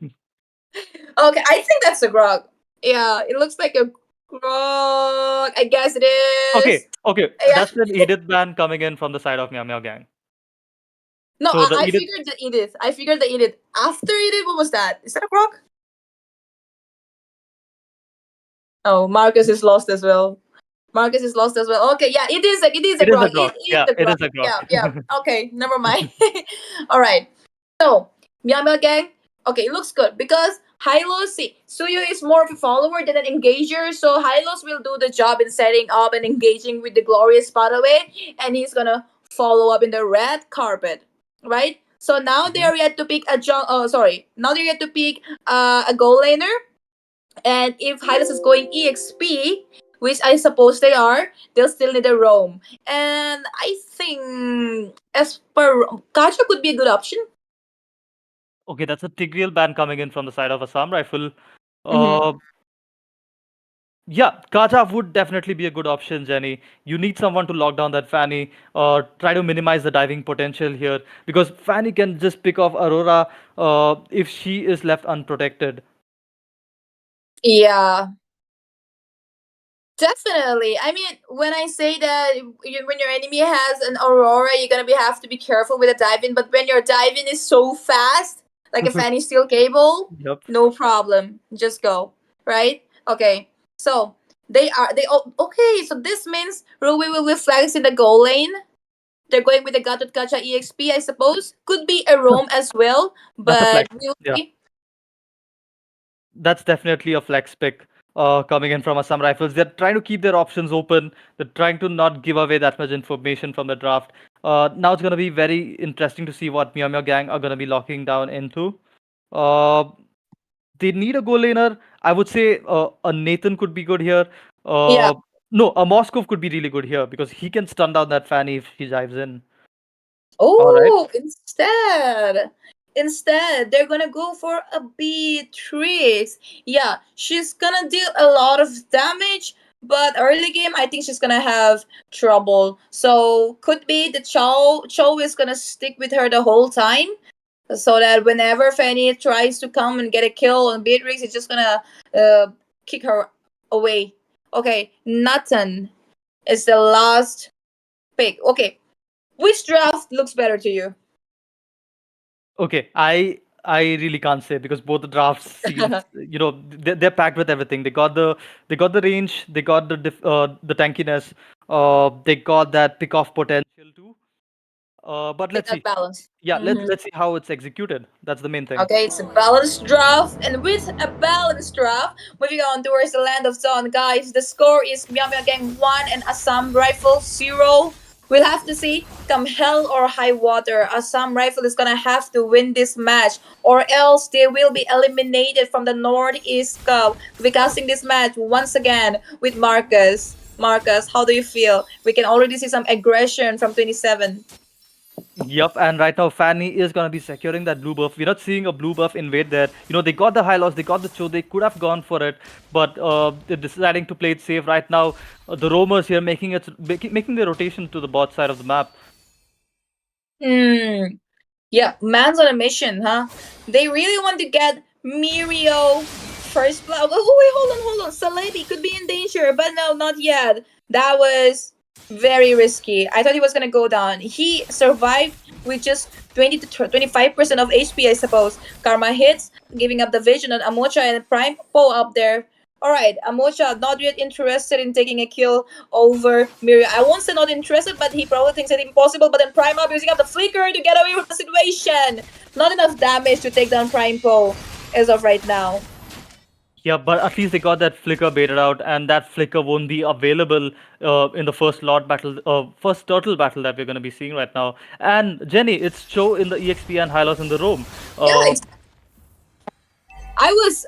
I think that's a grog. Yeah, it looks like a grog. I guess it is. Okay. Yeah. That's an Edith ban coming in from the side of Meow Meow Gang. No, So the I Edith- figured the Edith. I figured the Edith. After Edith, what was that? Is that a grog? Oh, Marcus is lost as well. Marcus is lost as well. Okay, yeah, it is a grog. It is a grog. Yeah. Okay, never mind. All right. So, Miyama Gang, okay, it looks good because Hylos, see, Suyo is more of a follower than an engager, so Hylos will do the job in setting up and engaging with the glorious spot away, and he's gonna follow up in the red carpet, right? So now they are yet to pick now they're yet to pick a goal laner, and if Hylos is going EXP, which I suppose they are, they'll still need a roam. And I think as per Kacha could be a good option. Okay, that's a Tigreal ban coming in from the side of Assam Rifle. Yeah, Kaja would definitely be a good option, Jenny. You need someone to lock down that Fanny or try to minimize the diving potential here because Fanny can just pick off Aurora if she is left unprotected. Yeah. Definitely. I mean, when I say that when your enemy has an Aurora, you're gonna have to be careful with the dive-in. But when your dive-in is so fast, like a Fanny Steel Cable, no problem. Just go. Right? Okay. So okay. So this means Ruby will be flags in the goal lane. They're going with the Gatot Gacha EXP, I suppose. Could be a roam as well, but we'll see. That's definitely a flex pick coming in from Assam Rifles. They're trying to keep their options open. They're trying to not give away that much information from the draft. Now it's going to be very interesting to see what Meow Meow Gang are going to be locking down into. They need a goal laner. I would say a Nathan could be good here. No, a Moskov could be really good here because he can stun down that Fanny if he dives in. Oh, instead, they're gonna go for a Beatrice. Yeah, she's gonna deal a lot of damage, but early game, I think she's gonna have trouble. So could be the Cho is gonna stick with her the whole time, so that whenever Fanny tries to come and get a kill on Beatrix, it's just gonna kick her away. Okay, Nathan is the last pick. Okay, which draft looks better to you? Okay, I really can't say because both the drafts seem, they're packed with everything. They got the range, they got the tankiness, they got that pick off potential too. But It's let's not see. balanced. Yeah, Mhm. let's see how it's executed. That's the main thing. Okay, it's a balanced draft, and with a balanced draft, moving on towards the land of Dawn, guys. The score is Myanmar Gang 1 and Assam Rifle 0. We'll have to see, come hell or high water, Assam Rifle is gonna have to win this match, or else they will be eliminated from the Northeast Cup. We'll be casting this match once again with Marcus. Marcus, how do you feel? We can already see some aggression from 27. Yup, and right now Fanny is gonna be securing that blue buff. We're not seeing a blue buff invade there. They got the high loss, they got the show, they could have gone for it, but they're deciding to play it safe right now. The roamers here making the rotation to the bot side of the map. Yeah, man's on a mission, huh? They really want to get Mirio first blood. Oh, wait, hold on. Celebi could be in danger, but no, not yet. That was very risky. I thought he was gonna go down. He survived with just 20 to 25% of HP, I suppose. Karma hits, giving up the vision on Amocha and Prime Po up there. Alright, Amocha not yet interested in taking a kill over Mirio. I won't say not interested, but he probably thinks it impossible. But then Prime up using up the flicker to get away from the situation. Not enough damage to take down Prime Po as of right now. Yeah, but at least they got that flicker baited out, and that flicker won't be available in the first first turtle battle that we're going to be seeing right now. And Jenny, it's Cho in the EXP and Hylos in the roam. I was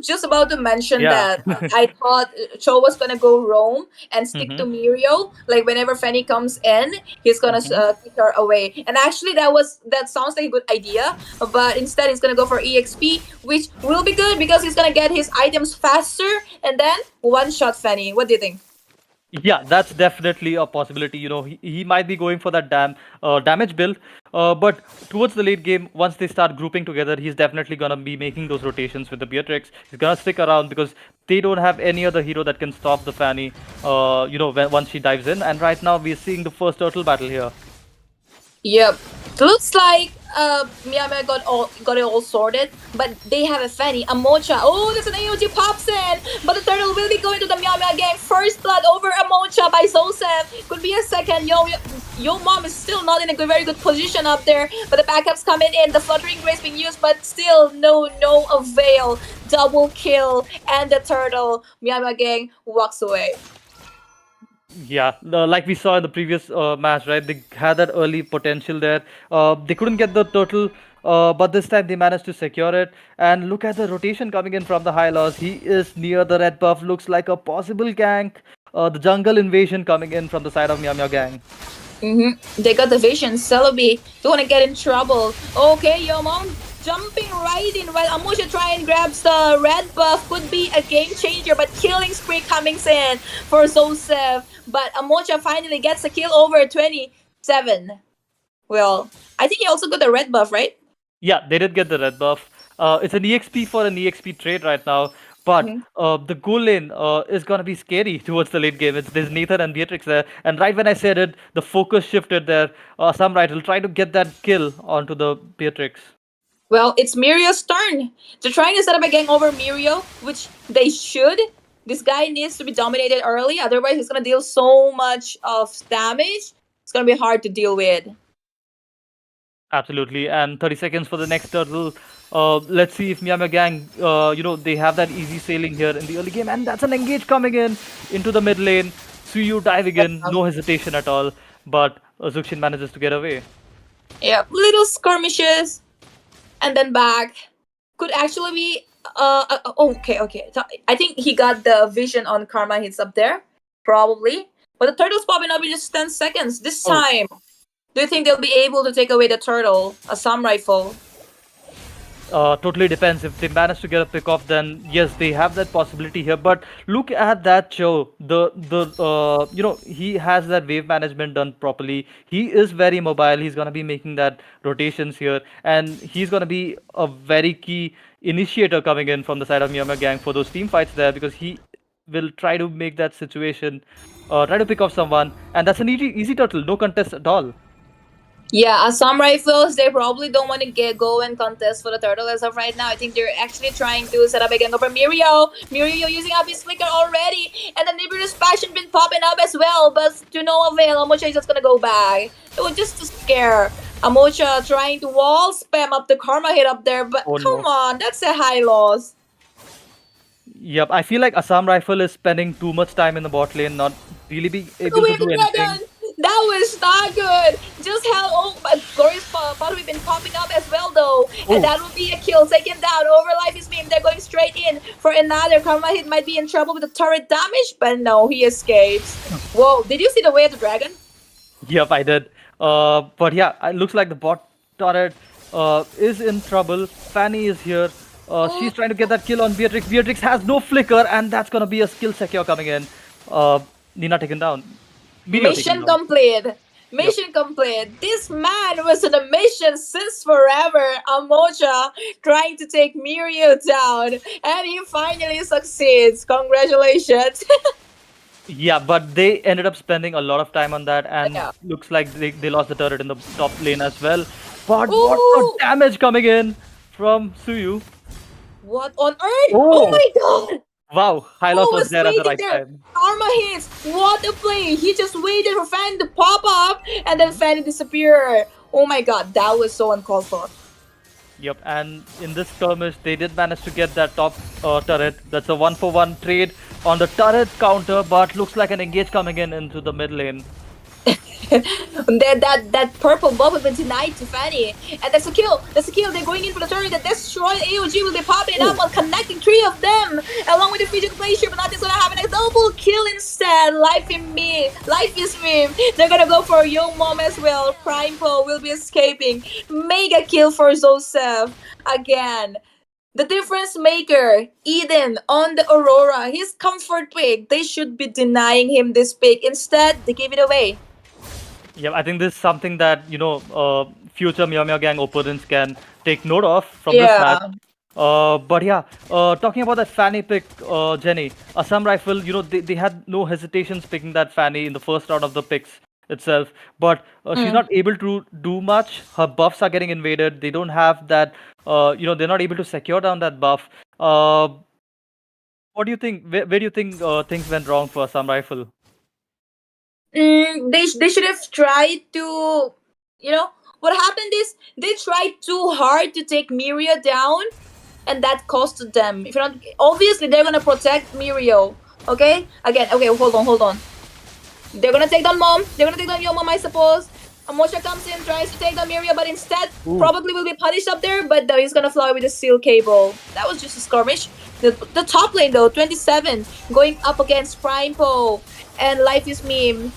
just about to mention Yeah. that I thought Cho was gonna go roam and stick to Mhm. Mirio. Like whenever Fanny comes in, he's gonna kick her away. And actually, that sounds like a good idea. But instead, he's gonna go for EXP, which will be good because he's gonna get his items faster and then one shot Fanny. What do you think? Yeah, that's definitely a possibility. He might be going for that damage build, but towards the late game, once they start grouping together, he's definitely gonna be making those rotations with the Beatrix. He's gonna stick around because they don't have any other hero that can stop the Fanny. Once she dives in, and right now we're seeing the first turtle battle here. Yep. Looks like Myanmar got it all sorted, but they have a Fanny, a Mocha. Oh, there's an AOG pops in, but the turtle will be going to the Myanmar gang. First blood over a Mocha by Zosef. Could be a second. Yo mom is still not in a very good position up there, but the backup's coming in. The fluttering grace being used, but still no avail. Double kill, and the turtle Myanmar gang walks away. Yeah, like we saw in the previous match, right? They had that early potential there. They couldn't get the turtle, but this time they managed to secure it. And look at the rotation coming in from the high loss. He is near the red buff. Looks like a possible gank. The jungle invasion coming in from the side of Myanmar gang. They got the vision. Celebi don't want to get in trouble. Okay, Yomon jumping right in while Amusha try and grabs the red buff. Could be a game changer, but killing spree coming in for Zosef. But Amusha finally gets a kill over 27. Well, I think he also got the red buff, right? Yeah, they did get the red buff. It's an EXP for an EXP trade right now. But the goal lane is going to be scary towards the late game. There's Nathan and Beatrix there. And right when I said it, the focus shifted there. Samrat will try to get that kill onto the Beatrix. Well, it's Mirio's turn. They're trying to set up a gang over Mirio, which they should. This guy needs to be dominated early. Otherwise, he's going to deal so much of damage. It's going to be hard to deal with. Absolutely. And 30 seconds for the next turtle. Let's see if Myanmar gang, they have that easy sailing here in the early game. And that's an engage coming in into the mid lane. Suyu diving in, no hesitation at all. But Zuxin manages to get away. Yeah, little skirmishes. And then back. Could actually be... okay. So I think he got the vision on Karma hits up there. Probably. But the turtle's popping up in just 10 seconds. This time... Do you think they'll be able to take away the turtle, a Assam rifle? Totally depends. If they manage to get a pick off, then yes, they have that possibility here. But look at that Cho. He has that wave management done properly. He is very mobile. He's gonna be making that rotations here, and he's gonna be a very key initiator coming in from the side of Myanmar gang for those team fights there, because he will try to make that situation, try to pick off someone, and that's an easy turtle, no contest at all. Yeah, Assam rifles, they probably don't want to go and contest for the turtle as of right now. I think they're actually trying to set up a gang over Mirio. Mirio using up his flicker already. And the Nibiru's passion been popping up as well, but to no avail. Amusha is just gonna go back. It was just to scare Amocha trying to wall spam up the karma hit up there, but Oh come no. on, that's a high loss. Yep, I feel like Assam Rifle is spending too much time in the bot lane, not really being able to With do the anything. dragon! That was not good! Just how but Glorious Pot have been popping up as well though. And Oh. that will be a kill. Taken down. Over life is meme. They're going straight in for another. Karma hit might be in trouble with the turret damage, but no, he escapes. Whoa, did you see the way of the dragon? Yep, I did. But yeah, it looks like the bot turret is in trouble. Fanny is here. She's trying to get that kill on Beatrix. Beatrix has no flicker, and that's gonna be a skill secure coming in. Nina taken down. Meteor taken Mission down. complete. Mission complete. This man was on a mission since forever. Amocha trying to take Mirio down, and he finally succeeds. Congratulations. Yeah, but they ended up spending a lot of time on that, and Yeah. looks like they lost the turret in the top lane as well. But Ooh. what the damage coming in from Suyu. What on earth? Oh. Oh my god! Wow, Hylos Who was there at the waiting right there? time. Karma hits. What a play! He just waited for Fanny to pop up, and then Fanny disappear. Oh my god, that was so uncalled for. Yep, and in this skirmish, they did manage to get that top turret. That's a 1-for-1 trade on the turret counter, but looks like an engage coming in into the mid lane. that purple buff has been denied to Fanny, and that's a kill. That's a kill. They're going in for the turret. The destroy AOG will be popping up on connecting three of them, along with the physical glacier. But nothing's gonna happen. A double kill instead. Life in me. Life is me. They're gonna go for Yo Mom as well. Prime Pole will be escaping. Mega kill for Zosef again. The difference maker, Eden on the Aurora. His comfort pick. They should be denying him this pick. Instead, they gave it away. Yeah, I think this is something that, future Meow Meow Gang opponents can take note of from this match. But yeah, talking about that Fanny pick, Jenny, Assam Rifle, they had no hesitations picking that Fanny in the first round of the picks itself. But she's not able to do much. Her buffs are getting invaded. They don't have that, they're not able to secure down that buff. What do you think? Where do you think things went wrong for Assam Rifle? They should have tried to, what happened is they tried too hard to take Mirio down, and that costed them. If you're not, obviously they're gonna protect Mirio. Okay, again, okay, hold on. They're gonna take down Mom. They're gonna take down Yo Mom, I suppose. Amocha comes in, tries to take down Mirio, but instead probably will be punished up there. But he's gonna fly with a steel cable. That was just a skirmish. The top lane though, 27, going up against Prime Po and Life is Meme,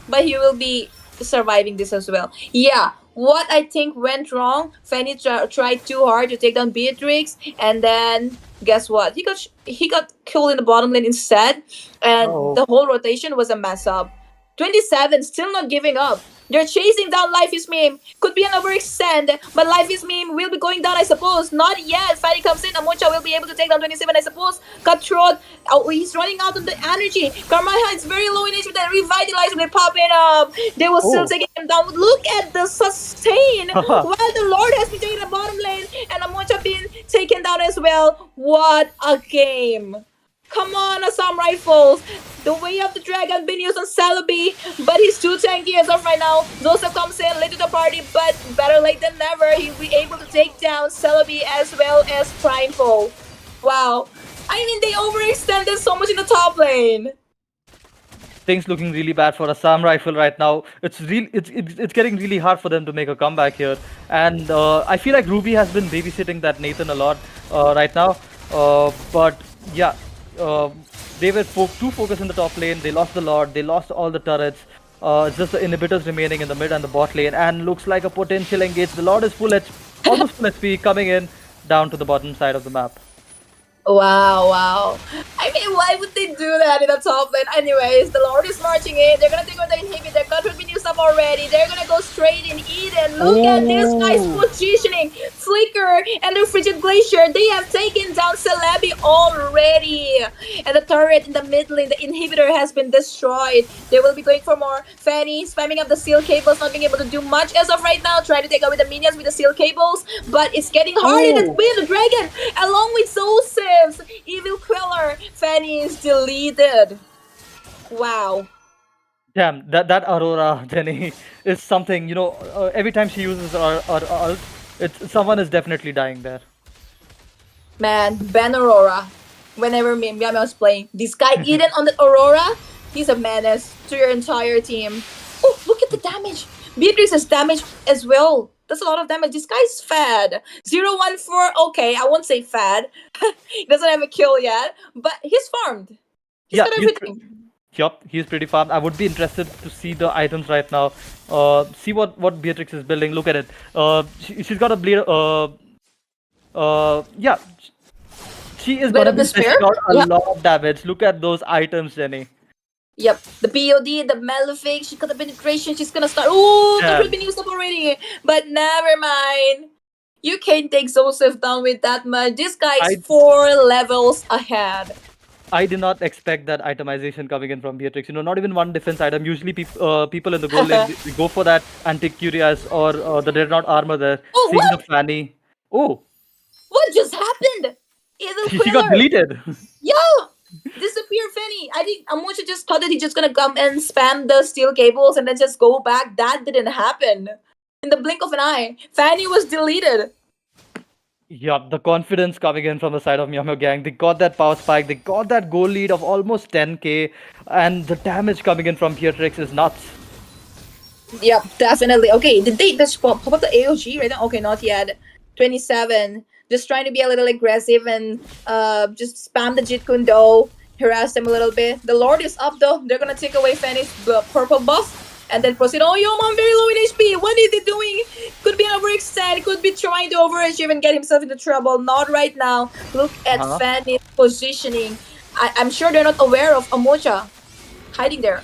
but he will be surviving this as well. Yeah, what I think went wrong, Fanny tried too hard to take down Beatrix, and then guess what? He got killed in the bottom lane instead, and the whole rotation was a mess up. 27 still not giving up. They're chasing down Life is Meme. Could be an overextend, but Life is Meme will be going down, I suppose. Not yet. Fanny comes in. Amocha will be able to take down 27, I suppose. Cutthroat. Oh, he's running out of the energy. Karma is very low in HP. That revitalize will pop it up. They will still take him down. Look at the sustain. While the Lord has been taking the bottom lane, and Amocha being taken down as well. What a game. Come on, Assam Rifles. The way of the dragon been used on Celebi, but he's too tanky as of right now. Joseph comes in late to the party, but better late than never. He'll be able to take down Celebi as well as Primeful. Wow. I mean, they overextended so much in the top lane. Things looking really bad for Assam Rifle right now. It's getting really hard for them to make a comeback here. And I feel like Ruby has been babysitting that Nathan a lot right now. But yeah. They were too focused in the top lane. They lost the Lord. They lost all the turrets. It's just the inhibitors remaining in the mid and the bot lane, and looks like a potential engage. The Lord is almost full HP, coming in down to the bottom side of the map. Wow. I mean, why would they do that in the top lane? Anyways, the Lord is marching in. They're gonna take out the inhibitor. Cut would be used up already. They're gonna go straight in Eden. Look at this guy's positioning. Flicker and the Frigid Glacier. They have taken down Celebi already. And the turret in the mid lane, the inhibitor has been destroyed. They will be going for more. Fanny spamming up the steel cables, not being able to do much as of right now. Trying to take out with the minions with the steel cables, but it's getting harder to win the dragon along with Zosif. Evil Queller. Fanny is deleted. Wow. Damn, that Aurora Jenny is something. Every time she uses her ult, someone is definitely dying there. Man, ban Aurora. Whenever Miyami was playing, this guy Eden on the Aurora, he's a menace to your entire team. Oh, look at the damage. Beatrice has damage as well. That's a lot of damage. This guy's fad. 014. Okay, I won't say fad. He doesn't have a kill yet, but he's farmed. He's got everything. Yup, he's pretty farmed. I would be interested to see the items right now. See what Beatrix is building. Look at it. She's got a bleed. Yeah, she is gonna be dishing out a lot of damage. Look at those items, Jenny. Yep, the POD, the Malefic, she got the penetration, she's gonna start. Oh, that would be used up already. But never mind. You can't take Joseph down with that much. This guy is 4 levels ahead. I did not expect that itemization coming in from Beatrix. Not even one defense item. Usually, people in the goal lane they go for that Antiquarius or the Dreadnought armor there. Oh, seeing what? the Fanny. Oh, what just happened? She got deleted. Yo! Disappear Fanny. I think Amocha just thought that he's just gonna come and spam the steel cables and then just go back. That didn't happen. In the blink of an eye, Fanny was deleted. Yeah, the confidence coming in from the side of Miyamo Gang. They got that power spike. They got that goal lead of almost 10k. And the damage coming in from Beatrix is nuts. Yep, definitely. Okay, did they just pop up the AOG right now? Okay, not yet. 27. Just trying to be a little aggressive and just spam the Jeet Kune Do, harass them a little bit. The Lord is up though. They're gonna take away Fanny's purple buff and then proceed. Oh, yo, I'm very low in HP. What is he doing? Could be an overextend. Could be trying to overachieve and get himself into trouble. Not right now. Look at Fanny's positioning. I'm sure they're not aware of Amocha hiding there.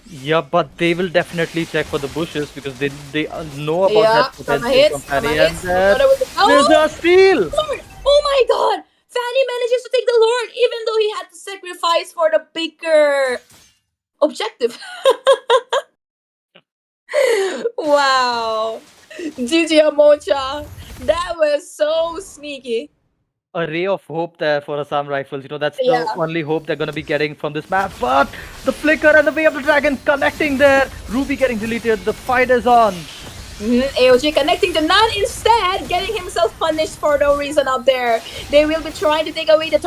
Yeah, but they will definitely check for the bushes because they know about that potential from Fanny. And there's a steal! Lord. Oh my god! Fanny manages to take the Lord even though he had to sacrifice for the bigger objective. Wow. GG Amocha. That was so sneaky. A ray of hope there for Assam Rifles. That's the only hope they're going to be getting from this map. But the flicker and the way of the dragon connecting there. Ruby getting deleted. The fight is on. AOG connecting to Nan instead, getting himself punished for no reason up there. They will be trying to take away the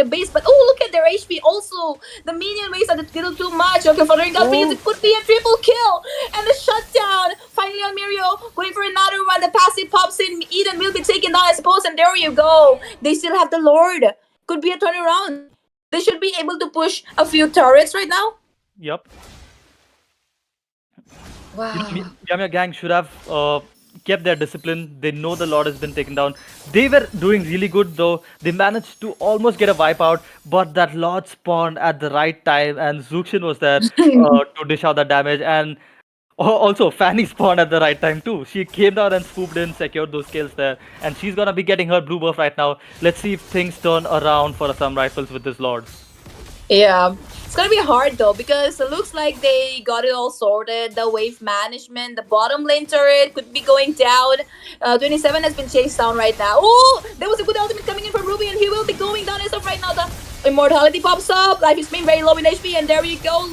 base, but oh, look at their HP. Also, the minion waste a little too much. Okay, following up, it could be a triple kill. And the shutdown finally on Mirio, going for another one. The passive pops in. Eden will be taken down, I suppose, and there you go. They still have the Lord. Could be a turnaround. They should be able to push a few turrets right now. Yep. Wow. Miyamo Gang should have kept their discipline. They know the Lord has been taken down. They were doing really good though. They managed to almost get a wipe out, but that Lord spawned at the right time and Zuxin was there to dish out the damage. And also Fanny spawned at the right time too. She came down and swooped in, secured those kills there. And she's gonna be getting her blue buff right now. Let's see if things turn around for Assam Rifles with this Lord. Yeah, it's gonna be hard though because it looks like they got it all sorted. The wave management, the bottom lane turret could be going down. 27 has been chased down right now. Oh, there was a good ultimate coming in from Ruby and he will be going down as of right now. The immortality pops up. Life is being very low in HP and there you go.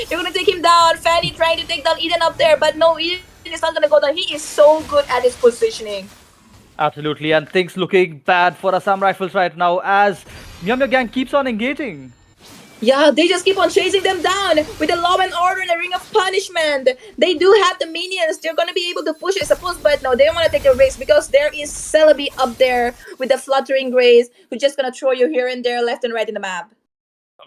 They're gonna take him down. Fanny trying to take down Eden up there, but no, Eden is not gonna go down. He is so good at his positioning. Absolutely, and things looking bad for Assam Rifles right now as Miyamo Gang keeps on engaging. Yeah, they just keep on chasing them down with the law and order and the ring of punishment. They do have the minions. They're going to be able to push, I suppose, but no, they don't want to take the risk because there is Celebi up there with the fluttering grace who's just going to throw you here and there, left and right in the map.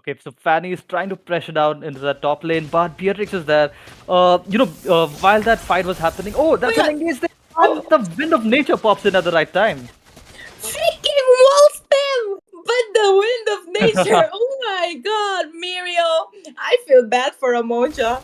Okay, so Fanny is trying to pressure down into the top lane, but Beatrix is there. While that fight was happening, that's an engage there. And the wind of nature pops in at the right time. Freaking wall spam! But the wind of nature, oh my god, Mirio. I feel bad for Amocha.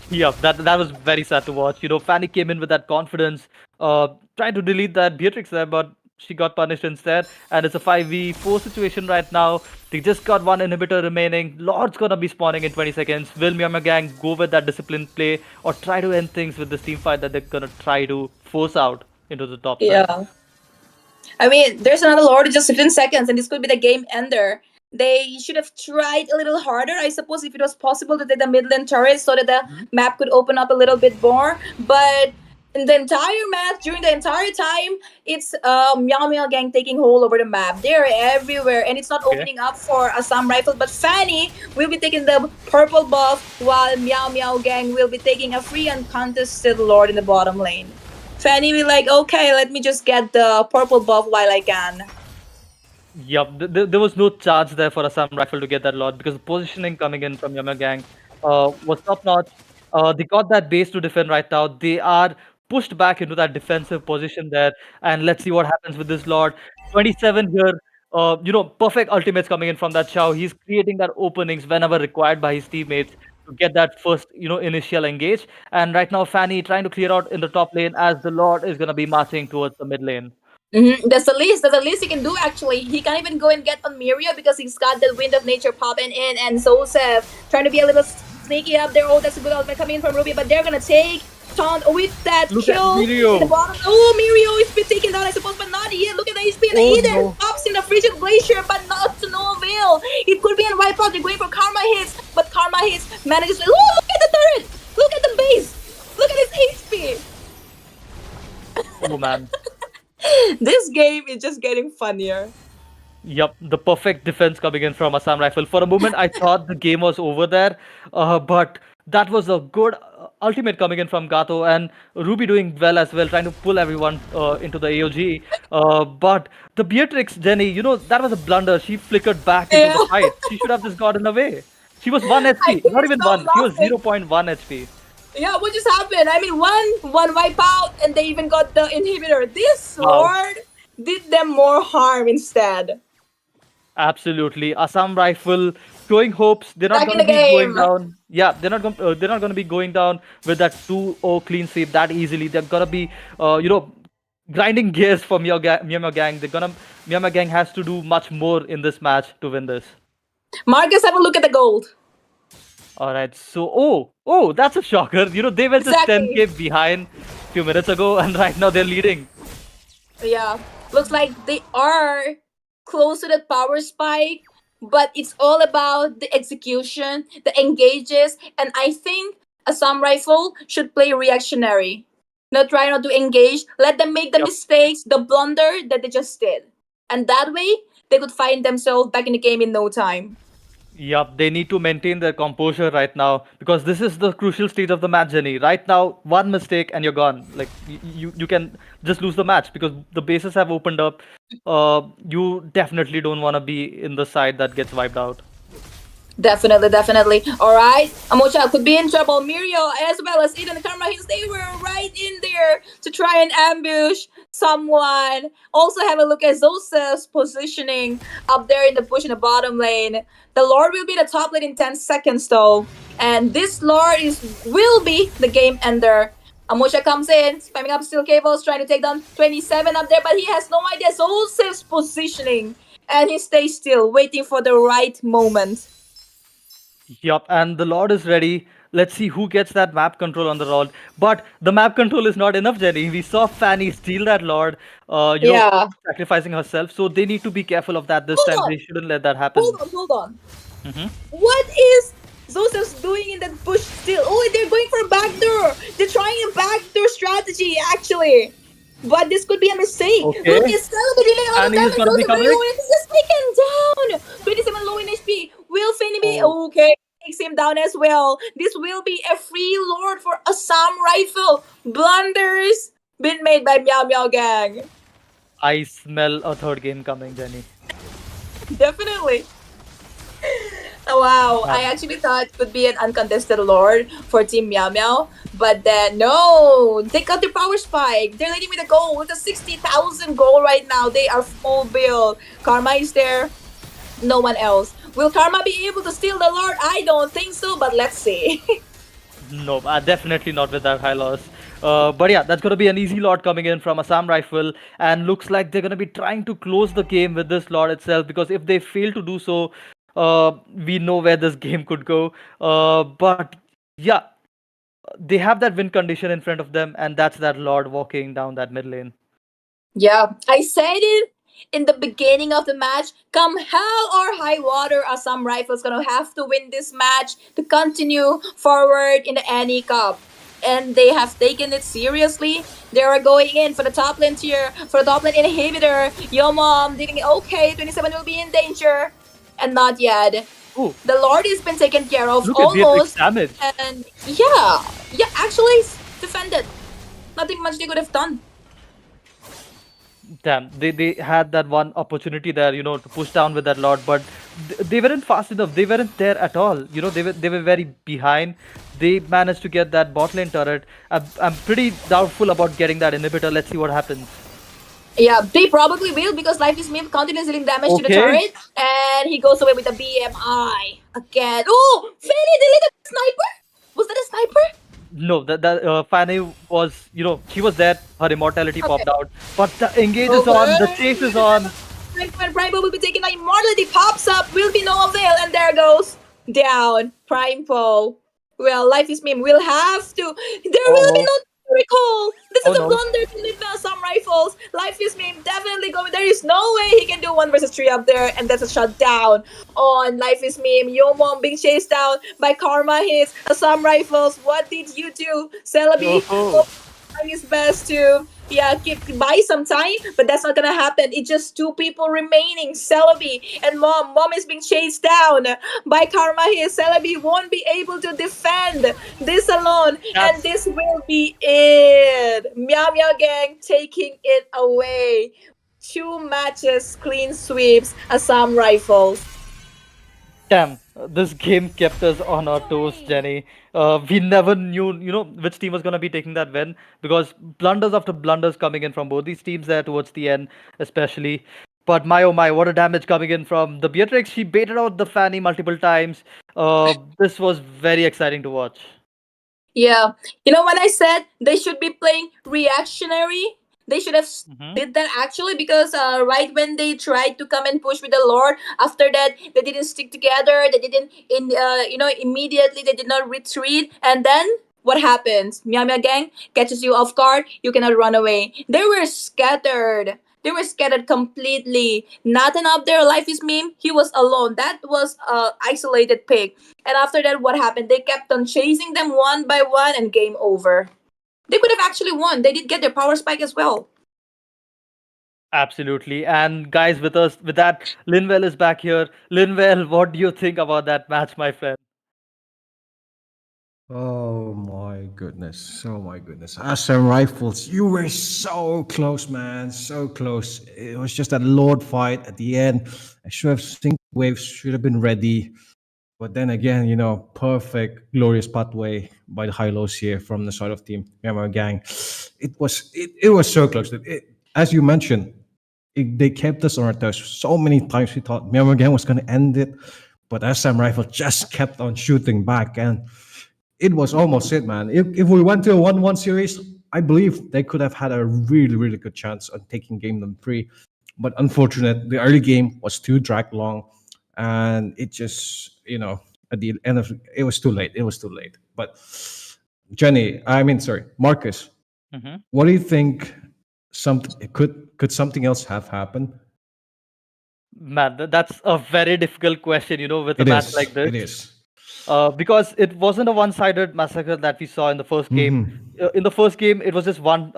Yeah, that was very sad to watch. Fanny came in with that confidence, trying to delete that Beatrix there, but she got punished instead. And it's a 5v4 situation right now. They just got one inhibitor remaining. Lord's gonna be spawning in 20 seconds. Will Miyamo Gang go with that disciplined play or try to end things with this team fight that they're gonna try to force out into the top side? Yeah. I mean, there's another Lord in just 15 seconds, and this could be the game ender. They should have tried a little harder, I suppose, if it was possible to take the Midland turret so that the map could open up a little bit more. But in the entire match, during the entire time, it's Meow Meow Gang taking hold over the map. They're everywhere, and it's not Okay. opening up for Assam Rifle. But Fanny will be taking the purple buff, while Meow Meow Gang will be taking a free uncontested Lord in the bottom lane. Fanny will like, okay, let me just get the purple buff while I can. Yep, there was no chance there for Assam Rifle to get that lot because the positioning coming in from Yama Gang was top notch. They got that base to defend right now. They are pushed back into that defensive position there, and let's see what happens with this Lord. 27 here, perfect ultimates coming in from that Chow. He's creating that openings whenever required by his teammates to get that first, initial engage. And right now, Fanny trying to clear out in the top lane as the Lord is gonna be marching towards the mid lane. That's the least. That's the least he can do. Actually, he can't even go and get on Miria because he's got the Wind of Nature popping in, and Zosef trying to be a little sneaky up there. Oh, that's a good ultimate coming in from Ruby, but they're gonna take Taunt with that Look at kill Mirio. in the bottom. Oh, Mirio is been taken down, I suppose, but not yet. Look at the HP and Oh, Eden no. pops in the Frigid Glacier, but not to no avail. It could be a wipeout. They're going for Karma hits, but Karma hits manages to. Oh, look at the turret! Look at the base! Look at his HP! Oh man. This game is just getting funnier. Yep, the perfect defense coming in from Assam Rifle. For a moment, I thought the game was over there, but that was a good ultimate coming in from Gato and Ruby doing well as well, trying to pull everyone into the AOG. But the Beatrix, Jenny, that was a blunder. She flickered back into the fight. She should have just gotten away. She was 1 HP, not even 1. She was 0.1 HP. Yeah, what just happened? I mean, one wipe out, and they even got the inhibitor. This Wow. Lord did them more harm instead. Absolutely, Assam Rifle showing hopes. They're not Back in going to the be going game. down. Yeah, they're not going to be going down with that 2-0 clean sweep that easily. They're gonna be, grinding gears for Myanmar Gang. Myanmar Gang has to do much more in this match to win this. Marcus, have a look at the gold. All right, so that's a shocker. They were just Exactly. 10k behind a few minutes ago, and right now they're leading. Yeah, looks like they are close to the power spike, but it's all about the execution, the engages, and I think Assam Rifle should play reactionary. Try not to engage. Let them make the mistakes, the blunder that they just did. And that way, they could find themselves back in the game in no time. Yup, they need to maintain their composure right now because this is the crucial stage of the match, Jenny. Right now, one mistake and you're gone. Like you can just lose the match because the bases have opened up. You definitely don't want to be in the side that gets wiped out. Definitely. All right, Amocha could be in trouble. Muriel as well as Eden Karma Hits, they were right in there to try and ambush someone. Also have a look at Zosef's positioning up there in the bush in the bottom lane. The Lord will be the top lane in 10 seconds though. And this Lord will be the game ender. Amocha comes in, spamming up steel cables, trying to take down 27 up there, but he has no idea Zosef's positioning. And he stays still, waiting for the right moment. Yup, and the Lord is ready. Let's see who gets that map control on the Lord. But the map control is not enough, Jenny. We saw Fanny steal that Lord, sacrificing herself. So they need to be careful of that this Hold time. on. They shouldn't let that happen. Hold on. Mhm. What is Zosef's doing in that bush still? Oh, they're going for a backdoor. They're trying a backdoor strategy, actually. But this could be a mistake. Okay. Look, it's still dealing a lot of Fanny is damage. gonna be Zosef coming. is just taken down. 27 low in HP. Will Fanny be okay? Takes him down as well. This will be a free Lord for Assam Rifle. Blunders been made by Meow Meow Gang. I smell a third game coming, Jenny. Definitely. Oh, wow. I actually thought it would be an uncontested Lord for Team Meow Meow. But then, no. They got their power spike. They're leading with a goal. With a 60,000 goal right now. They are full build. Karma is there. No one else. Will Karma be able to steal the Lord? I don't think so, but let's see. No, definitely not with that high loss. But yeah, that's going to be an easy Lord coming in from Assam Rifle. And looks like they're going to be trying to close the game with this Lord itself. Because if they fail to do so, we know where this game could go. But yeah, they have that win condition in front of them. And that's that Lord walking down that mid lane. Yeah, I said it in the beginning of the match, come hell or high water, Assam Rifles gonna have to win this match to continue forward in the NE Cup. And they have taken it seriously. They are going in for the top lane tier, for the top lane inhibitor. Yo mom, thinking okay, 27 will be in danger. And not yet. Ooh. The Lord has been taken care of Look at Beatrix almost. damage. And yeah, actually defended. Nothing much they could have done. Damn, they had that one opportunity there, to push down with that Lord, but they weren't fast enough. They weren't there at all. They were very behind. They managed to get that bot lane turret. I'm pretty doubtful about getting that inhibitor. Let's see what happens. Yeah, they probably will because Life is Meme continues dealing damage to the Okay. turret, and he goes away with a BMI again. Oh, Fanny deleted the sniper. Was that a sniper? No, that Fanny was, she was there. Her immortality popped out, but the engage is Okay. on. The chase is on. When Primo will be taking the immortality pops up, will be no avail, and there goes down Primo. Well, Life is Meme will have to. There will be no recall. This is a no. blunder to leave now some rifles. Life is Meme definitely going. There is no way he can do 1 versus 3 up there, and that's a shutdown on Life is Meme. Yomon being chased down by Karma hits. Assam Rifles. What did you do, Celebi? Trying his best to buy some time, but that's not gonna happen. It's just 2 people remaining, Celebi and Mom. Mom is being chased down by Karma here. Celebi won't be able to defend this alone, and this will be it. Meow Meow Gang taking it away. 2 matches, clean sweeps, Assam Rifles. Damn, this game kept us on our toes, Jenny. We never knew, which team was going to be taking that win because blunders after blunders coming in from both these teams there towards the end, especially. But my oh my, what a damage coming in from the Beatrix. She baited out the Fanny multiple times. This was very exciting to watch. Yeah. When I said they should be playing reactionary, they should have did that actually because right when they tried to come and push with the Lord, after that they didn't stick together. They didn't immediately they did not retreat, and then what happens? Meow Meow Gang catches you off guard. You cannot run away. They were scattered. They were scattered completely. Nothing up there. Life is Meme. He was alone. That was a isolated pick. And after that, what happened? They kept on chasing them one by one, and game over. They could have actually won. They did get their power spike as well. Absolutely. And guys, with that, Linwell is back here. Linwell, what do you think about that match, my friend? Oh my goodness. Oh my goodness. Assam Rifles, you were so close, man. So close. It was just a Lord fight at the end. I should have sync waves, should have been ready. But then again, perfect, glorious pathway by the high-lows here from the side of Team Myanmar Gang. It was so close. As you mentioned, they kept us on our toes. So many times we thought Myanmar Gang was going to end it, but Assam Rifle just kept on shooting back, and it was almost it, man. If we went to a 1-1 series, I believe they could have had a really, really good chance on taking game number 3. But unfortunately, the early game was too dragged long, and it just, at the end of it was too late. It was too late. But Marcus, what do you think? Could something else have happened? Man, that's a very difficult question, with a It match is. like this. It is. Because it wasn't a one-sided massacre that we saw in the first game. In the first game, it was just one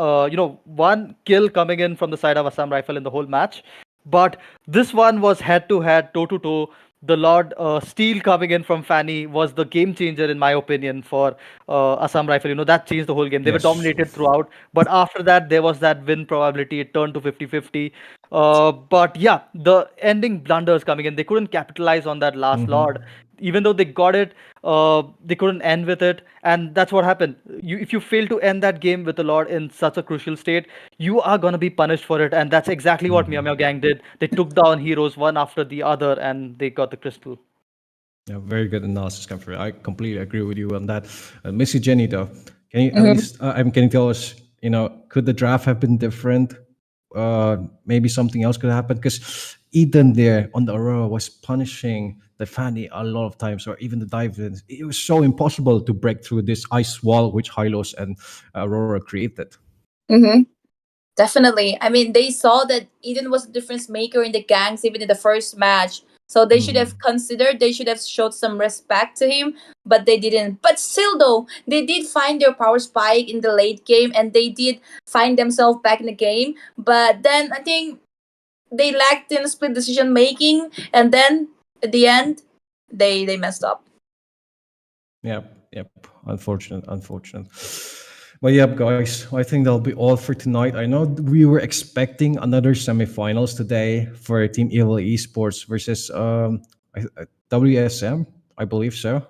kill coming in from the side of Assam Rifle in the whole match. But this one was head-to-head, toe-to-toe. The Lord Steel coming in from Fanny was the game changer, in my opinion, for Assam Rifle. That changed the whole game. They were Yes. dominated throughout. But after that, there was that win probability. It turned to 50-50. But yeah, the ending blunders coming in. They couldn't capitalize on that last Lord. Even though they got it, they couldn't end with it, and that's what happened. If you fail to end that game with the Lord in such a crucial state, you are gonna be punished for it, and that's exactly what Meow Meow Gang did. They took down heroes one after the other, and they got the crystal. Yeah, very good analysis, Comfort. I completely agree with you on that. Missy Jenny, though, can you at least? Can you tell us? Could the draft have been different? Maybe something else could happen because Eden there on the Aurora was punishing the Fanny a lot of times, or even the dive-ins. It was so impossible to break through this ice wall which Hylos and Aurora created. Definitely. I mean, they saw that Eden was a difference maker in the gangs even in the first match. So they should have considered, they should have showed some respect to him, but they didn't. But still, though, they did find their power spike in the late game and they did find themselves back in the game. But then I think they lacked in split decision making, and then at the end, they messed up. Yep. Unfortunate. But yep, guys, I think that'll be all for tonight. I know we were expecting another semifinals today for Team Evil Esports versus WSM, I believe so.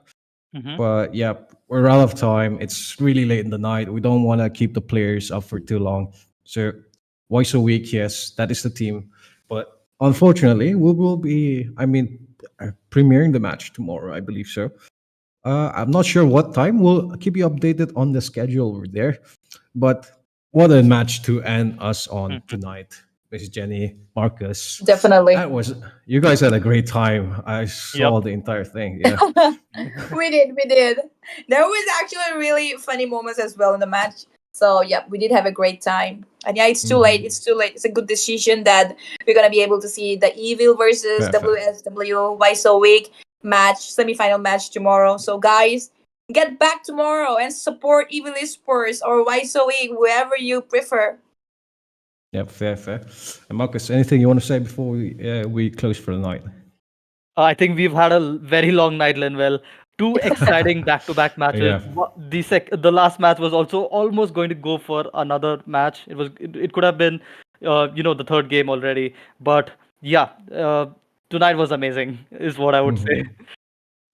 But yeah, we're out of time. It's really late in the night. We don't want to keep the players up for too long. So once a week, yes, that is the team. But unfortunately, we will be, premiering the match tomorrow, I believe so. I'm not sure what time. We'll keep you updated on the schedule over there. But what a match to end us on tonight, Mrs. Jenny, Marcus. Definitely. That was, you guys had a great time. I saw the entire thing. Yeah. We did. There was actually really funny moments as well in the match. So yeah, we did have a great time. And yeah, it's too late. It's too late. It's a good decision that we're gonna be able to see the Evil versus WSW Why So Weak match, semi-final match tomorrow. So guys, get back tomorrow and support Evil Esports or Why So Weak, whoever you prefer. Yep, fair. And Marcus, anything you want to say before we close for the night? I think we've had a very long night, Linwell. Two exciting back-to-back matches. Yeah. The last match was also almost going to go for another match. It could have been, the third game already. But yeah, tonight was amazing, is what I would say.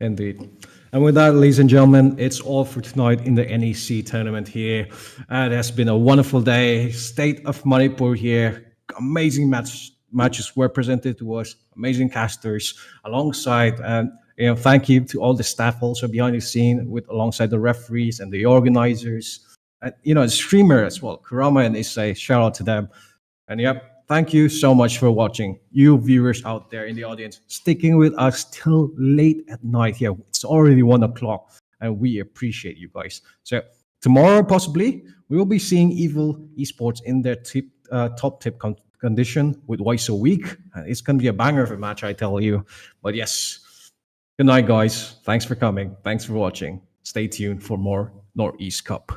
Indeed. And with that, ladies and gentlemen, it's all for tonight in the NEC tournament here. It has been a wonderful day. State of Manipur here. Amazing matches were presented to us. Amazing casters alongside, and thank you to all the staff also behind the scene alongside the referees and the organizers. And the streamer as well, Kurama and Issei. Shout out to them. And yep, thank you so much for watching. You viewers out there in the audience, sticking with us till late at night here. It's already 1 o'clock, and we appreciate you guys. So tomorrow, possibly, we will be seeing Evil Esports in their top tip condition with Why So Weak. It's going to be a banger of a match, I tell you. But yes, good night, guys. Thanks for coming. Thanks for watching. Stay tuned for more Northeast Cup.